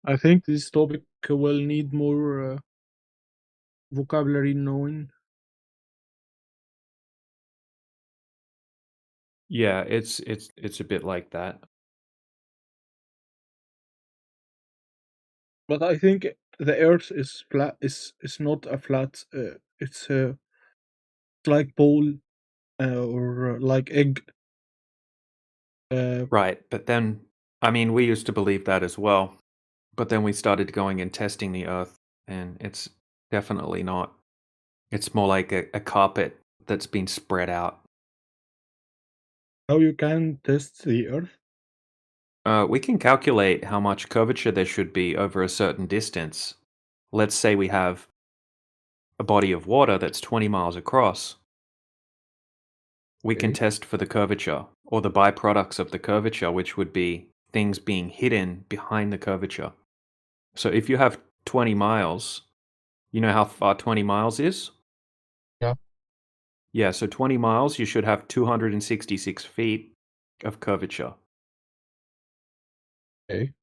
I think this topic will need more vocabulary knowing. Yeah, it's a bit like that. But I think the Earth is flat. Is not a flat. It's like ball or like egg. Uh, Right, but then I mean, we used to believe that as well, but then we started going and testing the Earth, and it's definitely not. It's more like a carpet that's been spread out. how you can test the Earth? We can calculate how much curvature there should be over a certain distance. Let's say we have a body of water that's 20 miles across. We can Okay. test for the curvature or the byproducts of the curvature, which would be things being hidden behind the curvature. So if you have 20 miles, you know how far 20 miles is? Yeah. Yeah, so 20 miles, you should have 266 feet of curvature. Okay.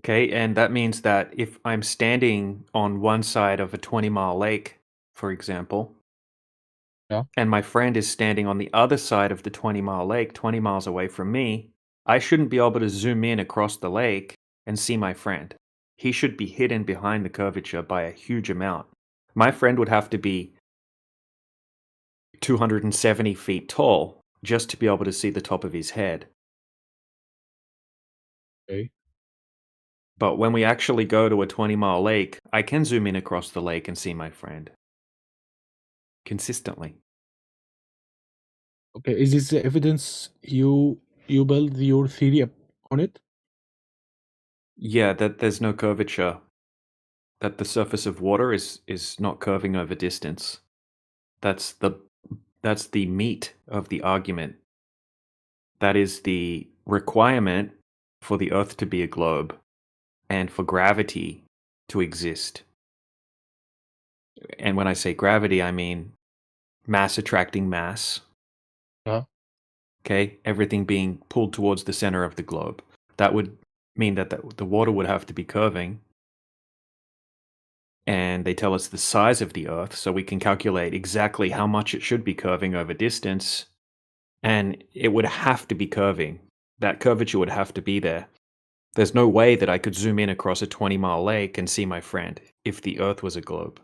Okay, and that means that if I'm standing on one side of a 20-mile lake, for example, Yeah. and my friend is standing on the other side of the 20-mile lake, 20 miles away from me, I shouldn't be able to zoom in across the lake and see my friend. He should be hidden behind the curvature by a huge amount. My friend would have to be 270 feet tall just to be able to see the top of his head. Okay. But when we actually go to a 20-mile lake, I can zoom in across the lake and see my friend consistently. Okay. Is this the evidence you build your theory on it? Yeah, that there's no curvature, that the surface of water is not curving over distance. That's the that's the meat of the argument. That is the requirement for the earth to be a globe and for gravity to exist. And when I say gravity, I mean mass attracting mass. Yeah. Okay, everything being pulled towards the center of the globe. That would mean that the water would have to be curving, and they tell us the size of the Earth, so we can calculate exactly how much it should be curving over distance, and it would have to be curving. That curvature would have to be there. There's no way that I could zoom in across a 20-mile lake and see my friend if the Earth was a globe,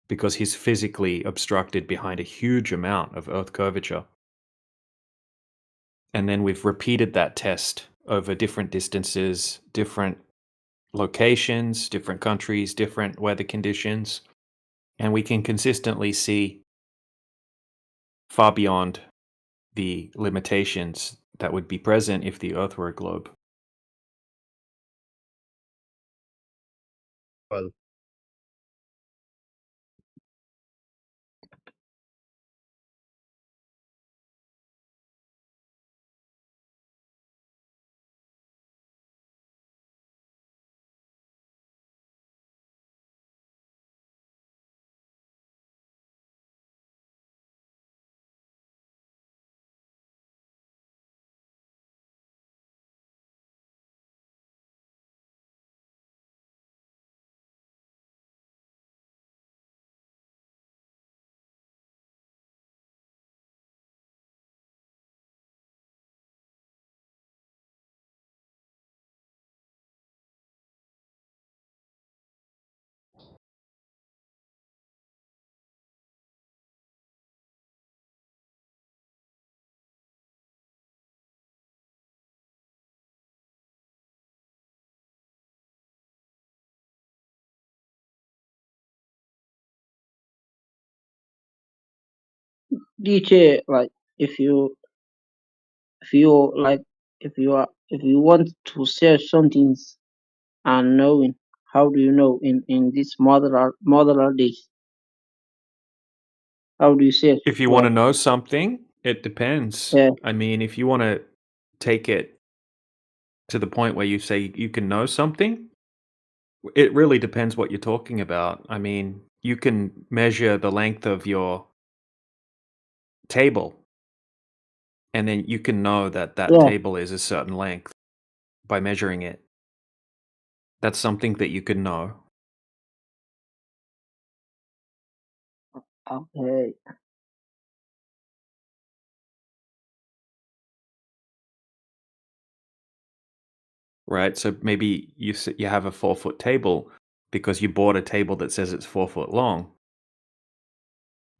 because he's physically obstructed behind a huge amount of Earth curvature. And then we've repeated that test over different distances, different locations, different countries, different weather conditions, and we can consistently see far beyond the limitations that would be present if the Earth were a globe. Well, DJ, like if you if you like if you want to search something unknowing, how do you know in this modular days? How do you search? If you want Like to know something, it depends. yeah, I mean, if you want to take it to the point where you say you can know something, it really depends what you're talking about. I mean, you can measure the length of your table, and then you can know that that yeah, table is a certain length by measuring it. That's something that you could know. Okay. Right? So maybe you have a 4-foot table because you bought a table that says it's 4 foot long,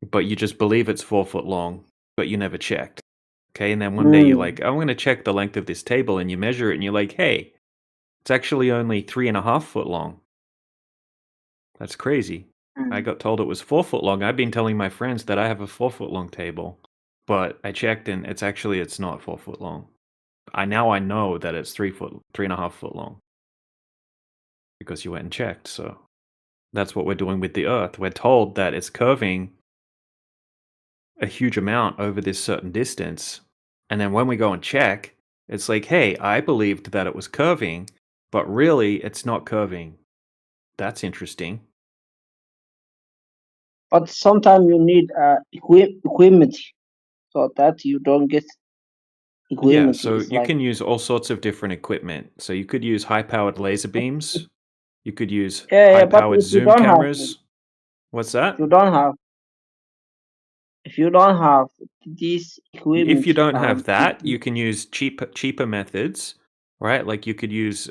but you just believe it's 4 foot long, but you never checked. Okay, and then one day you're like, I'm going to check the length of this table, and you measure it, and you're like, hey, it's actually only 3.5 foot long. That's crazy. I got told it was 4 foot long. I've been telling my friends that I have a 4 foot long table, but I checked, and it's not 4 foot long. I know that it's 3.5 foot long because you went and checked. So that's what we're doing with the Earth. We're told that it's curving a huge amount over this certain distance. And then when we go and check, it's like, hey, I believed that it was curving, but really it's not curving. That's interesting. But sometimes you need equipment so that you don't get Yeah, equipment. so It's you like can use all sorts of different equipment. So you could use high-powered laser beams. You could use yeah. But high-powered zoom cameras. What's that? if you don't have if you don't have this If equipment, you don't have that, you can use cheaper methods, right? Like you could use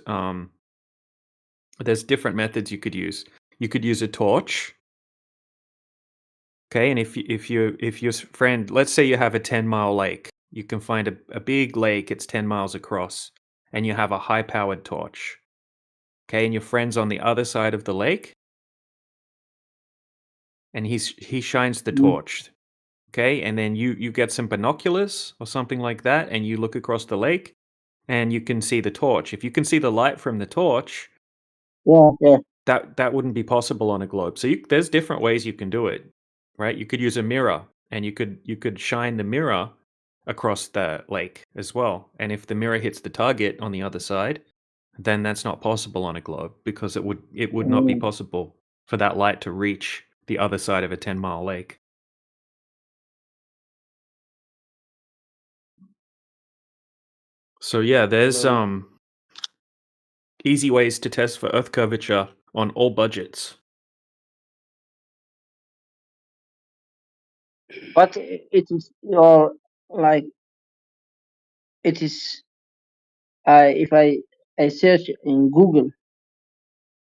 there's different methods you could use. You could use a torch. Okay, and if your friend, let's say you have a 10-mile lake, you can find a big lake, it's 10 miles across, and you have a high-powered torch. Okay, and your friend's on the other side of the lake, and he shines the torch. Okay, and then you get some binoculars or something like that, and you look across the lake, and you can see the torch. If you can see the light from the torch, yeah. that wouldn't be possible on a globe. So there's different ways you can do it, right? You could use a mirror, and you could shine the mirror across the lake as well. And if the mirror hits the target on the other side, then that's not possible on a globe because it would not be possible for that light to reach the other side of a 10-mile lake. So yeah, there's easy ways to test for Earth curvature on all budgets. But it is your like it is. If I search in Google,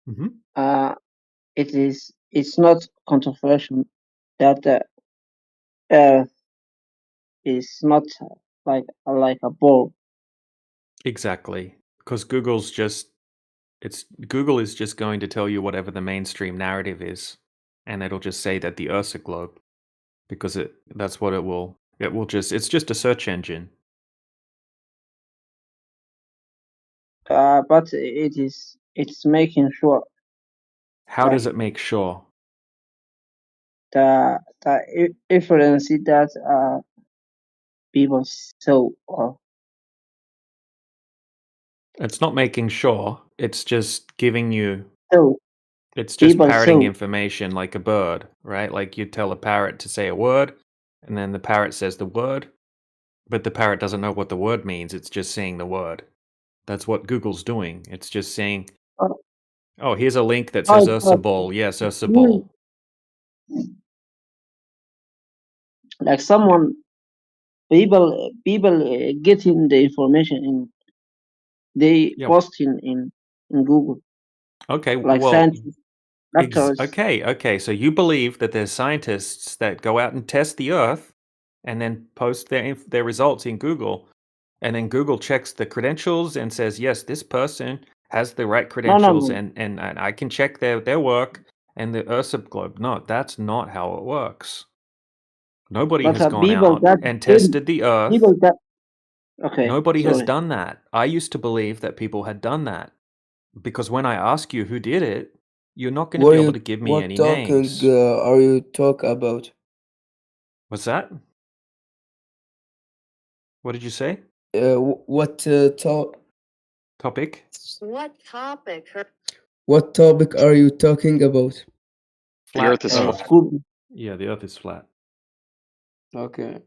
Mm-hmm. it's not controversial that Earth is not like a ball. Exactly, because Google is just going to tell you whatever the mainstream narrative is, and it'll just say that the Earth's a globe because that's what it's just a search engine. But it's making sure How like does it make sure? the inference that people saw or It's not making sure, it's just giving you so it's just people parroting saw. information like a bird, right? Like you tell a parrot to say a word, and then the parrot says the word, but the parrot doesn't know what the word means, it's just saying the word. That's what Google's doing. It's just saying, Uh, oh, here's a link that how says it Ursa works. Ball. Yes, Ursa Mm, Ball. like someone people getting the information in they Yep. post in Google Okay, like well, scientists, doctors. okay. So you believe that there's scientists that go out and test the Earth and then post their results in Google, and then Google checks the credentials and says, yes, this person has the right No, credentials, no. and I can check their work and the Ursa globe. No, that's not how it works. Nobody But has gone people out that and did tested the Earth. people that okay. Nobody has Sorry. done that. I used to believe that people had done that because when I ask you who did it, you're not going to be able to give me What any talking names. are you talk about? What's that? What did you say? What Topic? what topic are you talking about? The Earth Flat is Earth. flat. Google. Yeah, the Earth is flat. Okay.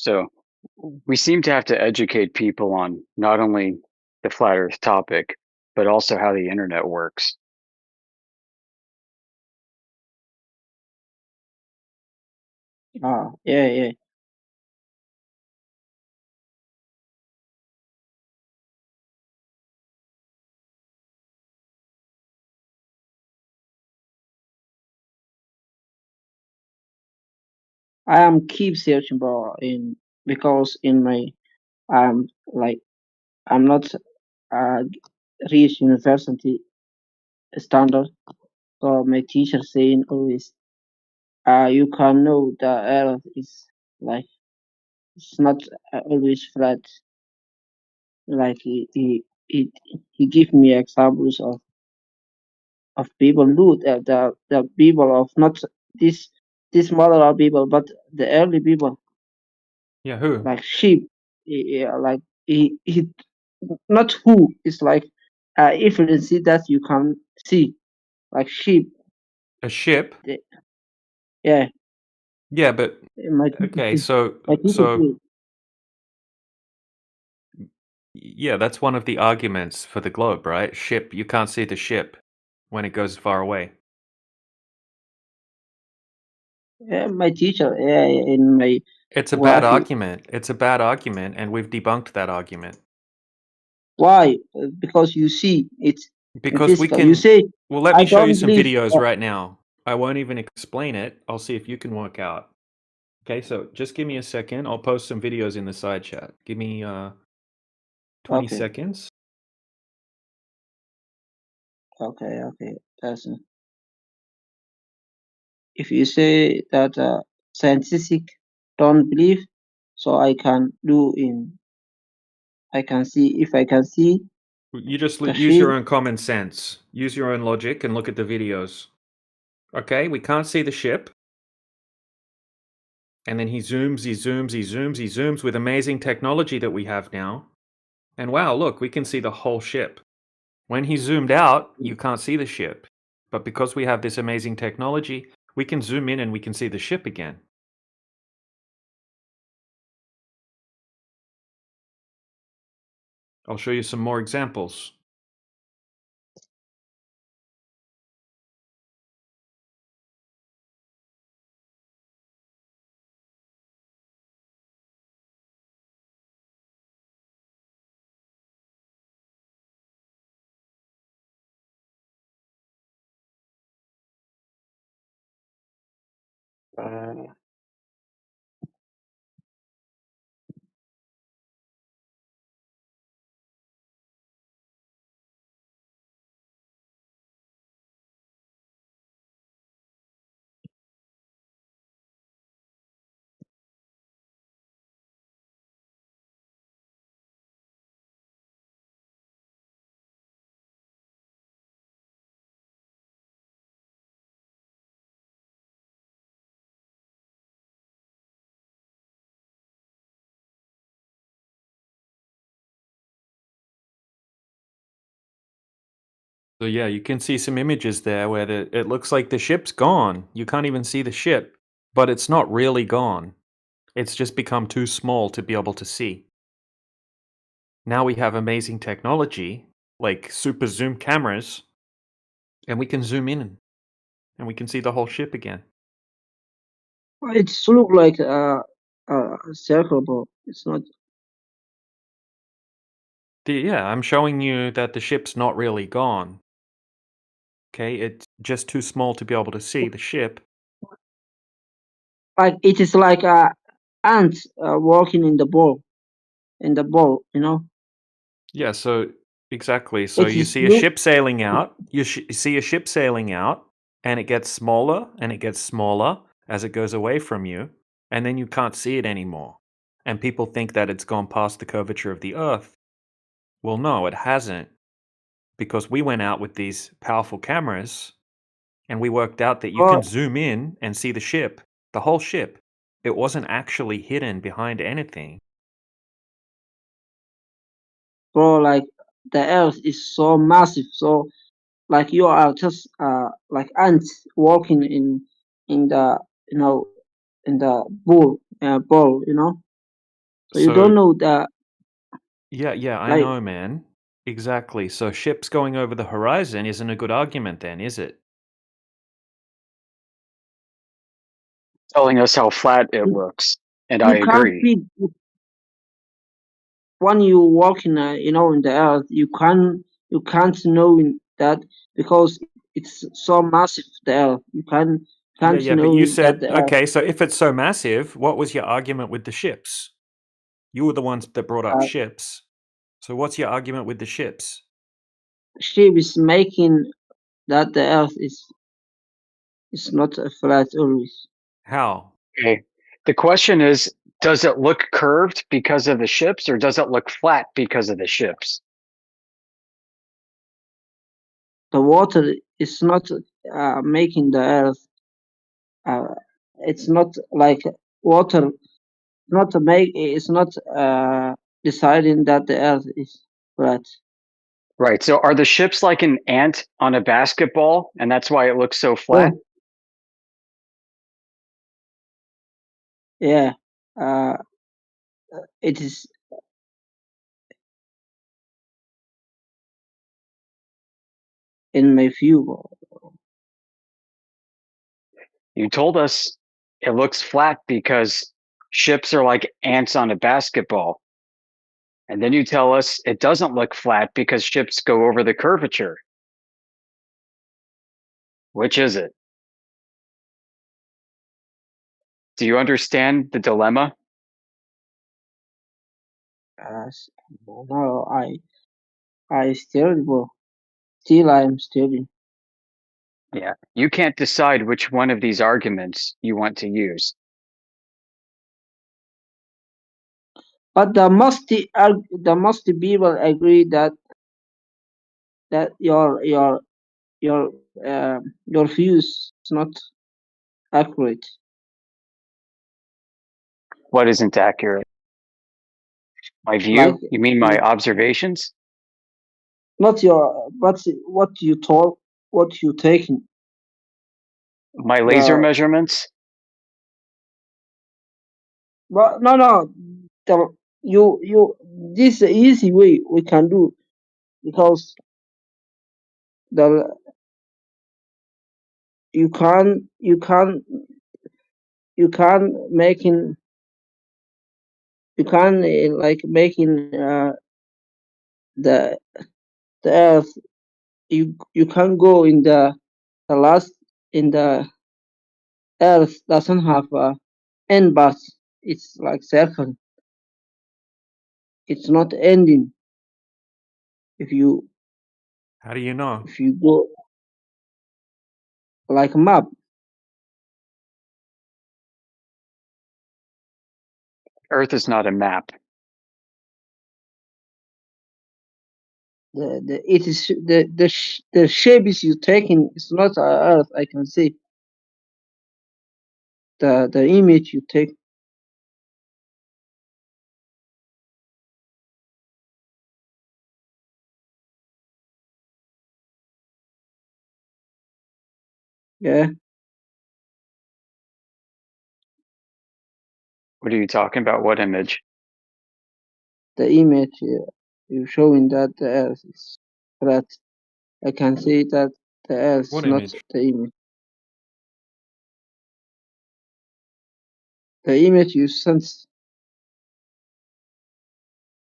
So we seem to have to educate people on not only the flat Earth topic, but also how the internet works. Yeah. I am keep searching, bro. Because in my like I'm not uh reach university standard. So my teacher saying always, you can know the earth is like it's not always flat. Like he give me examples of people, do the people of not this this model people, but the early people Yeah, who? like sheep. Yeah, like he not who is like if you see that you can see like sheep. A ship? The, yeah, Yeah, but my teacher, okay, so my teacher so say, yeah, that's one of the arguments for the globe, right? Ship, you can't see the ship when it goes far away. yeah, my teacher, yeah, in my It's a bad what argument. It's a bad argument, and we've debunked that argument. why? Because you see it's in Because we physical. You can. say Well, let I me show you don't some believe. videos right now. I won't even explain it. I'll see if you can work out. Okay, so just give me a second. I'll post some videos in the side chat. Give me 20 Okay, seconds. okay. That's if you say that scientific don't believe, so I can do in I can see if I can see You just the use sheep. your own common sense. Use your own logic and look at the videos. Okay, we can't see the ship. And then he zooms with amazing technology that we have now. And wow, look, we can see the whole ship. When he zoomed out, you can't see the ship. But because we have this amazing technology, we can zoom in and we can see the ship again. I'll show you some more examples. So yeah, you can see some images there where it looks like the ship's gone. You can't even see the ship, but it's not really gone. It's just become too small to be able to see. Now we have amazing technology, like super zoom cameras, and we can zoom in and we can see the whole ship again. It's look like a circle, but it's not. Yeah, I'm showing you that the ship's not really gone. Okay, it's just too small to be able to see the ship. Like it is like a ant walking in the ball, you know. Yeah, so exactly. So It you is see a look, ship sailing out. You see a ship sailing out, and it gets smaller and it gets smaller as it goes away from you, and then you can't see it anymore. And people think that it's gone past the curvature of the Earth. Well, no, it hasn't, because we went out with these powerful cameras, and we worked out that you bro, can zoom in and see the ship, the whole ship. It wasn't actually hidden behind anything. bro. Like the earth is so massive, so like you are just like ants walking in the in the ball, you know. So you don't know that. Yeah, I Like, know, man. Exactly. So ships going over the horizon isn't a good argument then, is it? Telling us how flat it looks, and I you can't agree. feed when you walk in, in the earth. You can't know in that because it's so massive. The earth. You can't Yeah, but know you that said, the earth. okay, so if it's so massive, what was your argument with the ships? You were the ones that brought up Uh, ships. So what's your argument with the ships? Shape is making that the earth is not a flat always. How? Okay. The question is, does it look curved because of the ships, or does it look flat because of the ships? The water is not making the earth. It's not like water. Not to make. It's not deciding that the earth is flat. Right. So are the ships like an ant on a basketball, and that's why it looks so Yeah. flat? Yeah. It is. In my view. You told us it looks flat because ships are like ants on a basketball. And then you tell us it doesn't look flat because ships go over the curvature. Which is it? Do you understand the dilemma? No, I still, still I'm studying. Yeah. You can't decide which one of these arguments you want to use. But the most people agree that your your views is not accurate. What isn't accurate? My Like, view? You mean my observations? not your, but what you told, what you taking. My laser The measurements? but no. The, you this is the easy way we can do because the you can making you can like making the the earth. You can go in the last in the earth doesn't have a end, but it's like circle. It's not ending if you How do you know? go like a map. Earth is not a map. The it is the shape is you taking. It's not earth. I can see the image you take. Yeah, What are you talking about? What image? the image you showing that the earth is flat. I can see that the earth is What not image? the image. The image you sense.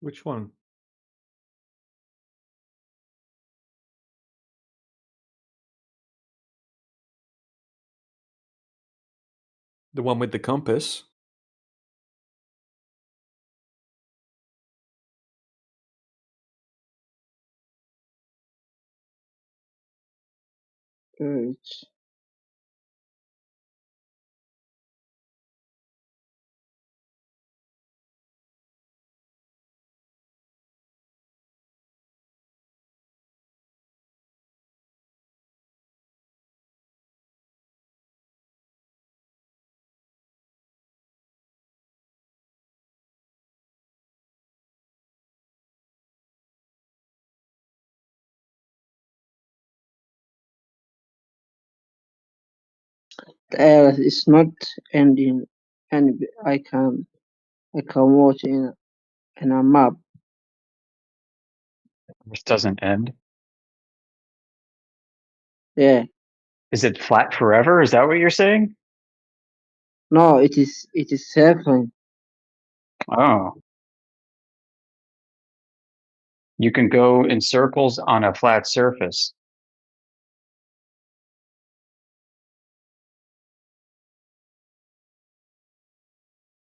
Which one? The one with the compass? It's the earth is not ending, and I can. I can watch in a map. This doesn't end. Yeah. Is it flat forever? Is that what you're saying? No, it is circling. Oh. You can go in circles on a flat surface.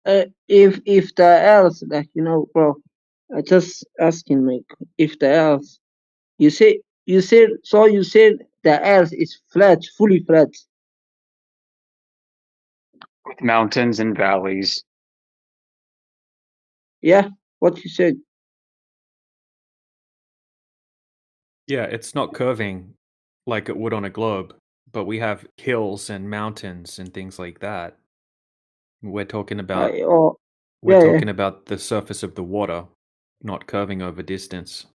If the Earth, like bro, I just asking, like, if the Earth, you said you said the Earth is flat, fully flat. With mountains and valleys. Yeah, what you said. Yeah, it's not curving like it would on a globe, but we have hills and mountains and things like that. We're talking about Yeah, yeah. the surface of the water, not curving over distance.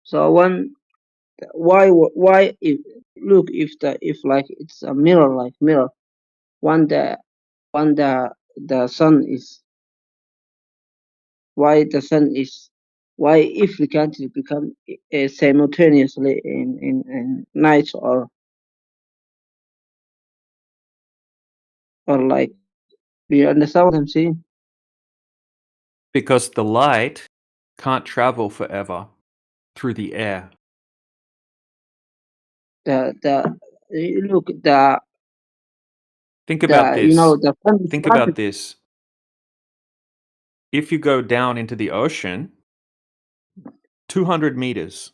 So why if like it's a mirror, like mirror, when the sun is, why if we can't become simultaneously in night, or like, do you understand what I'm saying? Because the light can't travel forever through the air. The Think about this. the sun is Think massive. about this. If you go down into the ocean, 200 meters.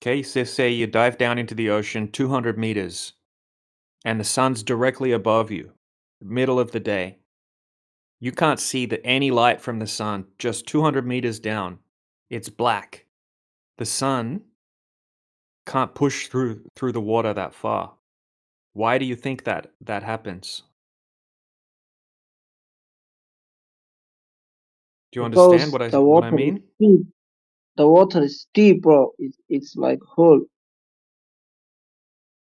Okay, so say you dive down into the ocean 200 meters, and the sun's directly above you, middle of the day. You can't see any light from the sun just 200 meters down. It's black. The sun can't push through the water that far. Why do you think that happens? Do you understand Because what I mean? the water is deep, bro. It's like whole.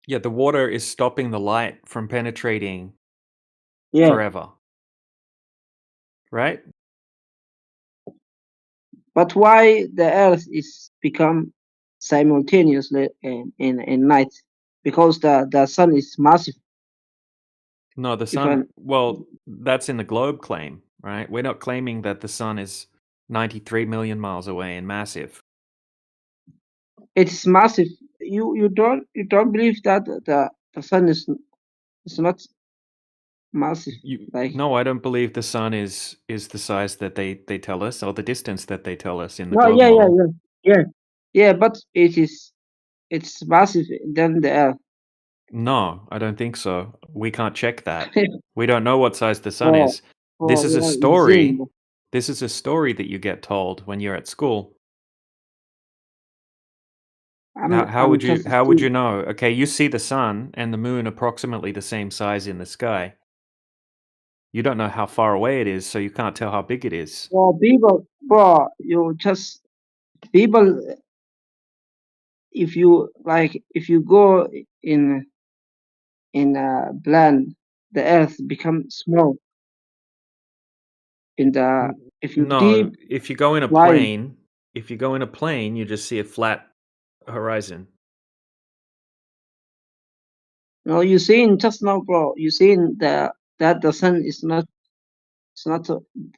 Yeah, the water is stopping the light from penetrating forever. Right? But why the Earth is become simultaneously in night? Because the sun is massive. No, the sun, well, that's in the globe claim, right? We're not claiming that the sun is 93 million miles away and massive. It's massive. You don't believe that the sun is not massive? No, I don't believe the sun is the size that they tell us, or the distance that they tell us in the No, globe model. yeah. But it's massive than the Earth. No, I don't think so. We can't check that. We don't know what size the sun Oh, is. This is a yeah, story. insane. This is a story that you get told when you're at school. How would you know? Okay, you see the sun and the moon approximately the same size in the sky. You don't know how far away it is, so you can't tell how big it is. Well, people, bro, people, if you go in a plan, the Earth becomes small. If you No, if you go in a flying, plane, you just see a flat horizon. no, you saying just now, bro. You saying that the sun is not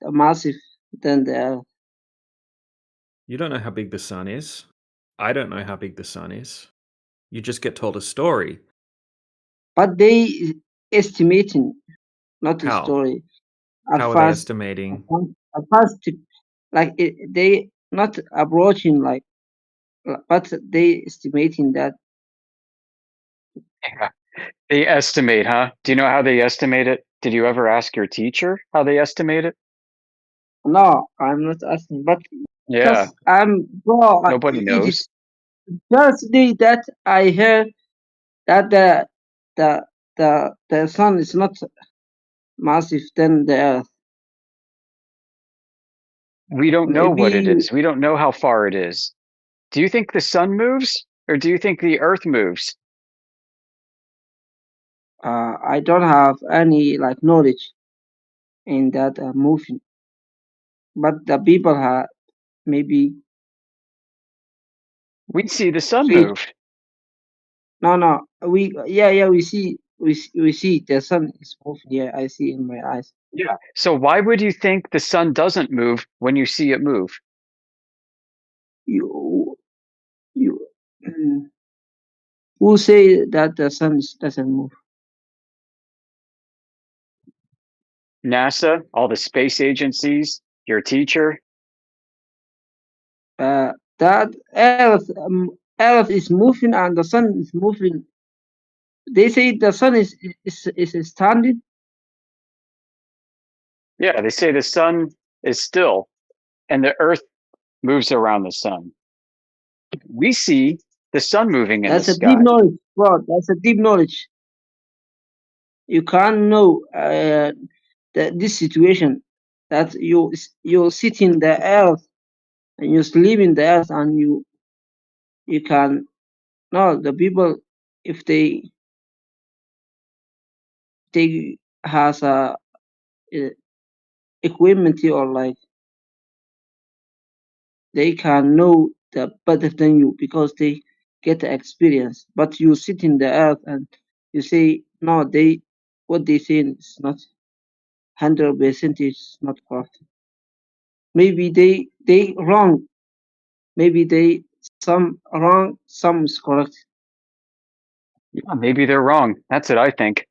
massive than the Earth. You don't know how big the sun is. I don't know how big the sun is. You just get told a story. But they estimating, not a How? story. How are they estimating? At first, like they not approaching, like, but they estimating that. Yeah. They estimate, huh? Do you know how they estimate it? Did you ever ask your teacher how they estimate it? No, I'm not asking, but Yeah. bro. Nobody It knows. is just that I heard that the sun is not massive than the Earth. We don't know what it Maybe is. We don't know how far it is. Do you think the sun moves or do you think the earth moves? I don't have any like knowledge. in that motion. But the people have maybe We see the sun see. move. No. We we see the sun is moving. Yeah, I see in my eyes. Yeah. So why would you think the sun doesn't move when you see it move? You mm, who say that the sun doesn't move? NASA, all the space agencies, your teacher. That Earth is moving and the sun is moving. They say the sun is standing. Yeah, they say the sun is still and the earth moves around the sun. We see the sun moving in the That's a deep sky. knowledge, bro. That's a deep knowledge. You can't know this situation that you sit in the earth and you sleep in the earth and you can no the people if they has a equipment or like they can know the better than you because they get the experience. But you sit in the earth and you say no, they what they say is not 100% is not correct. Maybe they wrong. Maybe they some wrong, some is correct. Yeah, maybe they're wrong. That's what I think.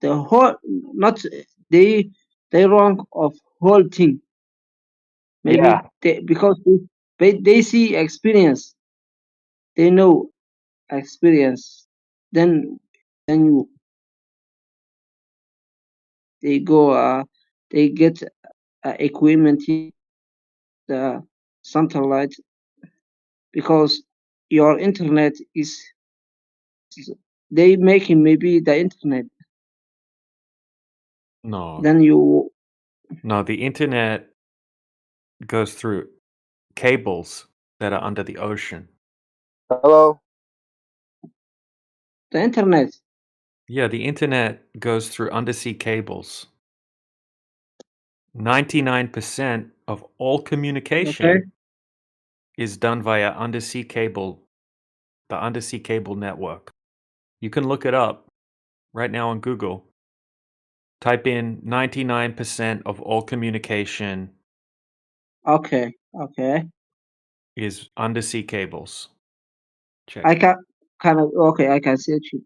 The whole not they wrong of whole thing. Maybe Yeah. they because they see experience. They know experience. Then you they go they get equipment the satellite because your internet is they making maybe the internet. No, Then you no, the internet goes through cables that are under the ocean. Hello? the internet. Yeah, the internet goes through undersea cables. 99% of all communication Okay. is done via undersea cable, the undersea cable network. You can look it up right now on Google. Type in 99% of all communication Okay. is undersea cables. Check I it. can okay. I can search it.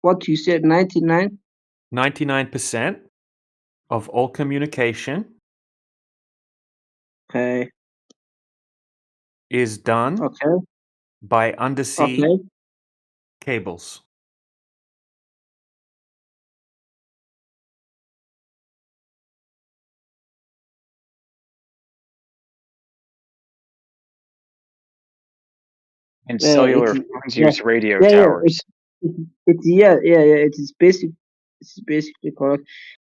What you said, 99. 99% of all communication Okay. is done Okay. by undersea Okay. cables. And cellular It's phones yeah use radio yeah. towers. It's yeah. It is basic. It's basically correct.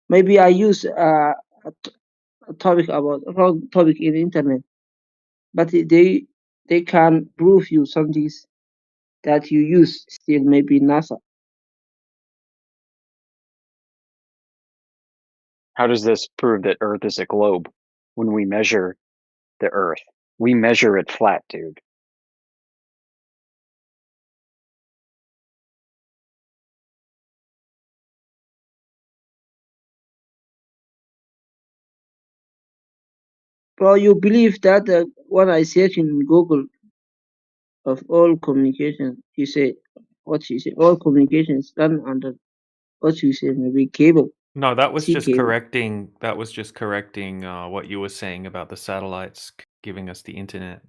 Maybe I use a topic about wrong topic in internet, but they can prove you some things that you use still maybe NASA. How does this prove that Earth is a globe when we measure the Earth? We measure it flat, dude. Bro, you believe that when I search in Google of all communication, you say what you say all communication is done under what you say maybe cable, No, that was sea just cable. correcting. That was just correcting what you were saying about the satellites giving us the internet.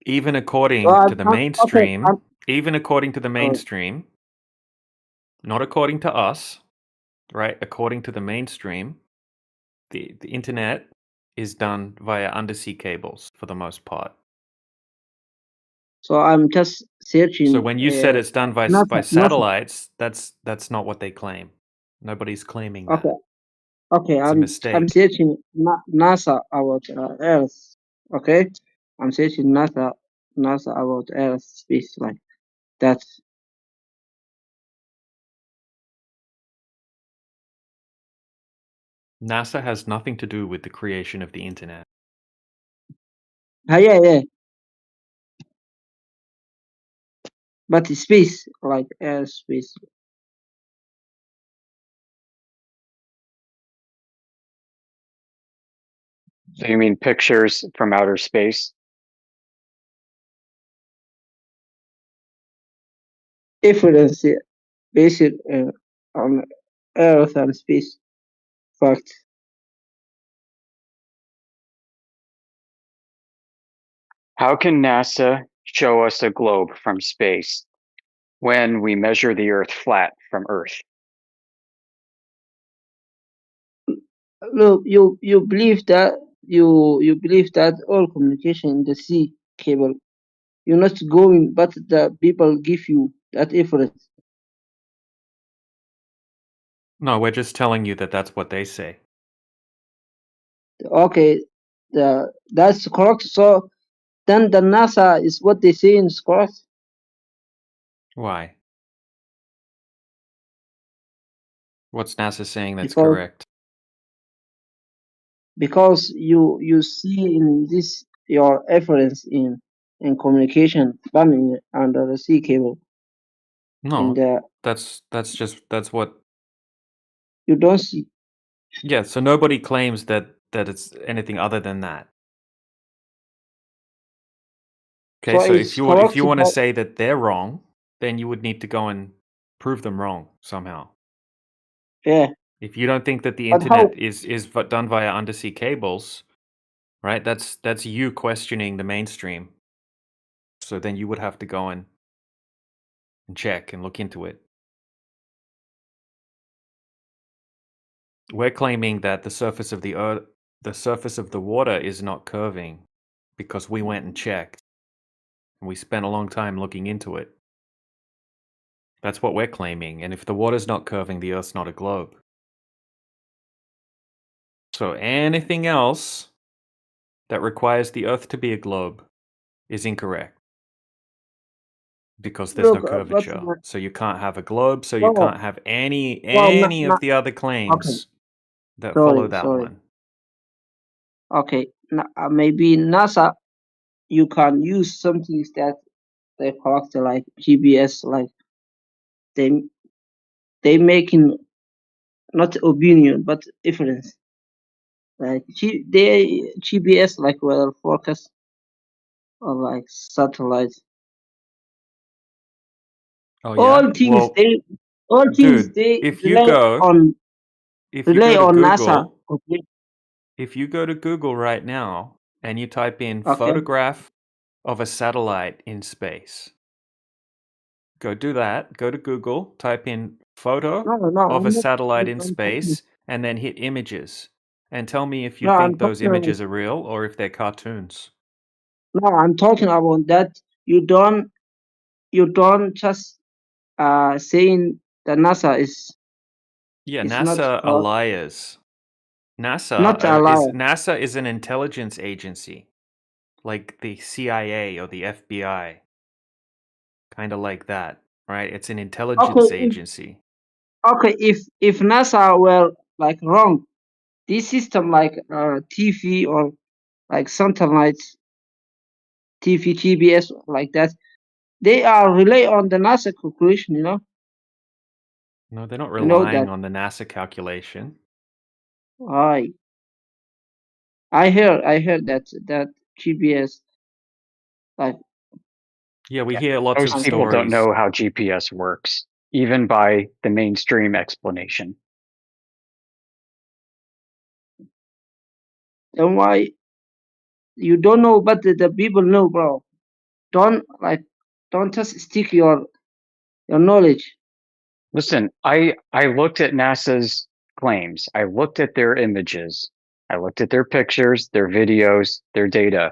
Even according to the Okay. mainstream, even according to the Uh, mainstream, not according to us, right? According to the mainstream, the internet is done via undersea cables for the most part. so I'm just searching. So when you said it's done by NASA. satellites, that's not what they claim. Nobody's claiming that. Okay. Okay. It's a I'm mistake. searching NASA about Earth. Okay. I'm searching NASA about Earth space like that. NASA has nothing to do with the creation of the internet. Yeah. But space, like space. So you mean pictures from outer space? Difference based on Earth and space. Fact. How can NASA show us a globe from space when we measure the Earth flat from Earth? Look, you believe that you believe that all communication in the sea cable. You're not going, but the people give you that inference. No, we're just telling you that that's what they say. Okay, that's correct. So then the NASA is what they say is correct. Why? What's NASA saying that's because correct? because you see in this your reference in communication done under the sea cable in No, the that's what. you don't see. Yeah, so nobody claims that it's anything other than that. Okay, So so it's if correct you want to that say that they're wrong, then you would need to go and prove them wrong somehow. yeah. If you don't think that the But how internet is done via undersea cables, right? That's you questioning the mainstream. So then you would have to go and check and look into it. We're claiming that the surface of the earth, the surface of the water is not curving because we went and checked. And we spent a long time looking into it. That's what we're claiming. And if the water's not curving, the Earth's not a globe. So anything else that requires the Earth to be a globe is incorrect. Because there's no look but curvature. So you can't have a globe, so you no can't have any well of the other okay, claims that follow that sorry. one. Okay, maybe NASA you can use something that they collect like GPS, like they making not opinion but difference. Like they GPS like weather forecast or like satellite. Oh yeah? Well, All things dude, they if you go rely on NASA. Google, Okay. if you go to Google right now and you type in Okay. photograph of a satellite in space, go do that. Go to Google, type in photo No, of a I'm not. satellite in I'm talking. space, and then hit images. And tell me if you No, I'm think those talking. images are real or if they're cartoons. No, I'm talking about that. You don't just saying that NASA Yeah, is not NASA are correct. liars. Not a liar. NASA is an intelligence agency, like the CIA or the FBI, kind of like that, right? It's an intelligence Okay. agency. If NASA were like wrong, this system like TV or like something like TV, TBS like that, they are rely on the NASA calculation. No, they're not You know relying that. on the NASA calculation. I I heard that GPS like Yeah, we hear lots of Most people don't stories. know how GPS works, even by the mainstream explanation. then why you don't know, but the people know, bro. Don't just stick your knowledge. Listen, I looked at NASA's claims. I looked at their images. I looked at their pictures, their videos, their data.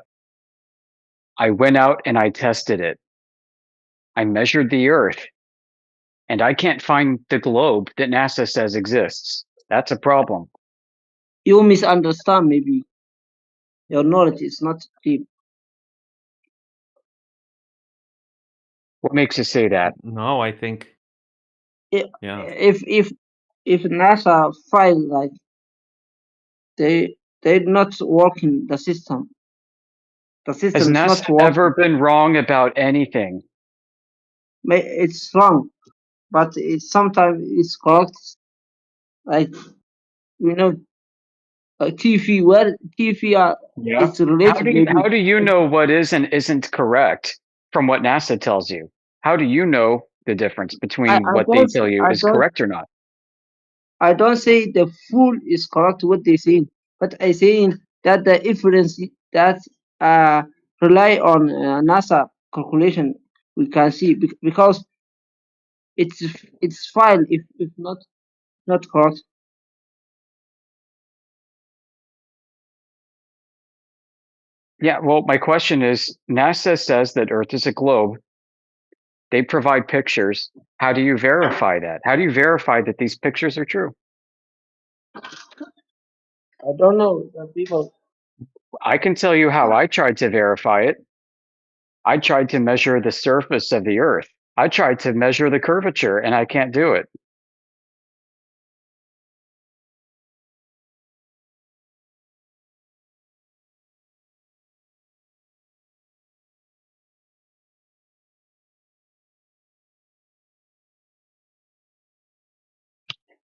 I went out and I tested it. I measured the Earth, and I can't find the globe that NASA says exists. That's a problem. You misunderstand maybe. Your knowledge is not deep. What makes you say that? No, I think, I- yeah. If NASA file like they're not working the system. The Has system is NASA not working. ever been wrong about anything? It's wrong, but sometimes it's correct. Like you know, TV where TV Yeah. it's related maybe. How do you know what is and isn't correct from what NASA tells you? How do you know the difference between what they tell you is correct or not? I don't say the full is correct what they saying, but I saying that the inference that uh rely on NASA calculation we can see because it's it's fine if not correct. Yeah, well, my question is NASA says that Earth is a globe. They provide pictures. How do you verify that? How do you verify that these pictures are true? I don't know the people. I can tell you how I tried to verify it. I tried to measure the surface of the Earth. I tried to measure the curvature, and I can't do it.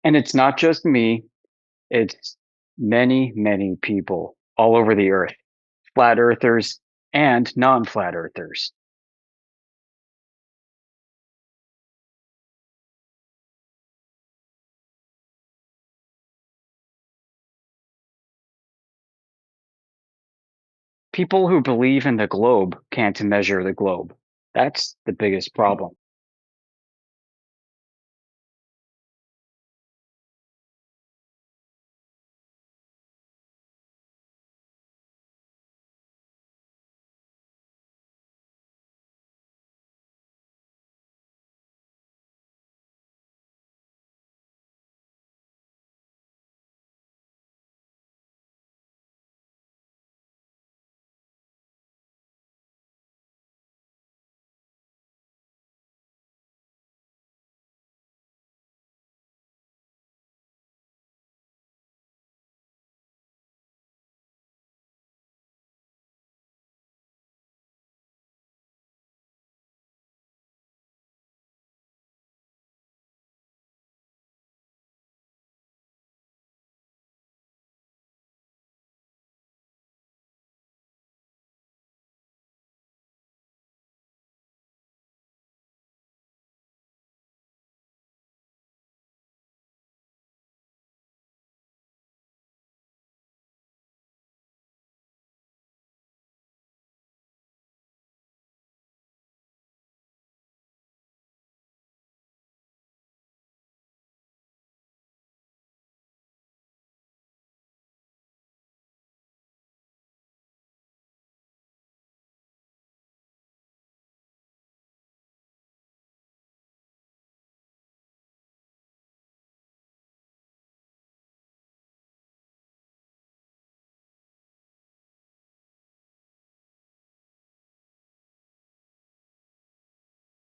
And it's not just me, it's many, many people all over the Earth, flat earthers and non flat earthers. People who believe in the globe can't measure the globe. That's the biggest problem.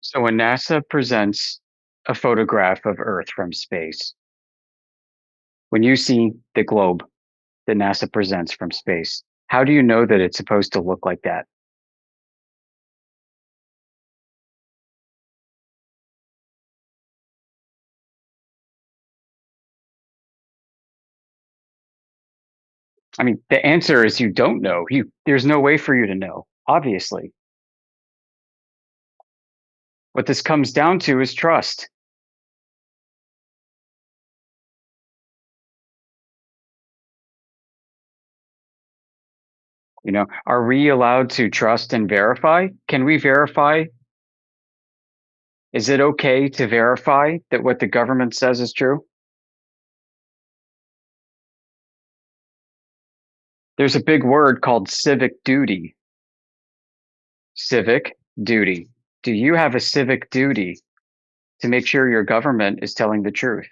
So when NASA presents a photograph of Earth from space, when you see the globe that NASA presents from space, how do you know that it's supposed to look like that? I mean, the answer is you don't know. There's no way for you to know, obviously. What this comes down to is trust. You know, are we allowed to trust and verify? Can we verify? Is it okay to verify that what the government says is true? There's a big word called civic duty. Civic duty. Do you have a civic duty to make sure your government is telling the truth?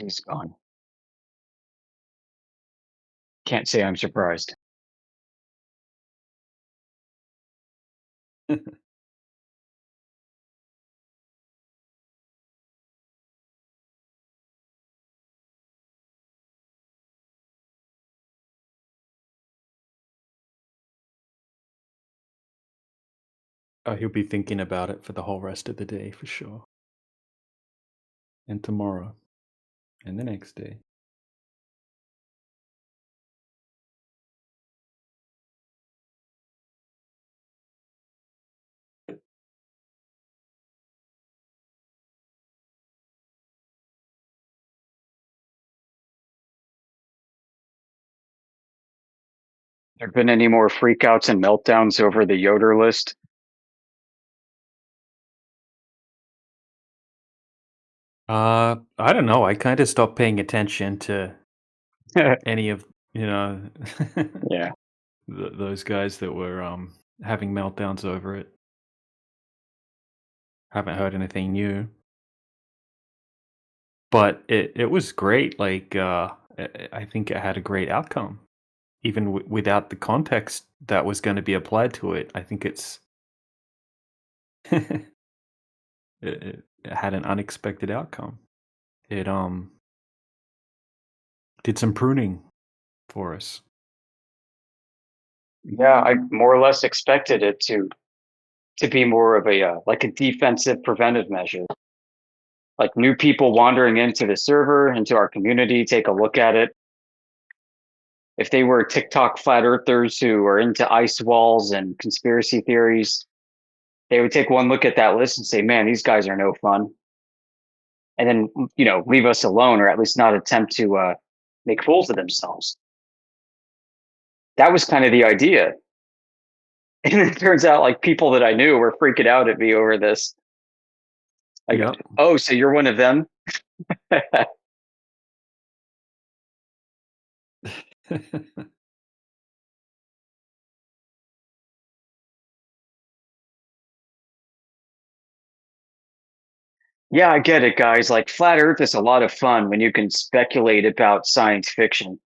He's gone. Can't say I'm surprised. Oh, he'll be thinking about it for the whole rest of the day for sure. And tomorrow. And the next day. There been any more freakouts and meltdowns over the Yoder list? I don't know. I kind of stopped paying attention to any of, Yeah. those guys that were having meltdowns over it. Haven't heard anything new. But it was great. Like I think it had a great outcome, even without the context that was going to be applied to it. I think it had an unexpected outcome. It did some pruning for us. Yeah, I more or less expected it to be more of a like a defensive preventive measure. Like new people wandering into the server, into our community, take a look at it. If they were TikTok flat earthers who are into ice walls and conspiracy theories, they would take one look at that list and say, man, these guys are no fun. And then, leave us alone, or at least not attempt to make fools of themselves. That was kind of the idea. And it turns out like people that I knew were freaking out at me over this. Like, Yep. oh, so you're one of them? Yeah, I get it, guys. Like, flat Earth is a lot of fun when you can speculate about science fiction.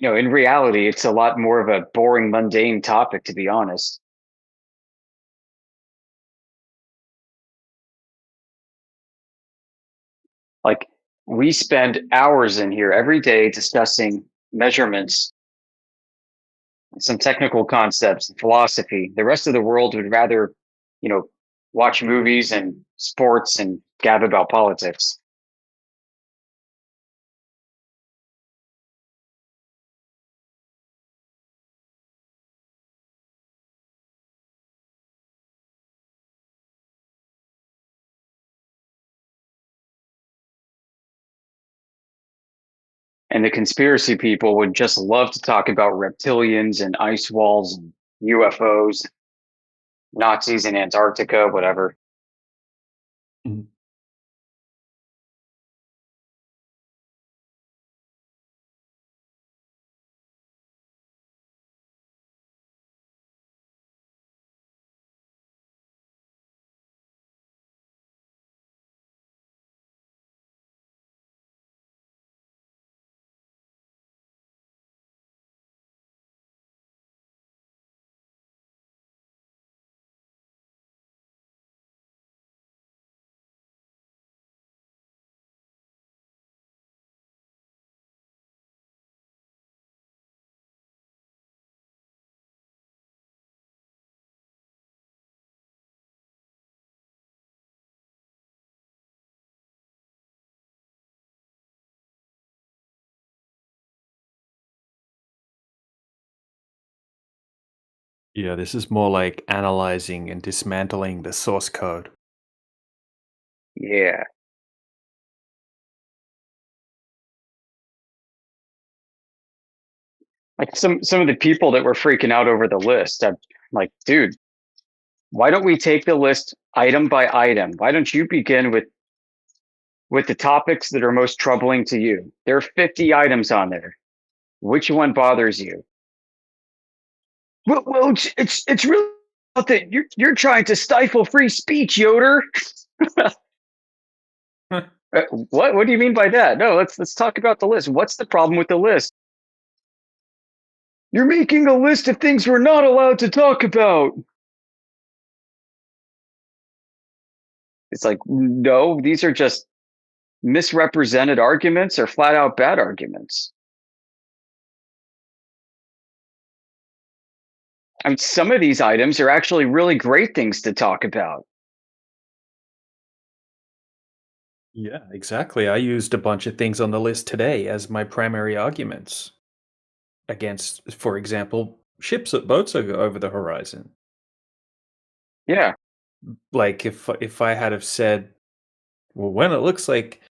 In reality, it's a lot more of a boring, mundane topic, to be honest. Like, we spend hours in here every day discussing measurements, some technical concepts, philosophy. The rest of the world would rather, watch movies and sports and gab about politics. And the conspiracy people would just love to talk about reptilians and ice walls and UFOs, Nazis in Antarctica, whatever. Mhm. Yeah, this is more like analyzing and dismantling the source code. Yeah. Like some of the people that were freaking out over the list, I'm like, dude, why don't we take the list item by item? Why don't you begin with with the topics that are most troubling to you. There are 50 items on there. Which one bothers you? Well, it's really about that you're trying to stifle free speech, Yoder. What do you mean by that? No, let's talk about the list. What's the problem with the list? You're making a list of things we're not allowed to talk about. It's like, no, these are just misrepresented arguments or flat out bad arguments. I mean, some of these items are actually really great things to talk about. Yeah, exactly. I used a bunch of things on the list today as my primary arguments against, for example, boats over the horizon. Yeah. Like if I had have said, well, when it looks like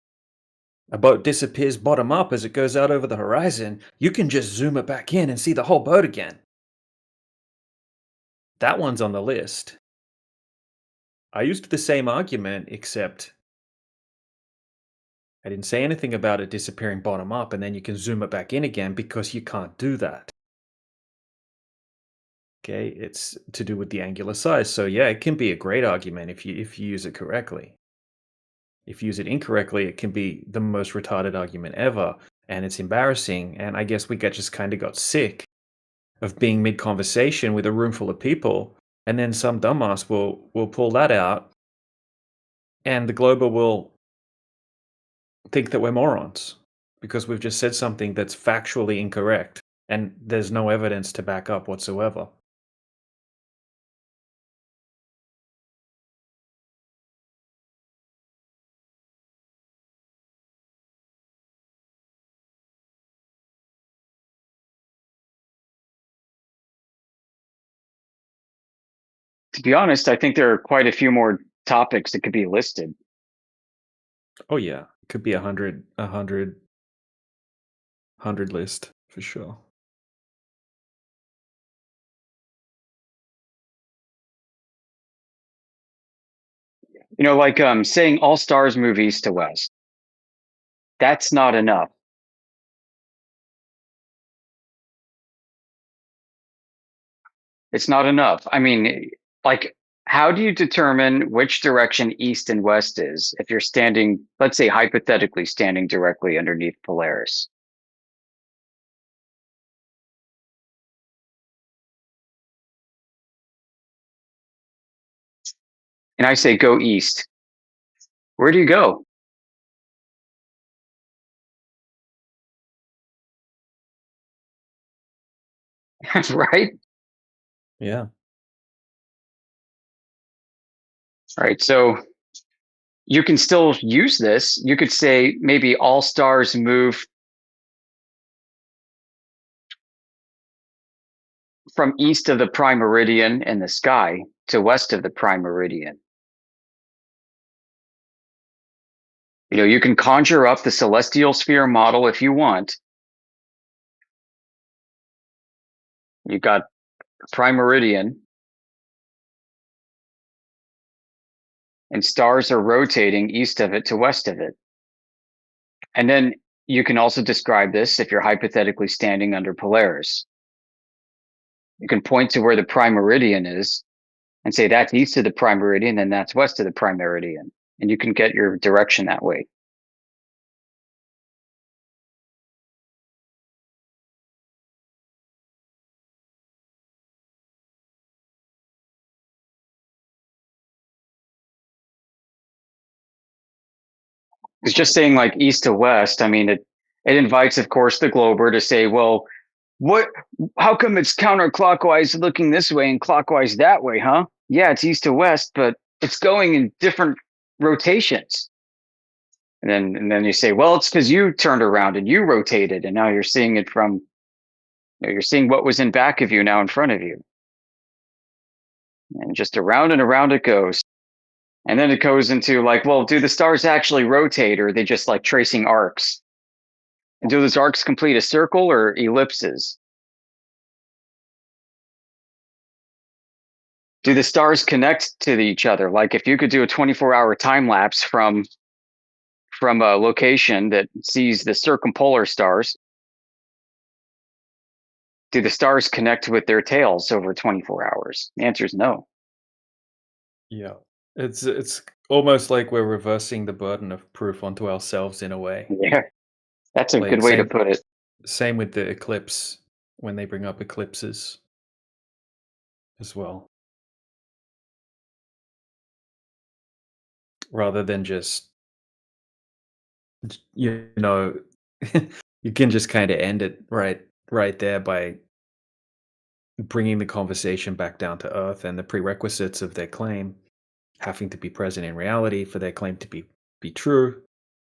a boat disappears bottom up as it goes out over the horizon, you can just zoom it back in and see the whole boat again. That one's on the list. I used the same argument, except I didn't say anything about it disappearing bottom up and then you can zoom it back in again, because you can't do that. Okay, it's to do with the angular size. So yeah, it can be a great argument if you use it correctly. If you use it incorrectly, it can be the most retarded argument ever, and it's embarrassing. And I guess we just kind of got sick of being mid-conversation with a room full of people, and then some dumbass will pull that out, and the Glober will think that we're morons because we've just said something that's factually incorrect, and there's no evidence to back up whatsoever. To be honest, I think there are quite a few more topics that could be listed. Oh yeah, it could be a hundred list for sure. You know, like saying all stars move east to west. That's not enough. It's not enough. I mean, like, how do you determine which direction east and west is if you're standing, let's say hypothetically standing directly underneath Polaris? And I say go east. Where do you go? Right? Yeah. All right. So you can still use this. You could say maybe all stars move from east of the prime meridian in the sky to west of the prime meridian. You know, you can conjure up the celestial sphere model if you want. You got prime meridian, and stars are rotating east of it to west of it. And then you can also describe this if you're hypothetically standing under Polaris. You can point to where the prime meridian is and say that's east of the prime meridian, and that's west of the prime meridian. And you can get your direction that way. It's just saying like east to west. I mean, it invites, of course, the glober to say, well, what? How come it's counterclockwise looking this way and clockwise that way, huh? Yeah, it's east to west, but it's going in different rotations. And then you say, well, it's because you turned around and you rotated, and now you're seeing it from, you're seeing what was in back of you now in front of you, and just around and around it goes. And then it goes into like, well, do the stars actually rotate, or are they just like tracing arcs? And do those arcs complete a circle or ellipses? Do the stars connect to each other? Like if you could do a 24-hour time lapse from from a location that sees the circumpolar stars, do the stars connect with their tails over 24 hours? The answer is no. Yeah. It's almost like we're reversing the burden of proof onto ourselves in a way. Yeah, that's a Like good way to put it. same with the eclipse when they bring up eclipses as well. Rather than just you know you can just kind of end it right there by bringing the conversation back down to earth and the prerequisites of their claim having to be present in reality for their claim to be true.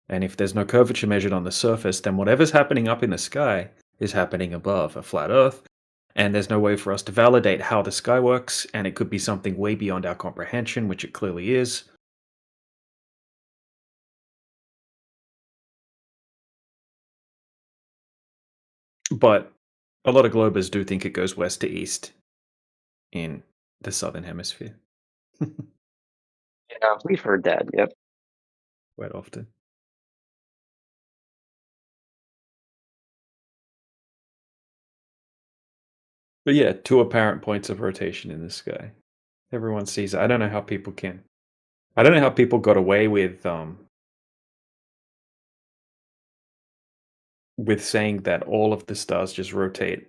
And if there's no curvature measured on the surface, then whatever's happening up in the sky is happening above a flat earth. And there's no way for us to validate how the sky works, and it could be something way beyond our comprehension, which it clearly is. But a lot of globers do think it goes west to east in the southern hemisphere. Yeah, we've heard that. Yep. Quite often. But yeah, two apparent points of rotation in the sky. Everyone sees it. I don't know how people got away with saying that all of the stars just rotate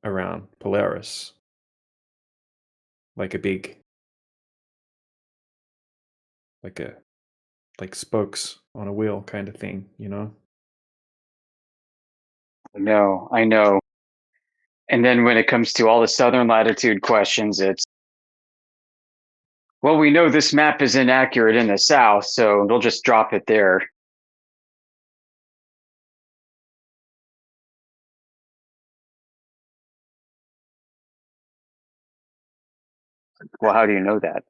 around Polaris. Like a big like spokes on a wheel kind of thing, you know? No, I know. And then when it comes to all the southern latitude questions, it's, well, we know this map is inaccurate in the south, so they'll just drop it there. Well, how do you know that?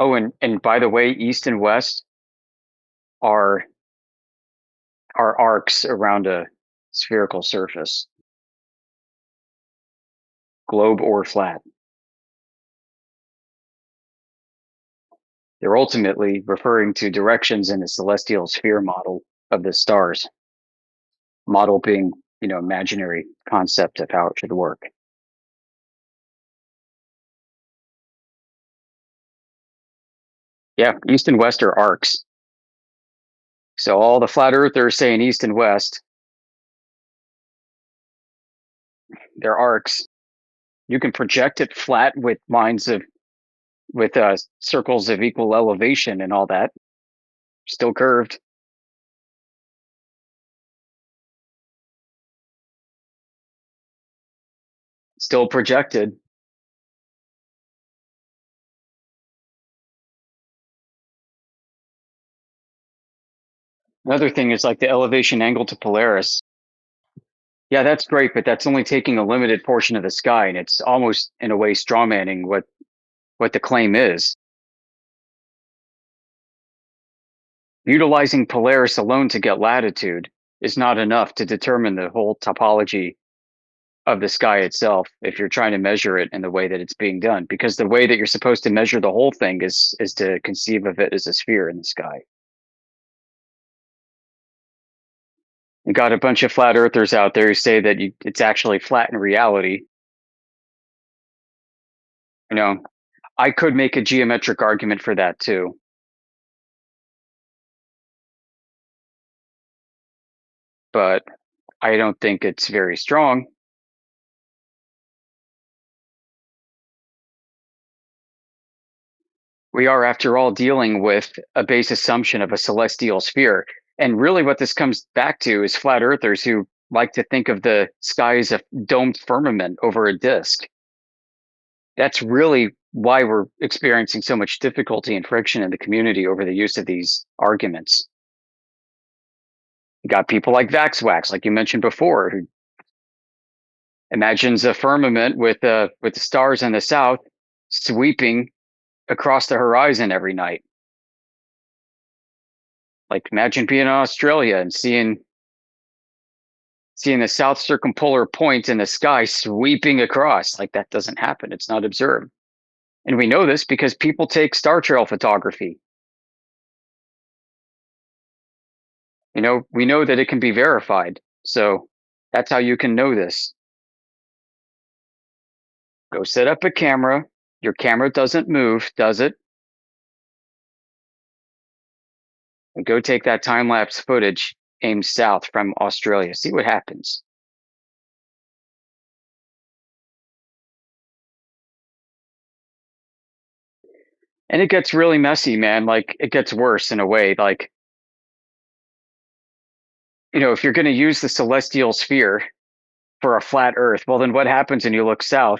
Oh, and by the way, east and west are arcs around a spherical surface, globe or flat. They're ultimately referring to directions in the celestial sphere model of the stars. Model being, imaginary concept of how it should work. Yeah, east and west are arcs. So all the flat earthers saying east and west, they're arcs. You can project it flat with circles of equal elevation and all that. Still curved. Still projected. Another thing is like the elevation angle to Polaris. Yeah, that's great, but that's only taking a limited portion of the sky, and it's almost in a way strawmanning what the claim is. Utilizing Polaris alone to get latitude is not enough to determine the whole topology of the sky itself if you're trying to measure it in the way that it's being done, because the way that you're supposed to measure the whole thing is to conceive of it as a sphere in the sky. You got a bunch of flat earthers out there who say that it's actually flat in reality. I could make a geometric argument for that too. But I don't think it's very strong. We are, after all, dealing with a base assumption of a celestial sphere. And really what this comes back to is flat earthers who like to think of the sky as a domed firmament over a disk. That's really why we're experiencing so much difficulty and friction in the community over the use of these arguments. You got people like Vaxwax, like you mentioned before, who imagines a firmament with the stars in the south sweeping across the horizon every night. Like imagine being in Australia and seeing the south circumpolar point in the sky sweeping across. Like that doesn't happen. It's not observed. And we know this because people take star trail photography. We know that it can be verified. So that's how you can know this. Go set up a camera. Your camera doesn't move, does it? And go take that time-lapse footage aimed south from Australia. See what happens. And it gets really messy, man. Like, it gets worse in a way. Like, if you're going to use the celestial sphere for a flat Earth, well, then what happens when you look south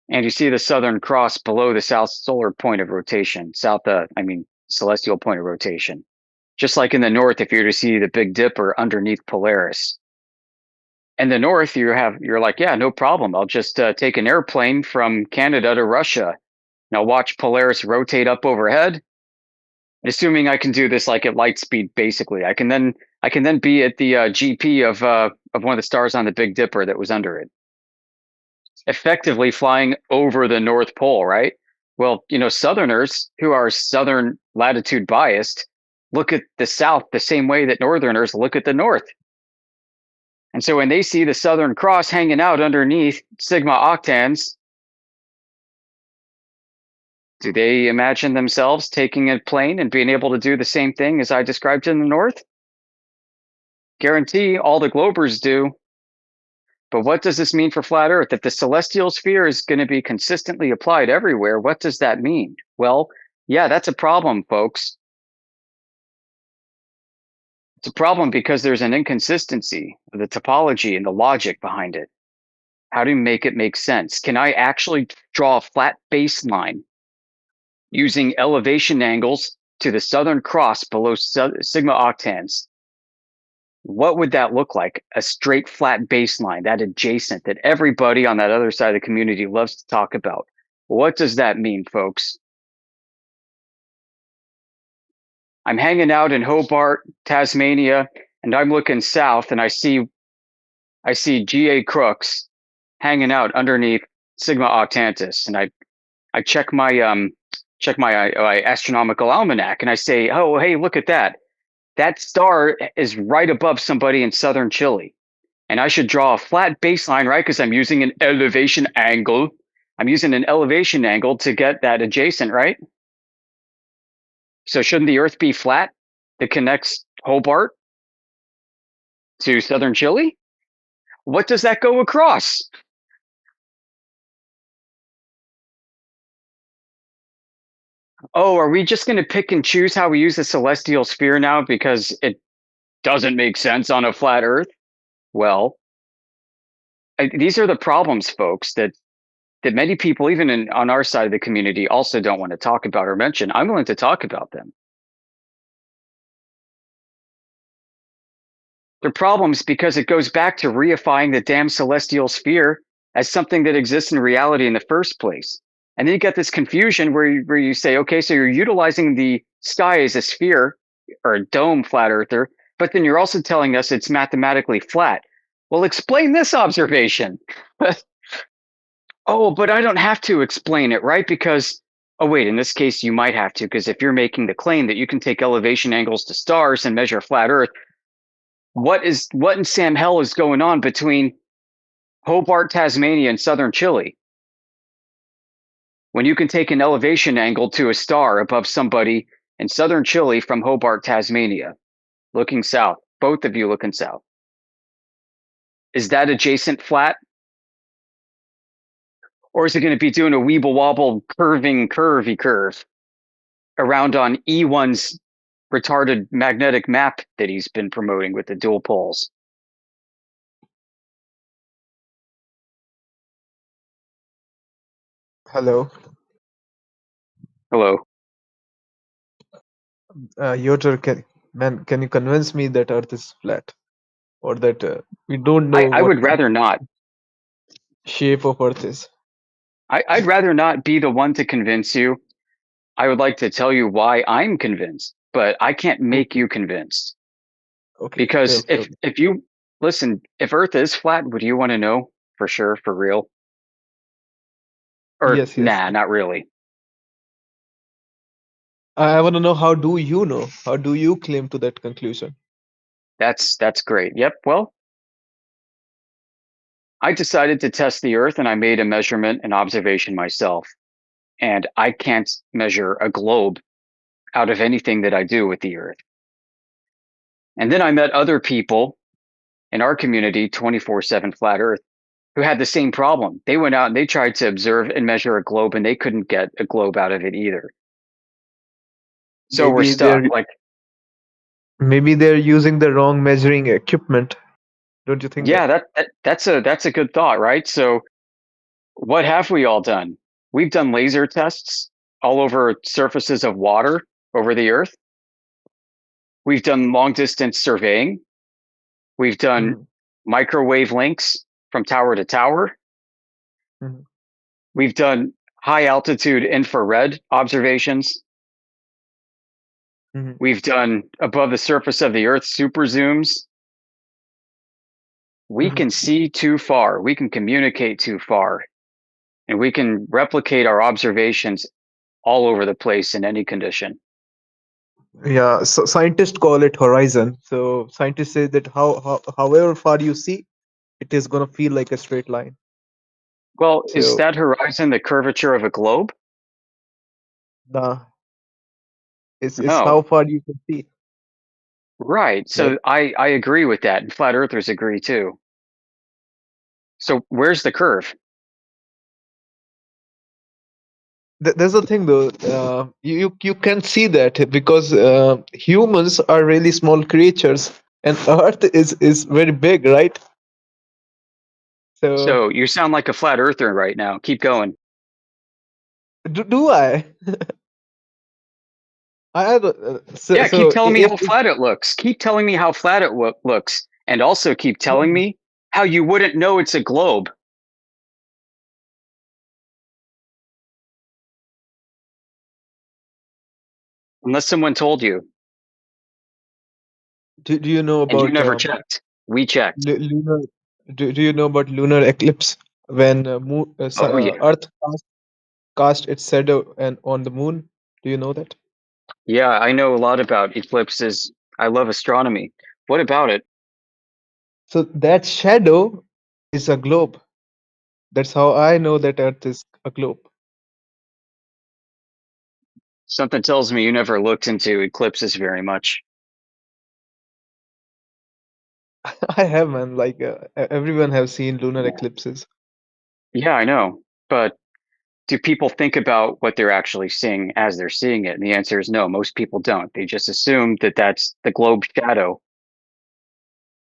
and you see the Southern Cross below the south solar point of rotation, celestial point of rotation? Just like in the north, if you're to see the Big Dipper underneath Polaris. In the north, you're like, yeah, no problem. I'll just take an airplane from Canada to Russia, and I'll watch Polaris rotate up overhead. Assuming I can do this like at light speed, basically, I can then be at the GP of one of the stars on the Big Dipper that was under it, effectively flying over the North Pole, right? Well, Southerners who are southern latitude biased look at the South the same way that Northerners look at the North. And so when they see the Southern Cross hanging out underneath Sigma Octans, do they imagine themselves taking a plane and being able to do the same thing as I described in the North? Guarantee all the Globers do. But what does this mean for flat Earth? If the celestial sphere is going to be consistently applied everywhere, what does that mean? Well, yeah, that's a problem, folks. It's a problem because there's an inconsistency of the topology and the logic behind it. How do you make it make sense? Can I actually draw a flat baseline using elevation angles to the Southern Cross below Sigma Octans? What would that look like? A straight flat baseline, that adjacent that everybody on that other side of the community loves to talk about. What does that mean, folks? I'm hanging out in Hobart, Tasmania, and I'm looking south, and I see G.A. Crooks hanging out underneath Sigma Octantis, and I check my astronomical almanac, and I say, oh, hey, look at that. That star is right above somebody in southern Chile. And I should draw a flat baseline, right? Because I'm using an elevation angle. I'm using an elevation angle to get that adjacent, right? So shouldn't the Earth be flat that connects Hobart to southern Chile? What does that go across? Oh, are we just going to pick and choose how we use the celestial sphere now because it doesn't make sense on a flat Earth? Well, these are the problems, folks, that many people, even on our side of the community, also don't want to talk about or mention. I'm willing to talk about them. They're problems because it goes back to reifying the damn celestial sphere as something that exists in reality in the first place. And then you get this confusion where you say, okay, so you're utilizing the sky as a sphere or a dome, flat earther, but then you're also telling us it's mathematically flat. Well, explain this observation. Oh, but I don't have to explain it, right? Because, oh, wait, in this case, you might have to, because if you're making the claim that you can take elevation angles to stars and measure flat Earth, what in Sam hell is going on between Hobart, Tasmania, and southern Chile? When you can take an elevation angle to a star above somebody in southern Chile from Hobart, Tasmania, looking south, both of you looking south. Is that adjacent flat? Or is it going to be doing a weeble wobble curvy curve around on E1's retarded magnetic map that he's been promoting with the dual poles? Hello. Hello. Yoder, can you convince me that Earth is flat? Or that we don't know I what would rather not. shape of Earth is? I'd rather not be the one to convince you. I would like to tell you why I'm convinced, but I can't make you convinced. Okay. Because okay. if you listen, if Earth is flat, would you want to know for sure, for real? Or Yes. nah, not really. I want to know, how do you know? How do you claim to that conclusion? That's great. Yep. Well, I decided to test the Earth, and I made a measurement and observation myself. And I can't measure a globe out of anything that I do with the Earth. And then I met other people in our community, 24/7 Flat Earth, who had the same problem. They went out and they tried to observe and measure a globe, and they couldn't get a globe out of it either. So we're Maybe stuck. Like, they're using the wrong measuring equipment. Don't you think yeah, that? that's a good thought, right? So what have we all done? We've done laser tests all over surfaces of water over the Earth. We've done long distance surveying. We've done Mhm. microwave links from tower to tower. Mhm. We've done high altitude infrared observations. Mhm. We've done above the surface of the Earth super zooms. We Mhm. can see too far. We can communicate too far. And we can replicate our observations all over the place in any condition. Yeah, so scientists call it horizon. So scientists say that however far you see, it is gonna feel like a straight line. Well, is So that horizon the curvature of a globe? the it's how No. far you can see, Right. right? So I agree with that. And flat earthers agree too. So where's the curve? There's a thing though. You can see that because humans are really small creatures, and Earth is very big, right? So So you sound like a flat earther right now. Keep going. do I? I had Yeah, keep so telling me how if flat it looks. Keep telling me how flat it looks. And also keep telling me how you wouldn't know it's a globe unless someone told you do you know and you about never checked. We checked. lunar? Do you know about lunar eclipse when Oh, yeah. Earth cast its shadow and on the moon? Do you know that? Yeah, I know a lot about eclipses. I love astronomy. What about it? So that shadow is a globe. That's how I know that Earth is a globe. Something tells me you never looked into eclipses very much. I have, man. Like everyone have seen lunar Yeah. eclipses. Yeah, I know. But do people think about what they're actually seeing as they're seeing it? And the answer is no, most people don't. They just assume that that's the globe shadow.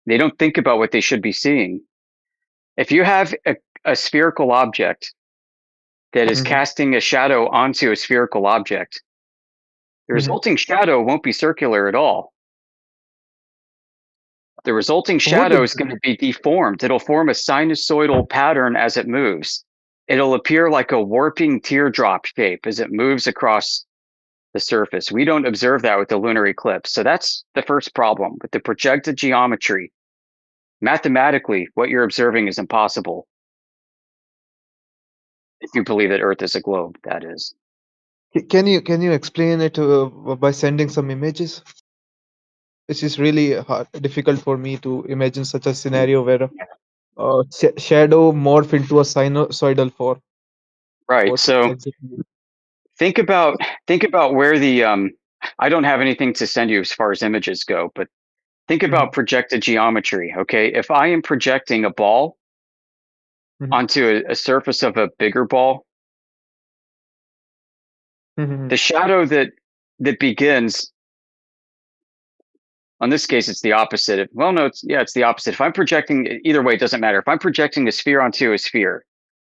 They don't think about what they should be seeing. If you have a spherical object that is Hmm. casting a shadow onto a spherical object, the Hmm. resulting shadow won't be circular at all. The resulting What shadow it? is going to be deformed. It'll form a sinusoidal pattern as it moves. It'll appear like a warping teardrop shape as it moves across the surface. We don't observe that with the lunar eclipse. So that's the first problem with the projected geometry. Mathematically, what you're observing is impossible if you believe that Earth is a globe, that is. Can you explain it by sending some images? It's just really difficult for me to imagine such a scenario where shadow morph into a sinusoidal form. Right. What So exactly? think about where the I don't have anything to send you as far as images go, but think Hmm. about projected geometry. Okay. If I am projecting a ball Hmm. onto a surface of a bigger ball, Hmm. the shadow that begins, on this case, it's the opposite. Well, no, it's the opposite. If I'm projecting, either way, it doesn't matter. If I'm projecting a sphere onto a sphere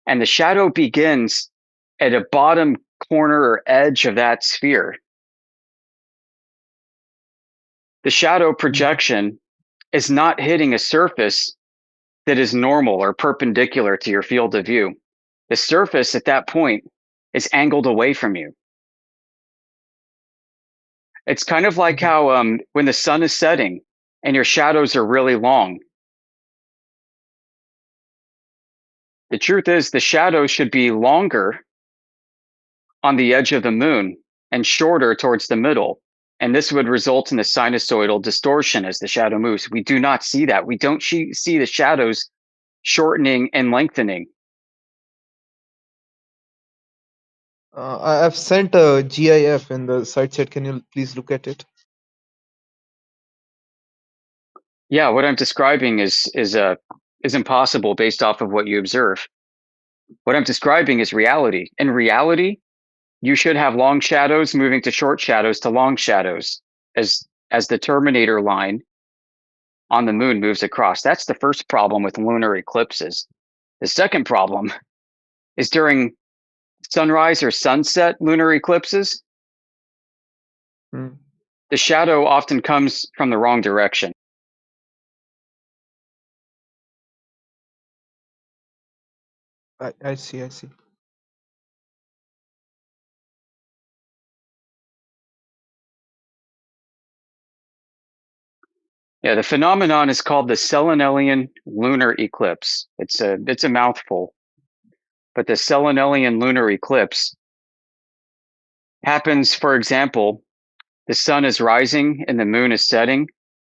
and the shadow begins at a bottom corner or edge of that sphere, the shadow projection is not hitting a surface that is normal or perpendicular to your field of view. The surface at that point is angled away from you. It's kind of like how when the sun is setting and your shadows are really long. The truth is, the shadow should be longer on the edge of the moon and shorter towards the middle. And this would result in a sinusoidal distortion as the shadow moves. We do not see that. We don't see the shadows shortening and lengthening. I've sent a GIF in the side chat. Can you please look at it? Yeah, what I'm describing is impossible based off of what you observe. What I'm describing is reality. In reality, you should have long shadows moving to short shadows to long shadows as the Terminator line on the moon moves across. That's the first problem with lunar eclipses. The second problem is during sunrise or sunset lunar eclipses, Hmm. the shadow often comes from the wrong direction. I see. I see. Yeah, the phenomenon is called the Selenelian lunar eclipse. It's a mouthful. But the Selenelian lunar eclipse happens, for example, the sun is rising and the moon is setting,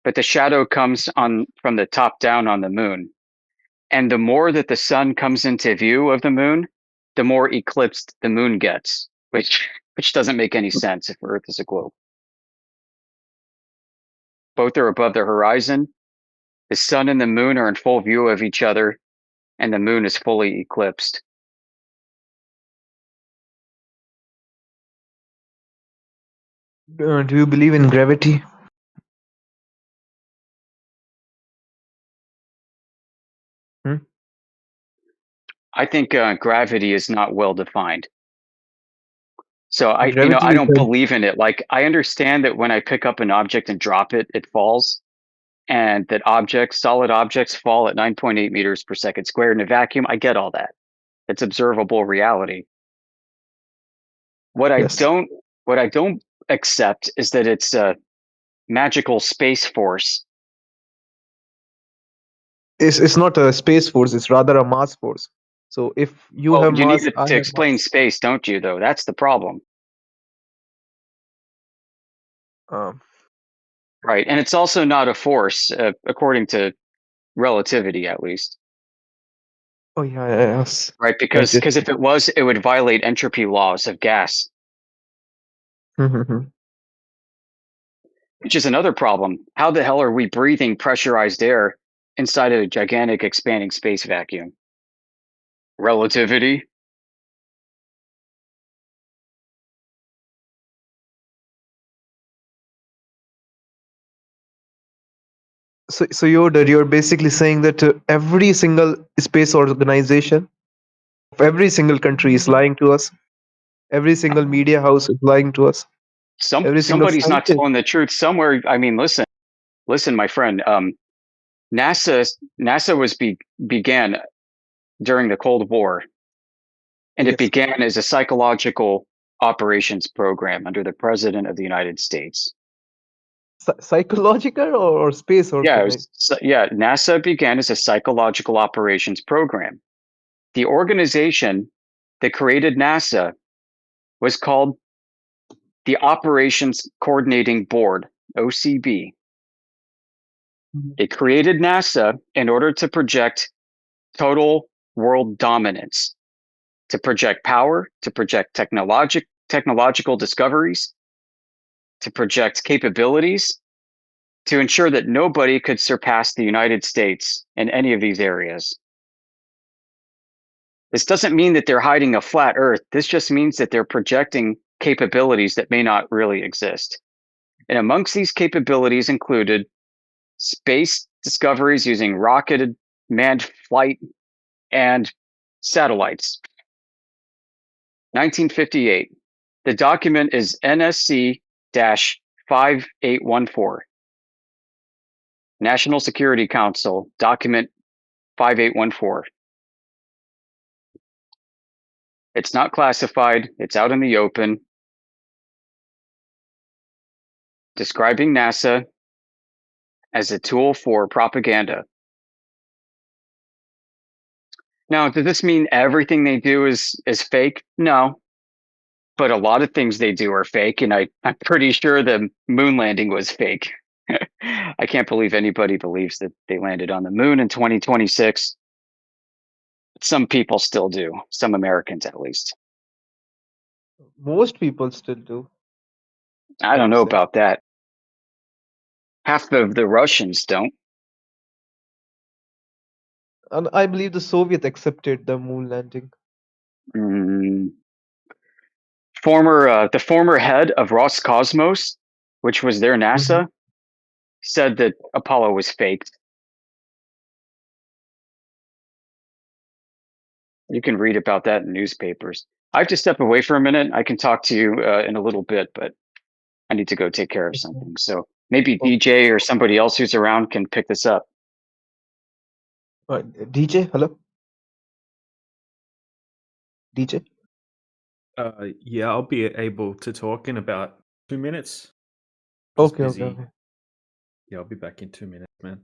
but the shadow comes on from the top down on the moon. And the more that the sun comes into view of the moon, the more eclipsed the moon gets, which doesn't make any sense if Earth is a globe. Both are above the horizon. The sun and the moon are in full view of each other, and the moon is fully eclipsed. Do you believe in gravity? Hmm? I think gravity is not well defined. So I Gravity is don't believe in it. Like, I understand that when I pick up an object and drop it, it falls, and that solid objects fall at 9.8 meters per second squared in a vacuum. I get all that. It's observable reality. What I yes. don't accept is that it's a magical space force. It's not a space force. It's rather a mass force. So if you Well, have you need mass, it I to have explain mass. space, don't you, though? That's the problem. Um, Right. And it's also not a force, according to relativity, at least. oh yeah, yes. Right. Because if it was, it would violate entropy laws of gas, which is another problem. How the hell are we breathing pressurized air inside of a gigantic expanding space vacuum? Relativity. So you're basically saying that every single space organization of every single country is lying to us. Every single media house is lying to us. Every single Somebody's not scientist. telling the truth somewhere. I mean, listen, my friend. NASA was began during the Cold War, and it Yes. began as a psychological operations program under the President of the United States. Psychological or space Yeah, organization? NASA began as a psychological operations program. The organization that created NASA was called the Operations Coordinating Board, OCB. It created NASA in order to project total world dominance, to project power, to project technological discoveries, to project capabilities, to ensure that nobody could surpass the United States in any of these areas. This doesn't mean that they're hiding a flat Earth. This just means that they're projecting capabilities that may not really exist. And amongst these capabilities included space discoveries using rocketed manned flight and satellites. 1958. The document is NSC 5814. National Security Council, document 5814. It's not classified, it's out in the open, describing NASA as a tool for propaganda. Now, does this mean everything they do is fake? No. but a lot of things they do are fake, and I'm pretty sure the moon landing was fake. I can't believe anybody believes that they landed on the moon in 2026. Some people still do, some Americans at least. Most people still do, I I don't would know say. about that. Half of the Russians don't. And I believe the Soviets accepted the moon landing. Mm. The former head of Roscosmos, which was their NASA, said that Apollo was faked. You can read about that in newspapers. I have to step away for a minute. I can talk to you in a little bit, but I need to go take care of Okay. something. So maybe Okay. DJ or somebody else who's around can pick this up. DJ, hello? DJ? Yeah, I'll be able to talk in about 2 minutes. Just Okay, busy. okay. Yeah, I'll be back in 2 minutes, man.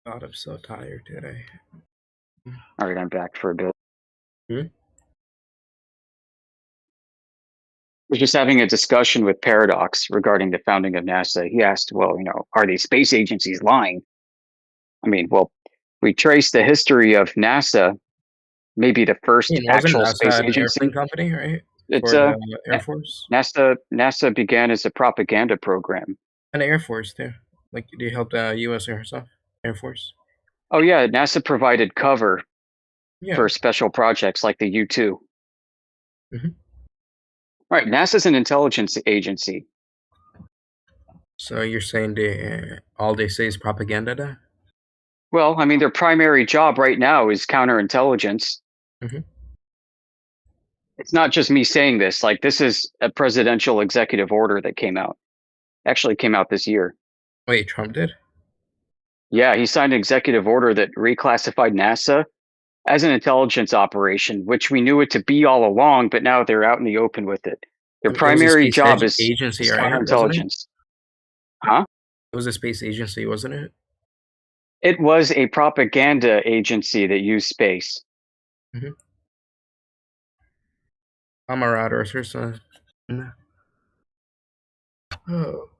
God, I'm so tired today. All right, I'm back for a bit. Hmm? Was just having a discussion with Paradox regarding the founding of NASA. He asked, well, are these space agencies lying? I mean, well, we trace the history of NASA, maybe the first Wasn't actual space NASA an airplane agency. company, right? It's For the Air Force? NASA began as a propaganda program. And the Air Force, too. Like, they helped the U.S. Air Force. Oh yeah, NASA provided cover Yeah. for special projects like the U-2. Mhm. Right, NASA's an intelligence agency. So you're saying all they say is propaganda, then? Well, I mean, their primary job right now is counterintelligence. Mhm. It's not just me saying this. Like, this is a presidential executive order that came out. Actually came out this year. Wait, Trump did? Yeah, he signed an executive order that reclassified NASA as an intelligence operation, which we knew it to be all along, but now they're out in the open with it. Their It was a primary space job is agency, right? Wasn't it? counterintelligence. Huh? It was a space agency, wasn't it? It was a propaganda agency that used space. Camaraderie or something. No. Oh.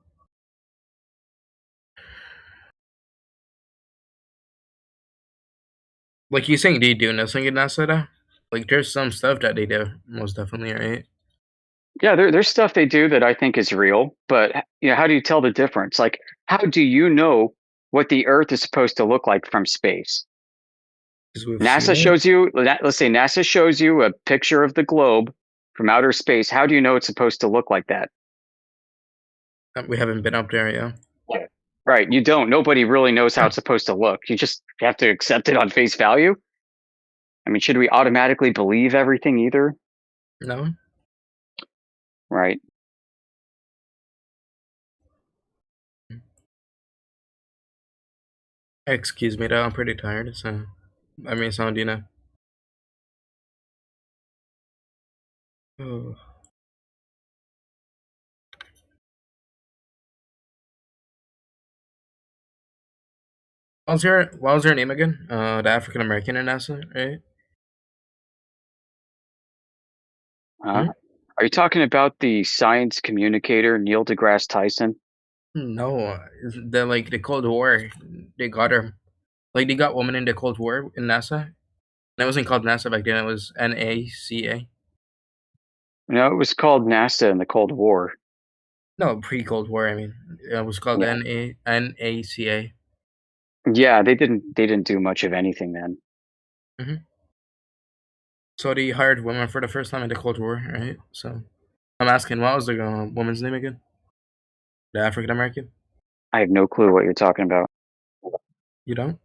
Like, you saying they do nothing in NASA, though? Like, there's some stuff that they do, most definitely, right? Yeah, there's stuff they do that I think is real, but how do you tell the difference? Like, how do you know what the Earth is supposed to look like from space? Because we've NASA seen it. shows you, let's say NASA shows you a picture of the globe from outer space. How do you know it's supposed to look like that? We haven't been up there, yeah. Right, you don't. Nobody really knows how it's supposed to look. You just have to accept it on face value. I mean, should we automatically believe everything either? No? Right. Excuse me, though, I'm pretty tired, so... I mean, sound, Oh. What was your name again? The African American in NASA, right? Are you talking about the science communicator Neil deGrasse Tyson? No, the Cold War, they got her. Like, they got women in the Cold War in NASA. And it wasn't called NASA back then, it was NACA. No, it was called NASA in the Cold War. No, pre-Cold War, I mean. It was called Yeah. NACA. Yeah, they didn't do much of anything then. So they hired women for the first time in the Cold War, right? So I'm asking, what was the woman's name again? The African American? I have no clue what you're talking about. You don't?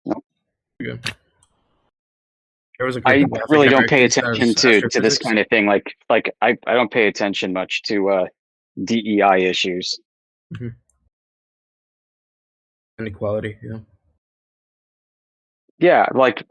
Nope. Yeah. There was a group I of really African don't pay Americans attention as to this astrophysics. kind of thing. Like I don't pay attention much to DEI issues. Inequality, yeah. Yeah, like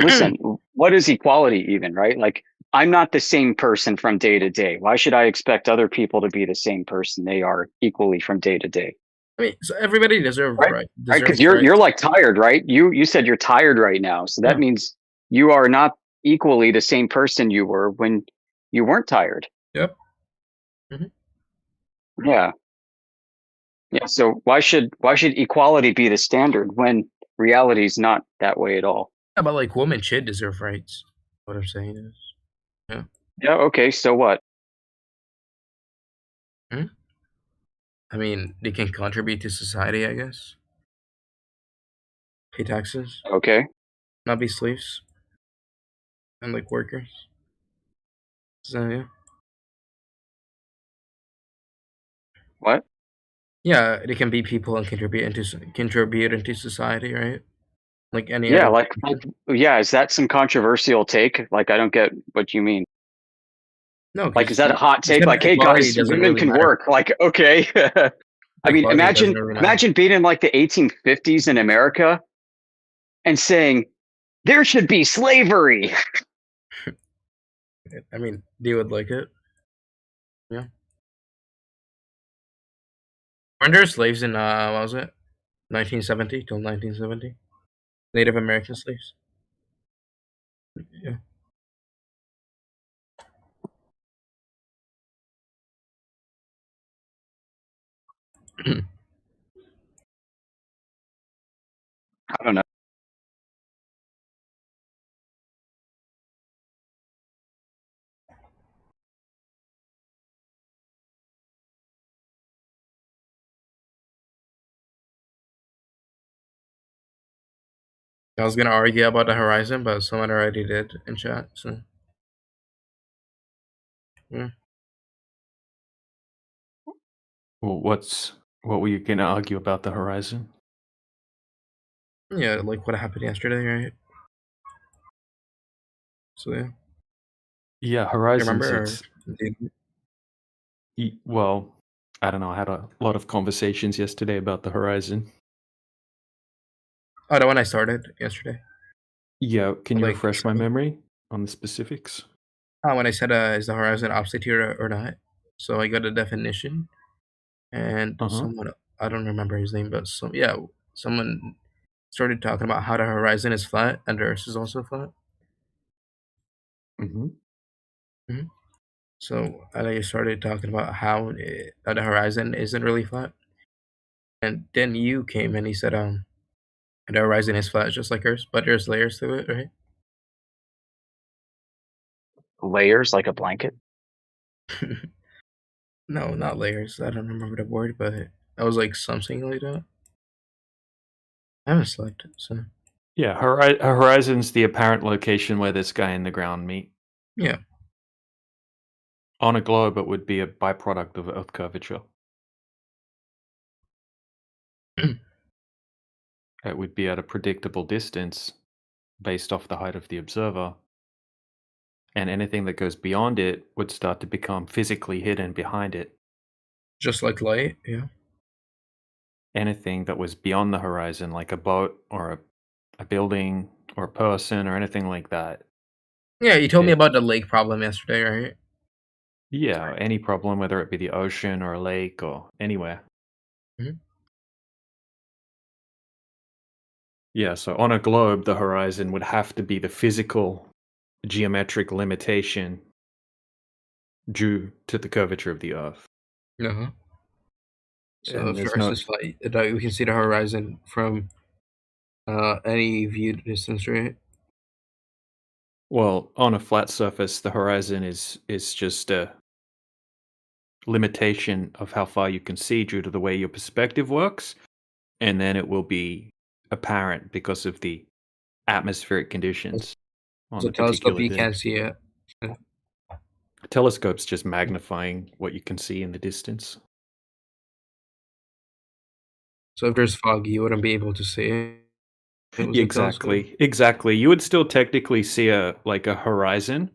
Listen, what is equality even, right? Like, I'm not the same person from day to day. Why should I expect other people to be the same person they are equally from day to day? I mean, so everybody Right? Right? Because deserves you're rights. like tired, right? You said you're tired right now. So that Yeah. means you are not equally the same person you were when you weren't tired. Yep. Mhm. Yeah. Yeah. So why should equality be the standard when reality is not that way at all? Yeah, but like women should deserve rights. What I'm saying is, yeah. Yeah, okay, so what? Hmm? I mean, they can contribute to society, I guess. Pay taxes, Okay. not be slaves, and like workers. So yeah, What? yeah, they can be people and contribute into society, right? Like any Yeah, other like person. yeah, is that some controversial take? Like I don't get what you mean. No, Like is because that a hot you take? said Like, hey equality guys, doesn't women really can matter. work. Like, okay. I mean, Equality doesn't really matter. imagine being in like the 1850s in America and saying there should be slavery. I mean, they would like it. Yeah. Weren't there slaves in what was it? 1970 till 1970? Native American slaves. Yeah. I don't know. I was gonna argue about the horizon, but someone already did in chat. So yeah, Well, what were you going to argue about the horizon? yeah, like what happened yesterday, right? So yeah, Yeah, you horizons. remember? It's well, I don't know. I had a lot of conversations yesterday about the horizon. Oh, the one I started yesterday. Yeah, can you Like refresh my memory on the specifics? when I said is the horizon obstacle or not? So I got a definition, and Uh-huh. someone, I don't remember his name, but someone started talking about how the horizon is flat and the Earth is also flat. Mm-hmm. Hmm. So I started talking about how the horizon isn't really flat, and then you came and he said the horizon is flat just like Earth, but there's layers to it, right? Layers like a blanket. No, not layers. I don't remember the word, but it was like something like that. I haven't slept, so Yeah, a horizon's the apparent location where the sky and the ground meet. yeah. On a globe, it would be a byproduct of Earth curvature. It would be at a predictable distance based off the height of the observer, and anything that goes beyond it would start to become physically hidden behind it. Just like light, yeah. Anything that was beyond the horizon, like a boat or a building or a person or anything like that. Yeah, you told me It, about the lake problem yesterday, right? yeah, any problem, whether it be the ocean or a lake or anywhere. Mhm. Yeah, so on a globe, the horizon would have to be the physical geometric limitation due to the curvature of the Earth. Uh-huh. So And if the there's Earth no, is flat, we can see the horizon from any viewed distance, right? well, on a flat surface, the horizon is just a limitation of how far you can see due to the way your perspective works, and then it will be apparent because of the atmospheric conditions on So the telescope, particular you day. can't see it. A telescope's just magnifying what you can see in the distance. So if there's fog, you wouldn't be able to see it. It was a telescope. Exactly. You would still technically see a horizon,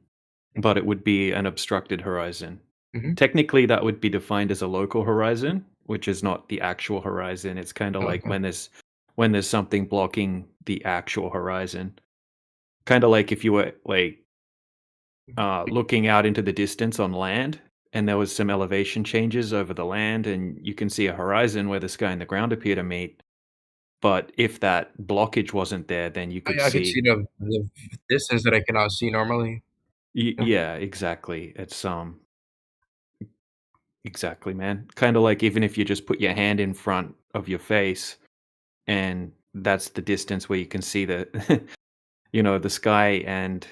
but it would be an obstructed horizon. Mm-hmm. Technically, that would be defined as a local horizon, which is not the actual horizon. It's kind of like Okay. when there's something blocking the actual horizon. Kind of like if you were like looking out into the distance on land, and there was some elevation changes over the land, and you can see a horizon where the sky and the ground appear to meet. But if that blockage wasn't there, then you could I could see see. the distance that I cannot see normally. Yeah. Yeah, exactly. It's exactly, man. Kind of like even if you just put your hand in front of your face, and that's the distance where you can see the, the sky and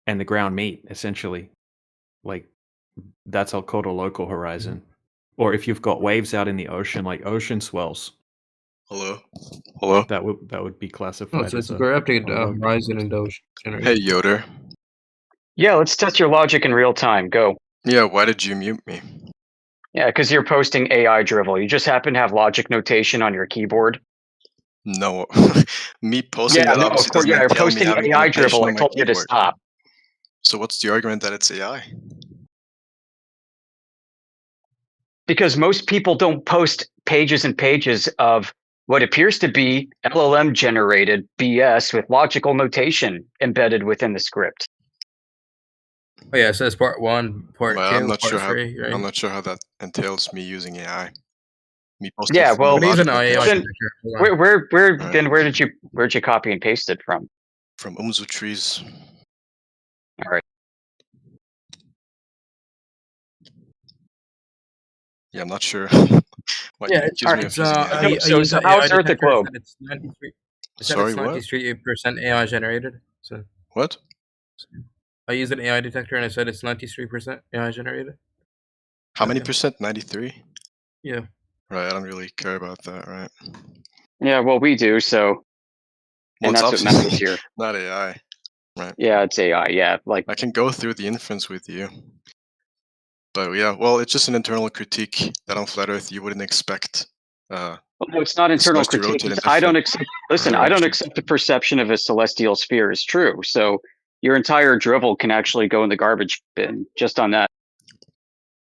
the ground meet, essentially. Like that's all called a local horizon. Or if you've got waves out in the ocean, like ocean swells, Hello? Hello? that would be No, classified so as it's a corrupted a local horizon in those Hey, generations. Yoder. Yeah, let's test your logic in real time. Go. Yeah, why did you mute me? Yeah, because you're posting AI drivel. You just happen to have logic notation on your keyboard. No. Me posting Yeah, that no, of obviously course. doesn't Yeah, you're entail me posting having the AI notation drivel. I on my told you to keyboard. stop. So what's the argument that it's AI? Because most people don't post pages and pages of what appears to be LLM generated BS with logical notation embedded within the script. Oh yeah, it says part 1, part Well, 2, part 3, I'm right? not sure how that entails me using AI. Me posting Yeah, full well, But he's an logic AI notation then detector. Hold on. where'd you copy and paste it from? from Umzu trees. All right. Yeah, I'm not sure why Yeah, you it's accuse me of it's using AI. I use So an AI how's Earth a detector. It globe? said it's 93. It said Sorry, it's what? 93% AI generated. So What? I used an AI detector and it said it's 93% AI generated. How many Yeah. percent? 93? Yeah. Right, I don't really care about that, right? Yeah, well, we do. So, Well, and it's that's what matters obviously here. not AI, right? Yeah, it's AI. Yeah, like I can go through the inference with you. But yeah, well, it's just an internal critique that on Flat Earth you wouldn't expect well, no, it's not the internal stars to critique. rotate in I don't different accept. Listen, I don't directions. accept the perception of a celestial sphere is true. So your entire drivel can actually go in the garbage bin just on that.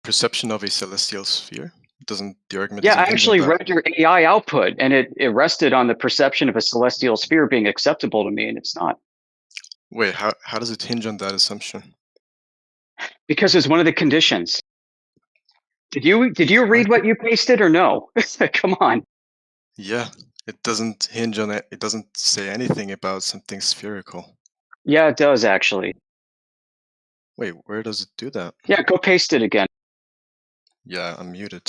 Perception of a celestial sphere? The argument Yeah, I doesn't hinge on actually that. read your AI output, and it rested on the perception of a celestial sphere being acceptable to me, and it's not, Wait, how does it hinge on that assumption? because it's one of the conditions. Did you What? read what you pasted or no? Come on. Yeah, it doesn't hinge on it. It doesn't say anything about something spherical. Yeah, it does actually. Wait, where does it do that? Yeah, go paste it again. Yeah, I'm muted.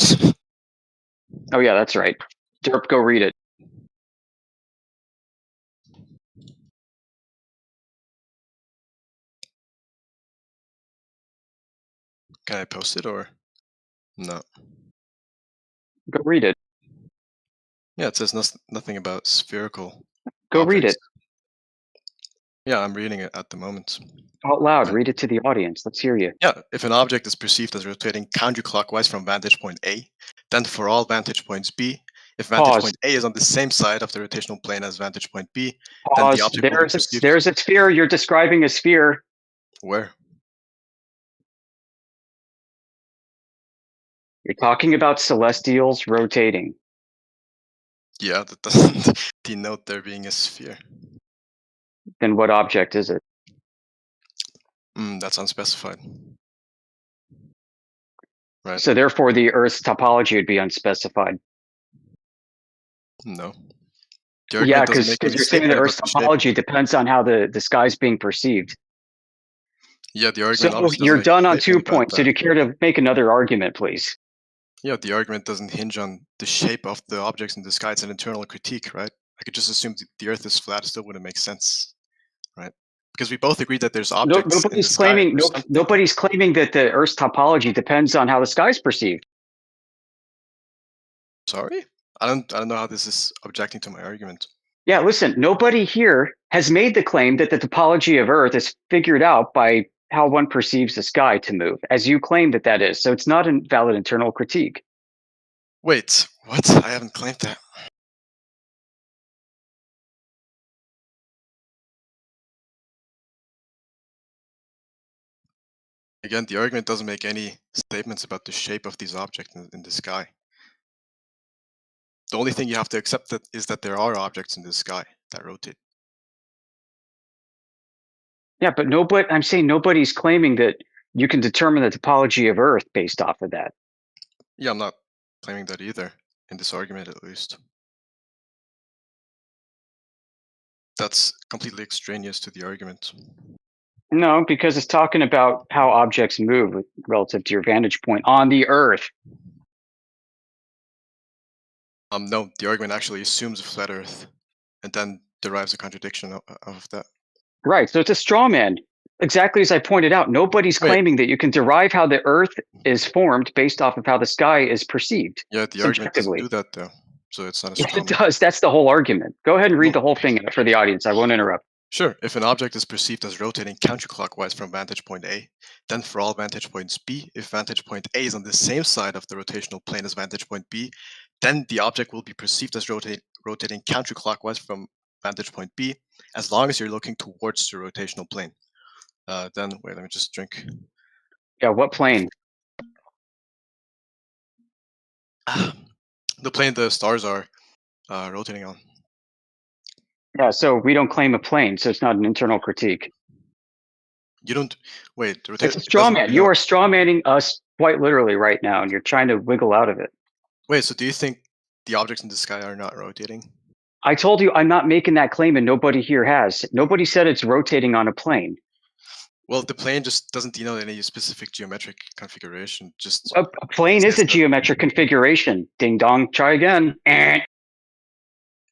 Oh yeah, that's right. Derp, go read it. Can I post it or no? Go read it. Yeah, it says nothing about spherical Go read objects. it Yeah, I'm reading it at the moment. out loud. Right. Read it to the audience. Let's hear you. Yeah, if an object is perceived as rotating counterclockwise from vantage point A, then for all vantage points B, if vantage Pause. point A is on the same side of the rotational plane as vantage point B, then the Pause. object will be perceived. There's a sphere. You're describing a sphere. Where? You're talking about celestials rotating. Yeah, that doesn't denote there being a sphere. Then what object is it? That's unspecified. Right. So therefore, the Earth's topology would be unspecified. No. Yeah, doesn't because make any you're saying the statement about Earth's the shape. topology depends on how the sky's being perceived. Yeah, the argument So obviously doesn't you're make done a on 2 statement about points. So that. do you care to make another argument, please? Yeah, the argument doesn't hinge on the shape of the objects in the sky. It's an internal critique, right? I could just assume the Earth is flat. It still wouldn't make sense, right? Because we both agree that there's objects in the sky or something. Nobody's claiming that the Earth's topology depends on how the sky's perceived. Sorry, I don't know how this is objecting to my argument. Yeah, listen, nobody here has made the claim that the topology of Earth is figured out by how one perceives the sky to move, as you claim that is. So it's not a valid internal critique. Wait, what? I haven't claimed that. Again, the argument doesn't make any statements about the shape of these objects in the sky. The only thing you have to accept is that there are objects in the sky that rotate. Yeah, but I'm saying nobody's claiming that you can determine the topology of Earth based off of that. Yeah, I'm not claiming that either, in this argument at least. That's completely extraneous to the argument. No, because it's talking about how objects move relative to your vantage point on the Earth. No, the argument actually assumes a flat Earth, and then derives a contradiction of that. Right, so it's a straw man. Exactly as I pointed out, nobody's Wait. claiming that you can derive how the Earth is formed based off of how the sky is perceived. Yeah, the argument doesn't Subjectively. do that though, so it's not a Yes, straw it man. does. That's the whole argument. Go ahead and read Well, the whole thing for the audience. I won't interrupt. Sure, if an object is perceived as rotating counterclockwise from vantage point A, then for all vantage points B, if vantage point A is on the same side of the rotational plane as vantage point B, then the object will be perceived as rotating counterclockwise from vantage point B, as long as you're looking towards the rotational plane. Then, wait, let me just drink. Yeah, what plane? The plane the stars are rotating on. Yeah, so we don't claim a plane, so it's not an internal critique. You don't, wait, the It's rotation, a straw man. You are straw manning us quite literally right now, and you're trying to wiggle out of it. Wait, so do you think the objects in the sky are not rotating? I told you I'm not making that claim, and nobody here has. Nobody said it's rotating on a plane. Well, the plane just doesn't denote any specific geometric configuration. Just A plane is a geometric configuration. Ding dong, try again.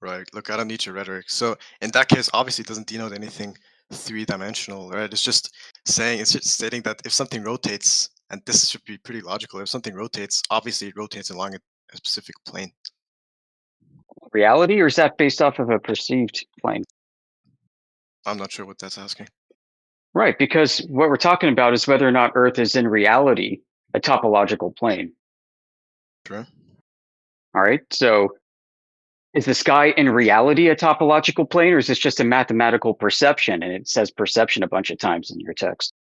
Right. Look, I don't need your rhetoric. So in that case, obviously, it doesn't denote anything three-dimensional, right? It's just stating that if something rotates, and this should be pretty logical. If something rotates, obviously it rotates along a specific plane. Reality, or is that based off of a perceived plane? I'm not sure what that's asking. Right, because what we're talking about is whether or not Earth is in reality a topological plane. Sure. All right, so is the sky in reality a topological plane, or is this just a mathematical perception? And it says perception a bunch of times in your text.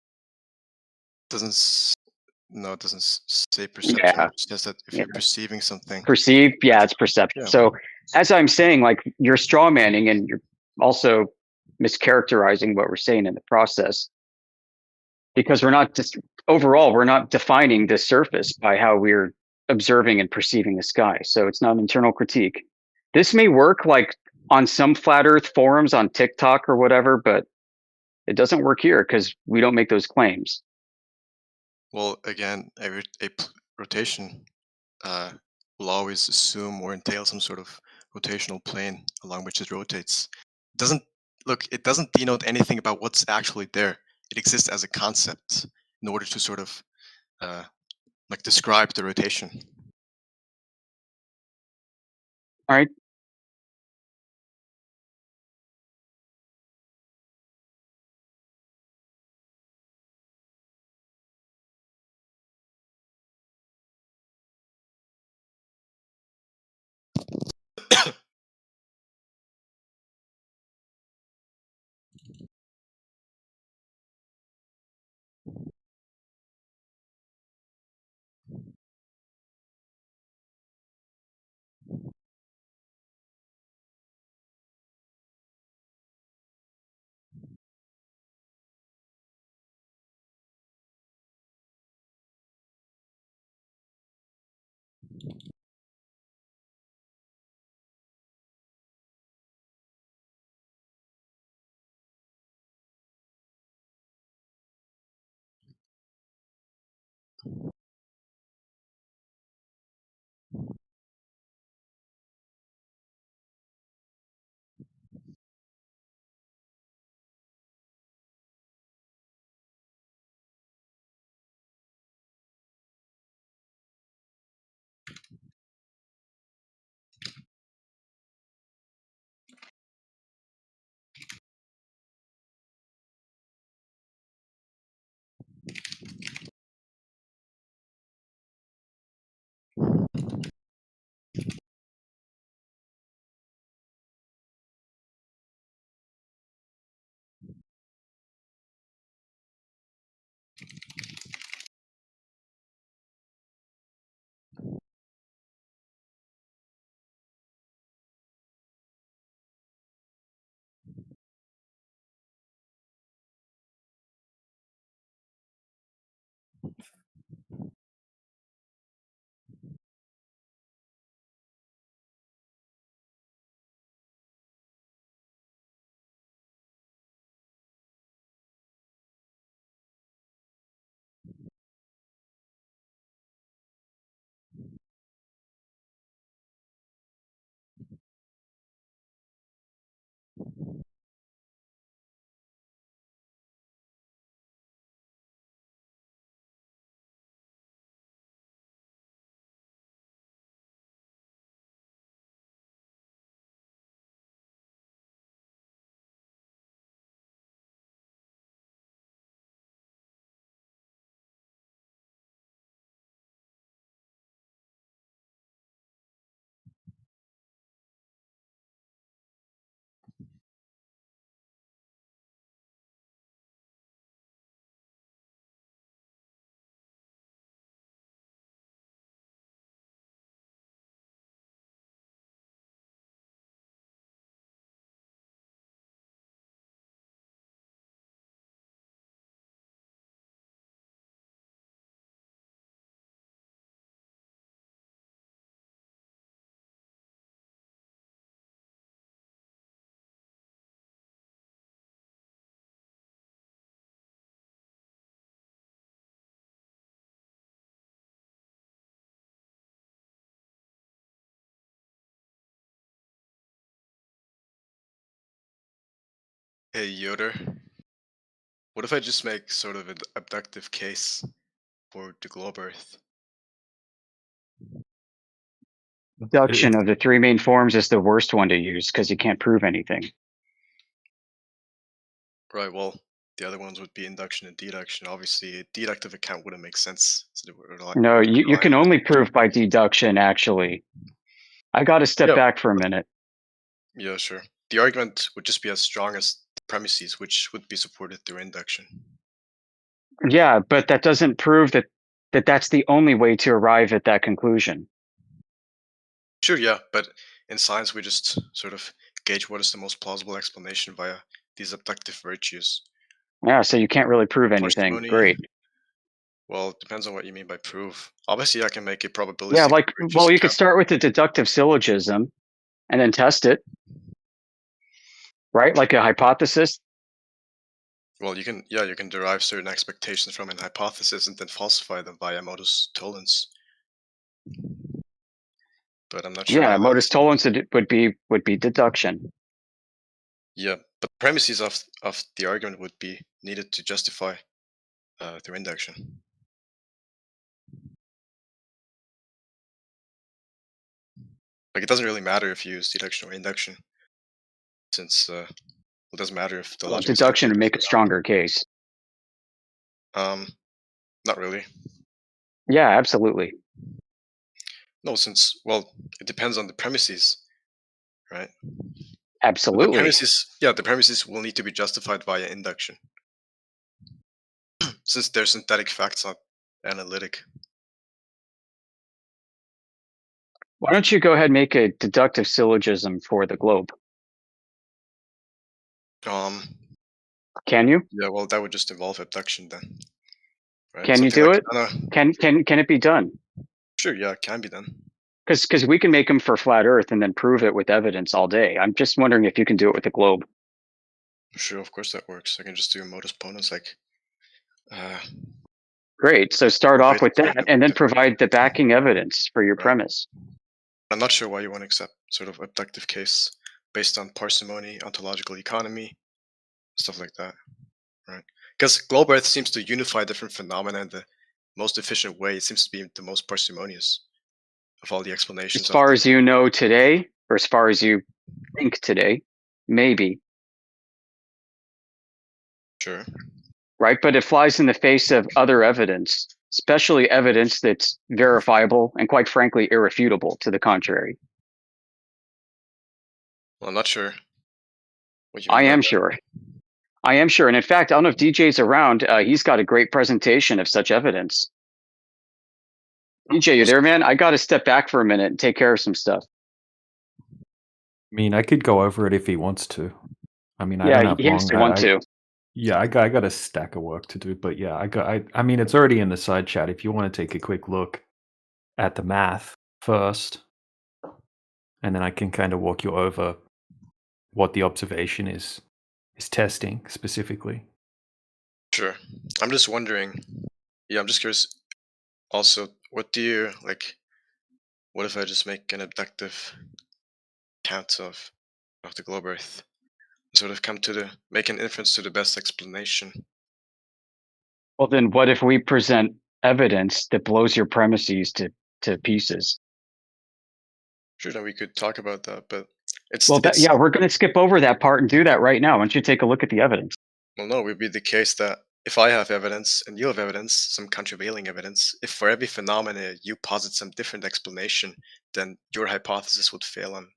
No, it doesn't say perception. Yeah. It says that if you're perceiving something. Perceived, yeah, it's perception. Yeah. So as I'm saying, like, you're straw manning, and you're also mischaracterizing what we're saying in the process, because we're not just overall, we're not defining the surface by how we're observing and perceiving the sky. So it's not an internal critique. This may work like on some flat earth forums on TikTok or whatever, but it doesn't work here because we don't make those claims. Well, again, a rotation will always assume or entail some sort of rotational plane along which it rotates. It doesn't denote anything about what's actually there. It exists as a concept in order to sort of describe the rotation. All right. Hey Yoder, what if I just make sort of an abductive case for the globe Earth? Deduction of the three main forms is the worst one to use because you can't prove anything. Right, well, the other ones would be induction and deduction. Obviously, a deductive account wouldn't make sense. So No, you can only prove by deduction, actually. I got to step back for a minute. Yeah, sure. The argument would just be as strong as the premises, which would be supported through induction. Yeah, but that doesn't prove that that's the only way to arrive at that conclusion. Sure, yeah, but in science, we just sort of gauge what is the most plausible explanation via these abductive virtues. Yeah, so you can't really prove anything. Parsimony, Great. Well, it depends on what you mean by prove. Obviously, I can make a probabilistic. Yeah, like, well, you could start with the deductive syllogism and then test it, right? Like a hypothesis. Well, you can derive certain expectations from an hypothesis and then falsify them via modus tollens. But I'm not sure. Yeah, modus tollens would be deduction. Yeah, but the premises of the argument would be needed to justify their induction. Like, it doesn't really matter if you use deduction or induction, since it doesn't matter if the logic. Deduction would make a stronger case. Not really. Yeah, absolutely. No, since, well, it depends on the premises, right? Absolutely. The premises will need to be justified via induction, since they're synthetic facts, not analytic. Why don't you go ahead and make a deductive syllogism for the globe? Can you? Yeah, well, that would just involve abduction then. Right? Can you do it? Can it be done? Sure, yeah, it can be done. Because we can make them for flat Earth and then prove it with evidence all day. I'm just wondering if you can do it with the globe. Sure, of course that works. I can just do modus ponens, like. Great. So start off with that, and then provide the backing evidence for your premise. I'm not sure why you want to accept sort of abductive case based on parsimony, ontological economy, stuff like that, right? Because globe Earth seems to unify different phenomena in the most efficient way. It seems to be the most parsimonious of all the explanations. As far as you know today, or as far as you think today, maybe. Sure. Right, but it flies in the face of other evidence, especially evidence that's verifiable and, quite frankly, irrefutable to the contrary. Well, I'm not sure. I am sure. I am sure. And in fact, I don't know if DJ's around. He's got a great presentation of such evidence. DJ, you there, man? I got to step back for a minute and take care of some stuff. I mean, I could go over it if he wants to. I mean, I yeah, don't have he has long. to want to. Yeah, I got a stack of work to do, but yeah, I mean, it's already in the side chat. If you want to take a quick look at the math first, and then I can kind of walk you over what the observation is testing specifically. Sure. I'm just wondering. Yeah, I'm just curious. Also, what do you like? What if I just make an abductive count of the globe Earth, and sort of come to make an inference to the best explanation? Well, then what if we present evidence that blows your premises to pieces? Sure, then we could talk about that, but it's Well, yeah, we're going to skip over that part and do that right now. Why don't you take a look at the evidence? well, no, it would be the case that if I have evidence and you have evidence, some countervailing evidence, if for every phenomena you posit some different explanation, then your hypothesis would fail on.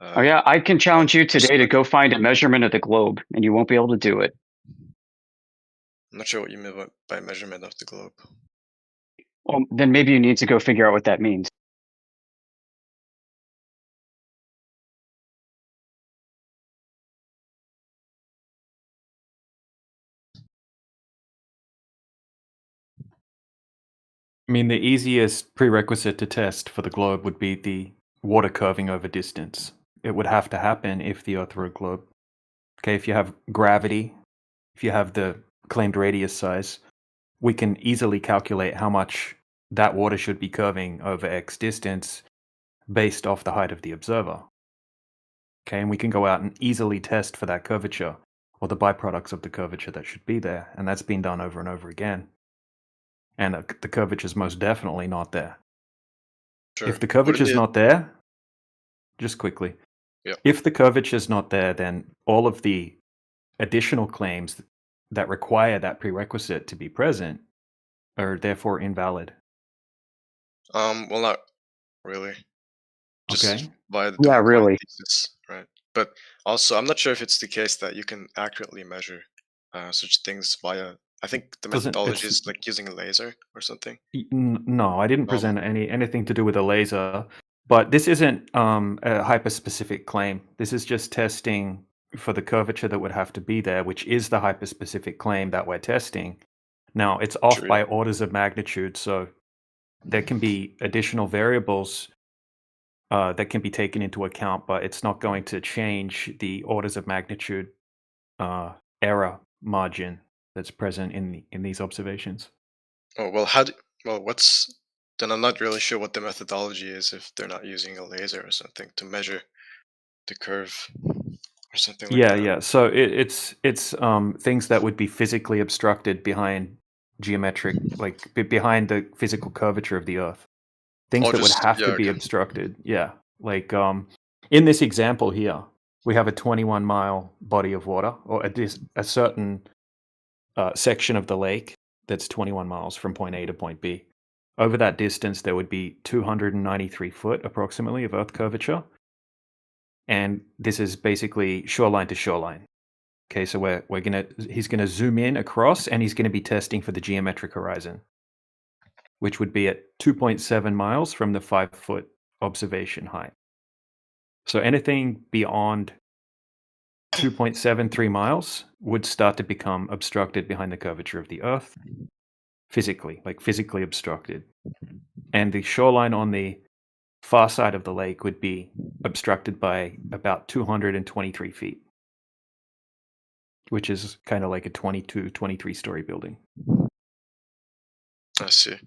Oh yeah, I can challenge you today to go find a measurement of the globe, and you won't be able to do it. I'm not sure what you mean by measurement of the globe. Well, then maybe you need to go figure out what that means. I mean, the easiest prerequisite to test for the globe would be the water curving over distance. It would have to happen if the Earth were a globe. Okay, if you have gravity, if you have the claimed radius size, we can easily calculate how much that water should be curving over X distance based off the height of the observer. Okay, and we can go out and easily test for that curvature or the byproducts of the curvature that should be there, and that's been done over and over again. And the curvature is most definitely not there. Sure. If the curvature is not there, just quickly, yeah. If the curvature is not there, then all of the additional claims that require that prerequisite to be present are therefore invalid. Well, not really. Just Okay. via the Yeah, really. thesis, right? But also, I'm not sure if it's the case that you can accurately measure such things via. I think the methodology is like using a laser or something. No, I didn't present anything to do with a laser. But this isn't a hyperspecific claim. This is just testing for the curvature that would have to be there, which is the hyperspecific claim that we're testing. Now, it's off by orders of magnitude, so there can be additional variables that can be taken into account, but it's not going to change the orders of magnitude error margin that's present in these observations. Oh, well, then I'm not really sure what the methodology is if they're not using a laser or something to measure the curve or something like that. Yeah. So it's things that would be physically obstructed behind geometric, like behind the physical curvature of the Earth. Things that would have to be obstructed. Yeah. Like in this example here, we have a 21-mile body of water, or a certain section of the lake that's 21 miles from point A to point B. Over that distance, there would be 293 foot approximately of Earth curvature. And this is basically shoreline to shoreline. Okay, so he's gonna zoom in across, and he's gonna be testing for the geometric horizon, which would be at 2.7 miles from the 5-foot observation height. So anything beyond 2.73 miles would start to become obstructed behind the curvature of the Earth, physically obstructed. And the shoreline on the far side of the lake would be obstructed by about 223 feet, which is kind of like a 22, 23-story building. I see.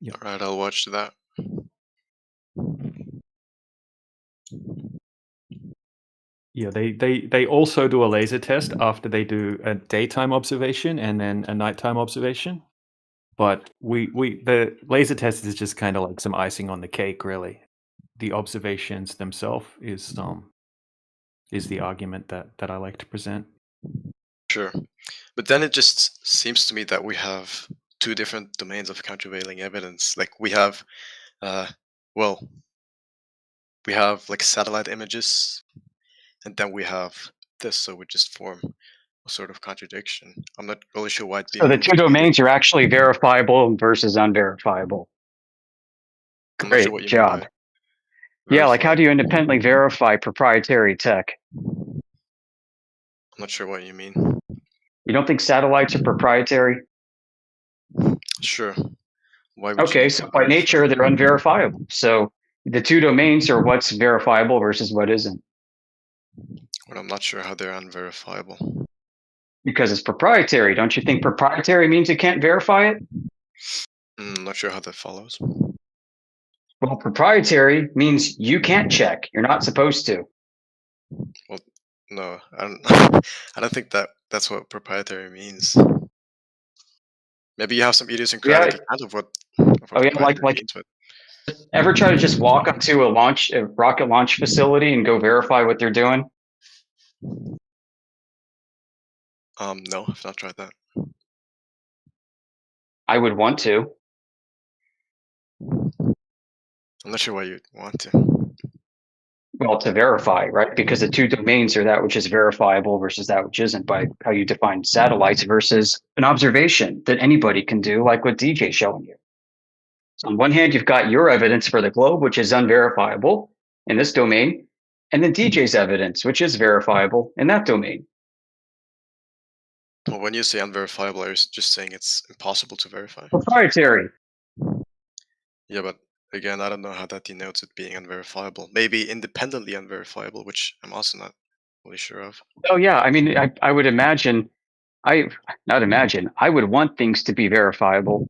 Yep. All right, I'll watch that. Yeah, they also do a laser test after they do a daytime observation and then a nighttime observation. But the laser test is just kind of like some icing on the cake, really. The observations themselves is the argument that I like to present. Sure, but then it just seems to me that we have two different domains of countervailing evidence. Like we have, we have like satellite images, and then we have this, so we just form a sort of contradiction. I'm not really sure why. So the two domains are actually verifiable versus unverifiable. Great sure job. Yeah, like how do you independently verify proprietary tech? I'm not sure what you mean. You don't think satellites are proprietary? Sure. Why would you Okay, need so to by verify? nature, they're unverifiable. So the two domains are what's verifiable versus what isn't. Well, I'm not sure how they're unverifiable. Because it's proprietary. Don't you think proprietary means you can't verify it? I'm not sure how that follows. Well, proprietary means you can't check. You're not supposed to. Well, no, I don't. I don't think that's what proprietary means. Maybe you have some idiosyncratic account of what proprietary means, but ever try to just walk up to a rocket launch facility and go verify what they're doing? no, I've not tried that. I would want to. I'm not sure why you'd want to. Well, to verify, right? Because the two domains are that which is verifiable versus that which isn't, by how you define satellites versus an observation that anybody can do, like what DJ's showing you. So on one hand, you've got your evidence for the globe, which is unverifiable in this domain, and then DJ's evidence, which is verifiable in that domain. Well, when you say unverifiable, are you just saying it's impossible to verify? Proprietary. Yeah, but again, I don't know how that denotes it being unverifiable. Maybe independently unverifiable, which I'm also not really sure of. Oh yeah, I mean, I would imagine, I would want things to be verifiable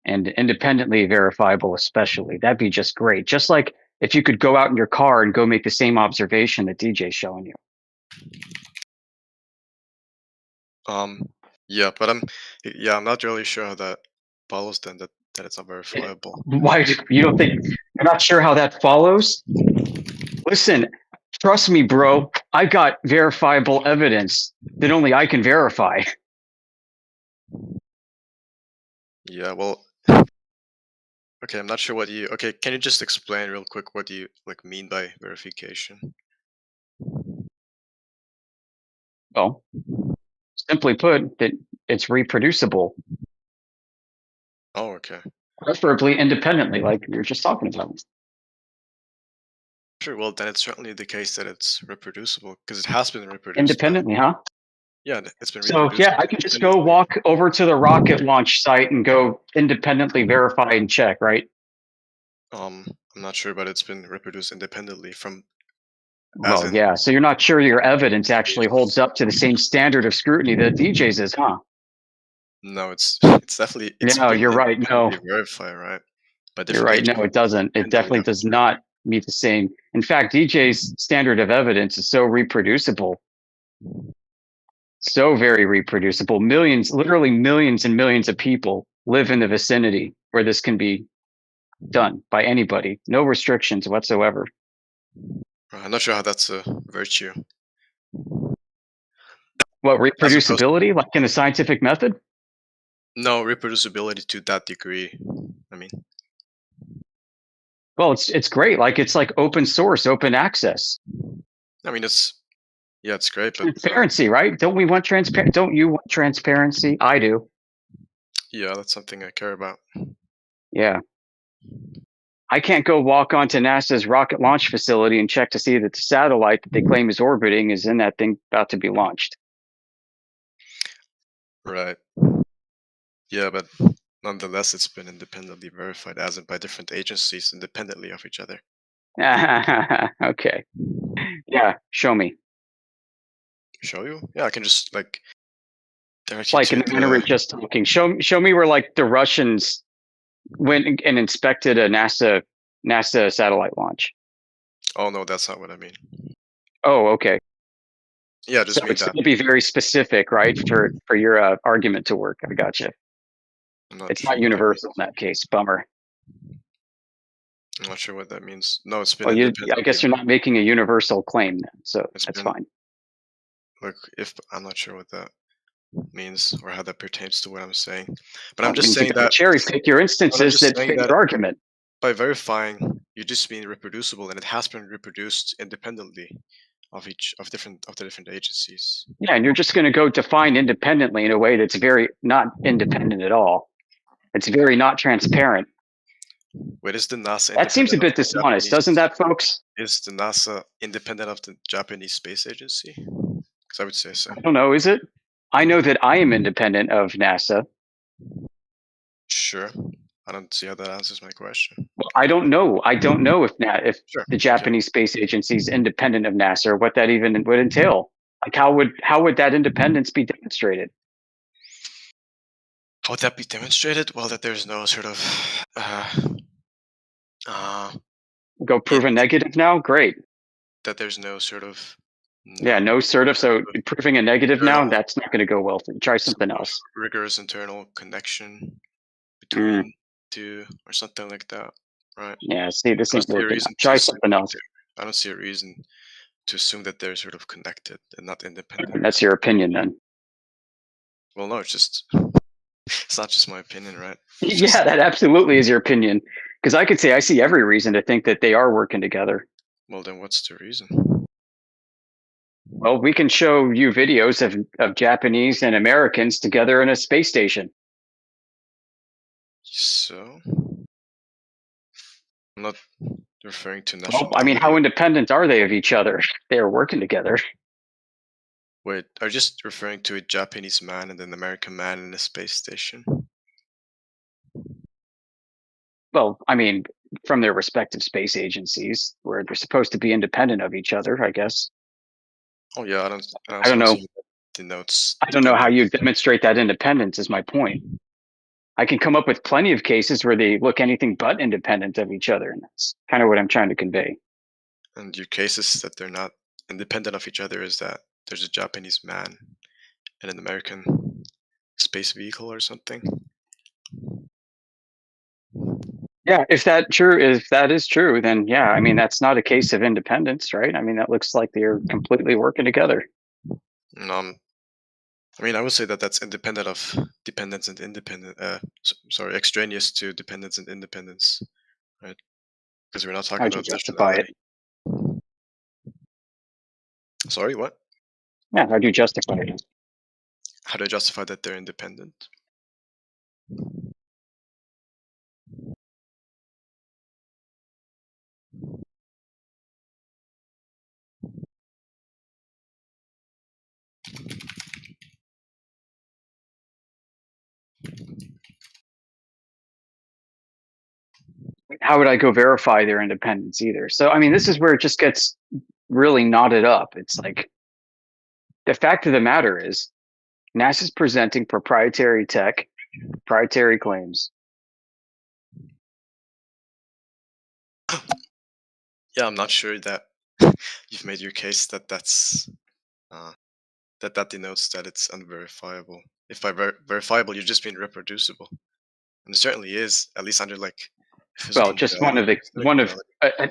and independently verifiable, especially. That'd be just great. Just like if you could go out in your car and go make the same observation that DJ's showing you. Yeah, but I'm not really sure how that follows then that it's unverifiable. Why you don't think you're not sure how that follows? Listen, trust me, bro. I got verifiable evidence that only I can verify. Yeah, well, okay, I'm not sure what you. Okay, can you just explain real quick what you mean by verification? Well, simply put, that it's reproducible. Oh, okay. Preferably independently, like you were just talking about. Sure. Well, then it's certainly the case that it's reproducible because it has been reproduced. Independently, huh? Yeah, it's been So reproduced. yeah, I can just go walk over to the rocket launch site and go independently verify and check, right? I'm not sure, but it's been reproduced independently from. Well, yeah. So you're not sure your evidence actually holds up to the same standard of scrutiny that DJ's is, huh? No, it's definitely. No, you're right. No, verify, right? But you're right. No, it doesn't. It definitely does not meet the same. In fact, DJ's standard of evidence is so reproducible, so very reproducible. Millions, literally millions and millions of people live in the vicinity where this can be done by anybody. No restrictions whatsoever. I'm not sure how that's a virtue. What, reproducibility, like in the scientific method? No, reproducibility to that degree. I mean, well, it's great. Like it's like open source, open access. I mean, it's great, but transparency, right? Don't we want transparent? Don't you want transparency? I do. Yeah, that's something I care about. Yeah. I can't go walk onto NASA's rocket launch facility and check to see that the satellite that they claim is orbiting is in that thing about to be launched. Right. Yeah, but nonetheless, it's been independently verified, as in by different agencies independently of each other. Okay. Yeah, show me. Show you? Yeah, I can just like in the manner we're just talking. Show me where like the Russians went and inspected a NASA satellite launch. Oh no, that's not what I mean. Oh, okay. Yeah, just so it's going to be very specific, right, for your argument to work. I gotcha. It's not universal in that case. Bummer. I'm not sure what that means. No, it's been. Well, I guess you're not making a universal claim then, so that's fine. Look, I'm not sure what that means or how that pertains to what I'm saying, but I'm just saying that cherry pick your instances that fit your argument. By verifying, you just mean reproducible, and it has been reproduced independently of the different agencies. Yeah, and you're just going to go define independently in a way that's very not independent at all. It's very not transparent. Wait, is the NASA? That seems a bit dishonest, doesn't that, folks? Is the NASA independent of the Japanese Space Agency? Because I would say so. I don't know. Is it? I know that I am independent of NASA. Sure. I don't see how that answers my question. Well, I don't know. I don't know if Sure. the Japanese space agency is independent of NASA, or what that even would entail. Like, how would that independence be demonstrated? How would that be demonstrated? Well, that there's no sort of Go prove a negative now? Great. that there's no sort of Yeah, no sort of. So proving a negative now, internal that's not going to go well. Try sort something of else. rigorous internal connection between two or something like that, right? Yeah, see, this I ain't don't see a working. reason to Try assume something that else. I don't see a reason to assume that they're sort of connected and not independent. That's your opinion then. Well, no, it's not just my opinion, right? Yeah, that absolutely is your opinion. Because I could say I see every reason to think that they are working together. Well, then what's the reason? Well, we can show you videos of Japanese and Americans together in a space station. So, I'm not referring to national Well, I mean, how television. independent are they of each other? They are working together. Wait, are you just referring to a Japanese man and an American man in a space station? Well, I mean, from their respective space agencies, where they're supposed to be independent of each other, I guess. Oh yeah, I I don't know. see that denotes I don't know how you dependence. demonstrate that independence, is my point. I can come up with plenty of cases where they look anything but independent of each other. And that's kind of what I'm trying to convey. And your case is that they're not independent of each other is that there's a Japanese man and an American space vehicle or something. Yeah, if that is true, then yeah, I mean, that's not a case of independence, right? I mean, that looks like they're completely working together. I mean, I would say that that's independent of dependence and independent. Sorry, extraneous to dependence and independence, right? Because we're not talking How'd you about justify it? nationality. Sorry, what? Yeah, how'd you justify it? How do I justify that they're independent? How would I go verify their independence either? So, I mean, this is where it just gets really knotted up. It's like, the fact of the matter is, NASA's presenting proprietary tech, proprietary claims. Yeah, I'm not sure that you've made your case that that denotes that it's unverifiable. If by verifiable, you just mean reproducible, and it certainly is, at least under like Well, physical just modality.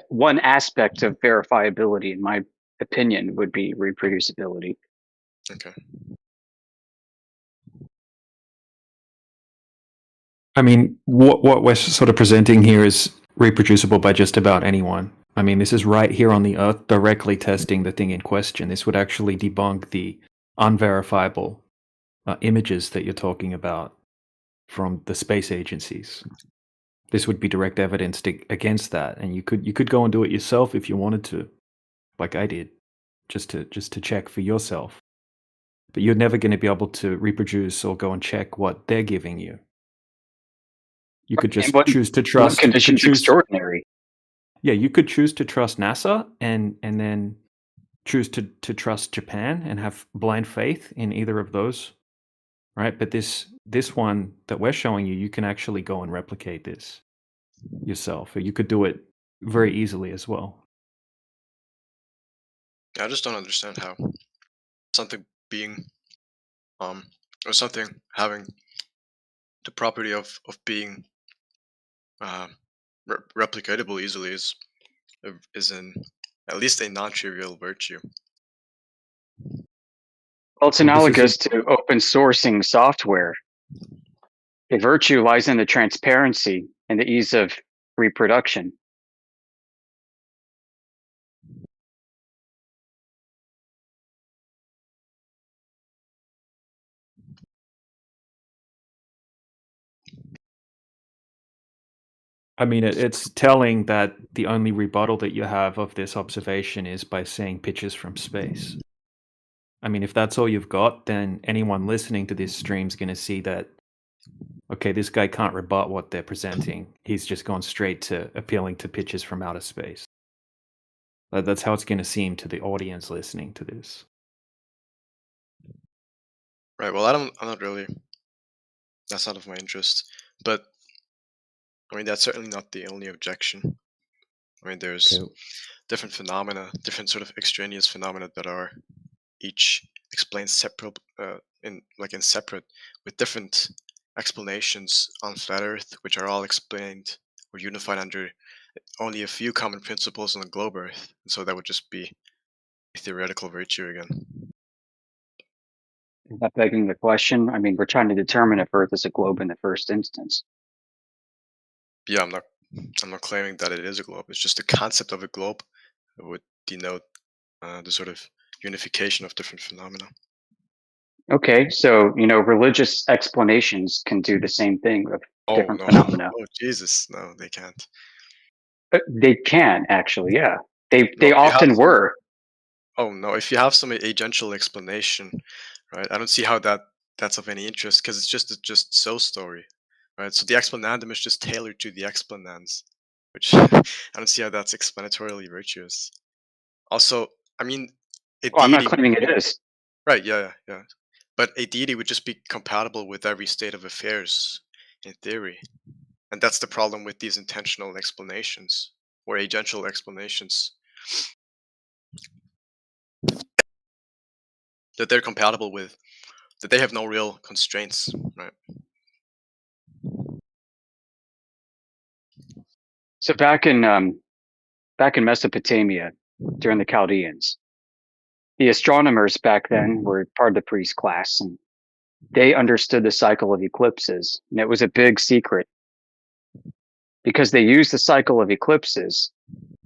one aspect of verifiability, in my opinion, would be reproducibility. Okay. I mean, what we're sort of presenting here is reproducible by just about anyone. I mean, this is right here on the Earth, directly testing the thing in question. This would actually debunk the unverifiable images that you're talking about from the space agencies. This would be direct evidence against that, and you could go and do it yourself if you wanted to, like I did, just to check for yourself. But you're never going to be able to reproduce or go and check what they're giving you. You could just choose to trust. One condition's extraordinary. Yeah, you could choose to trust NASA and then choose to trust Japan and have blind faith in either of those, right? But this one that we're showing you, you can actually go and replicate this yourself. Or you could do it very easily as well. I just don't understand how something being or something having the property of being replicatable easily is in at least a non-trivial virtue. Well, it's analogous to open sourcing software. The virtue lies in the transparency and the ease of reproduction. I mean, it's telling that the only rebuttal that you have of this observation is by seeing pictures from space. I mean, if that's all you've got, then anyone listening to this stream is going to see that, okay, this guy can't rebut what they're presenting. He's just gone straight to appealing to pictures from outer space. That's how it's going to seem to the audience listening to this. Right. Well, I'm not really. That's out of my interest. But I mean, that's certainly not the only objection. I mean, there's Okay. different phenomena, different sort of extraneous phenomena that are each explained separate, in separate, with different explanations on flat Earth, which are all explained or unified under only a few common principles on the globe Earth. And so that would just be a theoretical virtue again. Is that begging the question? I mean, we're trying to determine if Earth is a globe in the first instance. Yeah, I'm not claiming that it is a globe. It's just the concept of a globe that would denote the sort of unification of different phenomena. Okay, so religious explanations can do the same thing with different no. phenomena. Oh Jesus, no, they can't. They can actually, yeah. They No, if you have often some, were. oh no, if you have some agential explanation, right? I don't see how that's of any interest because it's just so story, right? So the explanandum is just tailored to the explanans, which I don't see how that's explanatorily virtuous. Also, I mean, a Oh, I'm not deity, claiming it is. right? Yeah. But a deity would just be compatible with every state of affairs in theory, and that's the problem with these intentional explanations or agential explanations. That they're compatible with, that they have no real constraints, right? So back in Mesopotamia during the Chaldeans, the astronomers back then were part of the priest class, and they understood the cycle of eclipses, and it was a big secret because they used the cycle of eclipses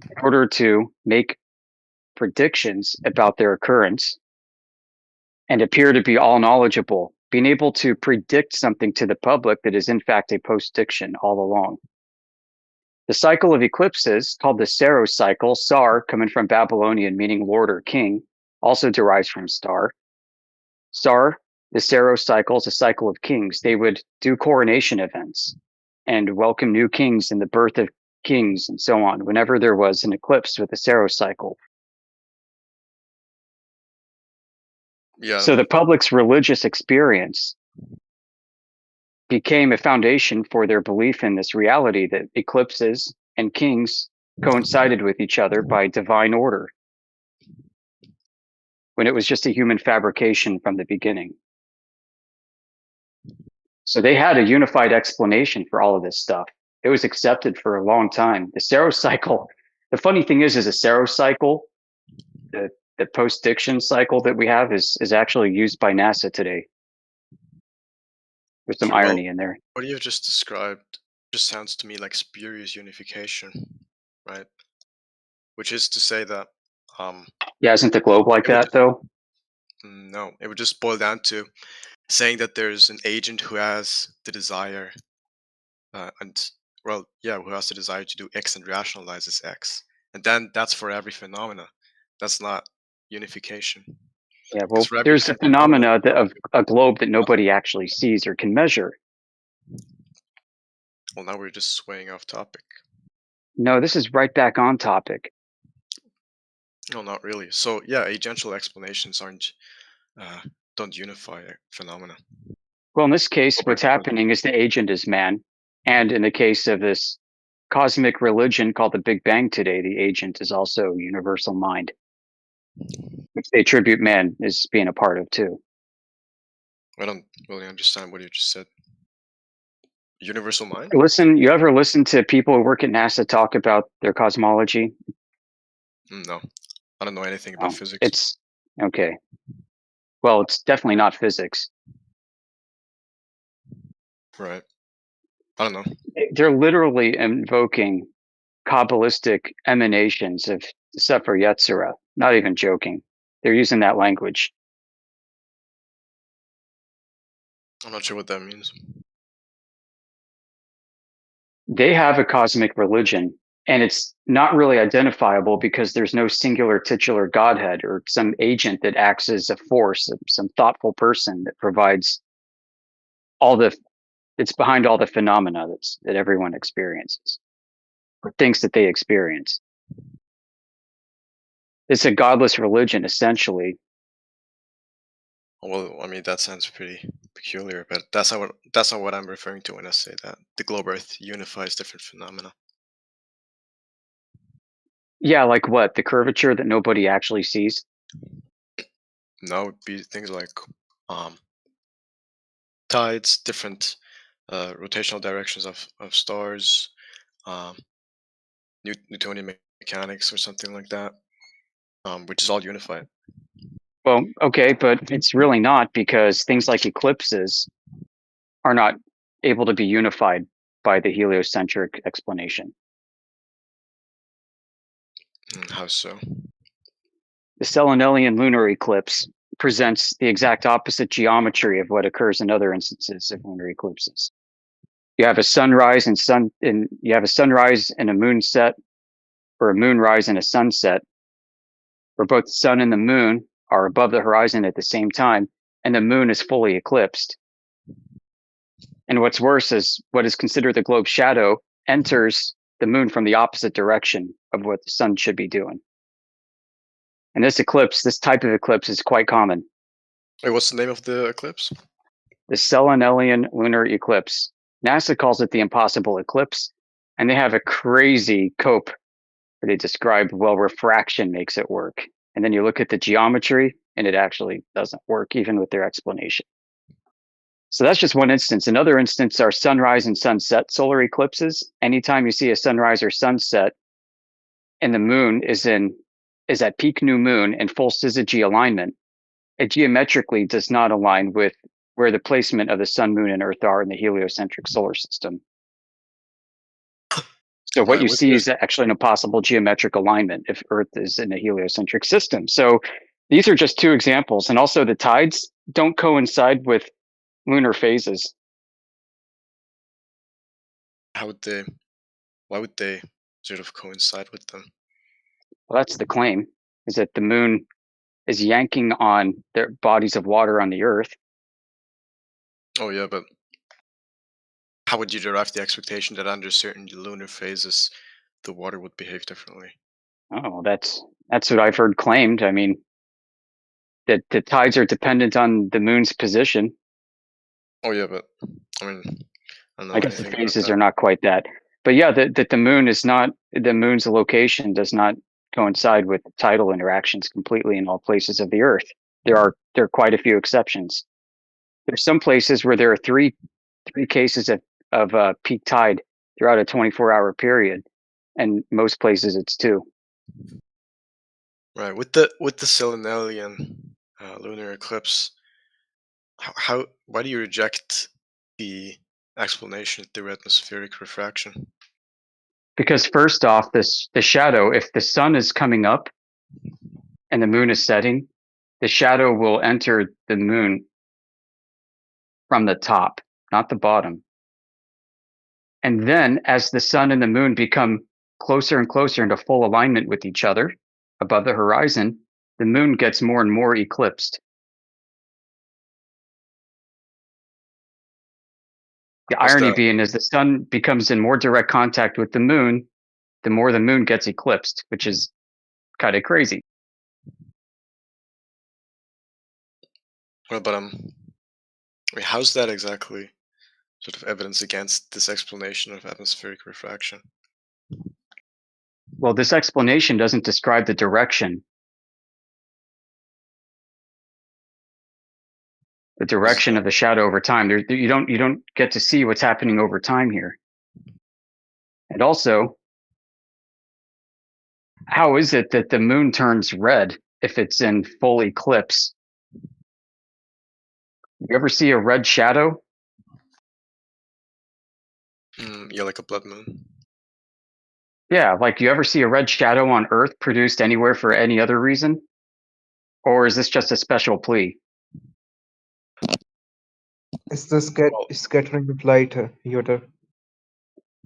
in order to make predictions about their occurrence and appear to be all knowledgeable, being able to predict something to the public that is in fact a post-diction all along. The cycle of eclipses, called the Saros cycle, Sar, coming from Babylonian meaning lord or king, also derives from star. Sar, the Saros cycle, is a cycle of kings. They would do coronation events and welcome new kings and the birth of kings and so on whenever there was an eclipse with the Saros cycle. Yeah. So the public's religious experience became a foundation for their belief in this reality that eclipses and kings coincided with each other by divine order, when it was just a human fabrication from the beginning. So they had a unified explanation for all of this stuff. It was accepted for a long time. The Saros cycle, the funny thing is a Saros cycle, the post-diction cycle that we have is actually used by NASA today. There's some Well, irony in there. what you just described just sounds to me like spurious unification, right? Which is to say that Yeah, isn't the globe like that though? No, it would just boil down to saying that there's an agent who has the desire, who has the desire to do X and rationalizes X, and then that's for every phenomena. That's not unification. Yeah, well, For every there's a phenomena, phenomena of a globe that nobody actually sees or can measure. well, now we're just swaying off topic. No, this is right back on topic. No, not really. So yeah, agential explanations don't unify phenomena. Well, in this case, what's happening is the agent is man. And in the case of this cosmic religion called the Big Bang today, the agent is also universal mind, which they attribute man as being a part of too. I don't really understand what you just said. Universal mind? You ever listen to people who work at NASA talk about their cosmology? No, I don't know anything about physics. It's okay. Well, it's definitely not physics. Right. I don't know. They're literally invoking Kabbalistic emanations of Sefer Yetzirah. Not even joking. They're using that language. I'm not sure what that means. They have a cosmic religion, And it's not really identifiable because there's no singular titular godhead or some agent that acts as a force, some thoughtful person that provides it's behind all the phenomena that everyone experiences or thinks that they experience. It's a godless religion, essentially. Well, I mean, that sounds pretty peculiar, but that's not what I'm referring to when I say that the globe Earth unifies different phenomena. Yeah, like what? The curvature that nobody actually sees? No, it'd be things like tides, different rotational directions of stars, um, Newtonian mechanics, or something like that, which is all unified. Well, okay, but it's really not, because things like eclipses are not able to be unified by the heliocentric explanation. How so? The Selenelian lunar eclipse presents the exact opposite geometry of what occurs in other instances of lunar eclipses. You have a sunrise and you have a sunrise and a moonset, or a moonrise and a sunset, where both the sun and the moon are above the horizon at the same time, and the moon is fully eclipsed. And what's worse is what is considered the globe shadow enters the moon from the opposite direction of what the sun should be doing. And this type of eclipse is quite common. Wait, what's the name of the eclipse? The Selenelian lunar eclipse. NASA calls it the impossible eclipse, and they have a crazy cope where they describe, well, refraction makes it work. And then you look at the geometry, and it actually doesn't work, even with their explanation. So that's just one instance. Another instance are sunrise and sunset solar eclipses. Anytime you see a sunrise or sunset and the moon is at peak new moon and full syzygy alignment, it geometrically does not align with where the placement of the sun, moon, and Earth are in the heliocentric solar system. So what you see is actually an impossible geometric alignment if Earth is in a heliocentric system. So these are just two examples. And also the tides don't coincide with lunar phases. Why would they sort of coincide with them? Well, that's the claim, is that the moon is yanking on their bodies of water on the Earth. Oh yeah, but how would you derive the expectation that under certain lunar phases the water would behave differently? Oh, that's what I've heard claimed. I mean, that the tides are dependent on the moon's position. Oh yeah, but I mean, I don't know. I guess the anything about phases that. are not quite that. But yeah, that the moon's location does not coincide with tidal interactions completely in all places of the Earth. There are quite a few exceptions. There's some places where there are three cases of peak tide throughout a 24-hour period, and most places it's 2. Right, with the Selenelian lunar eclipse, why do you reject the explanation through atmospheric refraction? Because first off, the shadow, if the sun is coming up and the moon is setting, the shadow will enter the moon from the top, not the bottom. And then as the sun and the moon become closer and closer into full alignment with each other above the horizon, the moon gets more and more eclipsed. The irony being is the sun becomes in more direct contact with the moon, the more the moon gets eclipsed, which is kind of crazy. Well, but I mean, how's that exactly sort of evidence against this explanation of atmospheric refraction? Well, this explanation doesn't describe the direction. The direction of the shadow over time. You don't get to see what's happening over time here. And also, how is it that the moon turns red if it's in full eclipse? You ever see a red shadow? Yeah, like a blood moon. Yeah, like you ever see a red shadow on Earth produced anywhere for any other reason? Or is this just a special plea? It's the scattering of light, Yoda.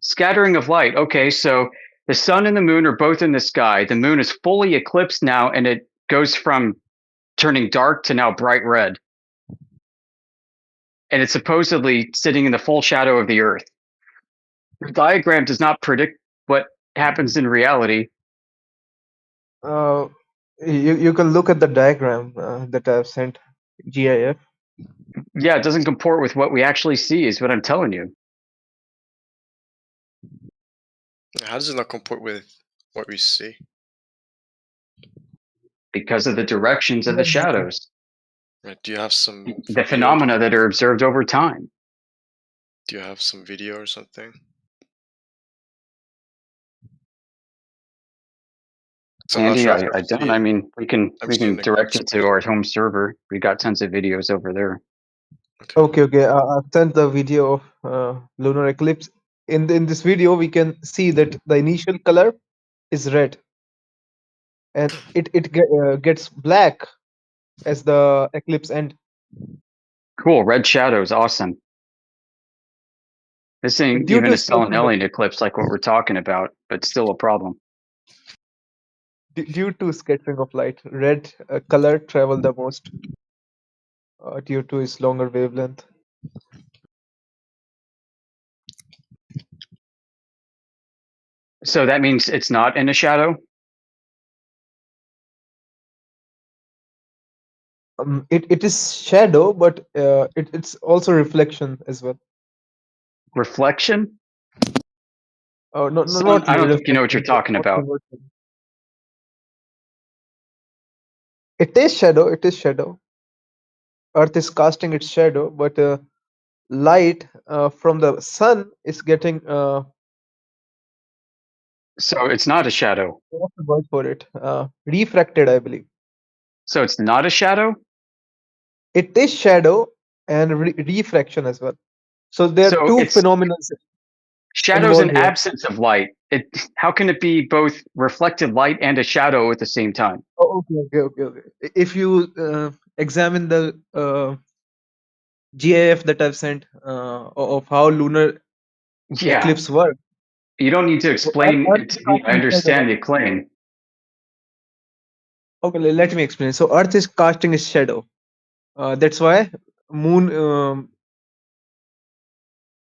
Scattering of light. Okay, so The sun and the moon are both in the sky. The moon is fully eclipsed now, and it goes from turning dark to now bright red. And it's supposedly sitting in the full shadow of the Earth. The diagram does not predict what happens in reality. You can look at the diagram that I've sent, GIF. Yeah, it doesn't comport with what we actually see, is what I'm telling you. How does it not comport with what we see? Because of the directions of the shadows. Right. Do you have some The phenomena that are observed over time. Do you have some video or something? So Andy, I don't. I mean, we can direct you to our home server. We got tons of videos over there. Okay. I've sent the video of lunar eclipse. In this video, we can see that the initial color is red, and it gets black as the eclipse ends. Cool, red shadows, awesome. This ain't even a Stellanellian eclipse like what we're talking about, but still a problem. Due to scattering of light, red color travel the most due to its longer wavelength. So that means it's not in a shadow? It is shadow, but it's also reflection as well. Reflection? Oh, no, Son, not I don't really think you know what you're talking about. It is shadow. Earth is casting its shadow, but light from the sun is getting. So it's not a shadow. What's the word for it? Refracted, I believe. So it's not a shadow? It is shadow and refraction as well. So there are two phenomena. Shadow's an absence of light. How can it be both reflected light and a shadow at the same time? Oh, okay. If you examine the GIF that I've sent of how lunar eclipse work. You don't need to explain it to me. I understand the claim. Okay, let me explain. So Earth is casting its shadow. That's why moon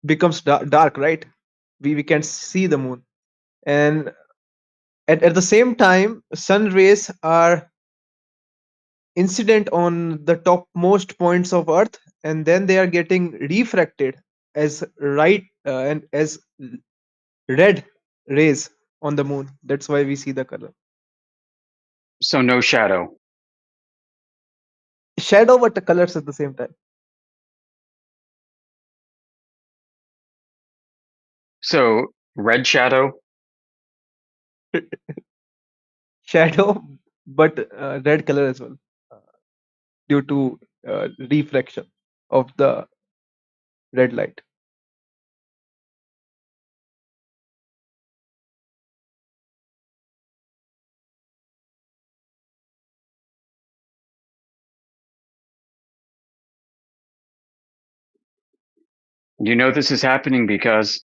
becomes dark, right? We can see the moon, and at the same time, sun rays are incident on the topmost points of Earth, and then they are getting refracted as and as red rays on the moon. That's why we see the color. So no shadow. Shadow, but the colors at the same time. So red shadow? Shadow, but red color as well, due to reflection of the red light. You know this is happening because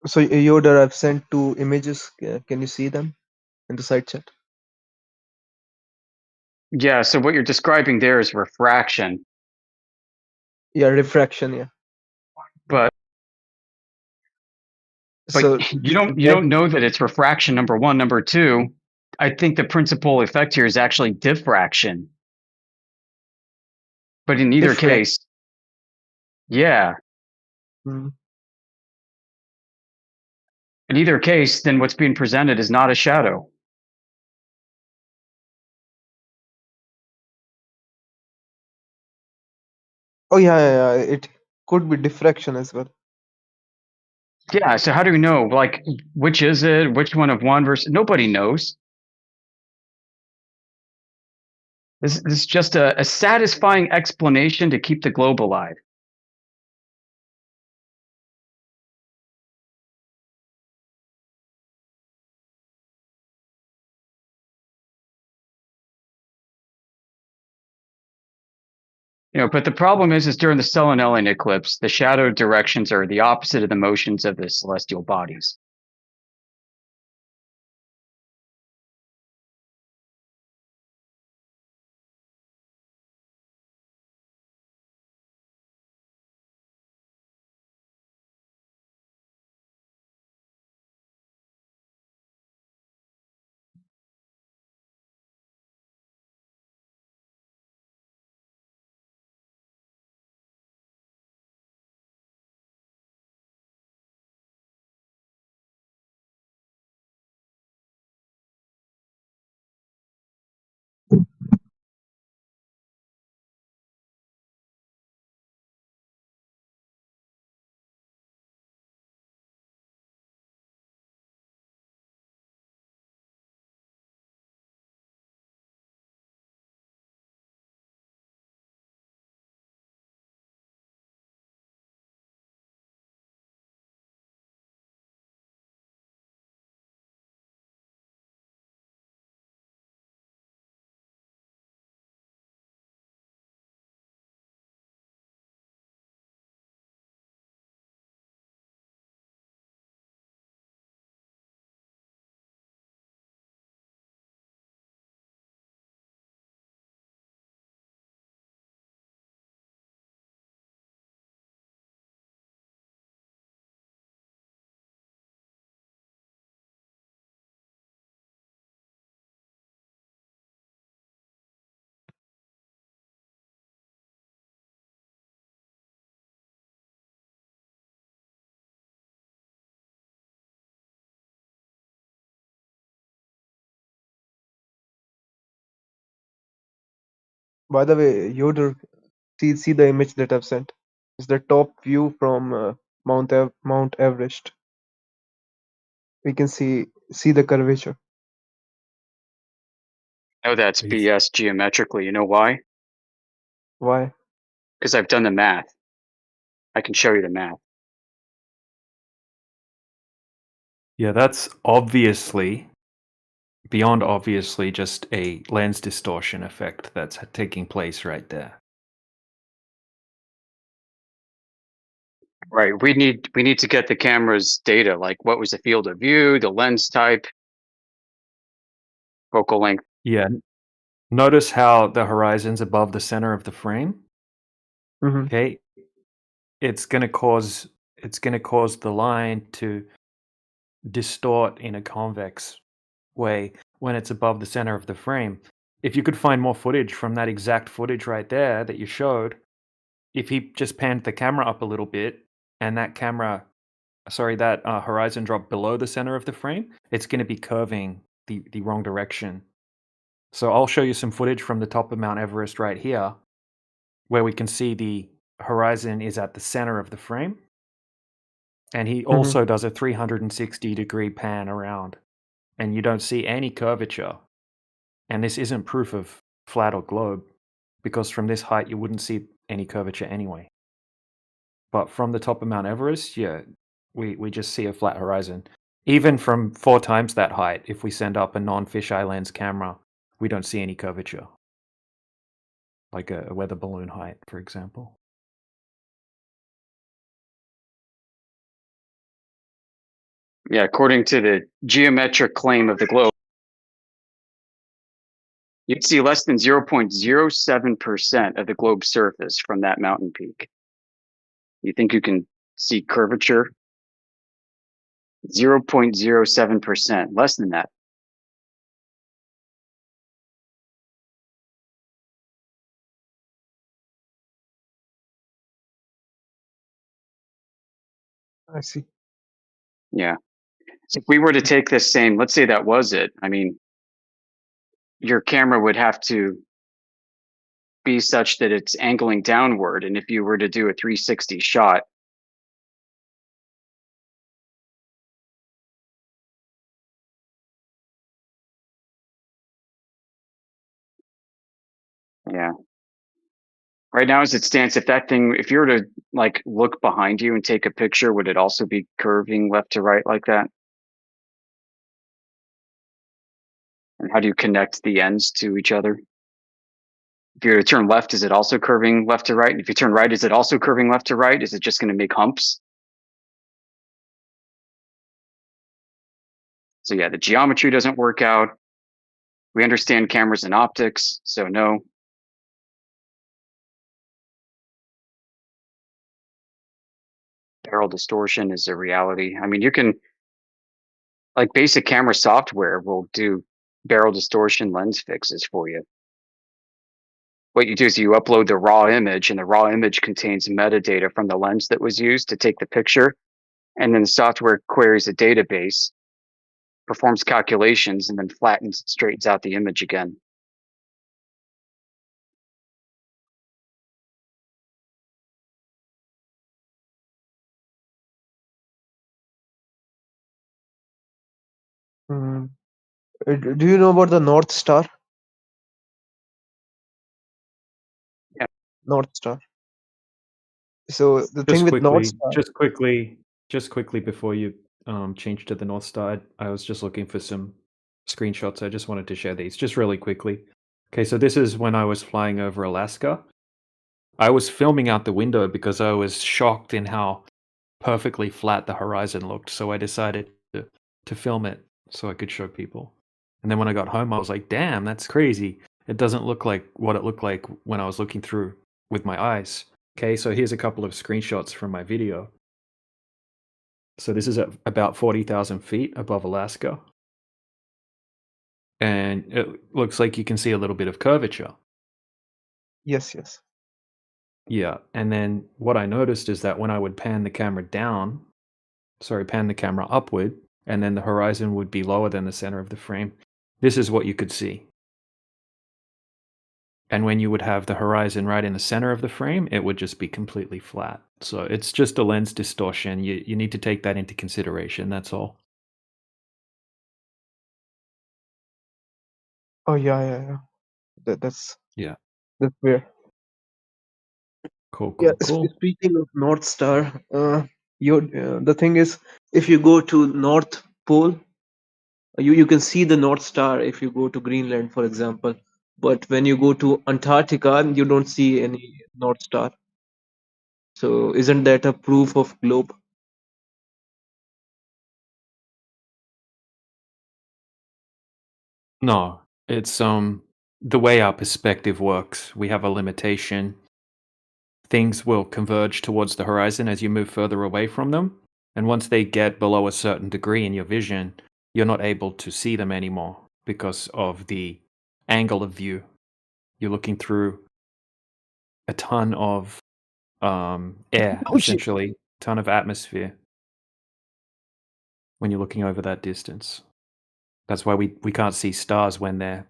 So Yoda, I've sent two images. Can you see them in the side chat? yeah, so what you're describing there is refraction. Yeah, refraction. Yeah. But So you don't know that it's refraction, number one. Number two, I think the principal effect here is actually diffraction. But in either case, yeah. Mm. In either case, then what's being presented is not a shadow. Oh yeah. It could be diffraction as well. Yeah, so how do we know? Like, which is it? Which one of one versus... Nobody knows. This is just a satisfying explanation to keep the globe alive. But the problem is during the Stellanellian eclipse, the shadow directions are the opposite of the motions of the celestial bodies. By the way, Yoder, see the image that I've sent. It's the top view from Mount Everest. We can see the curvature. No, that's Please. BS geometrically. You know why? Why? Because I've done the math. I can show you the math. Yeah, that's obviously, beyond obviously, just a lens distortion effect that's taking place right there. Right. We need to get the camera's data, like what was the field of view, the lens type, focal length. Yeah. Notice how the horizon's above the center of the frame. Mm-hmm. Okay. It's gonna cause the line to distort in a convex way when it's above the center of the frame. If you could find more footage from that exact footage right there that you showed, if he just panned the camera up a little bit and that horizon dropped below the center of the frame, it's going to be curving the wrong direction. So I'll show you some footage from the top of Mount Everest right here, where we can see the horizon is at the center of the frame. And he also does a 360-degree pan around, and you don't see any curvature. And this isn't proof of flat or globe, because from this height you wouldn't see any curvature anyway. But from the top of Mount Everest, yeah, we just see a flat horizon. Even from 4 times that height, if we send up a non-fisheye lens camera, we don't see any curvature. Like a weather balloon height, for example. Yeah, according to the geometric claim of the globe, you'd see less than 0.07% of the globe's surface from that mountain peak. You think you can see curvature? 0.07%, less than that. I see. Yeah. So if we were to take this same, let's say that was it. I mean, your camera would have to be such that it's angling downward. And if you were to do a 360 shot, yeah. Right now, as it stands, if that thing, if you were to like look behind you and take a picture, would it also be curving left to right like that? And how do you connect the ends to each other? If you were to turn left, is it also curving left to right? And if you turn right, is it also curving left to right? Is it just going to make humps? So yeah, the geometry doesn't work out. We understand cameras and optics, so no. Barrel distortion is a reality. I mean, you can, like basic camera software will do barrel distortion lens fixes for you. What you do is you upload the raw image, and the raw image contains metadata from the lens that was used to take the picture. And then the software queries a database, performs calculations, and then flattens and straightens out the image again. Mm. Do you know about the North Star? Yeah. North Star. So the thing with North Star. just quickly before you change to the North Star, I was just looking for some screenshots. I just wanted to share these just really quickly. Okay, so this is when I was flying over Alaska. I was filming out the window because I was shocked in how perfectly flat the horizon looked. So I decided to film it so I could show people. And then when I got home, I was like, damn, that's crazy. It doesn't look like what it looked like when I was looking through with my eyes. Okay, so here's a couple of screenshots from my video. So this is at about 40,000 feet above Alaska. And it looks like you can see a little bit of curvature. Yes, yes. Yeah, and then what I noticed is that when I would pan the camera upward, and then the horizon would be lower than the center of the frame, this is what you could see. And when you would have the horizon right in the center of the frame, it would just be completely flat. So it's just a lens distortion. You need to take that into consideration, that's all. Oh yeah. That's Yeah. where. Cool, Yeah. cool, cool. Speaking of North Star, the thing is, if you go to North Pole, you can see the North Star if you go to Greenland, for example. But when you go to Antarctica, you don't see any North Star. So isn't that a proof of globe? No, it's the way our perspective works. We have a limitation. Things will converge towards the horizon as you move further away from them. And once they get below a certain degree in your vision, you're not able to see them anymore because of the angle of view. You're looking through a ton of air, Oh shit. essentially, ton of atmosphere when you're looking over that distance. That's why we can't see stars when they're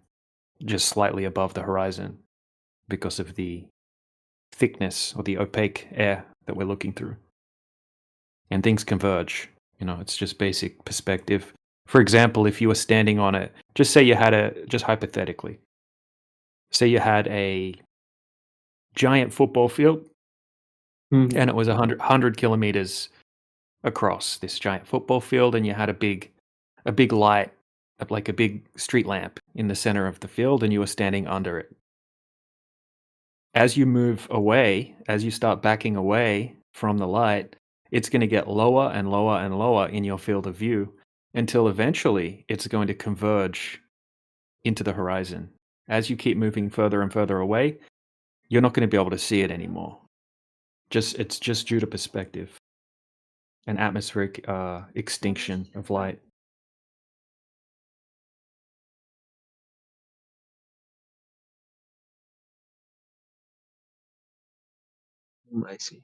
just slightly above the horizon because of the thickness or the opaque air that we're looking through. And things converge. It's just basic perspective. For example, if you were standing on it, just say you had just hypothetically, say you had a giant football field Mhm. and it was 100 kilometers across this giant football field, and you had a big light, like a big street lamp in the center of the field, and you were standing under it. As you move away, as you start backing away from the light, it's going to get lower and lower and lower in your field of view until eventually it's going to converge into the horizon. As you keep moving further and further away, you're not going to be able to see it anymore. It's just due to perspective and atmospheric extinction of light. I see.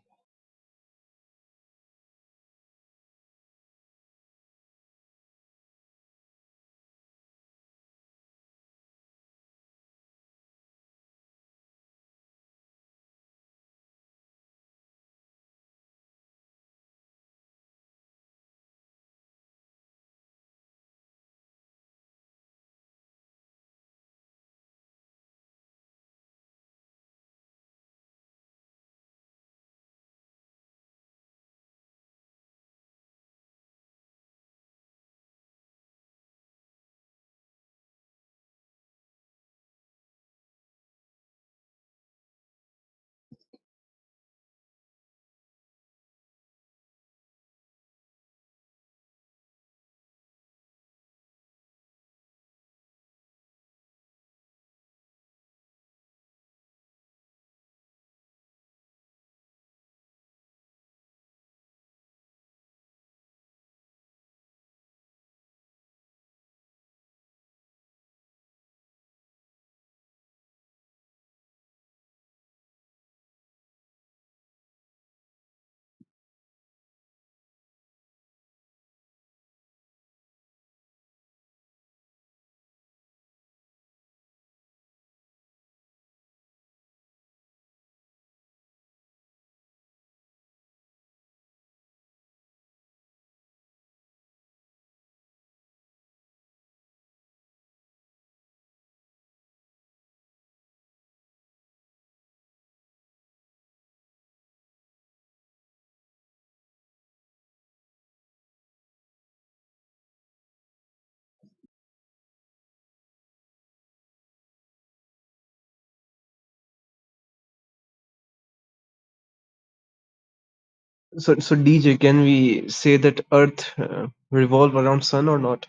So DJ, can we say that Earth revolve around Sun or not?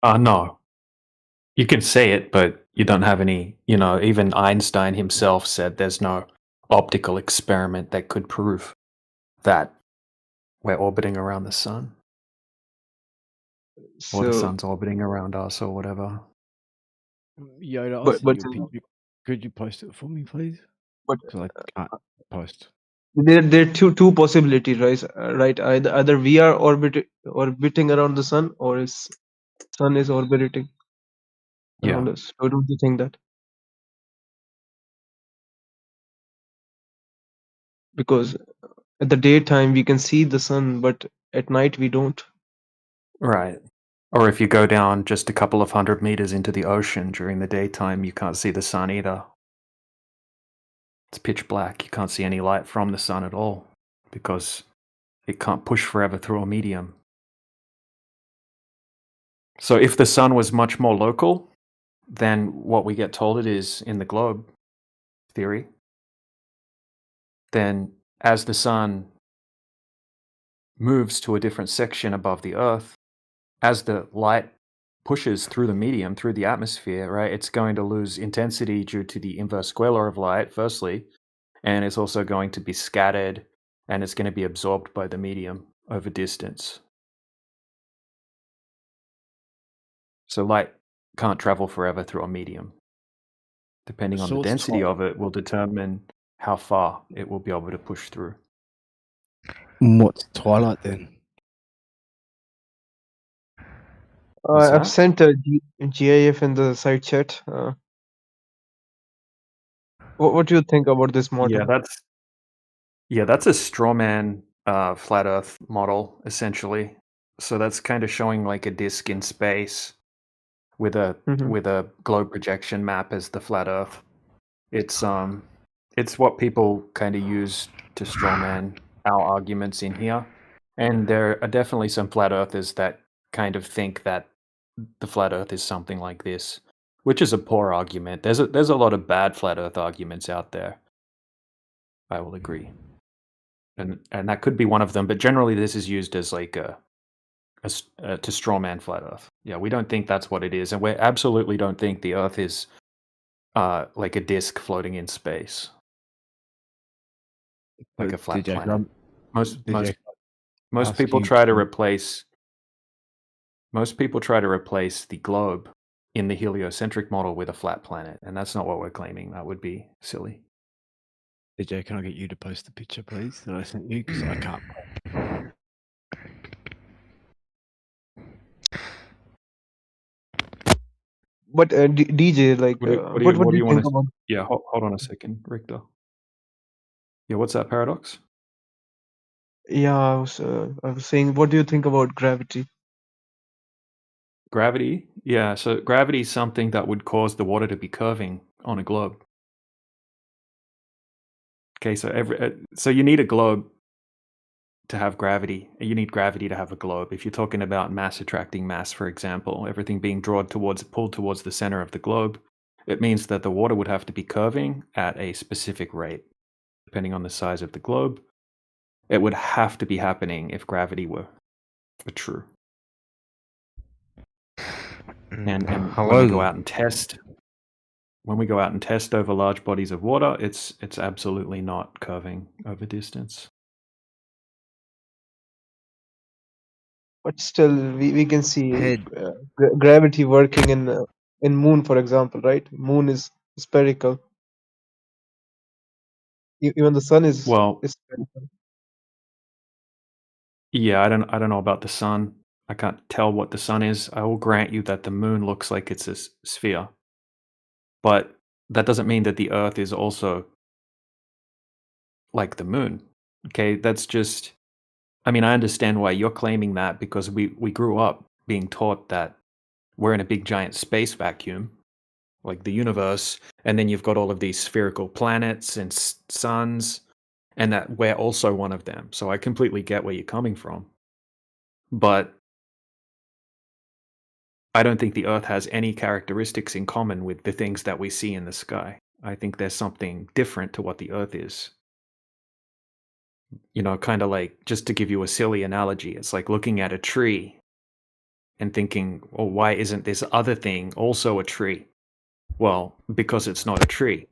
No. You can say it, but you don't have any, even Einstein himself said there's no optical experiment that could prove that we're orbiting around the sun. Or the So, sun's orbiting around us or whatever. Yoda, I but sent but you a picture. Could you post it for me, please? but Because I can't post. there are two possibilities, right? Right. Either we are orbiting around the Sun, or is Sun is orbiting Yeah. around us. So don't you think that? Because at the daytime we can see the Sun, but at night we don't. Right. Or if you go down just a couple of 100 meters into the ocean during the daytime, you can't see the sun either. It's pitch black. You can't see any light from the sun at all because it can't push forever through a medium. So if the sun was much more local than what we get told it is in the globe theory, then as the sun moves to a different section above the Earth, as the light pushes through the medium, through the atmosphere, right, it's going to lose intensity due to the inverse scalar of light, firstly, and it's also going to be scattered and it's going to be absorbed by the medium over distance. So light can't travel forever through a medium. Depending on the density of it will determine how far it will be able to push through. What's twilight then? I've sent a GIF in the side chat. What do you think about this model? That's a straw man flat Earth model essentially. So that's kind of showing like a disk in space with a globe projection map as the flat Earth. It's what people kind of use to straw man our arguments in here, and there are definitely some flat earthers that kind of think that the flat Earth is something like this, which is a poor argument. There's a lot of bad flat Earth arguments out there. I will agree, and that could be one of them. But generally, this is used as like to straw man flat Earth. Yeah, we don't think that's what it is, and we absolutely don't think the Earth is like a disk floating in space, like a flat planet. Most people try to replace. Most people try to replace the globe in the heliocentric model with a flat planet, and that's not what we're claiming. That would be silly. DJ, can I get you to post the picture, please, that I sent you? Because I can't. But DJ, like, what do you think about? Yeah, hold on a second, Richter. Yeah, what's that paradox? Yeah, I was saying, what do you think about gravity? Gravity? Yeah, so gravity is something that would cause the water to be curving on a globe. Okay, so you need a globe to have gravity. You need gravity to have a globe. If you're talking about mass attracting mass, for example, everything being pulled towards the center of the globe, it means that the water would have to be curving at a specific rate, depending on the size of the globe. It would have to be happening if gravity were true. And when we go out and test, over large bodies of water, it's absolutely not curving over distance. But still, we can see gravity working in moon, for example, right? Moon is spherical. Even the sun is spherical. Yeah, I don't know about the sun. I can't tell what the sun is. I will grant you that the moon looks like it's a sphere. But that doesn't mean that the Earth is also like the moon. Okay, that's just, I mean, I understand why you're claiming that, because we grew up being taught that we're in a big giant space vacuum, like the universe, and then you've got all of these spherical planets and suns, and that we're also one of them. So I completely get where you're coming from. But I don't think the Earth has any characteristics in common with the things that we see in the sky. I think there's something different to what the Earth is. kind of like, just to give you a silly analogy, it's like looking at a tree and thinking, well, why isn't this other thing also a tree? Well, because it's not a tree.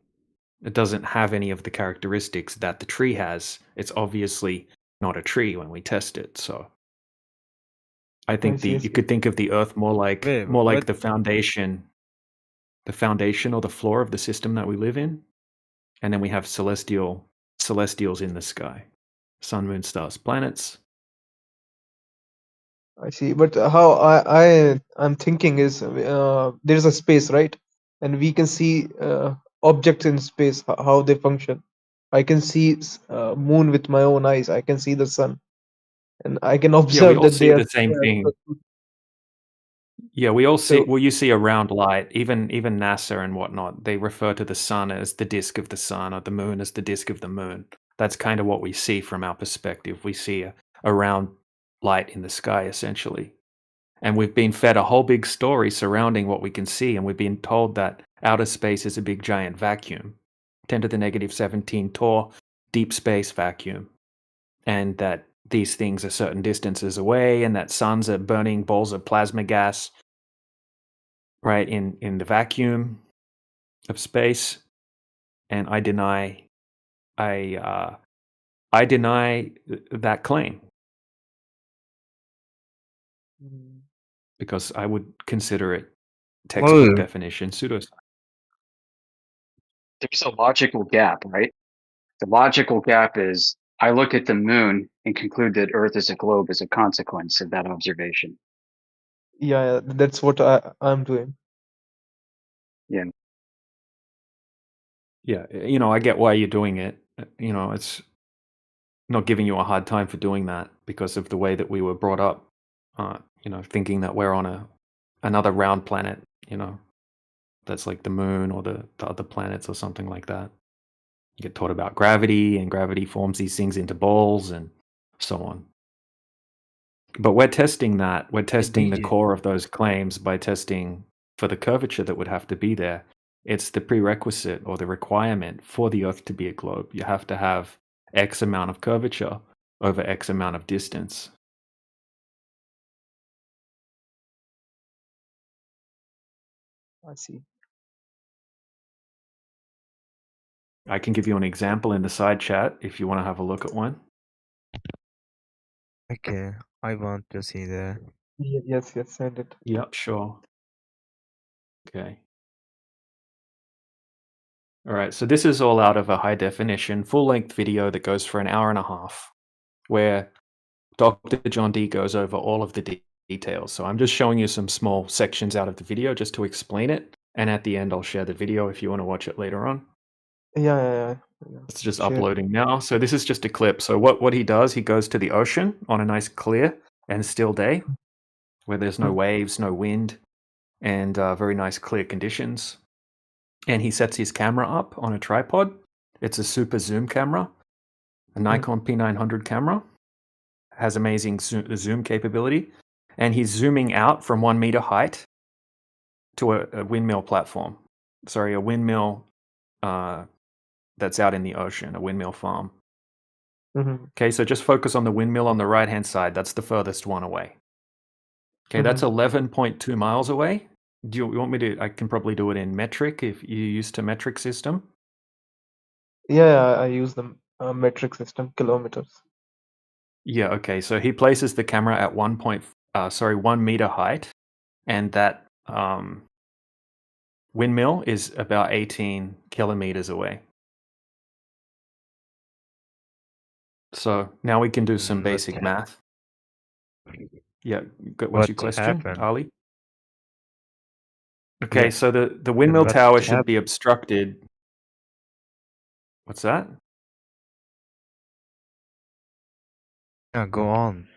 It doesn't have any of the characteristics that the tree has. It's obviously not a tree when we test it. So I think you could think of the Earth more like Wait, the foundation or the floor of the system that we live in, and then we have celestials in the sky, sun, moon, stars, planets. I see, but how I'm thinking is there's a space, right? And we can see objects in space, how they function. I can see moon with my own eyes. I can see the sun, and I can Yeah, we observe all that see they are. the same thing. Yeah, we all see. So Well, you see a round light. Even NASA and whatnot, they refer to the sun as the disk of the sun, or the moon as the disk of the moon. That's kind of what we see from our perspective. We see a round light in the sky, essentially. And we've been fed a whole big story surrounding what we can see, and we've been told that outer space is a big giant vacuum, 10 to the negative 17 Torr deep space vacuum, and that these things are certain distances away, and that suns are burning balls of plasma gas right in the vacuum of space. And I deny that claim, because I would consider it textbook definition pseudoscience. There's a logical gap, right? The logical gap is I look at the moon and conclude that Earth is a globe as a consequence of that observation. yeah, that's what I'm doing. Yeah. Yeah, I get why you're doing it. It's not giving you a hard time for doing that because of the way that we were brought up. Thinking that we're on another round planet. That's like the moon or the other planets or something like that. You get taught about gravity, and gravity forms these things into balls and so on. But we're testing that. We're testing the core of those claims by testing for the curvature that would have to be there. It's the prerequisite or the requirement for the Earth to be a globe. You have to have X amount of curvature over X amount of distance. I see. I can give you an example in the side chat if you want to have a look at one. Okay, I want to see the. Yes, send it. Yep, sure. Okay. All right, so this is all out of a high definition, full-length video that goes for an hour and a half, where Dr. John D goes over all of the details. So I'm just showing you some small sections out of the video just to explain it. And at the end, I'll share the video if you want to watch it later on. Yeah. It's just Share. uploading now. So this is just a clip. So what he does, he goes to the ocean on a nice clear and still day where there's no waves, no wind, and very nice clear conditions. And he sets his camera up on a tripod. It's a super zoom camera, a Nikon P900 camera. Has amazing zoom capability. And he's zooming out from 1 meter height to a windmill platform. Sorry, a windmill that's out in the ocean, a windmill farm. Okay, so just focus on the windmill on the right-hand side. That's the furthest one away. Okay, that's 11.2 miles away. Do you want me to? I can probably do it in metric if you're used to metric system. Yeah, I use the metric system, kilometers. Yeah, okay. So he places the camera at 1 meter height, and that windmill is about 18 kilometers away. So now we can do some basic math. Yeah, what's your question, Ali? Okay, Yeah. so the windmill tower should be obstructed. What's that? Yeah, go on.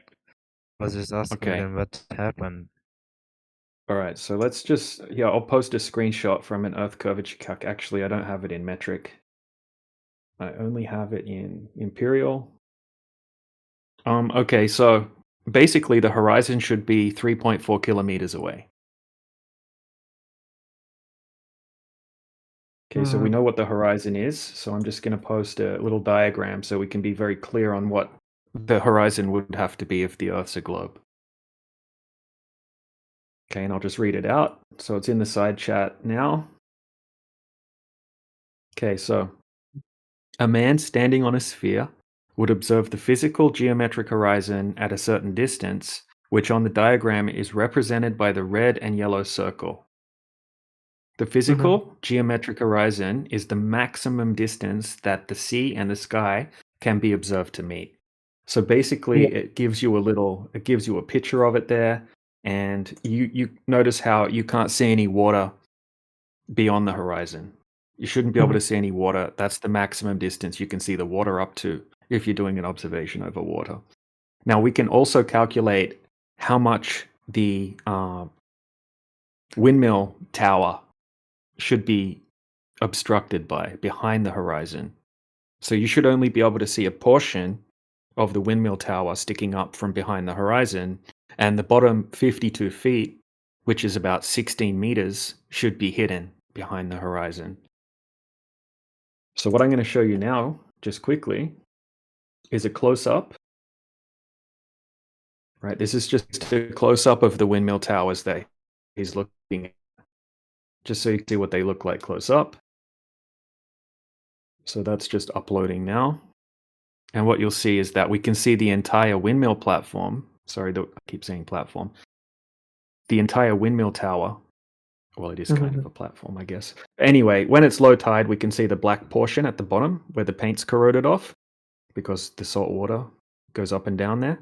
I was just asking Okay. them what happened. All right, so let's just, I'll post a screenshot from an Earth curvature calc. Actually, I don't have it in metric. I only have it in imperial. Okay, so basically the horizon should be 3.4 kilometers away. Okay, so we know what the horizon is. So I'm just going to post a little diagram so we can be very clear on what the horizon would have to be if the Earth's a globe. Okay, and I'll just read it out. So it's in the side chat now. Okay, so a man standing on a sphere would observe the physical geometric horizon at a certain distance, which on the diagram is represented by the red and yellow circle. The physical geometric horizon is the maximum distance that the sea and the sky can be observed to meet. So basically, it gives you a picture of it there, and you notice how you can't see any water beyond the horizon. You shouldn't be able to see any water. That's the maximum distance you can see the water up to if you're doing an observation over water. Now, we can also calculate how much the windmill tower should be obstructed by behind the horizon. So you should only be able to see a portion of the windmill tower sticking up from behind the horizon, and the bottom 52 feet, which is about 16 meters, should be hidden behind the horizon. So what I'm going to show you now, just quickly, is a close-up. Right, this is just a close-up of the windmill towers that he's looking at, just so you can see what they look like close up. So that's just uploading now. And what you'll see is that we can see the entire windmill platform. Sorry, I keep saying platform. The entire windmill tower. Well, it is kind of a platform, I guess. Anyway, when it's low tide, we can see the black portion at the bottom where the paint's corroded off because the salt water goes up and down there.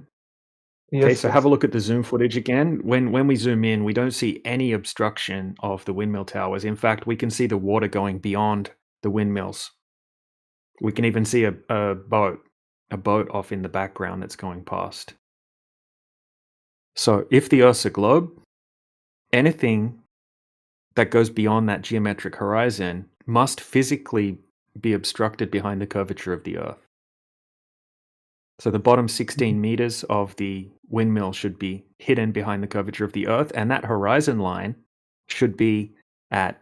Okay, so have a look at the zoom footage again. When we zoom in, we don't see any obstruction of the windmill towers. In fact, we can see the water going beyond the windmills. We can even see a boat off in the background that's going past. So if the Earth's a globe, anything that goes beyond that geometric horizon must physically be obstructed behind the curvature of the Earth. So the bottom 16 meters of the windmill should be hidden behind the curvature of the Earth, and that horizon line should be at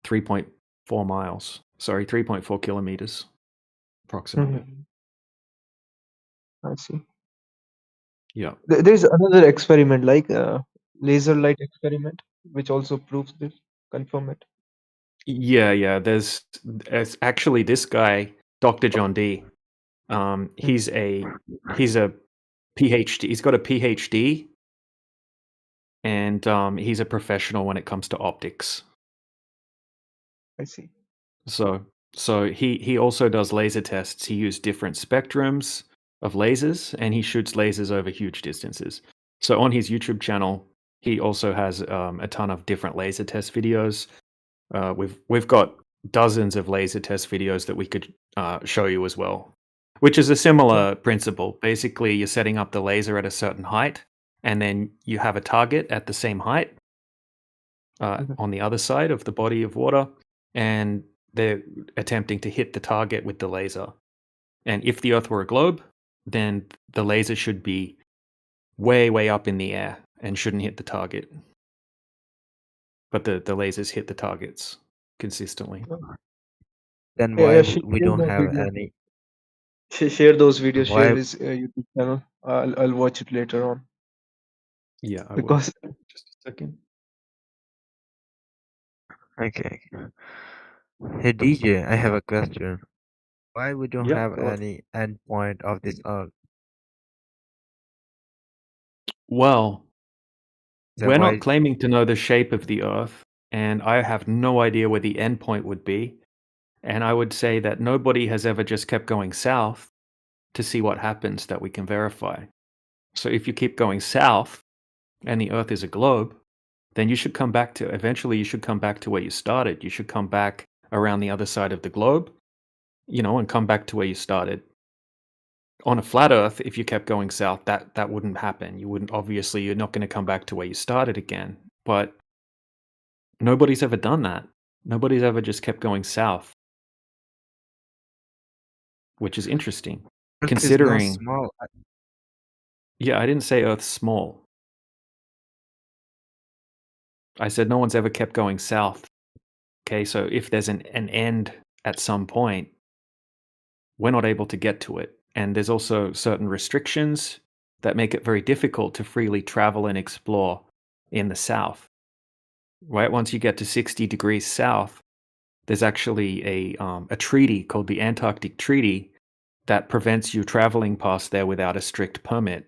3.4 miles. Sorry, 3.4 kilometers, approximately. I see. Yeah. There's another experiment like laser light experiment, which also proves this, confirm it. Yeah. There's actually this guy, Dr. John D. He's a PhD. He's got a PhD, and he's a professional when it comes to optics. I see. So he also does laser tests. He uses different spectrums of lasers, and he shoots lasers over huge distances. So on his YouTube channel, he also has a ton of different laser test videos. We've got dozens of laser test videos that we could show you as well, which is a similar principle. Basically, you're setting up the laser at a certain height, and then you have a target at the same height on the other side of the body of water, and they're attempting to hit the target with the laser. And if the Earth were a globe, then the laser should be way, way up in the air and shouldn't hit the target. But the lasers hit the targets consistently. Then why we share don't that have video. any? Share those videos. Why? Share his YouTube channel. I'll watch it later on. Yeah, I Because will. Just a second. Okay. Hey DJ, I have a question. Why we don't Yeah, have go ahead. any endpoint of this Earth? Well, Then we're why? not claiming to know the shape of the Earth, and I have no idea where the endpoint would be. And I would say that nobody has ever just kept going south to see what happens that we can verify. So if you keep going south and the Earth is a globe, then eventually you should come back to where you started. You should come back around the other side of the globe, and come back to where you started. On a flat Earth, if you kept going south, that wouldn't happen. You're not going to come back to where you started again. But nobody's ever done that. Nobody's ever just kept going south, which is interesting. Earth is not Considering, small. yeah, I didn't say Earth's small. I said no one's ever kept going south Okay, so if there's an end at some point, we're not able to get to it. And there's also certain restrictions that make it very difficult to freely travel and explore in the south. Right? Once you get to 60 degrees south, there's actually a treaty called the Antarctic Treaty that prevents you traveling past there without a strict permit.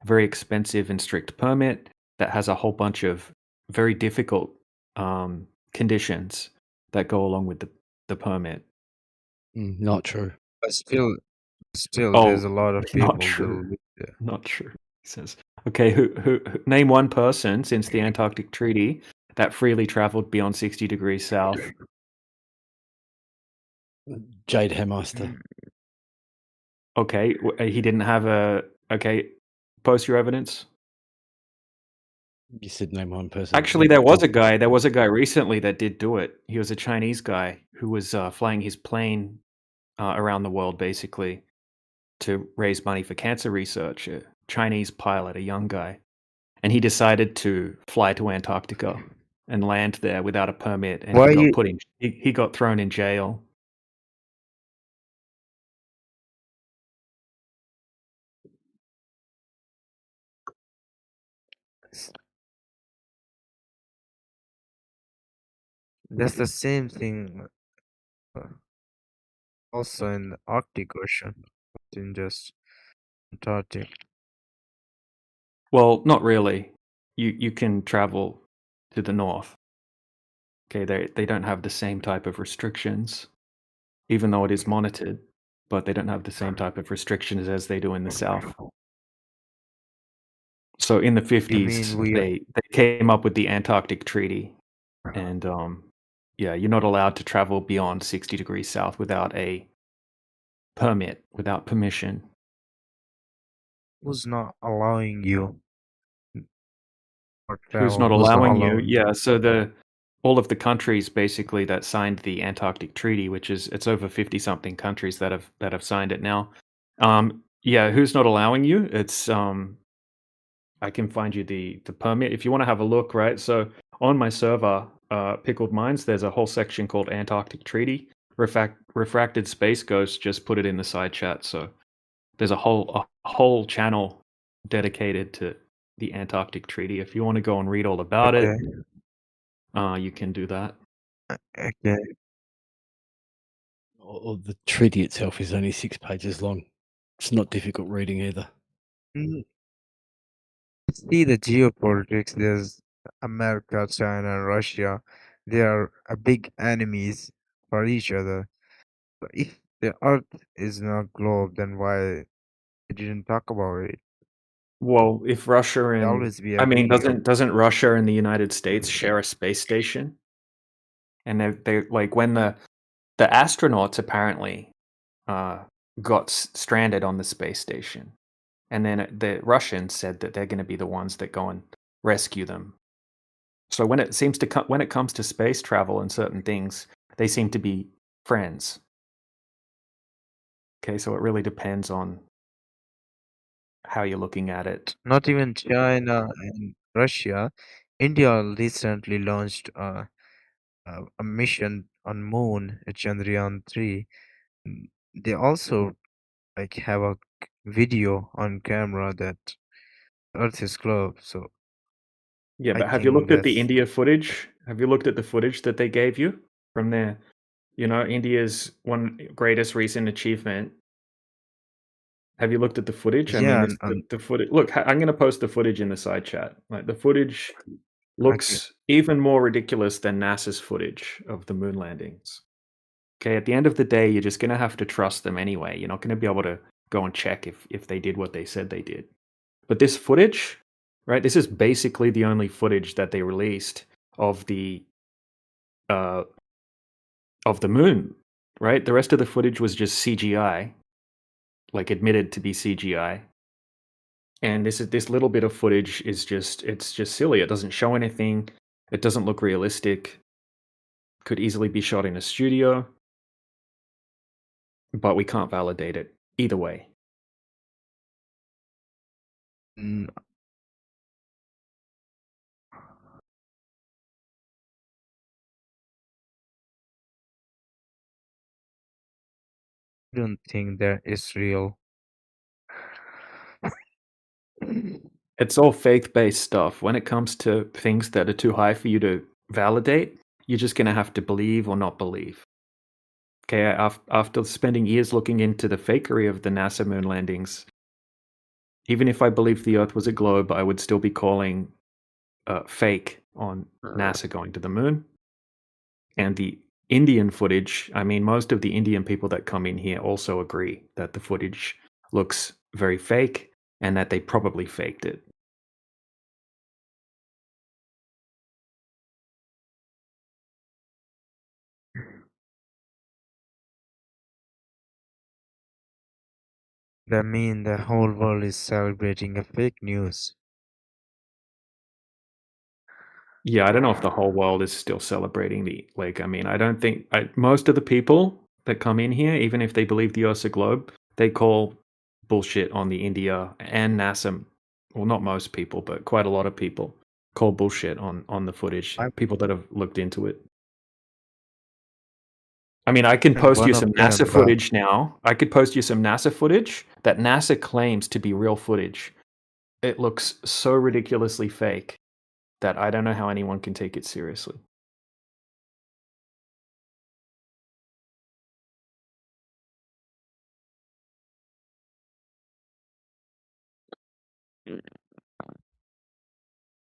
A very expensive and strict permit that has a whole bunch of very difficult conditions that go along with the permit. Not true. But still, there's Oh, a lot of not people true. will live there. Not true. He says, okay, who name one person since the Antarctic Treaty that freely traveled beyond 60 degrees south? Jade Hairmaster. Okay, he didn't have a. Okay, post your evidence. You said name one person. Actually, there was a guy. There was a guy recently that did do it. He was a Chinese guy who was flying his plane around the world, basically, to raise money for cancer research. A Chinese pilot, a young guy, and he decided to fly to Antarctica and land there without a permit, and Why he got you? put in. He got thrown in jail. That's the same thing. Also in the Arctic Ocean, not in just Antarctic. Well, not really. You can travel to the north. Okay, they don't have the same type of restrictions, even though it is monitored, but they don't have the same type of restrictions as they do in the south. So in the You mean 50s, they came up with the Antarctic Treaty, and yeah, you're not allowed to travel beyond 60 degrees south without a permit, without permission. who's not allowing you or Who's travel? not Who's not allowing you? allowing? Yeah, so all of the countries basically that signed the Antarctic Treaty, which is it's over 50 something countries that have signed it now. Yeah, who's not allowing you? It's I can find you the permit if you want to have a look, right? So on my server, Pickled Minds, there's a whole section called Antarctic Treaty. Refracted Space Ghost just put it in the side chat. So there's a whole channel dedicated to the Antarctic Treaty. If you want to go and read all about it, you can do that. Okay. Or the treaty itself is only 6 pages long. It's not difficult reading either. See the geopolitics. There's America, China, and Russia. They are a big enemies for each other. But if the Earth is not globe, then why they didn't talk about it? Well, if Russia They and always be I mean, agree. doesn't Russia and the United States share a space station? And they like when the astronauts apparently got stranded on the space station, and then the Russians said that they're going to be the ones that go and rescue them. So when it comes to space travel and certain things, they seem to be friends. Okay, so it really depends on how you're looking at it. Not even China and Russia. India recently launched a mission on Moon, Chandrayaan 3. They also like have a video on camera that Earth is globe. So Yeah, I but have you think looked at the that's India footage? Have you looked at the footage that they gave you from there? You know, India's one greatest recent achievement. Have you looked at the footage? I mean, yeah. it's the footage. Look, I'm going to post the footage in the side chat. Like the footage Okay. looks even more ridiculous than NASA's footage of the moon landings. Okay, at the end of the day, you're just going to have to trust them anyway. You're not going to be able to go and check if they did what they said they did. But this footage, right? This is basically the only footage that they released of the moon, right? The rest of the footage was just CGI, like admitted to be CGI. And this little bit of footage is it's just silly. It doesn't show anything. It doesn't look realistic. Could easily be shot in a studio, but we can't validate it either way. Mm, don't think that is real. It's all faith-based stuff. When it comes to things that are too high for you to validate, you're just gonna have to believe or not believe. Okay, after spending years looking into the fakery of the NASA moon landings, even if I believed the Earth was a globe, I would still be calling fake on NASA going to the moon. And the Indian footage, I mean, most of the Indian people that come in here also agree that the footage looks very fake and that they probably faked it. That means the whole world is celebrating a fake news. Yeah, I don't know if the whole world is still celebrating I mean, I don't think most of the people that come in here, even if they believe the Earth's a globe, they call bullshit on the India and NASA. Well, not most people, but quite a lot of people call bullshit on the footage. People that have looked into it. I mean, I can I'm post you one of some them, NASA but footage now. I could post you some NASA footage that NASA claims to be real footage. It looks so ridiculously fake that I don't know how anyone can take it seriously.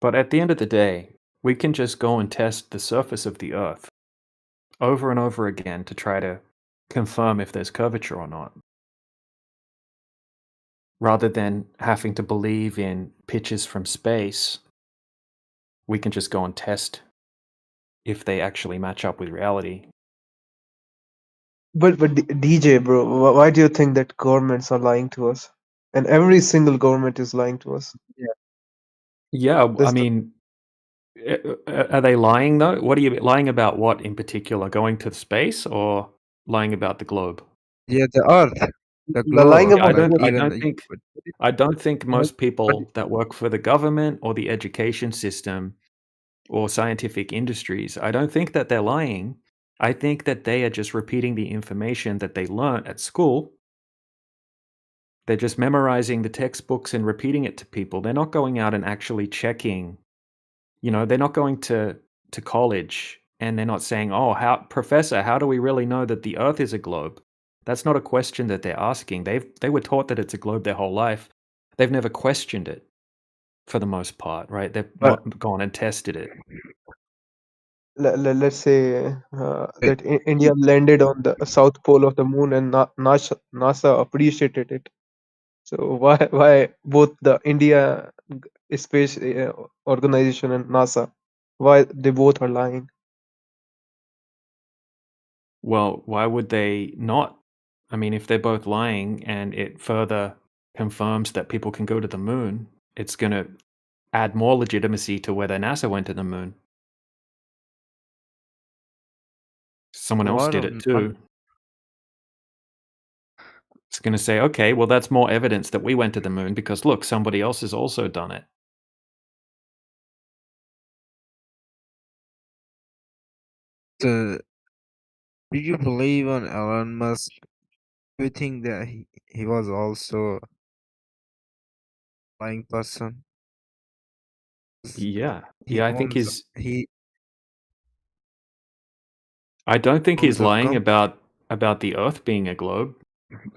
But at the end of the day, we can just go and test the surface of the Earth over and over again to try to confirm if there's curvature or not, rather than having to believe in pictures from space. We can just go and test if they actually match up with reality. But DJ, bro, why do you think that governments are lying to us? And every single government is lying to us. Yeah, I That's the mean, are they lying though? What are you lying about? What in particular? Going to space or lying about the globe? yeah, the Earth, the lying globe, Yeah, about like both. even I don't think But most people that work for the government or the education system or scientific industries, I don't think that they're lying. I think that they are just repeating the information that they learnt at school. They're just memorizing the textbooks and repeating it to people. They're not going out and actually checking. They're not going to college and they're not saying, "Oh, professor, how do we really know that the Earth is a globe?" That's not a question that they're asking. They were taught that it's a globe their whole life. They've never questioned it for the most part, right? They've but not gone and tested it. let's say wait, that India landed on the south pole of the moon, and NASA appreciated it. So why both the India Space Organization and NASA, why they both are lying? Well, why would they not? I mean, if they're both lying and it further confirms that people can go to the moon, it's going to add more legitimacy to whether NASA went to the moon. Someone else what did of it too. It's going to say, okay, well, that's more evidence that we went to the moon because look, somebody else has also done it. the do you believe on Elon Musk? Do you think that he was also a lying person? Yeah. He Yeah, owns he I don't think owns he's a lying company. about the Earth being a globe,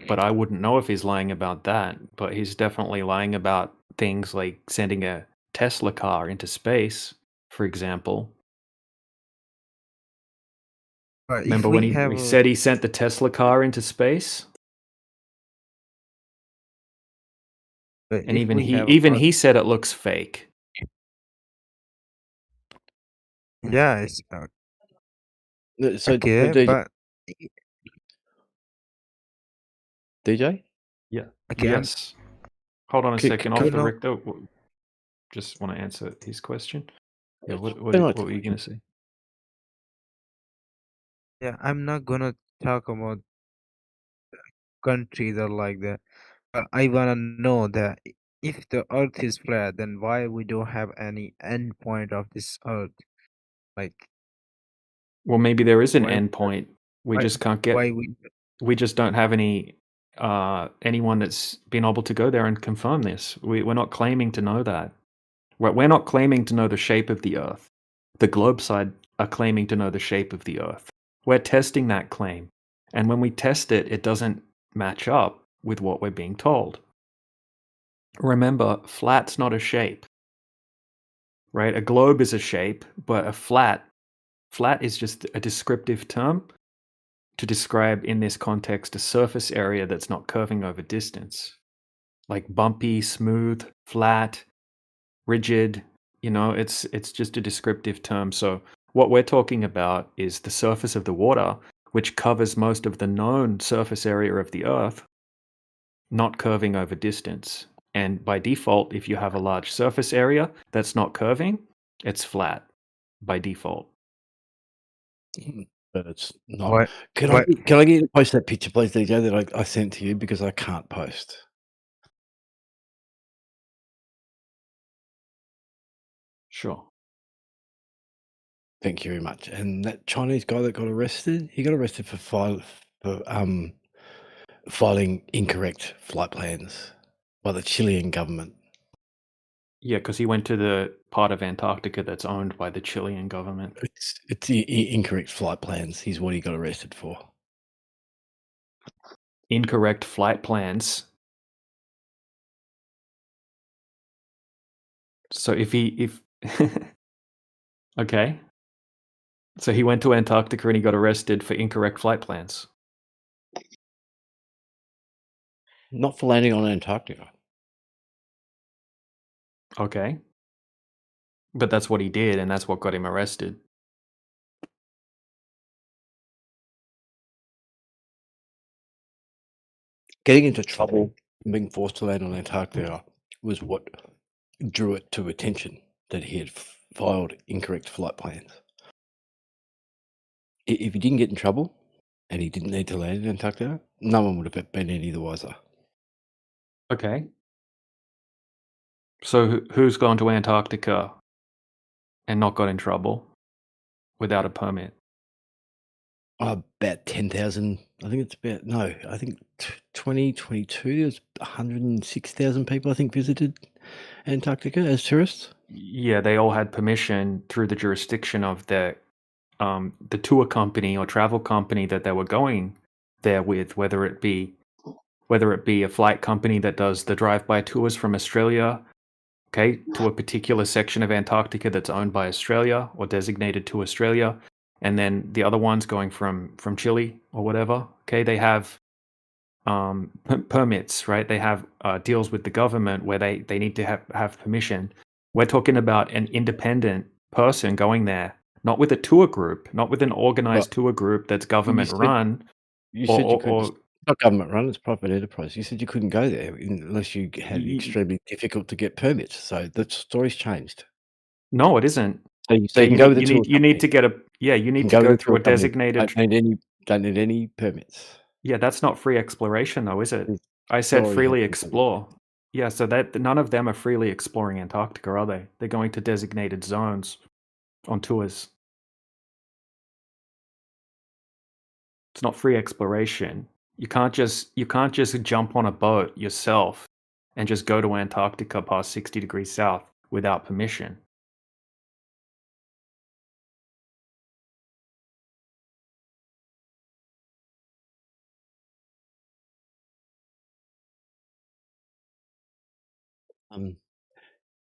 but I wouldn't know if he's lying about that. But he's definitely lying about things like sending a Tesla car into space, for example. But if Remember when we have he said he sent the Tesla car into space? And if even we he have even Earth, he said it looks fake. yeah, it's So, okay, DJ, but DJ, Yeah. okay, Yes. Hold on a second, you off the know, Richter. Just want to answer his question. Yeah, what bring on what to were you question. gonna say? yeah, I'm not gonna talk about countries or like that. But I wanna know that if the Earth is flat, then why we don't have any end point of this Earth? Like Well, maybe there is an why end point. We why just can't get why we We just don't have anyone that's been able to go there and confirm this. We're not claiming to know that. We're not claiming to know the shape of the Earth. The globe side are claiming to know the shape of the Earth. We're testing that claim. And when we test it, it doesn't match up with what we're being told. Remember, flat's not a shape, right? A globe is a shape, but a flat is just a descriptive term to describe, in this context, a surface area that's not curving over distance. Like bumpy, smooth, flat, rigid, it's just a descriptive term. So what we're talking about is the surface of the water, which covers most of the known surface area of the Earth, not curving over distance. And by default, if you have a large surface area that's not curving, it's flat by default. But it's not. What? Can What? I get you to post that picture, please, DJ, that I sent to you, because I can't post. Sure. Thank you very much. And that Chinese guy that got arrested, he got arrested for filing incorrect flight plans by the Chilean government. Yeah, because he went to the part of Antarctica that's owned by the Chilean government. It's the incorrect flight plans. He's what he got arrested for. Incorrect flight plans. So if okay. So he went to Antarctica and he got arrested for incorrect flight plans. Not for landing on Antarctica. Okay. But that's what he did, and that's what got him arrested. Getting into trouble and being forced to land on Antarctica was what drew it to attention that he had filed incorrect flight plans. If he didn't get in trouble and he didn't need to land in Antarctica, no one would have been any the wiser. Okay. So who's gone to Antarctica and not got in trouble without a permit? About 10,000. I think it's about, no, I think 2022, there was 106,000 people, I think, visited Antarctica as tourists. Yeah, they all had permission through the jurisdiction of the tour company or travel company that they were going there with, whether it be a flight company that does the drive-by tours from Australia, okay, to a particular section of Antarctica that's owned by Australia or designated to Australia, and then the other ones going from Chile or whatever, okay, they have permits, right? They have deals with the government where they need to have permission. We're talking about an independent person going there, not with a tour group, not with an organized tour group that's government run. You said you could. It's not government run; it's private enterprise. You said you couldn't go there unless you had it extremely difficult to get permits. So the story's changed. No, it isn't. So you can go with the tour you need to get you need to go through a designated. Don't need any permits. Yeah, that's not free exploration, though, is it? I said freely explore. Yeah, so that none of them are freely exploring Antarctica, are they? They're going to designated zones on tours. It's not free exploration. You can't just jump on a boat yourself and just go to Antarctica past 60 degrees south without permission.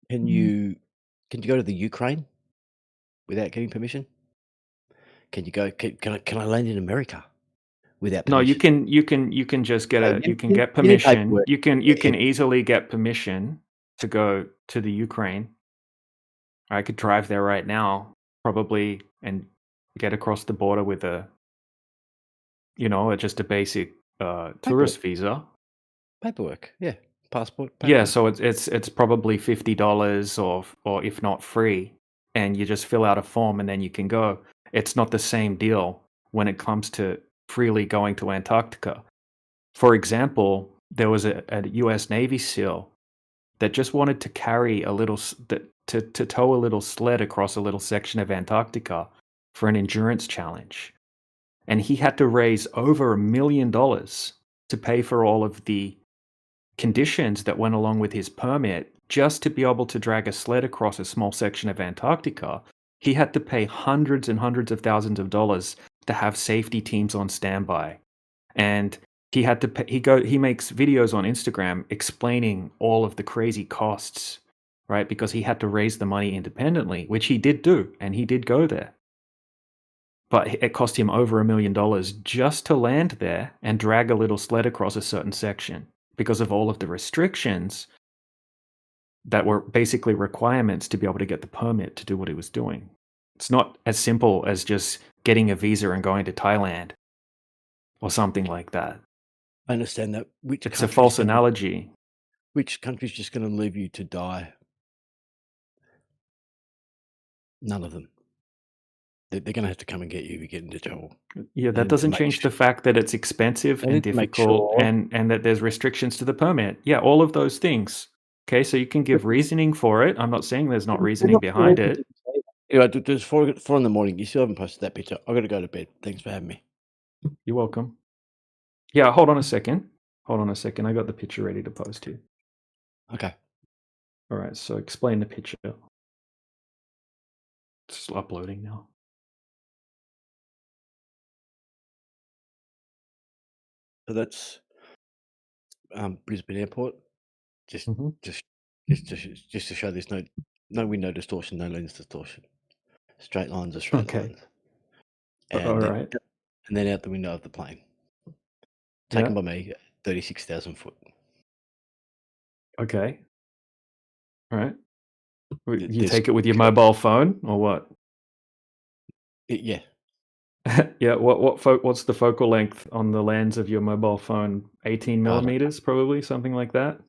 Can you go to the Ukraine without getting permission? Can you go? Can I land in America without permission? No, you can just get get permission. You can easily get permission to go to the Ukraine. I could drive there right now, probably, and get across the border with just a basic tourist visa. Paperwork, yeah, passport. Yeah, so it's probably $50 or if not free, and you just fill out a form and then you can go. It's not the same deal when it comes to freely going to Antarctica. For example, there was a U.S. Navy SEAL that just wanted to carry to tow a little sled across a little section of Antarctica for an endurance challenge. and he had to raise over $1 million to pay for all of the conditions that went along with his permit just to be able to drag a sled across a small section of Antarctica. He had to pay hundreds and hundreds of thousands of dollars to have safety teams on standby. And he had to pay, he makes videos on Instagram explaining all of the crazy costs, right? Because he had to raise the money independently, which he did do, and he did go there. But it cost him over $1 million just to land there and drag a little sled across a certain section because of all of the restrictions that were basically requirements to be able to get the permit to do what he was doing. It's not as simple as just getting a visa and going to Thailand or something like that. I understand that. It's a false analogy. Which country's just going to leave you to die? None of them. They're going to have to come and get you if you get into trouble. Yeah, that And doesn't change the fact that it's expensive They and need to make difficult sure- and that there's restrictions to the permit. Yeah, all of those things. Okay, so you can give reasoning for it. I'm not saying there's not reasoning behind it. Anyway, it's 4 in the morning. You still haven't posted that picture. I've got to go to bed. Thanks for having me. You're welcome. Yeah, hold on a second. Hold on a second. I got the picture ready to post here. Okay. All right, so explain the picture. It's uploading now. So that's Brisbane Airport. Just to show there's no window distortion, no lens distortion. Straight lines are straight Okay. lines. And All then, right. And then out the window of the plane. Taken by me, 36,000 foot. Okay. All right. You There's- take it with your mobile phone or what? Yeah. Yeah. What's the focal length on the lens of your mobile phone? 18 millimeters, probably something like that.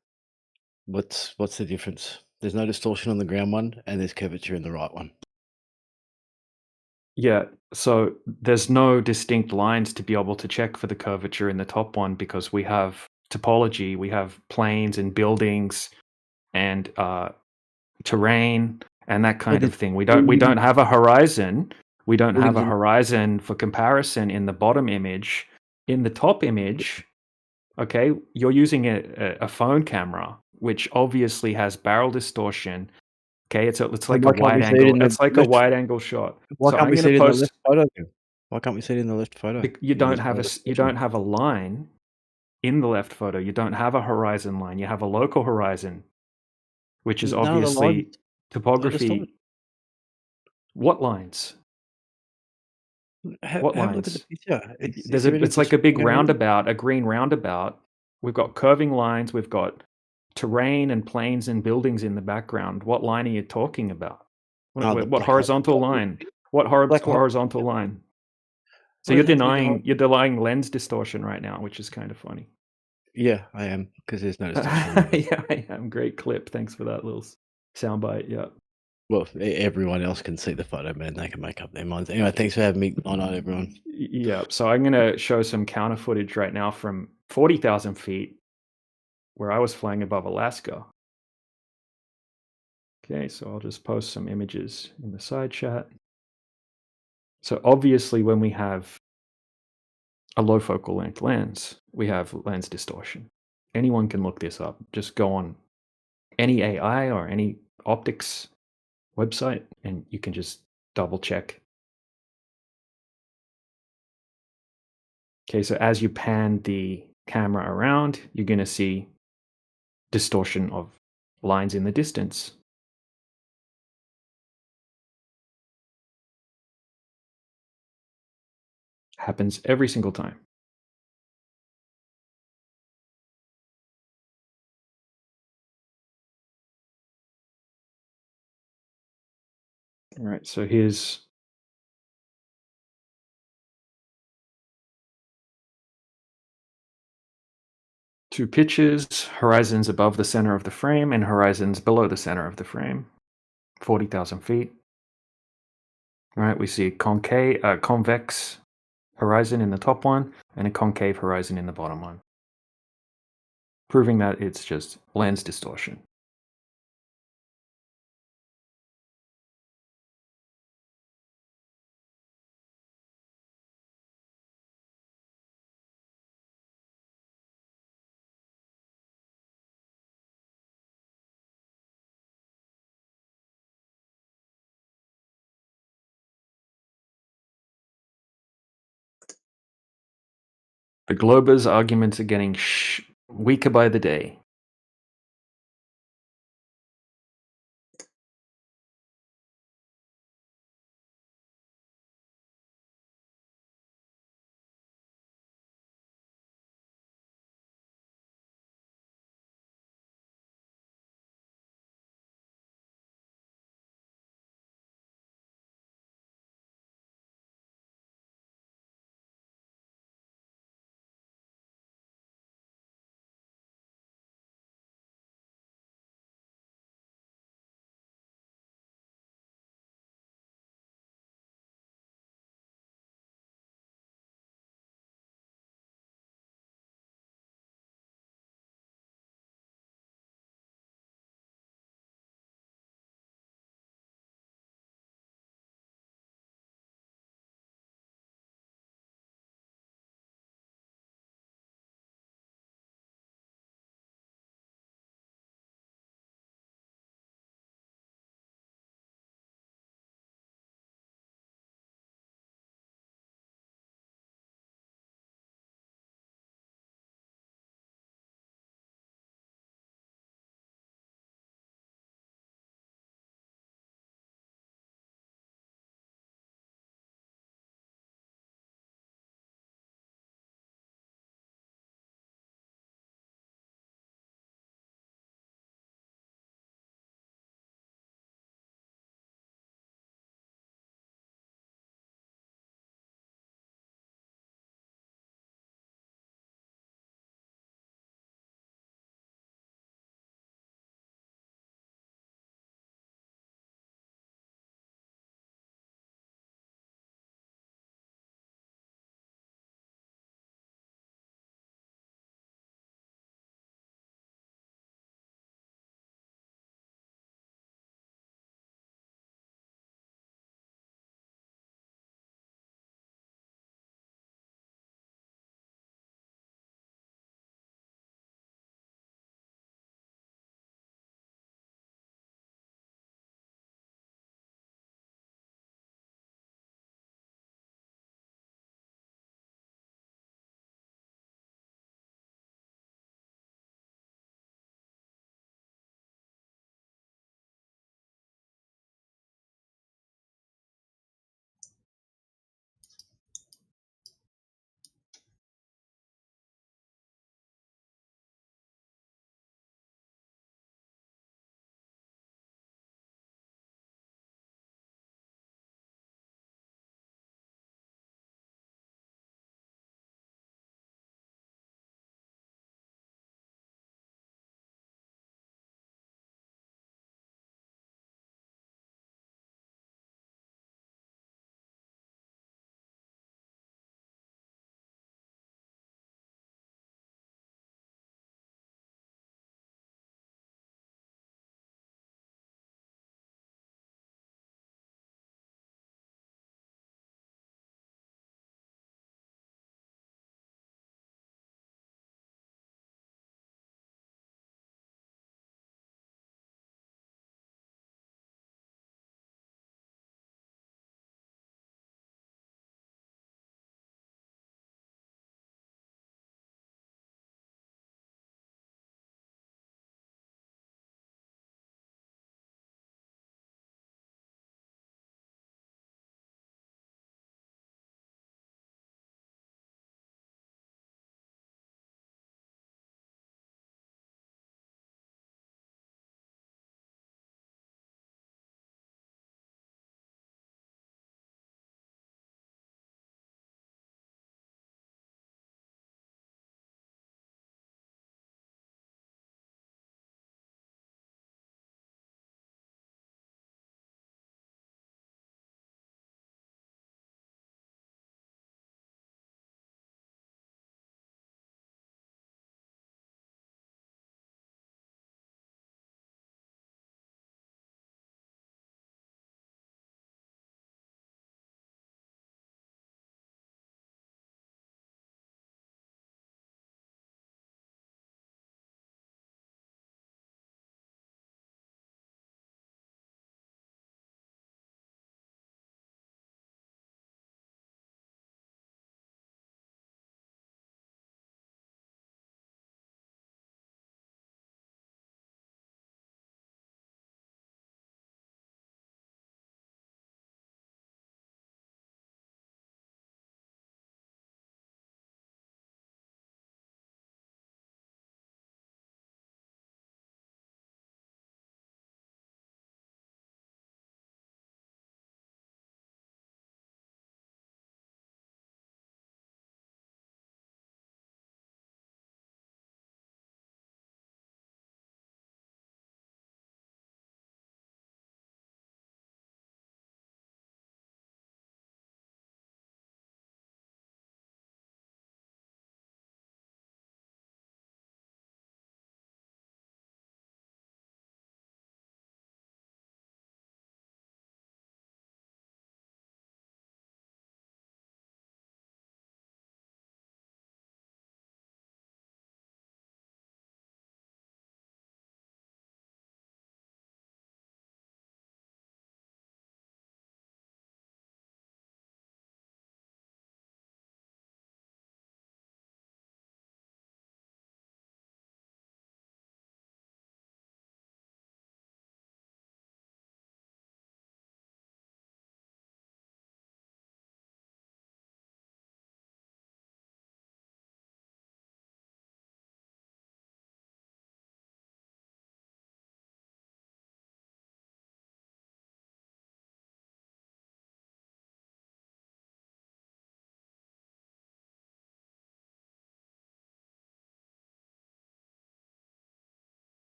What's the difference? There's no distortion on the ground one, and there's curvature in the right one. Yeah, so there's no distinct lines to be able to check for the curvature in the top one because we have topology, we have planes and buildings and terrain and that kind of thing. We don't have a horizon. We don't have a horizon for comparison in the bottom image. In the top image, okay, you're using a phone camera, which obviously has barrel distortion. Okay, it's like a wide angle. It's like a wide angle shot. Why So can't I'm we going see it to in the post. left photo? Why can't we see it in the left photo? You don't have a line in the left photo. You don't have a horizon line. You have a local horizon, which is None of the obviously lines are topography. distorted. What lines? What Have a look lines? at the picture. It's like a big roundabout, a green roundabout. We've got curving lines. We've got terrain and planes and buildings in the background. What line are you talking about? What horizontal line? What horizontal line? So you're denying lens distortion right now, which is kind of funny. Yeah, I am, because there's no distortion. Yeah, I am. Great clip. Thanks for that little soundbite. Yeah. Well, everyone else can see the photo, man. They can make up their minds. Anyway, thanks for having me on, everyone. Yeah. So I'm going to show some counter footage right now from 40,000 feet where I was flying above Alaska. Okay, so I'll just post some images in the side chat. So obviously when we have a low focal length lens, we have lens distortion. Anyone can look this up. Just go on any AI or any optics website and you can just double check. Okay, so as you pan the camera around, you're going to see distortion of lines in the distance. Happens every single time. All right, so here's two pictures, horizons above the center of the frame and horizons below the center of the frame, 40,000 feet. All right, we see a convex horizon in the top one and a concave horizon in the bottom one, proving that it's just lens distortion. The Globers' arguments are getting weaker by the day.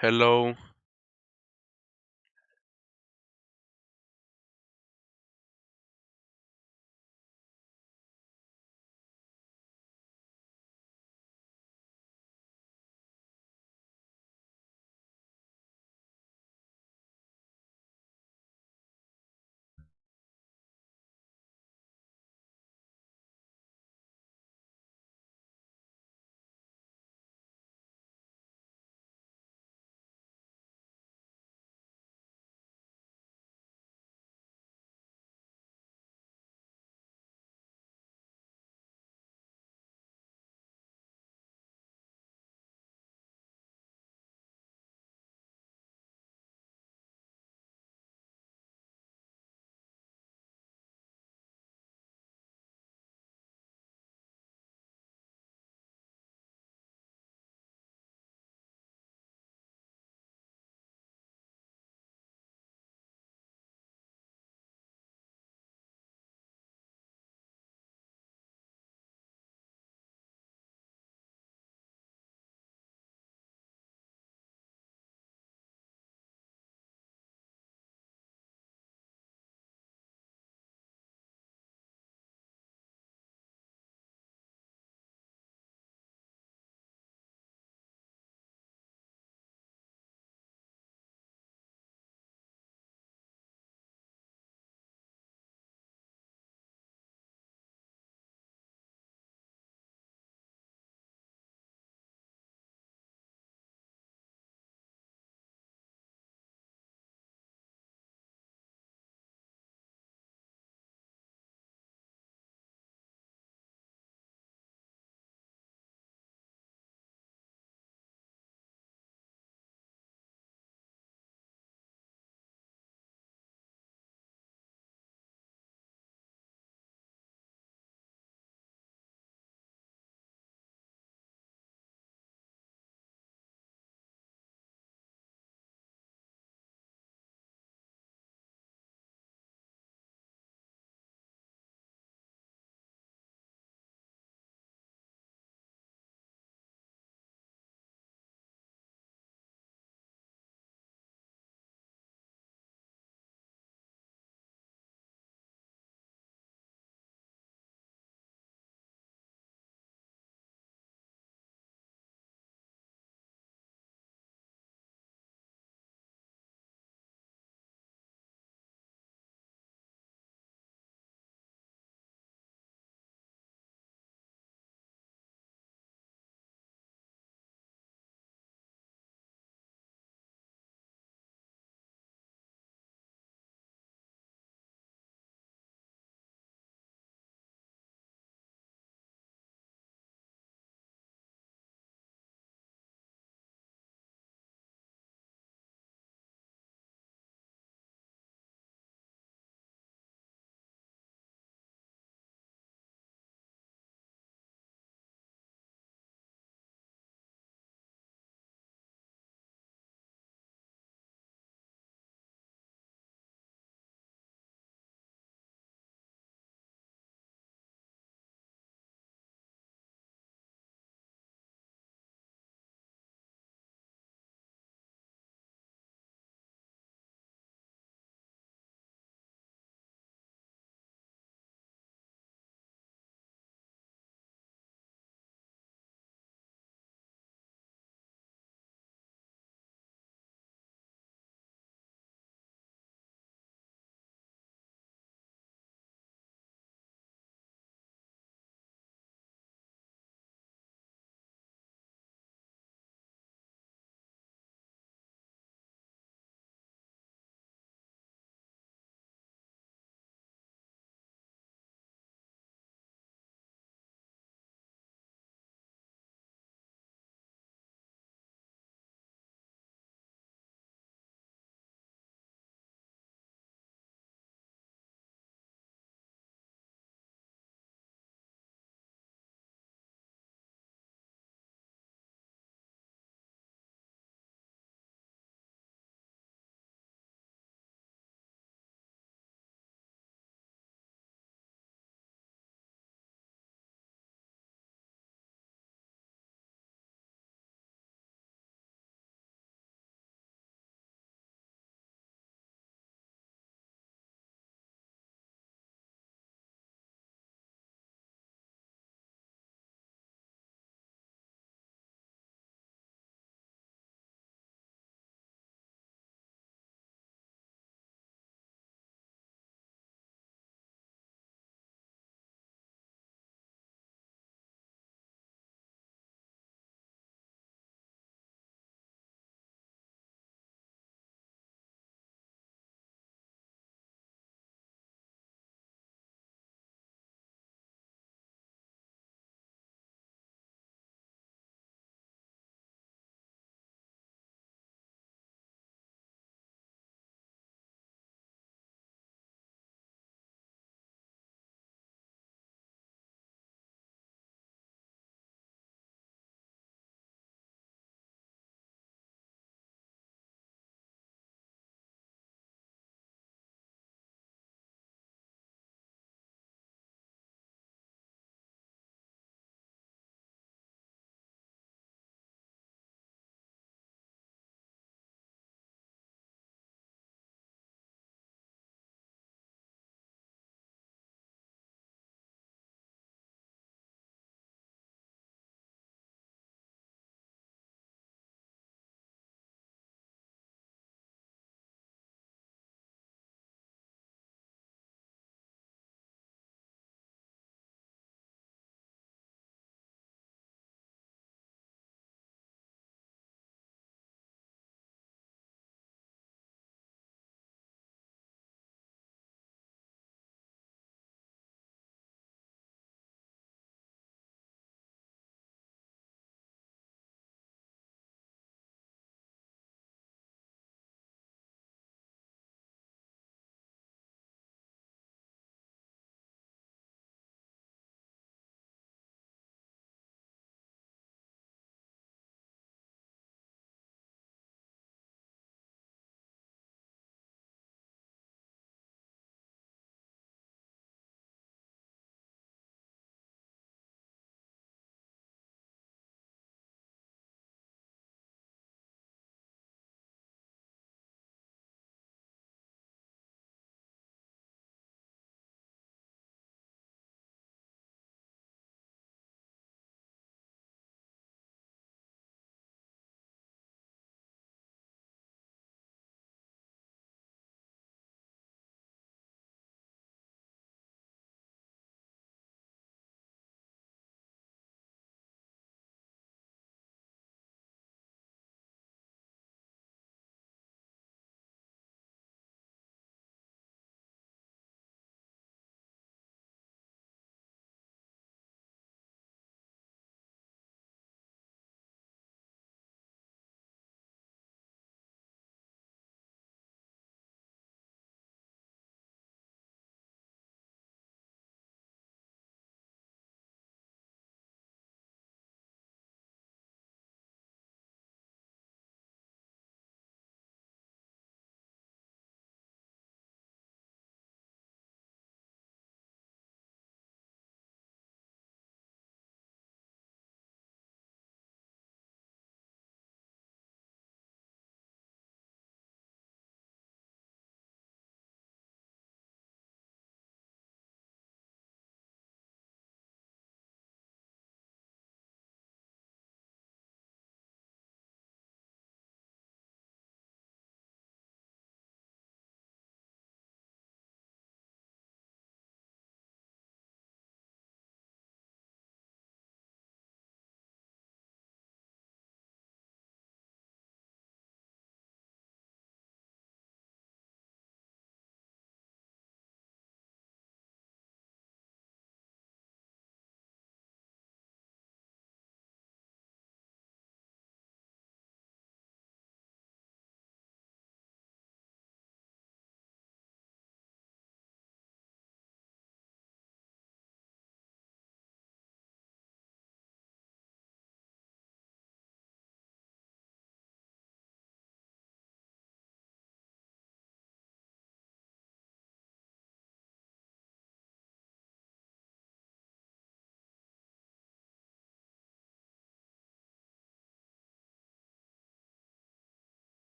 Hello.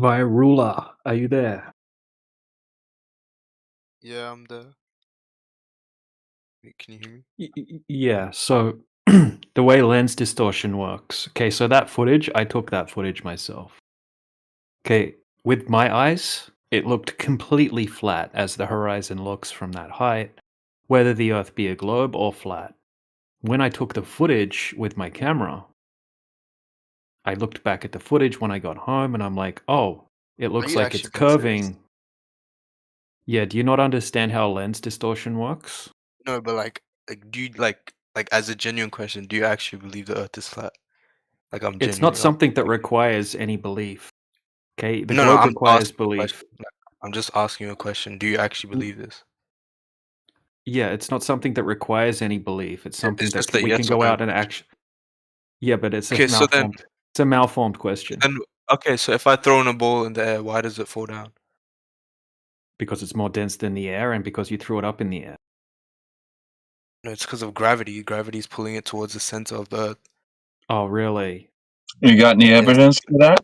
Via ruler, are you there? Yeah, I'm there. Wait, can you hear me? Yeah, so the way lens distortion works. Okay, so that footage, I took that footage myself. Okay, with my eyes, it looked completely flat as the horizon looks from that height, whether the Earth be a globe or flat. When I took the footage with my camera, I looked back at the footage when I got home and I'm like, oh, it Are looks you like it's actually being serious? curving. Yeah, do you not understand how lens distortion works? No, but do you like as a genuine question, do you actually believe the Earth is flat? Like, I'm It's not genuinely asking. something that requires any belief. Okay, the No, globe I'm requires asking you a belief. question. Like, I'm just asking you a question. Do you actually N- believe this? Yeah, it's not something that requires any belief. It's something It's that just a we yes can or go no out and question. actually. Yeah, but it's a Okay, so then, malformed. It's a malformed question then okay, so if I throw in a ball in the air, why does it fall down? because it's more dense than the air, and because you threw it up in the air. No, it's because of gravity. Gravity's pulling it towards the center of the Earth. Oh, really? You got any Yes. evidence for that?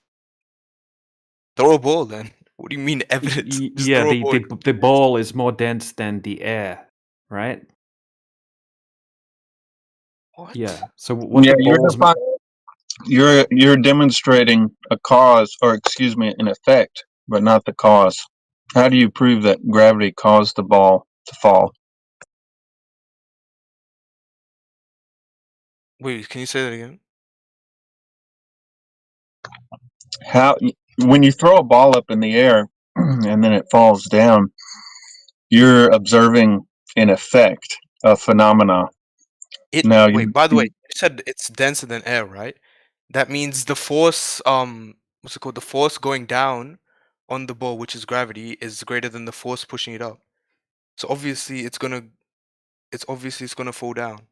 Throw a ball then. What do you mean evidence? Just Yeah, throw a ball. the ball is more dense than the air, right? What? Yeah. So what Yeah, the balls? you're demonstrating a cause, or excuse me, an effect, but not the cause. How do you prove that gravity caused the ball to fall? Wait, can you say that again? How when you throw a ball up in the air and then it falls down, you're observing an effect, a phenomena. Now Wait, by the way, you said it's denser than air, right? That means the force, what's it called? The force going down on the ball, which is gravity, is greater than the force pushing it up. So obviously it's gonna fall down.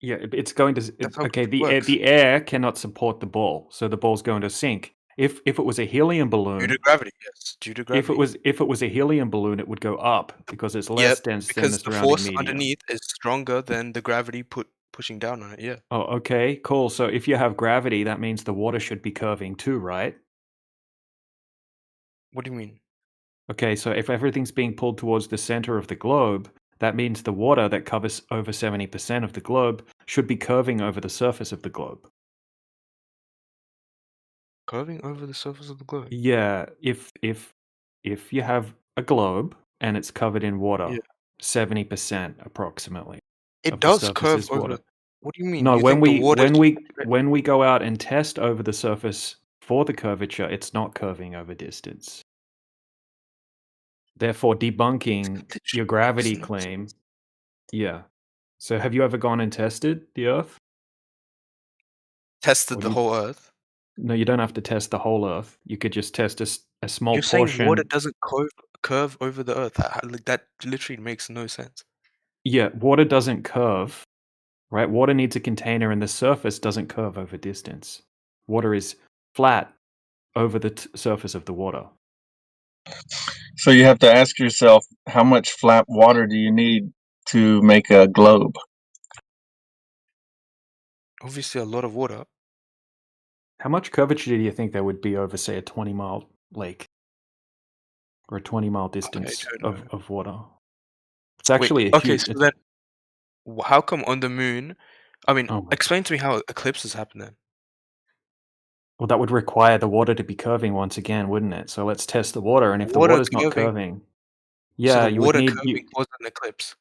Yeah, it's going to. That's how Okay, it works. the air cannot support the ball, so the ball's going to sink. If it was a helium Due balloon, to gravity, yes. Due to if gravity. it was a helium balloon, it would go up because it's Yep, less dense than the because the surrounding force medium. underneath is stronger than the gravity pushing down on it. Yeah. Oh, okay, cool. So if you have gravity, that means the water should be curving too, right? What do you mean? Okay, so if everything's being pulled towards the center of the globe, that means the water that covers over 70% of the globe should be curving over the surface of the globe. Curving over the surface of the globe. Yeah, if you have a globe and it's covered in water, Yeah. 70% approximately It of the does surface curve is over. water. What do you mean? No, You think the water is when we go out and test over the surface for the curvature, it's not curving over distance. Therefore, debunking your gravity claim. Yeah. So have you ever gone and tested the Earth? tested Or the do you, whole Earth? no, you don't have to test the whole Earth. You could just test a small You're saying water portion. doesn't curve over the Earth. Like, that literally makes no sense. Yeah, water doesn't curve, right? Water needs a container, and the surface doesn't curve over distance. Water is flat over the surface of the water. So you have to ask yourself, how much flat water do you need to make a globe? Obviously, a lot of water. How much curvature do you think there would be over, say, a 20-mile lake or a 20-mile distance don't know. of water? It's actually a Okay, huge. so then how come on the moon? I mean, Oh my. explain to me how eclipses happen then. Well, that would require the water to be curving once again, wouldn't it? So let's test the water, and if the Water water's not curving. curving, So yeah, the you would water need curving causes an eclipse.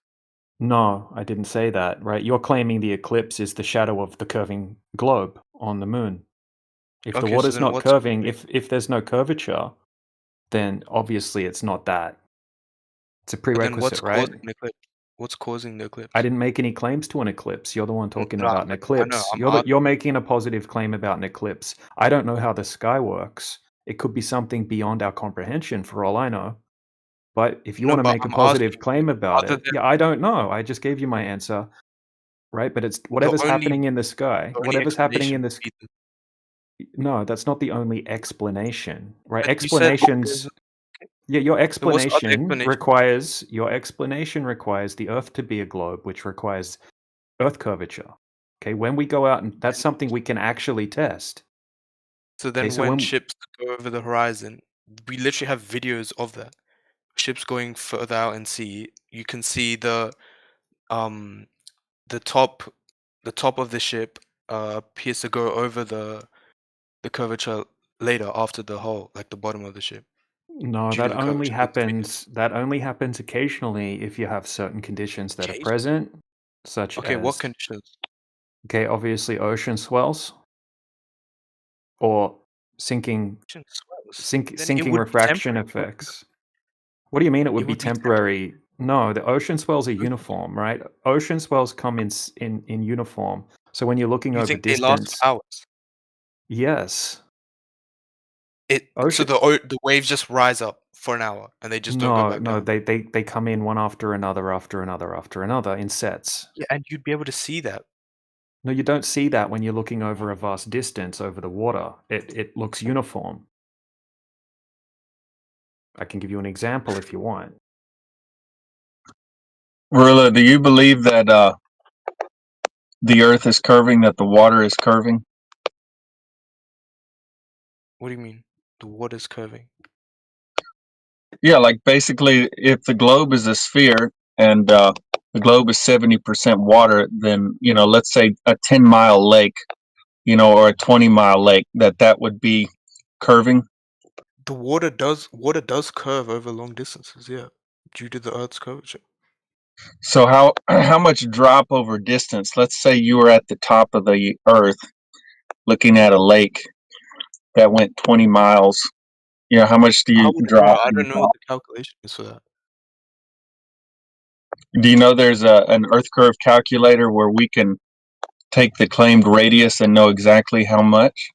No, I didn't say that, right? You're claiming the eclipse is the shadow of the curving globe on the moon. If the Okay, so water's then not what's curving, if there's no curvature, then obviously it's not that. It's a but then what's prerequisite, right? causing an eclipse? What's causing the eclipse? I didn't make any claims to an eclipse. You're the one talking No, about an I know. eclipse. I'm asking. You're making a positive claim about an eclipse. I don't know how the sky works. It could be something beyond our comprehension for all I know. But if you No, want to but make a I'm positive asking, claim about other it, than yeah, I don't know. I just gave you my answer, right? But it's the whatever's only happening in the sky, the only whatever's happening explanation in the would be no, that's not the only explanation, right? but you said there's Explanations, yeah, there was other explanation. your explanation requires the Earth to be a globe, which requires Earth curvature. Okay, when we go out and that's something we can actually test. So then so when when ships go over the horizon, we literally have videos of that. Ships going further out in sea, you can see um the top of the ship appears to go over the curvature later after the hull, like the bottom of the ship, no, due to the curvature. that only happens occasionally if you have certain conditions that are Occasionally. present, such Okay, what as conditions? obviously ocean swells or sinking Ocean swells. Then it sinking would be refraction temporary. effects. What do you mean it would It be would be temporary. temporary? No, the ocean swells are uniform, right? Ocean swells come in uniform. So when you're looking You over think they last distance, for hours? yes. So Ocean the waves just rise up for an hour and they just don't go No, back no, down. they come in one after another, after another, after another in sets. Yeah, and you'd be able to see that. No, you don't see that when you're looking over a vast distance over the water. It looks uniform. I can give you an example if you want. Rilla, do you believe that the Earth is curving, that the water is curving? What do you mean? The water's curving. Yeah, like basically, if the globe is a sphere and the globe is 70% water, then let's say a 10-mile lake, or a 20-mile lake, that would be curving. The water does curve over long distances, yeah, due to the Earth's curvature. So how much drop over distance? Let's say you were at the top of the Earth, looking at a lake that went 20 miles. How much do How you would I know? drop? I don't know what the calculation is for that. Do you know there's an Earth curve calculator where we can take the claimed radius and know exactly how much?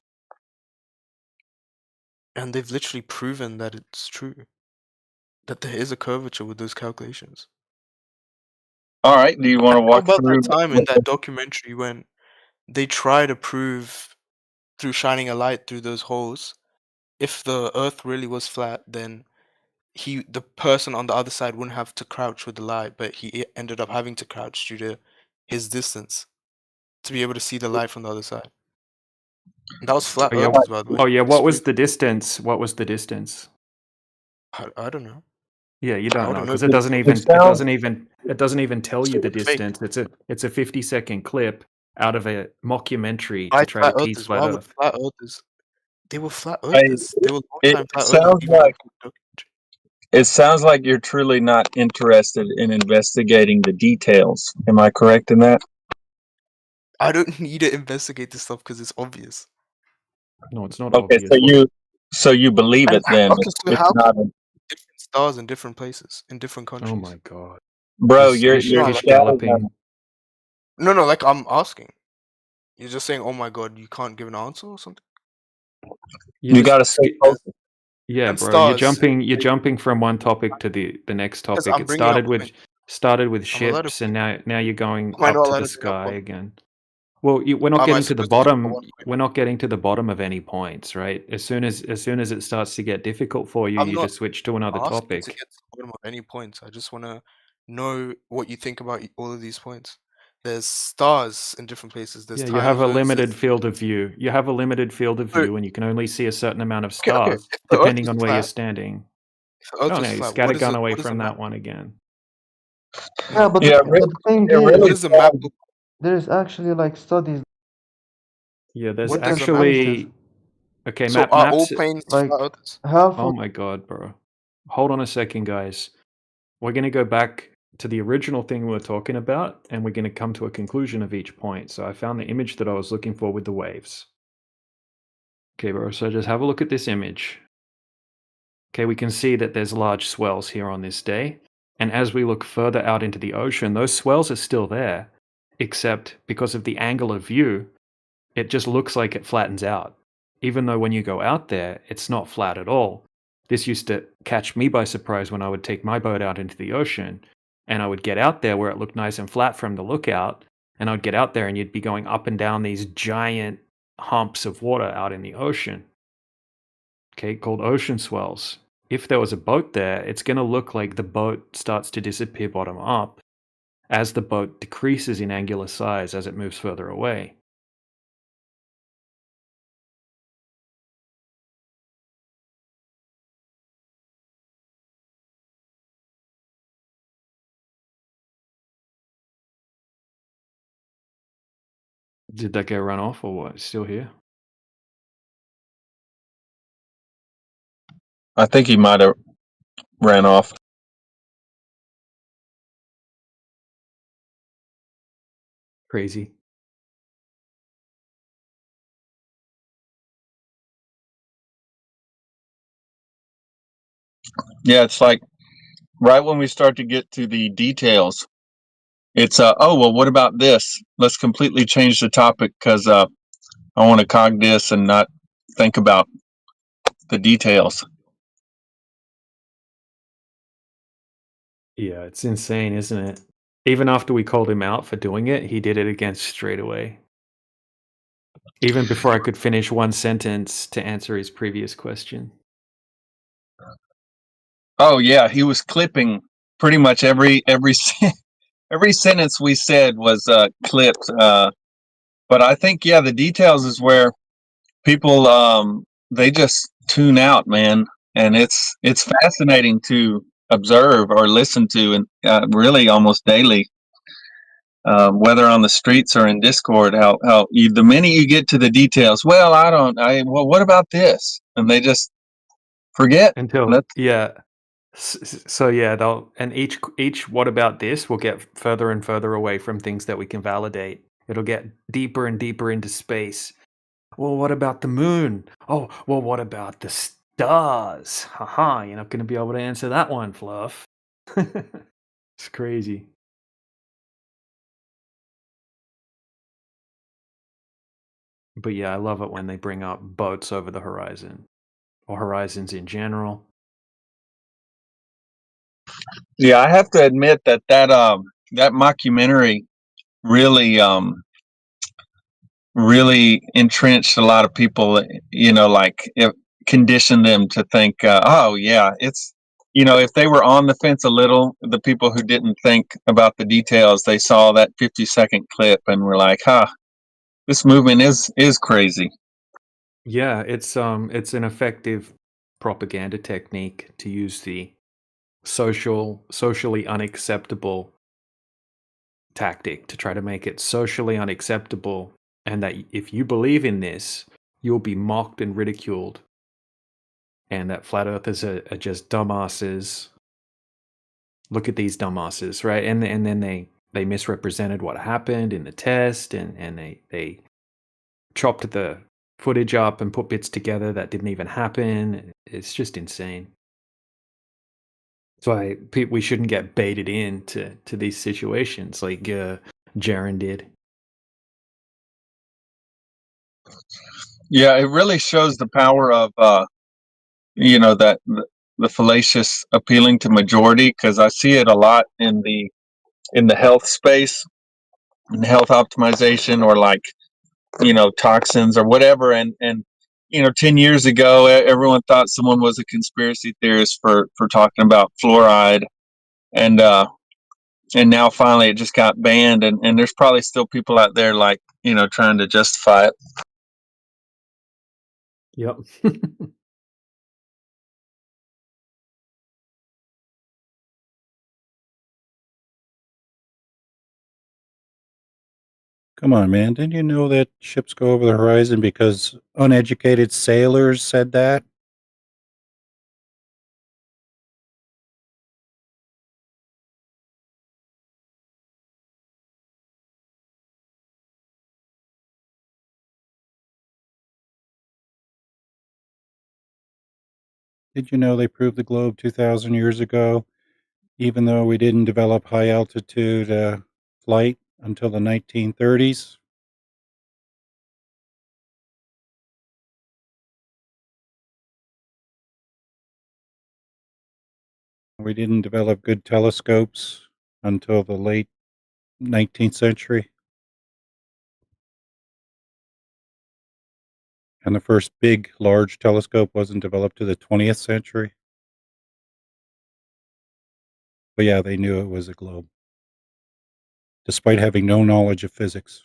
And they've literally proven that it's true. That there is a curvature with those calculations. All right. Do you want to And how walk about through? that time in that documentary when they try to prove through shining a light through those holes, if the Earth really was flat, then the person on the other side wouldn't have to crouch with the light, but he ended up having to crouch due to his distance to be able to see the light from the other side. And that was flat Oh yeah, earthers, by the way. oh yeah. It's What was proven. the distance? What was the distance? I don't know. Yeah, you I don't know wouldn't know. because it doesn't It sounds even tell you the It's fake. distance. It's a 50-second clip out of a mockumentary Why to try to flat tease earthers? flat Why would Earth. flat earthers? They were flat I, earthers. They were it long-time flat earthers sounds even like before the documentary. it sounds like you're truly not interested in investigating the details. Am I correct in that? I don't need to investigate this stuff because it's obvious. No, it's not Okay, obvious. so you believe And it then? okay, so It's how not can different stars in different places, in different Oh countries? my god. bro. This You're this you're No, shit is like shouting. galloping. no, like I'm asking. You're just saying, "Oh my god," you can't give an answer or something. You You got to stay focused. Yeah, And bro. You're stars, jumping from one topic to the next because topic. I'm It bringing up points. started with I'm allowed to. ships, and now you're going Am I up not to allowed the to bring up sky one? again. Well, we're not Am I getting to the supposed to just go bottom. one point? We're not getting to the bottom of any points, right? As soon as it starts to get difficult for you, I'm you not just switch to another asking to topic. get to the bottom of any points. I just want to know what you think about all of these points. There's stars in different places. There's Yeah, you time have a zones. limited field of view. You have a limited field of So, view, and you can only see a certain amount of okay. stars If the Earth depending was on where you're flat, standing. if the Earth Oh was no, you flat, what is scattergun it? away What is the from map? that one again. Yeah, No. but Yeah, the thing it is, What really is the map look? there's actually like studies Yeah, there's What does different the map look? places. actually okay. So are all Maps. planes Like flat Earthers? half Oh of my god, bro. Hold on a second, guys. We're going to go back to the original thing we were talking about, and we're going to come to a conclusion of each point. So I found the image that I was looking for with the waves. Okay, bro, so just have a look at this image. Okay, we can see that there's large swells here on this day. And as we look further out into the ocean, those swells are still there, except because of the angle of view, it just looks like it flattens out. Even though when you go out there, it's not flat at all. This used to catch me by surprise when I would take my boat out into the ocean, and I would get out there where it looked nice and flat from the lookout, and I'd get out there and you'd be going up and down these giant humps of water out in the ocean. Okay, called ocean swells. If there was a boat there, it's going to look like the boat starts to disappear bottom up as the boat decreases in angular size as it moves further away. Did that get run off or what? Still here? I think he might have ran off. Crazy. Yeah, it's like right when we start to get to the details, it's oh well, what about this? Let's completely change the topic because I want to cog this and not think about the details. Yeah, it's insane, isn't it? Even after we called him out for doing it, he did it again straight away. Even before I could finish one sentence to answer his previous question. Oh yeah, he was clipping pretty much every every sentence we said was clipped. But I think the details is where people they just tune out, man, and it's fascinating to observe or listen to, and really almost daily. Whether on the streets or in Discord, the minute you get to the details, well, what about this? And they just forget. Until so yeah, they'll and each what about this will get further and further away from things that we can validate. It'll get deeper and deeper into space. Well, what about the moon? Oh, well, what about the stars? Haha, you're not going to be able to answer that one, Fluff. It's crazy. But yeah, I love it when they bring up boats over the horizon or horizons in general. Yeah, I have to admit that that mockumentary really really entrenched a lot of people. Like it conditioned them to think, oh yeah, it's if they were on the fence a little, the people who didn't think about the details, they saw that 50-second clip and were like, huh, this movement is crazy. Yeah, it's an effective propaganda technique to use the socially unacceptable tactic to try to make it socially unacceptable, and that if you believe in this, you'll be mocked and ridiculed, and that flat earthers are just dumbasses. Look at these dumbasses, right? And then they misrepresented what happened in the test, and they chopped the footage up and put bits together that didn't even happen. It's just insane. So we shouldn't get baited into these situations like Jaren did. Yeah, it really shows the power of that the fallacious appealing to majority, because I see it a lot in the health space, in health optimization, or like toxins or whatever. And 10 years ago, everyone thought someone was a conspiracy theorist for talking about fluoride, and now finally it just got banned, and there's probably still people out there like trying to justify it. Yep. Come on, man. Didn't you know that ships go over the horizon because uneducated sailors said that? Did you know they proved the globe 2,000 years ago, even though we didn't develop high altitude flight until the 1930s? We didn't develop good telescopes until the late 19th century. And the first big, large telescope wasn't developed to the 20th century. But yeah, they knew it was a globe, despite having no knowledge of physics.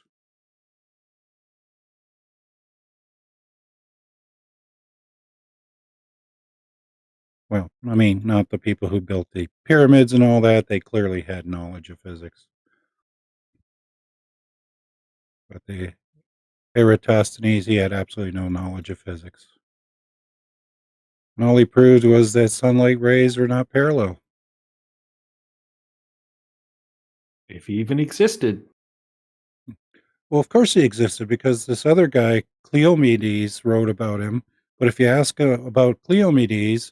Well, I mean, not the people who built the pyramids and all that. They clearly had knowledge of physics. But Eratosthenes, he had absolutely no knowledge of physics. And all he proved was that sunlight rays are not parallel. If he even existed. Well, of course he existed because this other guy, Cleomedes, wrote about him. But if you ask about Cleomedes,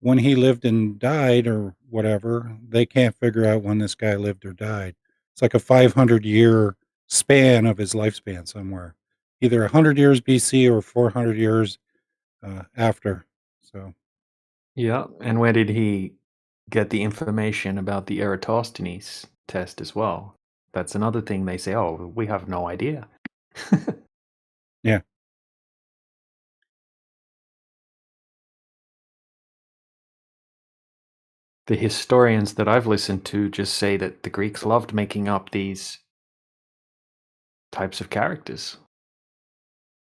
when he lived and died or whatever, they can't figure out when this guy lived or died. It's like a 500-year span of his lifespan somewhere, either 100 years BC or 400 years after. So, Yeah, and where did he get the information about the Eratosthenes test as well? That's another thing they say, oh, we have no idea. yeah. The historians that I've listened to just say that the Greeks loved making up these types of characters,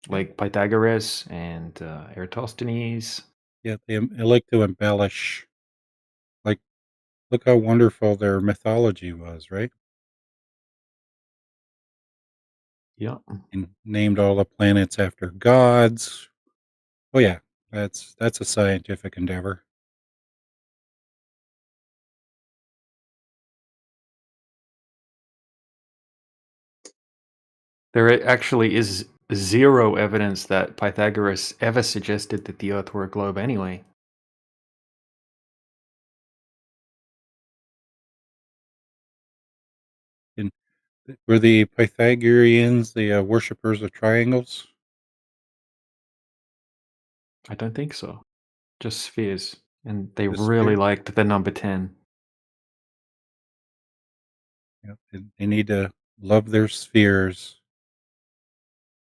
like Pythagoras and Eratosthenes. Yeah, they like to embellish. Like, look how wonderful their mythology was, right? Yeah. And named all the planets after gods. Oh yeah, that's a scientific endeavor. There actually is zero evidence that Pythagoras ever suggested that the Earth were a globe anyway. And were the Pythagoreans the worshippers of triangles? I don't think so. Just spheres. And they The really spheres? liked the number 10. Yeah, they need to love their spheres.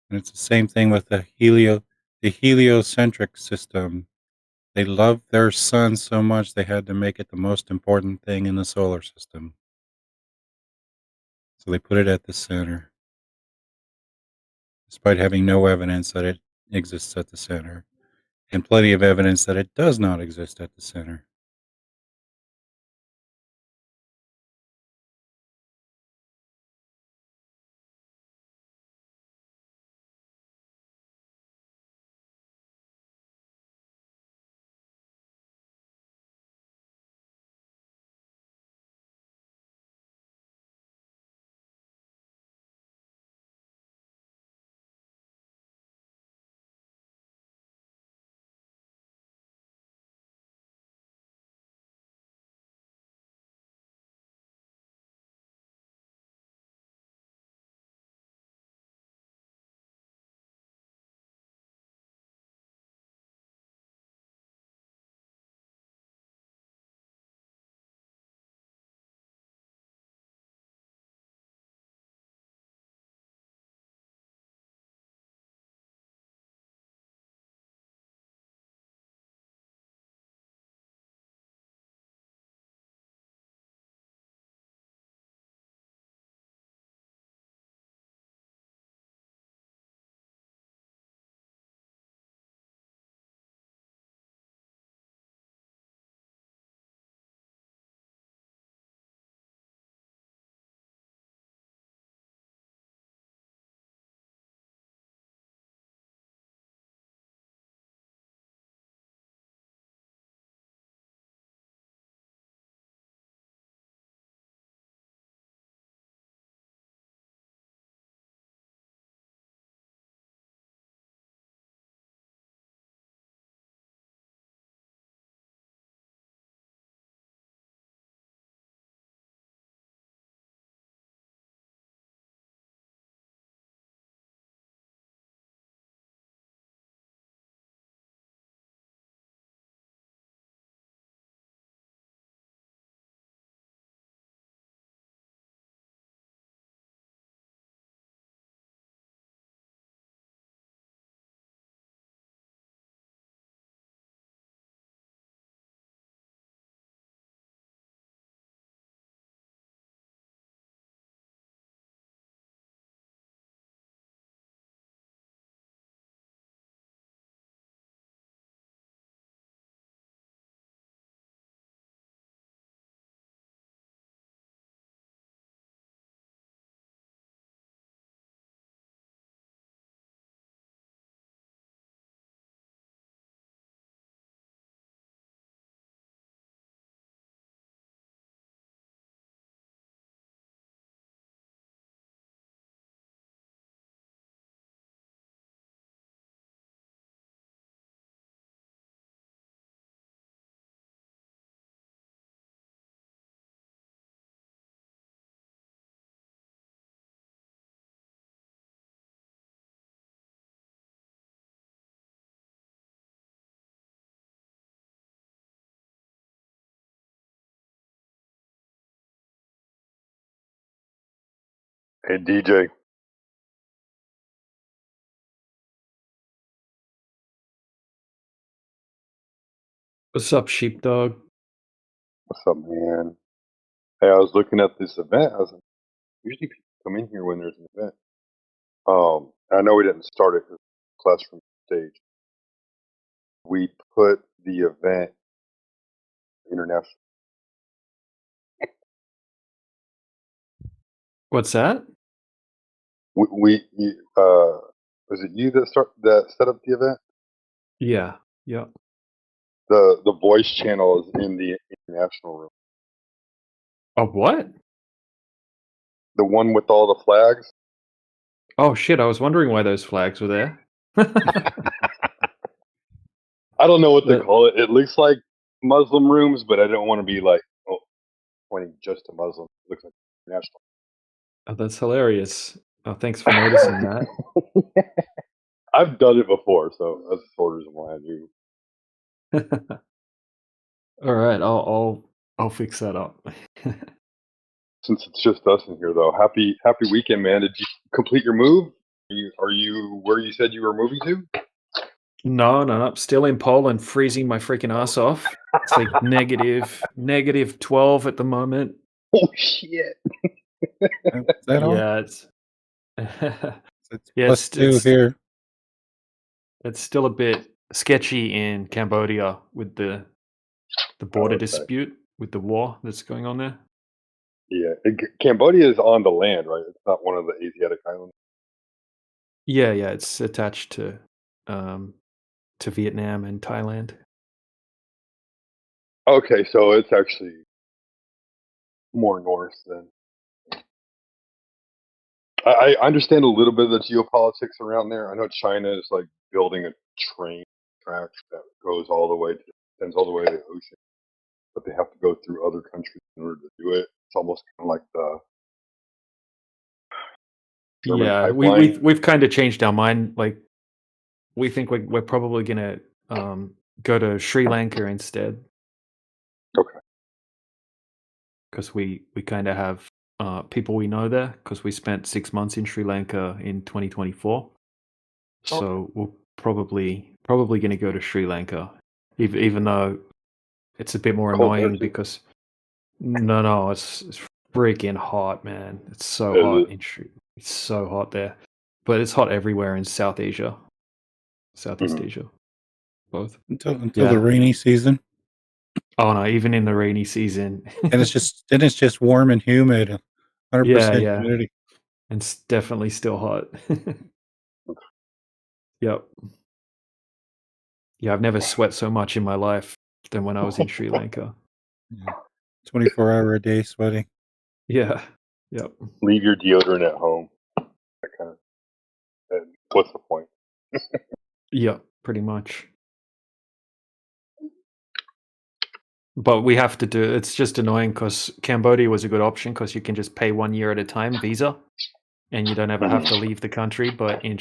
And it's the same thing with the heliocentric system. They loved their sun so much they had to make it the most important thing in the solar system. So they put it at the center, despite having no evidence that it exists at the center, and plenty of evidence that it does not exist at the center. Hey DJ, What's up, sheepdog? what's up, man? Hey, I was looking at this event. I was like, usually people come in here when there's an event. I know we didn't start it because classroom stage. We put the event international. What's that? Was it you that set up the event? Yeah, yeah. The voice channel is in the international room. Oh, what? The one with all the flags. Oh shit! I was wondering why those flags were there. I don't know what to That- call it. It looks like Muslim rooms, but I don't want to be like pointing just to Muslim. It looks like international. Oh, that's hilarious. Oh, thanks for noticing that. I've done it before, so that's the sort of reason why I do. All right, I'll fix that up. Since it's just us in here, though, happy weekend, man. Did you complete your move? Are you where you said you were moving to? No, I'm still in Poland, freezing my freaking ass off. It's like negative 12 at the moment. Oh shit! Is that all? Yeah, it's It's yeah, +2 here. it's still a bit sketchy in Cambodia with the border Okay. dispute with the war that's going on there. Yeah, Cambodia is on the land, right? It's not one of the Asiatic islands. Yeah, it's attached to Vietnam and Thailand. Okay, so it's actually more north than. I understand a little bit of the geopolitics around there. I know China is like building a train track that goes all the way to sends all the way to the ocean, but they have to go through other countries in order to do it. It's almost kind of like the German Yeah, pipeline. we've kind of changed our mind. Like we think we're probably gonna go to Sri Lanka instead Okay. because we kind of have people we know there because we spent 6 months in Sri Lanka in 2024. So we're probably going to go to Sri Lanka, even though it's a bit more Cold there annoying too. because no, it's freaking hot, man. It's so Is hot it? in Sri. It's so hot there, but it's hot everywhere in South Asia, Southeast Mhm. Asia, both. Until the Yeah. rainy season. Oh no, even in the rainy season. And it's just warm and humid, 100% Yeah. humidity. It's definitely still hot. Yep. Yeah, I've never sweat so much in my life than when I was in Sri Lanka. Yeah. 24-hour-a-day sweating. Yeah. Yep. Leave your deodorant at home. That kind of. And what's the point? Yep, pretty much. But we have to do it's just annoying because Cambodia was a good option because you can just pay 1 year at a time visa and you don't ever have to leave the country. But in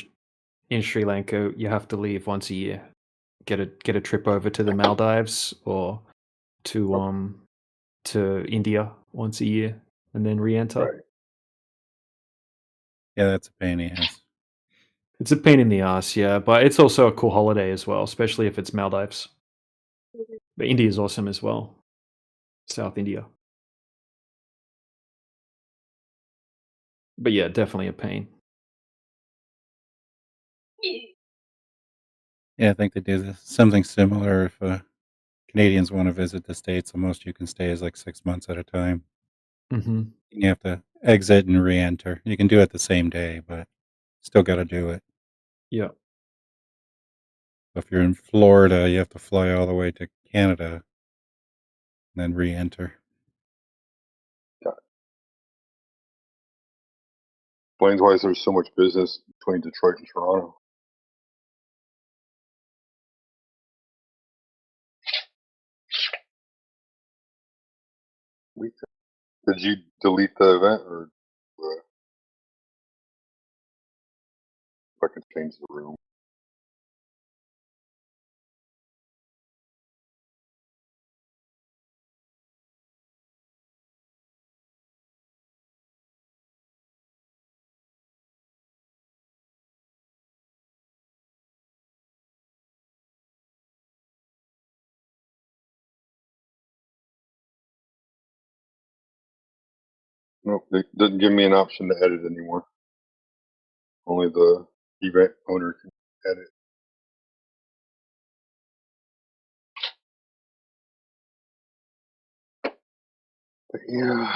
Sri Lanka, you have to leave once a year. Get a trip over to the Maldives or to India once a year and then re-enter. Right. Yeah, that's a pain in the ass. It's a pain in the ass, yeah, but it's also a cool holiday as well, especially if it's Maldives. But India is awesome as well. South India. But yeah, definitely a pain. Yeah, I think they do something similar if Canadians want to visit the States. The most you can stay is like 6 months at a time. Mm-hmm. You have to exit and re-enter. You can do it the same day, but still got to do it. Yeah. If you're in Florida, you have to fly all the way to Canada and then re-enter. Explains why there's so much business between Detroit and Toronto. Did you delete the event, or if I could change the room? Nope, it doesn't give me an option to edit anymore. Only the event owner can edit. But yeah.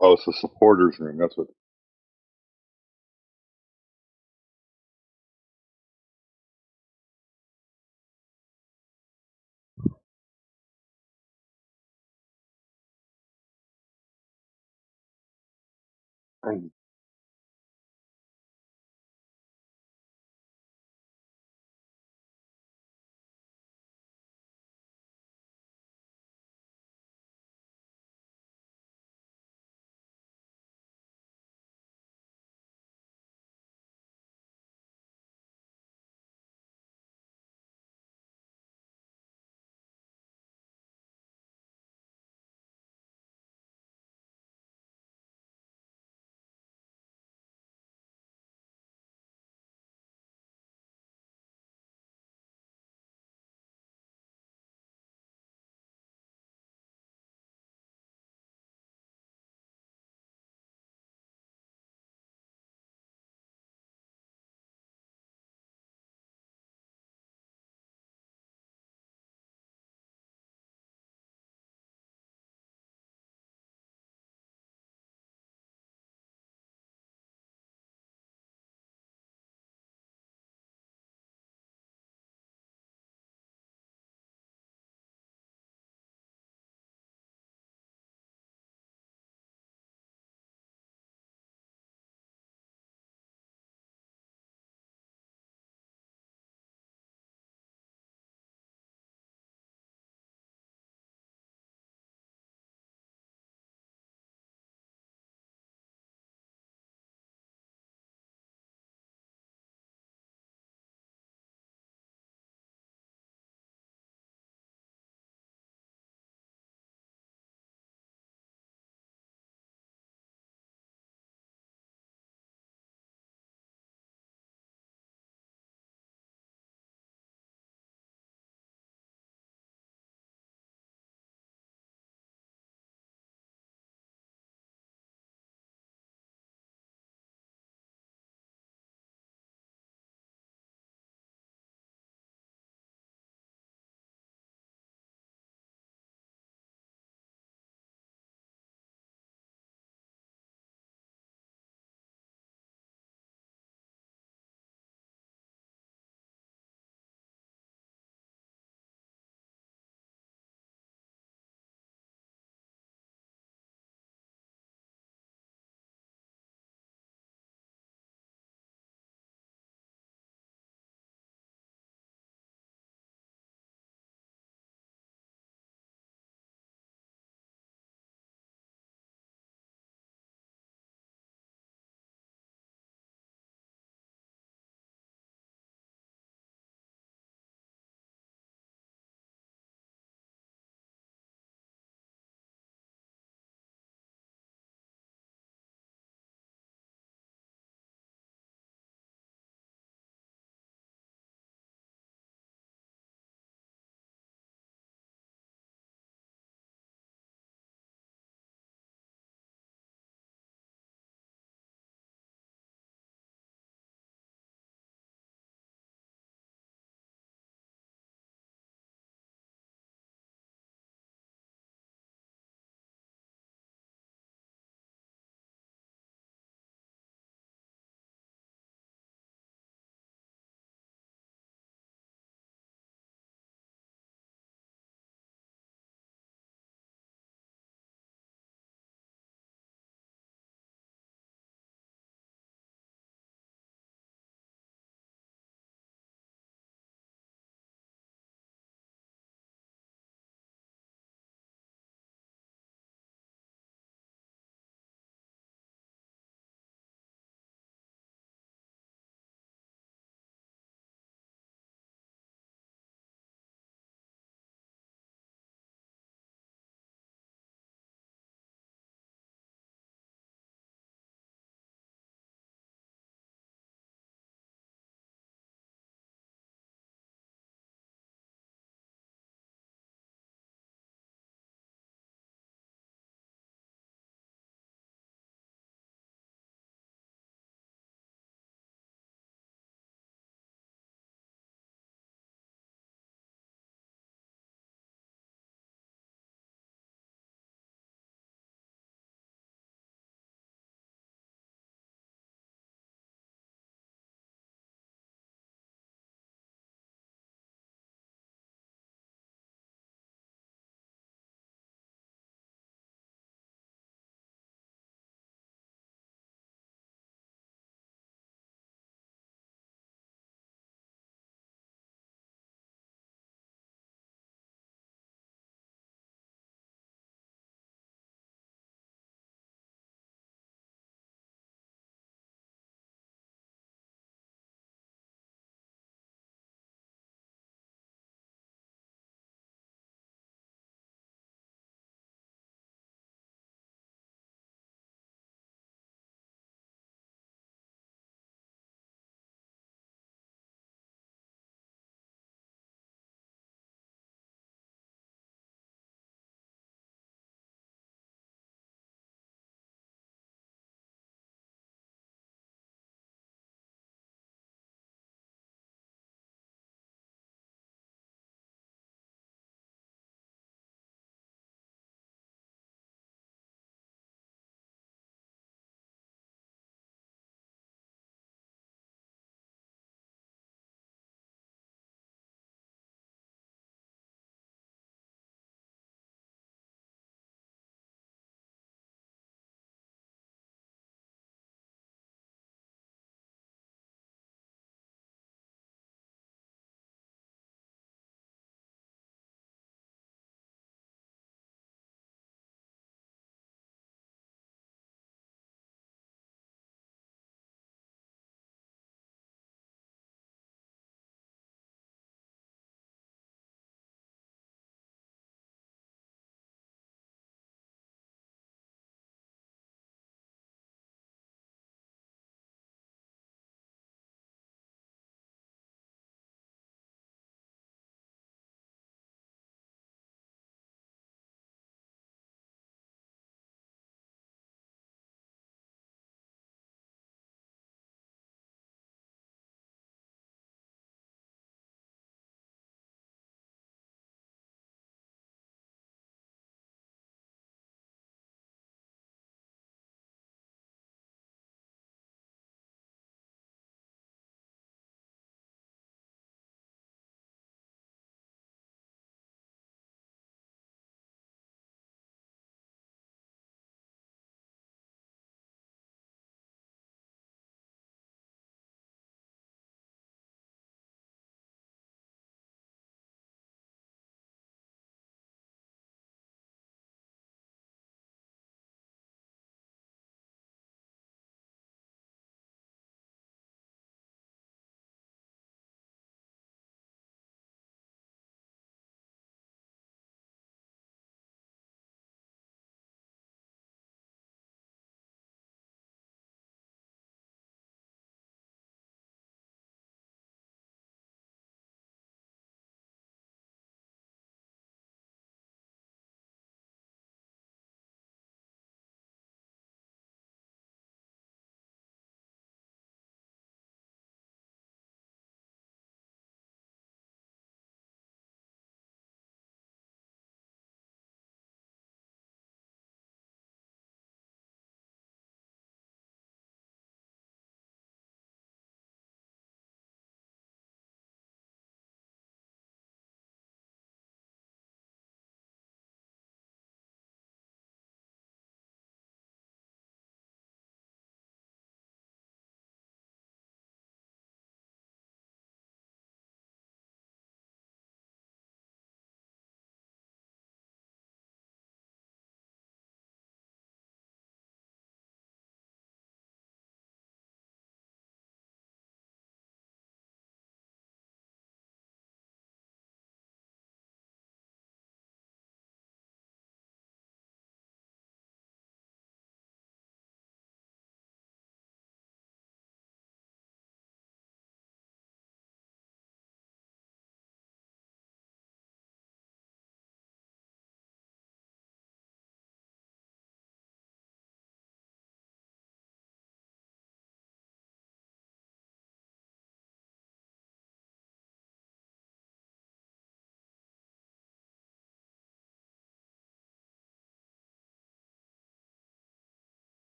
Oh, it's the supporters room. That's what. I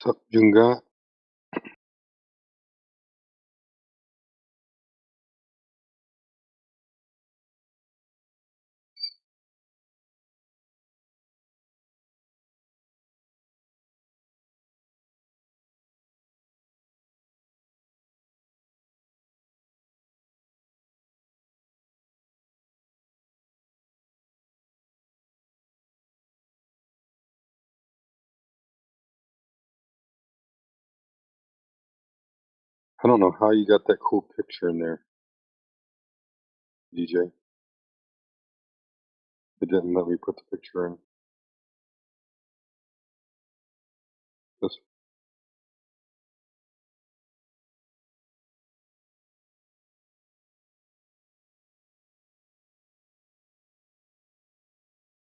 What's up, Junga? I don't know how you got that cool picture in there, DJ. It didn't let me put the picture in. This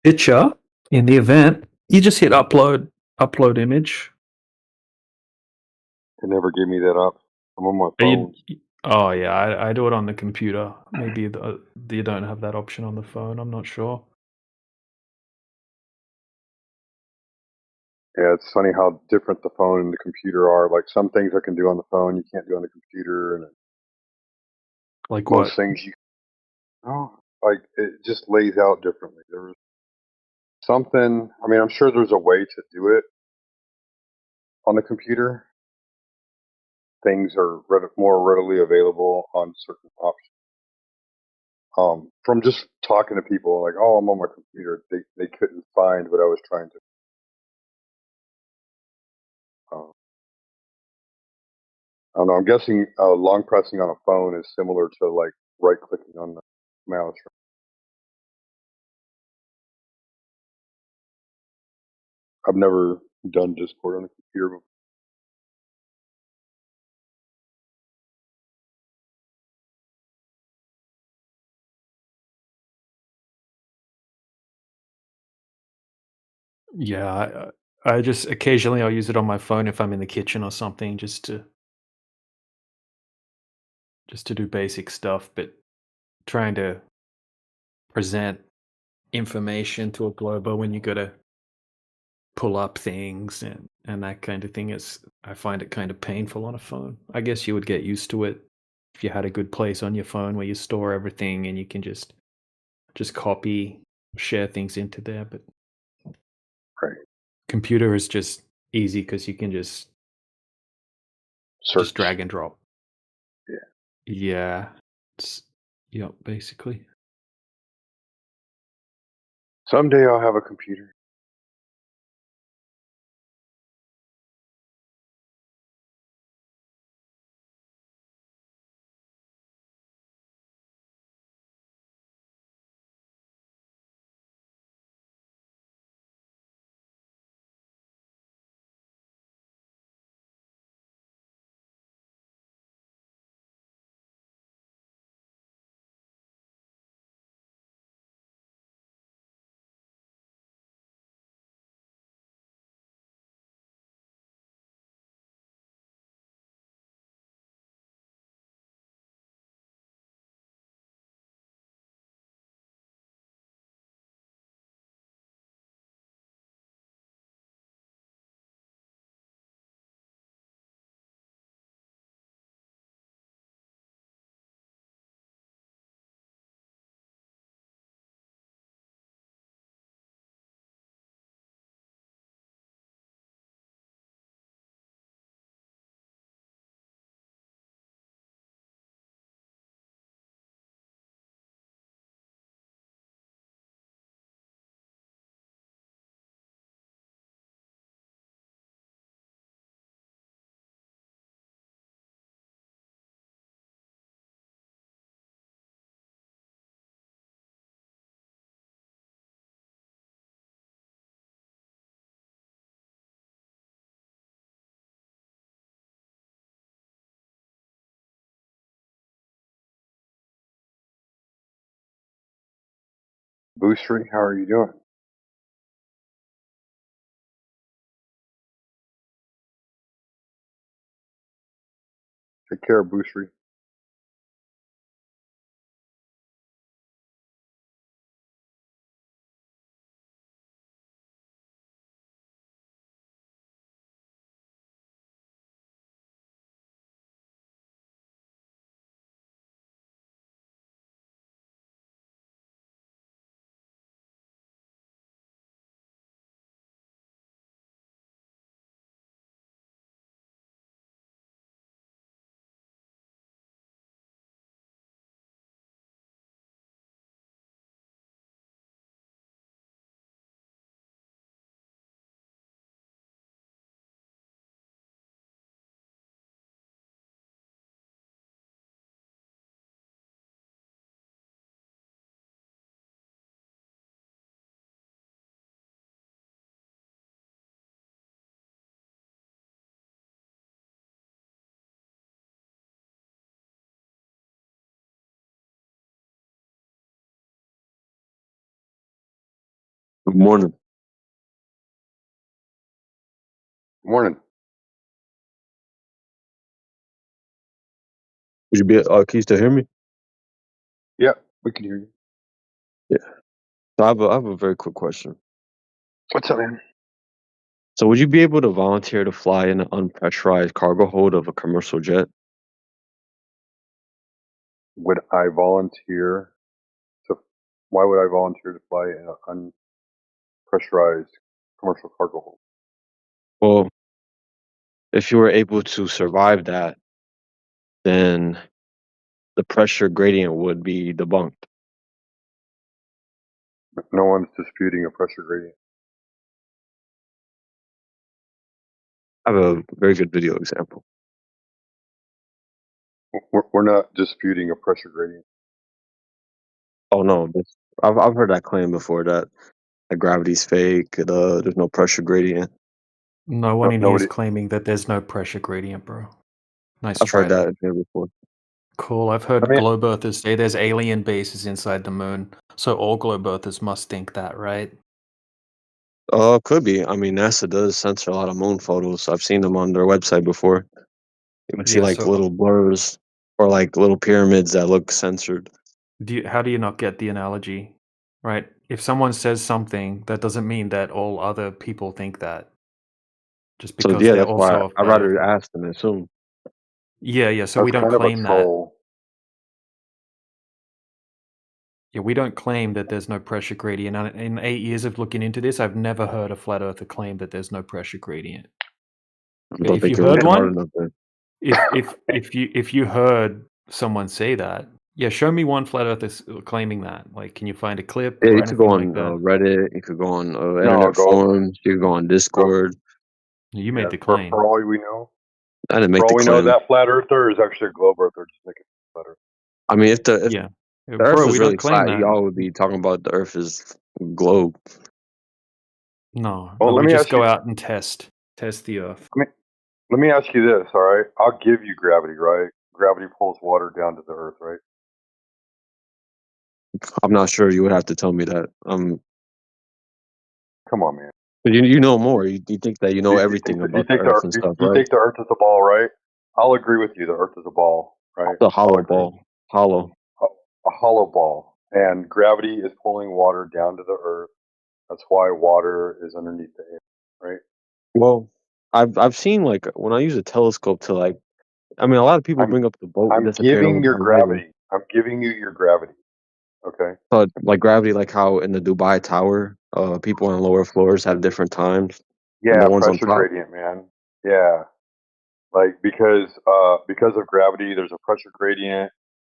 Picture in the event, you just hit upload image. it never gave me that up. I'm on my You, phone. oh yeah, I do it on the computer. Maybe you don't have that option on the phone. I'm not sure. Yeah, it's funny how different the phone and the computer are. Like some things I can do on the phone, you can't do on the computer, and Like most what? things you. Oh, like it just lays out differently. There was something. I mean, I'm sure there's a way to do it on the computer. Things are more readily available on certain options. From just talking to people, like, oh, I'm on my computer, they couldn't find what I was trying to. I don't know. I'm guessing long pressing on a phone is similar to like right clicking on the mouse. I've never done Discord on a computer before. Yeah, I just occasionally I'll use it on my phone if I'm in the kitchen or something, just to do basic stuff. But trying to present information to a global when you got to pull up things and that kind of thing is, I find it kind of painful on a phone. I guess you would get used to it if you had a good place on your phone where you store everything and you can just copy, share things into there. But Right. computer is just easy because you can just Search. drag and drop. Yeah. Yeah. Yep, basically. Someday I'll have a computer. Boostry, how are you doing? Take care, Boostry. Good morning. Morning. Would you be? Can you still hear me? Yeah, we can hear you. Yeah. So I have a very quick question. What's up, man? So would you be able to volunteer to fly in an unpressurized cargo hold of a commercial jet? Would I volunteer to? Why would I volunteer to fly in an unpressurized commercial cargo hold? Well, if you were able to survive that, then the pressure gradient would be debunked. No one's disputing a pressure gradient. I have a very good video example. We're not disputing a pressure gradient. Oh no, I've heard that claim before that gravity's fake. There's no pressure gradient. No one in here is Nobody. claiming that there's no pressure gradient, bro. Nice I've try heard there. that here before. Cool. I've heard globe earthers say there's alien bases inside the moon, so all globe earthers must think that, right? Could be. I mean, NASA does censor a lot of moon photos. I've seen them on their website before. You can see Yeah, like so little blurs or like little pyramids that look censored. how do you not get the analogy? Right? If someone says something, that doesn't mean that all other people think that. Just So because yeah, they're that's why also a I'd flat rather earther. ask than assume. Yeah, so That's we don't kind of a claim that. troll. Yeah, we don't claim that there's no pressure gradient. And in 8 years of looking into this, I've never heard a flat earther claim that there's no pressure gradient. I don't If think you you're heard looking hard one, enough then. if you heard someone say that, yeah, show me one flat earther claiming that. Like, can you find a clip Yeah, or you could go anything like on that? Reddit. You could go on No, internet go. forums. You could go on Discord. You made Yeah, the claim. for all we know. I didn't For make all the we know, claim. that flat earther is actually a globe earther. Just making it flat earth. I mean, if the Yeah, Earth bro, was we really don't claim flat, that. y'all would be talking about the Earth is globe. No, Well, but let we me just ask you. go out and test the Earth. Let me ask you this. All right, I'll give you gravity. Right, gravity pulls water down to the earth. Right. I'm not sure. You would have to tell me that. Come on, man. But you know more. You think that you know everything You about the think Earth and stuff, you right? think the earth is a ball, right? I'll agree with you. The earth is a ball, right? It's a hollow I'll agree. ball. Hollow. A hollow ball, and gravity is pulling water down to the earth. That's why water is underneath the air, right? Well, I've seen like when I use a telescope to like. I mean, a lot of people bring up the boat I'm disappeared over giving the your horizon. gravity. I'm giving you your gravity. Okay. So like gravity, like how in the Dubai Tower, people on lower floors have different times than the Yeah, ones on pressure top. gradient, man. Yeah, like because of gravity, there's a pressure gradient,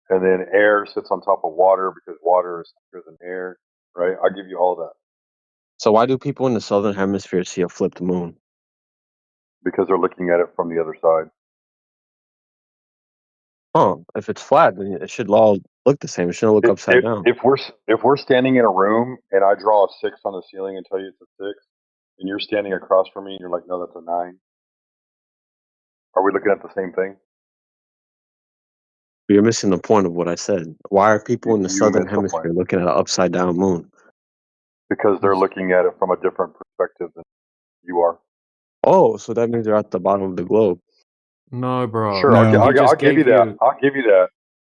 and then air sits on top of water because water is thicker than air, right? I'll give you all that So why do people in the southern hemisphere see a flipped moon? because they're looking at it from the other side. If it's flat, then it should all look the same. It shouldn't look upside down. If we're standing in a room and I draw a 6 on the ceiling and tell you it's a 6, and you're standing across from me and you're like, no, that's a 9. Are we looking at the same thing? You're missing the point of what I said. Why are people in the You southern missed the point hemisphere looking at an upside down moon? because they're looking at it from a different perspective than you are. Oh, so that means they're at the bottom of the globe. No, bro. Sure, No. I'll give you that. I'll give you that.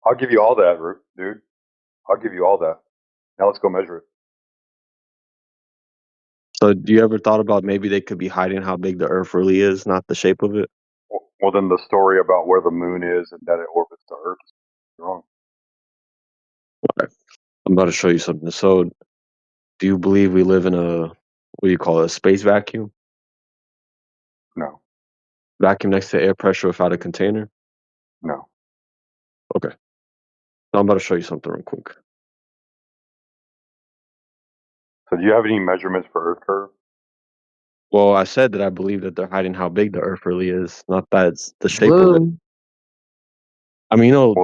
I'll give you all that, dude. I'll give you all that. Now let's go measure it. So do you ever thought about maybe they could be hiding how big the Earth really is, not the shape of it? Well, then the story about where the moon is and that it orbits the Earth is wrong. Okay. I'm about to show you something. So do you believe we live in what do you call it, a space vacuum? No. Vacuum next to air pressure without a container? No. Okay. So I'm about to show you something real quick. So do you have any measurements for Earth curve? Well, I said that I believe that they're hiding how big the Earth really is, not that it's the shape of it. I mean, well,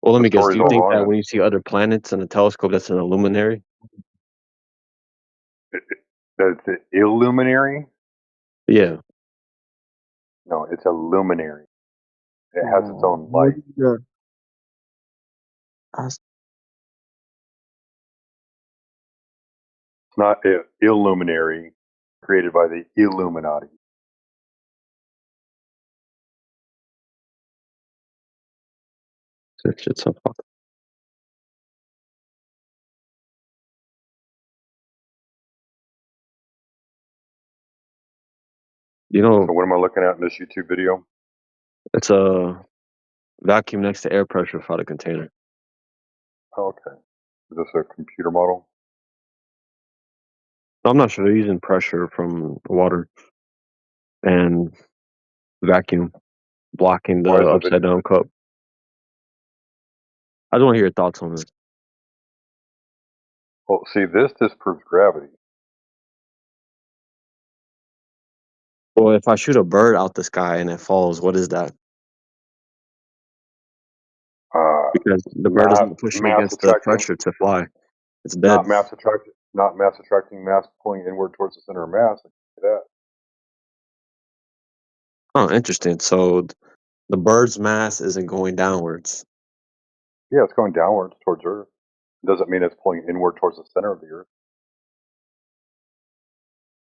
let me guess. story's Do you all think wrong that then. when you see other planets in a telescope, that's an illuminary? That it's an illuminary? Yeah. No, it's a luminary. It has its own light. It's not an illuminary created by the Illuminati. That shit's so fucked. You know, So what am I looking at in this YouTube video? it's a vacuum next to air pressure without a container. Oh, okay. Is this a computer model? I'm not sure. They're using pressure from water and vacuum blocking the Why is the upside down cup. I just want to hear your thoughts on this. Well, see, this disproves gravity. Well, if I shoot a bird out the sky and it falls, what is that? Because the bird isn't pushing Mass against the attracting, pressure to fly. It's dead. not mass attracting, mass pulling inward towards the center of mass. I can see that. Oh, interesting. So the bird's mass isn't going downwards. Yeah, it's going downwards towards Earth. It doesn't mean it's pulling inward towards the center of the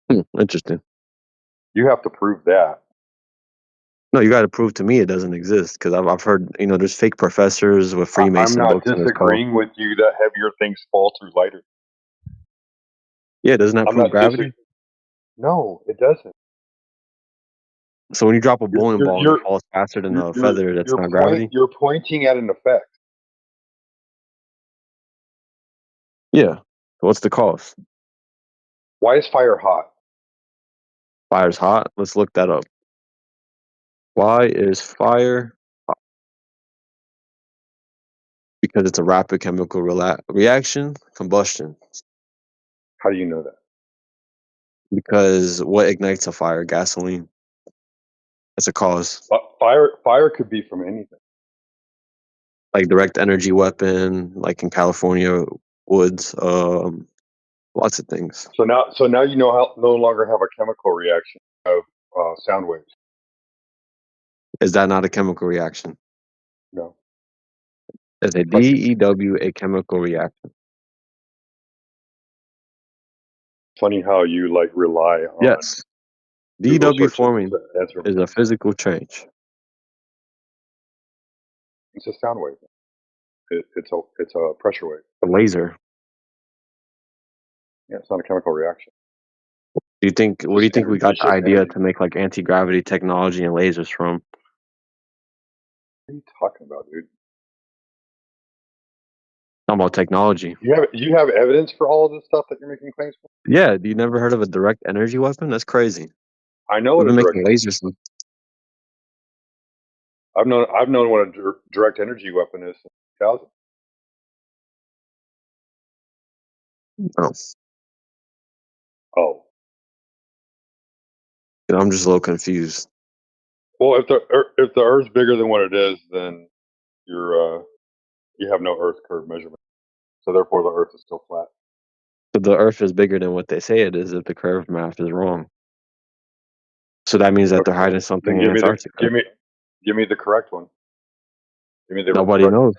Earth. Interesting. You have to prove that. No, you got to prove to me it doesn't exist because I've heard there's fake professors with I'm Freemason not books and it's called. disagreeing with you that heavier things fall through lighter. Yeah, doesn't that I'm prove not gravity? No, it doesn't. So when you drop a bowling ball and it You're falls faster than a feather, that's not gravity? You're pointing at an effect. Yeah. So what's the cause? Why is fire hot? Fire's hot? Let's look that up. Why is fire hot? Because it's a rapid chemical reaction, combustion. How do you know that? Because what ignites a fire? Gasoline. That's a cause. Fire could be from anything. Like direct energy weapon, like in California woods, lots of things. So now you know how no longer have a chemical reaction of sound waves. Is that not a chemical reaction? No. It's a DEW, a chemical reaction. Funny how you rely on Yes. Google DEW searches forming to answer. is a physical change. It's a sound wave. It's a pressure wave. A laser. Yeah, it's not a chemical reaction. Where do you think we got It's the just idea energy. to make anti-gravity technology and lasers from? What are you talking about, dude? Talking about technology. You have evidence for all of this stuff that you're making claims for? Yeah, you never heard of a direct energy weapon? That's crazy. I know We've what a been direct making lasers. I've known what a direct energy weapon is since 2000. Oh. Oh. I'm just a little confused. Well, if the Earth's bigger than what it is, then you have no Earth curve measurement. So therefore, the Earth is still flat. But the Earth is bigger than what they say it is if the curve math is wrong. So that means that they're hiding something Then in Antarctica. give me the correct one. Give me the Nobody correct knows.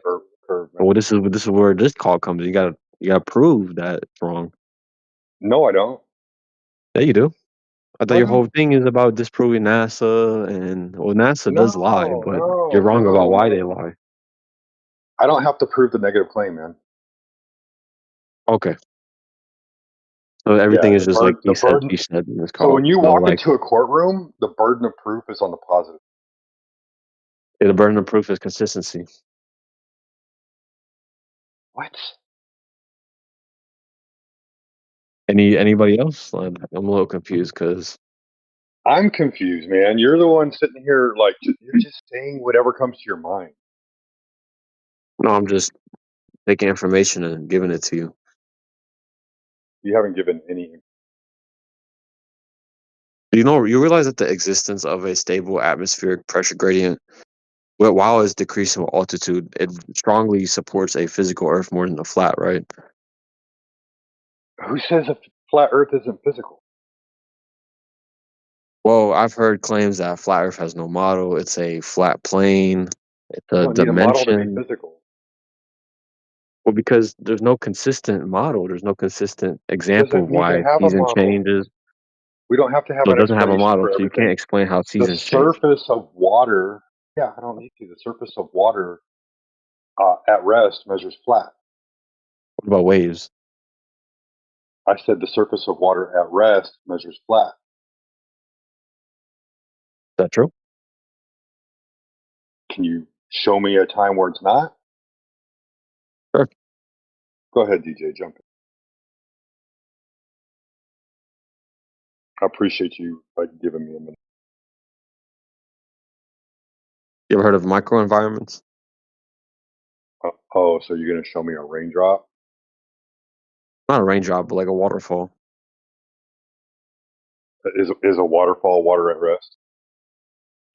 curve. Well, this is where this call comes. You gotta prove that it's wrong. No, I don't. Yeah, you do. I thought No, I your whole don't. thing is about disproving NASA, and NASA does lie, but you're wrong about why they No. lie. I don't have to prove the negative claim, man. Okay. So everything is just like he said, burden. she said in this So call. when you So walk like, into a courtroom, the burden of proof is on the positive. the burden of proof is consistency. What? Anybody else? I'm a little confused because I'm confused, man. You're the one sitting here you're just saying whatever comes to your mind. no, I'm just taking information and giving it to you. You haven't given any. You realize that the existence of a stable atmospheric pressure gradient, while it's decreasing with altitude, it strongly supports a physical Earth more than a flat, right? Who says a flat Earth isn't physical? Well, I've heard claims that flat Earth has no model. It's a flat plane. It's You a don't need a model to be dimension. physical. Well, because there's no consistent model. There's no consistent example Doesn't of need to why have a season model. changes. We don't have to have So it an doesn't have a explanation model, for so you can't everything. explain how The seasons change. surface of water, yeah, I don't need to. The surface of water at rest measures flat. What about waves? Is I said the surface of water at rest measures flat. that true? Can you show me a time where it's not? Sure. Go ahead, DJ, jump in. I appreciate you giving me a minute. You ever heard of microenvironments? Oh, so you're gonna show me a raindrop? Not a raindrop, but like a waterfall. Is a waterfall water at rest?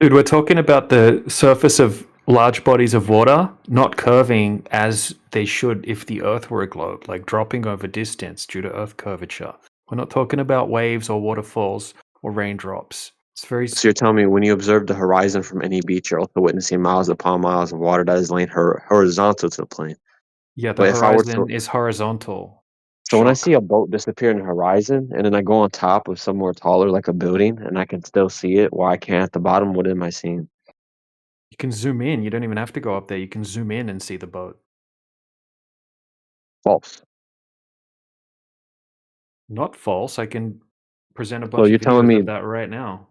Dude, we're talking about the surface of large bodies of water not curving as they should if the Earth were a globe, like dropping over distance due to Earth curvature. We're not talking about waves or waterfalls or raindrops. It's very So you're telling me when you observe the horizon from any beach, you're also witnessing miles upon miles of water that is laying horizontal to the plane. yeah. The But if I were to, horizon is horizontal. so when I Shock. see a boat disappear in the horizon, and then I go on top of somewhere taller, like a building, and I can still see it, why I can't at the bottom? What am I seeing? You can zoom in. You don't even have to go up there. You can zoom in and see the boat. False. Not false. I can present a So bunch you're of telling videos me of that right now.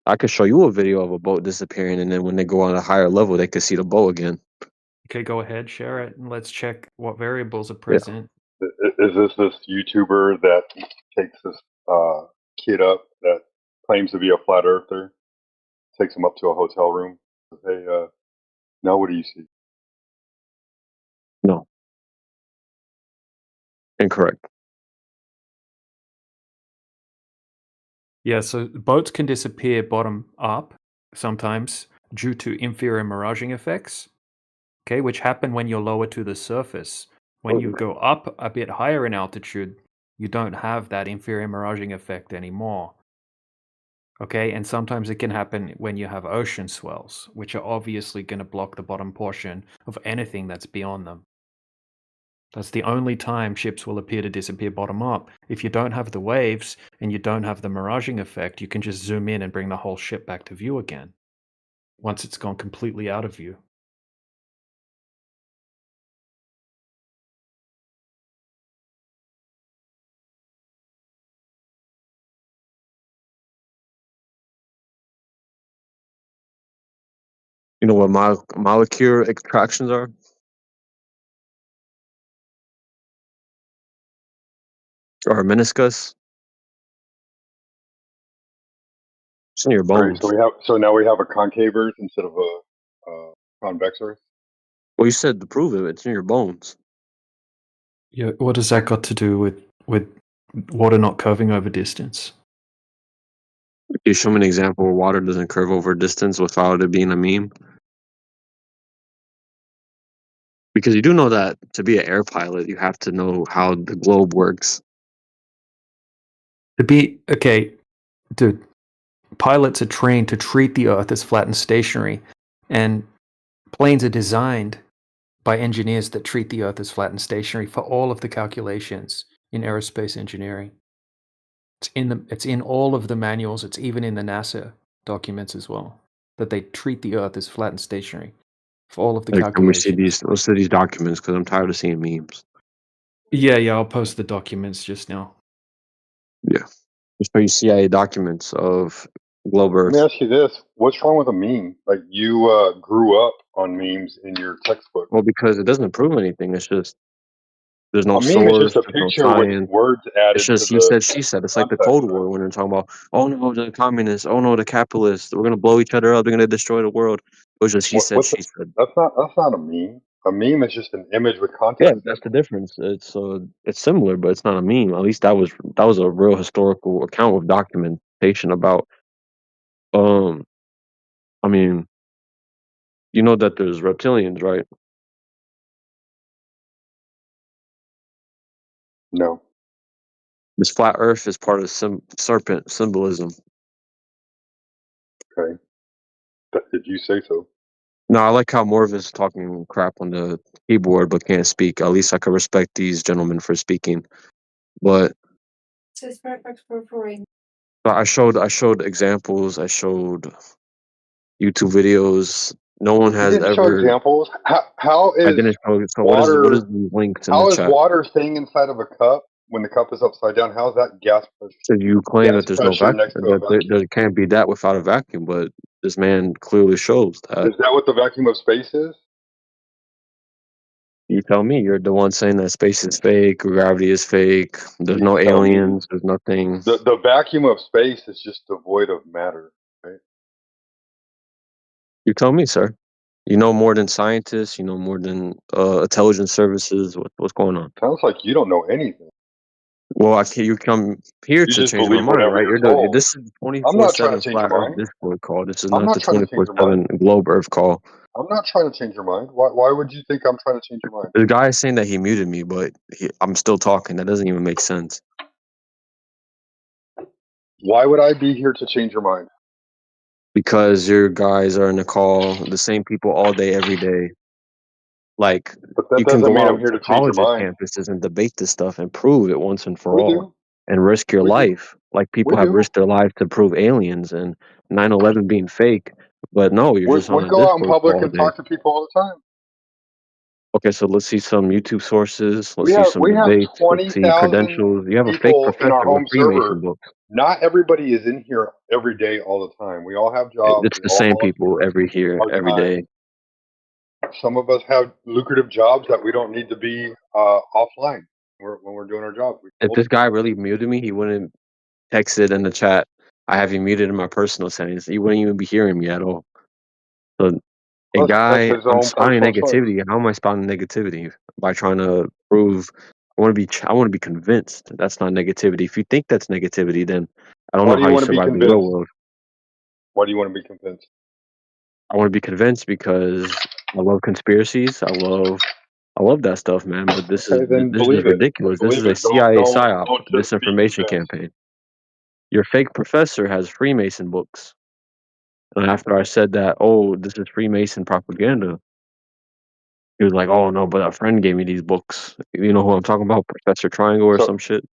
I could show you a video of a boat disappearing, and then when they go on a higher level, they could see the boat again. Okay, go ahead, share it, and let's check what variables are Yeah. present. Is this YouTuber that takes this kid up that claims to be a flat earther, takes him up to a hotel room? Hey, now what do you see? No. Incorrect. Yeah, so boats can disappear bottom up sometimes due to inferior miraging effects, okay, which happen when you're lower to the surface. When you go up a bit higher in altitude, you don't have that inferior miraging effect anymore. Okay, and sometimes it can happen when you have ocean swells, which are obviously going to block the bottom portion of anything that's beyond them. That's the only time ships will appear to disappear bottom up. If you don't have the waves and you don't have the miraging effect, you can just zoom in and bring the whole ship back to view again once it's gone completely out of view. You know what molecular extractions are? Or a meniscus? It's in your All right, bones. so now we have a concave Earth instead of a convex Earth. Well, you said to prove it. It's in your bones. Yeah, what has that got to do with water not curving over distance? Can you show me an example where water doesn't curve over distance without it being a meme? Because you do know that to be an air pilot, you have to know how the globe works. Okay, dude, pilots are trained to treat the Earth as flat and stationary, and planes are designed by engineers that treat the Earth as flat and stationary for all of the calculations in aerospace engineering. It's in all of the manuals. It's even in the NASA documents as well, that they treat the Earth as flat and stationary for all of the Like, can we see calculations. let's see these documents because I'm tired of seeing memes. Yeah, I'll post the documents just now. Yeah. Just show you CIA documents of globe Let me Earth. ask you this: what's wrong with a meme? Like you grew up on memes in your textbook. Well, because it doesn't prove anything. It's just there's no A meme is source, just a there's no picture with science. words It's added to just he the said, she said. It's like the context, Cold right? War when they're talking about, oh no, the communists, oh no, the capitalists, we're gonna blow each other up, they're gonna destroy the world. It was just he said, What's she said. that's not a meme. A meme is just an image with Yeah, context. that's the difference. It's similar, but it's not a meme. At least that was a real historical account with documentation about. I mean, you know that there's reptilians, right? No. This flat Earth is part of serpent symbolism. Okay. Did you say so? No, I like how Morvis talking crap on the keyboard but can't speak. At least I can respect these gentlemen for speaking. But I showed examples. I showed YouTube videos. No one You has didn't show ever. examples. How I is didn't show. So what is water? the links in the How is chat? water staying inside of a cup when the cup is upside down? How is that So you claim that there's no pressure vacuum, next to a that vacuum? there can't be that without a vacuum, but this man clearly shows that. Is that what the vacuum of space is? You tell me. You're the one saying that space is fake, gravity is fake. There's You no tell me. aliens. There's nothing. The vacuum of space is just devoid of matter, right? You tell me, sir. You know more than scientists. You know more than intelligence services. What's going on? Sounds like you don't know anything. Well, you come here You to just change my believe mind, whatever right? you're You're the told. this is I'm not trying 24/7 to change flat your Earth mind. Discord call. This is I'm not not the trying to change your mind. 24/7 Globe Earth call. I'm not trying to change your mind. Why would you think I'm trying to change your mind? The guy is saying that he muted me, but I'm still talking. That doesn't even make sense. Why would I be here to change your mind? Because your guys are in the call, the same people all day, every day. Like, But that you can doesn't go mean I'm out here to to change your colleges, mind. campuses, and debate this stuff and prove it once and for We all, do. and risk your We do. life. Like people We have do. risked their lives to prove aliens and 9/11 being fake. But no, you're just on We a go out in Discord public call all and day. talk to people all the time. Okay, so let's see some YouTube sources. Let's We see have some we have debates. Let's see 20,000 credentials. You have a fake people in our professor with home Freemason server. books. Not everybody is in here every day all the time. We all have jobs. It's We the all same people volunteer every our time. day. Some of us have lucrative jobs that we don't need to be offline when we're doing our jobs. If this guy really muted me, he wouldn't text it in the chat. I have you muted in my personal settings. You wouldn't even be hearing me at all. So, a That's guy, his I'm own spouting personal choice. negativity. How am I spouting negativity? By trying to prove I want to be convinced that's not negativity. If you think that's negativity, then I don't Why know do how you you want to be survive the real convinced? world. Why do you want to be convinced? I want to be convinced because I love conspiracies. I love that stuff, man. But Okay, then this is believe it. ridiculous. This is Believe a it. CIA psyop, Don't just be disinformation convinced. campaign. Your fake professor has Freemason books. And after I said that, oh, this is Freemason propaganda, he was like, oh no, but a friend gave me these books. You know who I'm talking about? Professor Triangle or So some shit.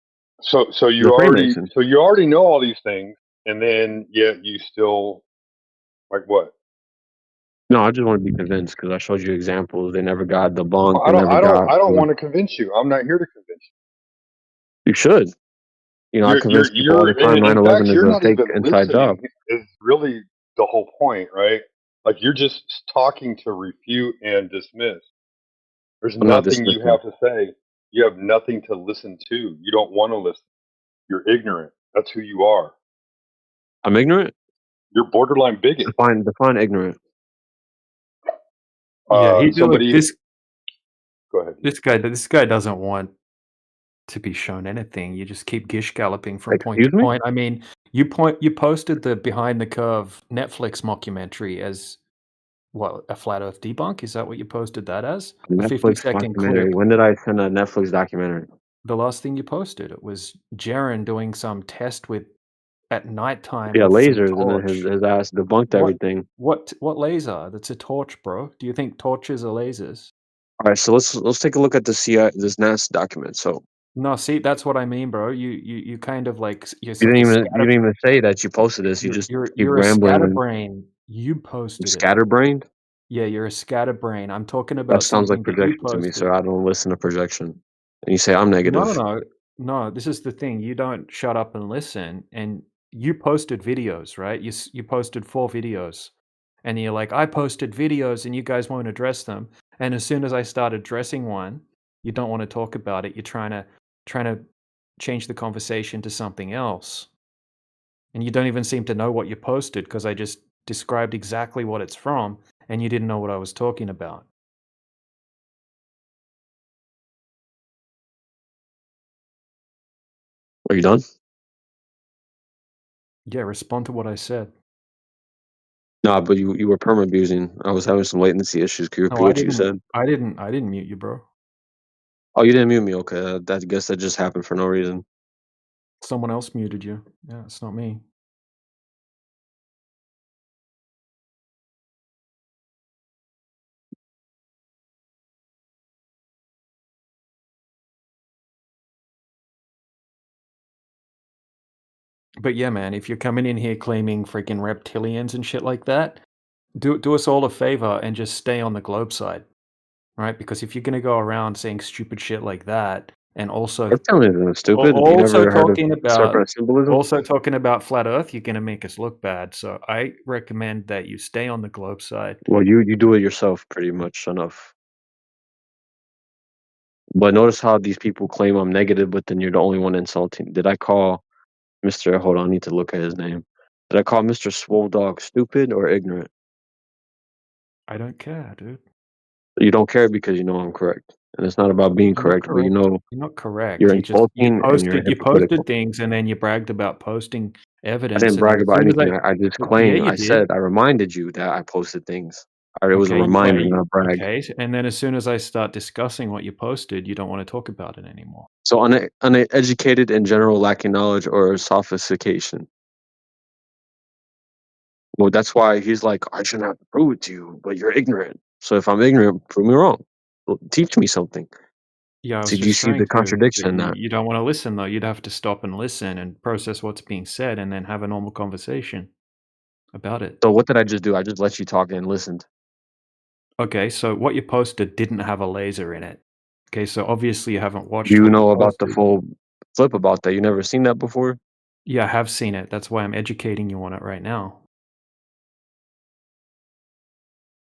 so The Freemason. you already know all these things, and then yet you still like what? No, I just want to be convinced because I showed you examples. They never got No, debunked. They never got. I don't want to convince you. I'm not here to convince You should. You know, I you. convince people all the time In fact, 9/11 is you're a not fake even inside job. listening. Is really the whole point, right? Like you're just talking to refute and dismiss. There's I'm not nothing you dismissing. have to say. You have nothing to listen to. You don't want to listen. You're ignorant. That's who you are. I'm ignorant. You're borderline bigot. Define ignorant. Yeah, he look Somebody. this Go ahead. this guy doesn't want to be shown anything. You just keep gish galloping from point to Excuse me? point. I mean, you posted the Behind the Curve Netflix mockumentary as what, a flat Earth debunk? Is that what you posted that as? A Netflix 50-second documentary. clip. When did I send a Netflix documentary? The last thing you posted, it was Jaren doing some test with at nighttime Yeah, with some lasers, and then torch. his ass debunked everything. What laser? That's a torch, bro. Do you think torches are lasers? All right, so let's take a look at this NASA document. So No, see, that's what I mean, bro. You kind of like you're you a didn't even say that you posted this. You just keep you're a rambling and scatterbrain. You posted it. scatterbrained. Yeah, you're a scatterbrain. I'm talking That about sounds like something that you projection to me, posted. sir. I don't listen to projection. And you say I'm No, negative. no. This is the thing. You don't shut up and listen. And you posted videos, right? You posted 4 videos, and you're like, I posted videos, and you guys won't address them. And as soon as I start addressing one, you don't want to talk about it. You're trying to change the conversation to something else, and you don't even seem to know what you posted because I just described exactly what it's from, and you didn't know what I was talking about. Are you done? Yeah, respond to what I said. No, but you were perma abusing. I was having some latency issues. Can you repeat No, what you said? I didn't mute you, bro. Oh, you didn't mute me. Okay, I guess that just happened for no reason. Someone else muted you. Yeah, it's not me. But yeah, man, if you're coming in here claiming freaking reptilians and shit like that, do us all a favor and just stay on the globe side, right? Because if you're gonna go around saying stupid shit like that, and also Reptilians are stupid. You also never heard of talking about serpent symbolism? flat Earth, you're gonna make us look bad. So I recommend that you stay on the globe side. Well, you do it yourself pretty much enough. But notice how these people claim I'm negative, but then you're the only one insulting. Did I call Mr. Hold on, I need to look at his name. Did I call Mr. Swole Dog stupid or ignorant? I don't care, dude. You don't care because you know I'm correct. And it's not about being You're not correct, but you correct. know You're not correct. you're You insulting and you're you hypocritical. posted things and then you bragged about posting I evidence, didn't and then brag as about soon as anything. I just yeah, claimed. you I said did. I reminded you that I posted things. It was a Okay, reminder, not a brag. okay, and then as soon as I start discussing what you posted, you don't want to talk about it anymore. So uneducated in general, lacking knowledge or sophistication. Well, that's why he's like, I shouldn't have to prove it to you, but you're ignorant. So if I'm ignorant, prove me wrong. Well, teach me something. Yeah, I was Did you just see trying the to, contradiction but in that? you don't want to listen though. You'd have to stop and listen and process what's being said, and then have a normal conversation about it. So what did I just do? I just let you talk and listened. Okay, so what you posted didn't have a laser in it. Okay, so obviously you haven't watched You what you know about the posted. full flip about that. You never seen that before? Yeah, I have seen it. That's why I'm educating you on it right now.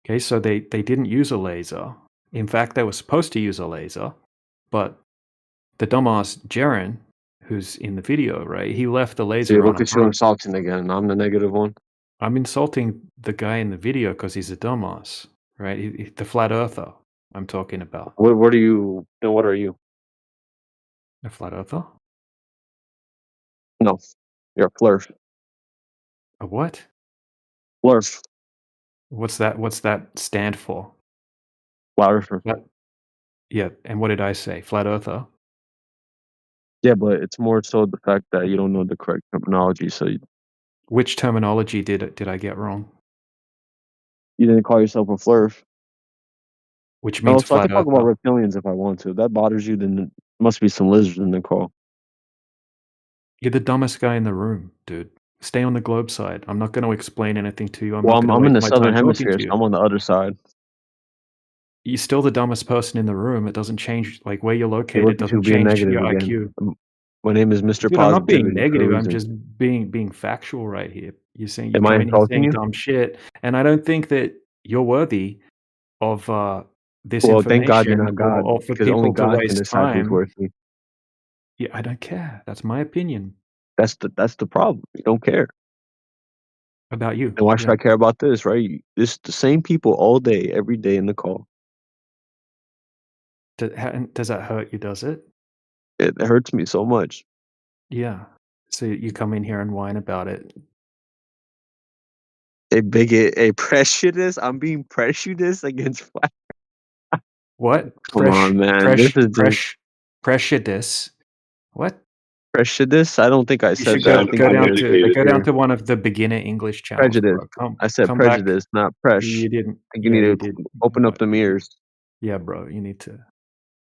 Okay, so they didn't use a laser. In fact, they were supposed to use a laser, but the dumbass Jaren, who's in the video, right? He left the See, laser on look and at you broke. insulting again. I'm the negative one. I'm insulting the guy in the video because he's a dumbass, right? The flat earther I'm talking about. What are you? And what are you? A flat earther? No, you're a flurf. A what? Flurf. What's that stand for? Flat earther. Yeah, and what did I say? Flat earther? Yeah, but it's more so the fact that you don't know the correct terminology. So you Which terminology did I get wrong? didn't call yourself a flurf. Which Oh, means so I flat could talk about earther. reptilians if I want to. If that bothers you, then must be some lizards in the call. You're the dumbest guy in the room, dude. Stay on the globe side. I'm not going to explain anything to you. I'm Well, not going to I'm in waste the my southern time talking hemisphere, to so you. I'm on the other side. You're still the dumbest person in the room. It doesn't change, like, where you're Hey, located look at you doesn't being change negative your again. IQ. My name is Mr. Dude, I'm not being Positivity for a negative. I'm reason. just being factual right here. You're Am I coming here insulting saying you? dumb shit, and I don't think that you're worthy of this Well, thank God you're information, not God, or for because only people to God can waste decide who's time. worthy. Yeah, I don't care. That's my opinion That's the problem. You don't care. about you. And why should Yeah. I care about this, right? This the same people all day, every day in the call. Does that hurt you? Does it? It hurts me so much. Yeah. So you come in here and whine about it. A bigot, a prejudice. I'm being prejudiced against flat. What? Come on, man. This is just Prejudice. What? prejudice. I don't think I You said should that. I go think you guys go down here. to one of the beginner English channels, Prejudice. bro. I said Come back. prejudice, not presh. You didn't. I think you Yeah, need you to did. open up the mirrors. Yeah, bro. You need to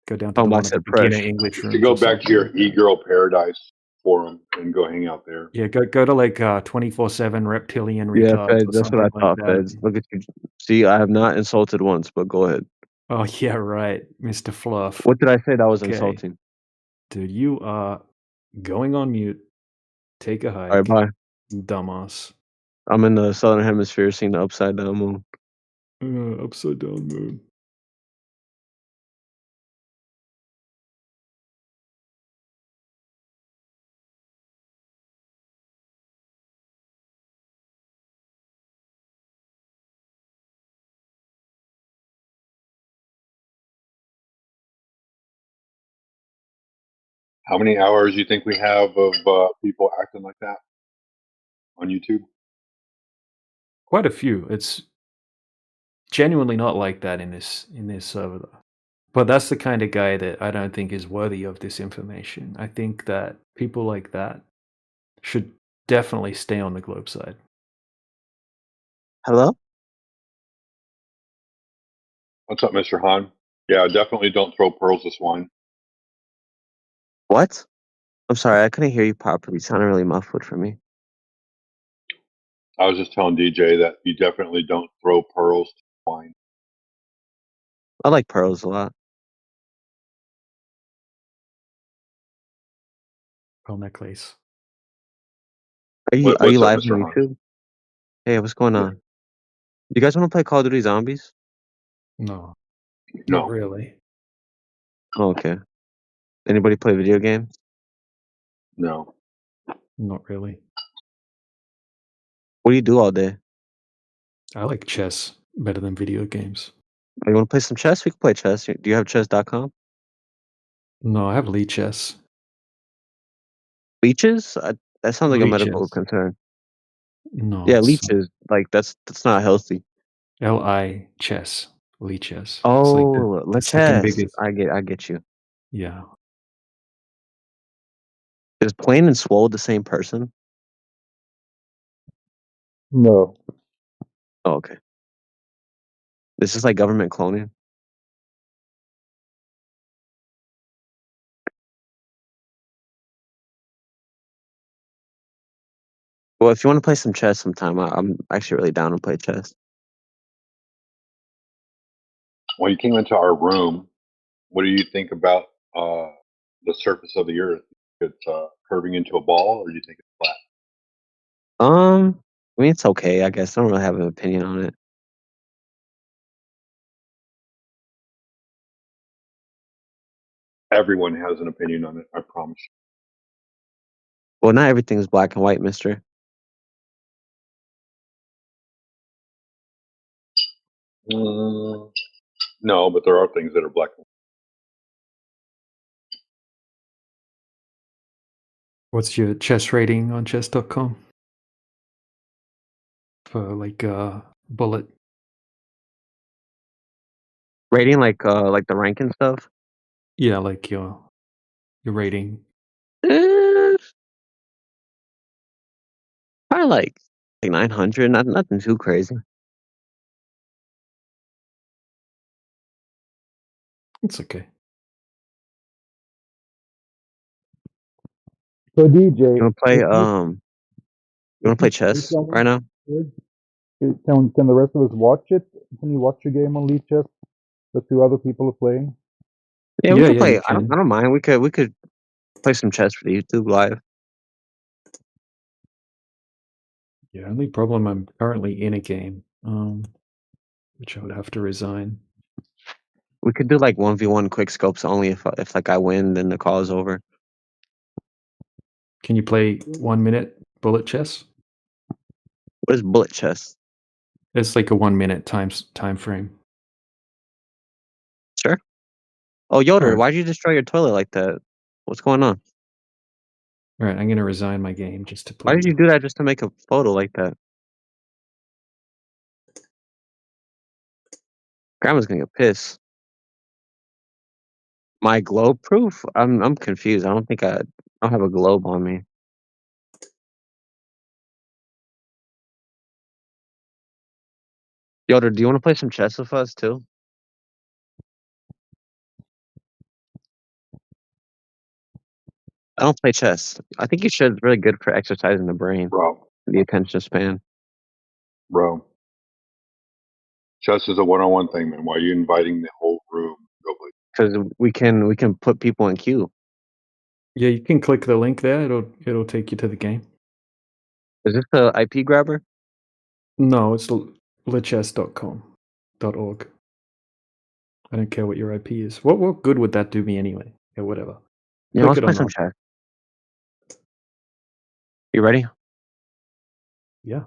go down to Oh, the I one of the said beginner presh. English You should rooms go or back to something. your e-girl paradise forum and go hang out there. Yeah, go to like 24/7 reptilian Yeah, retards Feds. or That's what something I like thought, that. Feds. Look at you. See, I have not insulted once, but go ahead. Oh yeah, right, Mr. Fluff. What did I say that was Okay, insulting? dude, you are going on mute. Take a All right, hike, bye. dumbass. I'm in the southern hemisphere seeing the upside down moon. Upside down moon. How many hours do you think we have of people acting like that on YouTube? Quite a few. It's genuinely not like that in this server though. But that's the kind of guy that I don't think is worthy of this information. I think that people like that should definitely stay on the globe side. Hello? What's up, Mr. Han? Yeah, definitely don't throw pearls to swine. What? I'm sorry, I couldn't hear you properly. It sounded really muffled for me. I was just telling DJ that you definitely don't throw pearls to wine. I like pearls a lot. Pearl necklace. Are you What's up, live Mr. on Hunt? YouTube? Hey, what's going Yeah. on? You guys want to play Call of Duty Zombies? No, not No. really. Oh, okay. Anybody play video games? No. Not really. What do you do all day? I like chess better than video games. Oh, you want to play some chess? We can play chess. Do you have chess.com? No, I have Lee chess. Leeches? That sounds like a Lee medical chess. concern. No, Yeah, it's leeches. Like that's not healthy. Li chess. Lee chess. It's like Oh, the second chess. biggest. I get you. Yeah. Is Plain and Swole the same person? No. Oh, okay. This is like government cloning. Well, if you want to play some chess sometime, I'm actually really down to play chess. When you came into our room, what do you think about the surface of the Earth? It's curving into a ball, or do you think it's flat? I mean, it's okay, I guess. I don't really have an opinion on it. Everyone has an opinion on it, I promise Well, not everything's black and white, mister. you. No, but there are things that are black and What's your chess rating on chess.com? For like bullet. Rating like the rank and stuff. Yeah, like your rating. Probably like 900. Nothing too crazy. It's okay. So DJ, You wanna play if you you wanna play play chess right someone, now? can the rest of us watch it? Can you watch your game on Lead Chess? The two other people are playing. Yeah, we Yeah, could yeah, play. you I can. don't mind. We could play some chess for the YouTube live. Yeah, only problem I'm currently in a game. Which I would have to resign. We could do like 1v1 quick scopes only if like I win, then the call is over. Can you play 1 minute bullet chess? What is bullet chess? It's like a 1 minute time frame. Sure. Oh, Yoder, Alright. why'd you destroy your toilet like that? What's going on? Alright, I'm gonna resign my game just to Why play did you do that just to make a photo like that? Grandma's gonna get pissed. My globe proof? I'm confused. I don't have a globe on me. Yoder, do you want to play some chess with us too? I don't play chess. I think you should. It's really good for exercising the brain, bro. the attention span. Bro, chess is a one-on-one thing, man. Why are you inviting the whole room to go play? Because we can put people in queue. Yeah, you can click the link there. It'll take you to the game. Is this the IP grabber? No, it's lichess.com.org. I don't care what your IP is. What good would that do me anyway? Yeah, whatever. Yeah, Click let's it or play some not. chess. You ready? Yeah.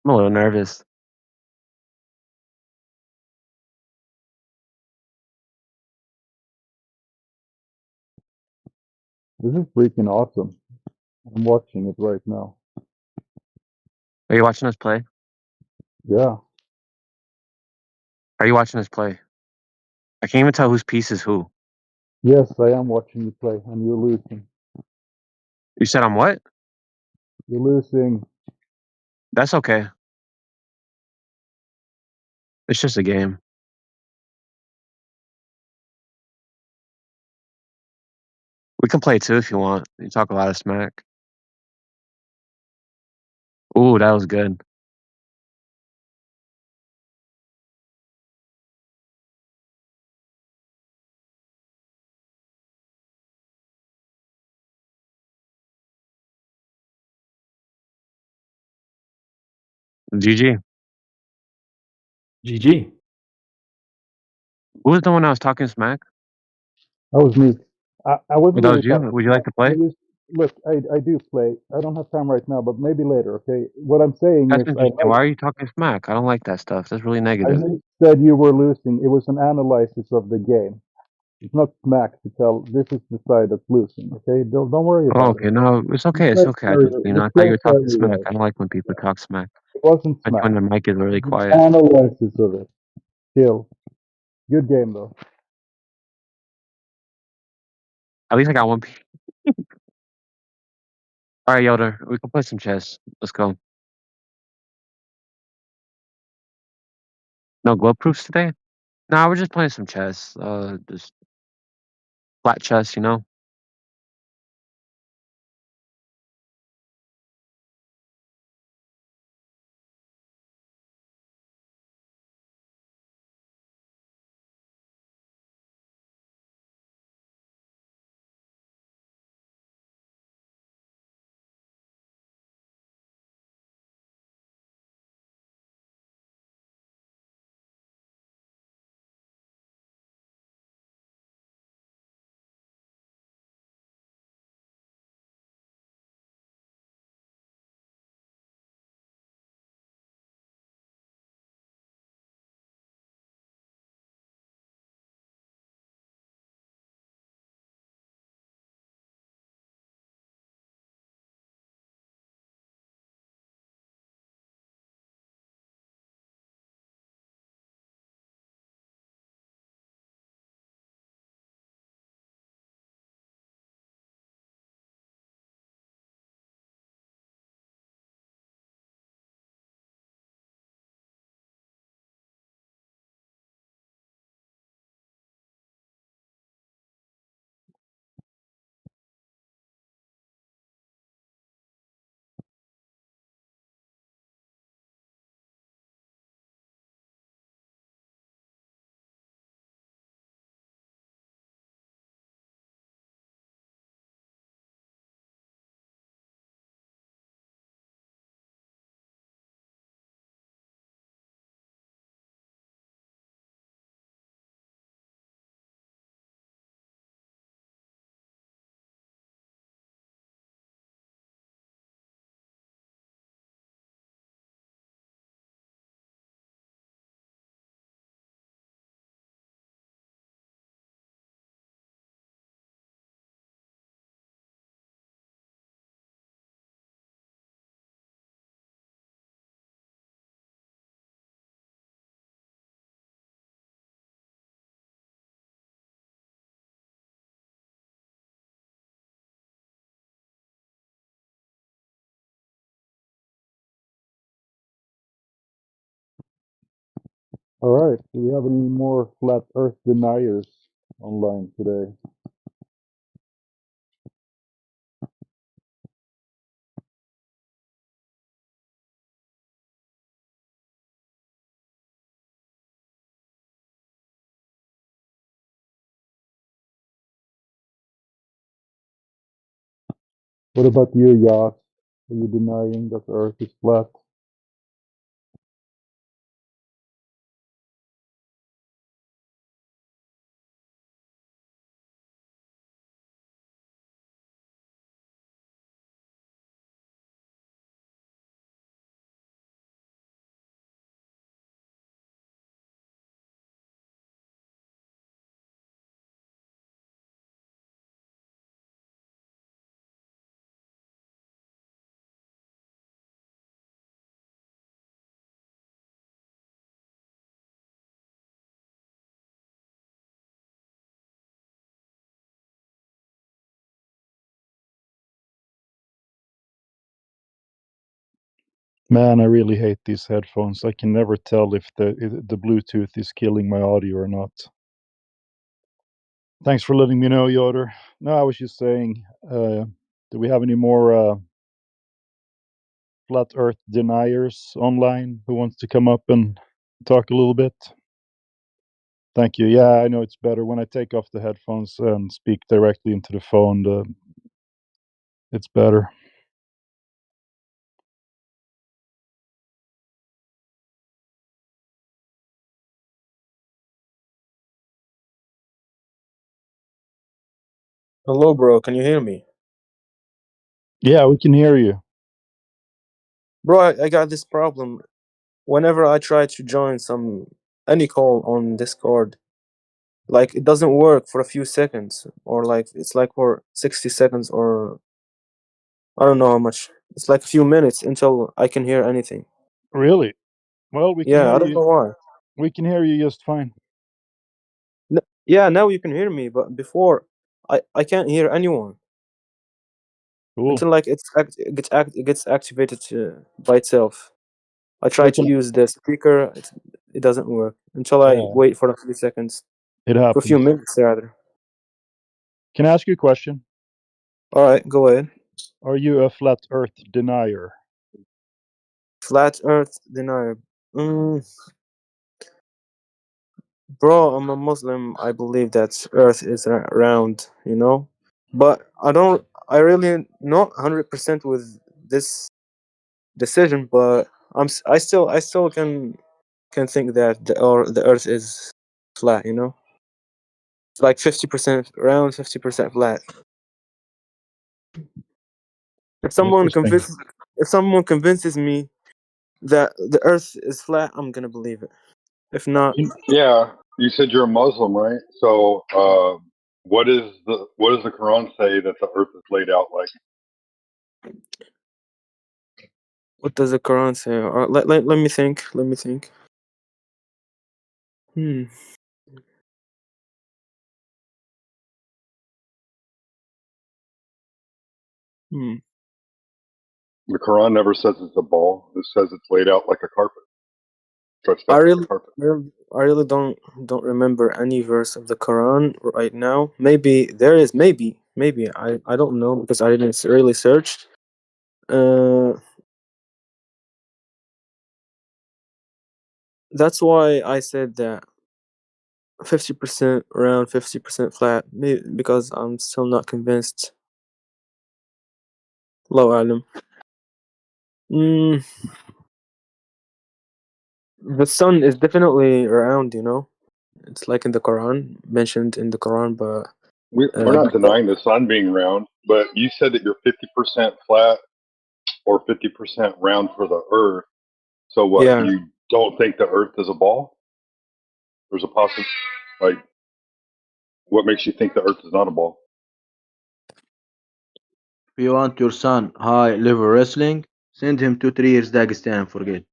I'm a little nervous. This is freaking awesome. I'm watching it right now. Are you watching us play? Yeah. Are you watching us play? I can't even tell whose piece is who. Yes, I am watching you play, and you're losing. You said I'm what? You're losing. That's okay. It's just a game. We can play too if you want. You talk a lot of smack. Ooh, that was good. GG. GG. Who was the one I was talking smack? That was me. I Oh, wasn't that really was you? talking Would you like smack. to I play? was look. I do play. I don't have time right now, but maybe later. Okay. What I'm saying That's is, interesting. Why are you talking smack? I don't like that stuff. That's really negative. said you were losing. It was an analysis of the game. It's not smack to tell. This is the side that's losing. Okay. Don't worry Oh, about it. okay. No, it's okay. It's okay. You I thought you played were talking fairly smack. well. I don't like when people talk smack. It wasn't Especially when smack. the mic is really It was quiet. an analysis of it. Still, good game though. At least I got one piece. All right, Yoder. We can play some chess. Let's go. No glove proofs today? Nah, we're just playing some chess. Just flat chess, you know? All right. Do we have any more flat Earth deniers online today? What about you, Yas? Are you denying that the Earth is flat? Man, I really hate these headphones. I can never tell if the Bluetooth is killing my audio or not. Thanks for letting me know, Yoder. No, I was just saying, do we have any more flat Earth deniers online who wants to come up and talk a little bit? Thank you. Yeah, I know it's better when I take off the headphones and speak directly into the phone. It's better. Hello, bro. Can you hear me? Yeah, we can hear you. Bro, I got this problem. Whenever I try to join any call on Discord, like it doesn't work for a few seconds, or like it's like for 60 seconds, or I don't know how much. It's like a few minutes until I can hear anything. Really? Well, we can Yeah, hear I don't you. know why. We can hear you just fine. Yeah, now you can hear me, but before I can't hear anyone Cool. until like it gets activated by itself. I try We to can. use the speaker, it doesn't work until I Yeah, wait for a few seconds, it for a few happens. minutes rather. Can I ask you a question? All right, go ahead. Are you a flat Earth denier? Flat Earth denier. Mm, bro, I'm a Muslim. I believe that Earth is round, you know, but I don't. I really not 100% with this decision, but I still can think that the Earth is flat. You know, it's like 50% round, 50% flat. If someone Interesting. convinces if someone convinces me that the Earth is flat, I'm gonna believe it. If not, Yeah, you said you're a Muslim, right? So, what does the Quran say that the earth is laid out like? what does the Quran say? Let me think. Let me think. Hmm. Hmm. The Quran never says it's a ball. It says it's laid out like a carpet, stretched I out like a really, carpet. I really don't remember any verse of the Quran right now. Maybe there is. Maybe I don't know because I didn't really search. Uh, that's why I said that 50% round, 50% flat. Maybe because I'm still not convinced. Low alim. Mm, the sun is definitely round. You know, it's like in the Quran, mentioned in the Quran, but We're not denying the sun being round, but you said that you're 50% flat or 50% round for the earth. So what? yeah. You don't think the earth is a ball? There's a possible, like, what makes you think the earth is not a ball? If you want your son high level wrestling, send him to 3 years Dagestan and forget.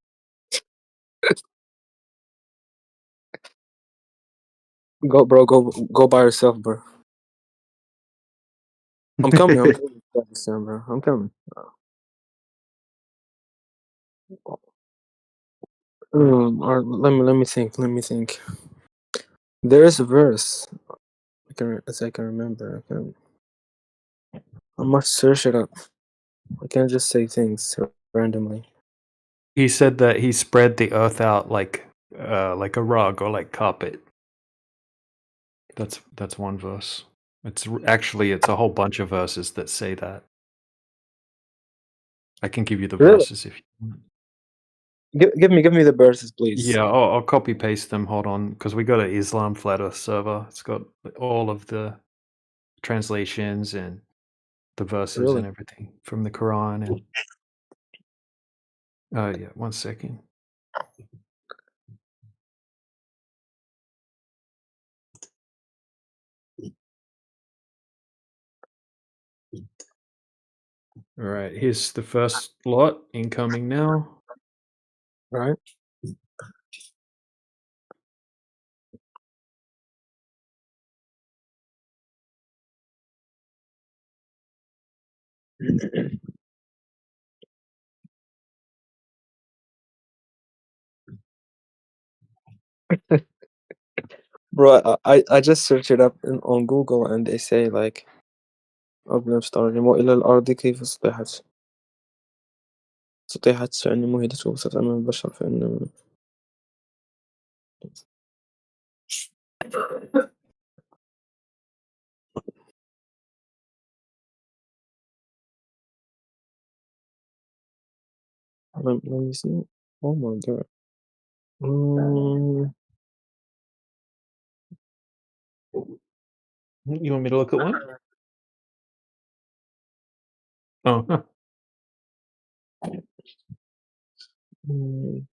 Go, bro. Go by yourself, bro. I'm coming. I'm coming to Pakistan, bro. I'm coming. Or let me think. Let me think. There is a verse. As I can remember. I must search it up. I can't just say things randomly. He said that he spread the earth out like a rug or like carpet. That's one verse. It's a whole bunch of verses that say that. I can give you the Really? verses if you want. Give me the verses, please. Yeah, I'll copy paste them. Hold on, because we got an Islam Flat Earth server. It's got all of the translations and the verses Really? and everything from the Quran. And yeah, 1 second. All right, here's the first lot incoming now. Right. Bro, I just searched it up on Google and they say like أظلم استرجموا إلى الأرض كيف سطحت فإن مهدت وبسط أمام البشر فإن let me see. Oh my god. Mm, You want me to look at one? Oh, huh. mm.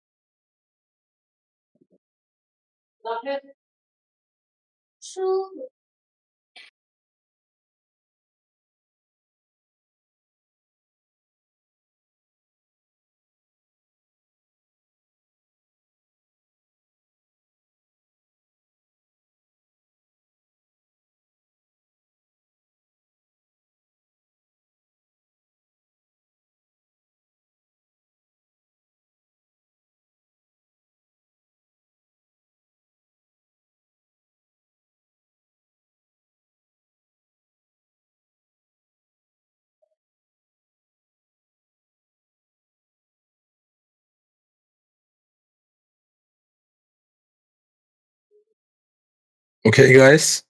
Okay, guys.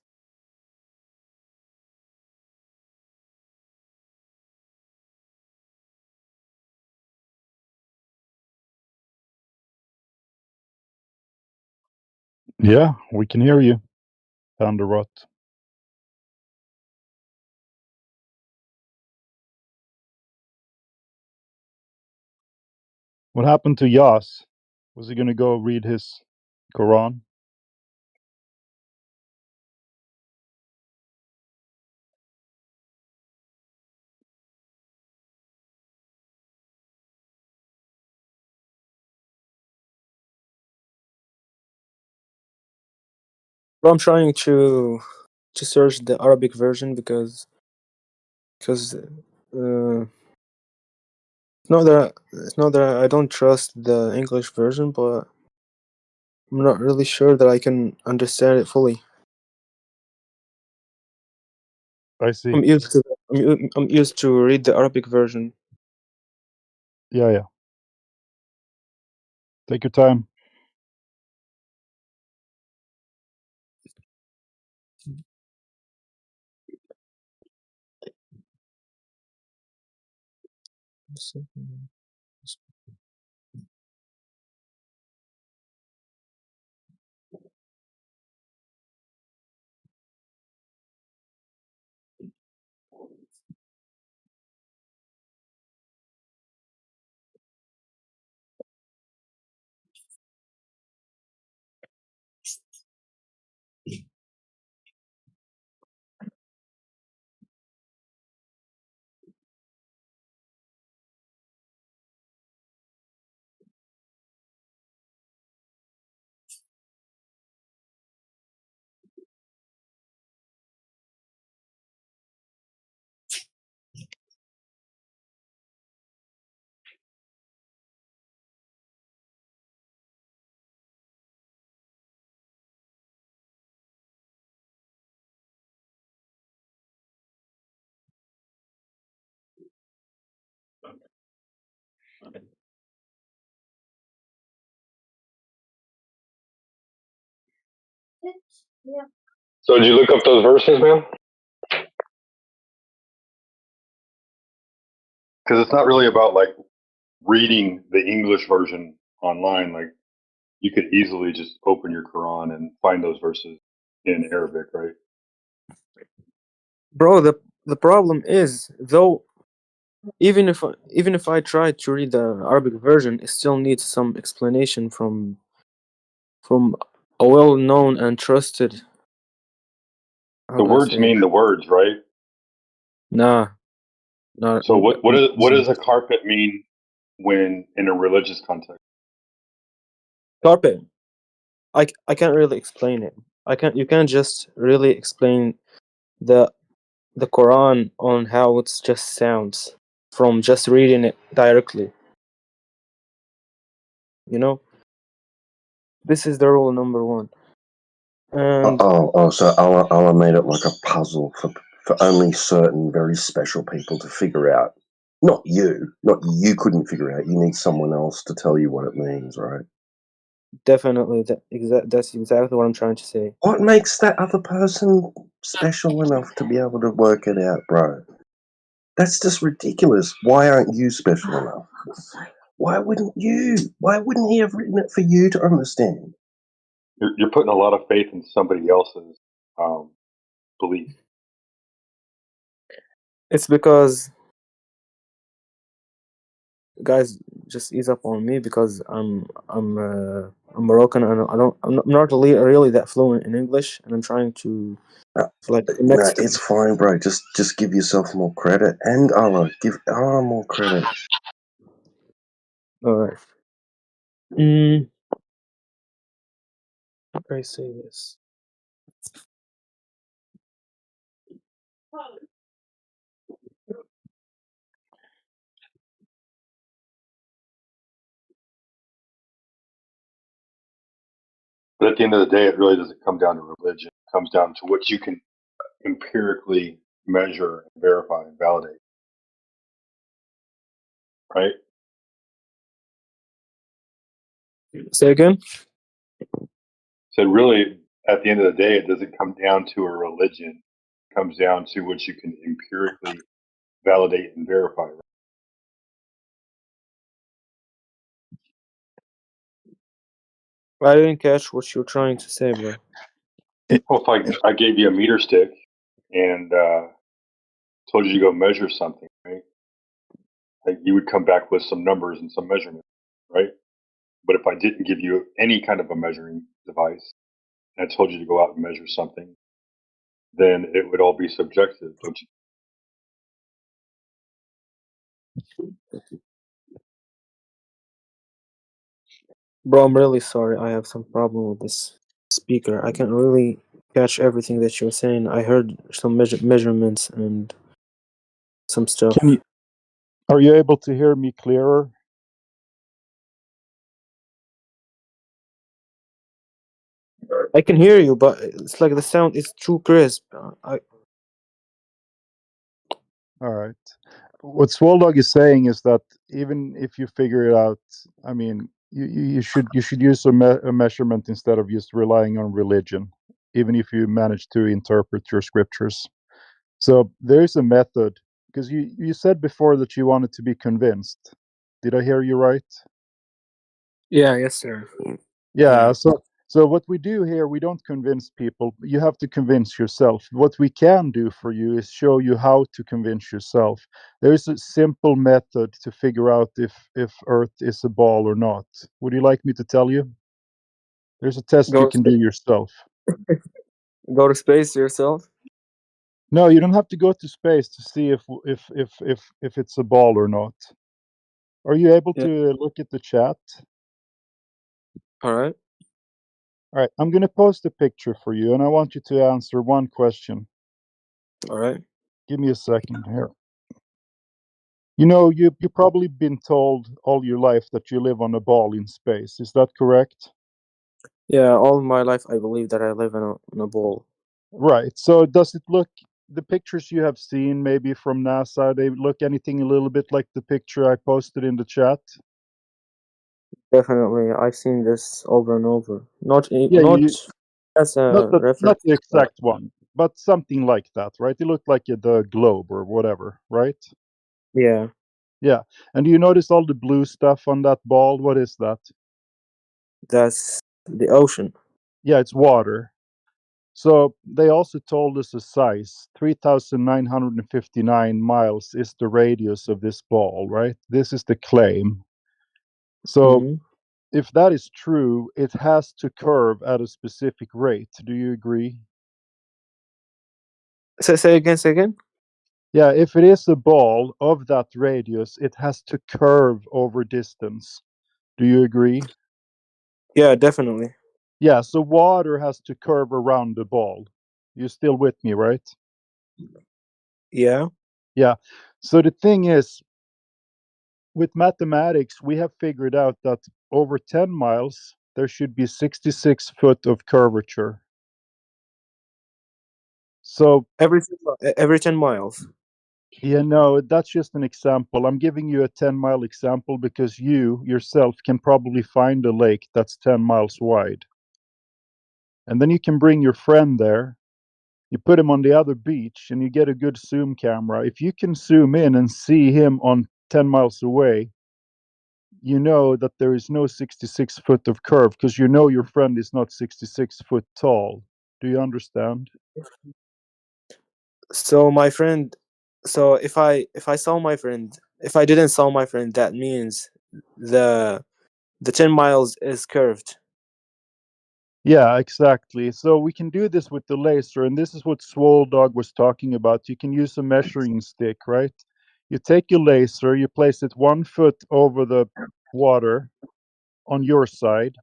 Yeah, we can hear you. Thunder rot. What happened to Yas? Was he gonna go read his Quran? Bro, I'm trying to search the Arabic version because it's not that I don't trust the English version, but I'm not really sure that I can understand it fully. I see. I'm used to read the Arabic version. Yeah. Take your time. So did you look up those verses, man? Because it's not really about like reading the English version online. Like you could easily just open your Quran and find those verses in Arabic, right? Bro, the problem is though even if I try to read the Arabic version, it still needs some explanation from a well-known and trusted. How The do I words say it? mean the words, right? Nah, not So what does doesn't. a carpet mean when in a religious context? Carpet. I can't really explain it. You can't just really explain the Quran on how it just sounds from just reading it directly. You know? This is the rule number one. And So Allah made it like a puzzle for only certain very special people to figure out. Not you couldn't figure it out. You need someone else to tell you what it means, right? definitely, that's exactly what I'm trying to say. What makes that other person special enough to be able to work it out, bro? That's just ridiculous. Why aren't you special enough? Why wouldn't you? Why wouldn't he have written it for you to understand? You're putting a lot of faith in somebody else's belief. It's because, guys, just ease up on me because I'm Moroccan and I'm not really that fluent in English, and I'm trying to No, it's fine, bro. Just give yourself more credit, and Allah, give Allah more credit. All right. How can I say this? But at the end of the day, it really doesn't come down to religion. It comes down to what you can empirically measure, and verify, and validate. Right? Say again? So really, at the end of the day, it doesn't come down to a religion. It comes down to what you can empirically validate and verify. Right? I didn't catch what you're trying to say, bro. Well, if I gave you a meter stick and told you to go measure something, right? Like you would come back with some numbers and some measurements, right? But if I didn't give you any kind of a measuring device and I told you to go out and measure something, then it would all be subjective, don't you? Bro, I'm really sorry. I have some problem with this speaker. I can't really catch everything that you're saying. I heard some measurements and some stuff. Are you able to hear me clearer? I can hear you, but it's like the sound is too crisp. All right. What Swoldog is saying is that even if you figure it out, I mean, you should use a measurement instead of just relying on religion, even if you manage to interpret your scriptures. So there is a method, because you said before that you wanted to be convinced. Did I hear you right? Yeah, yes, sir. Yeah. So what we do here, we don't convince people. You have to convince yourself. What we can do for you is show you how to convince yourself. There is a simple method to figure out if Earth is a ball or not. Would you like me to tell you? There's a test you can do yourself. Go to space yourself? No, you don't have to go to space to see if it's a ball or not. Are you able to look at the chat? All right. All right, I'm going to post a picture for you, and I want you to answer one question. All right. Give me a second here. You know, you've probably been told all your life that you live on a ball in space. Is that correct? Yeah, all my life I believe that I live in a ball. Right. So does it look, the pictures you have seen maybe from NASA, they look anything a little bit like the picture I posted in the chat? Definitely, I've seen this over and over. Not Yeah, as a not reference. the exact one, but something like that, right? It looked like the globe or whatever, right? Yeah. Yeah. And do you notice all the blue stuff on that ball? What is that? That's the ocean. Yeah, it's water. So they also told us the size. 3,959 miles is the radius of this ball, right? This is the claim. So if that is true, it has to curve at a specific rate. Do you agree? Say again. Yeah, if it is a ball of that radius, it has to curve over distance. Do you agree? Yeah, definitely. Yeah, so water has to curve around the ball. You're still with me, right? Yeah. Yeah. So the thing is, with mathematics, we have figured out that over 10 miles, there should be 66 foot of curvature. So every 10 miles. Yeah, no, that's just an example. I'm giving you a 10-mile example because you yourself can probably find a lake that's 10 miles wide. And then you can bring your friend there. You put him on the other beach and you get a good zoom camera. If you can zoom in and see him on 10 miles away, you know that there is no 66 foot of curve because you know your friend is not 66 foot tall. Do you understand? So my friend, so if I saw my friend, if I didn't saw my friend, that means the 10 miles is curved. Yeah, exactly. So we can do this with the laser, and this is what Swole Dog was talking about. You can use a measuring stick, right? You take your laser, you place it 1 foot over the water on your side.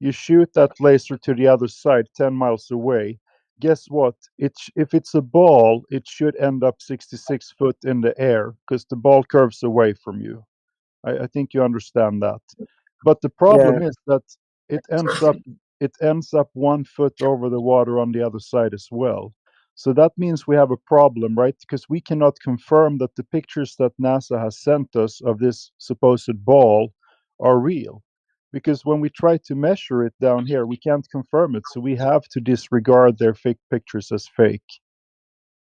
You shoot that laser to the other side, 10 miles away. Guess what? If it's a ball, it should end up 66 foot in the air because the ball curves away from you. I think you understand that. But the problem Yeah. is that it ends up 1 foot over the water on the other side as well. So that means we have a problem, right? Because we cannot confirm that the pictures that NASA has sent us of this supposed ball are real. Because when we try to measure it down here, we can't confirm it. So we have to disregard their fake pictures as fake.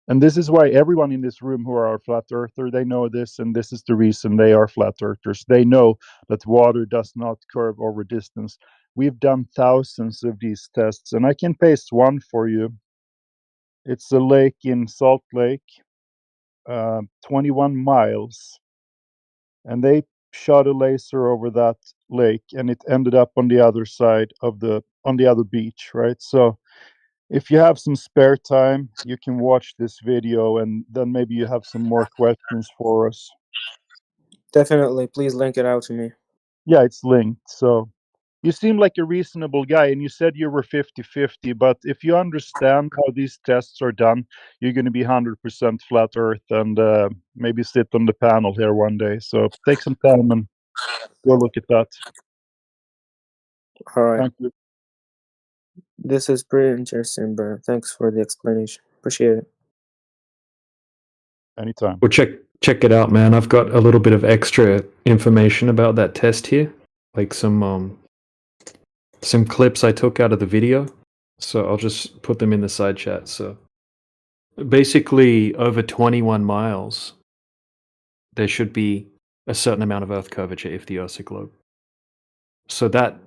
And this is why everyone in this room who are a flat earther, they know this, and this is the reason they are flat earthers. They know that water does not curve over distance. We've done thousands of these tests, and I can paste one for you. It's a lake in Salt Lake, 21 miles, and they shot a laser over that lake, and it ended up on the other side of on the other beach, right? So if you have some spare time, you can watch this video and then maybe you have some more questions for us. Definitely, please link it out to me. Yeah, it's linked. So you seem like a reasonable guy, and you said you were 50-50, but if you understand how these tests are done, you're going to be 100% flat earth and maybe sit on the panel here one day. So take some time and go look at that. All right. Thank you. This is pretty interesting, bro. Thanks for the explanation. Appreciate it. Anytime. Well, check it out, man. I've got a little bit of extra information about that test here, like some clips I took out of the video. So I'll just put them in the side chat. So basically, over 21 miles, there should be a certain amount of Earth curvature if the Earth's a globe. So that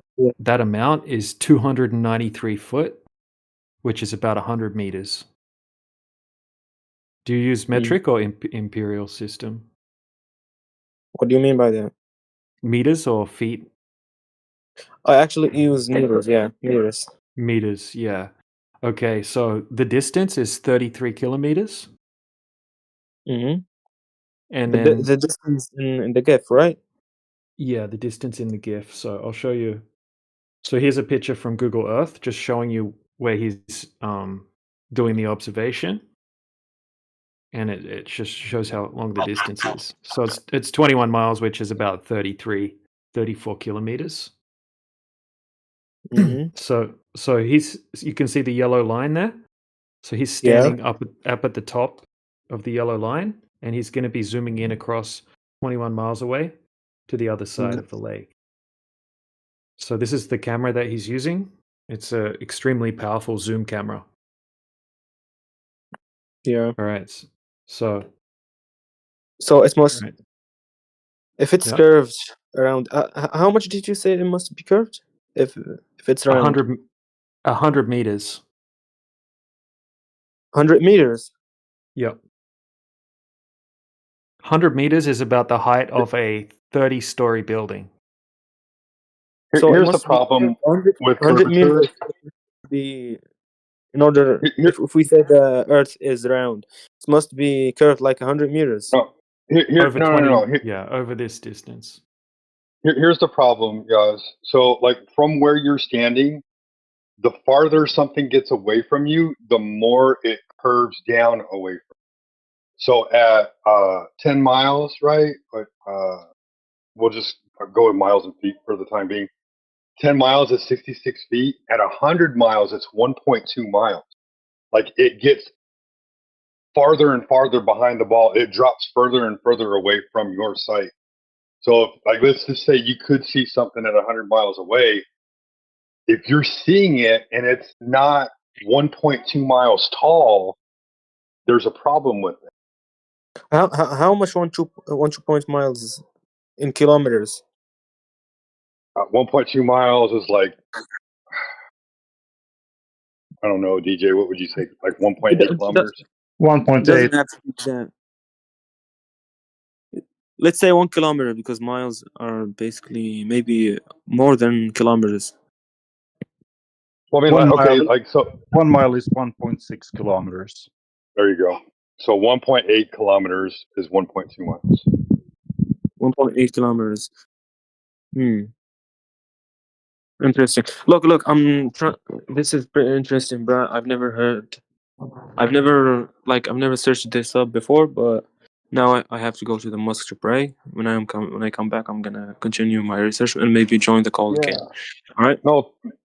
amount is 293 foot, which is about 100 meters. Do you use metric or imperial system? What do you mean by that? Meters or feet? I actually use meters. Yeah, meters. Meters, yeah. Okay, so the distance is 33 kilometers. Mm-hmm. And then the distance in the GIF, right? Yeah, the distance in the GIF. So I'll show you. So here's a picture from Google Earth, just showing you where he's doing the observation. And it just shows how long the distance is. So it's 21 miles, which is about 34 kilometers. Mm-hmm. So you can see the yellow line there. So he's standing up at the top of the yellow line, and he's going to be zooming in across 21 miles away to the other side of the lake. So this is the camera that he's using. It's a extremely powerful zoom camera. Yeah. All right. So it must. right. If it's Yeah. curved around, how much did you say it must be curved? If it's around 100 meters. 100 meters. Yep. 100 meters is about the height of a 30-story building. So Here's the problem with 100 curvature. meters be in order. If we say the Earth is round, it must be curved like 100 meters. Over 20, no. Over this distance. Here's the problem, guys. So, like, from where you're standing, the farther something gets away from you, the more it curves down away from you. So, at 10 miles, right? We'll just go in miles and feet for the time being. 10 miles is 66 feet. At 100 miles, it's 1.2 miles. Like, it gets farther and farther behind the ball, it drops further and further away from your sight. So, if, like, let's just say you could see something at 100 miles away. If you're seeing it and it's not 1.2 miles tall, there's a problem with it. How much 1.2 miles in kilometers? 1.2 miles is like, I don't know, DJ. What would you say? Like 1.8 kilometers? 1.8. Doesn't have to be that. Let's say 1 kilometer because miles are basically maybe more than kilometers. Well, I mean, 1 okay, mile. like, so 1 mile is 1.6 kilometers. there you go. So 1.8 kilometers is 1.2 miles. 1.8 kilometers. Interesting. Look. This is pretty interesting, bro. I've never searched this up before, but now I have to go to the mosque to pray. When I come back, I'm gonna continue my research and maybe join the call again. All right. No,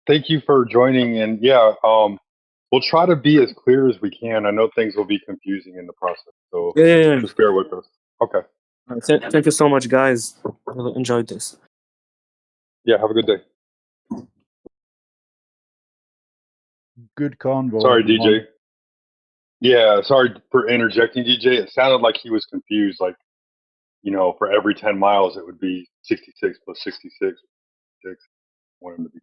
thank you for joining. And yeah, we'll try to be as clear as we can. I know things will be confusing in the process, so Yeah. just bear with us. Okay. Thank you so much, guys. I really enjoyed this. Yeah, have a good day. Good convo, Sorry, everyone. DJ. Yeah, sorry for interjecting, DJ. It sounded like he was confused. Like, for every 10 miles, it would be 66 plus 66. I want him to be.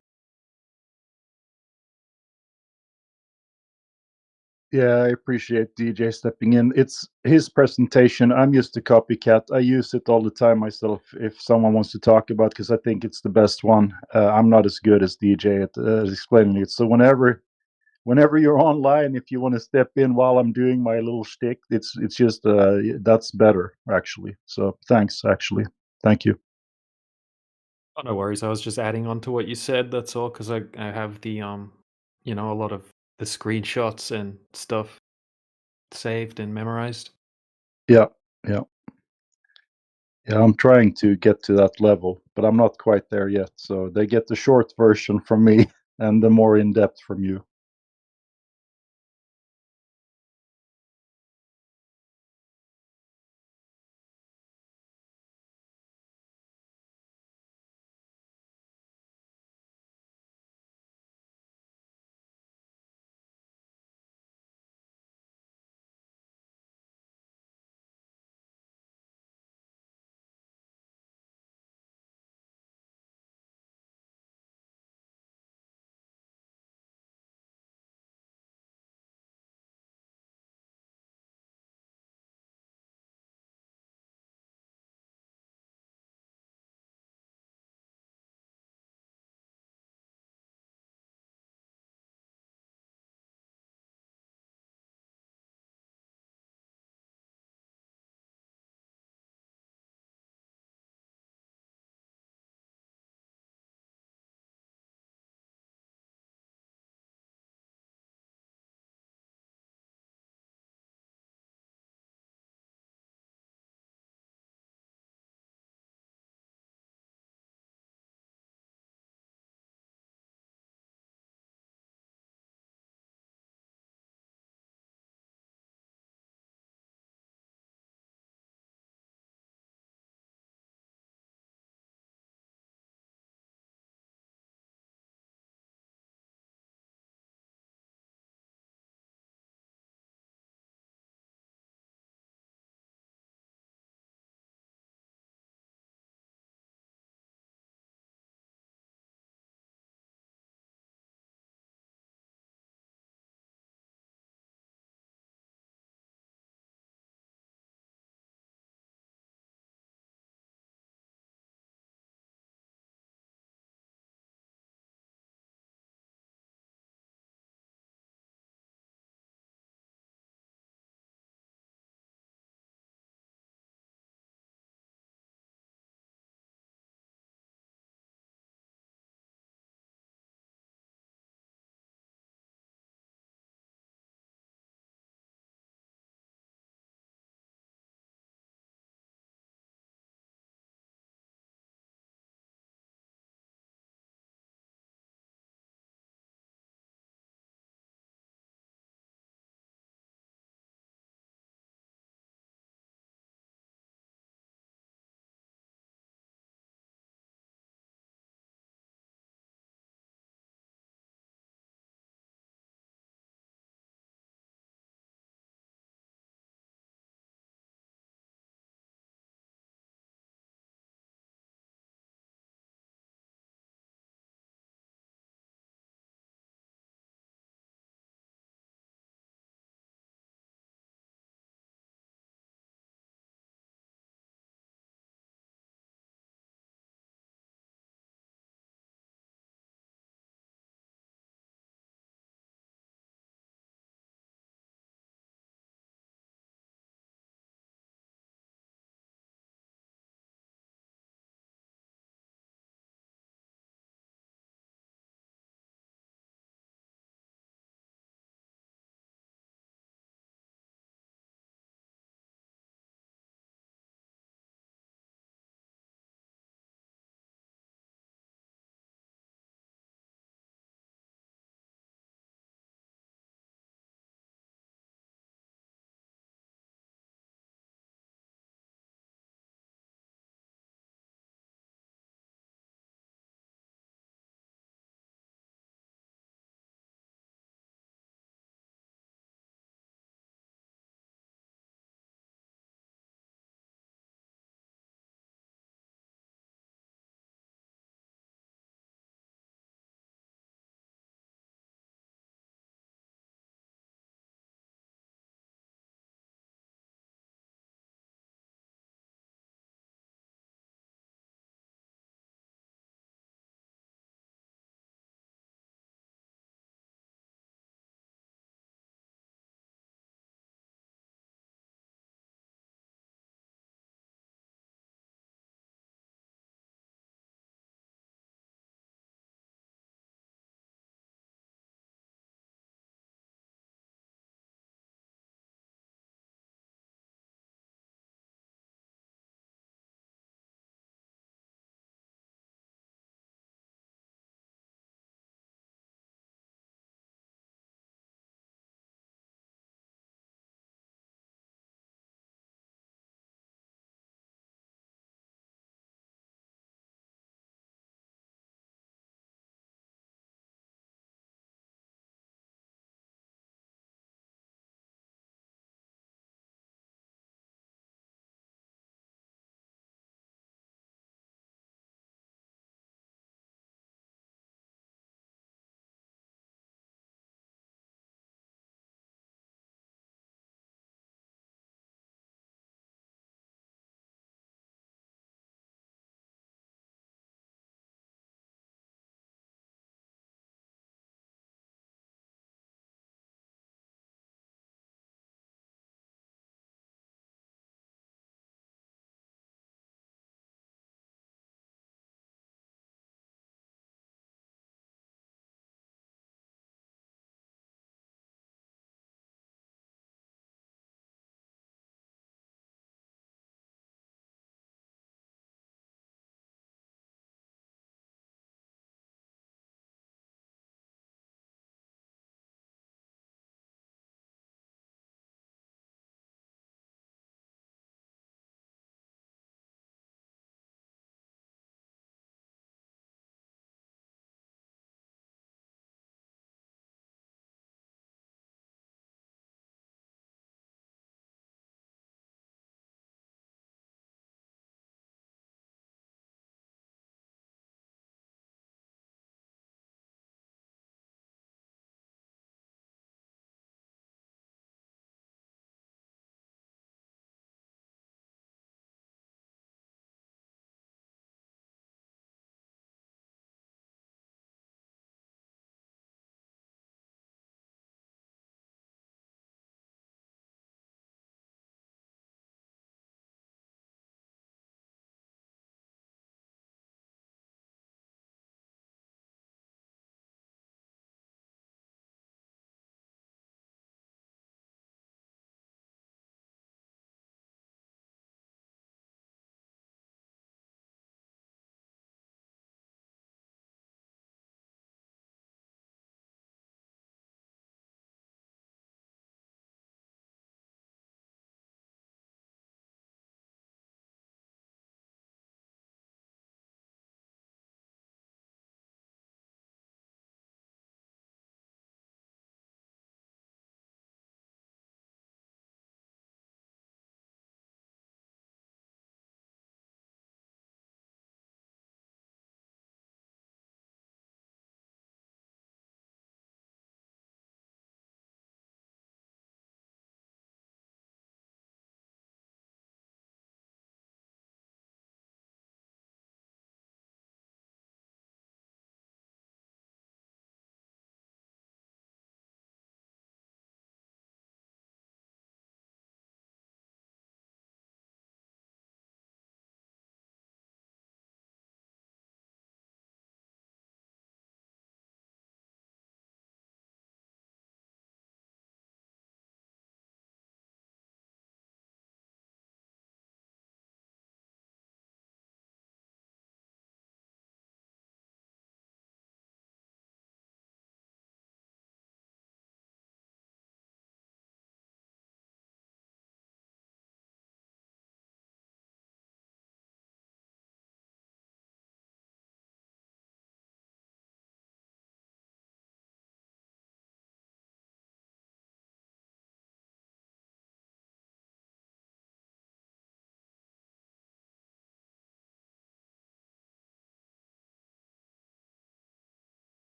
Yeah, I appreciate DJ stepping in. It's his presentation. I'm just a copycat. I use it all the time myself if someone wants to talk about, because I think it's the best one. I'm not as good as DJ at explaining it. So whenever you're online, if you want to step in while I'm doing my little shtick, it's just that's better actually. So thanks, actually. Thank you. Oh, no worries. I was just adding on to what you said. That's all, because I have the a lot of the screenshots and stuff saved and memorized. Yeah. I'm trying to get to that level, but I'm not quite there yet. So they get the short version from me and the more in depth from you.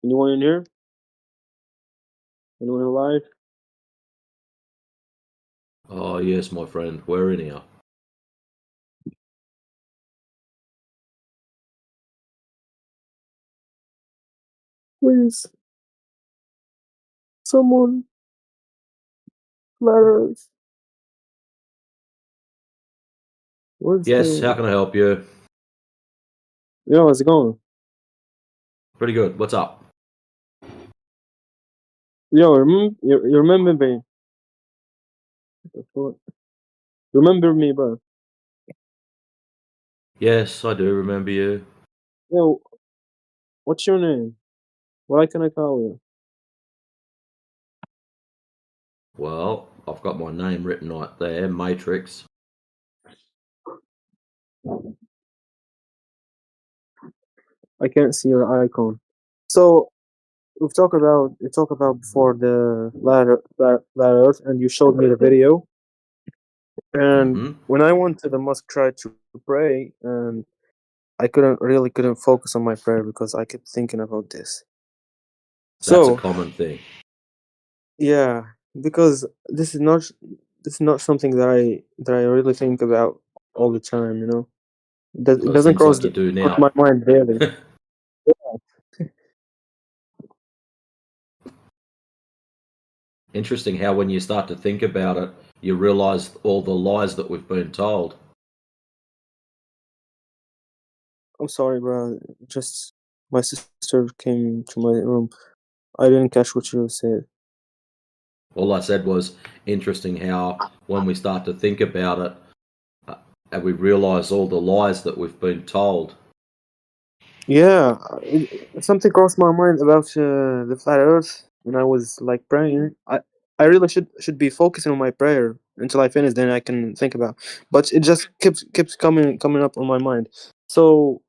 Anyone in here? Anyone alive? Oh, yes, my friend. We're in here. Please, someone, flat Earth. What's Yes, how the? can I help you? Yo, how's it going? Pretty good. What's up? Yo, you remember me? What the fuck? You remember me, bro? Yes, I do remember you. Yo, what's your name? What can I call you? Well, I've got my name written right there, Matrix. I can't see your icon. So you talk about before the flat Earth, and you showed me the video. And Mm-hmm. when I went to the mosque, tried to pray, and I couldn't focus on my prayer because I kept thinking about this. That's a So common thing. yeah, because this is not something that I really think about all the time. You know, it So it doesn't seems like you do cross now. my mind daily. Interesting how when you start to think about it, you realize all the lies that we've been told. I'm sorry, bro. Just my sister came to my room. I didn't catch what you said. All I said was interesting how when we start to think about it, and we realize all the lies that we've been told. Yeah, something crossed my mind about the flat Earth when I was like praying. I really should be focusing on my prayer until I finish, then I can think about. But it just keeps coming up on my mind. So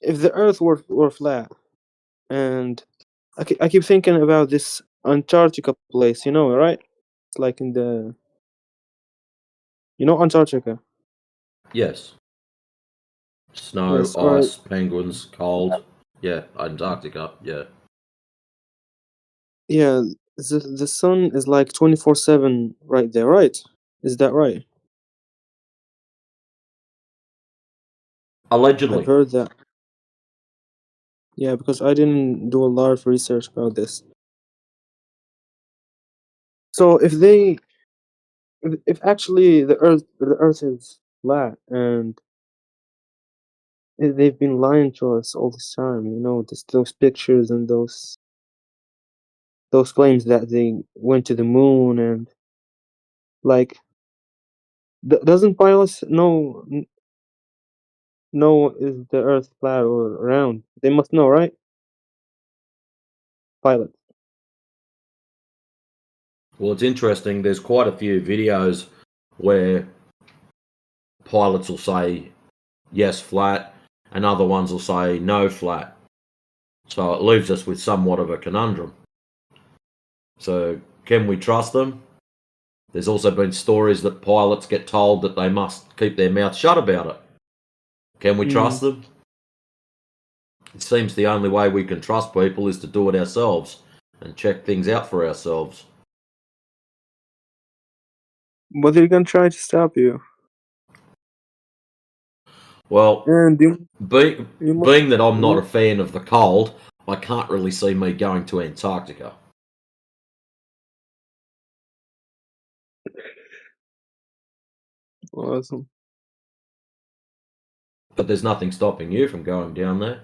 if the Earth were flat, and I keep thinking about this Antarctica place, you know, right? It's like in the Antarctica. Yes. Snow, Yes, or ice, penguins, cold. Yeah, Antarctica. Yeah. yeah, the sun is like 24/7 right there, right? Is that right? I've Allegedly. heard that. Yeah, because I didn't do a lot of research about this. So if actually the Earth is flat and they've been lying to us all this time, you know, those pictures and those claims that they went to the moon and like doesn't pilots know is the Earth flat or round? They must know, right? Pilot. Well, it's interesting. There's quite a few videos where pilots will say yes, flat, and other ones will say no, flat. So it leaves us with somewhat of a conundrum. So, can we trust them? There's also been stories that pilots get told that they must keep their mouth shut about it. Can we trust them? It seems the only way we can trust people is to do it ourselves and check things out for ourselves. But they're gonna try to stop you. Well, And being that I'm not you a fan of the cold, I can't really see me going to Antarctica. awesome. But there's nothing stopping you from going down there.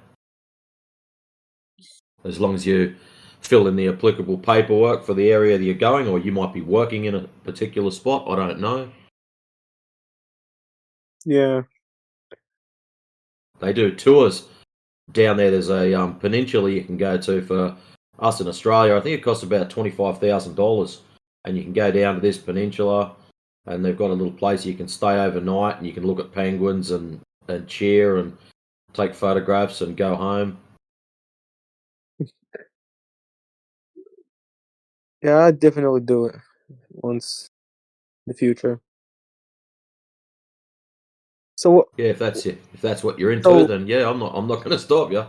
As long as you fill in the applicable paperwork for the area that you're going, or you might be working in a particular spot, I don't know. Yeah. They do tours down there. There's a peninsula you can go to for us in Australia. I think it costs about $25,000, and you can go down to this peninsula, and they've got a little place you can stay overnight, and you can look at penguins and cheer and take photographs and go home. Yeah, I'd definitely do it once in the future. So Yeah, if that's what you're into, so then yeah, I'm not going to stop you.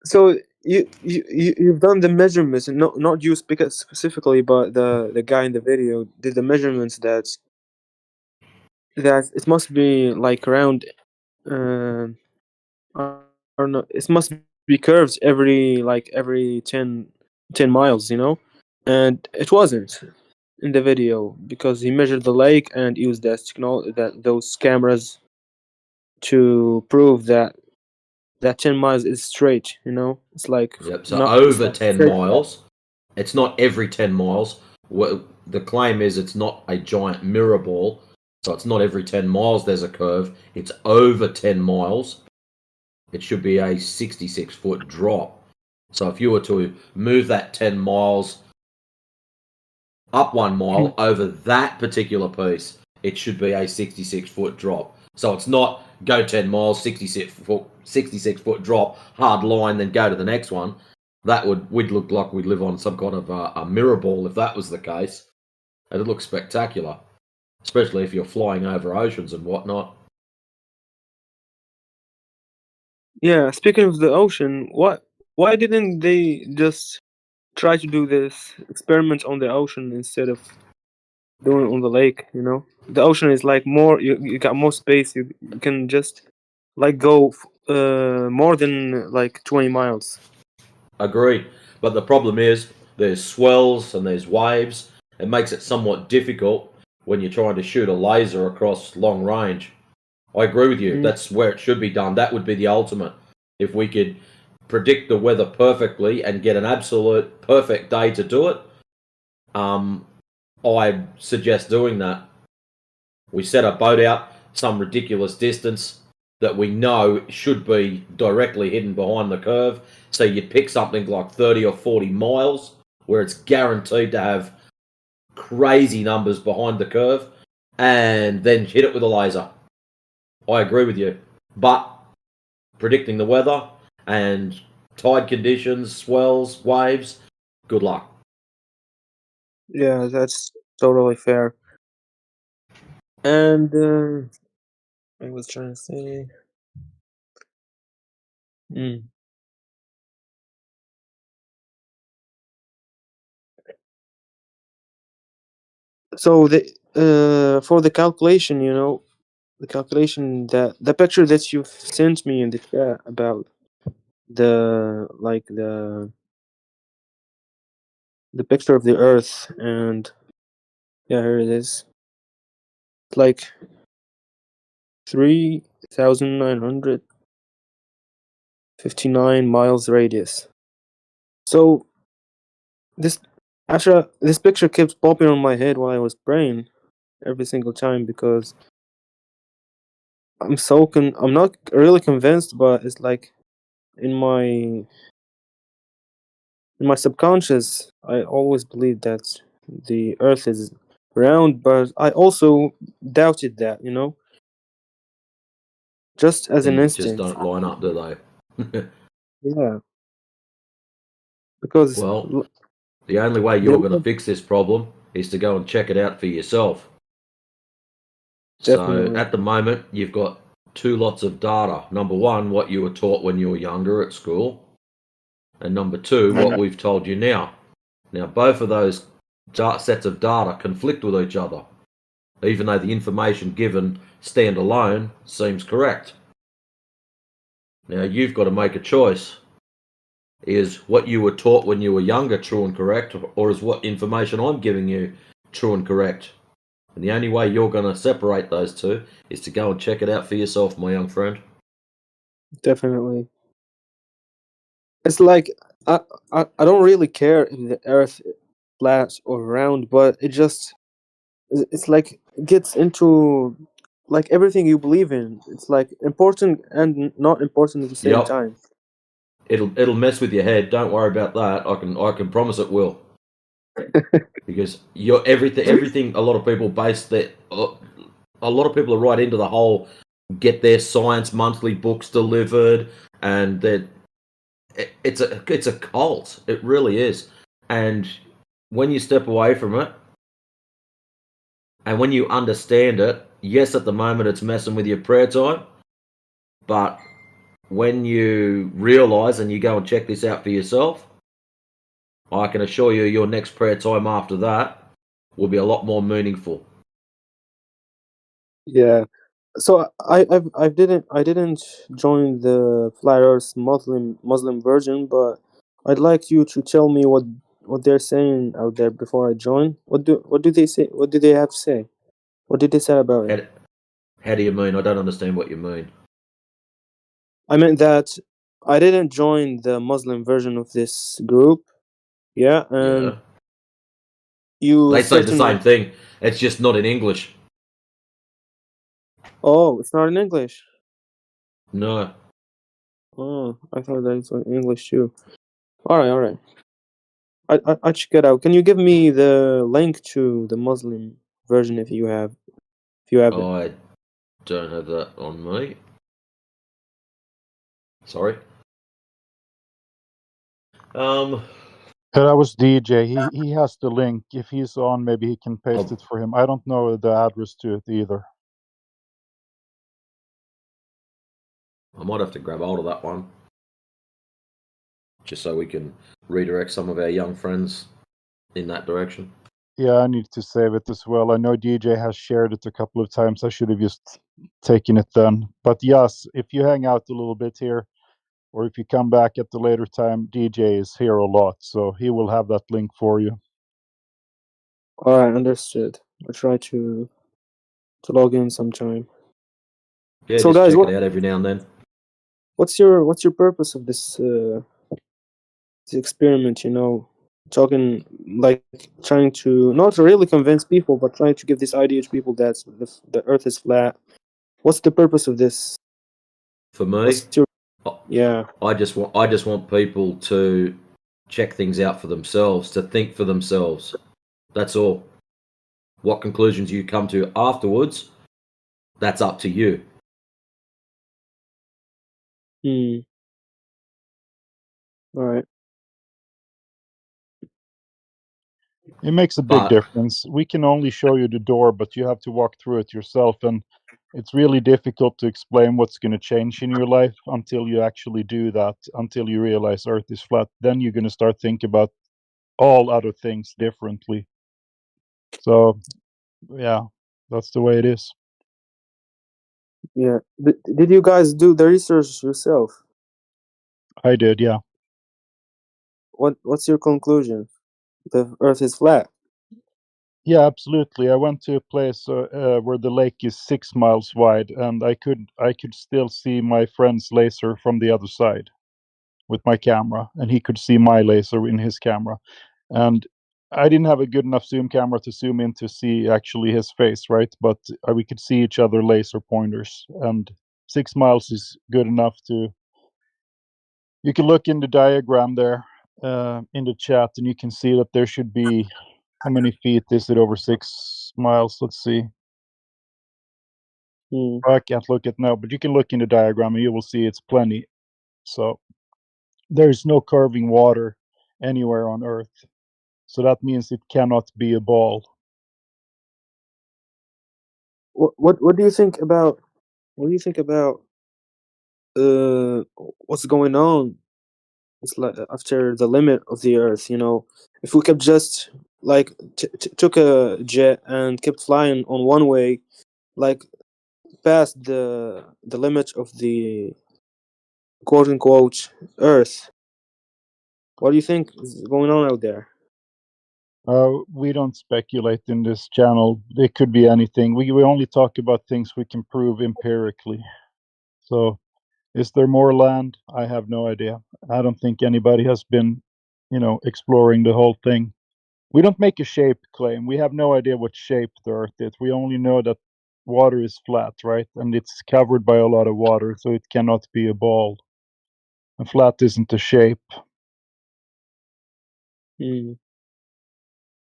So you've done the measurements, and not you specifically, but the guy in the video did the measurements that it must be like around I don't know, it must be curves every 10 miles, you know, and it wasn't in the video because he measured the lake and used those cameras to prove that 10 miles is straight, you know. It's like Yep. So not it's over like 10 straight shot. miles. It's not every 10 miles. The claim is it's not a giant mirror ball. So it's not every 10 miles there's a curve. It's over 10 miles. It should be a 66-foot drop. So if you were to move that 10 miles up 1 mile over that particular piece, it should be a 66-foot drop. So it's not go 10 miles, 66-foot drop, hard line, then go to the next one. We'd look like we'd live on some kind of a mirror ball if that was the case. It'd look spectacular, especially if you're flying over oceans and whatnot. Yeah, speaking of the ocean, why didn't they just try to do this experiment on the ocean instead of doing it on the lake, you know? The ocean is like more you got more space, you can just like go more than like 20 miles. Agreed. But the problem is there's swells and there's waves. It makes it somewhat difficult when you're trying to shoot a laser across long range. I agree with you. That's where it should be done. That would be the ultimate. If we could predict the weather perfectly and get an absolute perfect day to do it, I suggest doing that. We set a boat out some ridiculous distance that we know should be directly hidden behind the curve. So you'd pick something like 30 or 40 miles where it's guaranteed to have crazy numbers behind the curve and then hit it with a laser. I agree with you. But predicting the weather and tide conditions, swells, waves, good luck. Yeah, that's totally fair. And I was trying to say so for the calculation, you know, the calculation that the picture that you sent me in the chat about the picture of the Earth, and yeah, here it is. It's like 3,959 miles radius. So this picture kept popping on my head while I was praying every single time because I'm not really convinced, but it's like in my subconscious, I always believed that the Earth is round, but I also doubted that, you know, just as an Things just instinct. don't line up, do they? Yeah, because Well, the only way you're going to fix this problem is to go and check it out for yourself. So Definitely. at the moment, you've got two lots of data. Number one, what you were taught when you were younger at school. And number two, what we've told you now. Now, both of those sets of data conflict with each other, even though the information given standalone seems correct. Now, you've got to make a choice. Is what you were taught when you were younger true and correct, or is what information I'm giving you true and correct? And the only way you're going to separate those two is to go and check it out for yourself, my young friend. Definitely. It's like I don't really care if the Earth is flat or round, but it's like gets into like everything you believe in. It's like important and not important at the same Yep. time. It'll mess with your head. Don't worry about that. I can promise it will. Because everything a lot of people base that a lot of people are right into the whole get their science monthly books delivered, and that it's a cult. It really is. And when you step away from it and when you understand it, yes, at the moment it's messing with your prayer time, but when you realize and you go and check this out for yourself, I can assure you your next prayer time after that will be a lot more meaningful. Yeah. So I didn't join the Flat Earth Muslim version, but I'd like you to tell me what they're saying out there before I join. What do they say? What do they have to say? What did they say about it? How do you mean? I don't understand what you mean. I meant that I didn't join the Muslim version of this group. Yeah, and Yeah. you They say the certainly. same thing. It's just not in English. Oh, it's not in English. No. Oh, I thought that it's in English too. All right. I check it out. Can you give me the link to the Muslim version if you have it? I don't have that on me. Sorry. That was DJ. He has the link. If he's on, maybe he can paste it for him. I don't know the address to it either. I might have to grab hold of that one. Just so we can redirect some of our young friends in that direction. Yeah, I need to save it as well. I know DJ has shared it a couple of times. I should have just taken it then. But yes, if you hang out a little bit here, or if you come back at the later time, DJ is here a lot, so he will have that link for you. All right, understood. I'll try to log in sometime. Yeah, So just guys, check it out every now and then. what's your purpose of this experiment? You know, talking like trying to not really convince people, but trying to give this idea to people that the Earth is flat. What's the purpose of this? For me, What's your yeah? I just want people to check things out for themselves, to think for themselves. That's all. What conclusions you come to afterwards, that's up to you. All right. It makes a big difference. We can only show you the door, but you have to walk through it yourself, and it's really difficult to explain what's going to change in your life until you actually do that, until you realize Earth is flat. Then you're going to start thinking about all other things differently. So, yeah, that's the way it is. Yeah. Did you guys do the research yourself? I did, yeah. What's your conclusion? The Earth is flat. Yeah, absolutely. I went to a place where the lake is 6 miles wide, and I could still see my friend's laser from the other side with my camera, and he could see my laser in his camera. And I didn't have a good enough zoom camera to zoom in to see actually his face, right? But we could see each other laser pointers, and 6 miles is good enough to. You can look in the diagram there in the chat, and you can see that there should be. How many feet is it over 6 miles? Let's see. I can't look at now, but you can look in the diagram and you will see it's plenty. So there's no curving water anywhere on Earth. So that means it cannot be a ball. What do you think about what's going on? It's like after the limit of the Earth, you know, if we could just like took a jet and kept flying on one way, like past the limit of the quote unquote Earth. What do you think is going on out there? We don't speculate in this channel. It could be anything. We only talk about things we can prove empirically. So, is there more land? I have no idea. I don't think anybody has been, exploring the whole thing. We don't make a shape claim. We have no idea what shape the Earth is. We only know that water is flat, right? And it's covered by a lot of water, so it cannot be a ball. And flat isn't a shape. Hey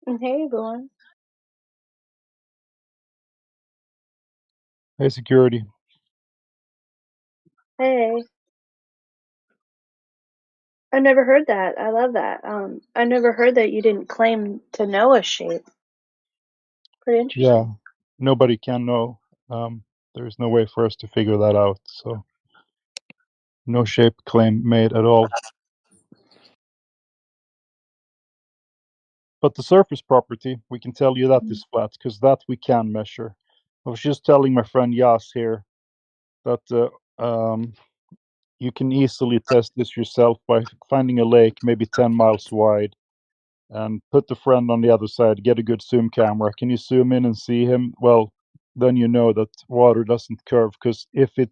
everyone. Hey, security. Hey. I never heard that. I love that. I never heard that you didn't claim to know a shape. Pretty interesting. Yeah, nobody can know. There's no way for us to figure that out. So No shape claim made at all. But the surface property, we can tell you that is flat, because that we can measure. I was just telling my friend Yas here that you can easily test this yourself by finding a lake maybe 10 miles wide and put the friend on the other side, get a good zoom camera. Can you zoom in and see him? Well, then you know that water doesn't curve, because if it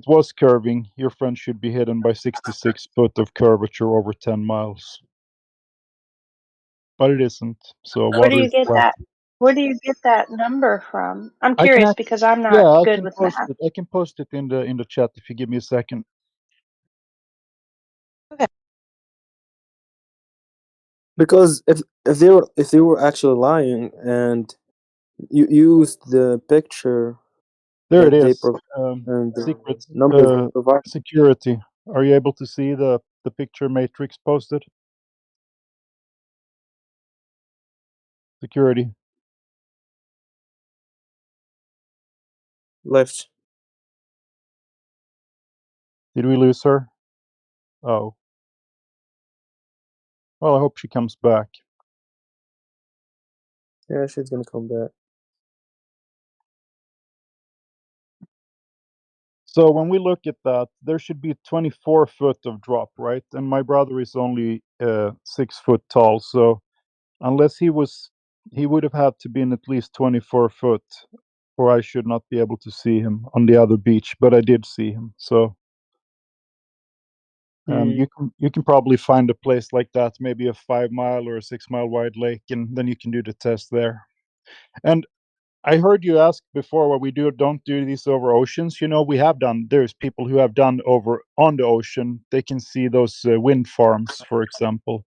was curving, your friend should be hidden by 66 foot of curvature over 10 miles. But it isn't. So Where do water you is get flat. that? Where do you get that number from? I'm I can curious because I'm not I good can with post math. it. I can post it in the chat if you give me a second. Because if they were actually lying and you used the picture There it that they is. and the Secret numbers they provide. security. Are you able to see the picture matrix posted? Security. Left. Did we lose her? Oh. Well, I hope she comes back. Yeah, she's gonna come back. So when we look at that, there should be 24 foot of drop, right? And my brother is only 6 foot tall, so unless he would have had to been at least 24 foot, or I should not be able to see him on the other beach. But I did see him, so. And you can probably find a place like that, maybe a 5 mile or a 6 mile wide lake, and then you can do the test there. And I heard you ask before why we don't do these over oceans. You know, there's people who have done over on the ocean. They can see those wind farms, for example.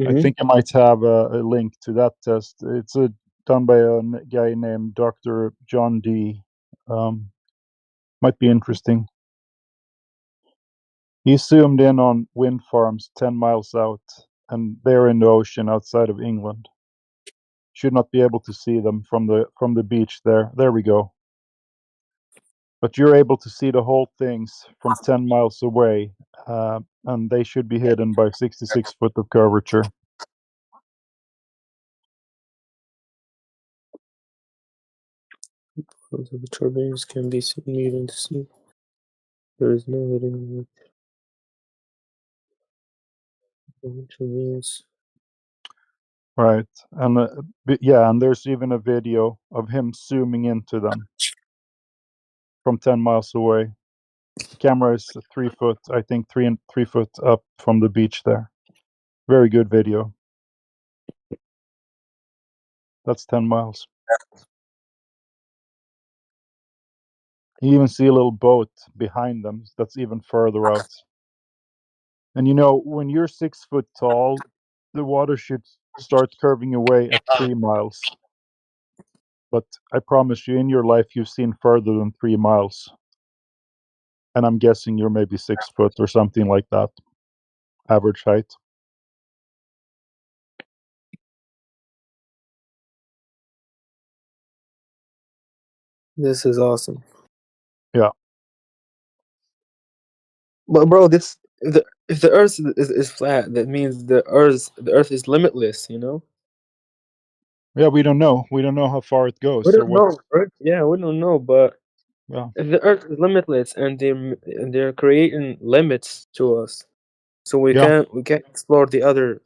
I think I might have a link to that test. It's done by a guy named Dr. John D. Might be interesting. He zoomed in on wind farms 10 miles out, and they're in the ocean outside of England. Should not be able to see them from the beach there. There we go. But you're able to see the whole things from 10 miles away, and they should be hidden by 66 foot of curvature. The turbines can be seen even to see. There is no hidden turbines. Right, and yeah, and there's even a video of him zooming into them from 10 miles away. The camera is 3 foot, I think 3 foot up from the beach there. Very good video. That's 10 miles. You even see a little boat behind them that's even further out. And you know, when you're 6 foot tall, the water should start curving away at 3 miles. But I promise you, in your life, you've seen further than 3 miles. And I'm guessing you're maybe 6 foot or something like that, average height. This is awesome. Yeah. But bro, if the Earth is flat, that means the Earth is limitless. You know. Yeah, we don't know. We don't know how far it goes. We So don't what? know, right? Yeah, we don't know, but Yeah. if the Earth is limitless and they're creating limits to us, so we Yeah. can't explore the other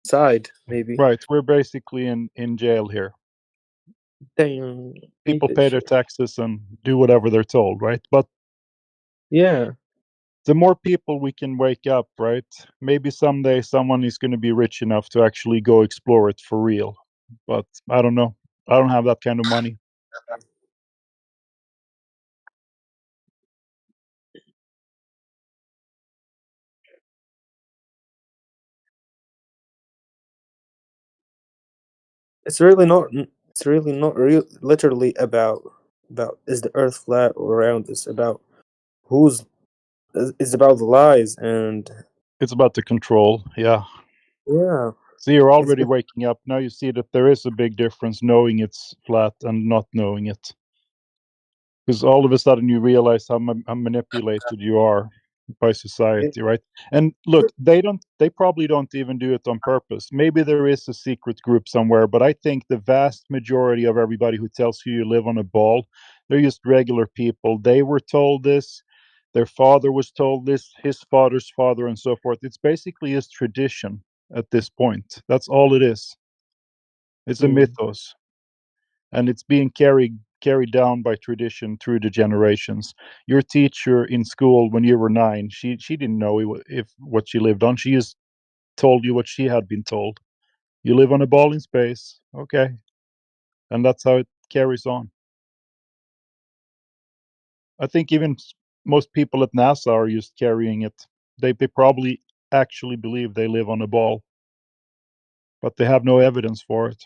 side, maybe. Right. We're basically in jail here. Damn, ain't People that pay their shit? taxes and do whatever they're told, right? But Yeah. the more people we can wake up, right? Maybe someday someone is going to be rich enough to actually go explore it for real. But I don't know. I don't have that kind of money. It's really not. It's really not real. Literally about is the Earth flat or round? It's about who's. It's about the lies and It's about the control. Yeah. yeah. See, you're It's already waking up. Now you see that there is a big difference knowing it's flat and not knowing it. because all of a sudden you realize how manipulated you are by society, right? And look, they probably don't even do it on purpose. Maybe there is a secret group somewhere, but I think the vast majority of everybody who tells you live on a ball, they're just regular people. They were told this, their father was told this, his father's father, and so forth. It's basically a tradition at this point. That's all it is. It's a mythos, and it's being carried down by tradition through the generations. Your teacher in school when you were 9, she didn't know if what she lived on. She just told you what she had been told. You live on a ball in space, okay, and that's how it carries on. I think even most people at NASA are just carrying it. They probably actually believe they live on a ball, but they have no evidence for it.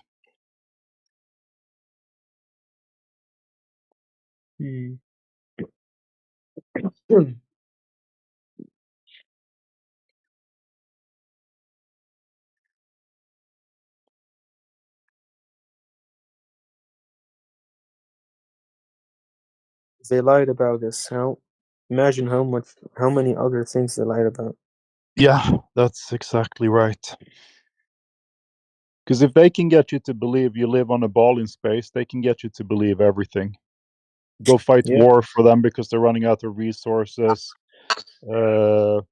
They lied about this. Imagine how many other things they lied about. Yeah, that's exactly right. Because if they can get you to believe you live on a ball in space, they can get you to believe everything. Go fight war for them because they're running out of resources. The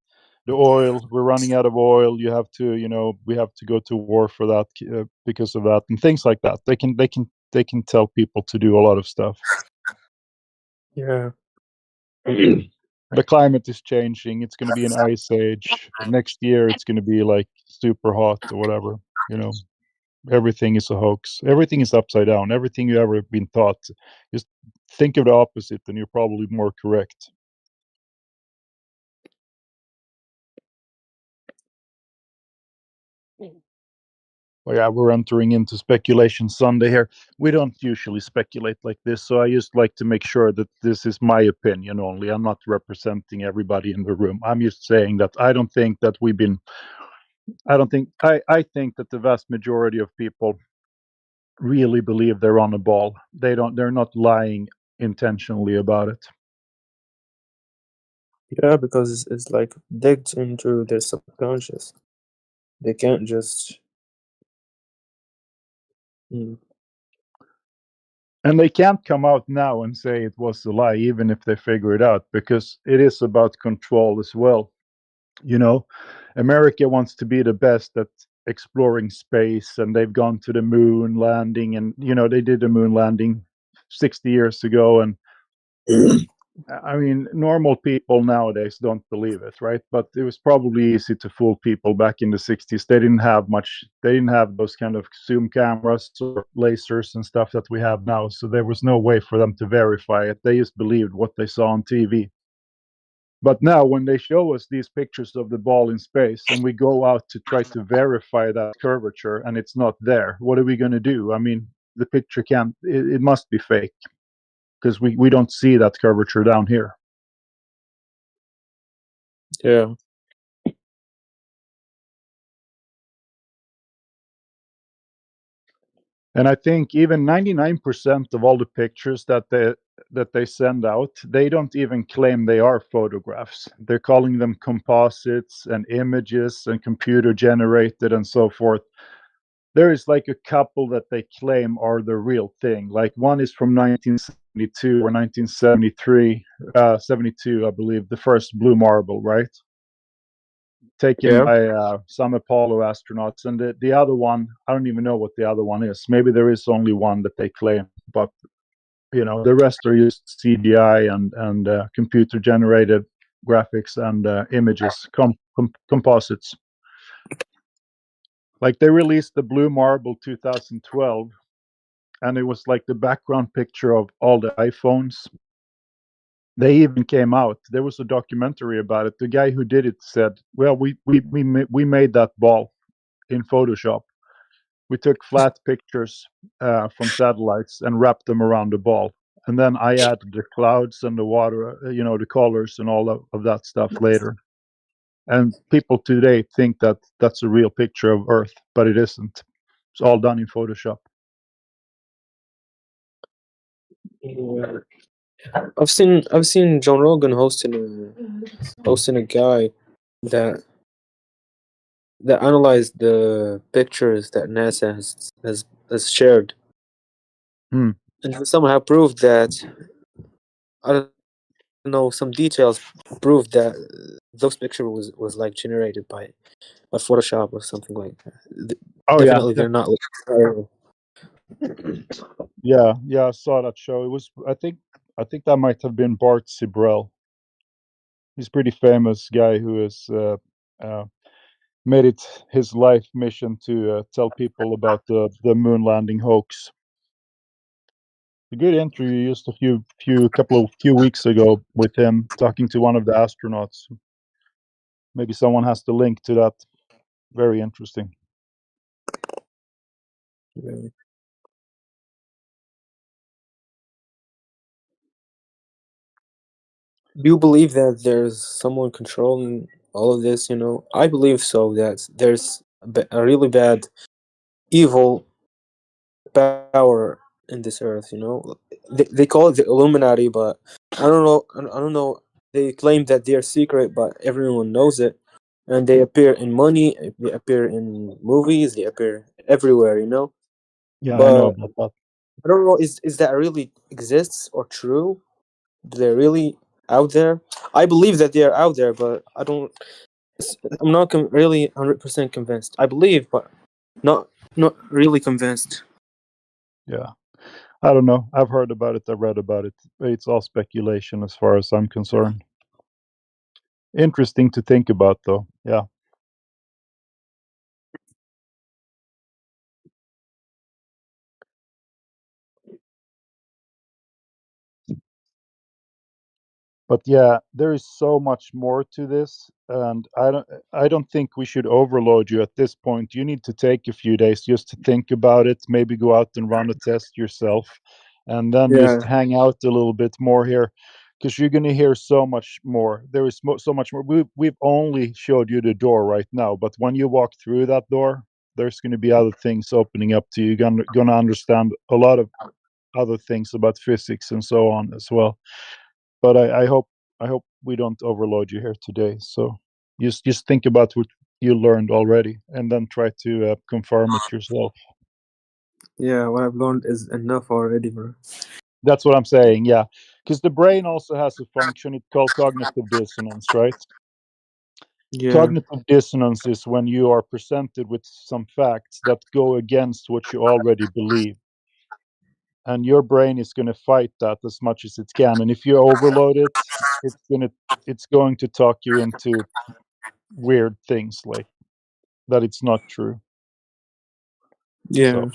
oil, we're running out of oil. You have to, we have to go to war for that because of that, and things like that. They can tell people to do a lot of stuff. Yeah. The climate is changing. It's going to be an ice age. Next year, it's going to be like super hot or whatever. Everything is a hoax. Everything is upside down. Everything you ever been taught. Just think of the opposite, and you're probably more correct. Well, yeah, we're entering into speculation Sunday here. We don't usually speculate like this, so I just like to make sure that this is my opinion only. I'm not representing everybody in the room. I'm just saying that I don't think that I think that the vast majority of people really believe they're on a ball. They're not lying intentionally about it. Yeah, because it's like digged into their subconscious. They can't just. And they can't come out now and say it was a lie, even if they figure it out, because it is about control as well. America wants to be the best at exploring space, and they've gone to the moon landing, and they did the moon landing 60 years ago, and I mean, normal people nowadays don't believe it, right? But it was probably easy to fool people back in the 60s. They didn't have those kind of zoom cameras or lasers and stuff that we have now. So there was no way for them to verify it. They just believed what they saw on TV. But now when they show us these pictures of the ball in space and we go out to try to verify that curvature and it's not there, what are we going to do? I mean, the picture it must be fake, because we don't see that curvature down here. Yeah. And I think even 99% of all the pictures that they send out, they don't even claim they are photographs. They're calling them composites and images and computer generated and so forth. There is like a couple that they claim are the real thing. Like one is from 1972 or 1973, 72, I believe, the first blue marble, right? Taken by some Apollo astronauts, and the other one, I don't even know what the other one is. Maybe there is only one that they claim, but the rest are just CGI and computer generated graphics and images, composites. Like they released the Blue Marble 2012, and it was like the background picture of all the iPhones. They even came out. There was a documentary about it. The guy who did it said, "Well, we made that ball in Photoshop. We took flat pictures from satellites and wrapped them around the ball, and then I added the clouds and the water, the colors and all of that stuff later." And people today think that that's a real picture of Earth, but it isn't. It's all done in Photoshop. Yeah. I've seen John Rogan hosting a guy that analyzed the pictures that NASA has shared, Hmm. and he somehow proved that, I don't know, some details proved that those picture was like generated by Photoshop or something like that. Oh yeah, Definitely, they're not like real. yeah. I saw that show. It was. I think that might have been Bart Sibrel. He's a pretty famous guy who has uh, made it his life mission to tell people about the moon landing hoax. A good interview just a few weeks ago with him talking to one of the astronauts. Maybe someone has the link to that. Very interesting. Yeah. Do you believe that there's someone controlling all of this? I believe so. That there's a really bad, evil power in this earth. They call it the Illuminati, but I don't know. I don't know. They claim that they're secret, but everyone knows it, and they appear in money. They appear in movies. They appear everywhere. Yeah, I know But about that. I don't know. Is that really exists or true? They're really out there. I believe that they are out there, but I'm not really 100% convinced. I believe, but not really convinced. Yeah. I don't know. I've heard about it. I've read about it. It's all speculation as far as I'm concerned. Interesting to think about, though. Yeah. But yeah, there is so much more to this, and I don't think we should overload you at this point. You need to take a few days just to think about it, maybe go out and run a test yourself, and then just Yeah, hang out a little bit more here, because you're going to hear so much more. There is so much more. We've only showed you the door right now, but when you walk through that door, there's going to be other things opening up to you. You're going to understand a lot of other things about physics and so on as well. But I hope we don't overload you here today. So just think about what you learned already, and then try to confirm it yourself. yeah. What I've learned is enough already, bro. That's what I'm saying. Yeah, because the brain also has a function. It's called cognitive dissonance, right? Yeah, Cognitive dissonance is when you are presented with some facts that go against what you already believe, and your brain is going to fight that as much as it can. And if you overload it, it's going to talk you into weird things like that it's not true. yeah. So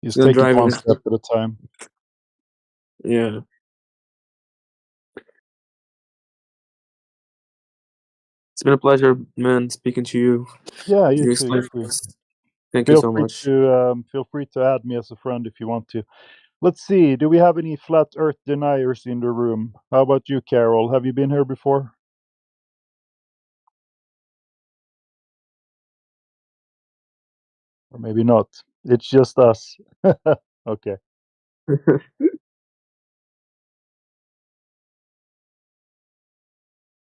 It's just gonna take it drive one it. step at a time. Yeah. It's been a pleasure, man, speaking to you. Yeah, you You too. You explained too. this. Thank you so much. Feel free to add me as a friend if you want to. Let's see. Do we have any flat Earth deniers in the room? How about you, Carol? Have you been here before? Or maybe not. It's just us. Okay.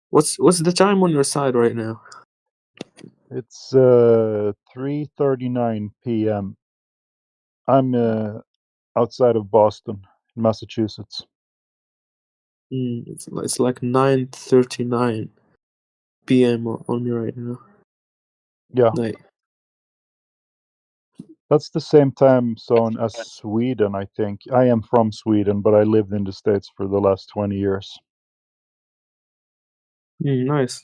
What's the time on your side right now? It's 3:39 p.m. I'm outside of Boston, Massachusetts. It's like 9:39 p.m. on me right now. Yeah. Night. That's the same time zone as Sweden, I think. I am from Sweden, but I lived in the States for the last 20 years. Nice.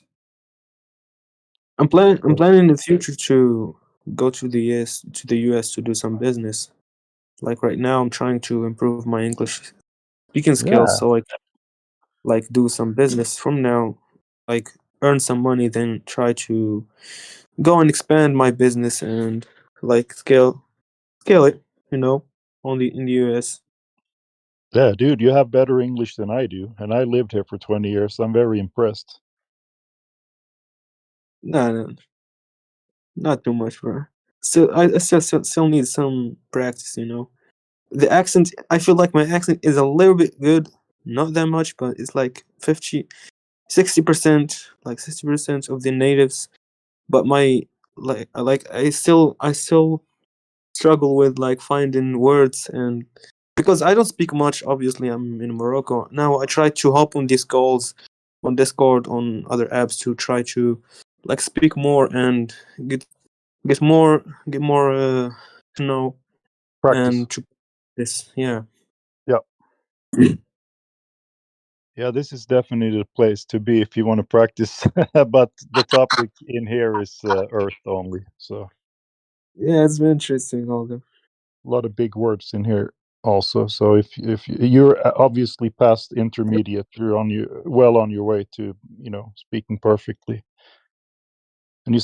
I'm planning. I'm So, planning in the future to go to the US to do some business. Like right now, I'm trying to improve my English speaking skills yeah. so I can like do some business from now, like earn some money, then try to go and expand my business and like scale it. Only in the US. Yeah, dude, you have better English than I do, and I lived here for 20 years. I'm very impressed. No, not too much, bro. Still, I still need some practice. the accent, I feel like my accent is a little bit good, not that much, but it's like 60%, like 60% of the natives. But my I still struggle with like finding words, and because I don't speak much, obviously I'm in Morocco now. I try to hop on these calls on Discord, on other apps, to try to like speak more and get more to know Practice. and to this. Yeah. Yeah. Yeah, this is definitely the place to be if you want to practice. But the topic in here is Earth only, so Yeah, it's been interesting, Olga. a lot of big words in here also. So if you're obviously past intermediate, you're on your way to speaking perfectly. And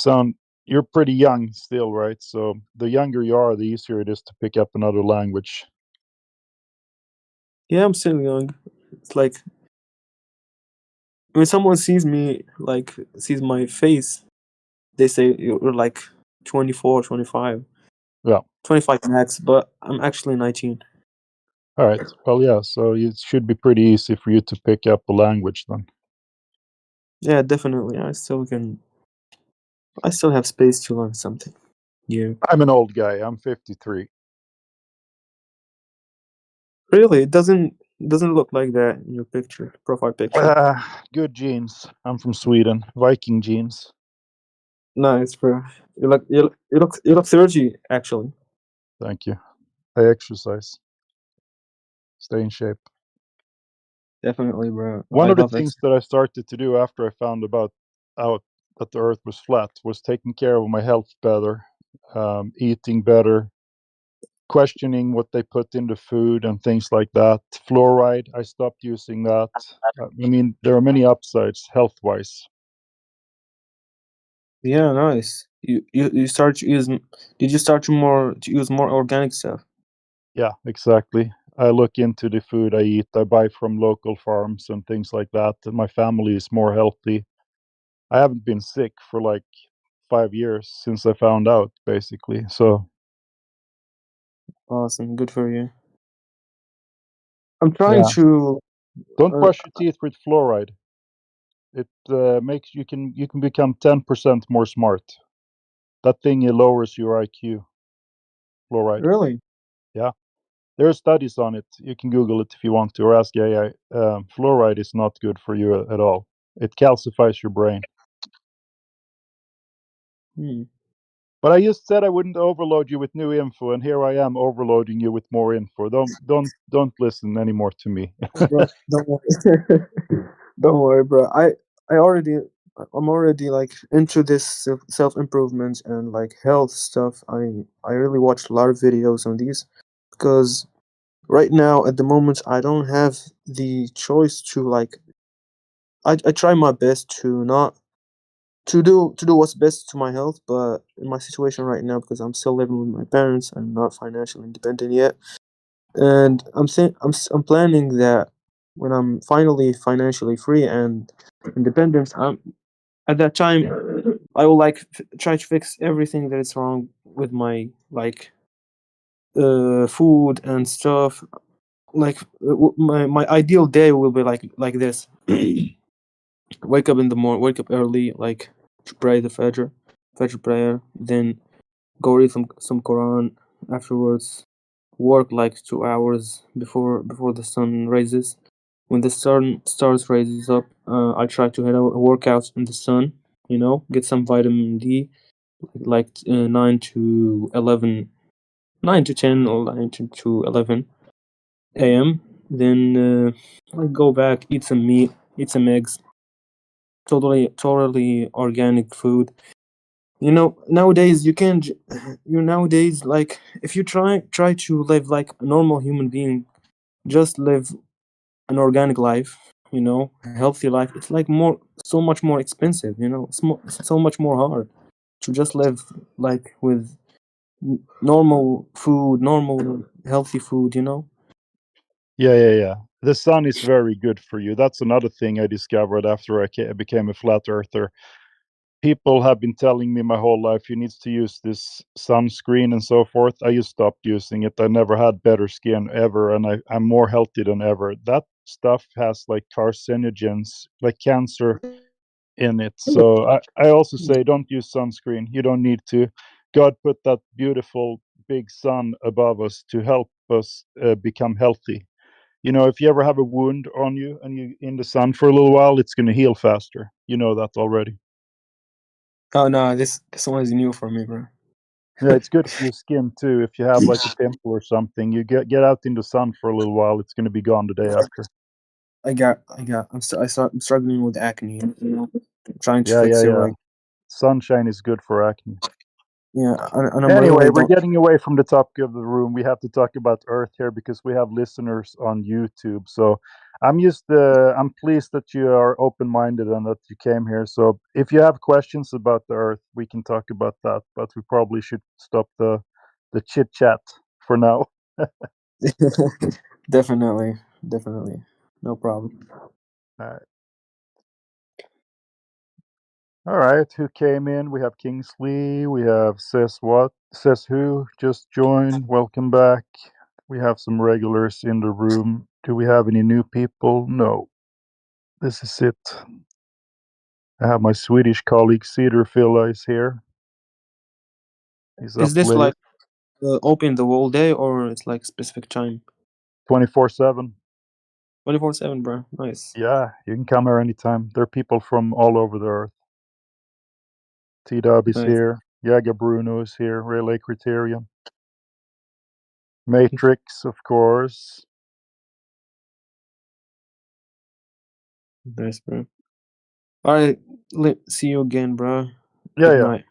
you're pretty young still, right? So the younger you are, the easier it is to pick up another language. Yeah, I'm still young. It's like when someone sees me, like sees my face, they say you're like 24, 25. Yeah. 25 max, but I'm actually 19. All right. Well, yeah. So it should be pretty easy for you to pick up a language then. Yeah, definitely. I still have space to learn something. Yeah. I'm an old guy. I'm 53. Really, it doesn't look like that in your picture, profile picture. Good genes. I'm from Sweden. Viking genes. Nice, bro. You look 30 actually. Thank you. I exercise. Stay in shape. Definitely, bro. One I of the love it. things that I started to do after I found out that the Earth was flat was taking care of my health better, eating better, questioning what they put into food and things like that. Fluoride, I stopped using that. I mean, there are many upsides health-wise. Yeah, nice. You start to use. Did you start to use more organic stuff? Yeah, exactly. I look into the food I eat. I buy from local farms and things like that. And my family is more healthy. I haven't been sick for like 5 years since I found out, basically. So Awesome, good for you. I'm trying yeah, to. don't brush your teeth with fluoride. It makes you can become 10% more smart. That thing it lowers your IQ. Fluoride. Really? Yeah, there are studies on it. You can Google it if you want to, or ask AI. Fluoride is not good for you at all. It calcifies your brain. Hmm. But I just said I wouldn't overload you with new info, and here I am overloading you with more info. Don't listen anymore to me. Bro, don't worry. Don't worry, bro. I'm already like into this self improvement and like health stuff. I really watched a lot of videos on these because right now at the moment I don't have the choice to like. I try my best to not to do what's best to my health, but in my situation right now, because I'm still living with my parents, I'm not financially independent yet, and I'm planning that when I'm finally financially free and independent, at that time I will like try to fix everything that is wrong with my like food and stuff. Like my ideal day will be like this. Wake up in the morning, wake up early, like to pray the Fajr prayer, then go read some Quran. Afterwards, work like 2 hours before the sun rises. When the sun starts rises up, I try to head out workout in the sun. Get some vitamin D, like 9 to 10 or 9 to 11 a.m. Then I go back, eat some meat, eat some eggs. Totally organic food. Nowadays you can nowadays, like, if you try to live like a normal human being, just live an organic life, a healthy life. It's like so much more expensive. It's so much more hard to just live like with normal food, normal healthy food. Yeah. The sun is very good for you. That's another thing I discovered after I became a flat earther. people have been telling me my whole life you need to use this sunscreen and so forth. I just stopped using it. I never had better skin ever, and I'm more healthy than ever. That stuff has like carcinogens, like cancer in it. So I also say don't use sunscreen. You don't need to. God put that beautiful big sun above us to help us become healthy. You know, if you ever have a wound on you and you in the sun for a little while, it's going to heal faster. You know that already. Oh no, this one is new for me, bro. Yeah, it's good for your skin too. If you have like a pimple or something, you get out in the sun for a little while. It's going to be gone the day after. I'm struggling with acne. You know, I'm trying to Yeah, fix it yeah, yeah. right. Sunshine is good for acne. Yeah, and I'm Anyway, really we're don't. getting away from the topic of the room. We have to talk about Earth here because we have listeners on YouTube. So I'm pleased that you are open-minded and that you came here. So if you have questions about the Earth, we can talk about that. But we probably should stop the chit chat for now. Definitely, no problem. All right, who came in? We have Kingsley. We have Says who just joined. Welcome back. We have some regulars in the room. Do we have any new people? No. This is it. I have my Swedish colleague Cedar Filla is here. He's up Is this late, like open the whole day or it's like specific time? 24/7. 24/7, bro. Nice. Yeah, you can come here anytime. There are people from all over the earth. T-Dub is Nice. here. Jaga Bruno is here. Relay Criterion. Matrix, of course. Nice, bro. All right, see you again, bro. Yeah, Good yeah. night.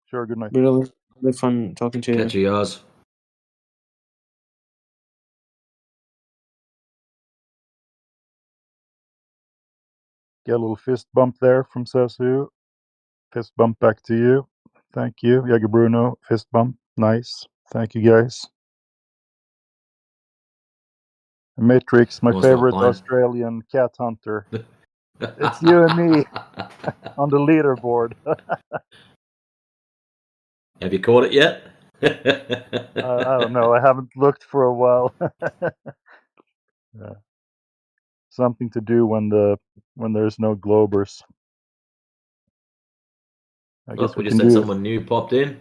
Sure, good night. Really fun talking to you. Catch you guys. Get a little fist bump there from Sasu. Fist bump back to you. Thank you. Jaga Bruno, fist bump. Nice. Thank you, guys. Matrix, my Almost got a favorite plane. Australian cat hunter. It's you and me on the leaderboard. Have you caught it yet? I don't know. I haven't looked for a while. Yeah. Something to do when there's no Globers. I guess We we just can had do. someone new popped in.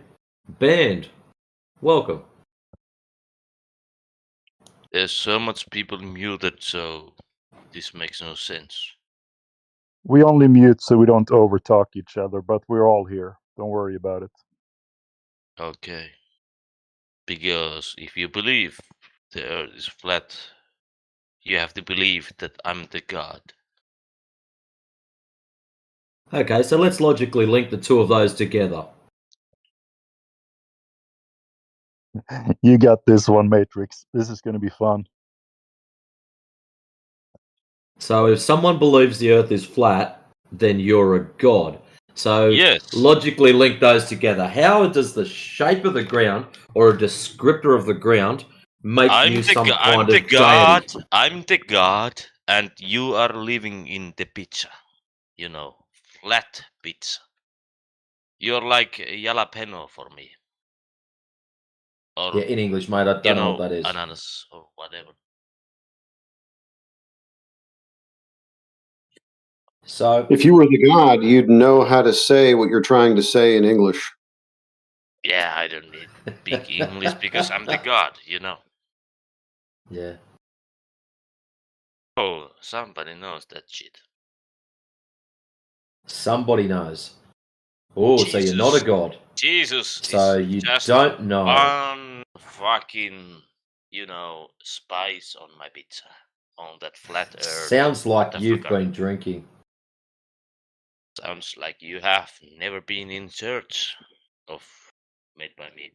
Band, welcome. There's so much people muted, so this makes no sense. We only mute so we don't overtalk each other, but we're all here. Don't worry about it. Okay. Because if you believe the earth is flat, you have to believe that I'm the god. Okay, so let's logically link the two of those together. You got this one, Matrix. This is going to be fun. So if someone believes the earth is flat, then you're a god. So yes, logically link those together. How does the shape of the ground or a descriptor of the ground make you some kind of god. deity? I'm the god, and you are living in the pizza. You know, flat pizza. You're like jalapeno for me. Or, Yeah, in English, mate, I don't know what that is. Ananas or whatever. So, if you were the god, you'd know how to say what you're trying to say in English. Yeah, I don't need big English because I'm the god, you know. Yeah. Oh, somebody knows that shit. Somebody knows. Oh, so you're not a god. Jesus So is you just don't know. one fucking, spice on my pizza. On that flat earth. Sounds like you've been drinking. Sounds like you have never been in church of Made by Me.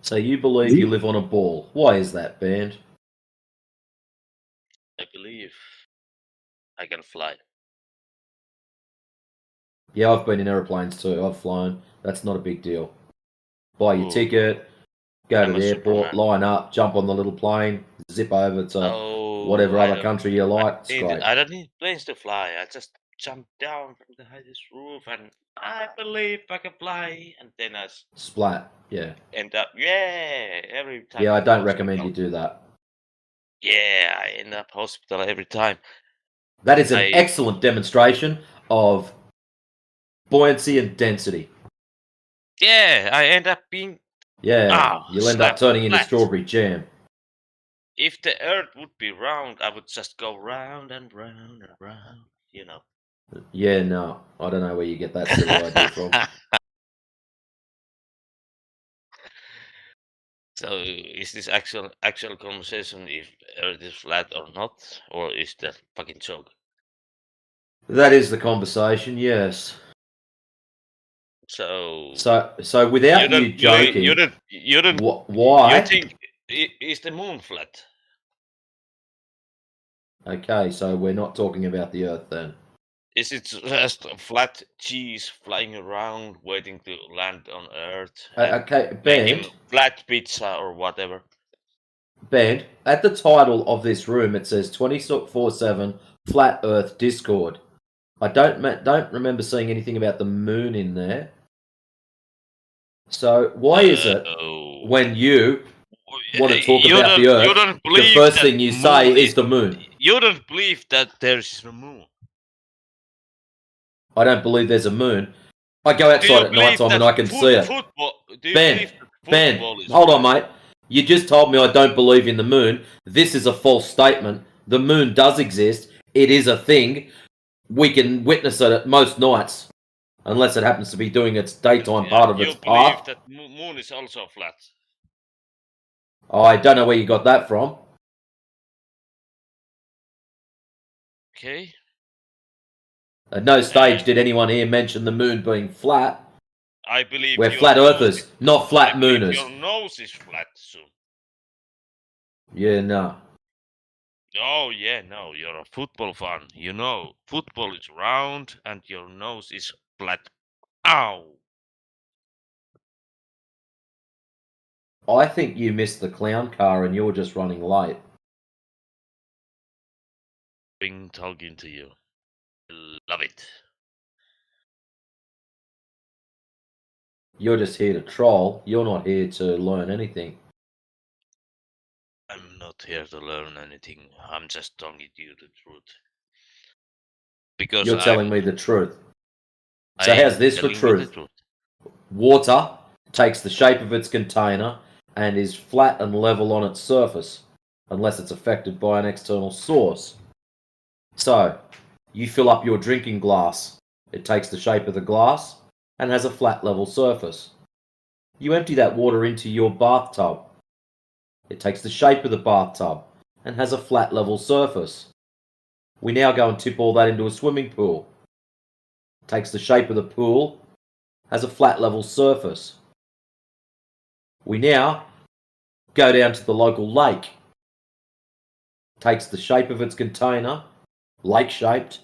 So you believe you live on a ball. Why is that, Band? I believe I can fly. Yeah, I've been in aeroplanes too. I've flown. That's not a big deal. Buy your ticket, go to the airport, line up, jump on the little plane, zip over to whatever I other don't. country you like. It's great. I don't need planes to fly. I just jump down from the highest roof, and I believe I can fly. And then I Splat. Yeah. end up, every time. Yeah, I in don't recommend hospital. you do that. Yeah, I end up hospital every time. That is an excellent demonstration of buoyancy and density. Yeah, I end up being. Yeah, you'll end up turning into flat. strawberry jam. If the Earth would be round, I would just go round and round and round. You know. Yeah, no, I don't know where you get that silly idea from. So, is this actual conversation if Earth is flat or not, or is that fucking joke? That is the conversation, yes. So without you joking, you don't. why? You think is the moon flat? Okay, so we're not talking about the Earth then. Is it just a flat cheese flying around, waiting to land on Earth? Okay, making Band. Flat pizza or whatever. Band, at the title of this room, it says 24/7 Flat Earth Discord. I don't remember seeing anything about the moon in there. So why is it when you want to talk about the Earth, the first thing you say is the moon? You don't believe that there's a moon? I don't believe there's a moon. I go outside at night time and I can see it. Ben, hold on, mate. You just told me I don't believe in the moon. This is a false statement. The moon does exist. It is a thing. We can witness it at most nights. Unless it happens to be doing its daytime part of its You believe path. that moon is also flat? I don't know where you got that from. Okay. At no stage did anyone here mention the moon being flat. I believe we're flat earthers, not flat mooners. Your nose is flat, so. Yeah, no. Oh yeah, no, you're a football fan. You know, football is round and your nose is flat. Ow! I think you missed the clown car and you're just running late. Been talking to you. Love it. You're just here to troll. You're not here to learn anything. I'm not here to learn anything. I'm just telling you the truth. Because you're telling me the truth. So I how's am this for telling you the truth? truth. Water takes the shape of its container and is flat and level on its surface, unless it's affected by an external source. So, you fill up your drinking glass. It takes the shape of the glass and has a flat level surface. You empty that water into your bathtub. It takes the shape of the bathtub and has a flat level surface. We now go and tip all that into a swimming pool. It takes the shape of the pool, has a flat level surface. We now go down to the local lake. It takes the shape of its container, lake shaped,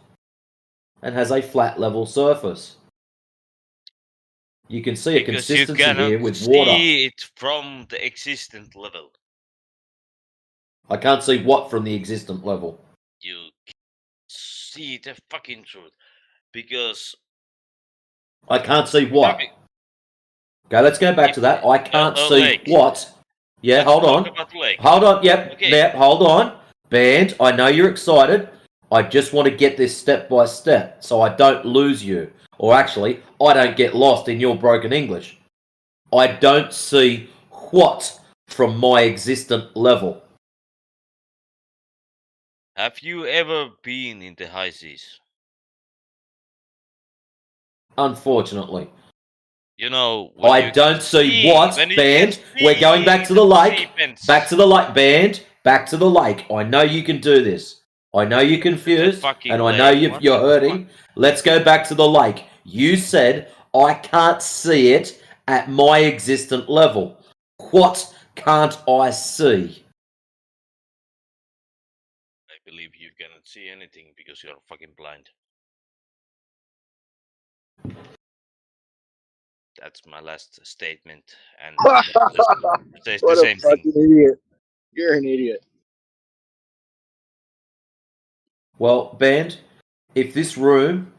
and has a flat level surface. You can see a consistency here with water. See it from the existent level. I can't see what from the existent level. You see the fucking truth. Because I can't see what. Okay, let's go back to that. I can't see lake. what. Yeah, Let's hold talk on. about lake. Hold on. Yep. Okay. Yep. Hold on. Band, I know you're excited. I just want to get this step by step so I don't lose you. Or actually, I don't get lost in your broken English. I don't see what from my existent level. Have you ever been in the high seas? Unfortunately. You know, I don't see what, Band. We're going back to the lake. Back to the lake, Band. Back to the lake. I know you can do this. I know you're confused, and I know you're hurting. Let's go back to the lake. You said I can't see it at my existent level. What can't I see? I believe you cannot see anything because you're fucking blind. That's my last statement, and says What the a same fucking thing. idiot! You're an idiot. Well, Band, if this room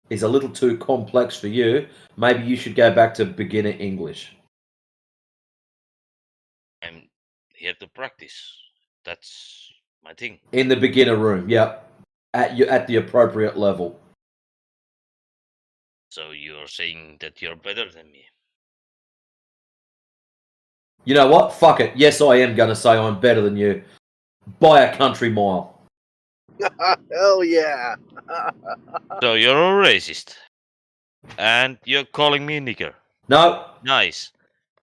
is a little too complex for you, maybe you should go back to beginner English. I'm here to practice. That's my thing. In the beginner room, yep. At the appropriate level. So you're saying that you're better than me? You know what? Fuck it. Yes, I am going to say I'm better than you. By a country mile. Hell yeah. So you're a racist. And you're calling me nigger. No. Nice.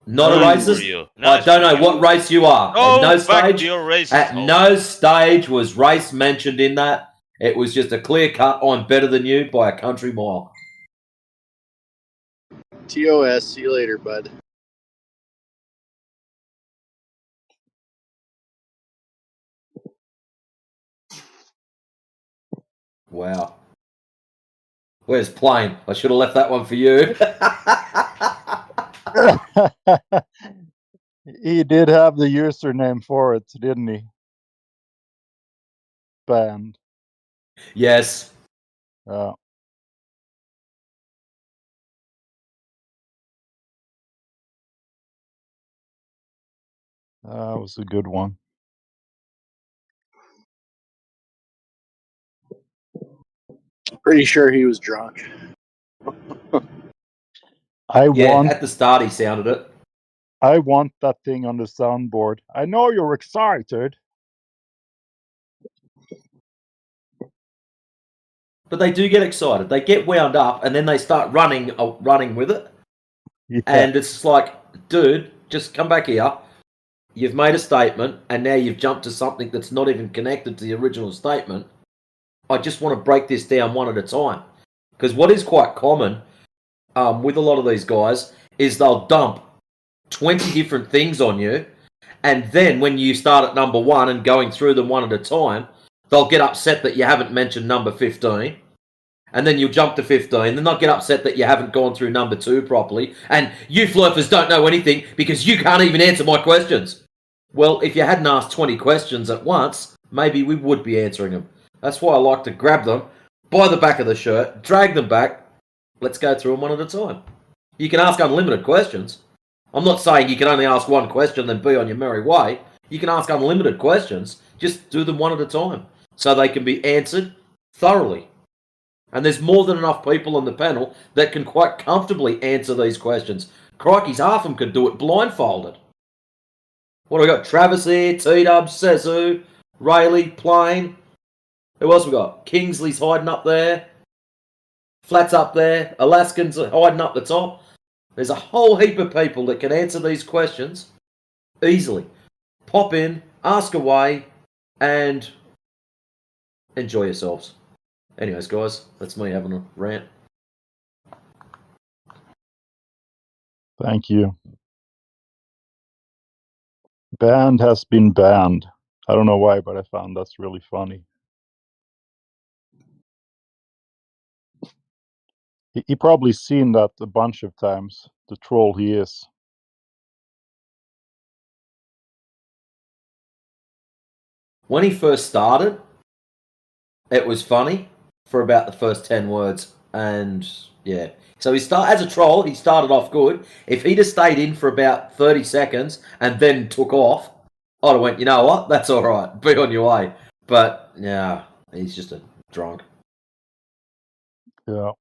Not a Nice for racist. you. I Nice don't for know you. what race you are. Go At no back stage. to your racist At hole. no stage was race mentioned in that. It was just a clear cut. I'm better than you by a country mile. TOS. See you later, bud. Wow. Where's Plane? I should have left that one for you. He did have the username for it, didn't he? Band. Yes. That was a good one. Pretty sure he was drunk. At the start he sounded it. I want that thing on the soundboard. I know you're excited. But they do get excited. They get wound up and then they start running with it. Yeah. And it's like, dude, just come back here. You've made a statement and now you've jumped to something that's not even connected to the original statement. I just want to break this down one at a time. Because what is quite common with a lot of these guys is they'll dump 20 different things on you, and then when you start at number 1 and going through them one at a time, they'll get upset that you haven't mentioned number 15, and then you'll jump to 15, then they'll get upset that you haven't gone through number 2 properly, and you flurfers don't know anything because you can't even answer my questions. Well, if you hadn't asked 20 questions at once, maybe we would be answering them. That's why I like to grab them by the back of the shirt, drag them back. Let's go through them one at a time. You can ask unlimited questions. I'm not saying you can only ask one question then be on your merry way. You can ask unlimited questions. Just do them one at a time so they can be answered thoroughly. And there's more than enough people on the panel that can quite comfortably answer these questions. Crikey's, half of them could do it blindfolded. What do we got? Travis here, T-Dub, Sezu, Rayleigh, Plane. Who else we got? Kingsley's hiding up there. Flat's up there. Alaskans are hiding up the top. There's a whole heap of people that can answer these questions easily. Pop in, ask away, and enjoy yourselves. Anyways, guys, that's me having a rant. Thank you. Band has been banned. I don't know why, but I found that's really funny. He probably seen that a bunch of times, the troll he is. When he first started, it was funny for about the first 10 words. And yeah. So as a troll, he started off good. If he'd have stayed in for about 30 seconds and then took off, I'd have went, you know what? That's all right. Be on your way. But yeah, he's just a drunk. Yeah.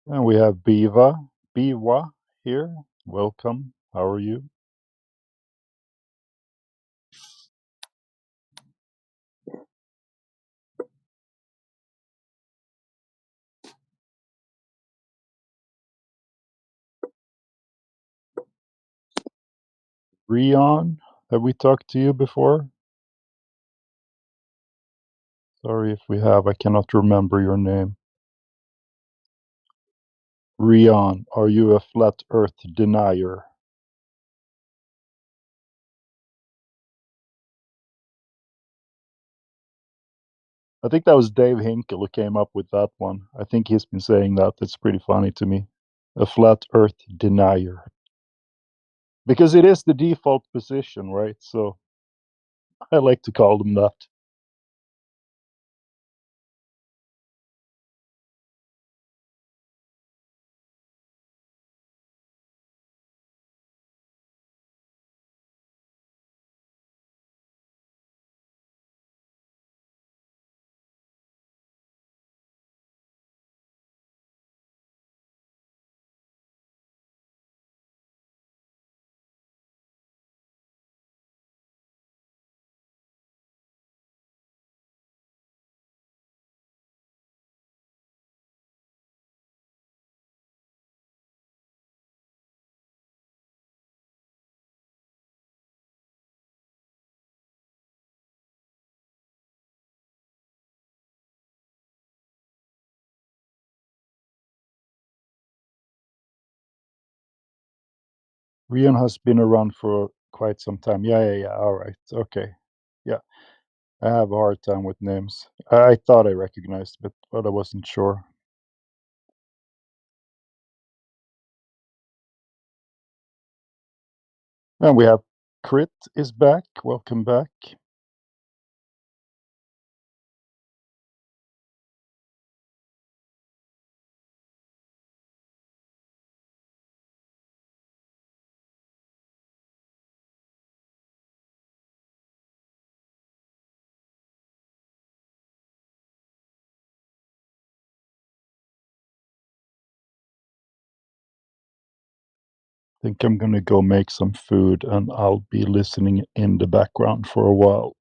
And we have Biwa here. Welcome. How are you? Rion, have we talked to you before? Sorry if we have. I cannot remember your name. Rion, are you a flat earth denier? I think that was Dave Hinkle who came up with that one. I think he's been saying that. It's pretty funny to me. a flat Earth denier. Because it is the default position, right? So I like to call them that. Rion has been around for quite some time. Yeah. All right. Okay. Yeah. I have a hard time with names. I thought I recognized, but I wasn't sure. And we have Crit is back. Welcome back. Think I'm gonna go make some food and I'll be listening in the background for a while.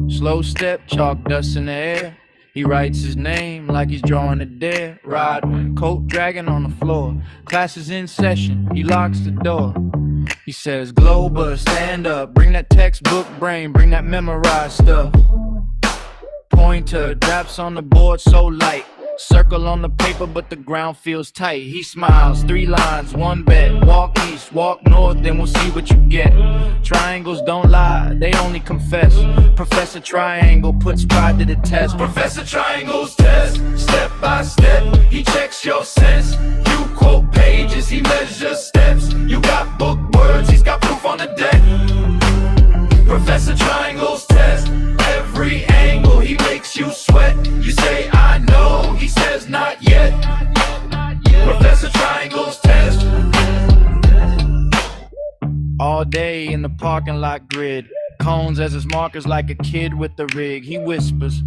Slow step, chalk dust in the air. He writes his name like he's drawing a dare. Rod, coat dragging on the floor. Class is in session, he locks the door. He says, Glober, stand up. Bring that textbook brain, bring that memorized stuff. Pointer, drops on the board so light. Circle on the paper, but the ground feels tight. He smiles, 3 lines, 1 bet. Walk east, walk north, then we'll see what you get. Triangles don't lie, they only confess. Professor Triangle puts pride to the test. Professor Triangle's test, step by step. He checks your sense. You quote pages, he measures steps. You got book words, he's got proof on the deck. Professor Triangle's test, every angle he makes you sweat. You say I know, he says not yet. Professor Triangle's test. All day in the parking lot grid, cones as his markers like a kid with the rig. He whispers,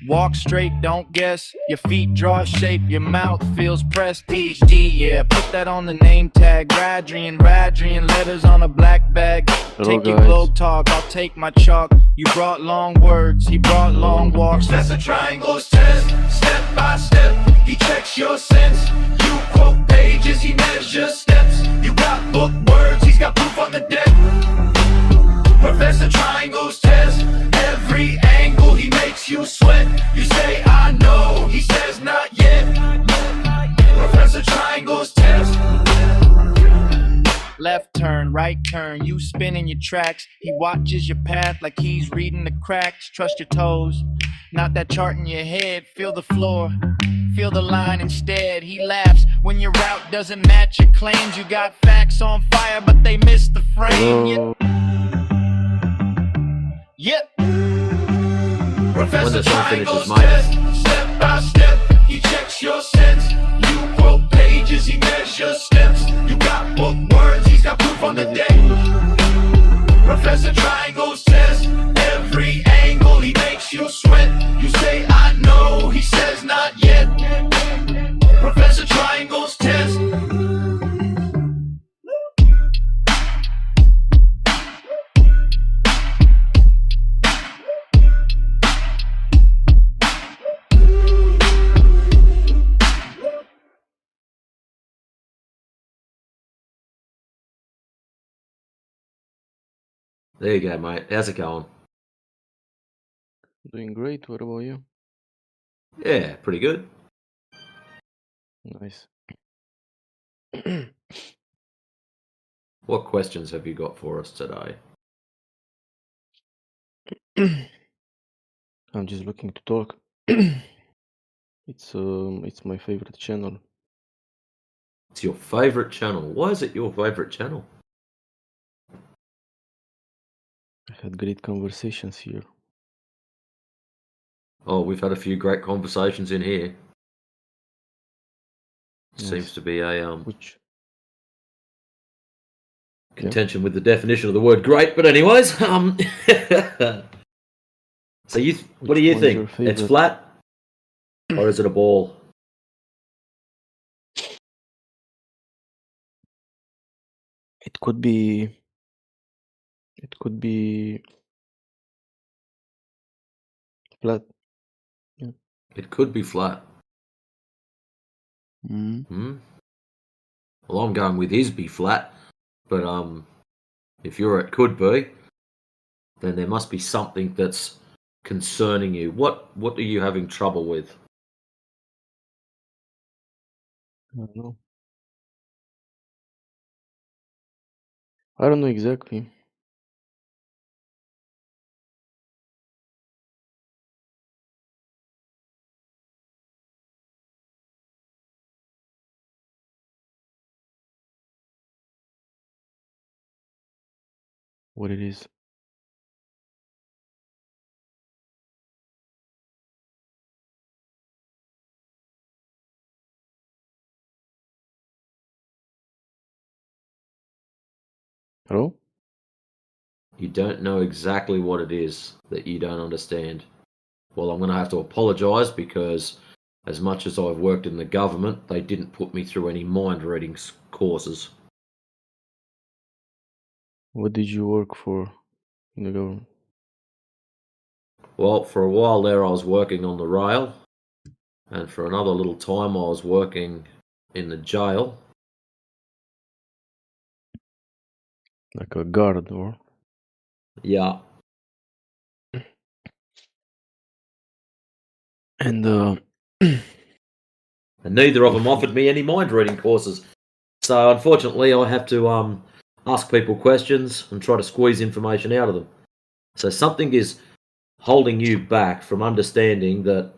walk straight, don't guess. Your feet draw a shape, your mouth feels pressed. PhD, yeah, put that on the name tag. Radrian, letters on a black bag. Hello, Take your guys. globe talk, I'll take my chalk. You brought long words, he brought long walks. Professor Triangle's test, step by step. He checks your sense. You quote pages, he measures steps. You got book words, he's got proof on the deck. Professor Triangle's test, every angle he makes you sweat. You say I know, he says not yet. Professor Triangle's test. Left turn, right turn, you spin in your tracks. He watches your path like he's reading the cracks. Trust your toes, not that chart in your head. Feel the floor, feel the line instead. He laughs when your route doesn't match your claims. You got facts on fire, but they miss the frame. Yep. When the song finishes, mate. Test, step by step, he checks your sense. You quote pages, he measures steps. You got book words, he's got proof on the deck. Professor Triangle's test, every angle he makes you sweat. You say I know, he says not yet. Professor Triangle's test. There you go, mate. How's it going? Doing great. What about you? Yeah, pretty good. Nice. What questions have you got for us today? I'm just looking to talk. It's my favorite channel. It's your favorite channel. Why is it your favorite channel? I had great conversations here. Oh, we've had a few great conversations in here. Seems Nice. to be a Which? contention with the definition of the word great, but anyways, so what do you Which one's your think? It's favorite? flat or is it a ball? It could be. It could be flat. Yeah. It could be flat. Mm-hmm. Well, I'm going with his be flat, but if you're at could be, then there must be something that's concerning you. What are you having trouble with? I don't know. I don't know exactly. What it is. Hello? You don't know exactly what it is that you don't understand. Well, I'm going to have to apologize because As much as I've worked in the government, they didn't put me through any mind reading courses. What did you work for in the government? Well, for a while there, I was working on the rail, and for another little time, I was working in the jail. Like a guard, or? Yeah. And And neither of them offered me any mind reading courses. So unfortunately, I have to ask people questions and try to squeeze information out of them. So something is holding you back from understanding that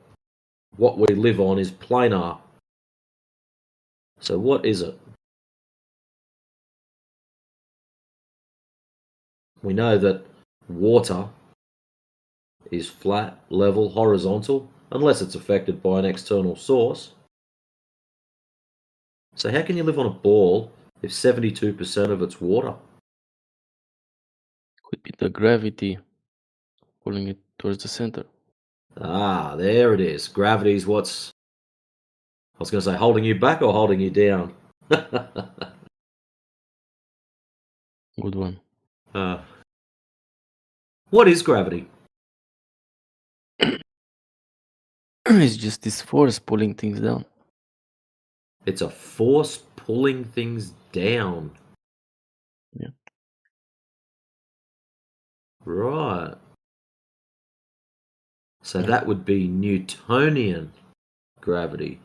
what we live on is planar. So what is it? We know that water is flat, level, horizontal, unless it's affected by an external source. So how can you live on a ball if 72% of it's water? Could be the gravity pulling it towards the center. Ah, there it is. Gravity is what's, I was going to say, holding you back or holding you down? Good one. What is gravity? It's just this force pulling things down. It's a force pulling things down. Yeah. Right. So that would be Newtonian gravity.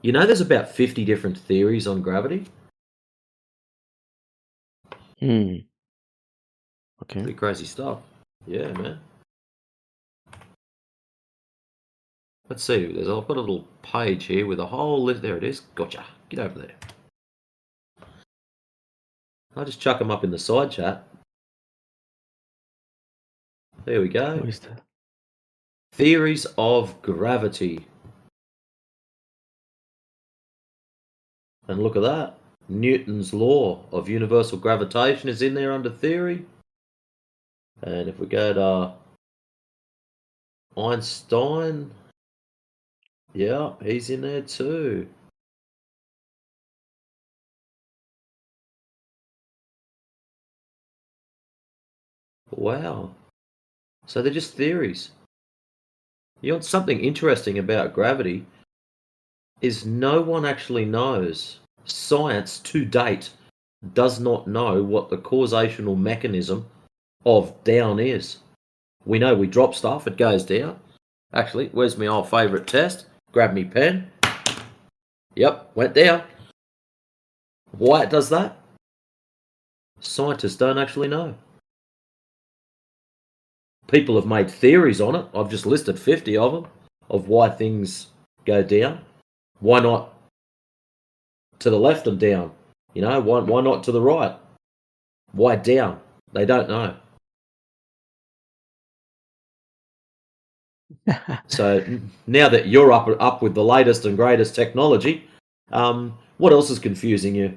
You know, there's about 50 different theories on gravity. Okay. Pretty crazy stuff. Yeah, man. Let's see. I've got a little page here with a whole list. There it is. Gotcha. Get over there. I'll just chuck them up in the side chat. There we go. What is that? Theories of gravity. And look at that. Newton's law of universal gravitation is in there under theory. And if we go to Einstein, yeah, he's in there too. Wow. So they're just theories. You know, something interesting about gravity is no one actually knows. Science to date does not know what the causational mechanism of down is. We know we drop stuff, it goes down. Actually, where's my old favourite test? Grab me pen. Yep, went down. Why it does that? Scientists don't actually know. People have made theories on it. I've just listed 50 of them, of why things go down. Why not to the left and down? You know, why not to the right? Why down? They don't know. So now that you're up with the latest and greatest technology, what else is confusing you?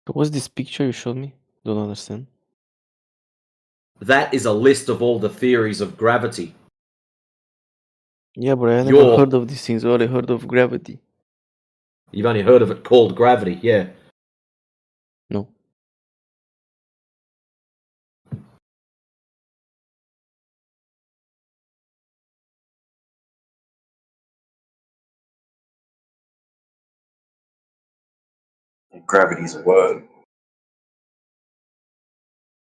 What's this picture you showed me? Don't understand. That is a list of all the theories of gravity. Yeah, but I never heard of these things. I only heard of gravity. You've only heard of it called gravity, yeah. No. Gravity is a word.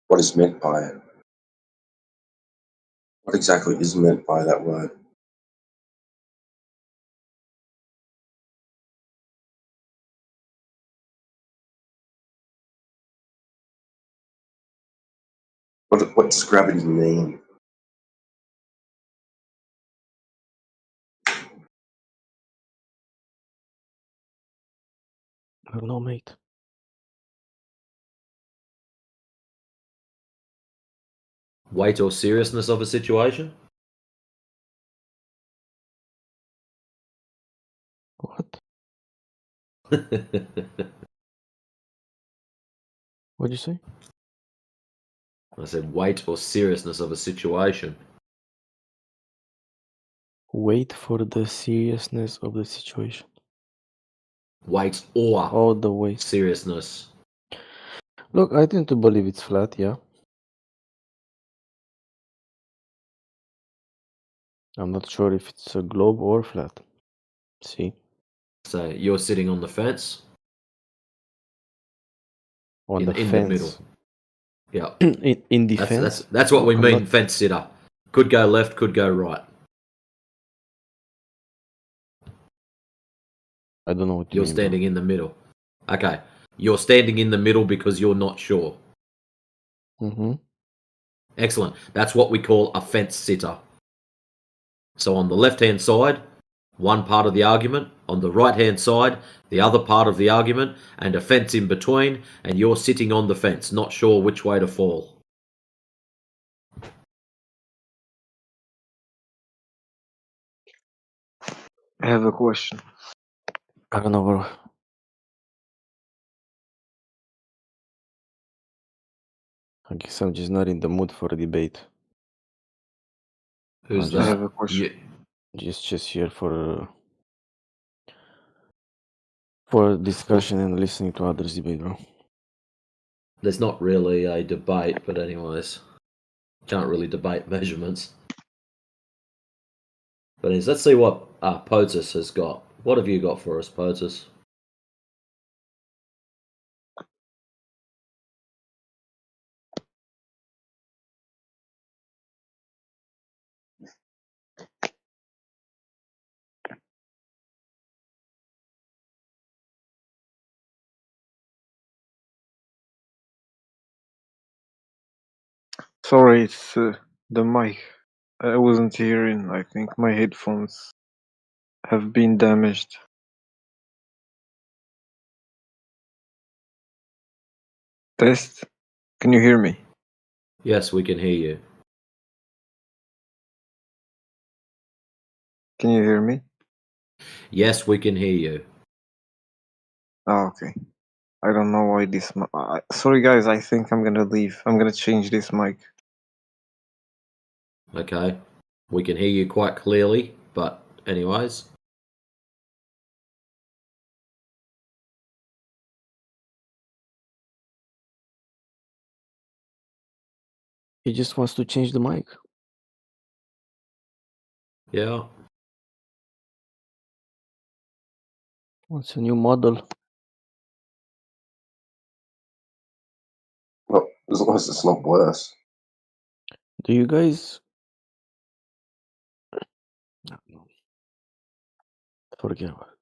What is meant by it? What exactly is meant by that word? What does gravity mean? I don't know, mate. Weight or seriousness of a situation? What? What'd you say? I said weight or seriousness of a situation. Wait for the seriousness of the situation. Weight or All the way. seriousness. Look, I tend to believe it's flat, yeah. I'm not sure if it's a globe or flat. See? So you're sitting on the fence? On the in fence. the middle. Yeah. in defense? That's what we I'm mean, not- fence sitter. Could go left, could go right. I don't know what you You're mean, standing in the middle. Okay. You're standing in the middle because you're not sure. Mm-hmm. Excellent. That's what we call a fence sitter. So on the left-hand side, one part of the argument. On the right-hand side, the other part of the argument, and a fence in between, and you're sitting on the fence, not sure which way to fall. I have a question. I don't know, bro. I guess I'm just not in the mood for a debate. Who's I have that? a question. Just here for discussion and listening to others debate, bro. There's not really a debate, but anyways, can't really debate measurements. But anyways, let's see what POTUS has got. What have you got for us, POTUS? Sorry, it's the mic. I wasn't hearing. I think my headphones have been damaged. Test. Can you hear me? Yes, we can hear you. Can you hear me? Yes, we can hear you. Oh, okay. I don't know why this. Sorry, guys. I think I'm gonna leave. I'm gonna change this mic. Okay. We can hear you quite clearly, but anyways. He just wants to change the mic. Yeah. What's a new model? Well, as long as it's not worse. Do you guys... No. Forget about it.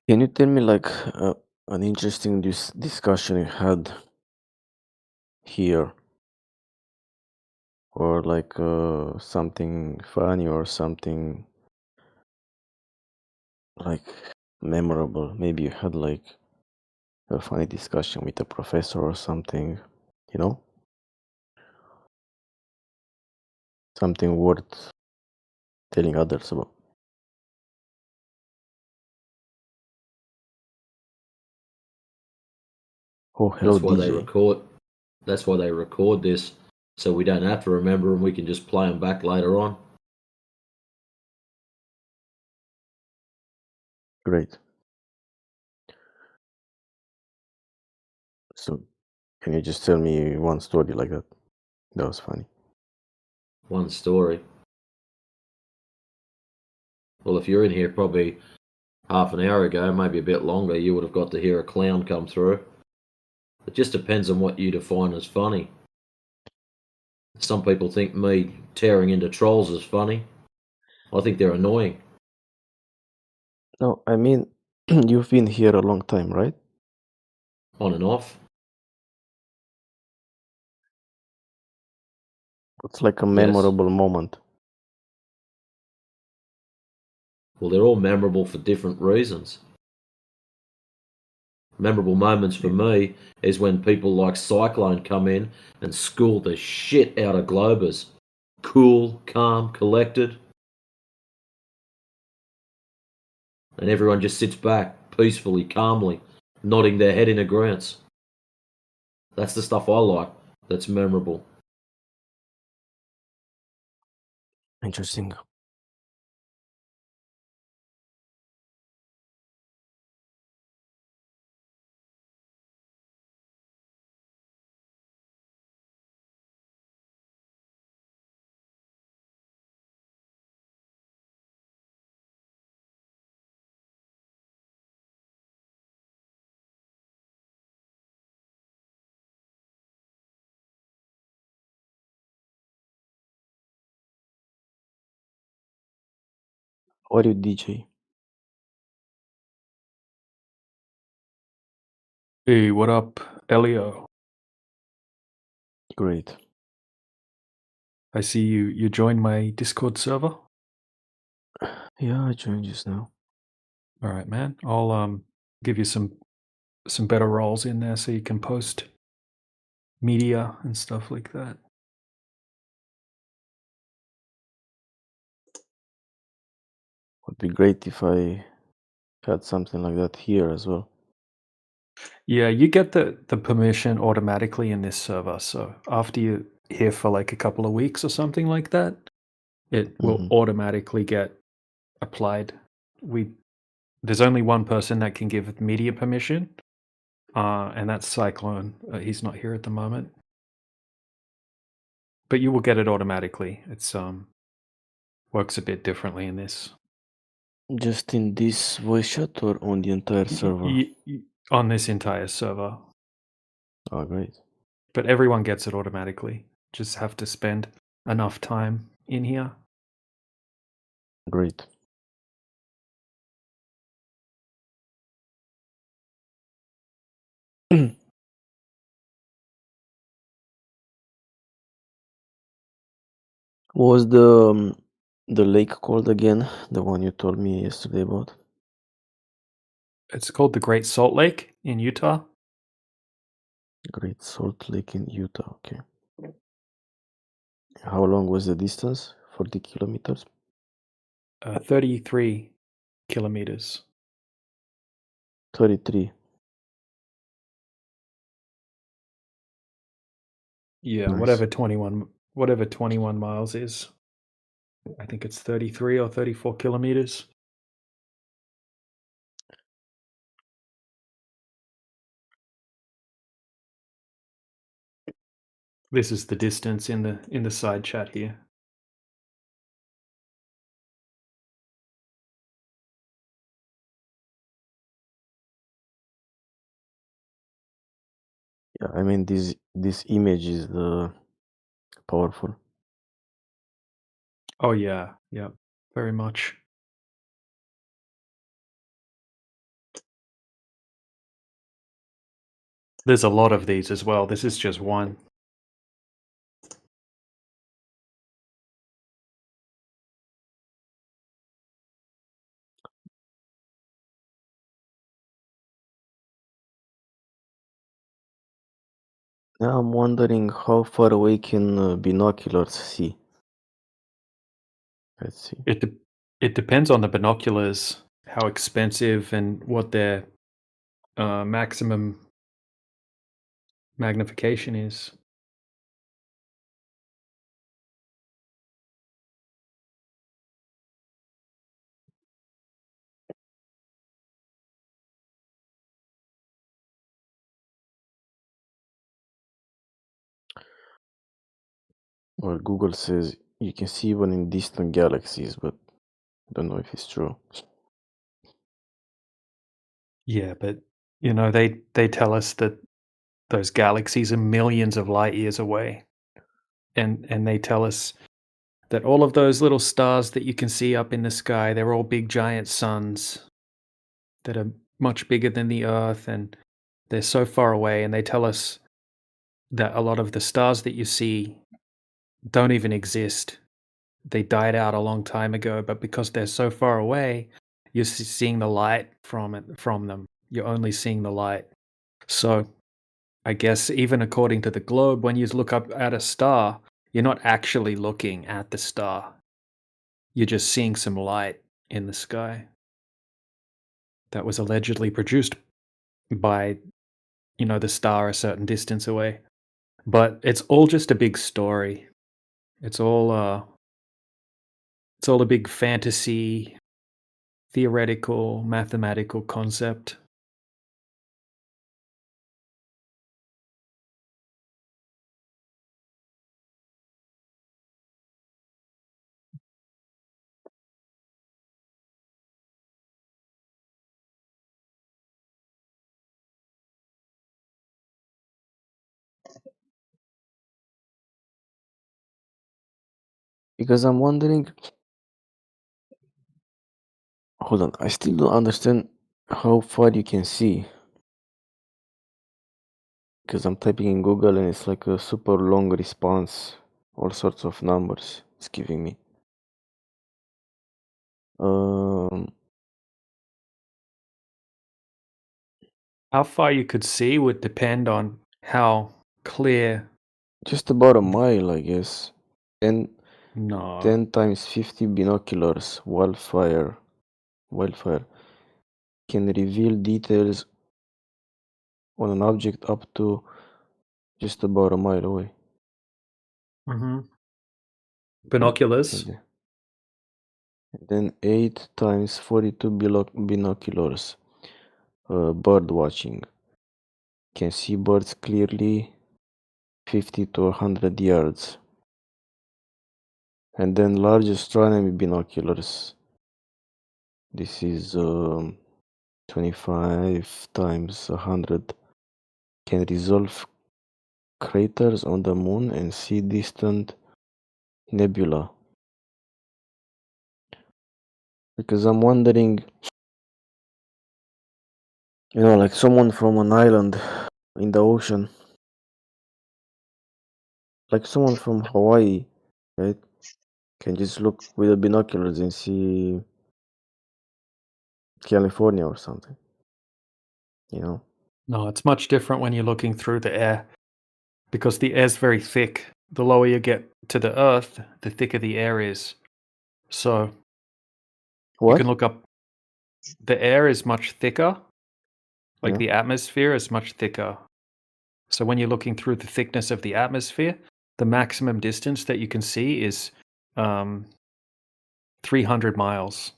Can you tell me like an interesting discussion you had here, or like something funny or something like memorable? Maybe you had like a funny discussion with a professor or something, you know? Something worth telling others about. Oh, hello, That's why they DJ. record. That's why they record this, so we don't have to remember and we can just play them back later on. Great. So, can you just tell me one story like that? That was funny. One story. Well, if you're in here probably half an hour ago, maybe a bit longer, you would have got to hear a clown come through. It just depends on what you define as funny. Some people think me tearing into trolls is funny. I think they're annoying. No, I mean, you've been here a long time, right? On and off. It's like a Yes. memorable moment. Well, they're all memorable for different reasons. Memorable moments for me is when people like Cyclone come in and school the shit out of Globers. Cool, calm, collected. And everyone just sits back, peacefully, calmly, nodding their head in agreement. That's the stuff I like. That's memorable. Interesting. What do you DJ? Hey, what up, Elio? Great. I see you joined my Discord server. Yeah, I joined just now. All right, man. I'll give you some better roles in there so you can post media and stuff like that. Would be great if I had something like that here as well. Yeah, you get the permission automatically in this server. So after you're here for like a couple of weeks or something like that, it will automatically get applied. There's only one person that can give media permission, and that's Cyclone. He's not here at the moment, but you will get it automatically. It's works a bit differently in this. Just in this voice chat or on the entire server? On this entire server. Oh, great. But everyone gets it automatically. Just have to spend enough time in here. Great. What was the lake called again? The one you told me yesterday about? It's called the Great Salt Lake in Utah. Great Salt Lake in Utah, okay. How long was the distance? 40 kilometers? 33 kilometers. 33. Yeah, Nice. whatever 21 miles is. I think it's 33 or 34 kilometers. This is the distance in the side chat here. Yeah, I mean this image is powerful. Oh yeah, very much. There's a lot of these as well. This is just one. Now I'm wondering how far away can binoculars see? Let's see. It depends on the binoculars, how expensive and what their maximum magnification is. Well, Google says you can see even in distant galaxies, but I don't know if it's true. Yeah, but they tell us that those galaxies are millions of light years away. And they tell us that all of those little stars that you can see up in the sky, they're all big giant suns that are much bigger than the Earth, and they're so far away. And they tell us that a lot of the stars that you see don't even exist. They died out a long time ago, but because they're so far away, you're seeing the light from them. You're only seeing the light. So I guess even according to the globe, when you look up at a star, you're not actually looking at the star. You're just seeing some light in the sky that was allegedly produced by, the star a certain distance away. But it's all just a big story. It's all a big fantasy, theoretical, mathematical concept. Because I'm wondering. Hold on, I still don't understand how far you can see. Because I'm typing in Google and it's like a super long response, all sorts of numbers it's giving me. How far you could see would depend on how clear. Just about a mile, I guess. 10 No. times 50 binoculars, wildfire can reveal details on an object up to just about a mile away. Mm-hmm. Binoculars. And then 8 times 42 binoculars, bird watching, can see birds clearly 50 to 100 yards. And then large astronomy binoculars, this is 25 times 100, can resolve craters on the moon and see distant nebula. Because I'm wondering, like someone from an island in the ocean, like someone from Hawaii, right, can just look with the binoculars and see California or something, No, it's much different when you're looking through the air, because the air's very thick. The lower you get to the Earth, the thicker the air is. So you can look up. The air is much thicker, like the atmosphere is much thicker. So when you're looking through the thickness of the atmosphere, the maximum distance that you can see is 300 miles.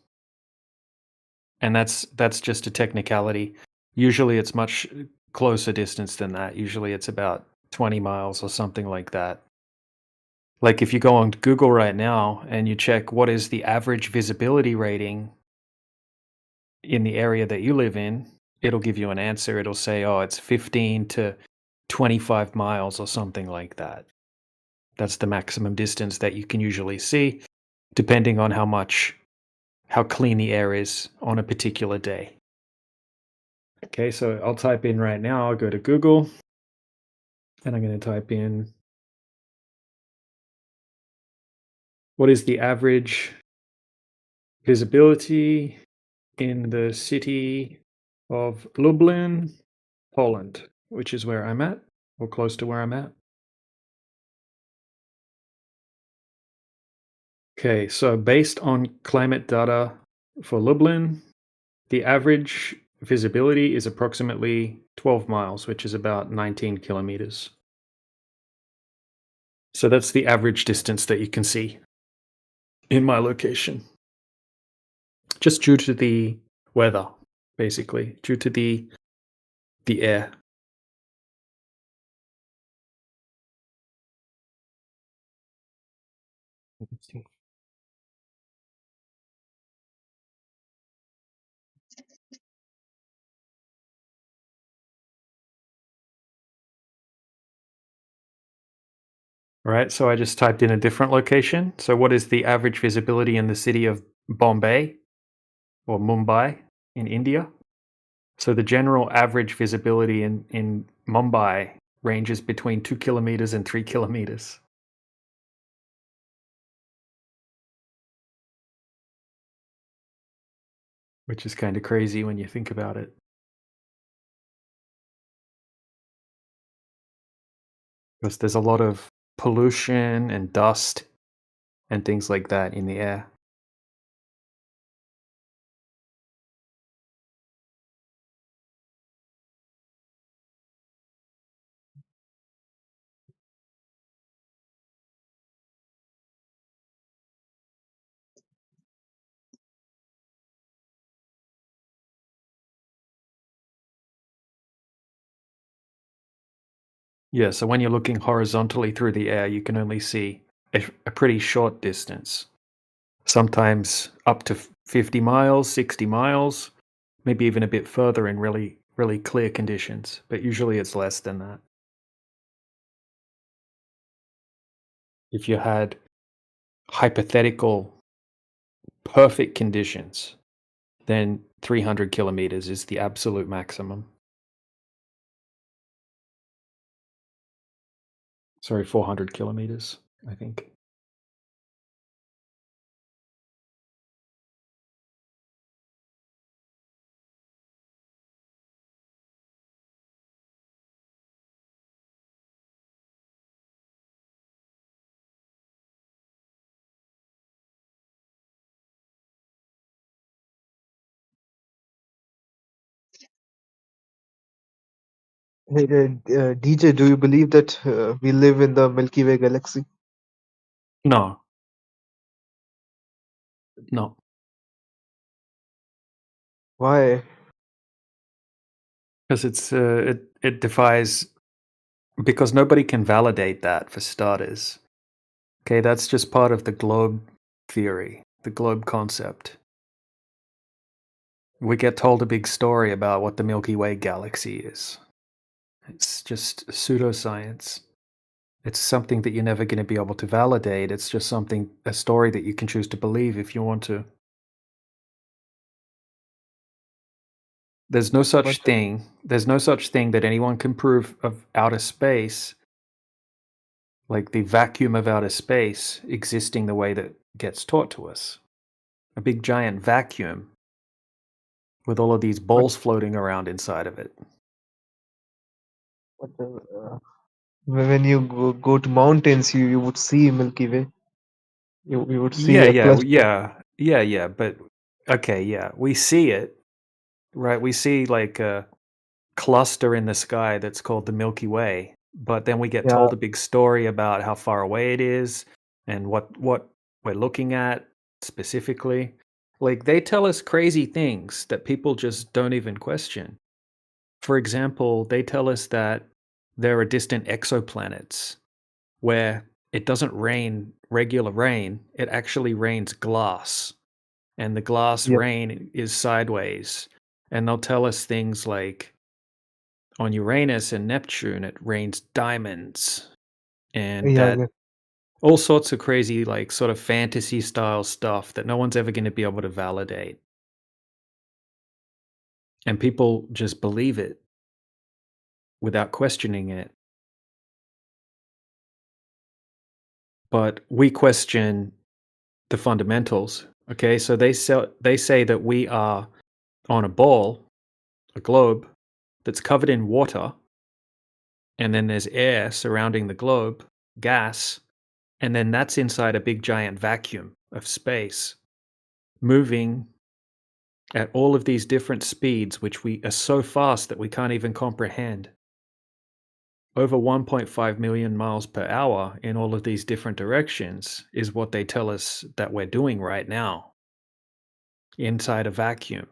And that's just a technicality. Usually it's much closer distance than that. Usually it's about 20 miles or something like that. Like if you go on Google right now and you check what is the average visibility rating in the area that you live in, it'll give you an answer. It'll say, oh, it's 15 to 25 miles or something like that. That's the maximum distance that you can usually see, depending on how clean the air is on a particular day. Okay, so I'll type in right now, I'll go to Google, and I'm going to type in, what is the average visibility in the city of Lublin, Poland, which is where I'm at, or close to where I'm at. Okay, so based on climate data for Lublin, the average visibility is approximately 12 miles, which is about 19 kilometers. So that's the average distance that you can see in my location. Just due to the weather, basically, due to the air. Right, so I just typed in a different location. So what is the average visibility in the city of Bombay or Mumbai in India? So the general average visibility in Mumbai ranges between 2 kilometers and 3 kilometers. Which is kind of crazy when you think about it. because there's a lot of pollution and dust and things like that in the air. Yeah, so when you're looking horizontally through the air, you can only see a pretty short distance. Sometimes up to 50 miles, 60 miles, maybe even a bit further in really, really clear conditions, but usually it's less than that. If you had hypothetical perfect conditions, then 300 kilometers is the absolute maximum. Sorry, 400 kilometers, I think. Hey, DJ, do you believe that we live in the Milky Way galaxy? No. No. Why? Because it defies, because nobody can validate that, for starters. Okay, that's just part of the globe theory, the globe concept. We get told a big story about what the Milky Way galaxy is. It's just pseudoscience. It's something that you're never going to be able to validate. It's just a story that you can choose to believe if you want to. There's no such thing that anyone can prove of outer space, like the vacuum of outer space existing the way that gets taught to us. A big giant vacuum with all of these balls floating around inside of it. When you go to mountains, you would see Milky Way. You would see a cluster. Yeah. But okay, yeah, we see it, right? We see like a cluster in the sky that's called the Milky Way, but then we get Yeah. told a big story about how far away it is and what we're looking at specifically. Like, they tell us crazy things that people just don't even question. For example, they tell us that there are distant exoplanets where it doesn't rain regular rain, it actually rains glass. And the glass Yeah. rain is sideways. And they'll tell us things like on Uranus and Neptune, it rains diamonds. And Yeah, that all sorts of crazy, like, sort of fantasy style stuff that no one's ever going to be able to validate. And people just believe it without questioning it. But we question the fundamentals. Okay, so they say that we are on a ball, a globe, that's covered in water, and then there's air surrounding the globe, gas, and then that's inside a big giant vacuum of space, moving at all of these different speeds, which we are so fast that we can't even comprehend. Over 1.5 million miles per hour in all of these different directions is what they tell us that we're doing right now, inside a vacuum.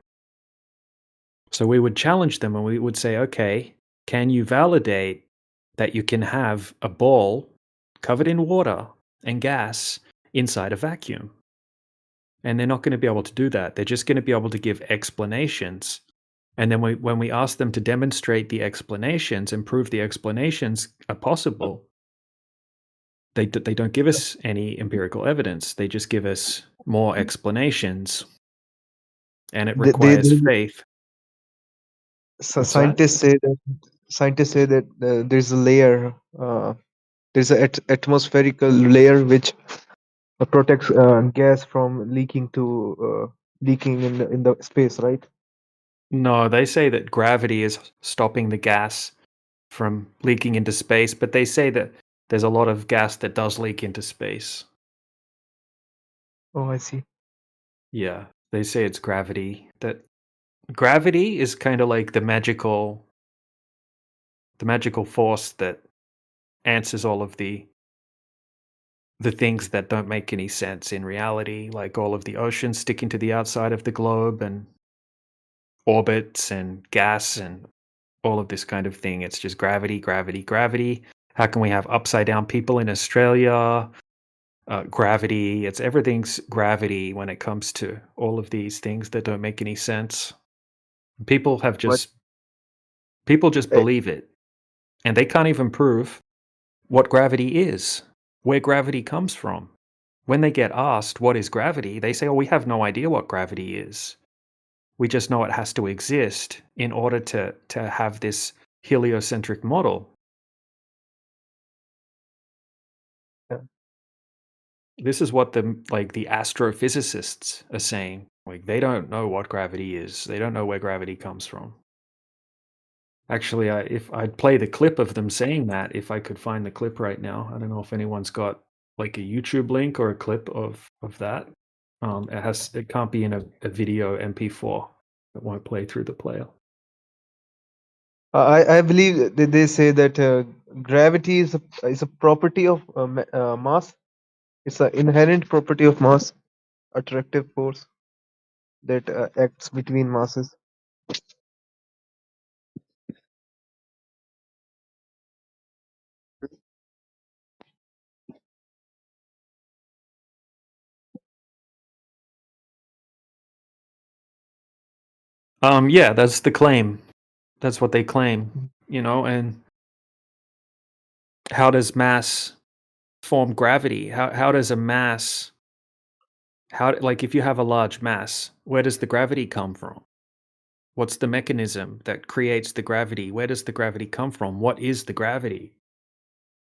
So we would challenge them and we would say, okay, can you validate that you can have a ball covered in water and gas inside a vacuum? And they're not going to be able to do that. They're just going to be able to give explanations. And then when we ask them to demonstrate the explanations and prove the explanations are possible, they don't give us any empirical evidence. They just give us more explanations. And it requires faith. So What's that? scientists say that there's a layer, there's an atmospherical layer which protects gas from leaking in the space, right? No, they say that gravity is stopping the gas from leaking into space, but they say that there's a lot of gas that does leak into space. Oh, I see. Yeah, they say it's gravity. That gravity is kind of like the magical force that answers all of the things that don't make any sense in reality, like all of the oceans sticking to the outside of the globe and orbits and gas and all of this kind of thing. It's just gravity, gravity, gravity. How can we have upside down people in Australia? Gravity. It's everything's gravity when it comes to all of these things that don't make any sense. People just believe it, and they can't even prove what gravity is, where gravity comes from. When they get asked what is gravity, they say, "Oh, we have no idea what gravity is. We just know it has to exist in order to have this heliocentric model." Yeah. This is what the astrophysicists are saying. Like, they don't know what gravity is. They don't know where gravity comes from. Actually, if I'd play the clip of them saying that, if I could find the clip right now. I don't know if anyone's got like a YouTube link or a clip of that. It can't be in a video MP4. It won't play through the player. I believe they say that gravity is a property of mass. It's an inherent property of mass, attractive force that acts between masses. Yeah, that's the claim. That's what they claim, and how does mass form gravity? How does a mass, like if you have a large mass, where does the gravity come from? What's the mechanism that creates the gravity? Where does the gravity come from? What is the gravity?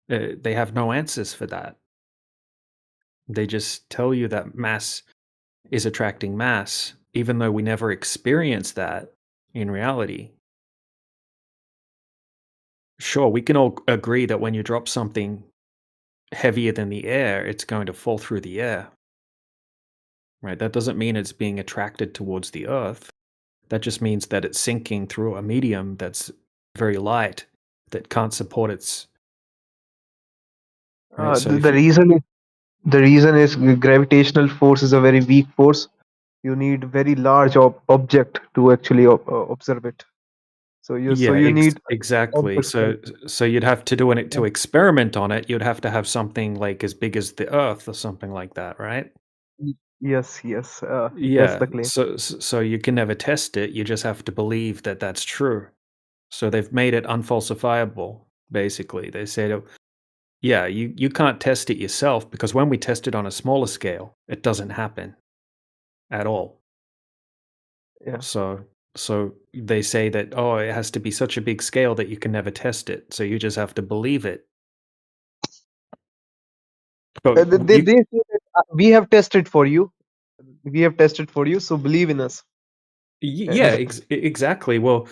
They have no answers for that. They just tell you that mass is attracting mass, even though we never experience that in reality. Sure, we can all agree that when you drop something heavier than the air, it's going to fall through the air. Right? That doesn't mean it's being attracted towards the earth. That just means that it's sinking through a medium that's very light, that can't support its. Right? So The reason is gravitational force is a very weak force. You need very large object to actually observe it. So you need exactly. object. So you'd have to do it to experiment on it. You'd have to have something like as big as the Earth or something like that, right? Yes. That's Yeah. the claim. So you can never test it. You just have to believe that that's true. So they've made it unfalsifiable. Basically, they say, yeah, you can't test it yourself because when we test it on a smaller scale, it doesn't happen at all. Yeah. So they say that, oh, it has to be such a big scale that you can never test it. So you just have to believe it. But They say that we have tested for you. We have tested for you, so believe in us. Yeah, exactly. Well,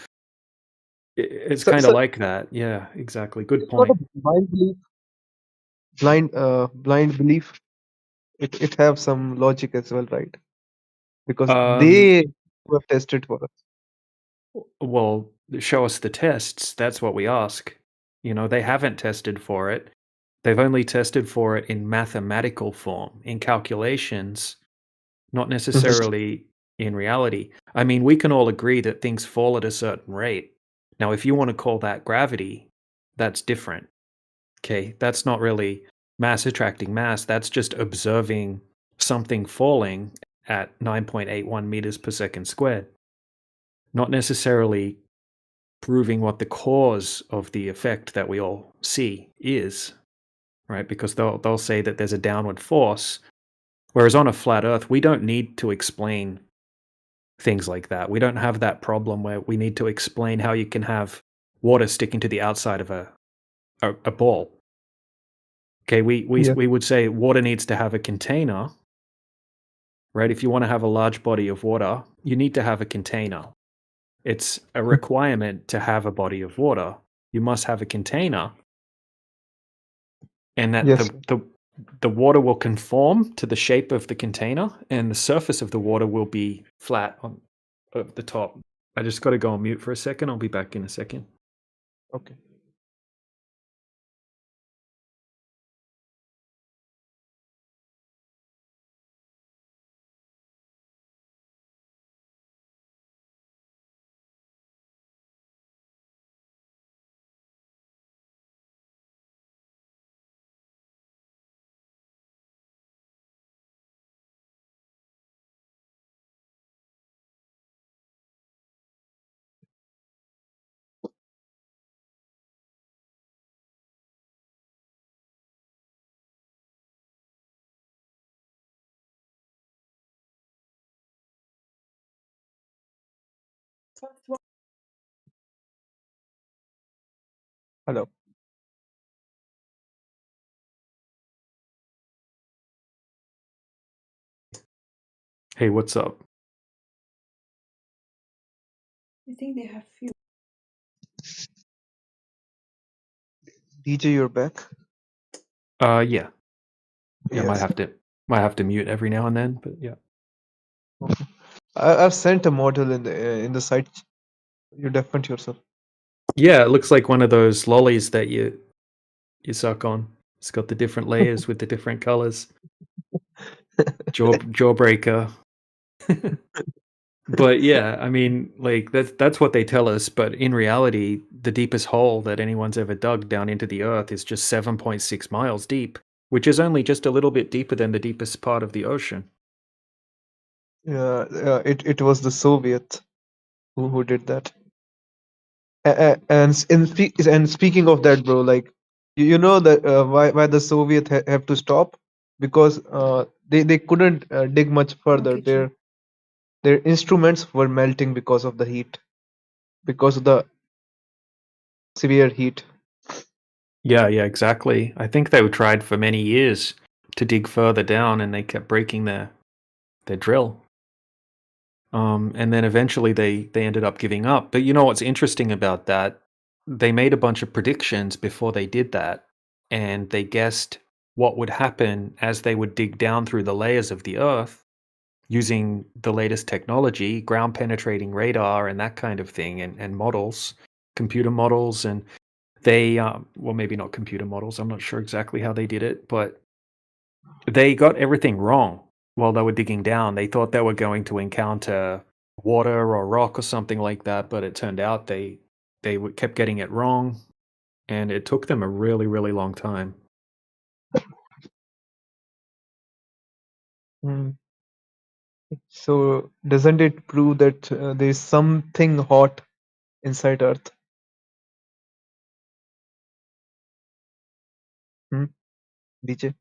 it's So- kind of so like that. Yeah, exactly. Good it's not point. a blind belief. Blind belief. It have some logic as well, right? Because they have tested for us. Well, show us the tests. That's what we ask. They haven't tested for it. They've only tested for it in mathematical form, in calculations, not necessarily in reality. I mean, we can all agree that things fall at a certain rate. Now, if you want to call that gravity, that's different. Okay, that's not really mass attracting mass. That's just observing something falling at 9.81 meters per second squared. Not necessarily proving what the cause of the effect that we all see is, right? Because they'll say that there's a downward force, whereas on a flat Earth, we don't need to explain things like that. We don't have that problem where we need to explain how you can have water sticking to the outside of a ball. Okay, we would say water needs to have a container, right? If you want to have a large body of water, you need to have a container. It's a requirement to have a body of water. you must have a container, and that Yes. the water will conform to the shape of the container, and the surface of the water will be flat on the top. I just got to go on mute for a second. I'll be back in a second. Okay. Hello. Hey, what's up? I think they have few. DJ, you're back. Yeah. Yes. Might have to mute every now and then, but yeah. Okay. I've sent a model in the site. You defend yourself. Yeah, it looks like one of those lollies that you suck on. It's got the different layers with the different colors. Jawbreaker. But yeah, I mean, like that's what they tell us, but in reality, the deepest hole that anyone's ever dug down into the earth is just 7.6 miles deep, which is only just a little bit deeper than the deepest part of the ocean. Yeah, it was the Soviet who did that. And speaking of that, bro, like you know that why the Soviet have to stop, because they couldn't dig much further. Their instruments were melting because of the heat, because of the severe heat. Yeah, exactly. I think they tried for many years to dig further down, and they kept breaking their drill. And then eventually they ended up giving up. But you know what's interesting about that? They made a bunch of predictions before they did that, and they guessed what would happen as they would dig down through the layers of the earth using the latest technology, ground penetrating radar and that kind of thing, and models, computer models. And they, well, maybe not computer models, I'm not sure exactly how they did it, but they got everything wrong while they were digging down. They thought they were going to encounter water or rock or something like that, but it turned out they kept getting it wrong, and it took them a really, really long time. Hmm. So doesn't it prove that there is something hot inside Earth? DJ?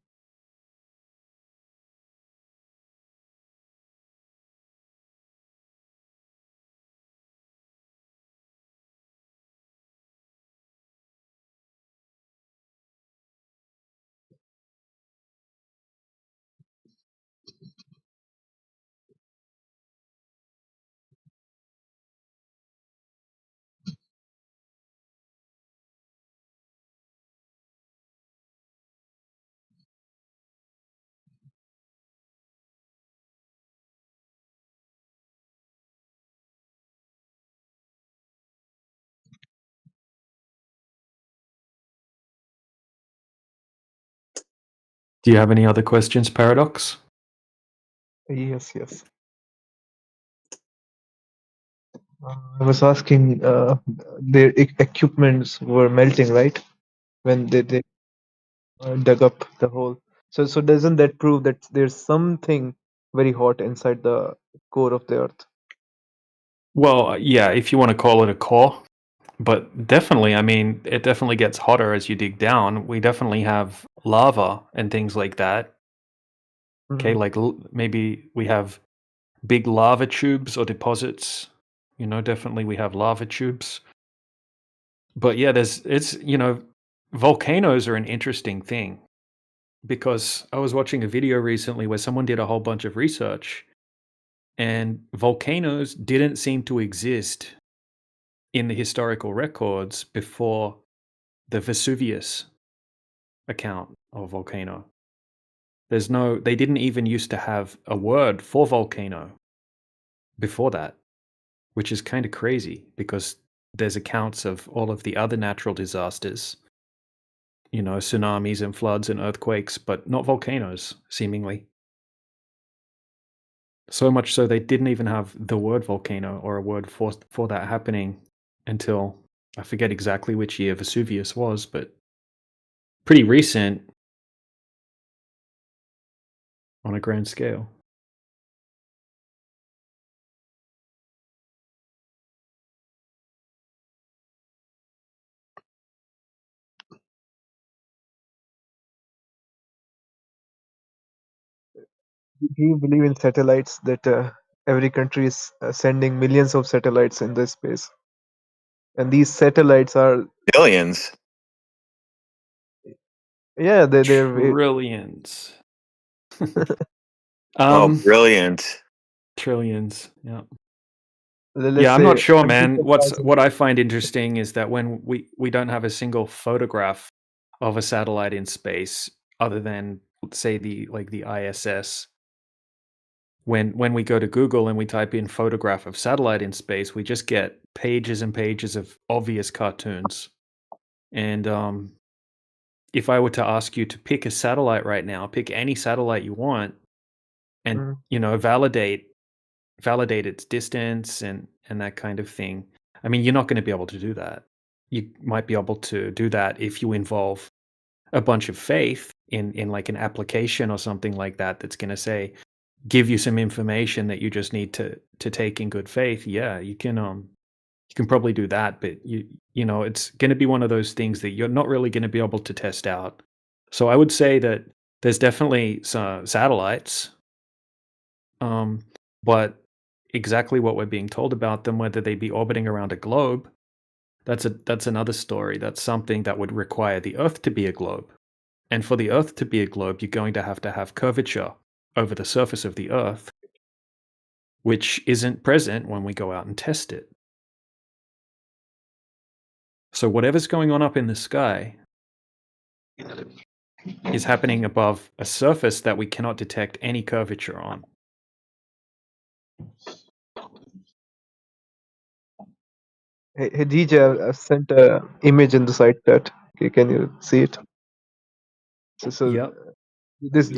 Do you have any other questions, Paradox? Yes. I was asking, their equipments were melting, right? When they dug up the hole. So doesn't that prove that there's something very hot inside the core of the Earth? Well, yeah, if you want to call it a core. But definitely, I mean, it definitely gets hotter as you dig down. We definitely have lava and things like that. Okay, like maybe we have big lava tubes or deposits. You know, definitely we have lava tubes. But yeah, volcanoes are an interesting thing, because I was watching a video recently where someone did a whole bunch of research, and volcanoes didn't seem to exist in the historical records before the Vesuvius account of volcano. They didn't even used to have a word for volcano before that, which is kind of crazy because there's accounts of all of the other natural disasters, tsunamis and floods and earthquakes, but not volcanoes, seemingly. So much so they didn't even have the word volcano or a word for that happening until, I forget exactly which year Vesuvius was, but pretty recent on a grand scale. Do you believe in satellites that every country is sending millions of satellites in this space? And these satellites are Billions. yeah, they're Trillions. Oh, brilliant. Trillions. Yeah. let's Yeah, I'm not say sure, hundreds man. of What thousands. I find interesting is that when we don't have a single photograph of a satellite in space, other than say the ISS. When we go to Google and we type in photograph of satellite in space, we just get pages and pages of obvious cartoons. And if I were to ask you to pick a satellite right now, pick any satellite you want, and validate its distance and that kind of thing. I mean, you're not going to be able to do that. You might be able to do that if you involve a bunch of faith in like an application or something like that that's going to say give you some information that you just need to take in good faith. Yeah, you can probably do that, but it's going to be one of those things that you're not really going to be able to test out. So I would say that there's definitely some satellites, but exactly what we're being told about them, whether they be orbiting around a globe, that's another story. That's something that would require the Earth to be a globe. And for the Earth to be a globe, you're going to have curvature over the surface of the Earth, which isn't present when we go out and test it. So whatever's going on up in the sky is happening above a surface that we cannot detect any curvature on. Hey DJ, I've sent an image in the site chat. Okay, can you see it? So Yep. this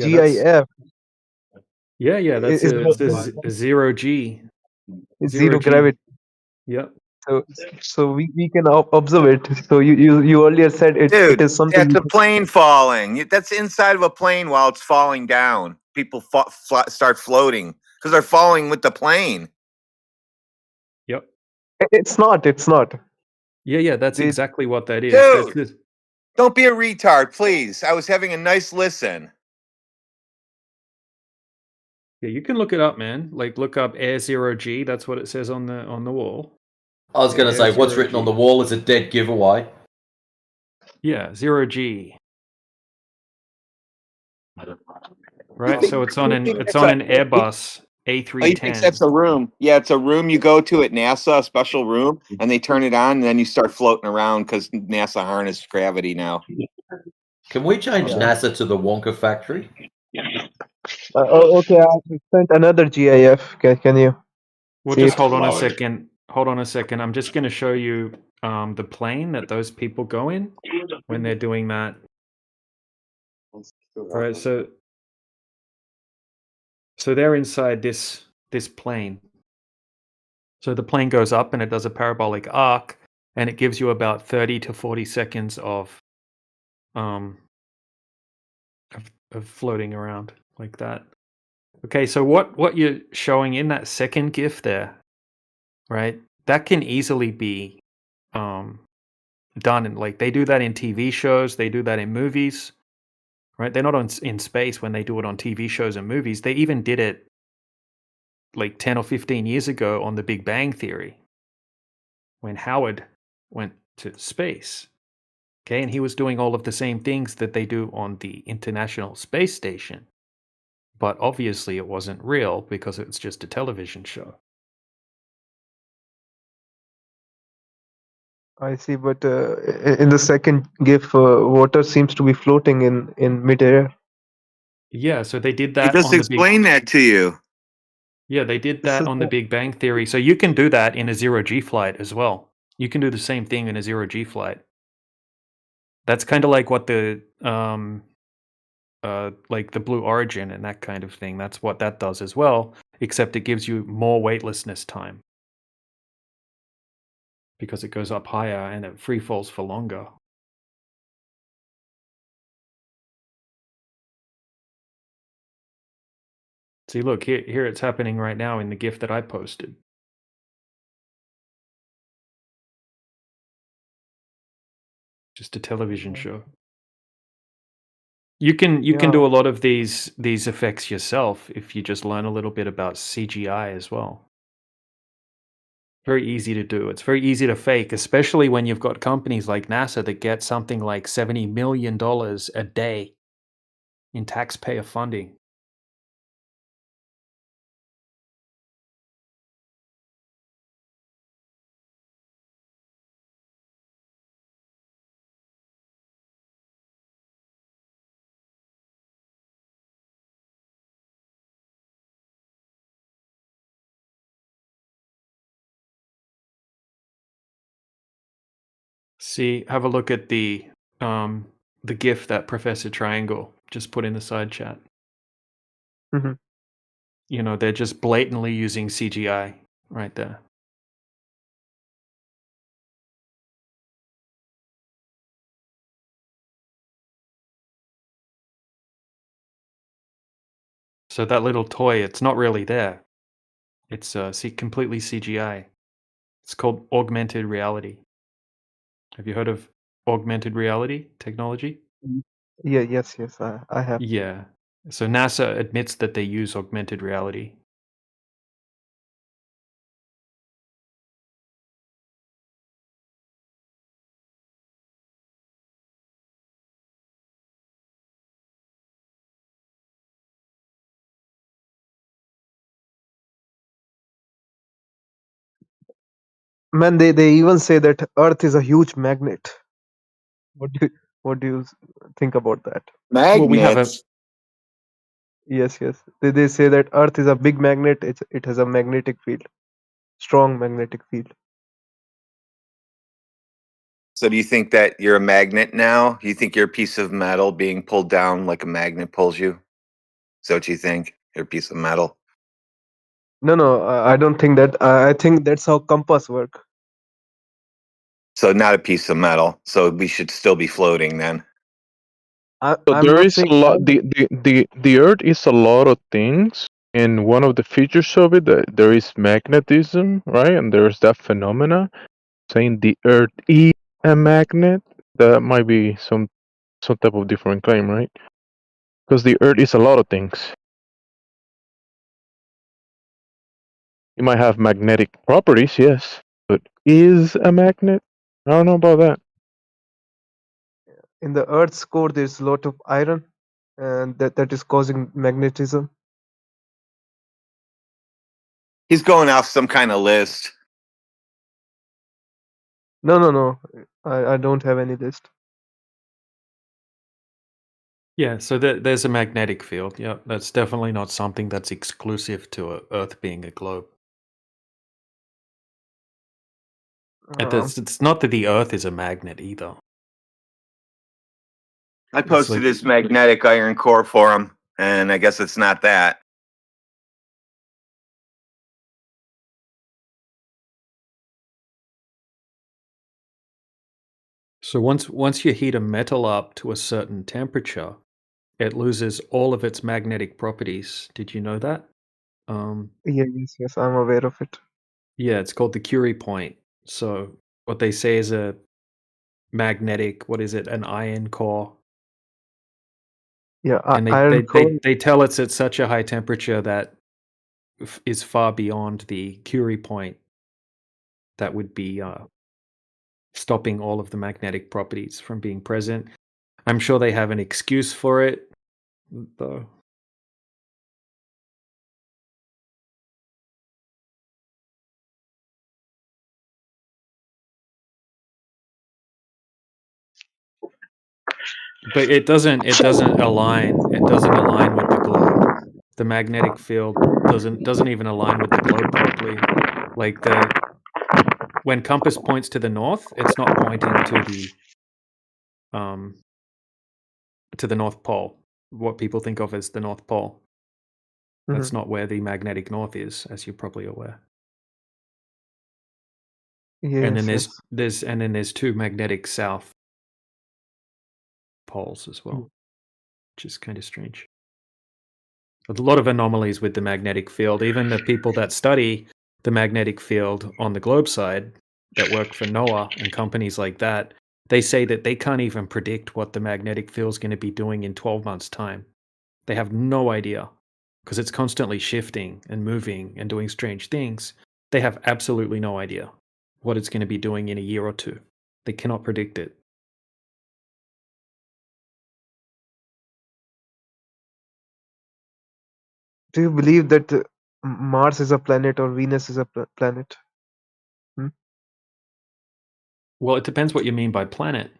Yeah, that's GIF that's is a zero G. zero gravity. Yep. So we can observe it. So you earlier said it Dude, is something. that's a plane falling. That's inside of a plane while it's falling down. People start floating because they're falling with the plane. Yep. It's not. It's not. Yeah, that's exactly what that is. Dude, don't be a retard, please. I was having a nice listen. Yeah, you can look it up, man. Like look up Air Zero G. That's what it says on the wall. I was going to say, what's written on the wall is a dead giveaway. Yeah, 0G. Right, so it's on an Airbus A310. Oh, you think that's a room? Yeah, it's a room you go to at NASA, a special room, and they turn it on, and then you start floating around because NASA harnessed gravity now. Can we change NASA to the Wonka factory? Okay, I sent another GIF. Can you? Well, see just it? hold on a second. Hold on a second. I'm just going to show you the plane that those people go in when they're doing that. Right, so they're inside this plane. So the plane goes up and it does a parabolic arc, and it gives you about 30 to 40 seconds of floating around like that. Okay, so what you're showing in that second GIF there, right? That can easily be done, and like they do that in TV shows, they do that in movies, right? They're not in space when they do it on TV shows and movies. They even did it like 10 or 15 years ago on The Big Bang Theory when Howard went to space. Okay, and he was doing all of the same things that they do on the International Space Station. But obviously it wasn't real because it was just a television show. I see, but in the second GIF, water seems to be floating in midair. Yeah, so they did He that just on the big. explained that to you. Yeah, they did This that is on the Big Bang Theory. So you can do that in a zero G flight as well. You can do the same thing in a zero G flight. That's kind of like what the like the Blue Origin and that kind of thing. That's what that does as well, except it gives you more weightlessness time because it goes up higher and it free falls for longer. See, look here it's happening right now in the GIF that I posted. Just a television show. You can do a lot of these effects yourself if you just learn a little bit about CGI as well. Very easy to do. It's very easy to fake, especially when you've got companies like NASA that get something like $70 million a day in taxpayer funding. See, have a look at the GIF that Professor Triangle just put in the side chat. Mm-hmm. You know, they're just blatantly using CGI right there. So that little toy, it's not really there. It's completely CGI. It's called augmented reality. Have you heard of augmented reality technology? Yeah, yes, I have. Yeah. So NASA admits that they use augmented reality. Man, they even say that Earth is a huge magnet. What do you think about that? Well, we have a Magnets. Yes, yes. They say that Earth is a big magnet. It has a magnetic field, strong magnetic field. So do you think that you're a magnet now? You think you're a piece of metal being pulled down like a magnet pulls you? Is that what you think? You're a piece of metal? No, no, I don't think that. I think that's how compass work. So not a piece of metal. So we should still be floating then. So I'm there not is saying. a lot. The Earth is a lot of things, and one of the features of it that there is magnetism, right? And there's that phenomena saying the Earth is a magnet. That might be some type of different claim, right? Because the Earth is a lot of things. It might have magnetic properties, yes, but is a magnet? I don't know about that. In the Earth's core, there's a lot of iron, and that is causing magnetism. He's going off some kind of list. No, no, no. I don't have any list. Yeah, so there's a magnetic field. Yeah, that's definitely not something that's exclusive to Earth being a globe. It's not that the Earth is a magnet either. I It's posted like his magnetic iron core for him, and I guess it's not that. so once you heat a metal up to a certain temperature, it loses all of its magnetic properties. Did you know that? Yeah, yes, I'm aware of it. Yeah, it's called the Curie point. So what they say is a magnetic, what is it, an iron core. Yeah, And iron core. they tell it's at such a high temperature that is far beyond the Curie point that would be stopping all of the magnetic properties from being present. I'm sure they have an excuse for it, though. But it doesn't align. It doesn't align with the globe. The magnetic field doesn't even align with the globe properly. Like when compass points to the north, it's not pointing to the North Pole. What people think of as the North Pole. That's not where the magnetic north is, as you're probably aware. And then Yes, yes. there's two magnetic south poles as well, which is kind of strange. A lot of anomalies with the magnetic field. Even the people that study the magnetic field on the globe side, that work for NOAA and companies like that, they say that they can't even predict what the magnetic field is going to be doing in 12 months' time. They have no idea because it's constantly shifting and moving and doing strange things. They have absolutely no idea what it's going to be doing in a year or two. They cannot predict it. Do you believe that Mars is a planet or Venus is a planet? Well, it depends what you mean by planet.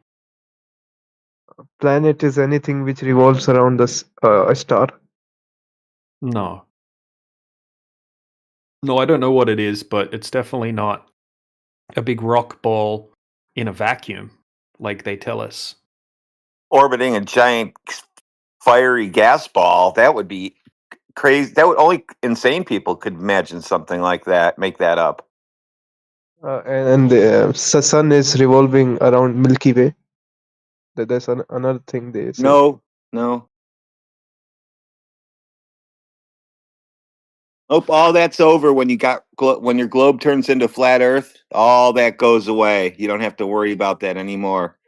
Planet is anything which revolves around a star. No. No, I don't know what it is, but it's definitely not a big rock ball in a vacuum, like they tell us. Orbiting a giant fiery gas ball, that would be crazy. That would only insane people could imagine something like that, make that up. And the sun is revolving around Milky Way. That's another thing they say. No. Nope, all that's over when when your globe turns into flat Earth. All that goes away. You don't have to worry about that anymore.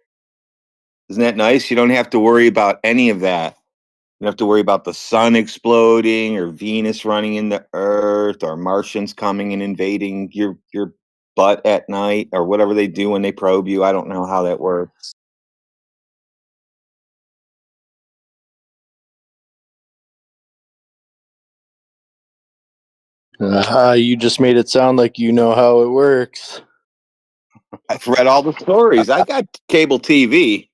Isn't that nice? You don't have to worry about any of that. You don't have to worry about the sun exploding or Venus running into Earth or Martians coming and invading your butt at night or whatever they do when they probe you. I don't know how that works. You just made it sound like you know how it works. I've read all the stories. I got cable TV.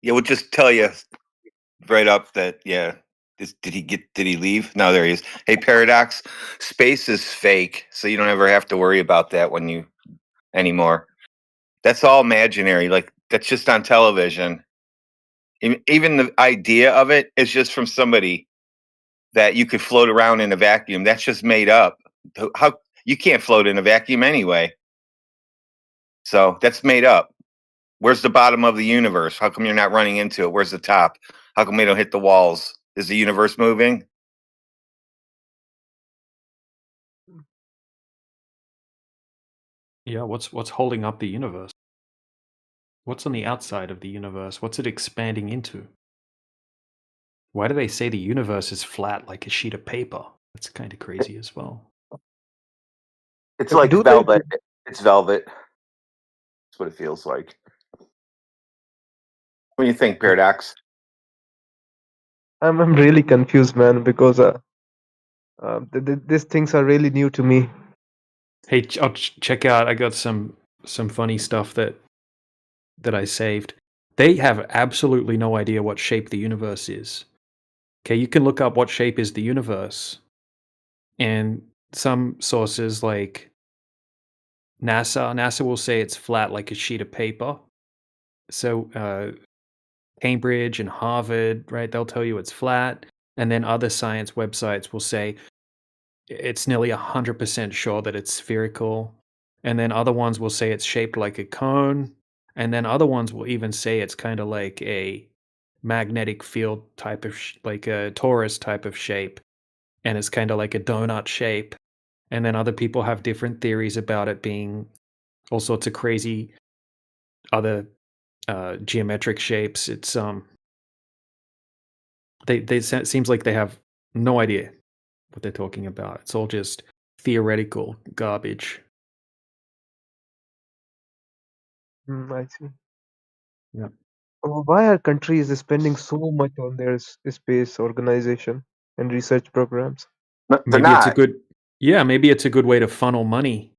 Yeah, we'll just tell you right up that did he leave? No, there he is. Hey, Paradox, space is fake, so you don't ever have to worry about that anymore. That's all imaginary. Like that's just on television. Even the idea of it is just from somebody that you could float around in a vacuum. That's just made up. How you can't float in a vacuum anyway. So that's made up. Where's the bottom of the universe? How come you're not running into it? Where's the top? How come we don't hit the walls? Is the universe moving? Yeah, what's holding up the universe? What's on the outside of the universe? What's it expanding into? Why do they say the universe is flat like a sheet of paper? That's kind of crazy as well. It's like velvet. It's velvet. That's what it feels like. What do you think, Paradox? I'm really confused, man, because these things are really new to me. Hey, check out. I got some funny stuff that I saved. They have absolutely no idea what shape the universe is. Okay, you can look up what shape is the universe, and some sources like NASA will say it's flat like a sheet of paper. So Cambridge and Harvard, right? They'll tell you it's flat, and then other science websites will say it's nearly 100% sure that it's spherical, and then other ones will say it's shaped like a cone, and then other ones will even say it's kind of like a magnetic field type of like a torus type of shape, and it's kind of like a donut shape. And then other people have different theories about it being all sorts of crazy other geometric shapes. It's it seems like they have no idea what they're talking about. It's all just theoretical garbage. I see. Yeah. Why are countries spending so much on their space organization and research programs? They're Maybe it's a not. good, yeah, maybe it's a good way to funnel money.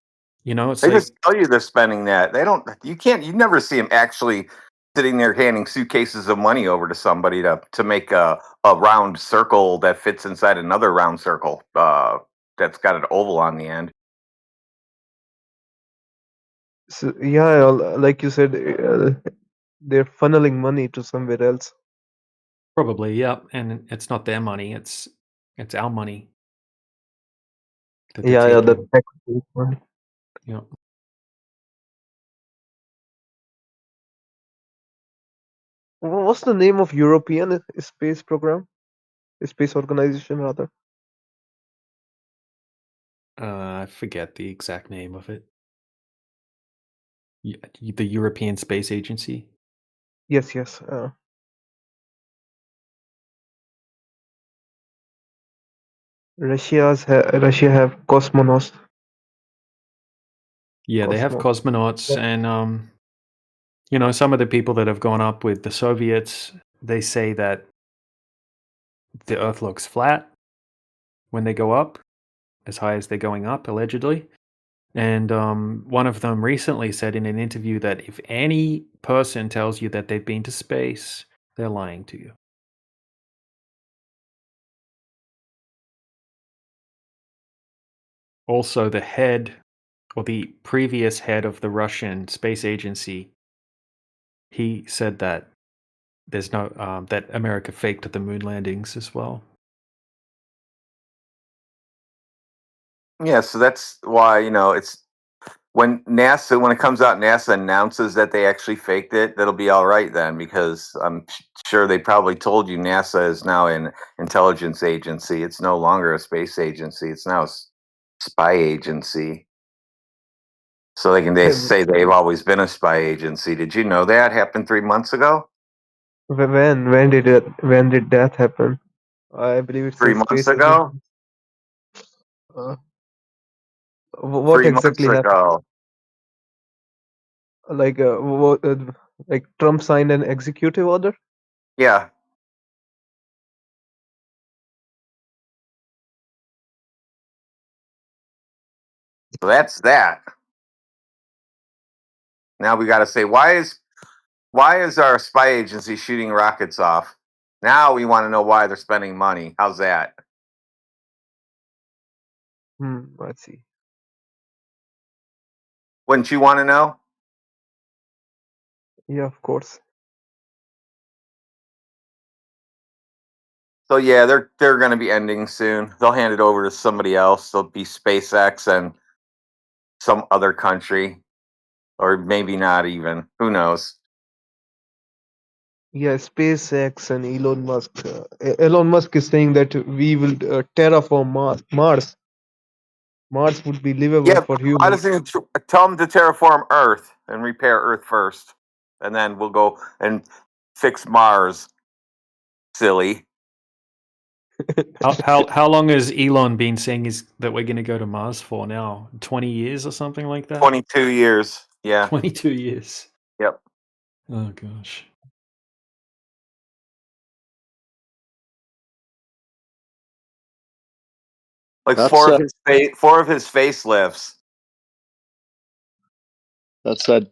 You know, it's They like, just tell you they're spending that. They don't. You can't. You never see them actually sitting there handing suitcases of money over to somebody to make a round circle that fits inside another round circle. That's got an oval on the end. So, yeah, like you said, they're funneling money to somewhere else. probably, yeah, and it's not their money, it's our money that they're Yeah, the taking. tax money. Yeah. What's the name of European space program? Space organization, rather. I forget the exact name of it. The European Space Agency. Yes, yes. Russia have cosmonauts. Yeah, they have cosmonauts, and you know, some of the people that have gone up with the Soviets, they say that the Earth looks flat when they go up, as high as they're going up, allegedly. And one of them recently said in an interview that if any person tells you that they've been to space, they're lying to you. Also, the head, or the previous head of the Russian space agency, he said that there's no that America faked the moon landings as well. Yeah, so that's why it's when it comes out, NASA announces that they actually faked it. That'll be all right then, because I'm sure they probably told you NASA is now an intelligence agency. It's no longer a space agency. It's now a spy agency. So they say they've always been a spy agency. Did you know that happened 3 months ago? When did that happen? I believe it's a 3 months space ago? agency. What 3 months exactly happened? ago. Like like Trump signed an executive order? Yeah. So that's that. Now we got to say, why is our spy agency shooting rockets off? Now we want to know why they're spending money. How's that? I see. Wouldn't you want to know? Yeah, of course. So yeah, they're going to be ending soon. They'll hand it over to somebody else. They'll be SpaceX and some other country, or maybe not even. Who knows? Yeah, SpaceX and Elon Musk. Elon Musk is saying that we will terraform Mars. Mars would be livable Yeah, for I humans. just think tell them to terraform Earth and repair Earth first, and then we'll go and fix Mars. Silly. How long has Elon been saying that we're going to go to Mars for now? 20 years or something like that? 22 years. Yeah. 22 years. Yep. Oh gosh. Like That's four of his facelifts. That's that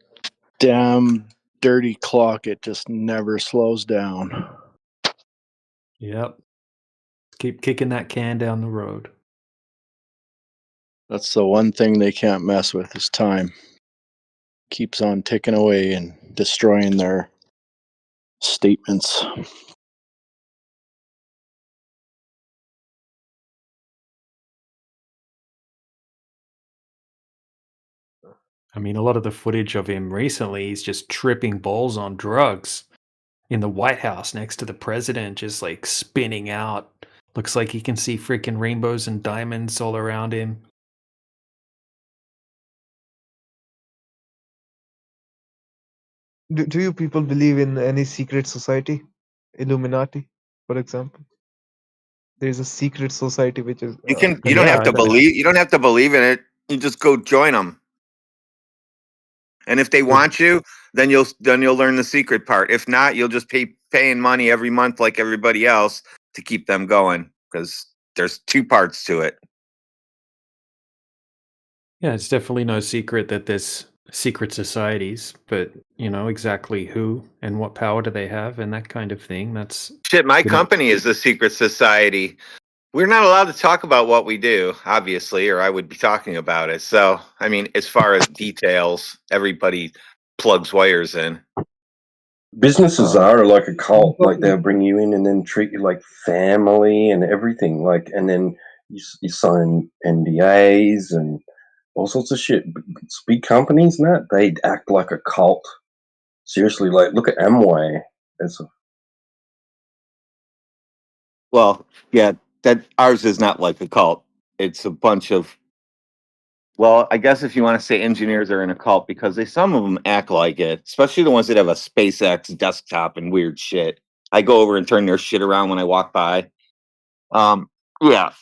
damn dirty clock. It just never slows down. Yep. Keep kicking that can down the road. That's the one thing they can't mess with is time. Keeps on ticking away and destroying their statements. I mean, a lot of the footage of him recently, he's just tripping balls on drugs in the White House next to the president, just like spinning out. Looks like he can see freaking rainbows and diamonds all around him. Do you people believe in any secret society? Illuminati, for example. There's a secret society which is You can. You don't Yeah, have I to don't. believe. You don't have to believe in it. You just go join them. And if they want you, then you'll learn the secret part. If not, you'll just paying money every month like everybody else to keep them going, because there's two parts to it. Yeah, it's definitely no secret that there's secret societies, but exactly who and what power do they have and that kind of thing. That's Shit, my we don't. company is a secret society. We're not allowed to talk about what we do, obviously, or I would be talking about it. So, I mean, as far as details, everybody plugs wires in. Businesses are like a cult. Like they'll bring you in and then treat you like family and everything. Like, and then you sign NDAs and all sorts of shit. Big companies and that, they act like a cult. Seriously, like look at Amway. Well, yeah, that ours is not like a cult. It's a bunch of, well, I guess if you want to say engineers are in a cult, because some of them act like it, especially the ones that have a SpaceX desktop and weird shit. I go over and turn their shit around when I walk by. Yeah,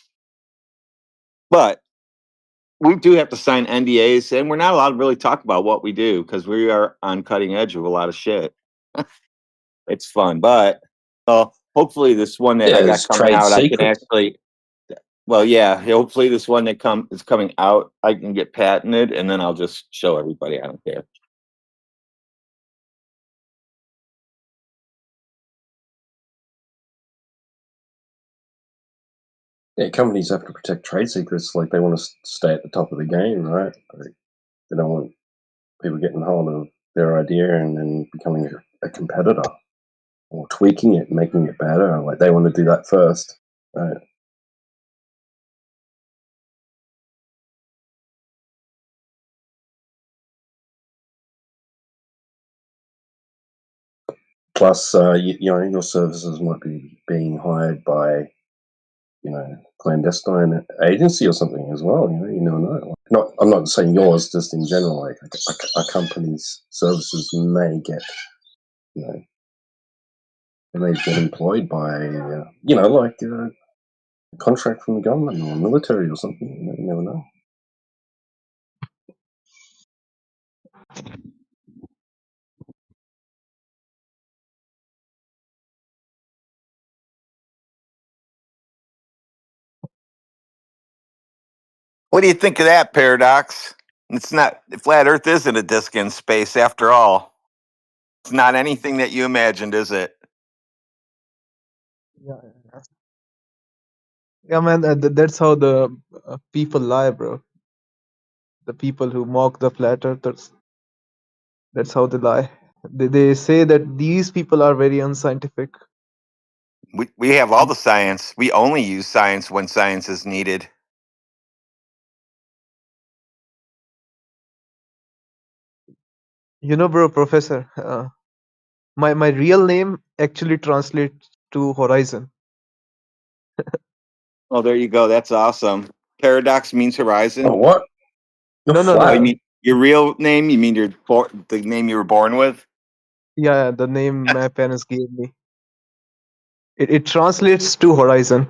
but we do have to sign NDAs, and we're not allowed to really talk about what we do because we are on cutting edge of a lot of shit. It's fun, but hopefully this one that I got it's coming trade out, I can secrets. actually. Well, yeah. Hopefully this one that is coming out, I can get patented, and then I'll just show everybody. I don't care. Yeah, companies have to protect trade secrets. Like they want to stay at the top of the game, right? They don't want people getting hold of their idea and then becoming a competitor or tweaking it, making it better. Like they want to do that first, right? Plus, your services might be being hired by, clandestine agency or something as well. You never know. I'm not saying yours, just in general. Like a company's services may get, they may get employed by, like a contract from the government or military or something. You never know. What do you think of that, Paradox? It's not, flat Earth isn't a disk in space after all. It's not anything that you imagined, is it? Yeah, yeah, man. That's how the people lie, bro. The people who mock the flat earthers. That's how they lie. They say that these people are very unscientific. We have all the science. We only use science when science is needed. Bro, Professor. My real name actually translates to horizon. Oh, there you go. That's awesome. Paradox means horizon. Oh, what? You're No, no, Oh, you flat. no. mean your real name? You mean the name you were born with? Yeah, the name my parents gave me. It translates to horizon.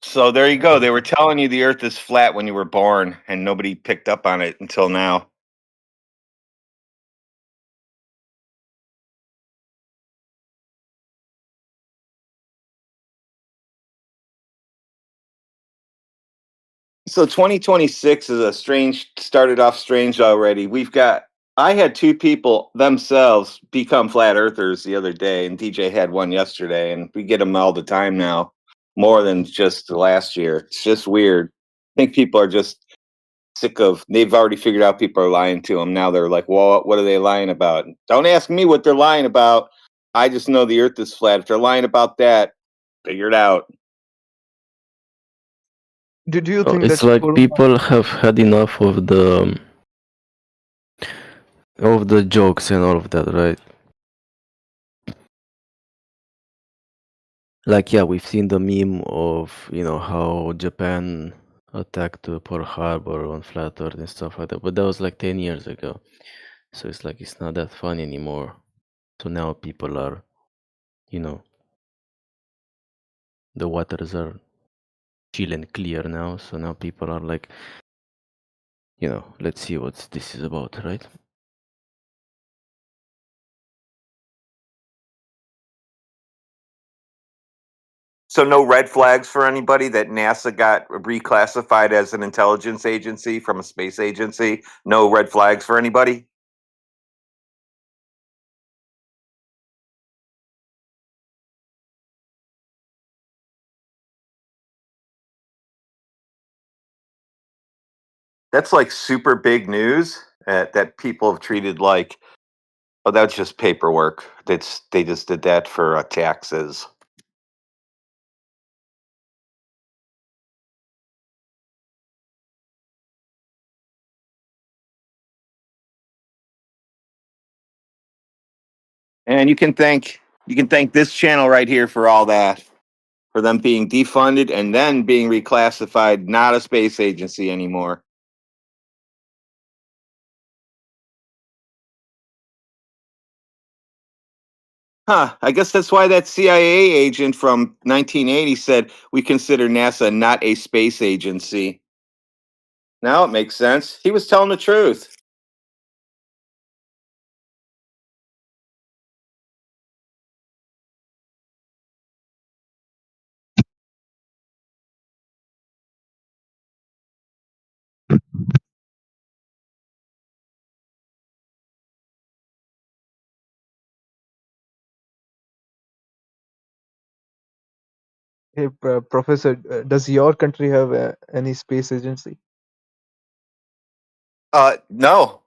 So there you go. They were telling you the Earth is flat when you were born, and nobody picked up on it until now. So 2026 is started off strange already. I had two people themselves become flat earthers the other day, and DJ had one yesterday, and we get them all the time now, more than just last year. It's just weird. I think people are just they've already figured out people are lying to them. Now they're like, well, what are they lying about? Don't ask me what they're lying about. I just know the earth is flat. If they're lying about that, figure it out. Did you Oh, think it's that like corona? people have had enough of the jokes and all of that, right? Like, yeah, we've seen the meme of, how Japan attacked Pearl Harbor on Flat Earth and stuff like that, but that was like 10 years ago. So it's like, it's not that fun anymore. So now people are, the waters are chill and clear now. So now people are like, let's see what this is about, right? So no red flags for anybody that NASA got reclassified as an intelligence agency from a space agency. No red flags for anybody. That's like super big news that people have treated like, oh, that's just paperwork. They just did that for taxes. And you can thank this channel right here for all that, for them being defunded and then being reclassified, not a space agency anymore. Huh, I guess that's why that CIA agent from 1980 said we consider NASA not a space agency. Now it makes sense. He was telling the truth. Hey, Professor, does your country have any space agency? No.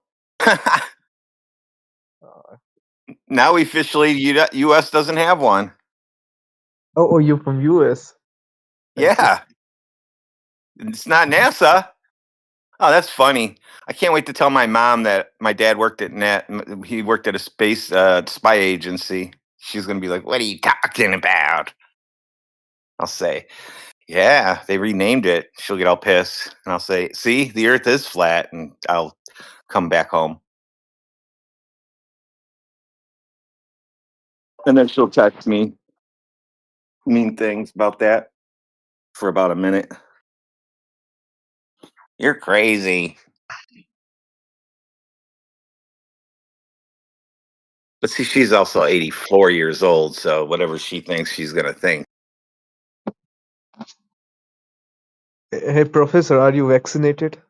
Now officially US doesn't have one. Oh, you're from US. I see. Yeah. It's not NASA. Oh, that's funny. I can't wait to tell my mom that my dad worked at Net. He worked at a space spy agency. She's gonna be like, "What are you talking about?" I'll say, "Yeah, they renamed it." She'll get all pissed, and I'll say, "See, the Earth is flat," and I'll come back home. And then she'll text me mean things about that for about a minute. You're crazy. But see, she's also 84 years old, so whatever she thinks, she's gonna think. Hey, Professor, are you vaccinated?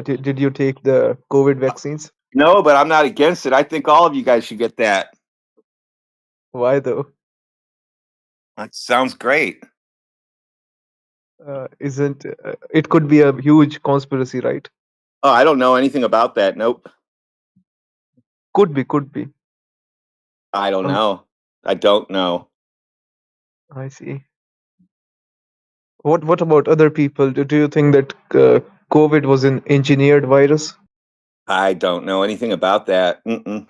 Did you take the COVID vaccines? No, but I'm not against it. I think all of you guys should get that. Why though? That sounds great. Isn't it could be a huge conspiracy, right? Oh, I don't know anything about that. Nope. Could be. I don't Um, know. I don't know. I see. What about other people? Do you think that COVID was an engineered virus? I don't know anything about that. Mm-mm.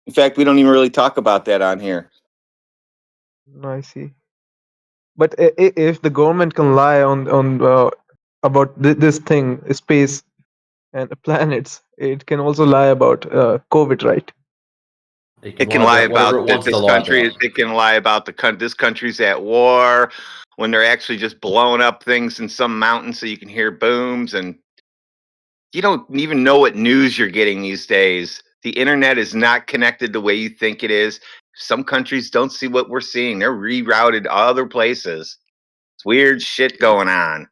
In fact, we don't even really talk about that on here. I see. But if the government can lie on about this thing, space and planets, it can also lie about COVID, right? It can lie whatever about it that wants to this lie country. about. It can lie about this country's at war when they're actually just blowing up things in some mountain so you can hear booms, and you don't even know what news you're getting these days. The internet is not connected the way you think it is. Some countries don't see what we're seeing. They're rerouted to other places. It's weird shit going on.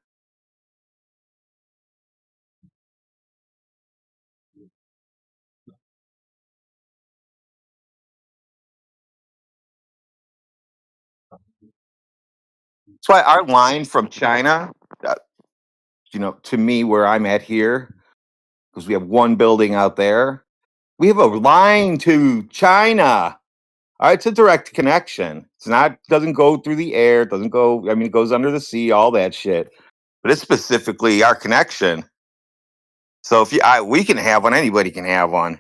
That's why our line from China, uh, to me where I'm at here, because we have one building out there, we have a line to China. All right, it's a direct connection. It's not doesn't go through the air. It doesn't go. I mean, it goes under the sea. All that shit. But it's specifically our connection. So if we can have one, anybody can have one.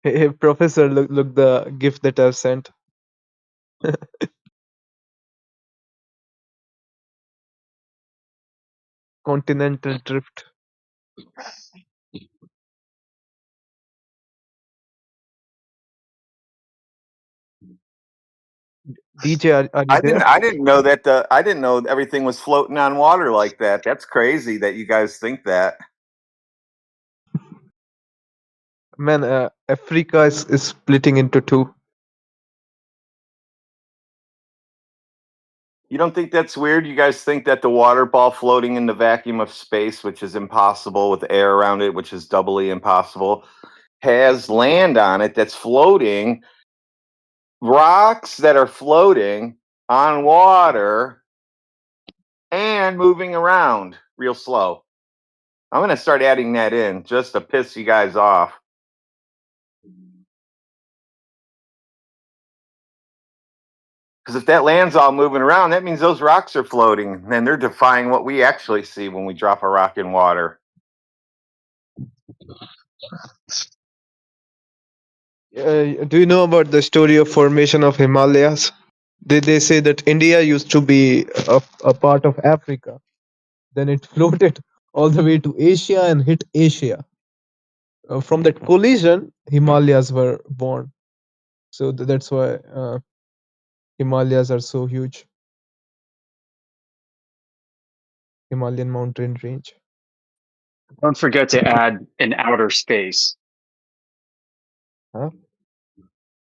Hey, Professor, look the gift that I've sent. Continental drift. DJ, are you there? I didn't know that I didn't know everything was floating on water like that. That's crazy that you guys think that. Man, Africa is splitting into two. You don't think that's weird? You guys think that the water ball floating in the vacuum of space, which is impossible, with air around it, which is doubly impossible, has land on it that's floating, rocks that are floating on water and moving around real slow. I'm going to start adding that in just to piss you guys off. Because if that land's all moving around, that means those rocks are floating, and they're defying what we actually see when we drop a rock in water. Do you know about the story of formation of Himalayas? They say that India used to be a part of Africa. Then it floated all the way to Asia and hit Asia. From that collision, Himalayas were born. So that's why Himalayas are so huge. Himalayan mountain range. Don't forget to add an outer space. Huh?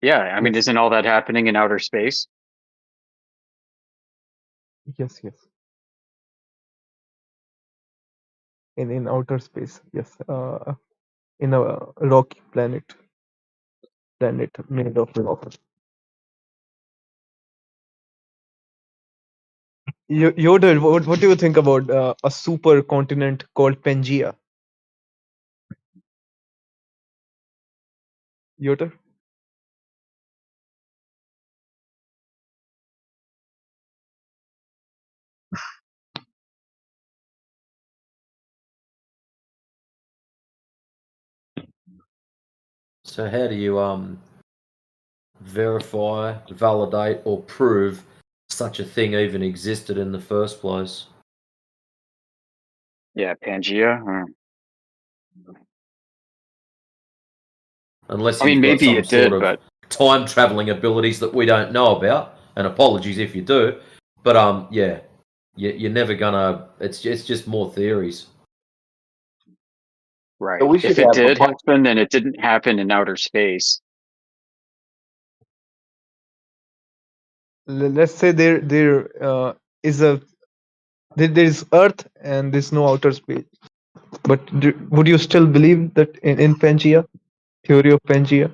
Yeah, I mean, Yes. isn't all that happening in outer space? Yes. In outer space, yes. In a rocky planet made of rock. Yoda, what do you think about a supercontinent called Pangea? Yoda? So how do you verify, validate, or prove such a thing even existed in the first place? Yeah, Pangea. Unless I mean, you've got maybe some it sort did, of but time traveling abilities that we don't know about. And apologies if you do, but yeah, you're never gonna. It's just more theories. right. So we should If it have a did happen, then it didn't happen in outer space. Let's say there is Earth and there's no outer space. But would you still believe that in Pangea, theory of Pangea,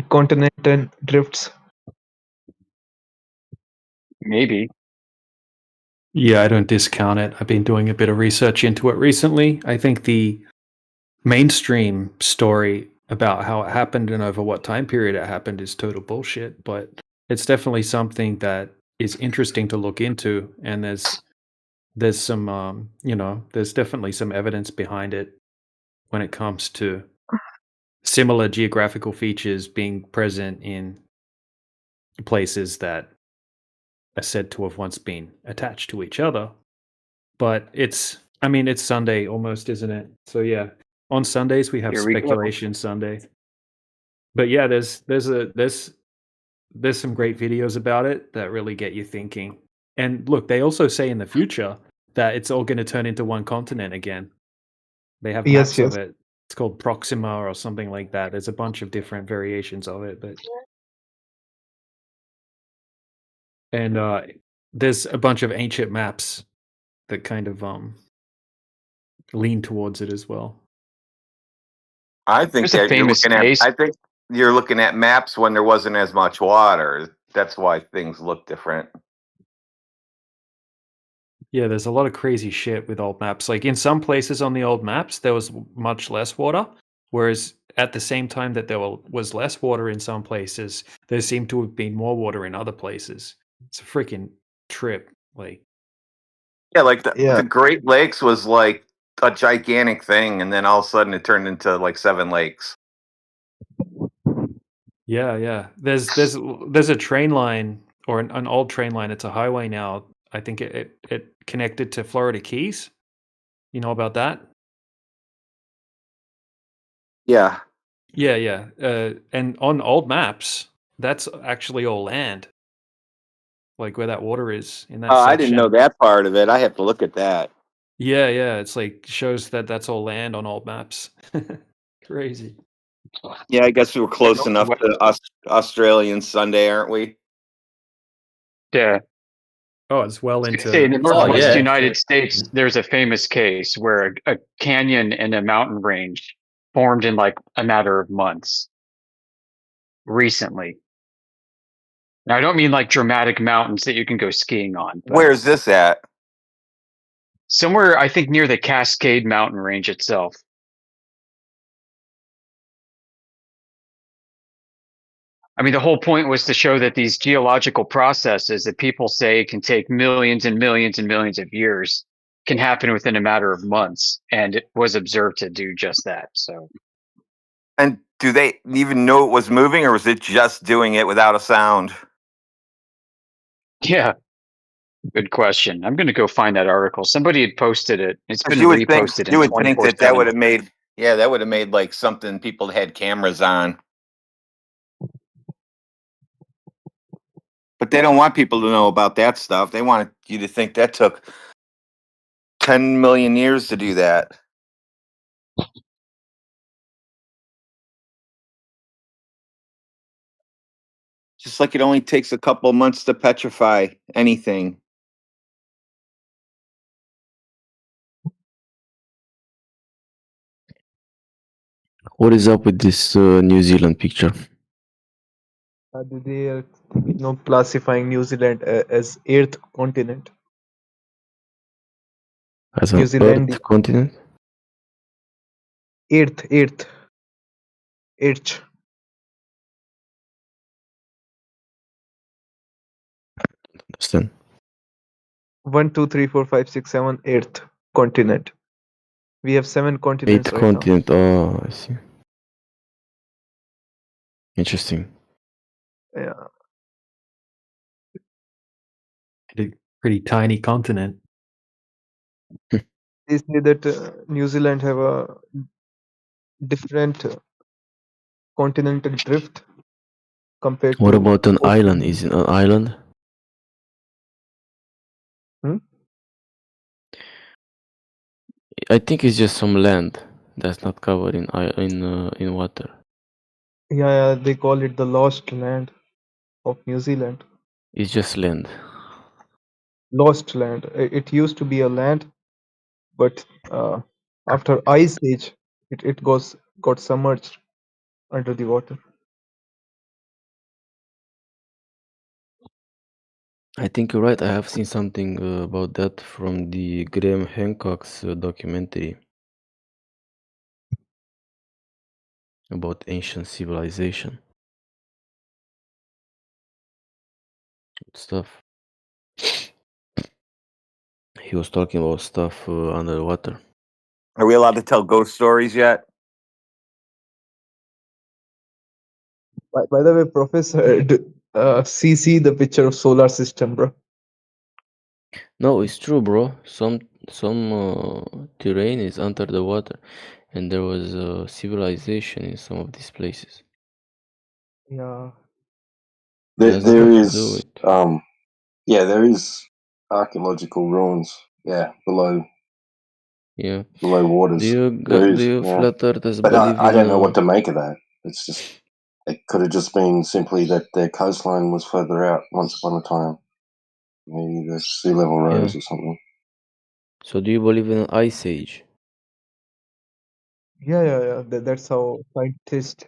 continental drifts? Maybe. Yeah, I don't discount it. I've been doing a bit of research into it recently. I think the mainstream story about how it happened and over what time period it happened is total bullshit, but it's definitely something that is interesting to look into, and there's some there's definitely some evidence behind it when it comes to similar geographical features being present in places that are said to have once been attached to each other. But it's Sunday almost, isn't it? So yeah, on Sundays we have Here we go. speculation Sunday. But yeah, there's some great videos about it that really get you thinking. And look, they also say in the future that it's all going to turn into one continent again. They have maps Yes. of it. It's called Proxima or something like that. There's a bunch of different variations of it, but and there's a bunch of ancient maps that kind of lean towards it as well. I think There's a that famous case. I think you're looking at maps when there wasn't as much water. That's why things look different. Yeah, there's a lot of crazy shit with old maps. Like in some places on the old maps, there was much less water, whereas at the same time that there was less water in some places, there seemed to have been more water in other places. It's a freaking trip. Like, Yeah, like the Yeah. Great Lakes was like a gigantic thing, and then all of a sudden it turned into like 7 lakes. yeah. There's a train line or an old train line. It's a highway now. I think it connected to Florida Keys. You know about that? Yeah. Yeah. And on old maps, That's actually all land. Like where that water is in that Oh, section. I didn't know that part of it. I have to look at that. Yeah. It's like shows that that's all land on old maps. Crazy. Yeah, I guess we were close enough to Australian Sunday, aren't we? Yeah. Oh, it's well In into. the Northwest yeah. United States, there's a famous case where a canyon and a mountain range formed in like a matter of months recently. Now, I don't mean like dramatic mountains that you can go skiing on, but Where's this at? somewhere, I think, near the Cascade Mountain range itself. I mean, the whole point was to show that these geological processes that people say can take millions and millions and millions of years can happen within a matter of months, and it was observed to do just that. So, And do they even know it was moving, or was it just doing it without a sound? yeah, good question. I'm going to go find that article. Somebody had posted it. It's been You would think reposted you in would think that 24/7. would have made that would have made like something people had cameras on. But they don't want people to know about that stuff. They want you to think that took 10 million years to do that. Just like it only takes a couple months to petrify anything. What is up with this New Zealand picture? They are classifying New Zealand as eighth continent. As New an Zealand, Earth continent? eighth. Understand? 1, 2, 3, 4, 5, 6, 7, eighth continent. We have 7 continents Eighth right continent. Oh, I see. Interesting. now. Yeah. Pretty tiny continent. They say that New Zealand have a different continental drift compared What to about an island? Australia. Is it an island? I think it's just some land that's not covered in water. Yeah, they call it the lost land of New Zealand. It's just land. Lost land. It used to be a land, but after ice age, it got submerged under the water. I think you're right. I have seen something about that from the Graham Hancock's documentary about ancient civilization stuff. He was talking about stuff underwater. Are we allowed to tell ghost stories yet? By the way, Professor, see the picture of solar system, bro. No, it's true, bro. Some terrain is under the water, and there was a civilization in some of these places. Yeah. It has There nothing to do is, with. there is archaeological ruins, below waters. There Do is, you yeah. flat earthers But believe I in? don't know what to make of that. It's just, it could have just been simply that their coastline was further out once upon a time. Maybe the sea level rose or something. So do you believe in an ice age? Yeah. That's how scientists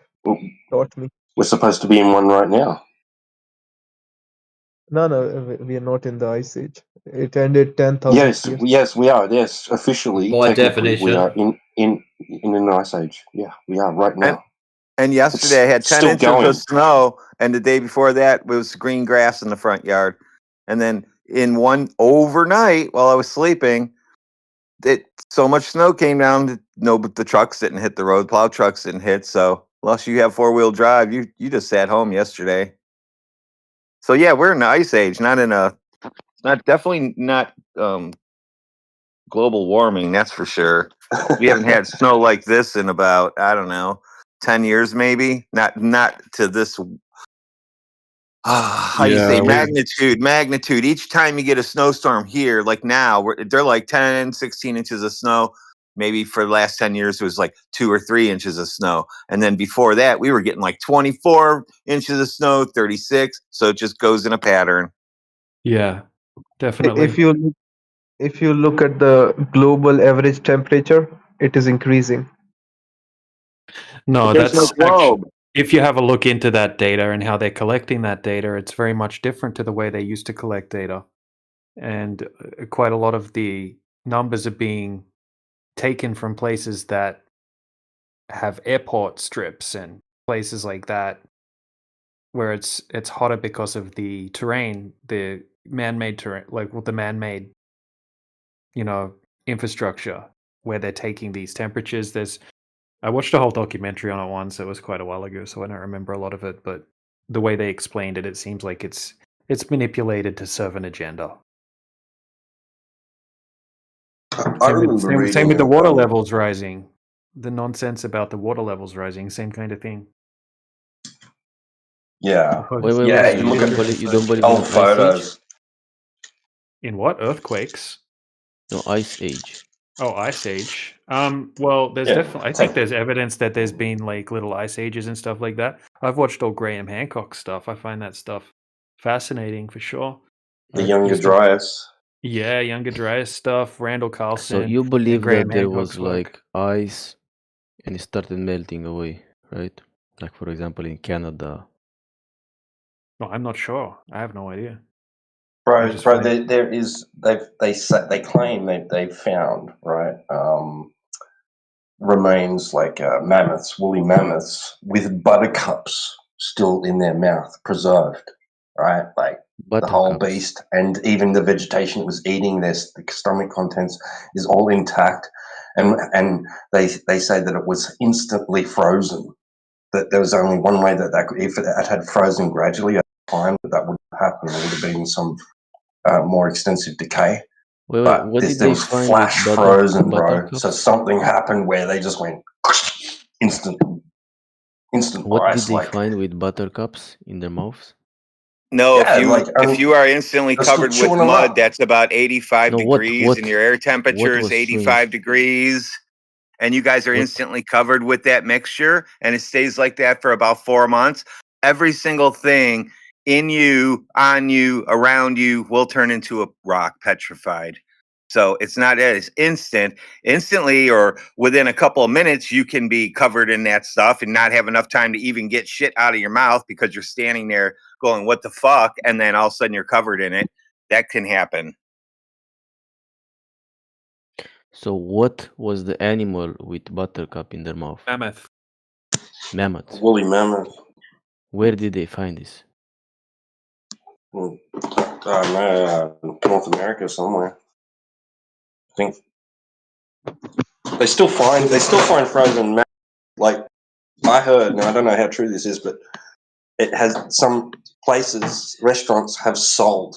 taught me. We're supposed to be in one right now. No, we are not in the ice age. It ended 10,000 years. Yes, we are. Yes, officially, By technically, we are definition. in an ice age. Yeah, we are right now. And yesterday I had It's 10 still inches going. of snow, and the day before that was green grass in the front yard. And then in one overnight while I was sleeping, so much snow came down that but the trucks didn't hit the road, plow trucks didn't hit. So unless you have 4-wheel drive, you just sat home yesterday. So yeah, we're in the ice age, definitely not global warming, that's for sure. We haven't had snow like this in about, I don't know, 10 years maybe. Not to this how you say Yeah, magnitude. Each time you get a snowstorm here, like now, they're like 10, 16 inches of snow. Maybe for the last 10 years, it was like 2 or 3 inches of snow. And then before that, we were getting like 24 inches of snow, 36. So it just goes in a pattern. Yeah, If definitely. if you look at the global average temperature, it is increasing. No, But there's no that's actually, globe. if you have a look into that data and how they're collecting that data, it's very much different to the way they used to collect data. And quite a lot of the numbers are being taken from places that have airport strips and places like that, where it's hotter because of the terrain, the man-made terrain, like with the man-made, you know, infrastructure, where they're taking these temperatures. I watched a whole documentary on it once. It was quite a while ago, so I don't remember a lot of it. But the way they explained it, it seems like it's manipulated to serve an agenda. I remember Same with reading the water about levels rising. The nonsense about the water levels rising, same kind of thing. yeah, Wait. yeah. So You you look don't at believe in old an ice age? photos. In what? Earthquakes? No, ice age. Oh, ice age. Well, there's Yeah, definitely. I think there's evidence that there's been like little ice ages and stuff like that. I've watched all Graham Hancock stuff. I find that stuff fascinating for sure. the younger Used to, Dryas. yeah, Younger Dryas stuff, Randall So Carlson, you and believe Graham that there was Hancock's work. like ice and it started melting away, right? Like for example in Canada. No, I'm not sure. I have no idea. Bro, there is they claim that they've found right remains like mammoths, woolly mammoths with buttercups still in their mouth, preserved, right? Like the whole Buttercups. beast, and even the vegetation it was eating, the stomach contents is all intact, and they say that it was instantly frozen. That there was only one way that could, if it had frozen gradually over time, that would happen. There would have been some more extensive decay. Wait, But what did there they was find with flash frozen, bro. So buttercups? something happened where they just went instant What did ice. they Like, find with buttercups in their mouths? No, yeah, like if you are instantly they're still covered with chewing them mud, up. that's about 85 No, degrees, and your air temperature what is was strange? 85 degrees, and you guys are What instantly covered with that mixture, and it stays like that for about 4 months. Every single thing in you, on you, around you will turn into a rock, petrified. So it's not as instantly, or within a couple of minutes, you can be covered in that stuff and not have enough time to even get shit out of your mouth because you're standing there going, what the fuck? And then all of a sudden you're covered in it. That can happen. So what was the animal with buttercup in their mouth? Mammoth. Mammoth. Woolly mammoth. Where did they find this? North America somewhere. I think they still find frozen mammoth. Like I heard, and I don't know how true this is, but it has some places, restaurants have sold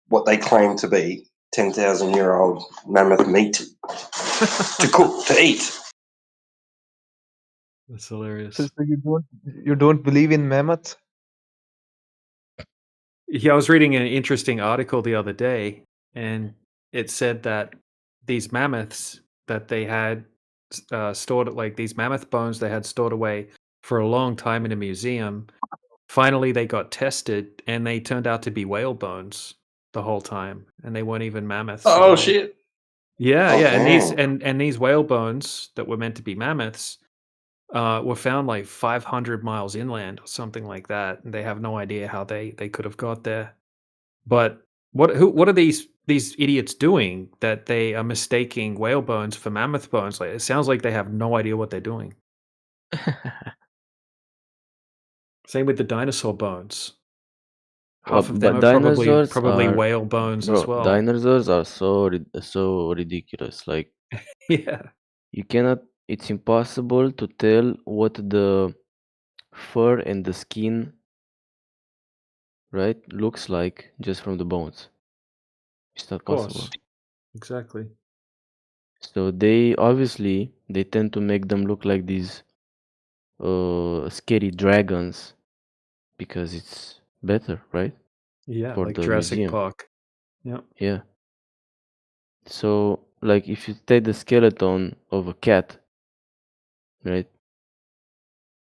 what they claim to be 10,000-year-old mammoth meat to cook, to eat. That's hilarious. So you don't believe in mammoths? Yeah, I was reading an interesting article the other day, and it said that these mammoths that they had stored, like these mammoth bones they had stored away for a long time in a museum, finally they got tested and they turned out to be whale bones the whole time, and they weren't even mammoths at Oh all. shit! Yeah, Oh, yeah, damn. and these whale bones that were meant to be mammoths were found like 500 miles inland or something like that, and they have no idea how they could have got there. But what are these idiots doing that they are mistaking whale bones for mammoth bones? Like, it sounds like they have no idea what they're doing. Same with the dinosaur bones. Half of them But are dinosaurs probably are, whale bones as bro, well. dinosaurs are so ridiculous. Like Yeah. you cannot, it's impossible to tell what the fur and the skin, right, looks like just from the bones. It's not Of course. possible. Exactly. So they obviously they tend to make them look like these scary dragons because it's better, right? Yeah, For like the Jurassic museum. Park. Yeah. Yeah. So, like, if you take the skeleton of a cat, right?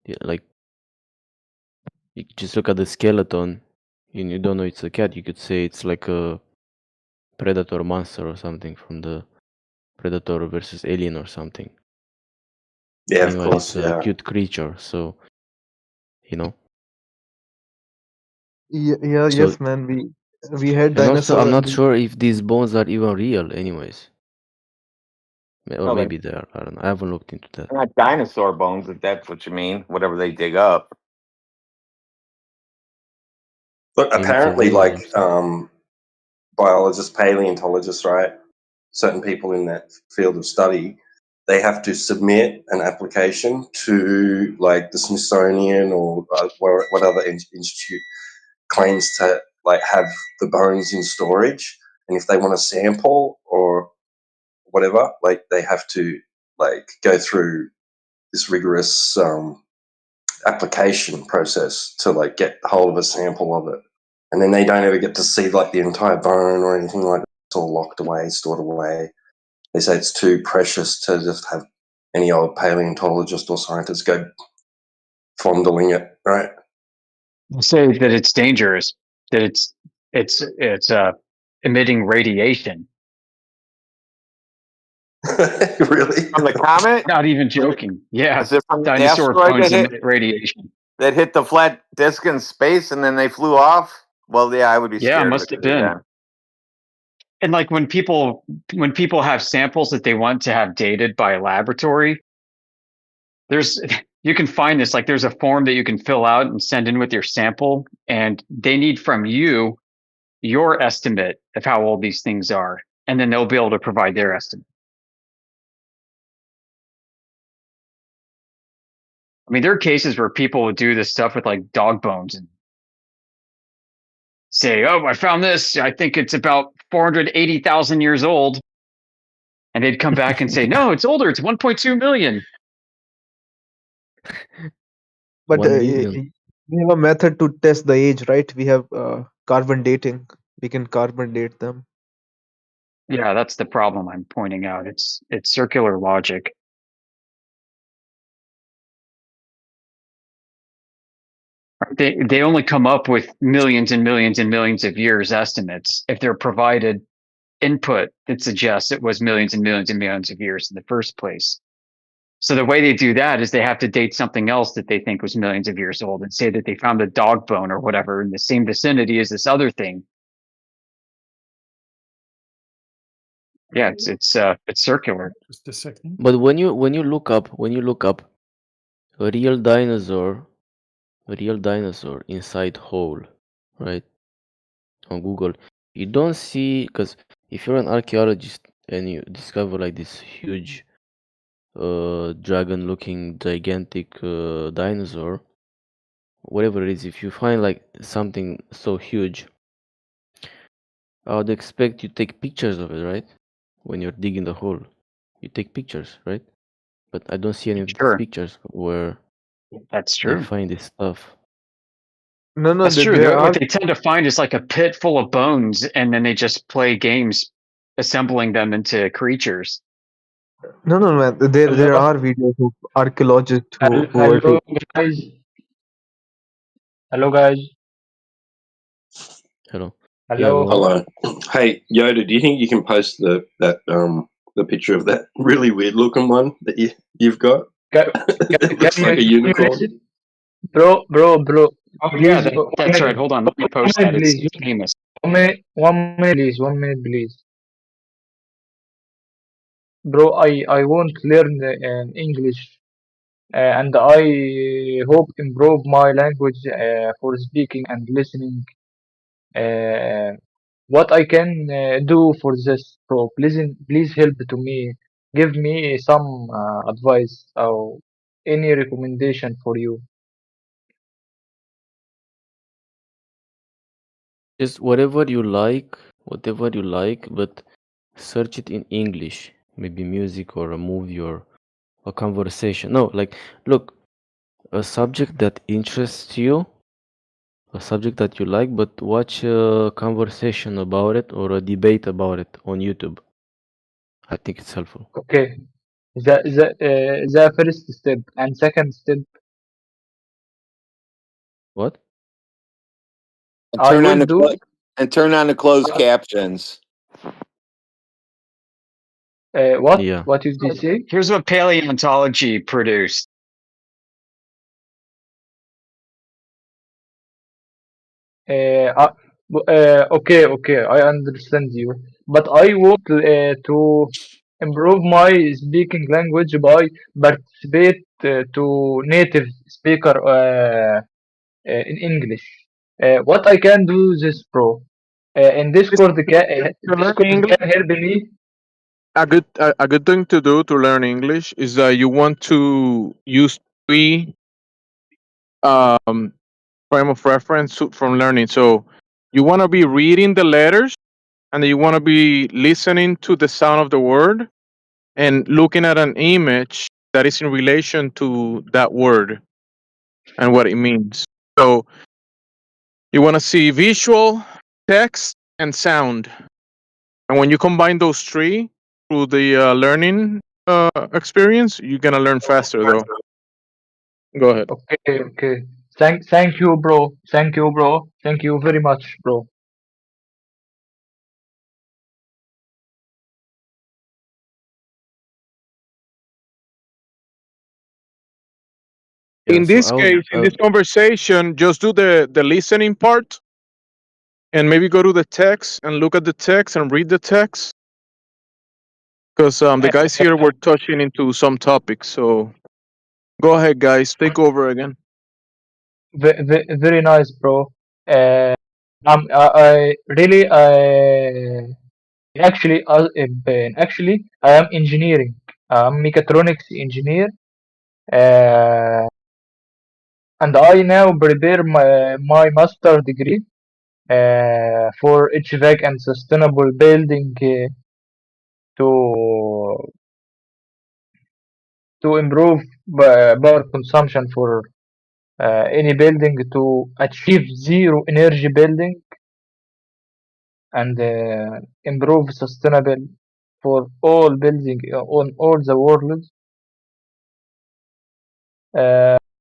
Yeah, like, you just look at the skeleton and you don't know it's a cat. You could say it's like a predator monster or something from the Predator versus Alien or something. Yeah, of Meanwhile, course. it's a Yeah. cute creature, so you know. Yeah, So, yes, man. We had and also, dinosaur I'm and not sure if these bones are even real, anyways. Or No, they're maybe they are. I don't know. I haven't looked into that. not dinosaur bones, if that's what you mean. Whatever they dig up. But Maybe it's a apparently, whale or like something. biologists, paleontologists, right? Certain people in that field of study, they have to submit an application to like the Smithsonian or what other institute claims to like have the bones in storage, and if they want a sample or whatever, like they have to like go through this rigorous application process to like get hold of a sample of it, and then they don't ever get to see like the entire bone or anything like that. It's all locked away, stored away. They say it's too precious to just have any old paleontologist or scientist go fondling it, right? They say that it's dangerous, that it's emitting radiation. Really? From the comet? Not even joking. Yeah, Is it from the dinosaur asteroid bones emit radiation. that hit the flat disk in space and then they flew off? Well, yeah, I would be Yeah, scared of must it have too been. then. And like when people have samples that they want to have dated by a laboratory, there's you can find this, like there's a form that you can fill out and send in with your sample, and they need from you your estimate of how old these things are, and then they'll be able to provide their estimate. I mean, there are cases where people would do this stuff with like dog bones and say, "Oh, I found this. I think it's about 480,000 years old," and they'd come back and say, "No, it's older. It's 1.2 million." but 1 million. we have a method to test the age, right? We have carbon dating. We can carbon date them. Yeah, that's the problem I'm pointing out. It's circular logic. They only come up with millions and millions and millions of years estimates if they're provided input that suggests it was millions and millions and millions of years in the first place. So the way they do that is they have to date something else that they think was millions of years old and say that they found a dog bone or whatever in the same vicinity as this other thing. Yeah, it's circular. Just a second. But when you look up a real dinosaur inside hole, right? On Google, you don't see, because if you're an archaeologist and you discover like this huge dragon looking gigantic dinosaur, whatever it is, if you find like something so huge, I would expect you take pictures of it, right? When you're digging the hole, you take pictures, right? But I don't see any of these Sure. pictures where That's they true. find this stuff. No, That's true. there are. What they tend to find is like a pit full of bones, and then they just play games assembling them into creatures. No, man. There are videos of archaeologists who were Hello, to. guys. Hello, guys. Hello. Yeah, Hello. go on. Hello. Hey, Yoda, do you think you can post the picture of that really weird looking one that you've got? Can, It looks like a can you unicorn. listen? Bro. Oh yeah, Please, that's right. Hold on, let me post that. It's famous. 1 minute, please. 1 minute, please. Bro, I want to learn English, and I hope improve my language for speaking and listening. Uh, what I can do for this, bro? Please help to me. Give me some advice or any recommendation for you. Just whatever you like, but search it in English. Maybe music or a movie or a conversation. No, like, look, a subject that interests you, a subject that you like, but watch a conversation about it or a debate about it on YouTube. I think it's helpful. Okay. The first step and second step. What? And I turn on will the do. and turn on the closed captions. What? Yeah. What did you say? Here's what paleontology produced. Uh, okay, I understand you. But I want to improve my speaking language by participate to native speaker in English. What I can do this, bro? In To learn Discord English, can help me. a good thing to do to learn English is that you want to use three um, frame of reference from learning. So you want to be reading the letters, and you want to be listening to the sound of the word and looking at an image that is in relation to that word and what it means. So you want to see visual, text, and sound. And when you combine those three through the learning experience, you're gonna learn faster. Though, go ahead. Okay. Thank you, bro. Thank you, bro. Thank you very much, bro. Yeah. In So this case, I in was this conversation, just do the listening part, and maybe go to the text and look at the text and read the text. Because the guys here were touching into some topics. So go ahead, guys, take over again. Very nice, bro. Uh, I really, actually, I am engineering. I'm mechatronics engineer, uh, and I now prepare my master degree for HVAC and sustainable building to improve power consumption for any building to achieve zero energy building and improve sustainable for all building on all the world.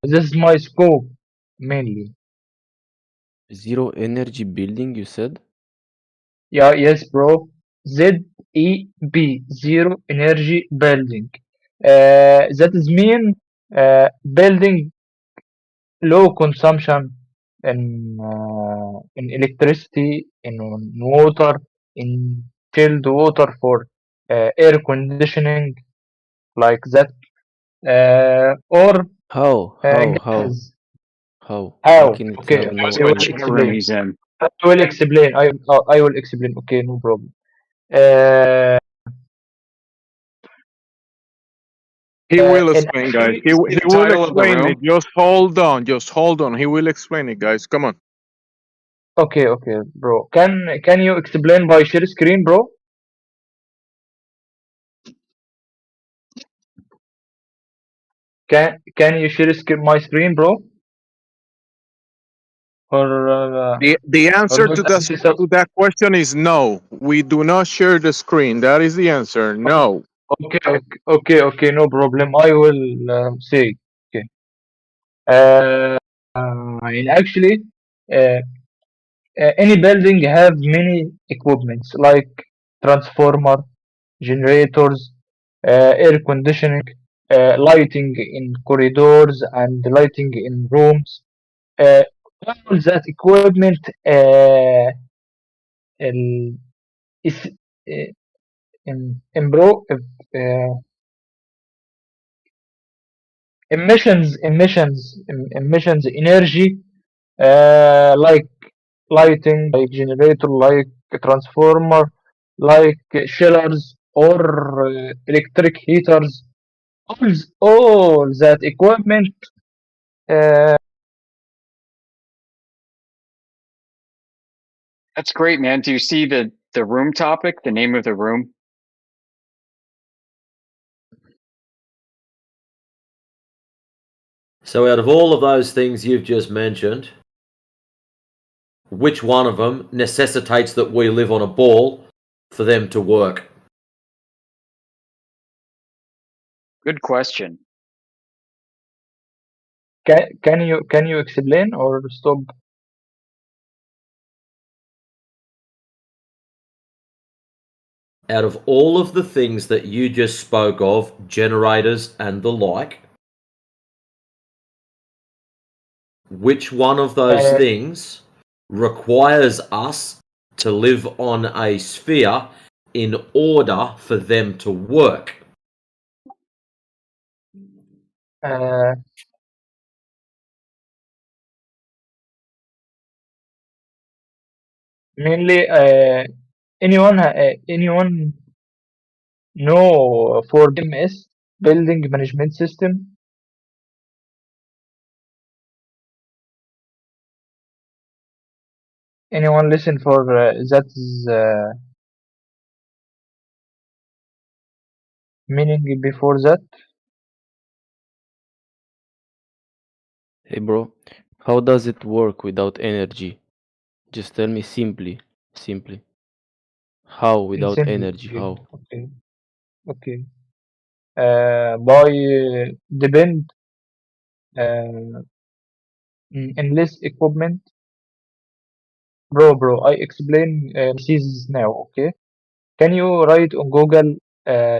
This is my scope mainly. zero energy building. You said. Yeah, yes, bro. ZEB, zero energy building. That is mean building low consumption in electricity, in water, in chilled water for air conditioning, like that, or How? How? How? gas. How? How How? can it Okay, have no I will What energy? room explain. he's in. I will explain. I will explain. Okay, no problem. Uh, He will and explain, guys. actually, The He will title of the explain room. it. Just hold on. Just hold on. He will explain it, guys. Come on. okay, bro. Can you explain by share screen, bro? Can you share my screen, bro? Or The answer not to that this up? that question is no. We do not share the screen. That is the answer. No. Okay, no problem. I will say. Okay. Uh, and actually, uh, any building have many equipments like transformer, generators, air conditioning, lighting in corridors and lighting in rooms. Uh, all that equipment ال- is uh, emissions energy like lighting, like generator, like transformer, like chillers or electric heaters. All that equipment uh, That's great, man. Do you see the room topic, the name of the room? So, out of all of those things you've just mentioned, Which one of them necessitates that we live on a ball for them to work? Good question. Can you explain or stop? Out of all of the things that you just spoke of, generators and the like, which one of those Uh, things requires us to live on a sphere in order for them to work? uh, Mainly, anyone know for BMS, building management system? Anyone listen for that's meaning before that? Hey bro, how does it work without energy? Just tell me simply. Simply. How In without simple, energy? okay, How? okay, okay. By depend uh, in less equipment, bro. I explain this now, okay? Can you write on Google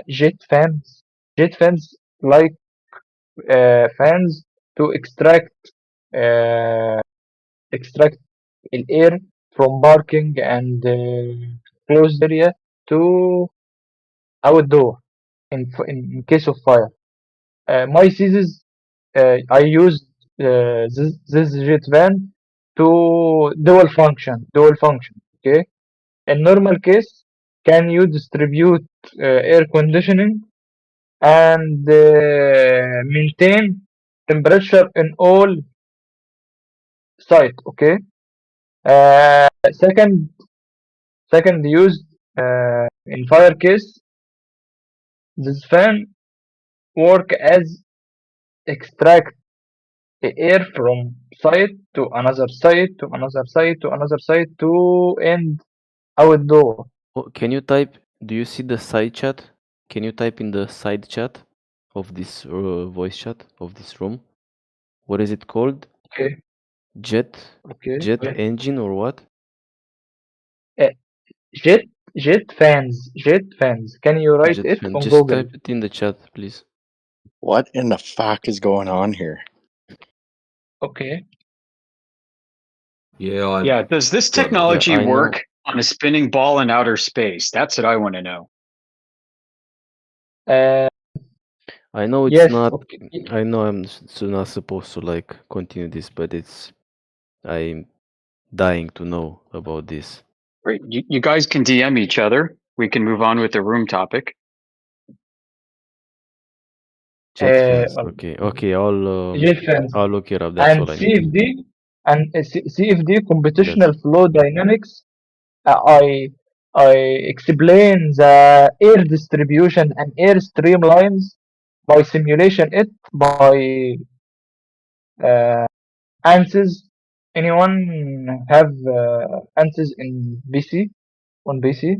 jet fans? Jet fans like fans to uh, extract air from parking and closed area to outdoor in case of fire. My thesis, I used this jet van to dual function. Okay, in normal case, can you distribute air conditioning and maintain temperature in all site? Okay. Uh, second, second used in fire case, this fan work as extract the air from site to another site to another site to another site to end outdoor. Oh, can you type? Do you see the side chat? Can you type in the side chat of this voice chat of this room? What is it called? Okay. Jet? Okay. Jet engine or what? Uh, jet jet fans. Can you write Jet it fan. on Just Google? type it in the chat, please. What in the fuck is going on here? Okay. Yeah, Yeah, does this don't know. Yeah, technology I know. work on a spinning ball in outer space? That's what I want to know. Uh, I know it's yes. not. Okay. I know not supposed to like continue this, but it's. I'm dying to know about this. Great. You guys can DM each other. We can move on with the room topic. Jet fans. Okay, Jet fans I'll look it up. That's and all I need to know. CFD and CFD That's computational flow dynamics. Uh, I I explain the air distribution and air streamlines by simulation it by uh, ANSYS. Anyone have ANSYS in BC on BC?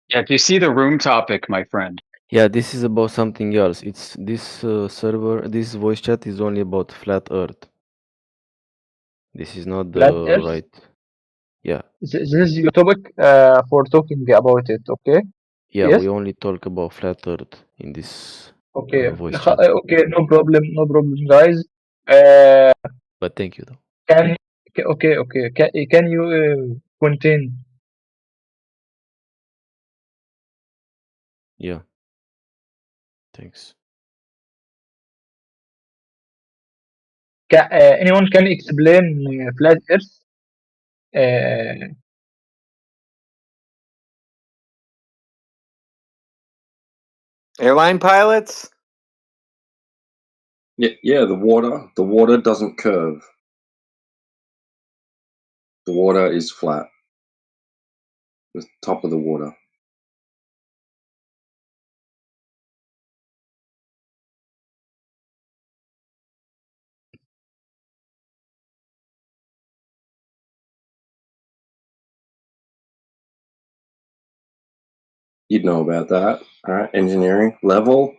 Yeah, if you see the room topic, my friend. Yeah, this is about something else. It's this server. This voice chat is only about flat Earth. This is not Flat the Earth. right. Yeah. This is your topic for talking about it. Okay. Yeah, Yes. we only talk about flat Earth in this Okay. voice chat. Okay. No problem. No problem, guys. Uh, But thank you though. can okay. Can you continue? Yeah. Thanks. Anyone can explain flat Earth? Uh, Airline pilots? Yeah, the water doesn't curve. The water is flat. The top of the water. You'd know about that. All right, engineering. Level,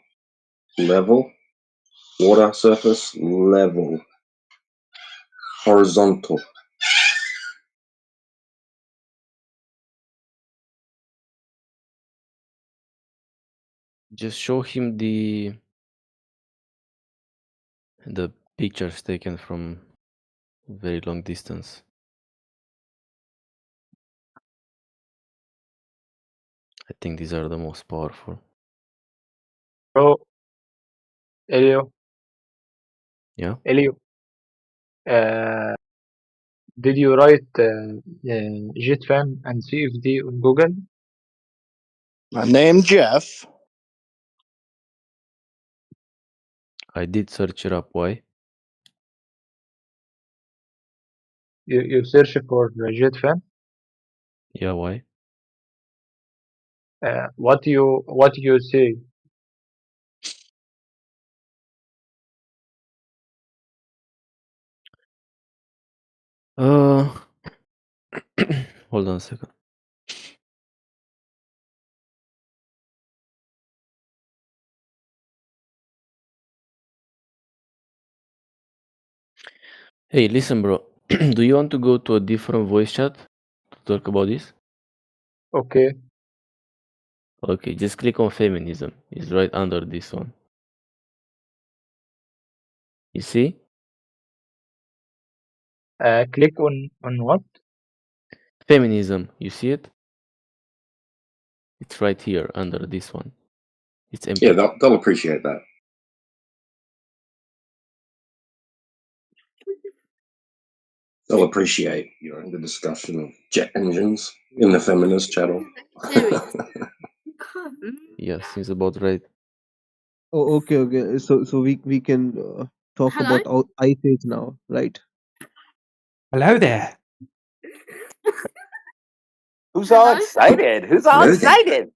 water surface, level, horizontal. Just show him the pictures taken from very long distance. I think these are the most powerful. So, Elio, Yeah. did you write jet fan and CFD on Google? My name Jeff. I did search it up. Why? You search for jet fan. Yeah, why? What you say? Hold on a second. Hey, listen, bro. Do you want to go to a different voice chat to talk about this? Okay. Okay, just click on feminism. It's right under this one. You see? Click on what? Feminism. You see it? It's right here under this one. It's empty. Yeah, they'll appreciate that. They'll appreciate, the discussion of jet engines in the feminist channel. Yeah, seems about right. Oh, okay. So we can talk Hello? about Ice Age now, right? Hello there. Who's all excited? Who's all Hello there. excited?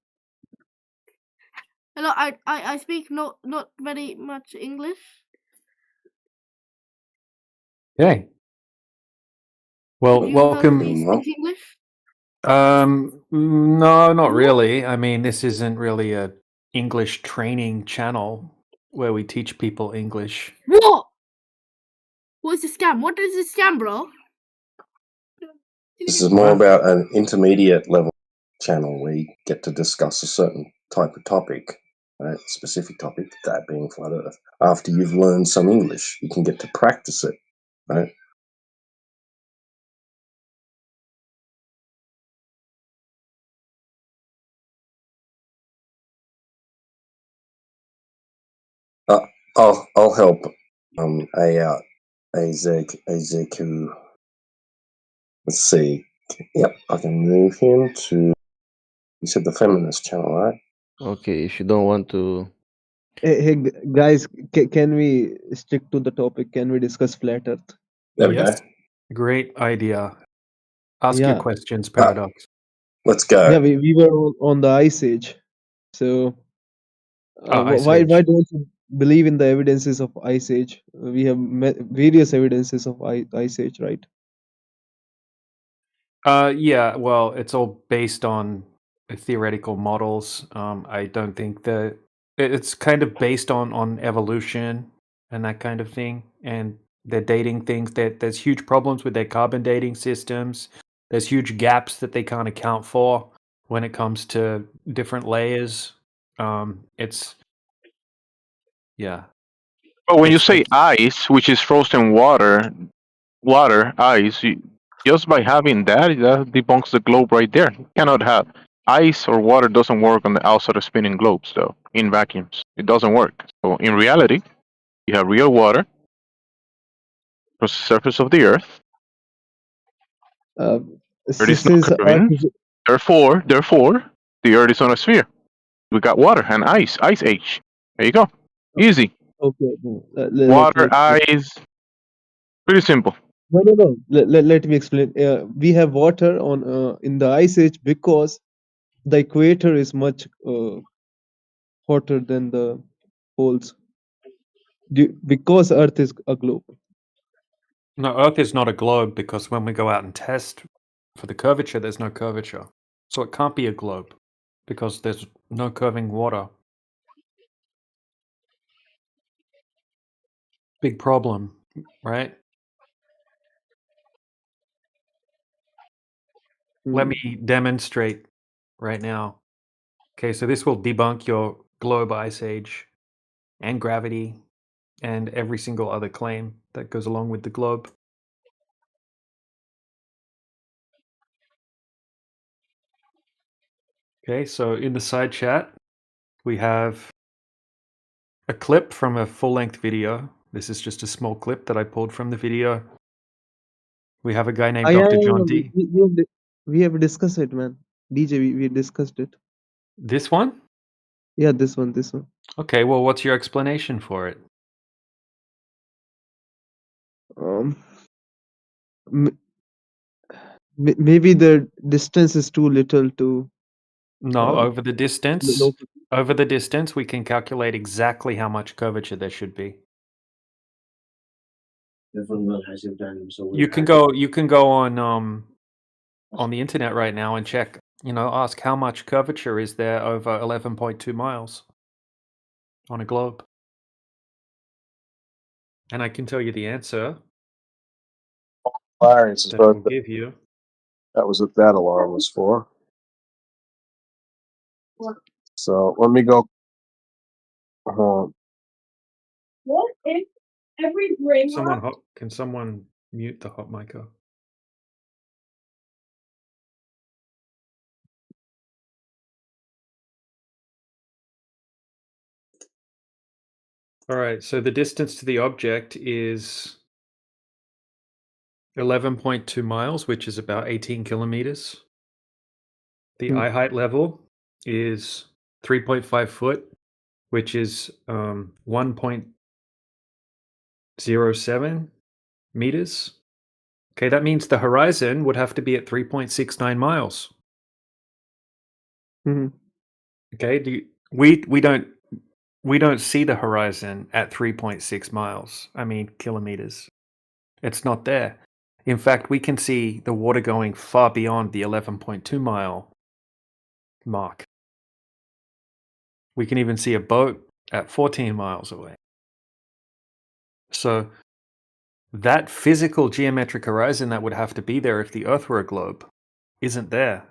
Hello, I speak not very much English. Okay. Well, Do you know welcome. me speak English? No, not really. I mean, this isn't really a English training channel where we teach people English. What? What's a scam? What is a scam, bro? This is more about an intermediate level channel where you get to discuss a certain type of topic, right? Specific topic, that being flat Earth. After you've learned some English, you can get to practice it, right? I'll help Azeku. Let's see. Yep, I can move him to. You said the feminist channel, right? Okay, if you don't want to. Hey, guys, can we stick to the topic? Can we discuss flat Earth? There we Yes. go. Great idea. Ask your Yeah. questions, Paradox. Let's go. Yeah, we were on the Ice Age. So Ice why Age. don't you believe in the evidences of Ice Age? We have various evidences of Ice Age, right? Yeah, well, it's all based on theoretical models. I don't think that it's kind of based on evolution and that kind of thing. And they're dating things that there's huge problems with their carbon dating systems. There's huge gaps that they can't account for when it comes to different layers. It's yeah. But when you say ice, which is frozen water, ice, just by having that debunks the globe right there. You cannot have ice or water doesn't work on the outside of spinning globes, though, in vacuums. It doesn't work. So in reality, you have real water across the surface of the Earth. Earth is not Since Earth curving. is Therefore, the Earth is on a sphere. We got water and ice age. There you go. Easy. okay, Water, ice. Pretty simple. no. Let me explain. We have water on in the Ice Age because the equator is much hotter than the poles. Because Earth is a globe. No, Earth is not a globe because when we go out and test for the curvature, there's no curvature. So it can't be a globe. because there's no curving water. Big problem, right? Let me demonstrate right now. Okay, so this will debunk your globe ice age and gravity and every single other claim that goes along with the globe. Okay, so in the side chat, we have a clip from a full-length video. This is just a small clip that I pulled from the video. We have a guy named Yeah, Dr. yeah, John yeah, D. we have discussed it, man. DJ, we discussed it. This one? Yeah, this one. Okay, well, what's your explanation for it? Um, maybe the distance is too little to. No, over the distance, No. we can calculate exactly how much curvature there should be. You can go on the internet right now and check, ask how much curvature is there over 11.2 miles on a globe. And I can tell you the answer Larry's is that it will what give you. that was what that alarm was for. So let me go. What if every brain Can someone mute the hot micer? All right, so the distance to the object is 11.2 miles, which is about 18 kilometers. The eye height level is 3.5 foot, which is 1.07 meters. Okay, that means the horizon would have to be at 3.69 miles. Okay, we don't see the horizon at 3.6 miles. I mean kilometers. It's not there. In fact, we can see the water going far beyond the 11.2 mile mark. We can even see a boat at 14 miles away. So that physical geometric horizon that would have to be there if the Earth were a globe isn't there.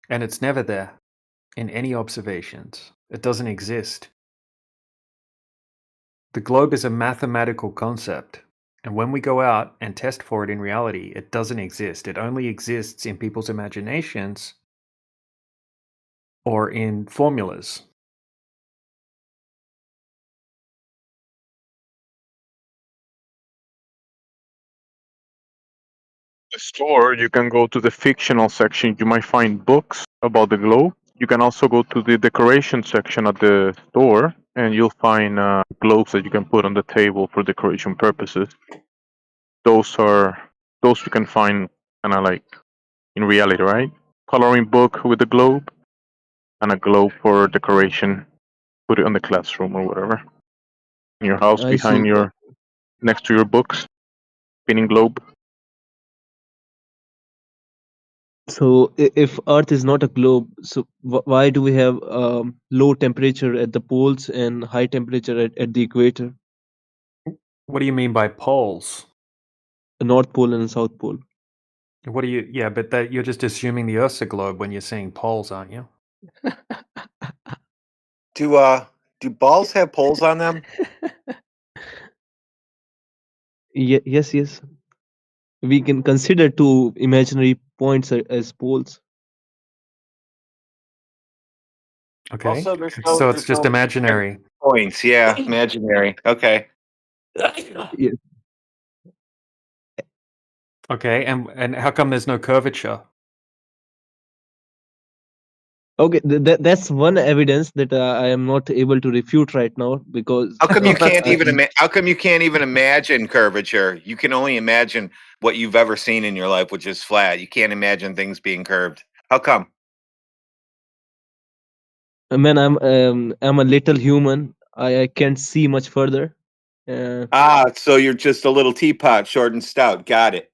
And it's never there in any observations. It doesn't exist. The globe is a mathematical concept. And when we go out and test for it in reality, it doesn't exist. It only exists in people's imaginations or in formulas. The store, you can go to the fictional section. You might find books about the globe. You can also go to the decoration section at the store, and you'll find globes that you can put on the table for decoration purposes. Those you can find kind of like in reality, right? Coloring book with a globe and a globe for decoration. Put it on the classroom or whatever. In your house, I see. next to your books, spinning globe. So if Earth is not a globe, so why do we have low temperature at the poles and high temperature at the equator? What do you mean by poles? The North Pole and the South Pole. Yeah, but that you're just assuming the Earth's a globe when you're saying poles, aren't you? Do balls have poles on them? Yes. We can consider two imaginary points as poles. Okay. Also, So it's just imaginary. Points, yeah, imaginary. Okay. Yeah. Okay, and how come there's no curvature? Okay, that's one evidence that I am not able to refute right now because How come you can't even imagine curvature? You can only imagine what you've ever seen in your life, which is flat. You can't imagine things being curved. How come? Man, I'm a little human. I can't see much further. So you're just a little teapot, short and stout. Got it.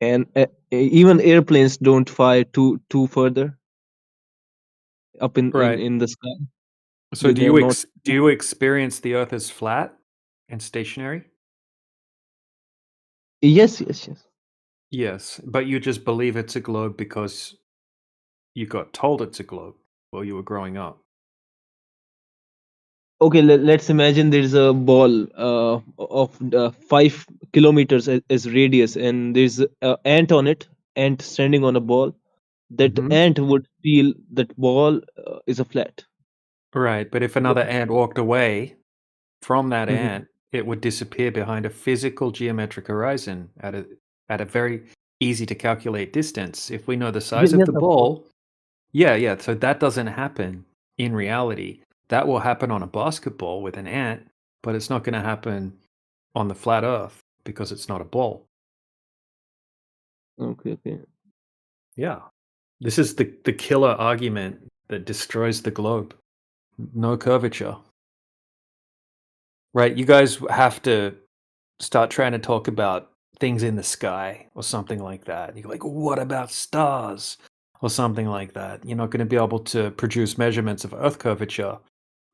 and even airplanes don't fly too further up Right. in the sky. So do They're you not. do you experience the Earth as flat and stationary? Yes. Yes, but you just believe it's a globe because you got told it's a globe while you were growing up. Okay, let's imagine there's a ball of 5 kilometers as radius, and there's an ant on it, ant standing on a ball. That Mhm. ant would feel that ball is a flat. Right, but if another ant walked away from that Mhm. ant, it would disappear behind a physical geometric horizon at a very easy to calculate distance. If we know the size of Yes, the of course. ball, yeah, so that doesn't happen in reality. That will happen on a basketball with an ant, but it's not going to happen on the flat Earth because it's not a ball. Okay. Yeah. This is the killer argument that destroys the globe. No curvature. Right, you guys have to start trying to talk about things in the sky or something like that. You're like, what about stars? Or something like that. You're not going to be able to produce measurements of Earth curvature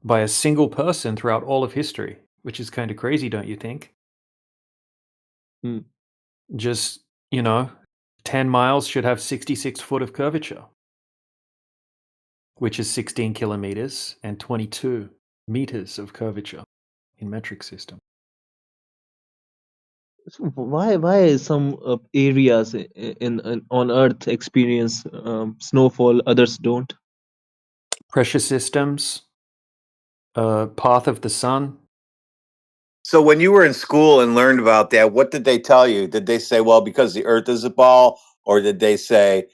by a single person throughout all of history, which is kind of crazy, don't you think? Hmm. Just, 10 miles should have 66 foot of curvature, which is 16 kilometers and 22 meters of curvature in metric system. So why some areas in on Earth experience snowfall, others don't? Pressure systems, path of the sun. So when you were in school and learned about that, what did they tell you? Did they say, well, because the Earth is a ball, or did they say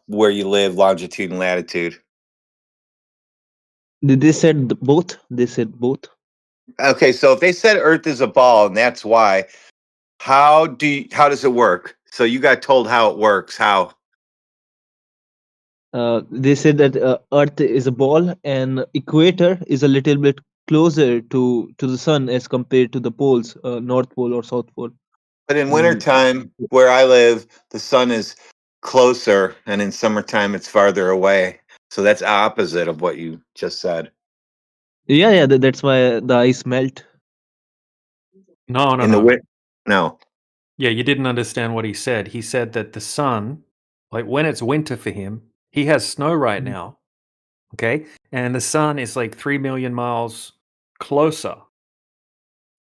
where you live, longitude and latitude? They said both. They said both. Okay, so if they said Earth is a ball and that's why, how does it work? So you got told how it works. How? They said that Earth is a ball and equator is a little bit closer to the sun as compared to the poles, North Pole or South Pole. But in And wintertime, where I live, the sun is closer, and in summertime, it's farther away. So that's opposite of what you just said. yeah, that's why the ice melt. No. In the no. Yeah, you didn't understand what he said. He said that the sun, like when it's winter for him, he has snow right now. Okay? And the sun is like 3 million miles closer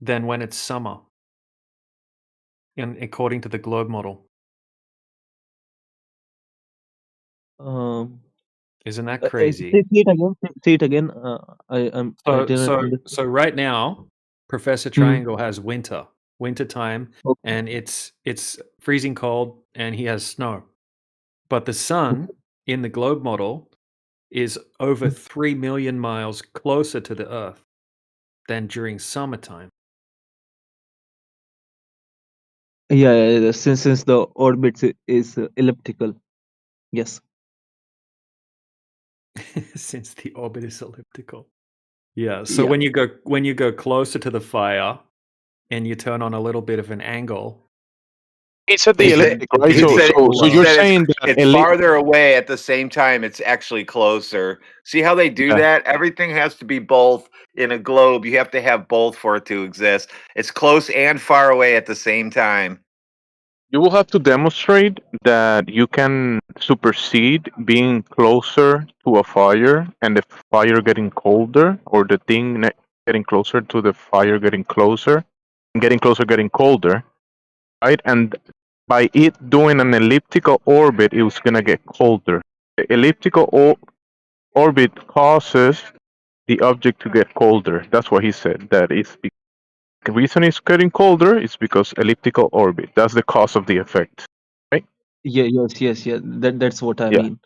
than when it's summer, according to the globe model. Isn't that crazy? Say it again. Say it again. I didn't understand. So right now, Professor Triangle has winter time, Okay. and it's freezing cold, and he has snow. But the sun in the globe model is over 3 million miles closer to the Earth than during summertime. Yeah. Since the orbit is elliptical. Yes. Since the orbit is elliptical. Yeah. So Yeah. when you go closer to the fire and you turn on a little bit of an angle. He said the He said- elliptic, right? he So said- you're saying that it's farther away at the same time. It's actually closer. See how they do that? Everything has to be both in a globe. You have to have both for it to exist. It's close and far away at the same time. you will have to demonstrate that you can supersede being closer to a fire and the fire getting colder, or the thing getting closer to the fire getting closer, and getting closer getting colder, right? And by it doing an elliptical orbit, it was gonna get colder. The elliptical orbit causes the object to get colder. That's what he said. That is the reason it's getting colder is because elliptical orbit. That's the cause of the effect, right? Yeah. Yes. That's what I Yeah. mean.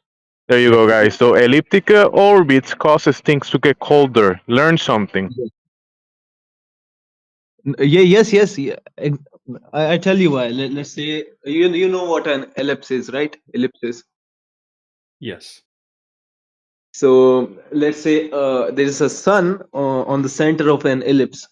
There you go, guys. So elliptical orbits causes things to get colder. Learn something. Yes. Yeah. I tell you why. Let's say you know what an ellipse is, right? Ellipsis. Yes. So let's say there is a sun on the center of an ellipse.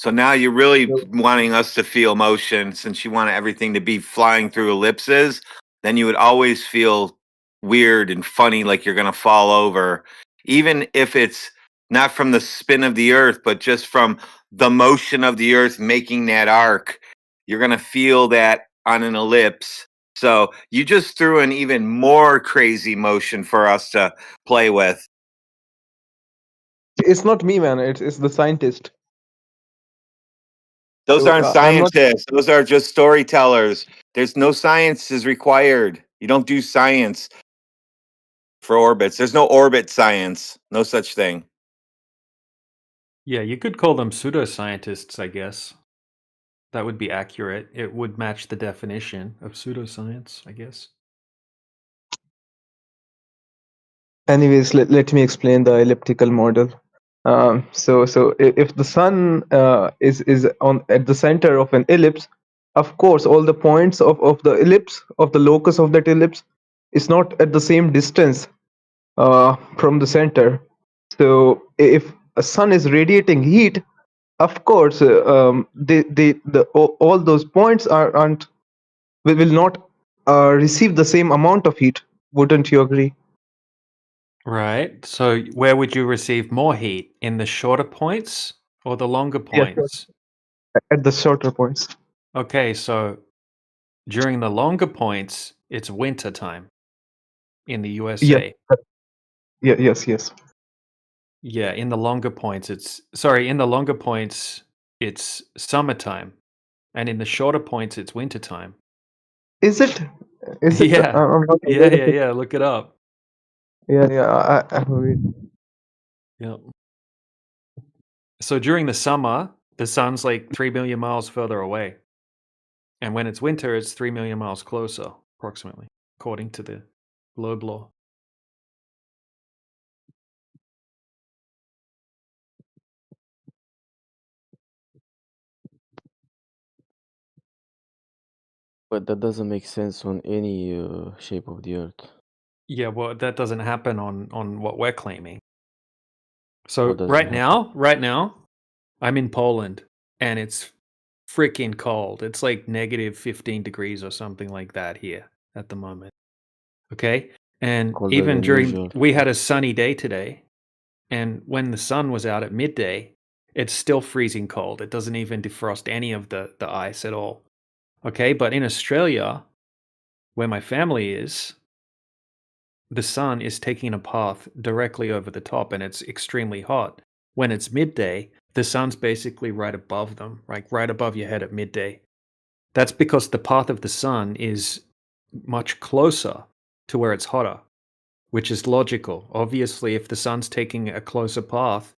So now you're really wanting us to feel motion, since you want everything to be flying through ellipses. Then you would always feel weird and funny, like you're going to fall over, even if it's not from the spin of the Earth, but just from the motion of the Earth making that arc. You're going to feel that on an ellipse. So you just threw in even more crazy motion for us to play with. It's not me, man. It's the scientist. Those aren't I'm not. scientists. Those are just storytellers. There's no science is required. You don't do science for orbits. There's no orbit science. No such thing. Yeah, you could call them pseudoscientists, I guess. That would be accurate. It would match the definition of pseudoscience, I guess. Anyways, let me explain the elliptical model. So if the sun is on at the center of an ellipse, of course, all the points of the ellipse, of the locus of that ellipse, is not at the same distance from the center. So if a sun is radiating heat, of course, all those points aren't will not receive the same amount of heat. Wouldn't you agree? Right. So where would you receive more heat? In the shorter points or the longer Yes, points? at the shorter points. Okay, so during the longer points, it's winter time in the Yes. USA. Yeah. Yes. Yeah, in the longer points, it's summertime, and in the shorter points, it's wintertime. Is it? Is it? Yeah, I'm not yeah, aware of yeah, it. yeah. Look it up. Yeah. I read. Yep. So during the summer, the sun's like 3 million miles further away, and when it's winter, it's 3 million miles closer, approximately, according to the globe law. But that doesn't make sense on any shape of the Earth. Yeah, well, that doesn't happen on what we're claiming. So What doesn't happen? right now, I'm in Poland, and it's freaking cold. It's like negative 15 degrees or something like that here at the moment. Okay? And Colder even than usual. we had a sunny day today, and when the sun was out at midday, it's still freezing cold. It doesn't even defrost any of the ice at all. Okay? But in Australia, where my family is, the sun is taking a path directly over the top, and it's extremely hot. When it's midday, the sun's basically right above them, like right above your head at midday. That's because the path of the sun is much closer to where it's hotter, which is logical. Obviously, if the sun's taking a closer path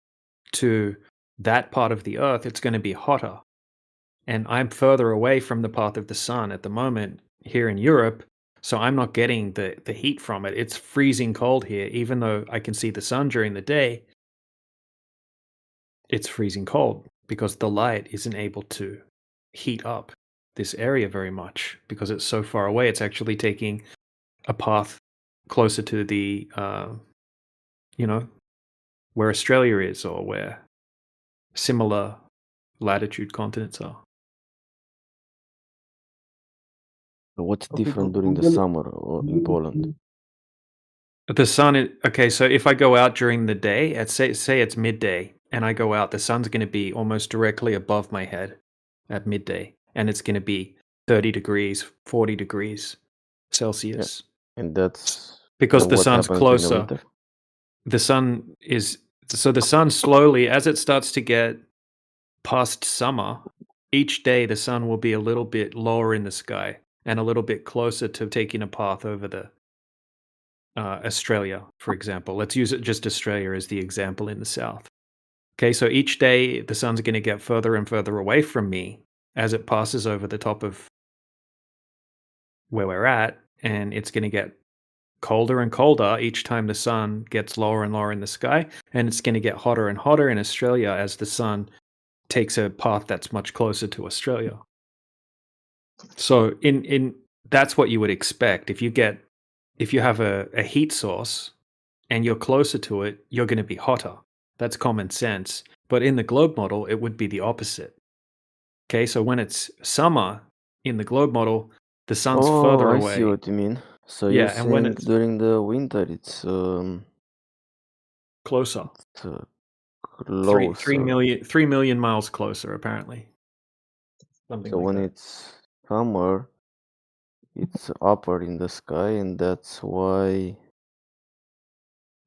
to that part of the earth, it's going to be hotter. And I'm further away from the path of the sun at the moment here in Europe, so I'm not getting the heat from it. It's freezing cold here, even though I can see the sun during the day. It's freezing cold because the light isn't able to heat up this area very much because it's so far away. It's actually taking a path closer to the, where Australia is or where similar latitude continents are. So what's Okay, different during the Google. summer or in Poland? The sun is okay. So if I go out during the day, at say it's midday, and I go out, the sun's going to be almost directly above my head at midday, and it's going to be 30 degrees, 40 degrees Celsius. And that's Because then the what sun's happens during the closer. winter? The sun slowly, as it starts to get past summer, each day the sun will be a little bit lower in the sky and a little bit closer to taking a path over the Australia, for example. Let's use it just Australia as the example in the south. Okay, so each day the sun's going to get further and further away from me as it passes over the top of where we're at, and it's going to get colder and colder each time the sun gets lower and lower in the sky, and it's going to get hotter and hotter in Australia as the sun takes a path that's much closer to Australia. So in that's what you would expect. If you have a heat source and you're closer to it, you're going to be hotter. That's common sense. But in the globe model, it would be the opposite. Okay, so when it's summer in the globe model, the sun's Oh, further I see away. what you mean. So Yeah, you're and when saying it's during the winter it's closer, closer. 3 million miles closer, apparently. Something So like when that. it's summer, it's upper in the sky, and that's why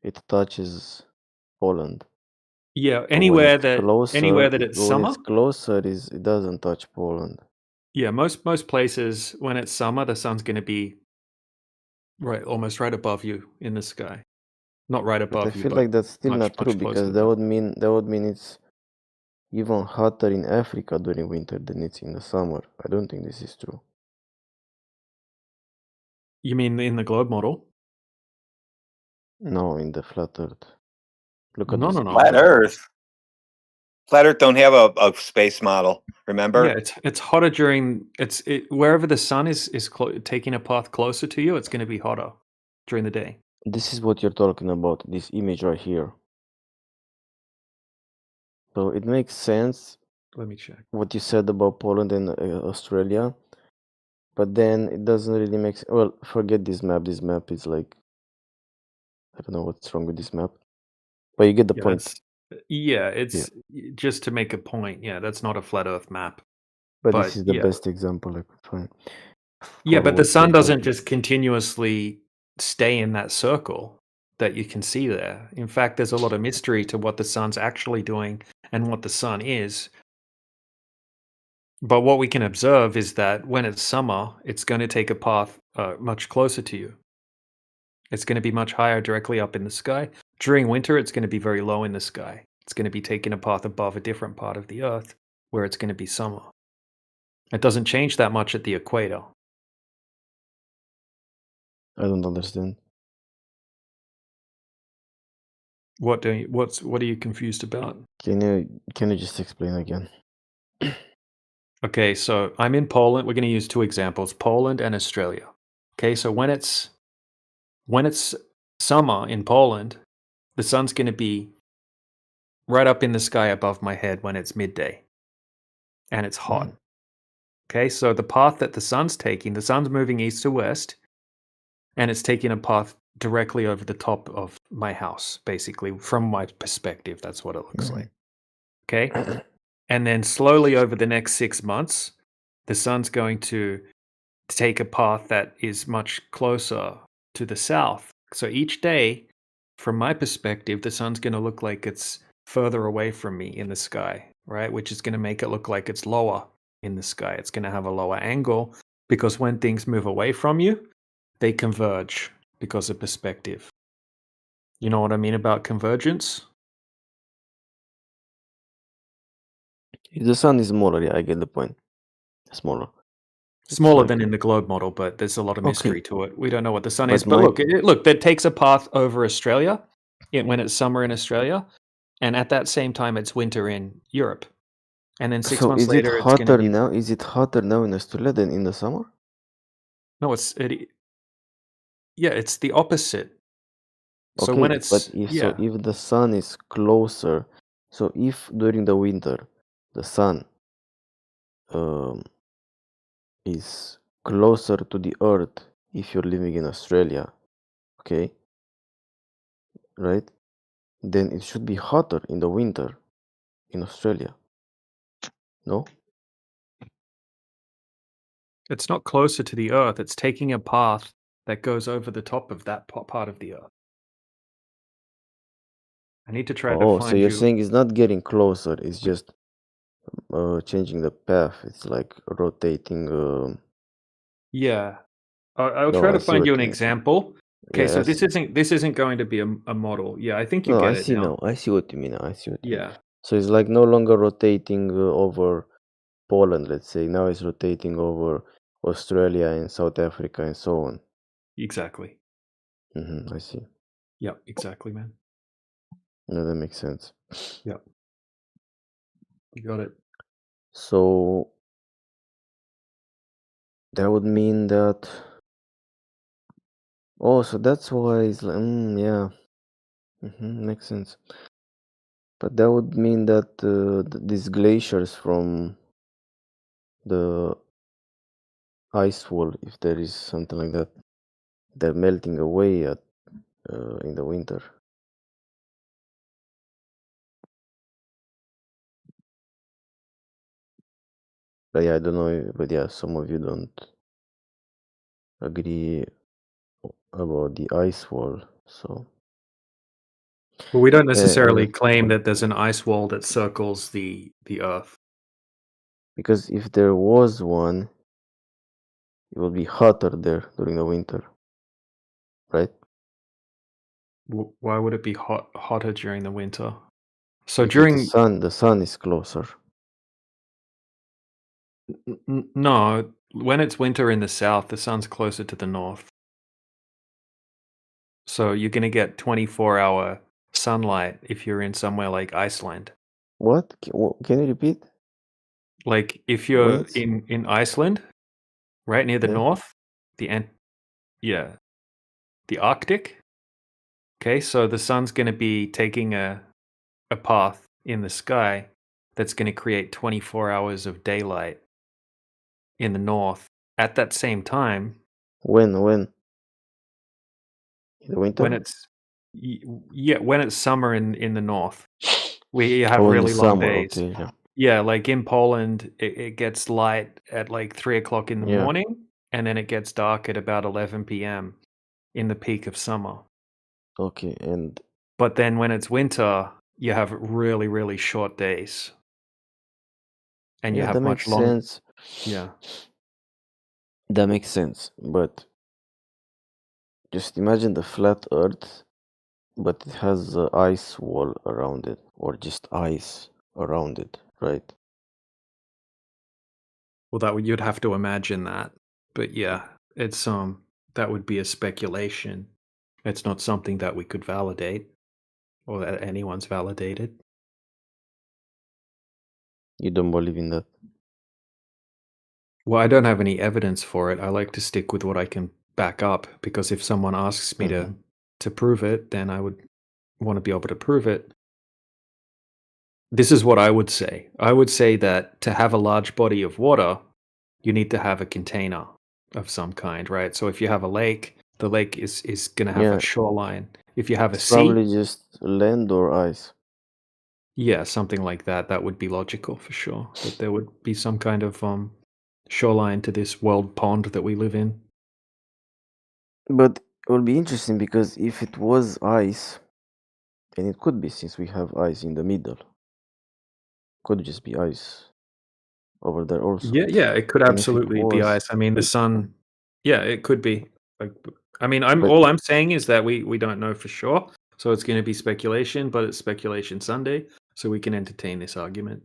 it touches Poland. Yeah, But when anywhere it's that closer, it's when summer. it's closer, it doesn't touch Poland. Yeah, most places when it's summer, the sun's going to be almost right above you in the sky. Not right But I above you, feel but like that's still much not true closer because to it. that would mean it's even hotter in Africa during winter than it's in the summer. I don't think this is true. You mean in the globe model? No, in the flat Earth. Look at No, this. no, no. Flat Earth. Flat Earth don't have a space model. Remember? Yeah, it's hotter during wherever the sun is taking a path closer to you. It's going to be hotter during the day. This is what you're talking about. This image right here. So it makes sense. Let me check. What you said about Poland and Australia, but then it doesn't really make sense. Well, forget this map. This map is like, I don't know what's wrong with this map, but you get the Yeah, point. it's just to make a point. Yeah, that's not a flat Earth map. But this is the best example I could find. Yeah, for but the what sun you're doesn't talking. just continuously stay in that circle that you can see there. In fact, there's a lot of mystery to what the sun's actually doing and what the sun is. But what we can observe is that when it's summer, it's going to take a path much closer to you. It's going to be much higher directly up in the sky. During winter, it's going to be very low in the sky. It's going to be taking a path above a different part of the Earth where it's going to be summer. It doesn't change that much at the equator. I don't understand. What are you confused about? Can you just explain again? Okay, so I'm in Poland. We're going to use two examples, Poland and Australia. Okay, so when it's summer in Poland, the sun's going to be right up in the sky above my head when it's midday. And it's hot. Okay, so the path that the sun's taking, the sun's moving east to west, and it's taking a path directly over the top of my house, basically, from my perspective. That's what it looks like. Okay? And then slowly over the next 6 months, the sun's going to take a path that is much closer to the south. So each day, from my perspective, the sun's going to look like it's further away from me in the sky, right? Which is going to make it look like it's lower in the sky. It's going to have a lower angle because when things move away from you, they converge because of perspective. You know what I mean about convergence? The sun is smaller, yeah, I get the point. Smaller. Smaller like than in the globe model, but there's a lot of mystery Okay. to it. We don't know what the sun But is. But my- look, that takes a path over Australia when it's summer in Australia, and at that same time it's winter in Europe. And then 6 So months is it later, it's going to hotter be now? Is it hotter now in Australia than in the summer? no, it's the opposite. So Okay, when but it's if the sun is closer, so if during the winter the sun is closer to the earth if you're living in Australia, okay, right? Then it should be hotter in the winter in Australia. No? it's not closer to the Earth, it's taking a path that goes over the top of that part of the Earth. I need to try to Oh, so find you're you. saying it's not getting closer, it's just changing the path. It's like rotating. Yeah. I'll No, try I to see find you what an you mean. example. Okay, Yeah, so I see. this isn't going to be a model. Yeah, I think you No, I get it see now. now. I see what you mean. I see what you mean. Yeah. So it's like no longer rotating over Poland, let's say. Now it's rotating over Australia and South Africa and so on. Exactly. I see. Yeah, exactly, man. No, that makes sense. Yeah. You got it. So that would mean that. Oh, so that's why it's like, yeah. Makes sense. But that would mean that these glaciers from the ice wall, if there is something like that, they're melting away in the winter. But yeah, I don't know. But yeah, some of you don't agree about the ice wall. So Well, we don't necessarily claim that there's an ice wall that circles the Earth. because if there was one, it will be hotter there during the winter, right? Why would it be hotter during the winter? So If during the sun is closer. No, when it's winter in the south, the sun's closer to the north. So you're going to get 24-hour sunlight if you're in somewhere like Iceland. What? Can you repeat? Like if you're in Iceland, right near the north, the Arctic. Okay, so the sun's going to be taking a path in the sky that's going to create 24 hours of daylight in the north at that same time. When? In the winter? When it's when it's summer in the north, we have in the really long summer, days. okay, yeah. Yeah, like in Poland, it gets light at like 3 o'clock in the Yeah. morning, and then it gets dark at about 11 p.m. in the peak of summer. Okay, and But then when it's winter, you have really, really short days. And you yeah, have that much makes longer. sense. Yeah. That makes sense, but just imagine the flat Earth, but it has an ice wall around it, or just ice around it, right? Well, you'd have to imagine that. But yeah, it's that would be a speculation. It's not something that we could validate or that anyone's validated. You don't believe in that? Well, I don't have any evidence for it. I like to stick with what I can back up, because if someone asks me to prove it, then I would want to be able to prove it. This is what I would say. I would say that to have a large body of water, you need to have a container of some kind, right? So if you have a lake, the lake is going to have Yeah. a shoreline. If you have a It's sea, probably just land or ice. yeah, something like that. That would be logical for sure. That there would be some kind of shoreline to this world pond that we live in. But it will be interesting because if it was ice, and it could be since we have ice in the middle, could just be ice over there also. Yeah, it could And if it absolutely be was, ice. I mean, the sun. Yeah, it could be. Like, I mean, But- all I'm saying is that we don't know for sure, so it's going to be speculation. But it's Speculation Sunday, so we can entertain this argument.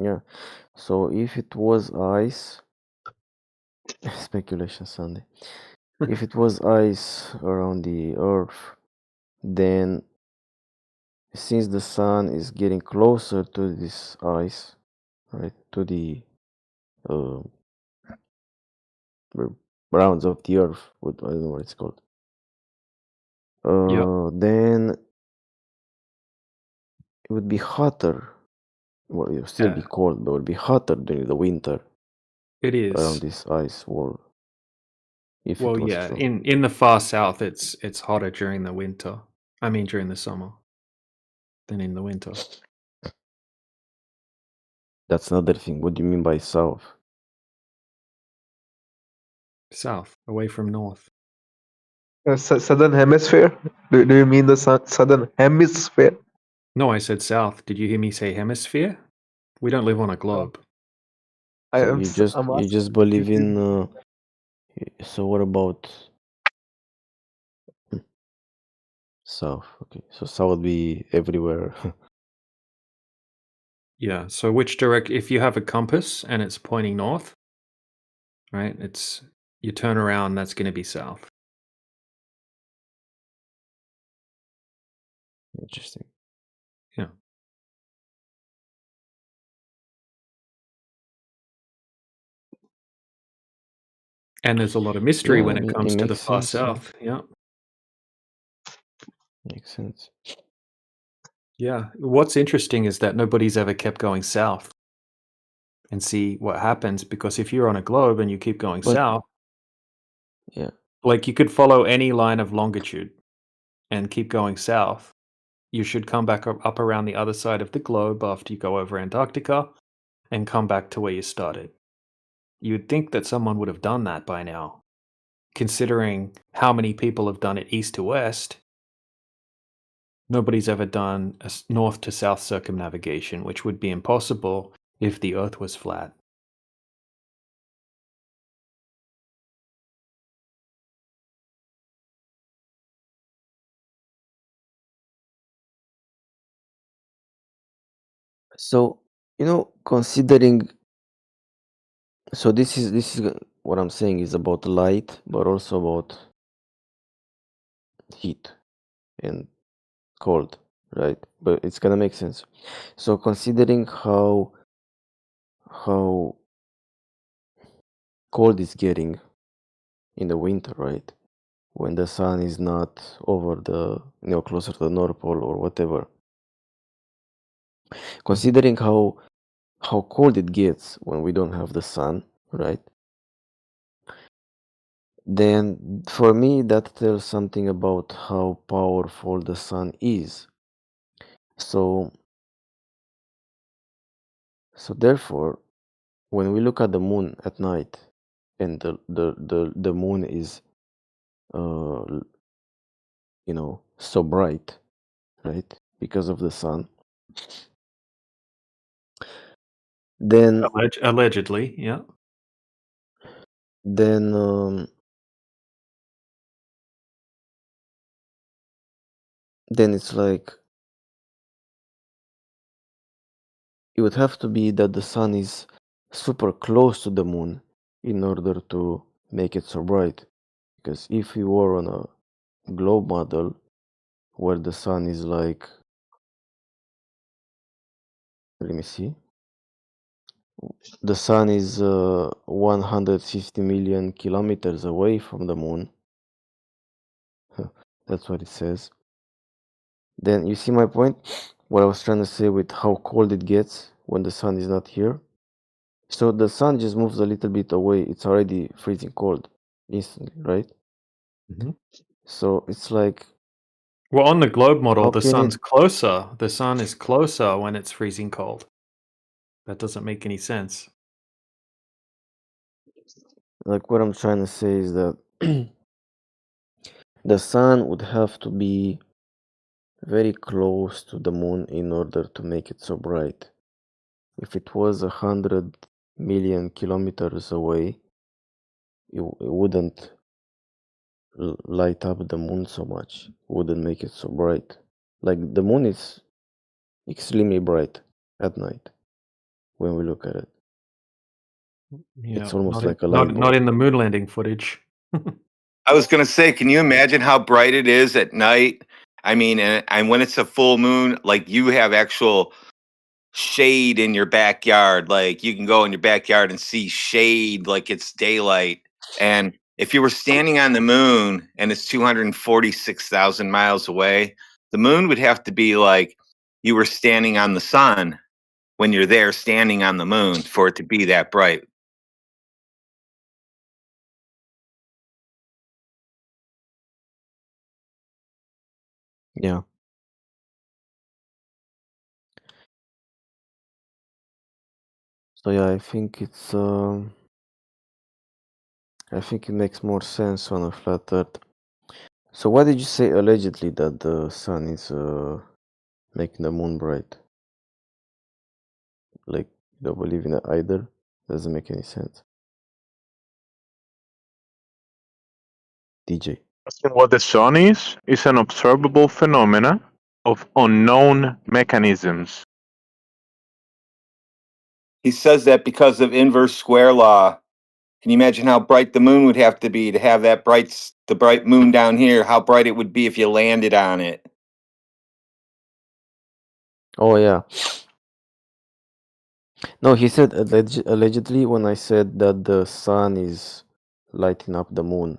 yeah. So if it was ice, speculation Sunday. If it was ice around the Earth, then since the sun is getting closer to this ice, right, to the uh, rounds of the Earth, I don't know what it's called. Then it would be hotter. Well, it would still be cold, but it would be hotter during the winter. It is around this ice wall. If well, it was yeah. true. In the far south, it's hotter during the winter. I mean, during the summer than in the winter. That's another thing. What do you mean by south? South, away from north. Southern hemisphere? Do you mean the southern hemisphere? No, I said south. Did you hear me say hemisphere? We don't live on a globe. So you just believe in. So what about south? Okay, so south would be everywhere. Yeah. So if you have a compass and it's pointing north, right? You turn around, that's going to be south. Interesting. Yeah. And there's a lot of mystery when it comes to the far south. Yeah. Makes sense. Yeah. What's interesting is that nobody's ever kept going south and see what happens, because if you're on a globe and you keep going But south, yeah, like you could follow any line of longitude and keep going south. You should come back up around the other side of the globe after you go over Antarctica and come back to where you started. You'd think that someone would have done that by now, considering how many people have done it east to west. Nobody's ever done a north to south circumnavigation, which would be impossible if the Earth was flat. so considering, so this is what I'm saying is about light, but also about heat and cold, right? But it's gonna make sense. So considering how cold it's getting in the winter, right? When the sun is not over the closer to the North Pole or whatever. Considering how cold it gets when we don't have the sun, right? Then for me that tells something about how powerful the sun is. So therefore, when we look at the moon at night and the moon is so bright, right? Because of the sun. Then Allegedly, yeah. then it's like it would have to be that the sun is super close to the moon in order to make it so bright. Because if we were on a globe model where the sun is like, let me see, the sun is 150 million kilometers away from the moon. That's what it says. Then you see my point? What I was trying to say with how cold it gets when the sun is not here. So the sun just moves a little bit away. It's already freezing cold instantly, right? Mm-hmm. So it's like, well, on the globe model, how the can sun's it? closer. The sun is closer when it's freezing cold. That doesn't make any sense. Like what I'm trying to say is that the sun would have to be very close to the moon in order to make it so bright. If it was 100 million kilometers away, it wouldn't light up the moon so much, wouldn't make it so bright. Like the moon is extremely bright at night when we look at it. Yeah, It's almost not in, like a light not in bulb. the moon landing footage. I was going to say, can you imagine how bright it is at night? I mean, and when it's a full moon, like you have actual shade in your backyard. Like you can go in your backyard and see shade like it's daylight. And if you were standing on the moon and it's 246,000 miles away, the moon would have to be like you were standing on the sun when you're there standing on the moon for it to be that bright. Yeah. So yeah, I think it makes more sense on a flat Earth. So why did you say allegedly that the sun is making the moon bright? Like you don't believe in it either? Doesn't make any sense. DJ. What the sun is an observable phenomena of unknown mechanisms. He says that because of inverse square law. Can you imagine how bright the moon would have to be to have that the bright moon down here? How bright it would be if you landed on it. Oh yeah. No, he said allegedly when I said that the sun is lighting up the moon.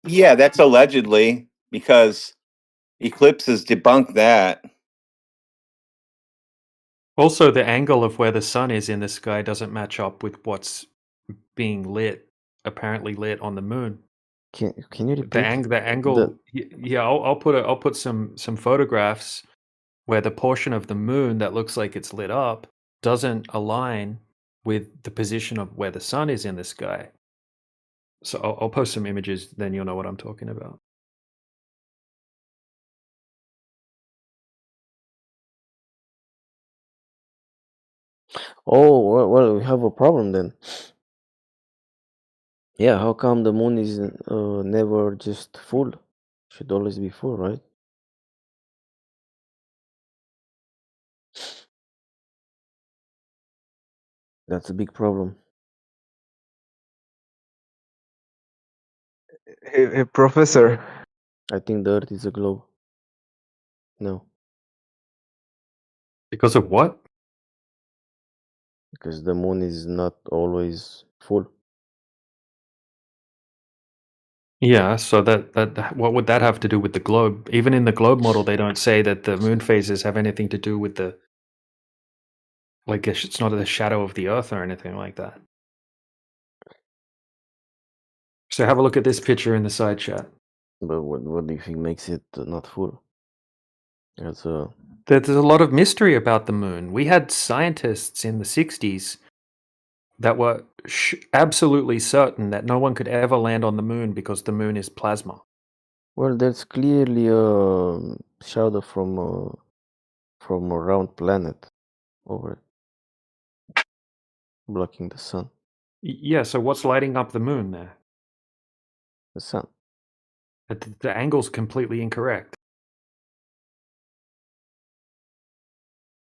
Yeah, that's allegedly because Eclipses debunk that. Also, the angle of where the sun is in the sky doesn't match up with what's being apparently lit on the moon. Can you repeat? The angle. Yeah, I'll put some photographs where the portion of the moon that looks like it's lit up doesn't align with the position of where the sun is in the sky. So I'll post some images, then you'll know what I'm talking about. Oh, well, we have a problem then. Yeah, how come the moon is never just full? Should always be full, right? That's a big problem. Hey, Professor. I think the Earth is a globe. No, Because of what? because the moon is not always full. Yeah, so that what would that have to do with the globe? Even in the globe model, they don't say that the moon phases have anything to do with the it's not the shadow of the Earth or anything like that. So have a look at this picture in the side chat. But what do you think makes it not full? There's a There's a lot of mystery about the moon. We had scientists in the 60s that were absolutely certain that no one could ever land on the moon because the moon is plasma. well, there's clearly a shadow from a round planet over it, blocking the sun. Yeah, so what's lighting up the moon there? The sun. The angle's completely incorrect.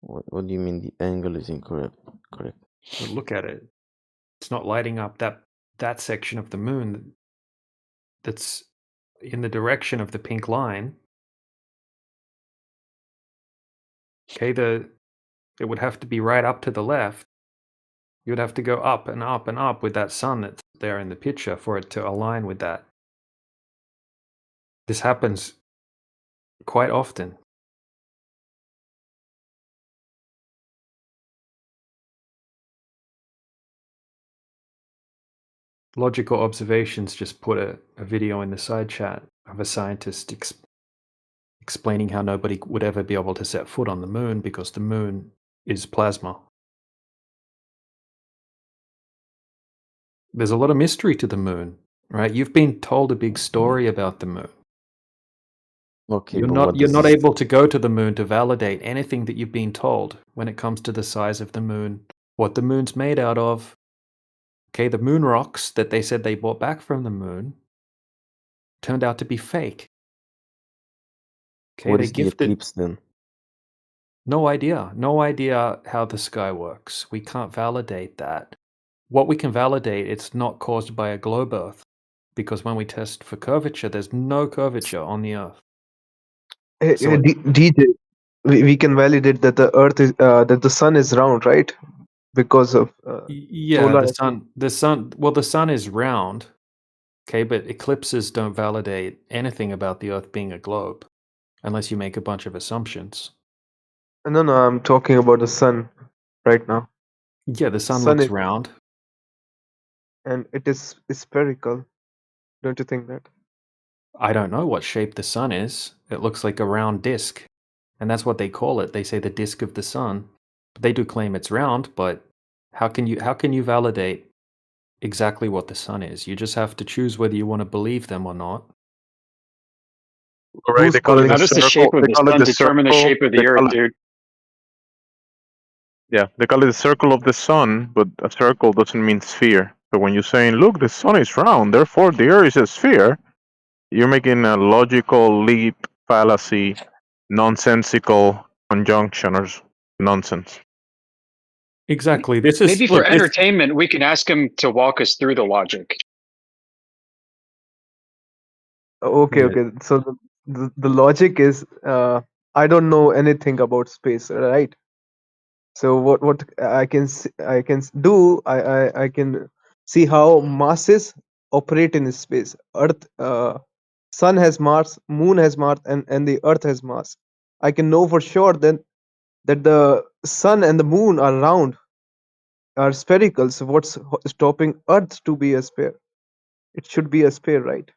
What do you mean the angle is incorrect? Correct. Well, look at it. It's not lighting up that section of the moon that's in the direction of the pink line. Okay, it would have to be right up to the left. You would have to go up and up and up with that sun that's there in the picture for it to align with that. This happens quite often. Logical Observations just put a video in the side chat of a scientist explaining how nobody would ever be able to set foot on the moon because the moon is plasma. There's a lot of mystery to the moon, right? You've been told a big story about the moon. Okay, You're but not what you're does not this... able to go to the moon to validate anything that you've been told when it comes to the size of the moon, what the moon's made out of. Okay, the moon rocks that they said they brought back from the moon turned out to be fake. Okay, What they is the gifted. eclipse then? No idea how the sky works. We can't validate that. What we can validate, it's not caused by a globe Earth, because when we test for curvature, there's no curvature on the Earth. Hey, So DJ, we can validate that the Earth is that the sun is round, right? Because of yeah, solar. the sun is round. Okay, but eclipses don't validate anything about the Earth being a globe, unless you make a bunch of assumptions. No, I'm talking about the sun right now. Yeah, the sun Sun looks is, round. and it is spherical. Don't you think that? I don't know what shape the sun is. It looks like a round disk, and that's what they call it. They say the disk of the sun. They do claim it's round, but how can you validate exactly what the sun is? You just have to choose whether you want to believe them or not. All right, Who's they call it calling? the How does the circle. shape of They the call it sun the determine the circle. shape of They the Earth, call it, dude? yeah, they call it a circle of the sun, but a circle doesn't mean sphere. So when you're saying, look, the sun is round, therefore the Earth is a sphere, you're making a logical leap, fallacy, nonsensical conjunction or nonsense. Exactly. This is Maybe for look. This, entertainment, we can ask him to walk us through the logic. Okay, Yeah. okay. So the logic is I don't know anything about space, right? So what I can do I can see how masses operate in space. Earth sun has mass, moon has mass, and the earth has mass, I can know for sure then that the sun and the moon are round, are spherical. So what's stopping earth to be a sphere? It should be a sphere, right?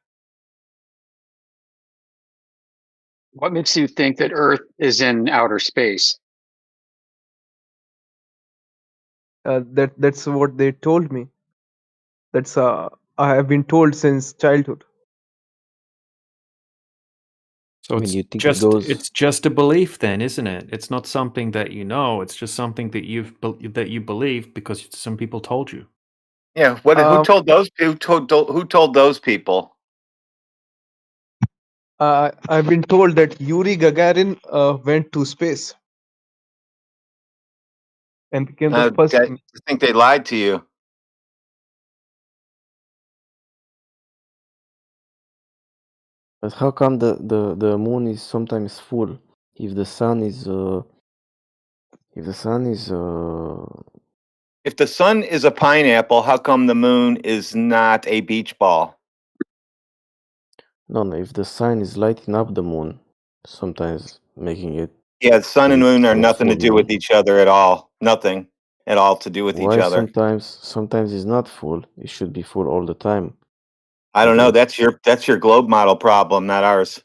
What makes you think that Earth is in outer space? That's what they told me. That's I have been told since childhood. So I mean, you think it goes? it's just a belief then, isn't it? It's not something that you know. It's just something that that you believe because some people told you. Yeah. What? Who told those? Who told those people? I've been told that Yuri Gagarin went to space and became the first. I think they lied to you. But how come the moon is sometimes full if the sun is if the sun is If the sun is a pineapple, how come the moon is not a beach ball? no, if the sun is lighting up the moon, sometimes making it Yeah, the sun and moon are a nothing to full do with moon. each other at all. Nothing at all to do with each Why other. sometimes it's not full? It should be full all the time. I don't It's know. like That's your globe model problem, not ours.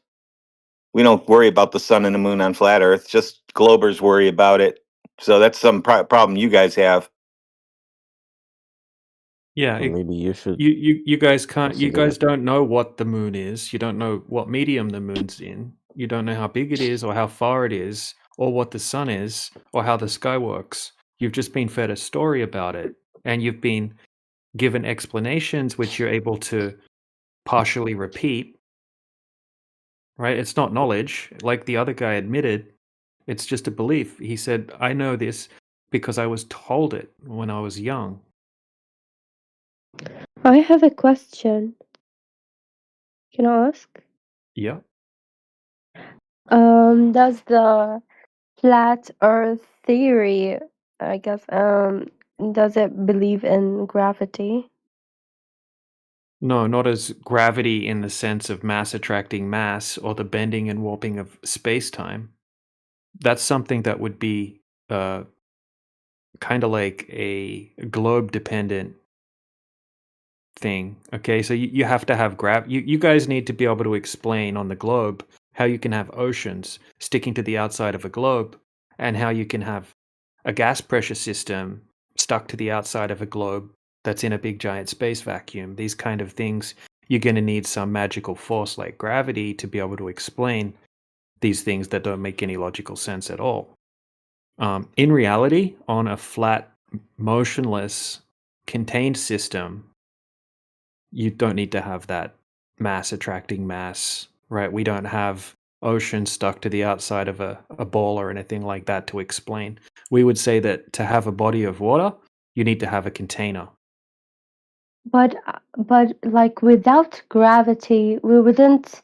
We don't worry about the sun and the moon on flat Earth. Just globers worry about it. So that's some problem you guys have. Yeah, so maybe you should you guys can't. You consider guys it. don't know what the moon is. You don't know what medium the moon's in. You don't know how big it is, or how far it is, or what the sun is, or how the sky works. You've just been fed a story about it, and you've been given explanations which you're able to partially repeat. Right? It's not knowledge, like the other guy admitted. It's just a belief. He said, "I know this because I was told it when I was young." I have a question. Can I ask? Yeah. Does the flat Earth theory, I guess, does it believe in gravity? No, not as gravity in the sense of mass attracting mass or the bending and warping of space-time. That's something that would be kind of like a globe-dependent thing. Okay, so you have to have you guys need to be able to explain on the globe how you can have oceans sticking to the outside of a globe and how you can have a gas pressure system stuck to the outside of a globe that's in a big giant space vacuum. These kind of things, you're going to need some magical force like gravity to be able to explain these things that don't make any logical sense at all. In reality, on a flat, motionless, contained system, you don't need to have that mass attracting mass, right? We don't have ocean stuck to the outside of a ball or anything like that to explain. We would say that to have a body of water, you need to have a container. But like without gravity, we wouldn't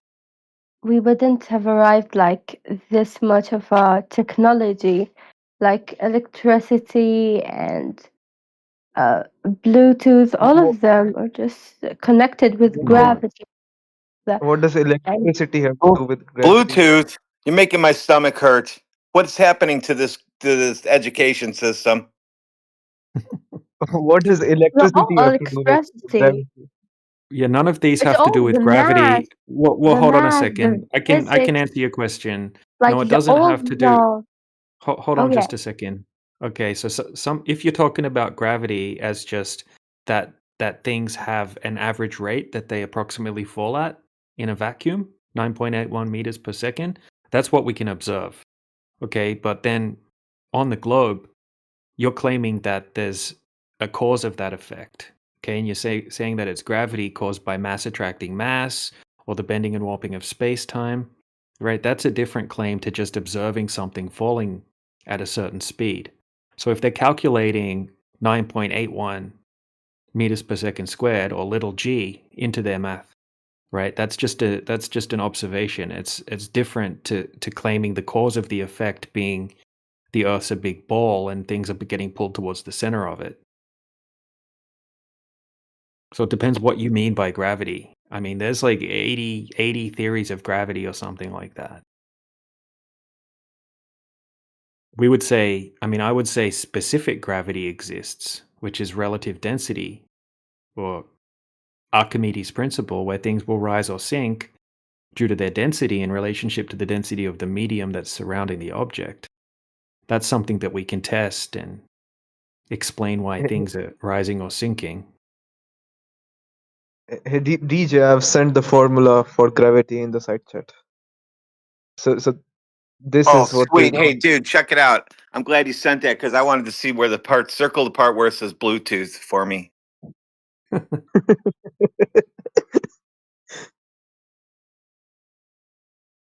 have arrived like this much of a technology, like electricity and Bluetooth. All Wha- of them are just connected with No. gravity. What does And electricity have to do with gravity? Bluetooth. You're making my stomach hurt. What's happening to this education system? What does they're electricity all have to do with electricity. gravity? Yeah, none of these It's have to do all with the mass, gravity. Well, hold on a the second. I can physics, answer your question. like No, it doesn't all have to do. the. Hold on Okay. just a second. Okay, so some if you're talking about gravity as just that things have an average rate that they approximately fall at in a vacuum, 9.81 meters per second, that's what we can observe. Okay, but then on the globe, you're claiming that there's a cause of that effect. Okay, and you're saying that it's gravity caused by mass attracting mass or the bending and warping of space-time, right? That's a different claim to just observing something falling at a certain speed. So if they're calculating 9.81 meters per second squared or little g into their math, right? That's just an observation. It's different to claiming the cause of the effect being the Earth's a big ball and things are getting pulled towards the center of it. So it depends what you mean by gravity. I mean, there's like 80 theories of gravity or something like that. We would say, I mean, I would say specific gravity exists, which is relative density, or Archimedes' principle, where things will rise or sink due to their density in relationship to the density of the medium that's surrounding the object. That's something that we can test and explain why things are rising or sinking. Hey, DJ, I've sent the formula for gravity in the side chat. So this Oh, is what we sweet. Hey, dude, check it out. I'm glad you sent that because I wanted to see where circle the part where it says Bluetooth for me.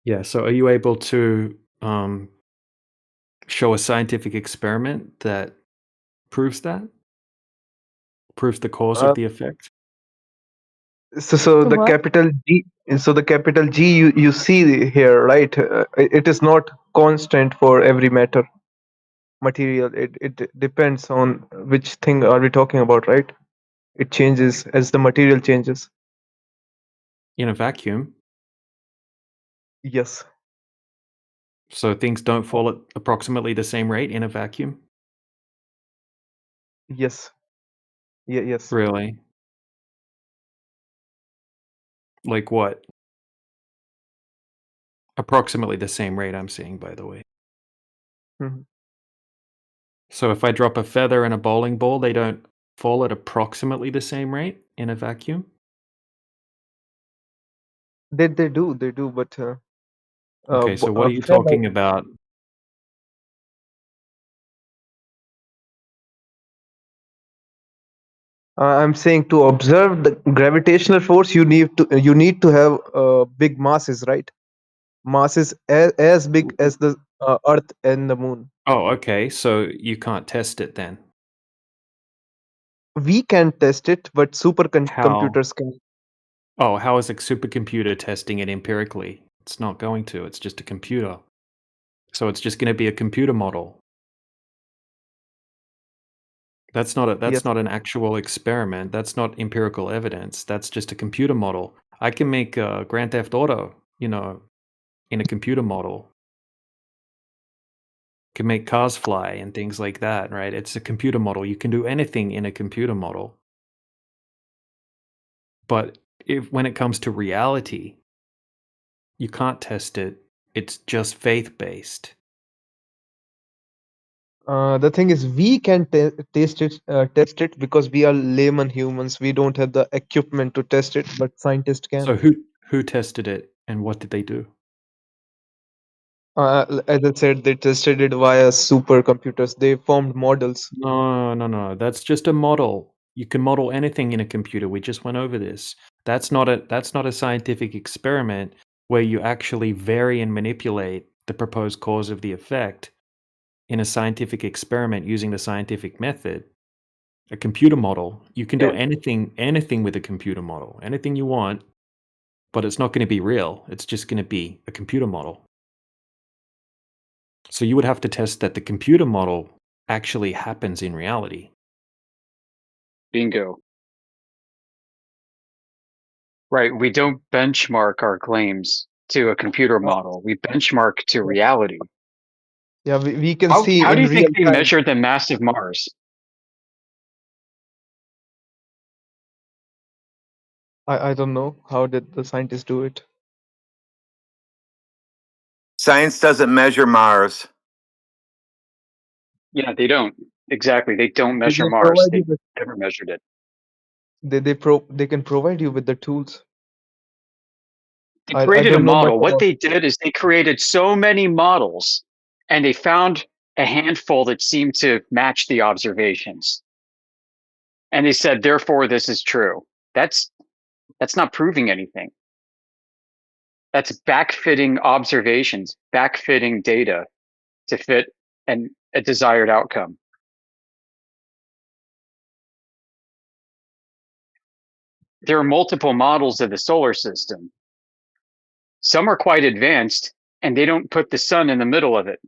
Yeah, so are you able to show a scientific experiment that proves that? Proves the cause of uh, the effect? so the What? capital G. So the capital G you see here, right? It is not constant for every material. It depends on which thing are we talking about, right? It changes as the material changes. In a vacuum, Yes. so things don't fall at approximately the same rate in a vacuum? Yes. Yes. Really? Like what? Approximately the same rate I'm seeing, by the way. Mhm. So if I drop a feather and a bowling ball, they don't fall at approximately the same rate in a vacuum? They do, but Okay, so what are you feather. talking about? I'm saying to observe the gravitational force, you need to have big masses, right? Masses as big as the Earth and the Moon. Oh, okay, so you can't test it then. We can test it, but How? supercomputers can. Oh, how is a supercomputer testing it empirically? It's not going to. It's just a computer. So it's just going to be a computer model. That's Yes. not an actual experiment. That's not empirical evidence. That's just a computer model. I can make Grand Theft Auto, in a computer model. Can make cars fly and things like that, right? It's a computer model. You can do anything in a computer model. But when it comes to reality, you can't test it. It's just faith-based. The thing is, we can test it because we are layman humans. We don't have the equipment to test it, but scientists can. So who tested it and what did they do? As I said, they tested it via supercomputers. They formed models. No. That's just a model. You can model anything in a computer. We just went over this. That's not a scientific experiment where you actually vary and manipulate the proposed cause of the effect in a scientific experiment using the scientific method. A computer model, you can do anything with a computer model, anything you want, but it's not going to be real. It's just going to be a computer model. So you would have to test that the computer model actually happens in reality. Bingo. Right. We don't benchmark our claims to a computer model. We benchmark to reality. Yeah, we can How see how do in you think real they time. measured the mass of Mars? I don't know how did the scientists do it. Science doesn't measure Mars. Yeah, they don't. Exactly. They don't They measure they Mars. provide you They with never measured it. they can provide you with the tools. They I created a don't know much model. What about. they did is they created so many models and they found a handful that seemed to match the observations. And they said, therefore, this is true. That's not proving anything. That's backfitting observations, backfitting data to fit a desired outcome. There are multiple models of the solar system. Some are quite advanced and they don't put the sun in the middle of it.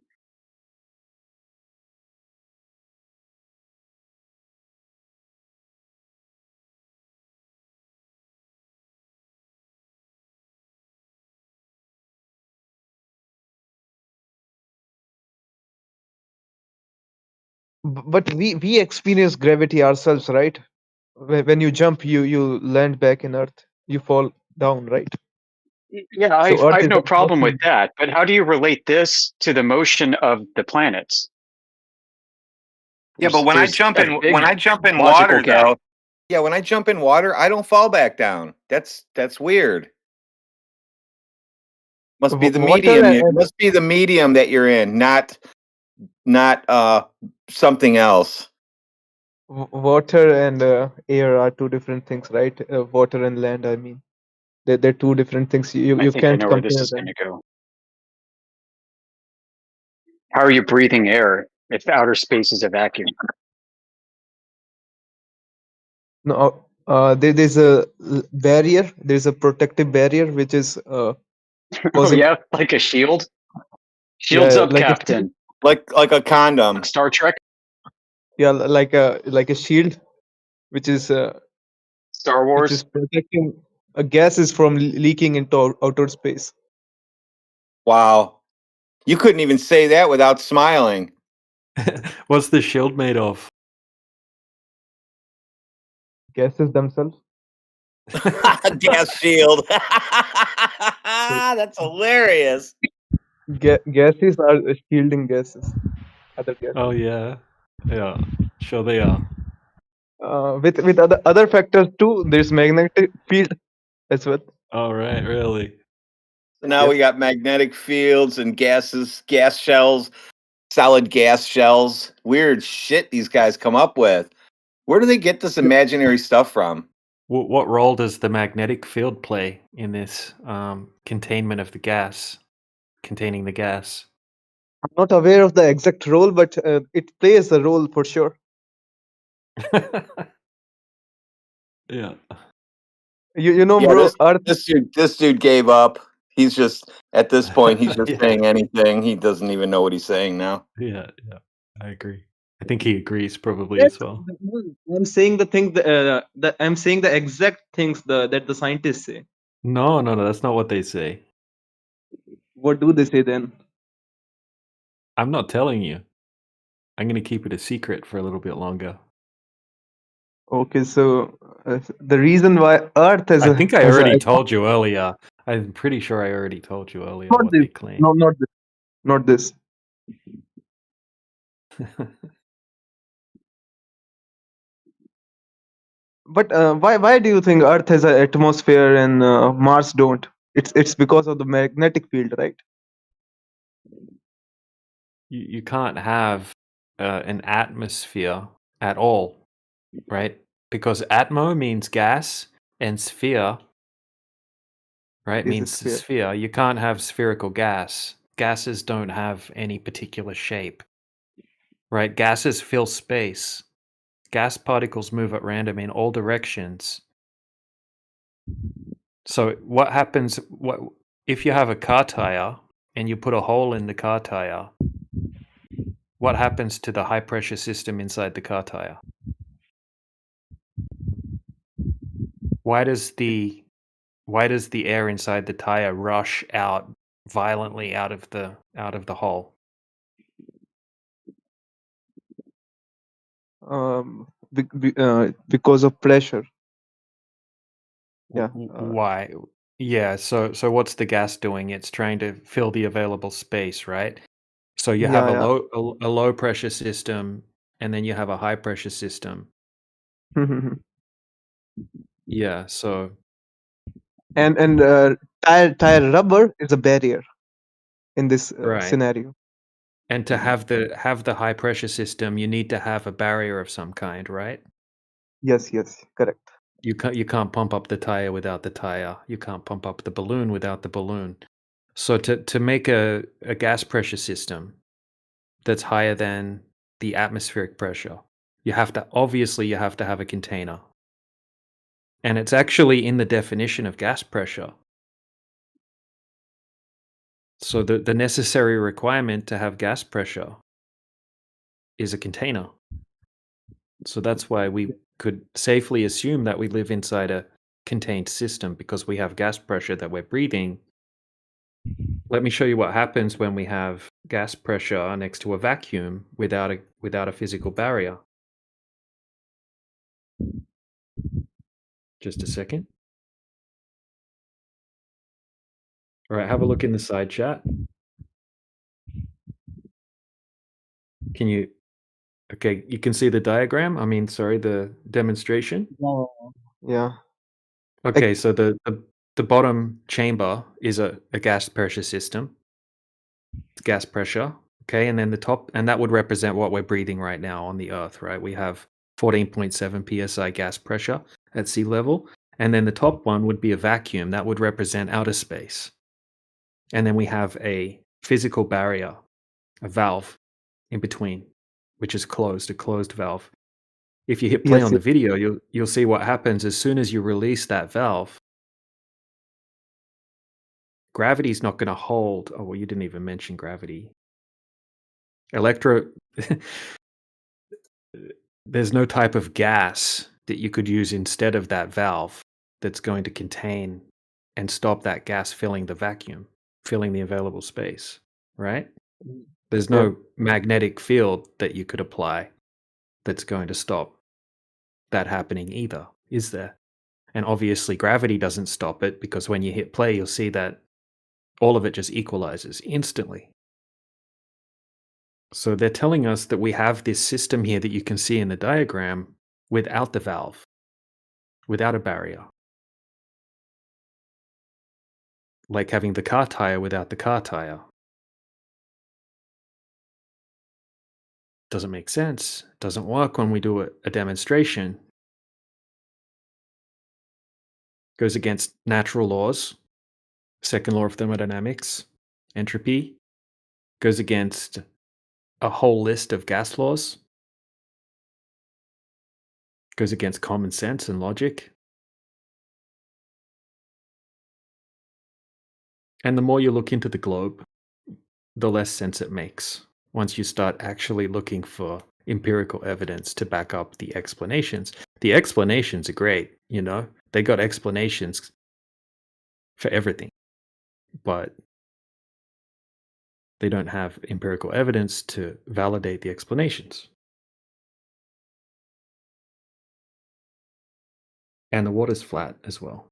But we experience gravity ourselves, right? When you jump, you land back in Earth. You fall down, right? Yeah, So I Earth have is no the problem with motion. that. But how do you relate this to the motion of the planets? Yeah, but when I There's jump a in big logical water gap. though, yeah, when I jump in water, I don't fall back down. That's weird. Must be the Water medium. It and must be the medium that you're in, not something else. water and air are two different things, right? Water and land, I mean, they're two different things. You I you think I can't know where this compare is going them. to go. How are you breathing air if outer space is a vacuum? No, there's a barrier. There's a protective barrier which is Oh causing, yeah, like a shield. Shields yeah, up, like a shield. Captain. Like a condom. Star Trek. Yeah, like a shield which is Star which is Wars. protecting gases from leaking into outer space. Wow. You couldn't even say that without smiling. What's the shield made of? Gases themselves. Gas shield. That's hilarious. Gases are shielding gases, other gases. Oh yeah, yeah, sure they are. With other factors too. There's magnetic field as well. All right, really. So now Yes. we got magnetic fields and gases, gas shells, solid gas shells. Weird shit these guys come up with. Where do they get this imaginary stuff from? What role does the magnetic field play in this containment of the gas, containing the gas? I'm not aware of the exact role, but it plays a role for sure. Yeah. You know, Yeah, bro, Earth. this dude gave up. He's just at this point he's just Yeah. saying anything. He doesn't even know what he's saying now. Yeah, I agree. I think he agrees probably Yes, as well. I'm saying the thing that I'm saying the exact things that the scientists say. No, that's not what they say. What do they say then? I'm not telling you. I'm going to keep it a secret for a little bit longer. Okay, so the reason why Earth I think I has already a told you earlier. I'm pretty sure I already told you earlier not what this, they claim. no, not this. But why do you think Earth has an atmosphere and Mars don't? It's because of the magnetic field, right? You can't have an atmosphere at all, right? Because atmo means gas and sphere, right, Is a means sphere. sphere. You can't have spherical gas. Gases don't have any particular shape, right? Gases fill space. Gas particles move at random in all directions. So what happens if you have a car tire and you put a hole in the car tire? What happens to the high pressure system inside the car tire? Why does the air inside the tire rush out violently out of the hole? Because of pressure. Yeah. Why? Yeah, so what's the gas doing? It's trying to fill the available space, right? So you have Yeah. a low pressure system and then you have a high pressure system. Yeah, so and tire rubber is a barrier in this right. scenario. And to have the high pressure system, you need to have a barrier of some kind, right? Yes, correct. You can't pump up the tire without the tire. You can't pump up the balloon without the balloon. So to make a gas pressure system that's higher than the atmospheric pressure, you have to have a container. And it's actually in the definition of gas pressure. So the necessary requirement to have gas pressure is a container. So that's why we could safely assume that we live inside a contained system because we have gas pressure that we're breathing. Let me show you what happens when we have gas pressure next to a vacuum without a physical barrier. Just a second. All right, have a look in the side chat. Can you? Okay, you can see the diagram. I mean, sorry, the demonstration. Yeah. Okay, so the bottom chamber is a gas pressure system. It's gas pressure. Okay, and then the top, and that would represent what we're breathing right now on the Earth, right? We have 14.7 psi gas pressure at sea level. And then the top one would be a vacuum. That would represent outer space. And then we have a physical barrier, a valve in between, which is closed, a closed valve. If you hit play Yes, on the yes. video, you'll see what happens as soon as you release that valve. Gravity's not going to hold. Oh, well, you didn't even mention gravity. There's no type of gas that you could use instead of that valve that's going to contain and stop that gas filling the vacuum, filling the available space, right? There's Yeah. no magnetic field that you could apply that's going to stop that happening either, is there? And obviously gravity doesn't stop it, because when you hit play, you'll see that all of it just equalizes instantly. So they're telling us that we have this system here that you can see in the diagram without the valve, without a barrier. Like having the car tire without the car tire. Doesn't make sense. Doesn't work when we do a demonstration. Goes against natural laws. Second law of thermodynamics. Entropy. Goes against a whole list of gas laws. Goes against common sense and logic. And the more you look into the globe, the less sense it makes once you start actually looking for empirical evidence to back up the explanations. The explanations are great, you know, they got explanations for everything, but they don't have empirical evidence to validate the explanations. And the water's flat as well.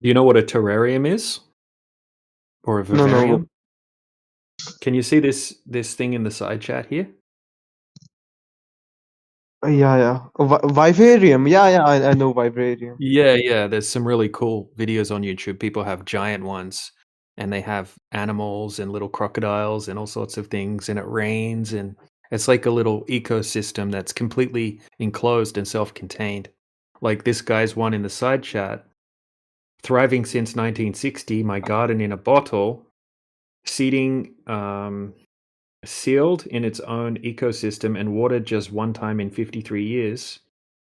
Do you know what a terrarium is? Or a No, no. vivarium? Can you see this thing in the side chat here? Yeah. Vivarium. Yeah. I know vivarium. Yeah. There's some really cool videos on YouTube. People have giant ones, and they have animals and little crocodiles and all sorts of things, and it rains, and it's like a little ecosystem that's completely enclosed and self-contained. Like this guy's one in the side chat. Thriving since 1960, my garden in a bottle, seeding sealed in its own ecosystem and watered just one time in 53 years.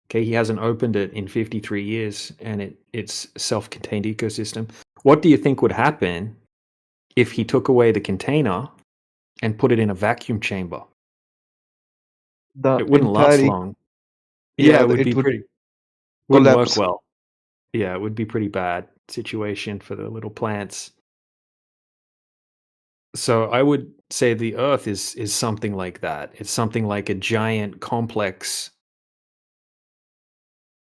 Okay, he hasn't opened it in 53 years, and it's self-contained ecosystem. What do you think would happen if he took away the container and put it in a vacuum chamber? The It wouldn't last entire long. Yeah, it would be it would pretty. Wouldn't work collapse. well. Yeah, it would be pretty bad situation for the little plants. So I would say the Earth is something like that. It's something like a giant, complex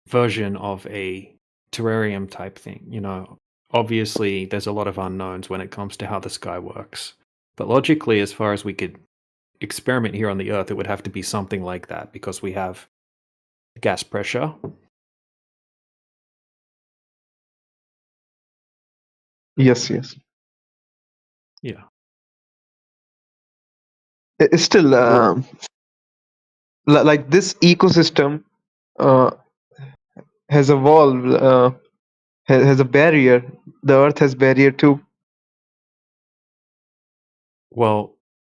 version of a terrarium type thing. You know, obviously there's a lot of unknowns when it comes to how the sky works. But logically, as far as we could experiment here on the Earth, it would have to be something like that, because we have gas pressure. Yes. Yeah. It's still Well, like this ecosystem has a wall, has a barrier. The Earth has barrier too. well,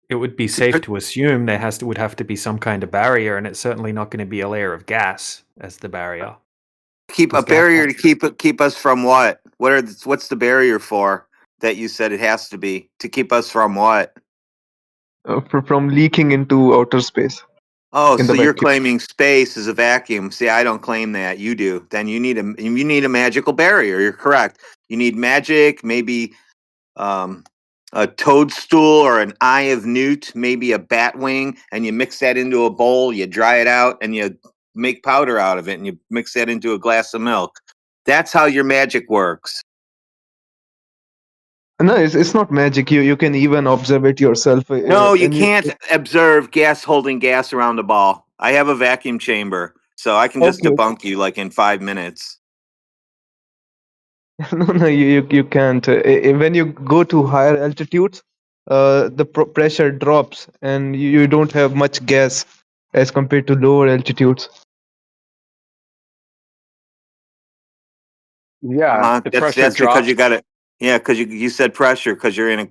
it would be safe to assume there would have to be some kind of barrier, and it's certainly not going to be a layer of gas as the barrier. Keep a barrier to keep us from what? What's the barrier for that you said it has to be to keep us from what? From leaking into outer space. Oh, in so the you're vacuum. claiming space is a vacuum. See, I don't claim that. You do. Then you need a magical barrier. You're correct. You need magic, maybe a toadstool or an eye of newt, maybe a bat wing, and you mix that into a bowl, you dry it out, and you make powder out of it, and you mix that into a glass of milk. That's how your magic works. No, it's not magic. You can even observe it yourself. No, you And can't observe gas holding gas around a ball. I have a vacuum chamber, so I can just Okay. debunk you like in 5 minutes. No, you can't. When you go to higher altitudes, the pressure drops, and you don't have much gas as compared to lower altitudes. Yeah, the That's pressure because you drops. got it. Yeah, because you said pressure because you're in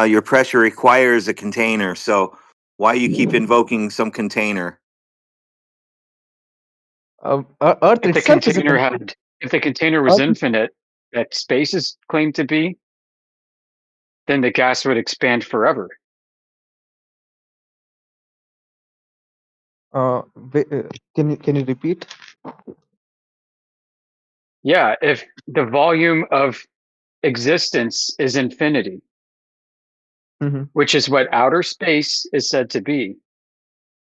your pressure requires a container. So why you keep invoking some container? Earth If the itself is a container had, if the container was Earth, infinite, that space is claimed to be, then the gas would expand forever. can you repeat? Yeah, if the volume of existence is infinity, Mhm. which is what outer space is said to be,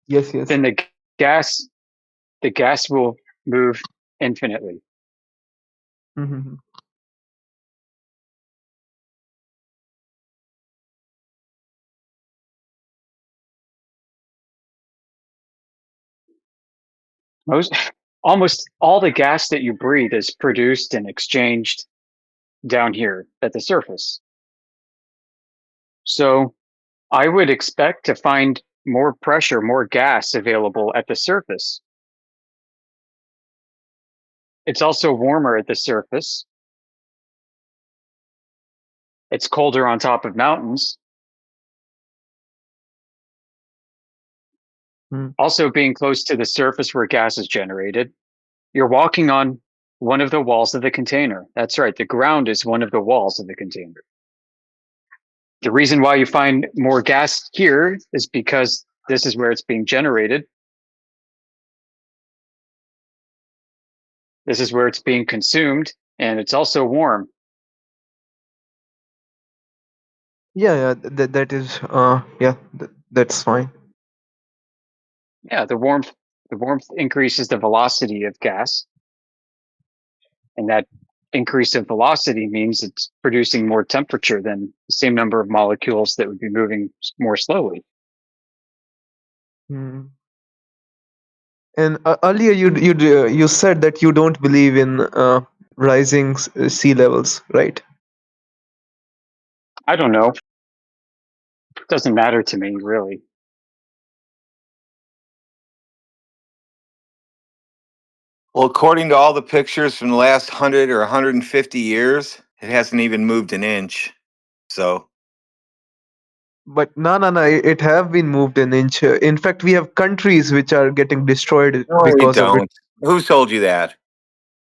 Yes. then gas, the gas will move infinitely. Mhm. Almost all the gas that you breathe is produced and exchanged down here at the surface. So I would expect to find more pressure, more gas available at the surface. It's also warmer at the surface. It's colder on top of mountains. Also, being close to the surface where gas is generated, you're walking on one of the walls of the container. That's right, the ground is one of the walls of the container. The reason why you find more gas here is because this is where it's being generated. This is where it's being consumed, and it's also warm. Yeah. That is. Yeah. That's fine. Yeah, the warmth increases the velocity of gas, and that increase of velocity means it's producing more temperature than the same number of molecules that would be moving more slowly. Mm. And earlier you said that you don't believe in rising sea levels, right? I don't know. It doesn't matter to me, really. Well, according to all the pictures from the last 100 or 150 years, it hasn't even moved an inch. So But no. It have been moved an inch. In fact, we have countries which are getting destroyed no, you because of it. don't. Who told you that?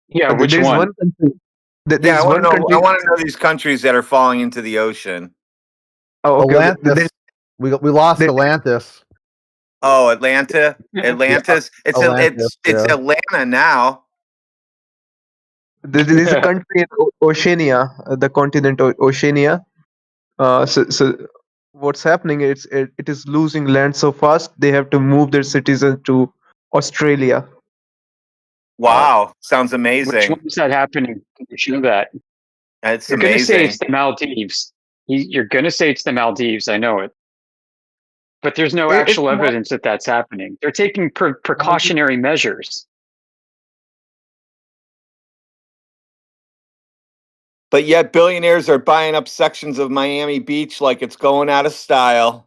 Yeah, which There is one? one country. There Yeah, I is want to one know. I country. want to know these countries that are falling into the ocean. Oh, okay. Atlantis. We lost Atlantis. Oh, Atlanta, Yeah, Atlantis. Atlantis. It's Yeah. Atlanta now. There is a country in Oceania, the continent Oceania. So what's happening is it is losing land so fast they have to move their citizens to Australia. Wow, sounds Which one amazing. is that happening? Can you show that? It's You're going to say it's amazing. the Maldives. You're going to say it's the Maldives. I know it. But there's no It's actual not evidence that that's happening. They're taking precautionary measures. But yet, billionaires are buying up sections of Miami Beach like it's going out of style.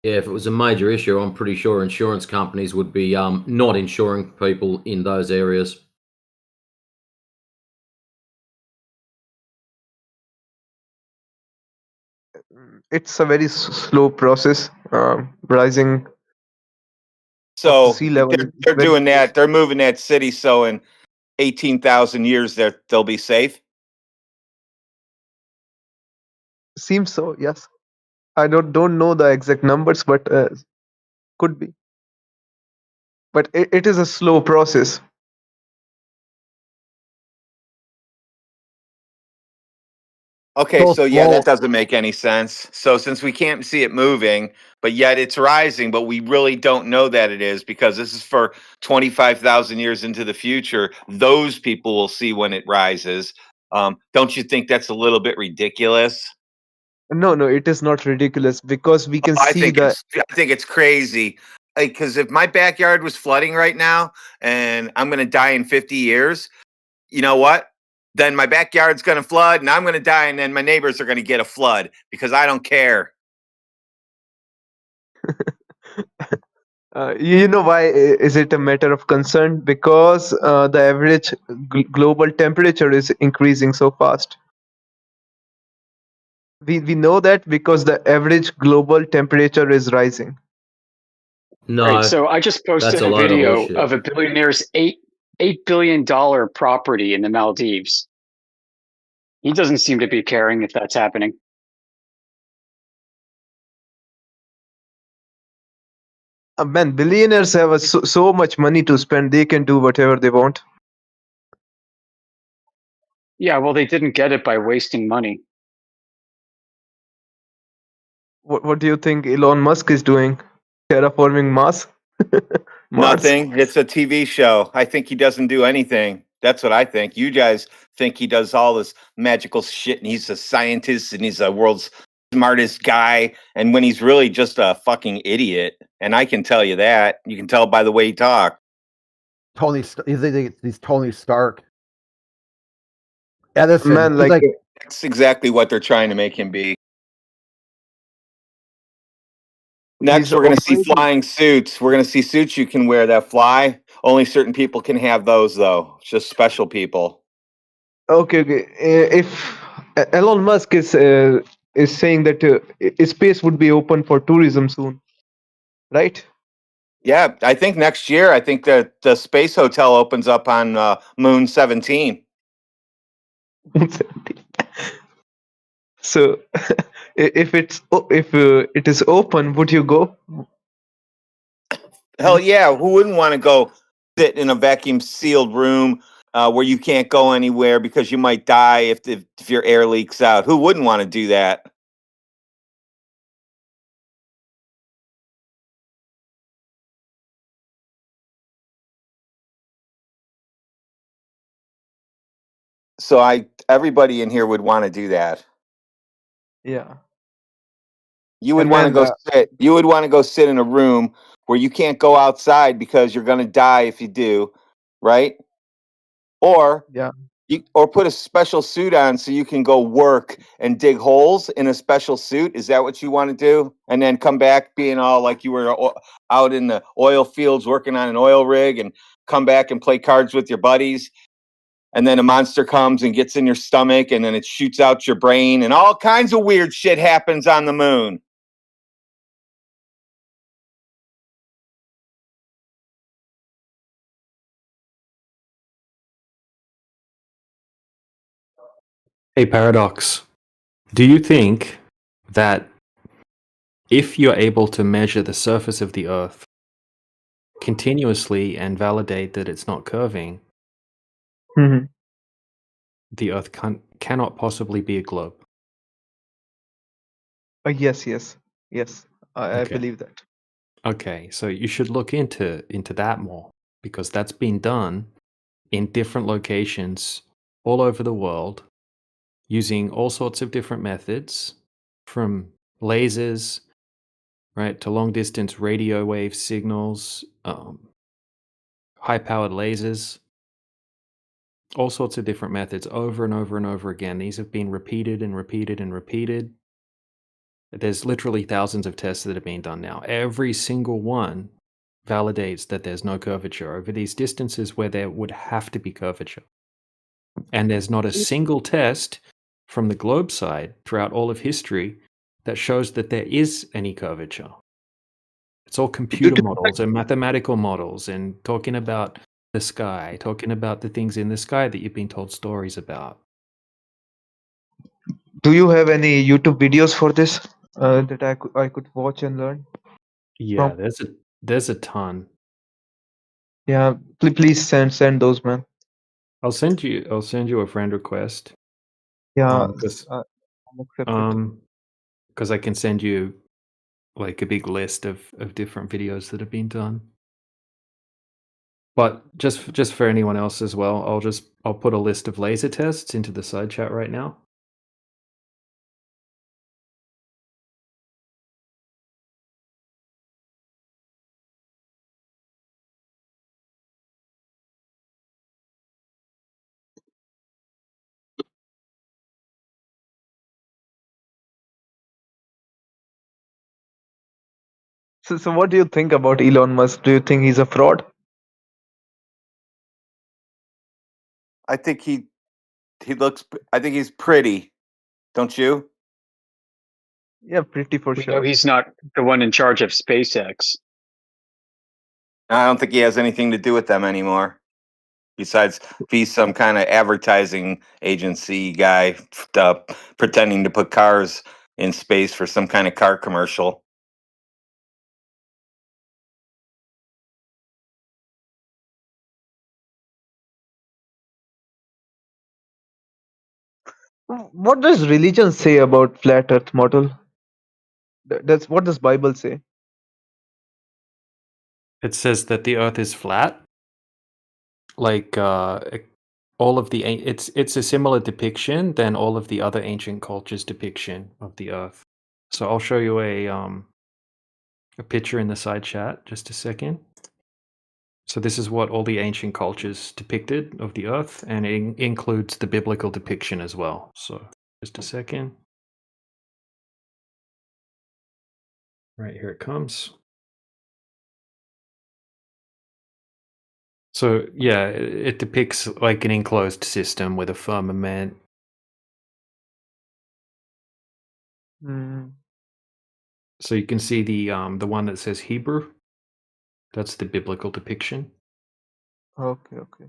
Yeah, if it was a major issue, I'm pretty sure insurance companies would be not insuring people in those areas. It's a very slow process. Rising of the So sea level is they're very doing slow. that. They're moving that city so in 18,000 years they'll be safe. Seems so, yes. I don't know the exact numbers, but could be. But it is a slow process. Okay, So so yeah, slow. that doesn't make any sense. So since we can't see it moving, but yet it's rising, but we really don't know that it is because this is for 25,000 years into the future. Those people will see when it rises. Don't you think that's a little bit ridiculous? No, it is not ridiculous because we can I see think the. it's crazy. Because if my backyard was flooding right now and I'm going to die in 50 years, you know what? Then my backyard's going to flood and I'm going to die and then my neighbors are going to get a flood because I don't care. You know why is it a matter of concern? Because the average global temperature is increasing so fast. We know that because the average global temperature is rising. Right. No, So I just that's posted a a load of video horseshit. of a billionaire's $8 billion property in the Maldives. He doesn't seem to be caring if that's happening. Man, billionaires have so much money to spend; they can do whatever they want. Yeah, well, they didn't get it by wasting money. What do you think Elon Musk is doing? Terraforming Mars? Mars? Nothing. It's a TV show. I think he doesn't do anything. That's what I think. You guys think he does all this magical shit and he's a scientist and he's the world's smartest guy. And when he's really just a fucking idiot. And I can tell you that. You can tell by the way he talks. He's Tony Stark. Edison. Man, He's like like That's exactly what they're trying to make him be. Next, he's we're going to see operating. flying suits. We're going to see suits you can wear that fly. Only certain people can have those, though. It's just special people. Okay. If Elon Musk is saying that space would be open for tourism soon, right? Yeah, I think next year, I think that the space hotel opens up on Moon 17. So, if it is open, would you go? Hell yeah, who wouldn't want to go sit in a vacuum sealed room where you can't go anywhere because you might die if your air leaks out? Who wouldn't want to do that? So everybody in here would want to do that. Yeah. You would And want to man, go sit. You would want to go sit in a room where you can't go outside because you're going to die if you do, right? Or yeah. or put a special suit on so you can go work and dig holes in a special suit. Is that what you want to do? And then come back being all like you were out in the oil fields working on an oil rig and come back and play cards with your buddies. And then a monster comes and gets in your stomach and then it shoots out your brain and all kinds of weird shit happens on the moon. Hey, Paradox, do you think that if you're able to measure the surface of the Earth continuously and validate that it's not curving, Mhm. the Earth cannot possibly be a globe? Yes. I Okay. believe that. Okay, so you should look into that more because that's been done in different locations all over the world using all sorts of different methods, from lasers, right, to long distance radio wave signals, high powered lasers, all sorts of different methods over and over and over again. These have been repeated and repeated and repeated. There's literally thousands of tests that have been done now. Every single one validates that there's no curvature over these distances where there would have to be curvature. And there's not a single test from the globe side throughout all of history that shows that there is any curvature. It's all computer models and mathematical models and talking about the sky, talking about the things in the sky that you've been told stories about. Do you have any YouTube videos for this that I could watch and learn? Yeah, From? there's a ton. Yeah, please send those, man. I'll send you a friend request. Yeah, Because I'm accepted. because I can send you like a big list of different videos that have been done. But just for anyone else as well, I'll put a list of laser tests into the side chat right now. So what do you think about Elon Musk? Do you think he's a fraud? I think he looks. I think he's pretty. Don't you? Yeah, pretty for We sure. know he's not the one in charge of SpaceX. I don't think he has anything to do with them anymore. Besides, if he's some kind of advertising agency guy pretending to put cars in space for some kind of car commercial. What does religion say about flat Earth model? That's what does Bible say? It says that the Earth is flat. Like all of the it's a similar depiction than all of the other ancient cultures' depiction of the Earth. So I'll show you a picture in the side chat. Just a second. So this is what all the ancient cultures depicted of the Earth, and it includes the biblical depiction as well. So just a second. Right, here it comes. So yeah, it depicts like an enclosed system with a firmament. Mm, So you can see the one that says Hebrew. That's the biblical depiction. okay, okay.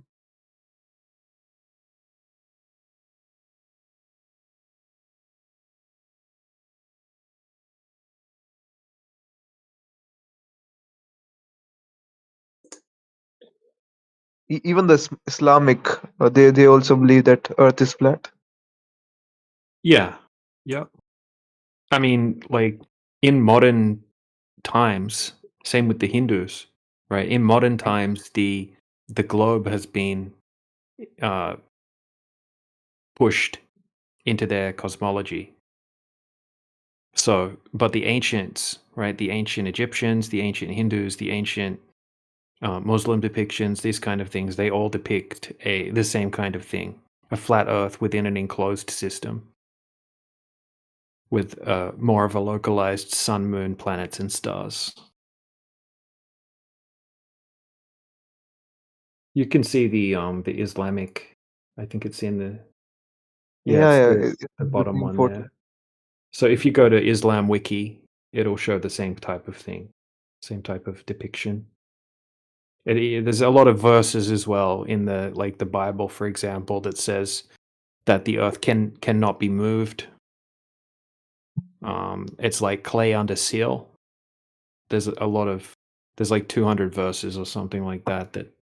Even the Islamic, they also believe that Earth is flat. Yeah. Yep. I mean, like in modern times, same with the Hindus, right? In modern times, the globe has been pushed into their cosmology. So, but the ancients, right? The ancient Egyptians, the ancient Hindus, the ancient Muslim depictions, these kind of things, they all depict the same kind of thing, a flat Earth within an enclosed system, with more of a localized sun, moon, planets, and stars. You can see the Islamic. I think it's in the Yeah, it's the it's the bottom same one photo. there. So if you go to Islam Wiki, it'll show the same type of thing, same type of depiction. There's a lot of verses as well in the Bible, for example, that says that the earth cannot be moved. It's like clay under seal. There's like 200 verses or something like that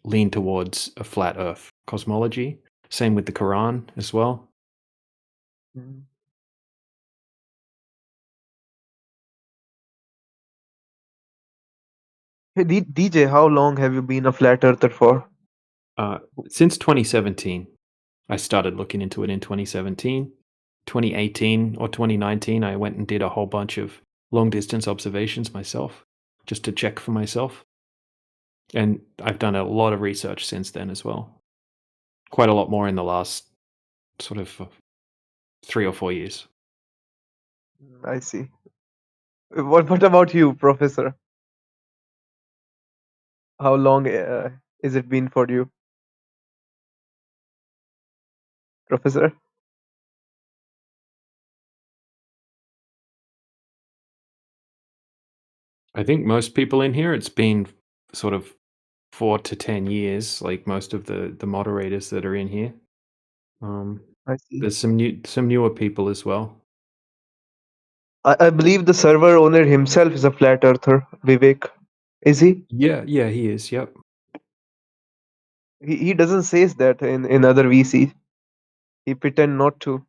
lean towards a flat earth cosmology. Same with the Quran as well. Mm. Hey, DJ, how long have you been a flat earther for? Since 2017. I started looking into it in 2017. 2018 or 2019, I went and did a whole bunch of long distance observations myself, just to check for myself. And I've done a lot of research since then as well. Quite a lot more in the last sort of 3 or 4 years. I see. What about you, Professor? How long is it been for you, Professor? I think most people in here, it's been sort of 4 to 10 years, like most of the moderators that are in here. I see. There's some newer people as well. I believe the server owner himself is a flat earther, Vivek. Is he? Yeah, he is. Yep. He doesn't says that in other VC. He pretend not to.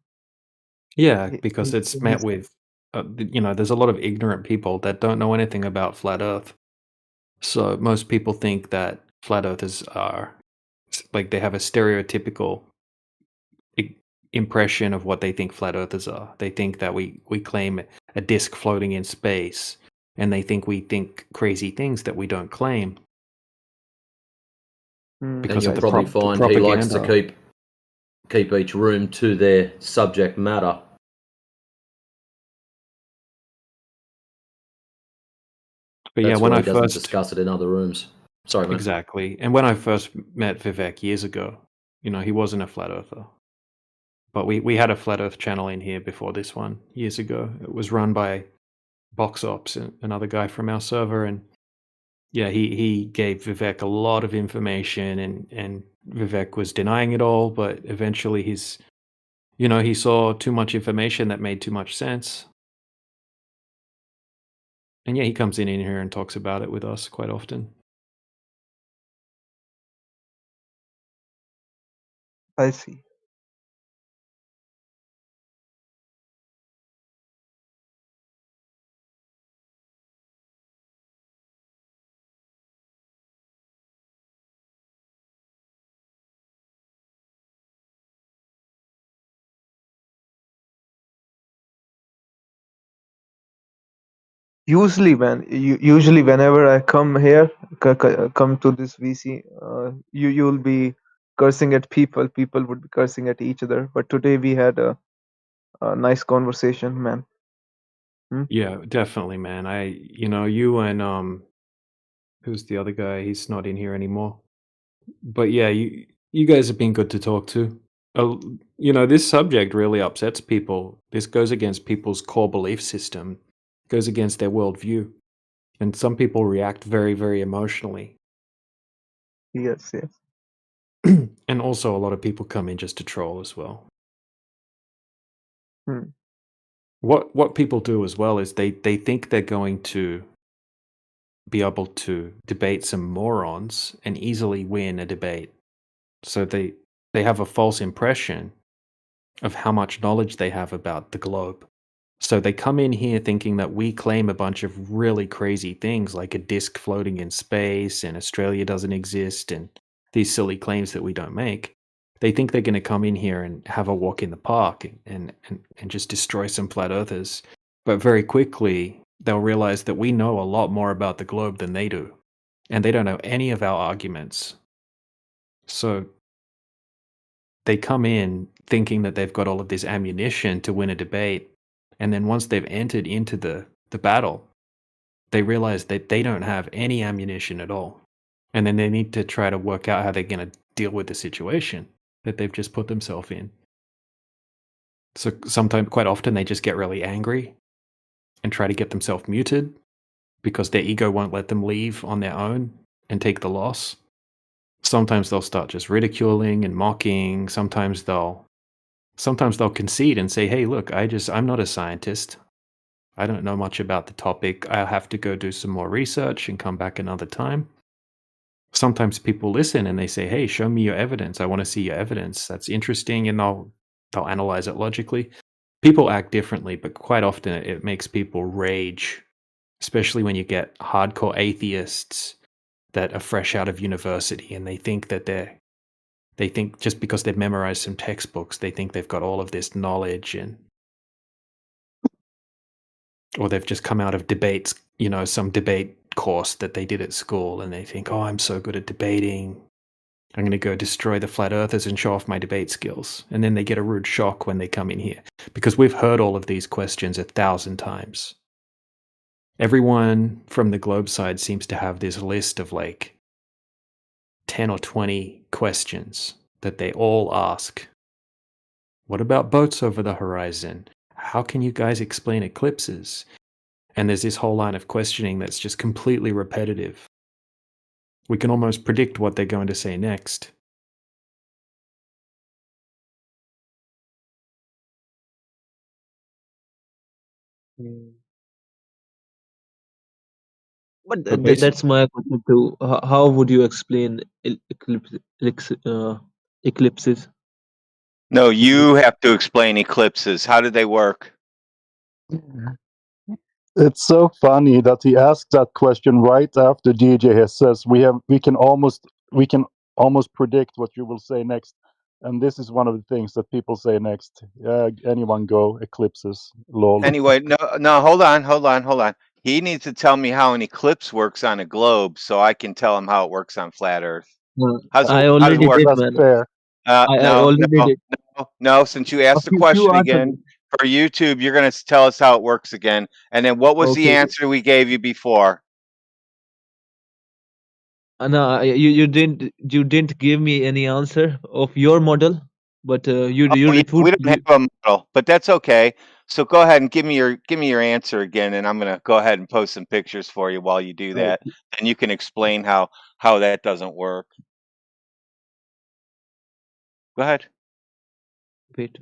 Yeah, He- because he- it's met he's- with, there's a lot of ignorant people that don't know anything about flat Earth. So most people think that flat earthers are like they have a stereotypical impression of what they think flat earthers are. They think that we claim a disk floating in space, and they think we think crazy things that we don't claim Hmm, because And of you'll probably the find he likes to propaganda. keep each room to their subject matter. But yeah, That's when why I he doesn't first discuss it in other rooms. Sorry, man. exactly, and when I first met Vivek years ago, he wasn't a flat earther. But we had a flat Earth channel in here before this one years ago. It was run by BoxOps, another guy from our server, and yeah, he gave Vivek a lot of information, and Vivek was denying it all, but eventually he saw too much information that made too much sense. And yeah, he comes in here and talks about it with us quite often. I see. Usually, usually whenever I come here, come to this VC, you'll be cursing at people. People would be cursing at each other. But today we had a nice conversation, man. Hmm? Yeah, definitely, man. You and who's the other guy? He's not in here anymore. But yeah, you guys have been good to talk to. This subject really upsets people. This goes against people's core belief system, goes against their worldview, and some people react very, very emotionally. Yes, yes. And also, a lot of people come in just to troll as well. Hmm. What people do as well is they think they're going to be able to debate some morons and easily win a debate. So they have a false impression of how much knowledge they have about the globe. So they come in here thinking that we claim a bunch of really crazy things like a disk floating in space and Australia doesn't exist and these silly claims that we don't make. They think they're going to come in here and have a walk in the park and just destroy some flat earthers. But very quickly, they'll realize that we know a lot more about the globe than they do. And they don't know any of our arguments. So they come in thinking that they've got all of this ammunition to win a debate, and then once they've entered into the battle, they realize that they don't have any ammunition at all, and then they need to try to work out how they're going to deal with the situation that they've just put themselves in. So sometimes, quite often, they just get really angry and try to get themselves muted because their ego won't let them leave on their own and take the loss. Sometimes they'll start just ridiculing and mocking. Sometimes they'll concede and say, hey, look, I'm not a scientist. I don't know much about the topic. I'll have to go do some more research and come back another time. Sometimes people listen and they say, hey, show me your evidence. I want to see your evidence. That's interesting. And they'll analyze it logically. People act differently, but quite often it makes people rage, especially when you get hardcore atheists that are fresh out of university and they think that they think just because they've memorized some textbooks, they think they've got all of this knowledge or they've just come out of debates, some debate course that they did at school and they think, oh, I'm so good at debating. I'm going to go destroy the flat earthers and show off my debate skills. And then they get a rude shock when they come in here because we've heard all of these questions 1,000 times. Everyone from the globe side seems to have this list of like 10 or 20 questions that they all ask. What about boats over the horizon? How can you guys explain eclipses? And there's this whole line of questioning that's just completely repetitive. We can almost predict what they're going to say next. But But basically, that's my question too. How would you explain eclipses? No, you have to explain eclipses. How did they work? It's so funny that he asked that question right after DJ has says we can almost predict what you will say next, and this is one of the things that people say next. Anyone go eclipses? Lol. Anyway, no, hold on. He needs to tell me how an eclipse works on a globe so I can tell him how it works on flat Earth. How does it already work? did, That's man. fair. I No, already did. no. Since you asked the You question answered again it. for YouTube, you're going to tell us how it works again. And then what was the Okay. answer we gave you before? No, you didn't give me any answer of your model, but you Oh, yeah, it would we don't have a model, but that's okay. So go ahead and give me your answer again, and I'm going to go ahead and post some pictures for you while you do that, and you can explain how that doesn't work. Go ahead. wait.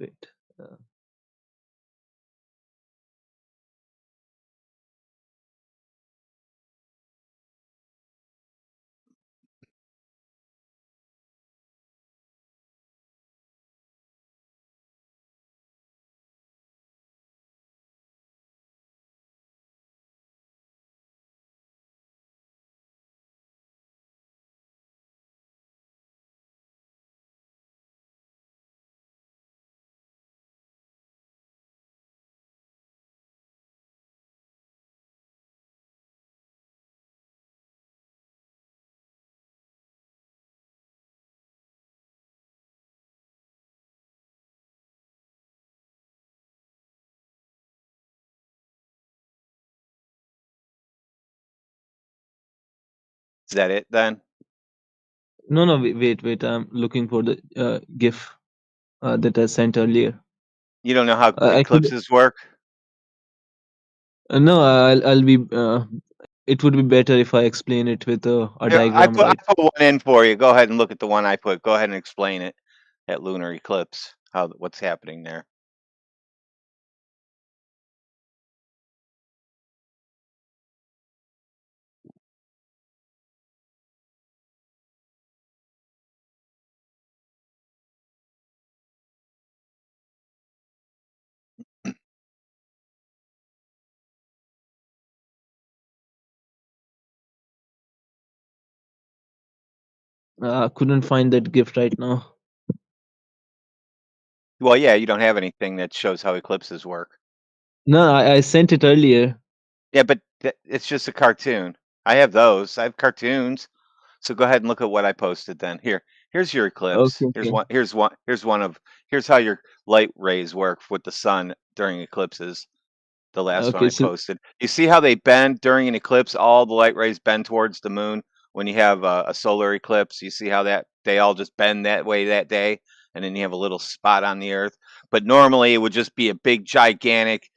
Is that it then? No, wait. I'm looking for the GIF that I sent earlier. You don't know how I could. eclipses work? No, I'll be. It would be better if I explain it with a Here, I diagram, put right? one in for you. Go ahead and look at the one I put. Go ahead and explain it. That lunar eclipse, what's happening there. Couldn't find that GIF right now. Well, yeah, you don't have anything that shows how eclipses work. No, I sent it earlier. Yeah, but it's just a cartoon. I have those. I have cartoons. So go ahead and look at what I posted then. Here's your eclipse. Okay. Here's how your light rays work with the sun during eclipses. The last one Okay, I so posted. You see how they bend during an eclipse? All the light rays bend towards the moon when you have a solar eclipse. You see how that they all just bend that way that day, and then you have a little spot on the Earth. But normally it would just be a big, gigantic,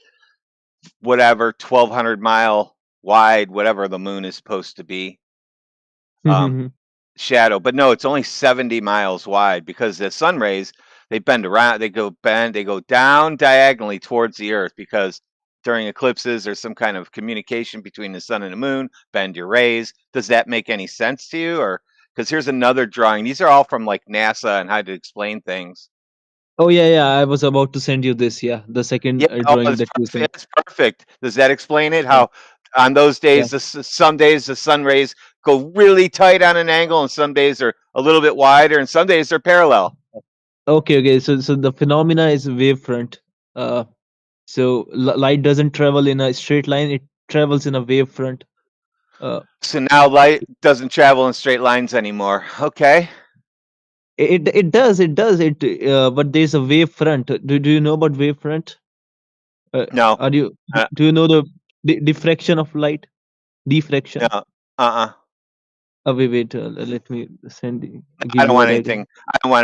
whatever, 1,200-mile wide, whatever the moon is supposed to be, shadow. But no, it's only 70 miles wide because the sun rays, they bend around, they go down diagonally towards the Earth because during eclipses there's some kind of communication between the sun and the moon. Bend your rays. Does that make any sense to you? Or because here's another drawing. These are all from like NASA and how to explain things. Oh yeah. I was about to send you this. Yeah, the second Yeah, drawing that you sent. it's perfect. Does that explain it? Yeah. How on those Yeah. days, some days the sun rays go really tight on an angle, and some days they're a little bit wider, and some days they're parallel. Okay. So the phenomena is wavefront. So light doesn't travel in a straight line; it travels in a wavefront. So now light doesn't travel in straight lines anymore. Okay. It does. But there's a wavefront. Do you know about wavefront? No. Do you know the diffraction of light? Diffraction. No. Wait. Let me I give don't you a want diagram.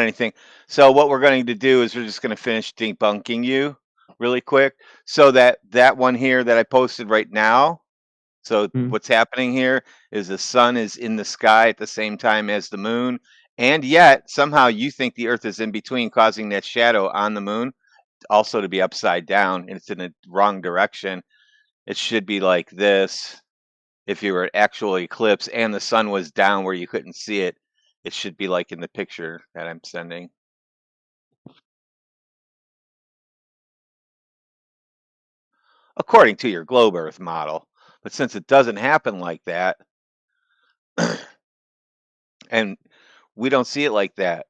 anything. So what we're going to do is we're just going to finish debunking you really quick. So that one here that I posted right now. So what's happening here is the sun is in the sky at the same time as the moon, and yet somehow you think the Earth is in between, causing that shadow on the moon also to be upside down, and it's in the wrong direction. It should be like this. If you were an actual eclipse and the sun was down where you couldn't see it, it should be like in the picture that I'm sending. According to your globe Earth model. But since it doesn't happen like that, and we don't see it like that.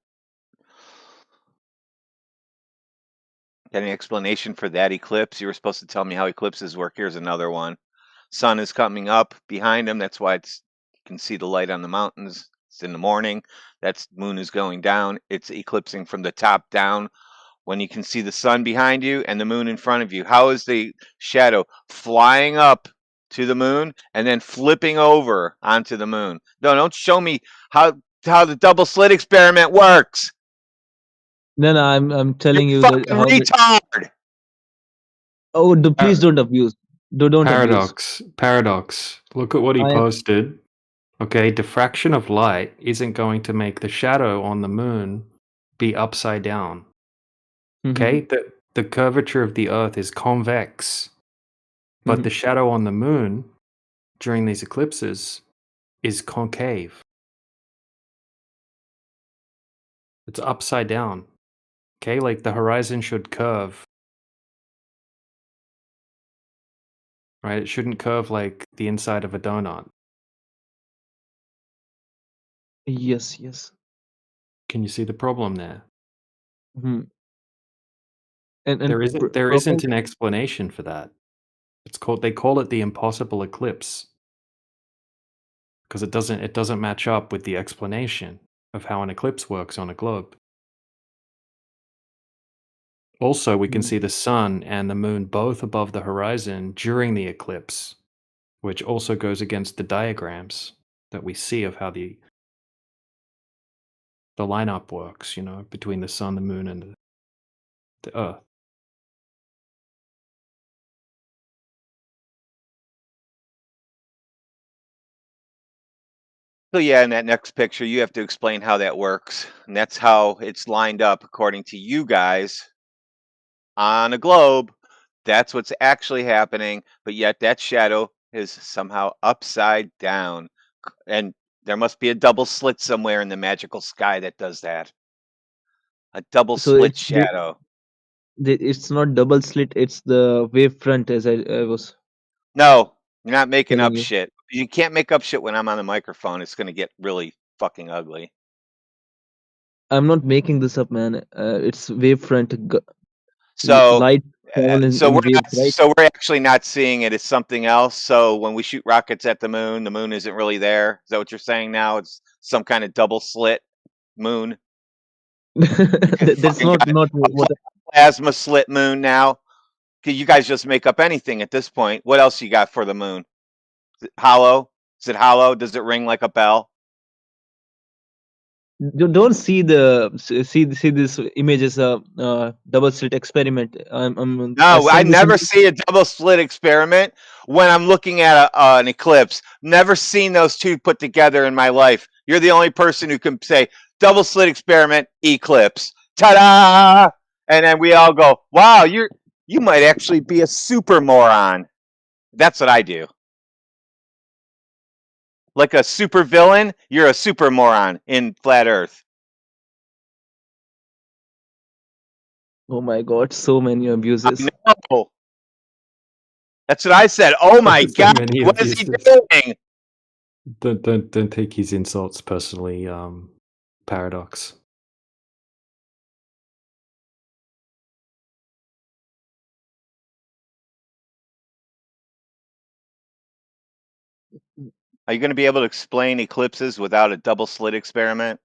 Got any explanation for that eclipse? You were supposed to tell me how eclipses work. Here's another one. Sun is coming up behind him. That's why you can see the light on the mountains. It's in the morning. That's moon is going down. It's eclipsing from the top down. When you can see the sun behind you and the moon in front of you, how is the shadow flying up to the moon and then flipping over onto the moon? No, don't show me how the double slit experiment works. No, I'm telling you Fucking that how. retard. Oh, please don't abuse. Don't abuse. Paradox. Look at what he I am- posted. Okay, diffraction of light isn't going to make the shadow on the moon be upside down. Okay, the curvature of the Earth is convex, but the shadow on the moon during these eclipses is concave. It's upside down. Okay, like the horizon should curve. Right? It shouldn't curve like the inside of a donut. Yes, yes. Can you see the problem there? And There isn't an explanation for that. They call it the impossible eclipse because it doesn't match up with the explanation of how an eclipse works on a globe. Also, we can see the sun and the moon both above the horizon during the eclipse, which also goes against the diagrams that we see of how the lineup works, between the sun, the moon, and the Earth. So yeah, in that next picture, you have to explain how that works. And that's how it's lined up according to you guys on a globe. That's what's actually happening, but yet that shadow is somehow upside down. And there must be a double slit somewhere in the magical sky that does that. A double slit shadow. It's not double slit, it's the wavefront, as I was. No, you're not making telling up you. shit. You can't make up shit when I'm on the microphone. It's going to get really fucking ugly. I'm not making this up, man. It's wavefront. So, light travel in waves, right? so we're actually not seeing it. It's something else. So when we shoot rockets at the moon isn't really there. Is that what you're saying now? It's some kind of double slit moon. That's not what. Plasma slit moon now. You guys just make up anything at this point. What else you got for the moon? Is it hollow? Is it hollow? Does it ring like a bell? You don't see this image as a double slit experiment. No, I never see a double slit experiment when I'm looking at an eclipse. Never seen those two put together in my life. You're the only person who can say double slit experiment, eclipse. Ta-da! And then we all go, wow, you might actually be a super moron. That's what I do. Like a super villain, you're a super moron in Flat Earth. Oh my God, so many abuses. I know. That's what I said. Oh my God, what is he doing? Don't take his insults personally, Paradox. Are you going to be able to explain eclipses without a double slit experiment?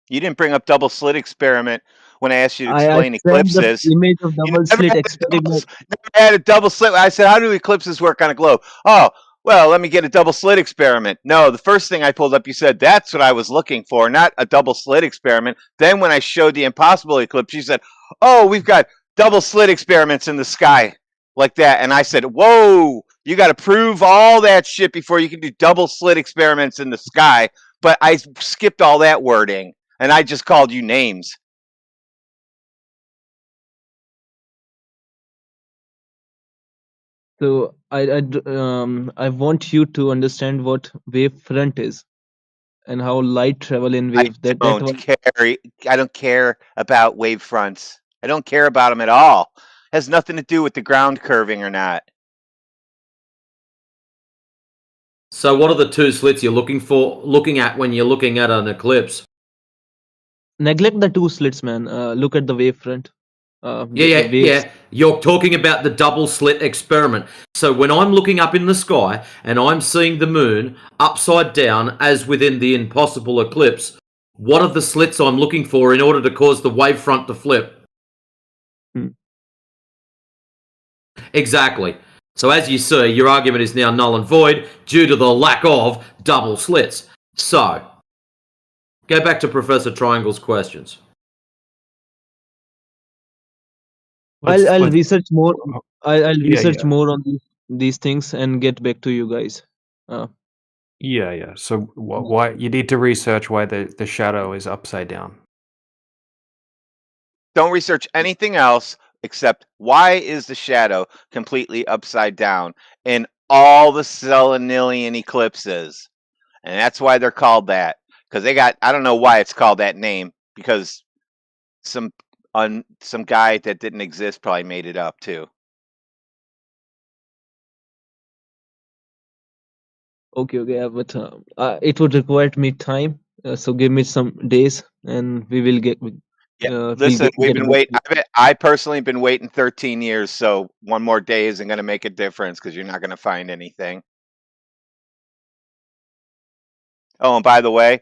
You didn't bring up double slit experiment when I asked you to explain eclipses. The image of double slit experiment. Never had a double slit. I said, how do eclipses work on a globe? Oh, Well, let me get a double slit experiment. No, the first thing I pulled up, you said that's what I was looking for, not a double slit experiment. Then when I showed the impossible eclipse, you said, oh, we've got double slit experiments in the sky like that. And I said, whoa, you got to prove all that shit before you can do double slit experiments in the sky. But I skipped all that wording and I just called you names. So I want you to understand what wavefront is and how light travel in I wave. That don't one. care. I don't care about wave fronts. I don't care about them at all. It has nothing to do with the ground curving or not. So what are the two slits you're looking at when you're looking at an eclipse? Neglect the two slits, man. Look at the wavefront. The waves. Yeah. You're talking about the double slit experiment. So when I'm looking up in the sky and I'm seeing the moon upside down as within the impossible eclipse, what are the slits I'm looking for in order to cause the wavefront to flip? Exactly. So as you see, your argument is now null and void due to the lack of double slits. So, go back to Professor Triangle's questions. I'll research more. I'll Yeah, research yeah. more on these things and get back to you guys. Yeah. So why you need to research why the shadow is upside down. Don't research anything else except why is the shadow completely upside down in all the Selenilian eclipses. And that's why they're called that. Because they got, I don't know why it's called that name, because some guy that didn't exist probably made it up too. Okay, but it would require me time. So give me some days, and we will get. Yeah, We'll listen, we've get been back to waiting. you. I personally been waiting 13 years, so one more day isn't going to make a difference because you're not going to find anything. Oh, and by the way,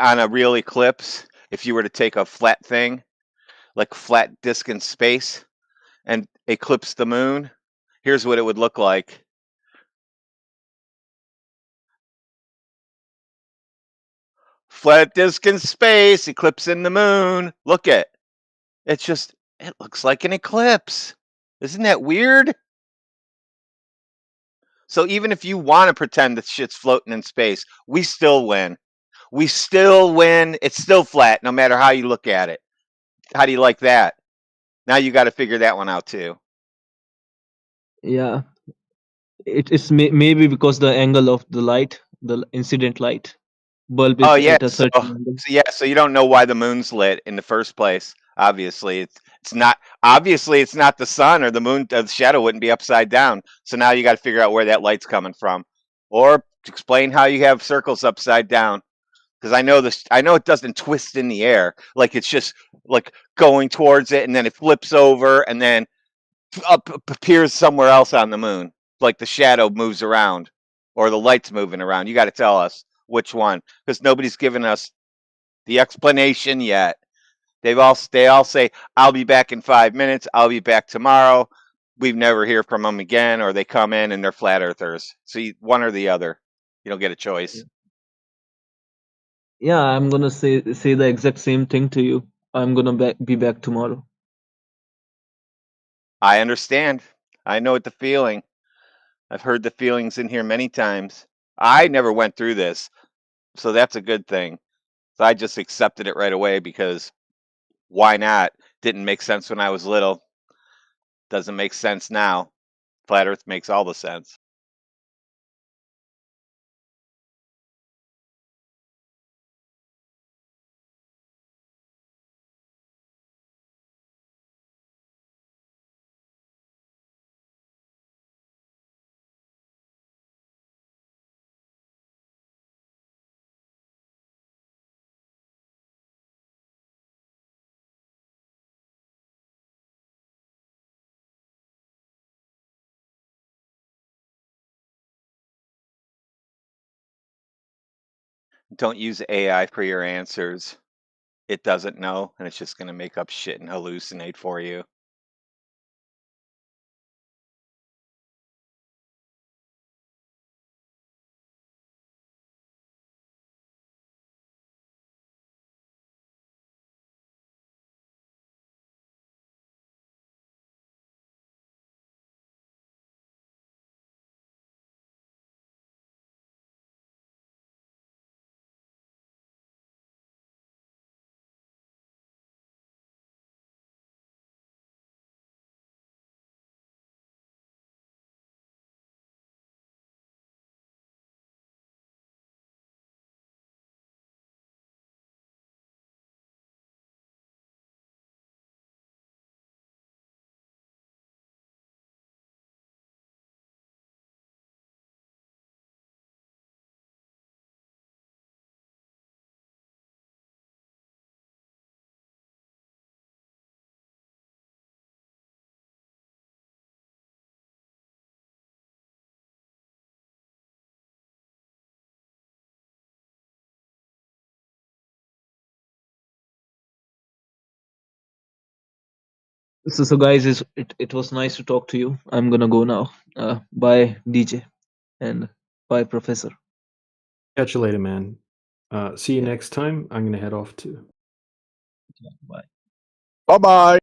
on a real eclipse, if you were to take a flat thing, like a flat disk in space, and eclipse the moon, here's what it would look like. Flat disk in space, eclipsing the moon. Look it. It looks like an eclipse. Isn't that weird? So even if you want to pretend that shit's floating in space, we still win. We still win. It's still flat, no matter how you look at it. How do you like that? Now you got to figure that one out too. Yeah, it's maybe because the angle of the light, the incident light bulb Oh is yeah, at a so certain angle. so you don't know why the moon's lit in the first place. Obviously, it's not. Obviously, it's not the sun or the moon. The shadow wouldn't be upside down. So now you got to figure out where that light's coming from, or explain how you have circles upside down. Because I know this. I know it doesn't twist in the air. Like it's just like going towards it, and then it flips over, and then appears somewhere else on the moon. Like the shadow moves around, or the light's moving around. You got to tell us which one, because nobody's given us the explanation yet. They all say, "I'll be back in 5 minutes. I'll be back tomorrow." We've never hear from them again, or they come in and they're flat earthers. So one or the other. You don't get a choice. Yeah, I'm gonna say the exact same thing to you. I'm gonna be back tomorrow. I understand. I know what the feeling. I've heard the feelings in here many times. I never went through this, so that's a good thing. So I just accepted it right away because why not? Didn't make sense when I was little. Doesn't make sense now. Flat Earth makes all the sense. Don't use AI for your answers. It doesn't know, and it's just going to make up shit and hallucinate for you. So guys, it was nice to talk to you. I'm gonna go now. Bye, DJ, and bye, Professor. Catch you later, man. See you Yeah. next time. I'm gonna head off too. Bye. Bye bye.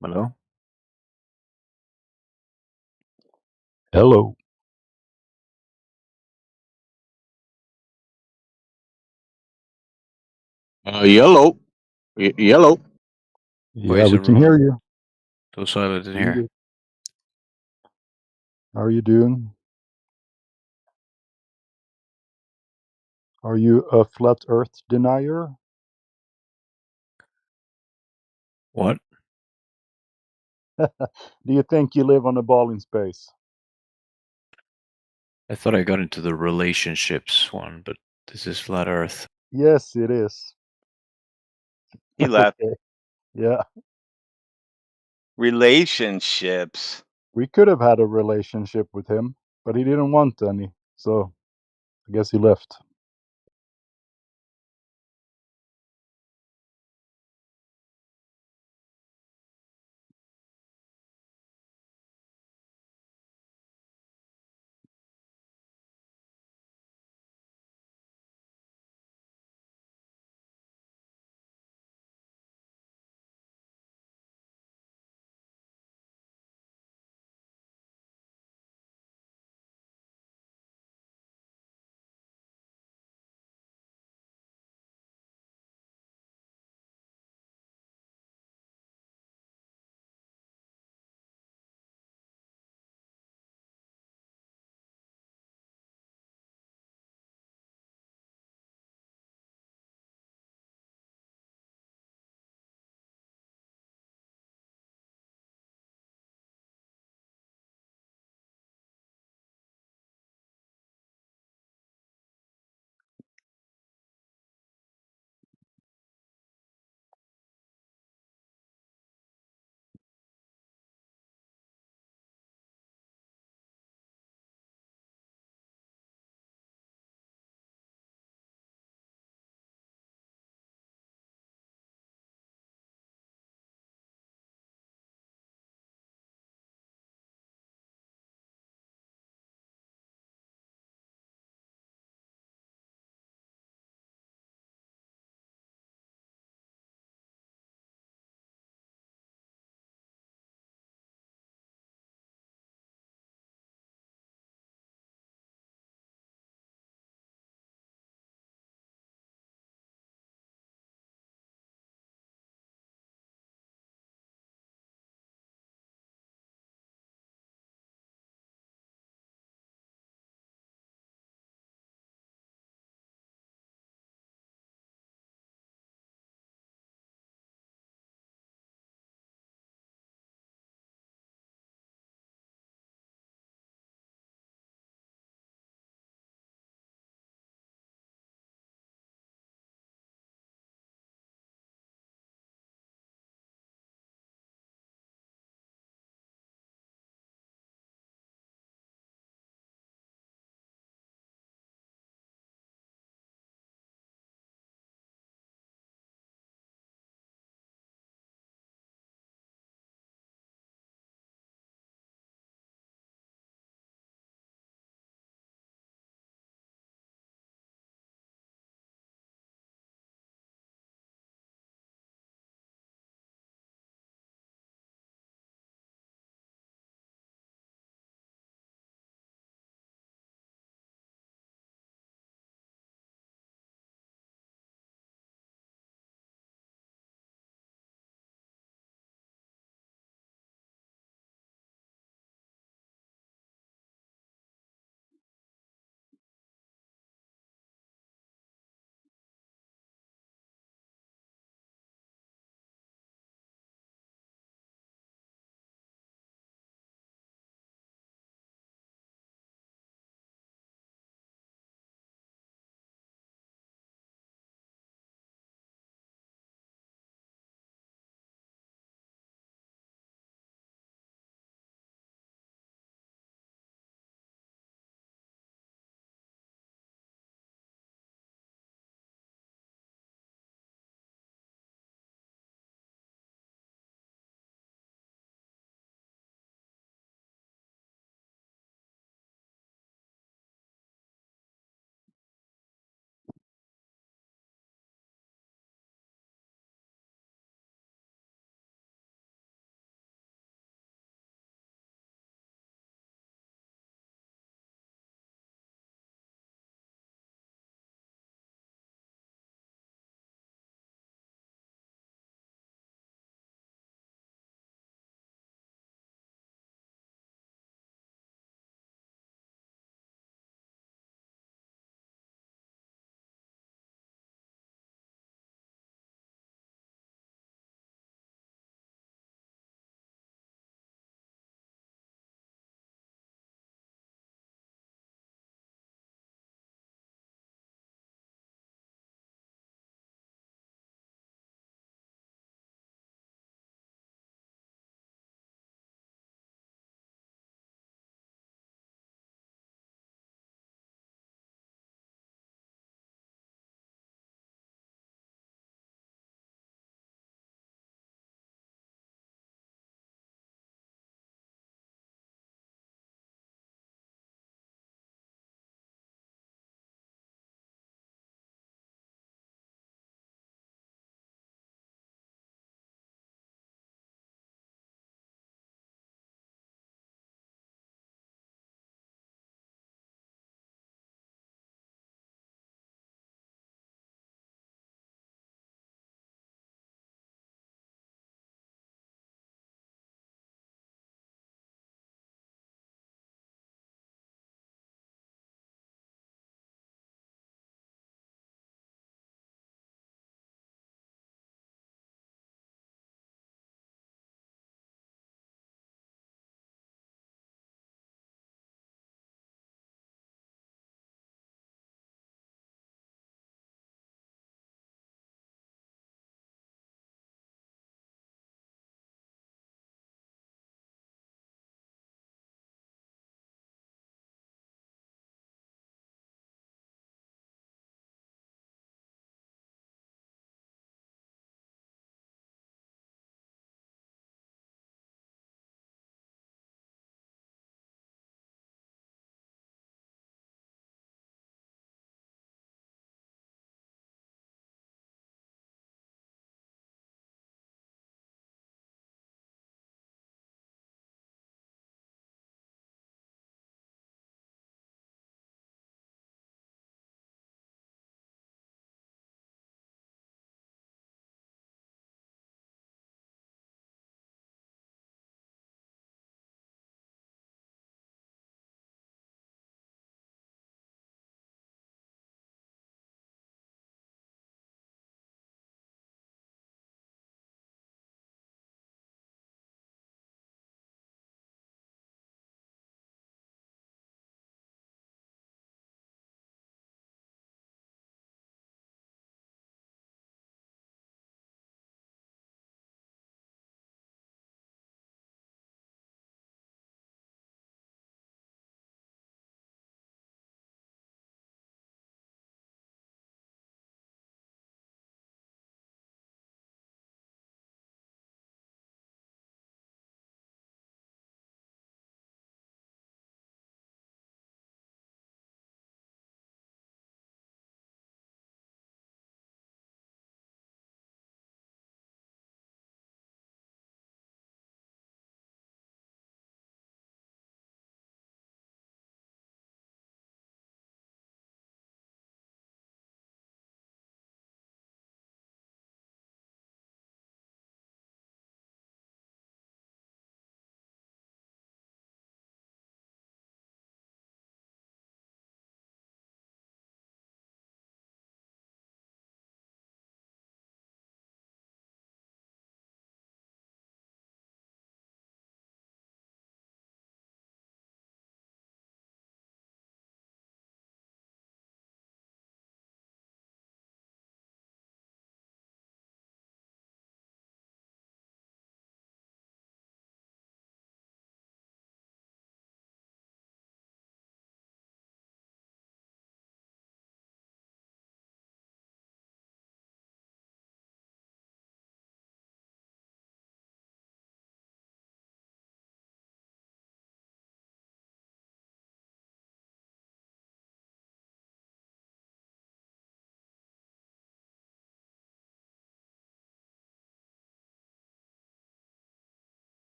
Hello? Hello. Yellow. Yellow. Yeah, we can hear you. So silent in Pretty here. good. How are you doing? Are you a flat Earth denier? What? Do you think you live on a ball in space? I thought I got into the relationships one, but this is flat Earth. Yes, it is. He left. Okay. Yeah. Relationships. We could have had a relationship with him, but he didn't want any. So I guess he left.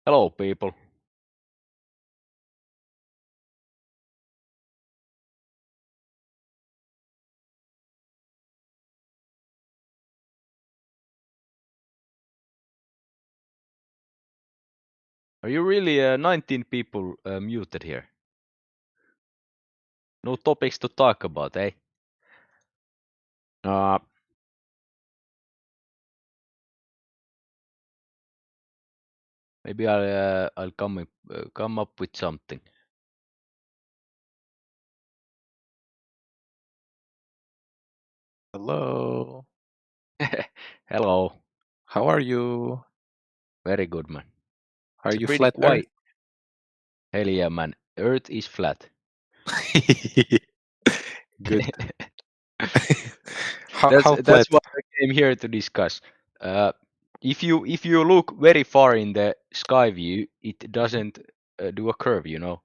Hello, people. Are you really 19 people muted here? No topics to talk about, eh? Maybe I'll come up with something. Hello. Hello. How are you? Very good, man. Are It's you pretty flat Earth? quiet. Hell yeah, man. Earth is flat. Good. That's how flat? what I came here to discuss. If you look very far in the sky view, it doesn't do a curve, you know.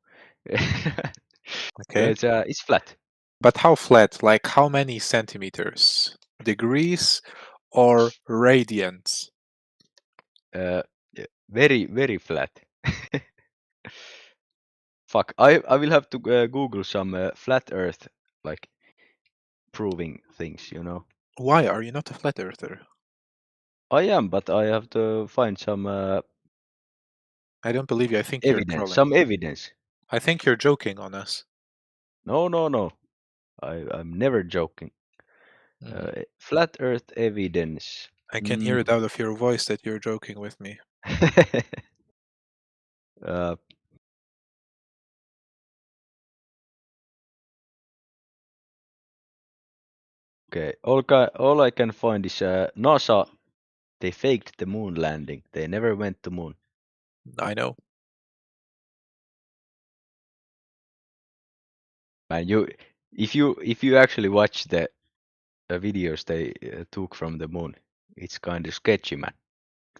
Okay. So it's flat. But how flat? Like how many centimeters? Degrees or radians? Very very flat. Fuck, I will have to Google some flat Earth like proving things, you know. Why are you not a flat earther? I am, but I have to find some I don't believe you. I think you're evidence. trolling. Some evidence. I think you're joking on us. No, no, no. I'm never joking. Flat Earth evidence. I can hear it out of your voice that you're joking with me. Okay, all I can find is NASA. They faked the moon landing. They never went to moon. I know. Man, if you actually watch the videos they took from the moon, it's kind of sketchy, man.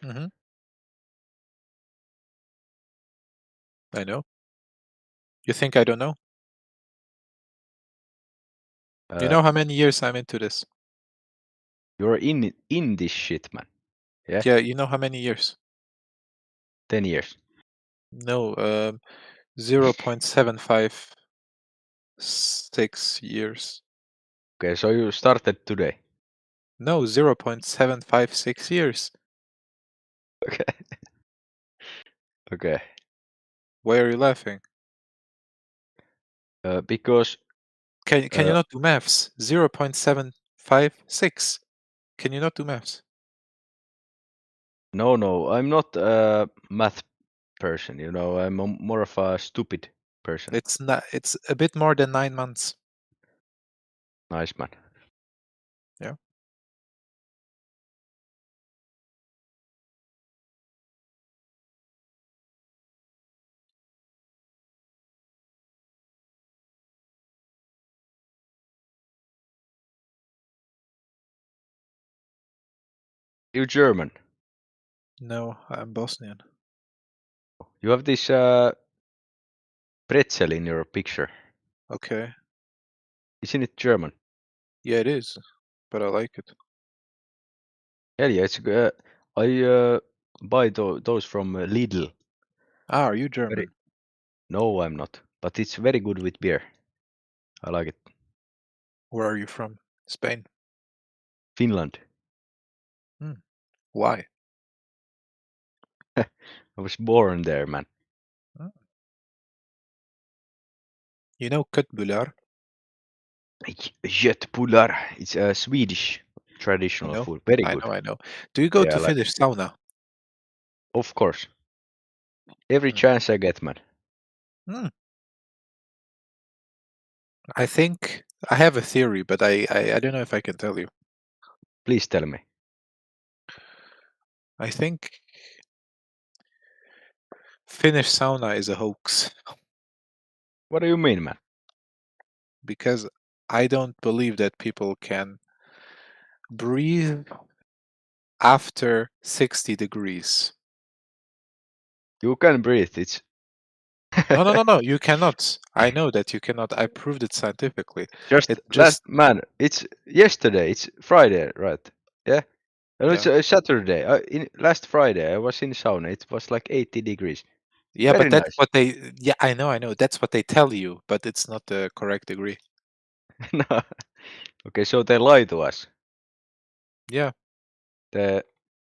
Mm-hmm. I know. You think I don't know? You know how many years I'm into this? You're in this shit, man. Yeah. Yeah, you know how many years? 10 years. No, 0.756 years. Okay, so you started today. No, 0.756 years. Okay. Okay. Why are you laughing? Because Can you not do maths? 0.756. Can you not do maths? No, I'm not a math person, you know. I'm more of a stupid person. It's not. It's a bit more than 9 months. Nice, man. Yeah. You German. No, I'm Bosnian. You have this pretzel in your picture. Okay. Isn't it German? Yeah, it is, but I like it. Hell yeah, it's I buy those from Lidl. Ah, are you German? No, I'm not. But it's very good with beer. I like it. Where are you from? Spain. Finland. Why? I was born there, man. You know köttbullar? Köttbullar. It's a Swedish traditional I know. food. Very I good. know. I know. Do you go Yeah, to I like Finnish it. sauna? Of course. Every chance I get, man. I think I have a theory, but I don't know if I can tell you. Please tell me. I think Finnish sauna is a hoax. What do you mean, man? Because I don't believe that people can breathe after 60 degrees. You can breathe. It's No. You cannot. I know that you cannot. I proved it scientifically. just It last just man. It's yesterday. It's Friday, right? Yeah. No, it's Yeah. a Saturday. Last Friday, I was in sauna. It was like 80 degrees. Yeah, Very but that's nice. what they. Yeah, I know. That's what they tell you, but it's not the correct degree. No. Okay, so they lie to us. Yeah. The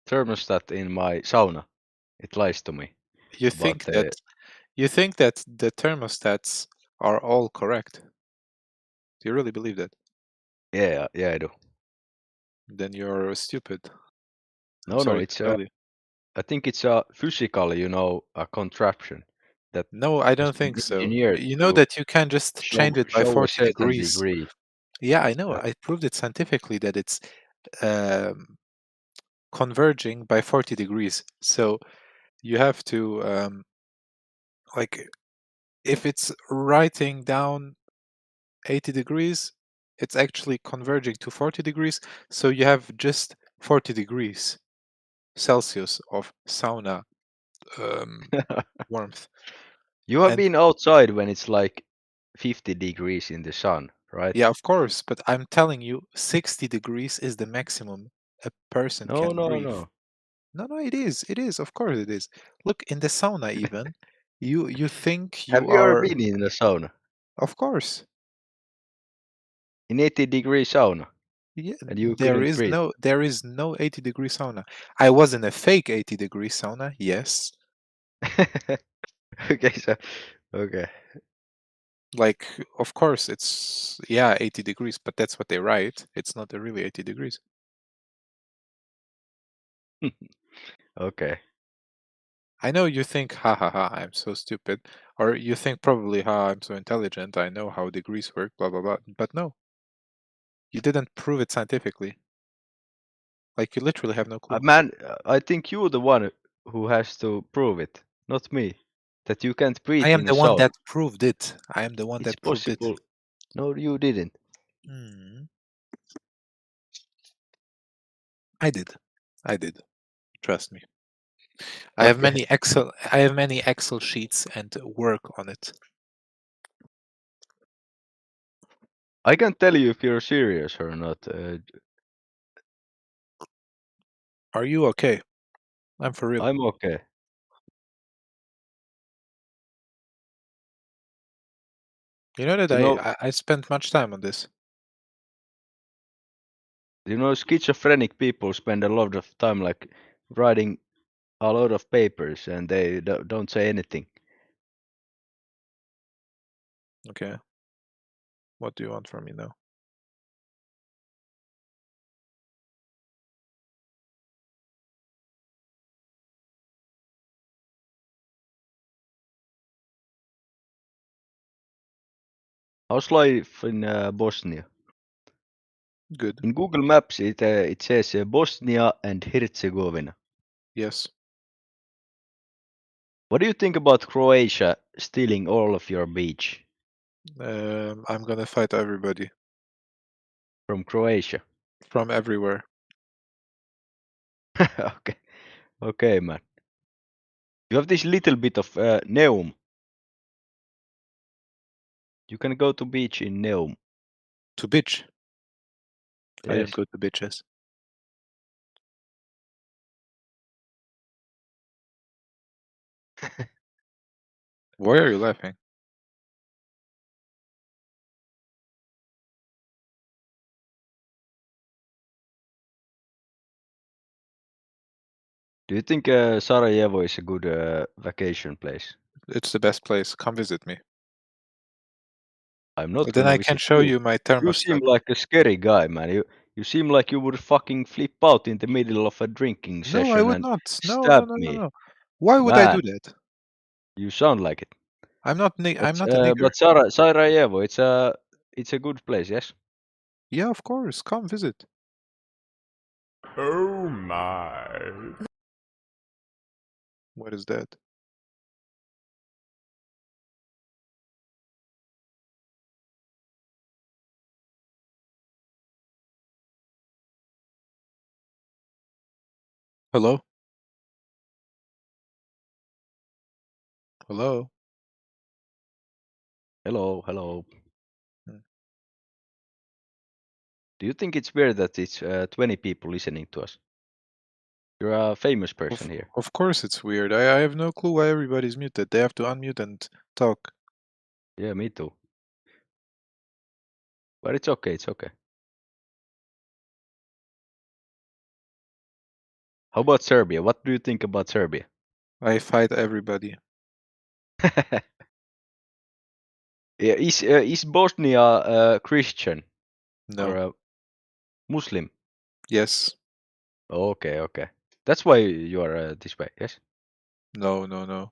thermostat in my sauna, it lies to me You about think the. that the thermostats are all correct? Do you really believe that? Yeah, I do. Then you're stupid. I'm No, sorry to it's tell you. I think it's a physical, a contraption that No, I has don't been think so. engineered You know to that you can just change it by show a 40 certain degrees. degree. Yeah, I know. I proved it scientifically that it's converging by 40 degrees. So you have to like if it's writing down 80 degrees, it's actually converging to 40 degrees. So you have just 40 degrees Celsius of sauna warmth. You have And been outside when it's like 50 degrees in the sun, right? yeah, of course, but I'm telling you, 60 degrees is the maximum a person No, can no, breathe. no. No, it is. It is. Of course it is. Look, in the sauna even, you think Have you you ever are. been in a sauna? Of course. In 80-degree sauna? Yeah, And you couldn't breathe? there is no 80-degree sauna. I was in a fake 80-degree sauna, yes. Okay. Like, of course, it's 80 degrees, but that's what they write. It's not really 80 degrees. Okay. I know you think, ha ha ha, I'm so stupid. Or you think probably, ha, I'm so intelligent, I know how degrees work, blah, blah, blah. But no. You didn't prove it scientifically. Like, you literally have no clue. Man, I think you're the one who has to prove it, not me. That you can't I breathe am in a the one sauna. that proved it. I am the one It's that proved it. possible. No, you didn't. I did. Trust me. I have Okay. many Excel sheets and work on it. I can tell you if you're serious or not. Are you okay? I'm for real. I'm okay. You know that You know, I spent much time on this. schizophrenic people spend a lot of time like writing a lot of papers and they don't say anything. Okay. What do you want from me now? How's life in Bosnia? Good. In Google Maps, it says Bosnia and Herzegovina. Yes. What do you think about Croatia stealing all of your beach I'm gonna fight everybody from Croatia? from everywhere. Okay, okay, man. You have this little bit of Neum. You can go to beach in Neum. To bitch. I don't Yes. go to bitches. Why are you laughing? Do you think Sarajevo is a good vacation place? It's the best place. Come visit me. I'm not Then gonna I can visit show you. you my You seem thermostat. like a scary guy, man. You seem like you would fucking flip out in the middle of a drinking No, I session would and not. No, no, stab no, no, me. no. Why would I do Man, that? you sound like it. I'm not a nigger. But Sarajevo, it's a good place, yes? Yeah, of course. Come visit. Oh my. What is that? Hello? Hello? Hello, hello. Hmm. Do you think it's weird that it's 20 people listening to us? You're a famous person here. Of course it's weird. I have no clue why everybody's muted. They have to unmute and talk. Yeah, me too. But it's okay. It's okay. How about Serbia? What do you think about Serbia? I fight everybody. Yeah, is Bosnia Christian No. or Muslim? Yes. Okay, okay. That's why you are this way. Yes. No, no, no.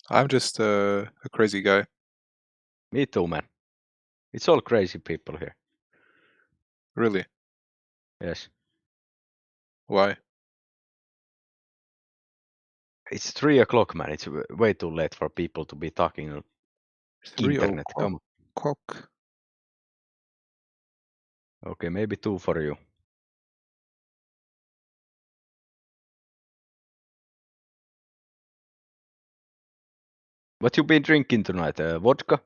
I'm just a crazy guy. Me too, man. It's all crazy people here. Really? Yes. Why? It's 3 o'clock, man. It's way too late for people to be talking on 3 internet. Come. o'clock. Okay, maybe 2 for you. What you been drinking tonight? Vodka?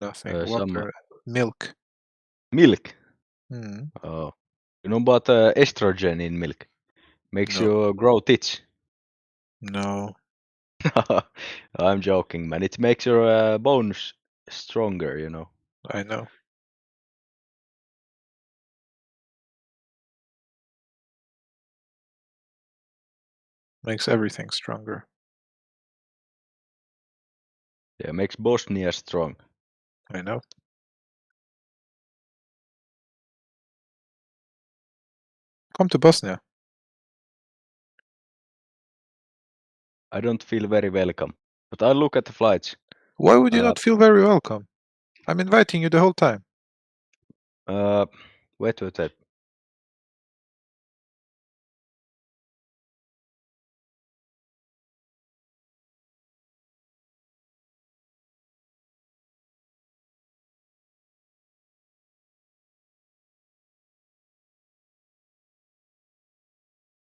Nothing. Some Water. Milk. milk. Hmm. Oh, you know about estrogen in milk? Makes No. you grow tits. No. I'm joking, man. It makes your bones stronger, you know. I know. Makes everything stronger. Yeah, makes Bosnia strong. I know. Come to Bosnia. I don't feel very welcome, but I'll look at the flights. Why would you not feel very welcome? I'm inviting you the whole time. Wait.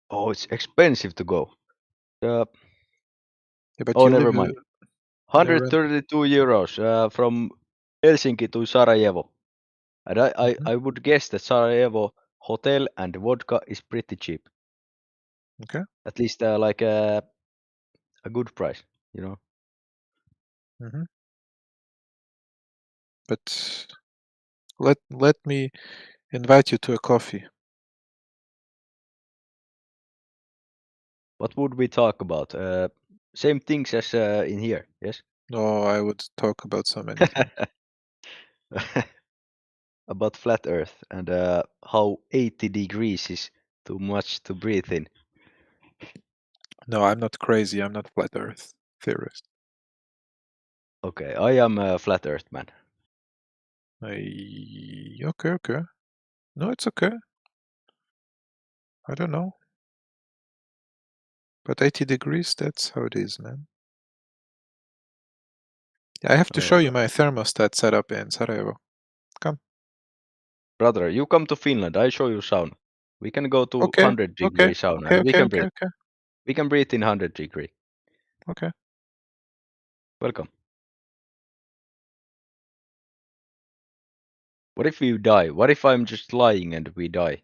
Oh, it's expensive to go. Yeah, but Oh, you never live. mind. Never. 132 euros from Helsinki to Sarajevo. And I would guess that Sarajevo hotel and vodka is pretty cheap. Okay. At least like a good price, you know. Mm-hmm. But let me invite you to a coffee. What would we talk about? Same things as in here, yes? No, I would talk about so many things. About flat Earth and how 80 degrees is too much to breathe in. No, I'm not crazy. I'm not flat Earth theorist. Okay, I am a flat Earth man. Okay. No, it's okay. I don't know. But 80 degrees, that's how it is, man. I have to show you my thermostat setup in Sarajevo. Come. Brother, you come to Finland, I show you sauna. We can go to Okay. 100-degree sauna and we can breathe. We can breathe in 100-degree. Okay. Welcome. What if we die? What if I'm just lying and we die?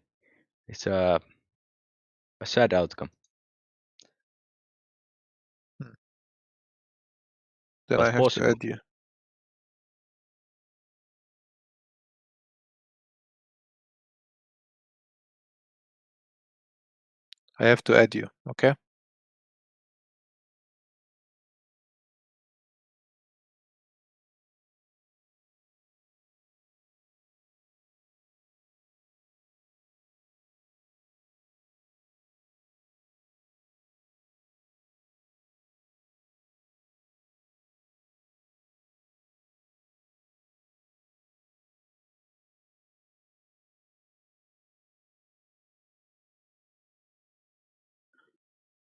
It's a sad outcome. Then But I have possible. to add you. I have to add you, okay?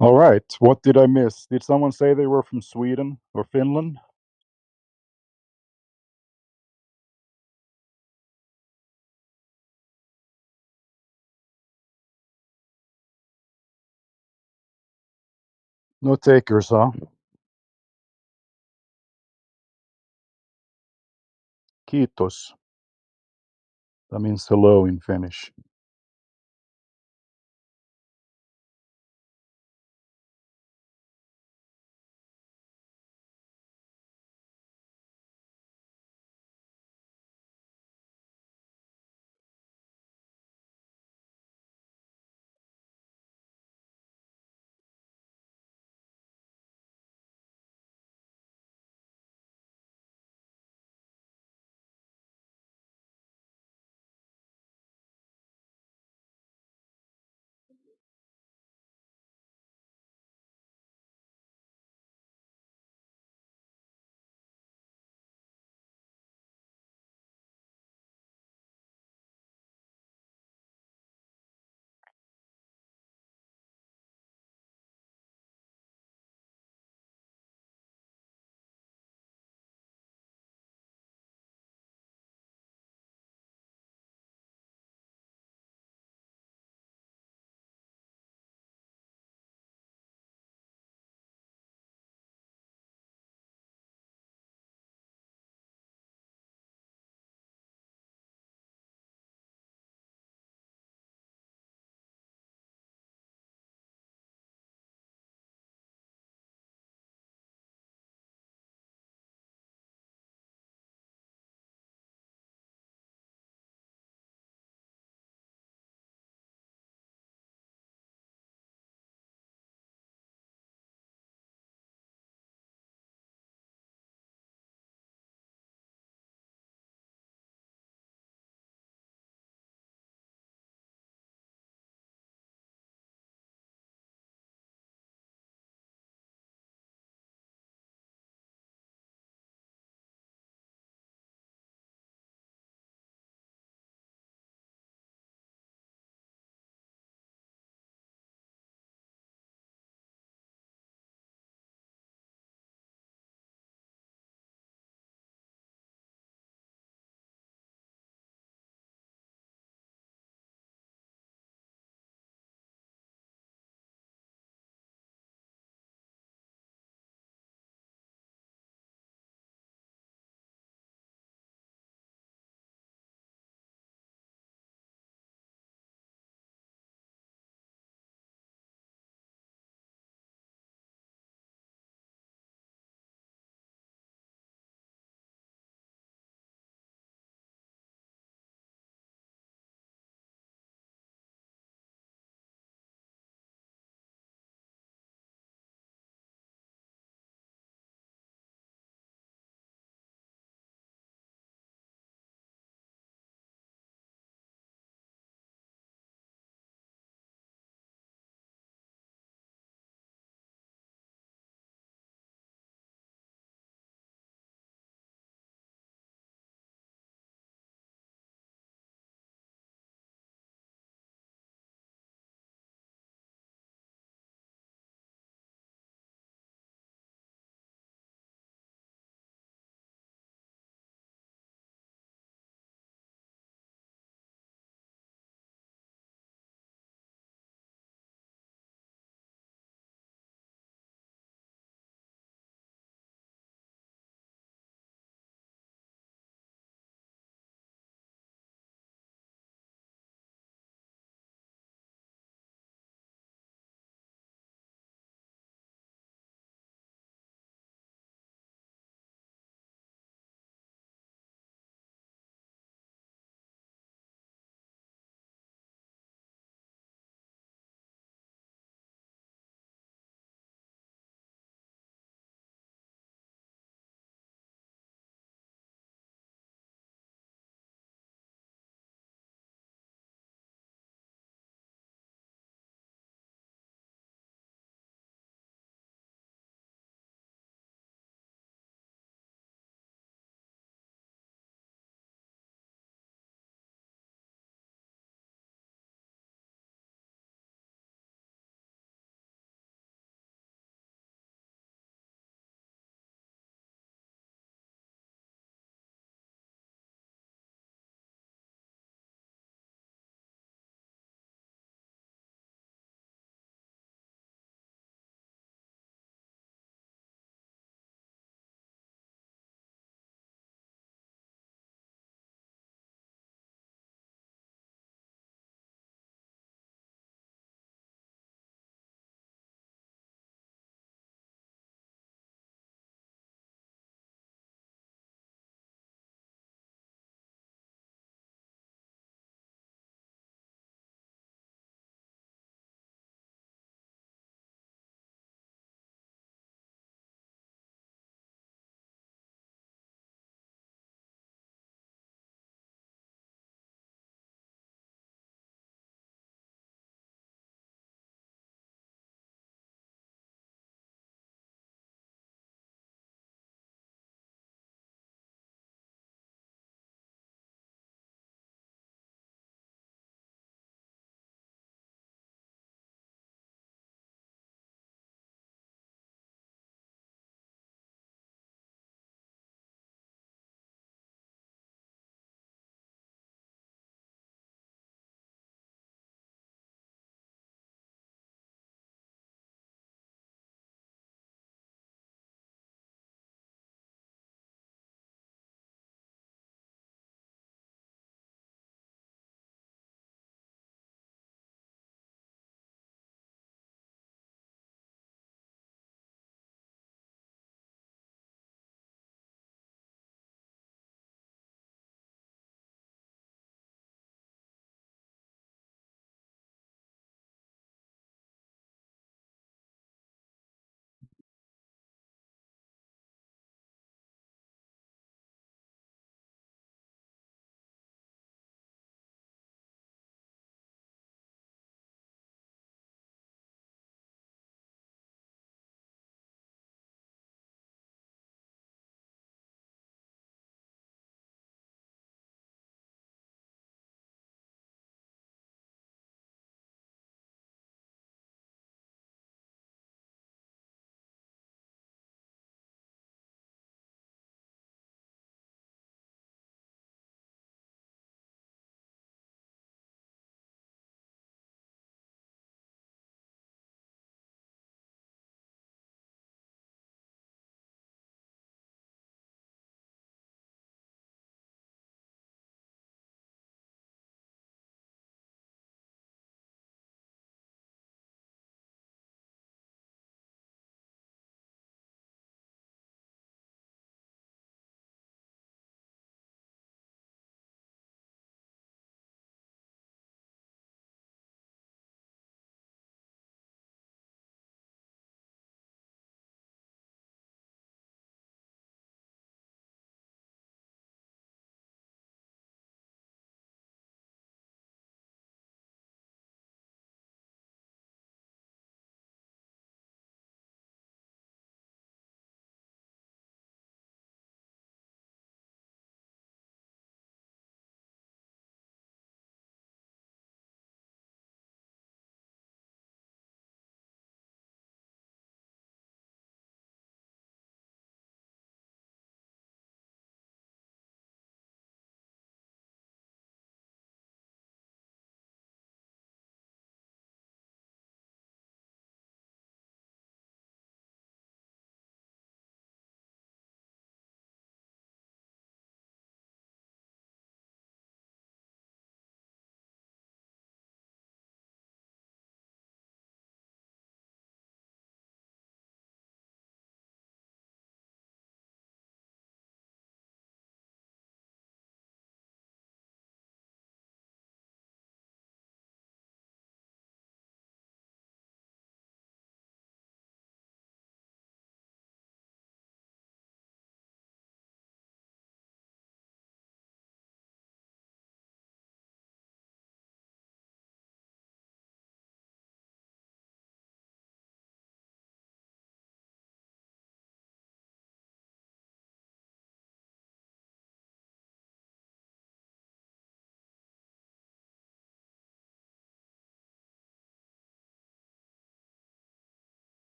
All right. What did I miss? Did someone say they were from Sweden or Finland? No takers, huh? Kiitos. That means hello in Finnish.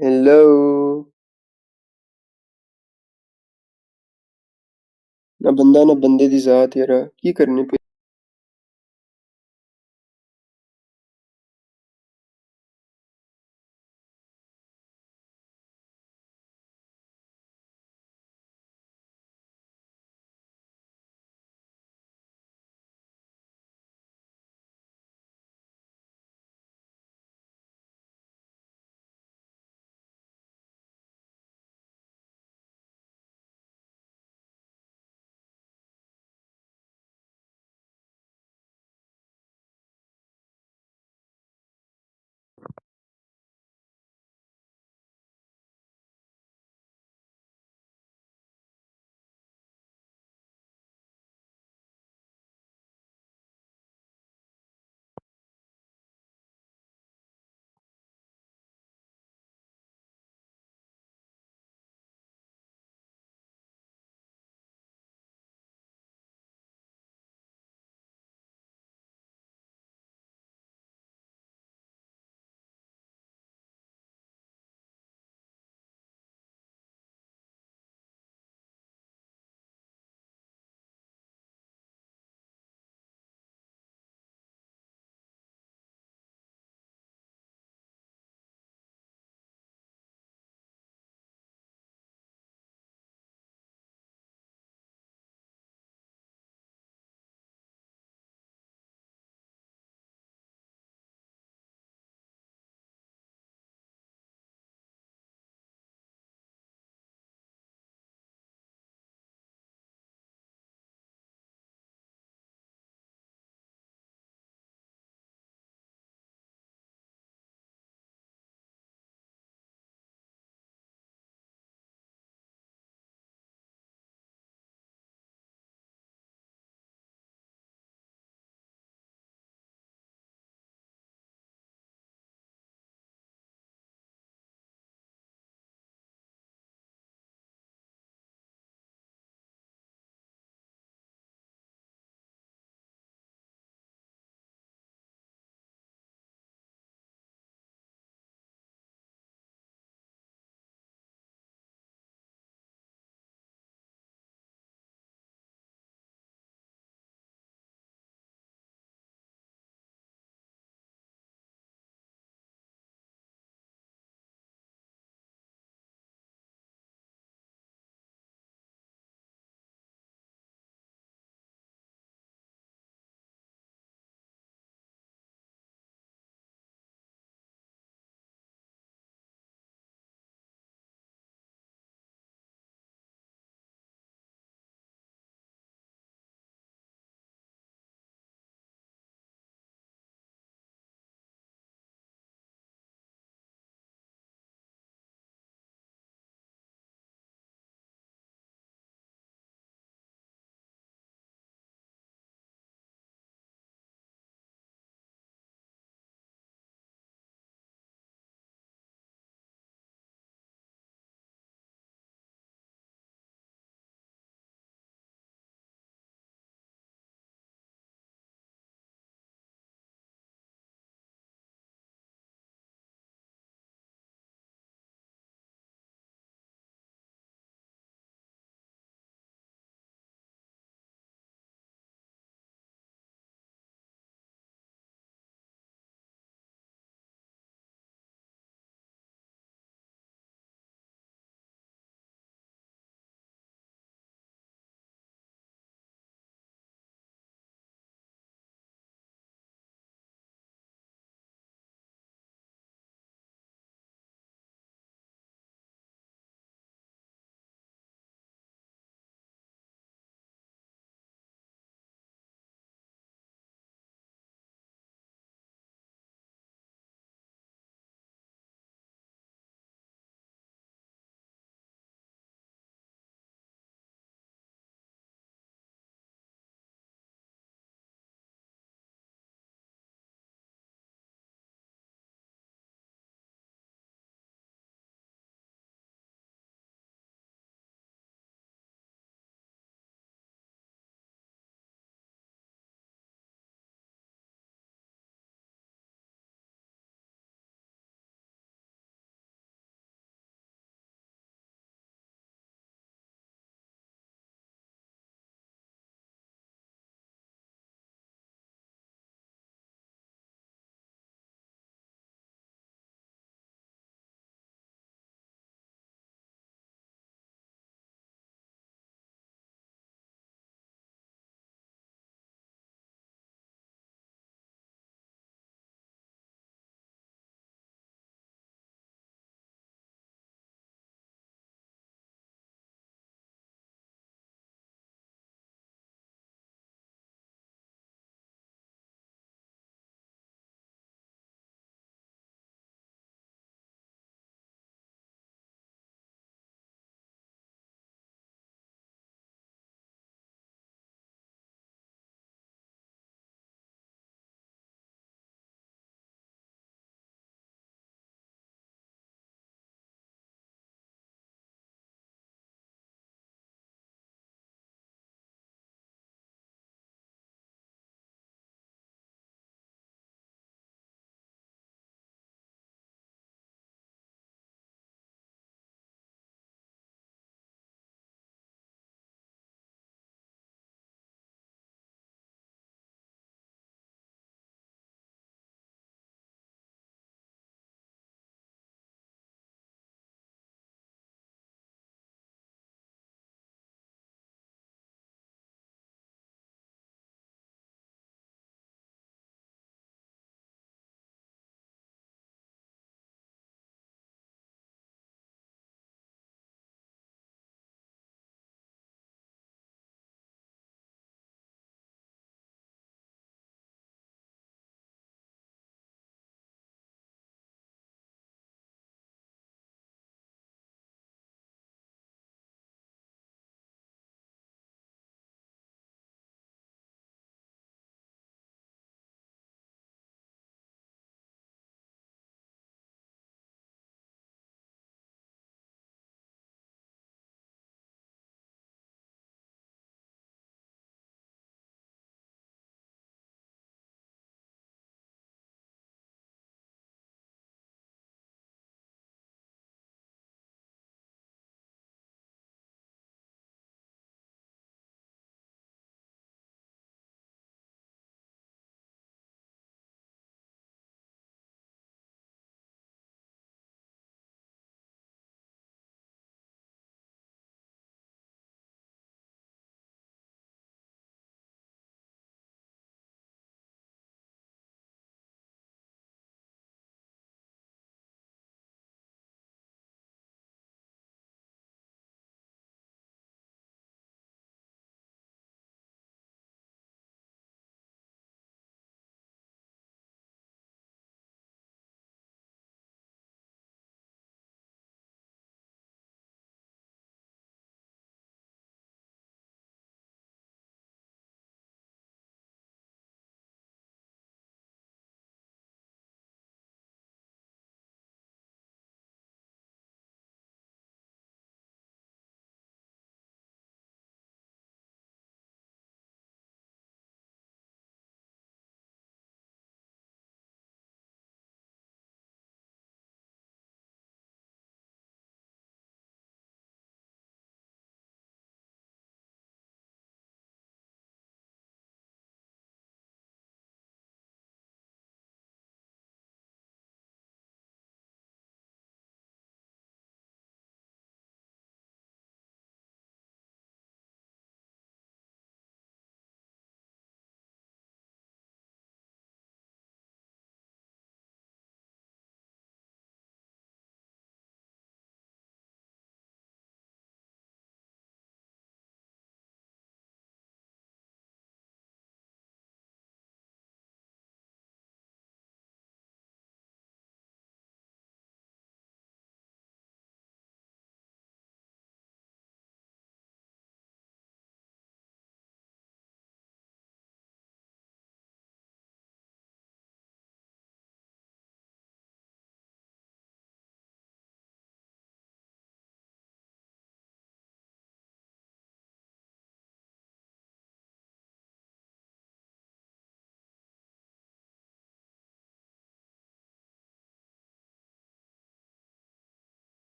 Hello ना बंदा ना बंदे दी जात यारा की करने पे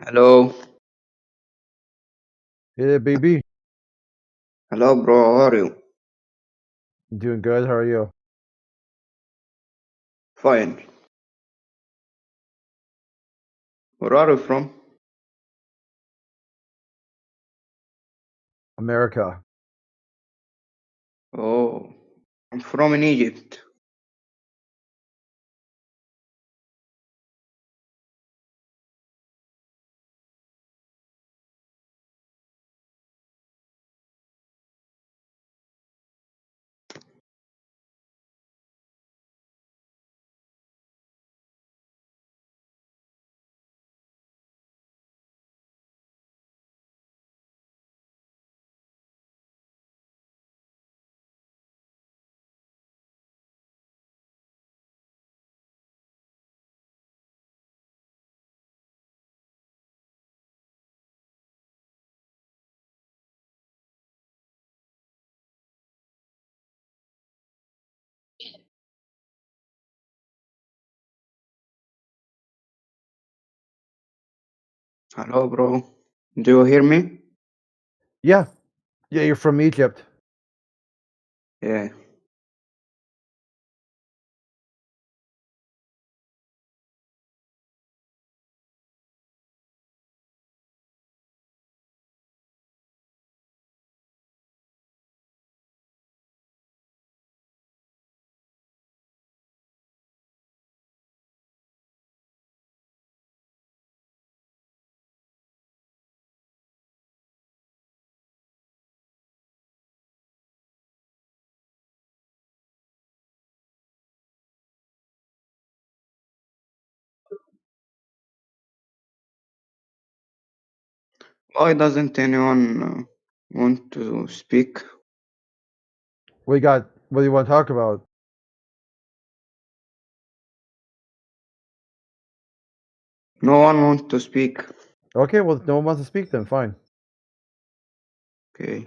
Hello. Hey, baby. Hello, bro. How are you? Doing good. How are you? Fine. Where are you from? America. Oh, I'm from in Egypt. Hello, bro. Do you hear me? Yeah. Yeah, you're from Egypt. Yeah. Why doesn't anyone want to speak? What do you want to talk about? No one wants to speak. Okay, well, if no one wants to speak, then fine. Okay.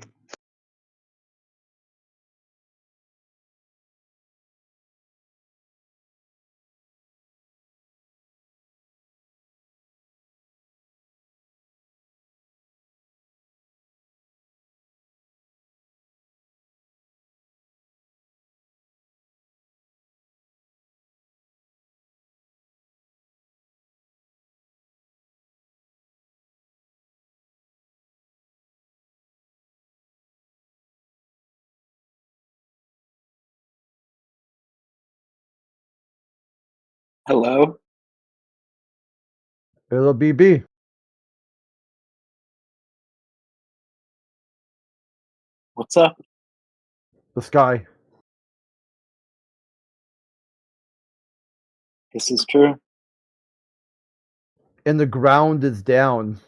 Hello? Hello, BB. What's up? The sky. This is true. And the ground is down.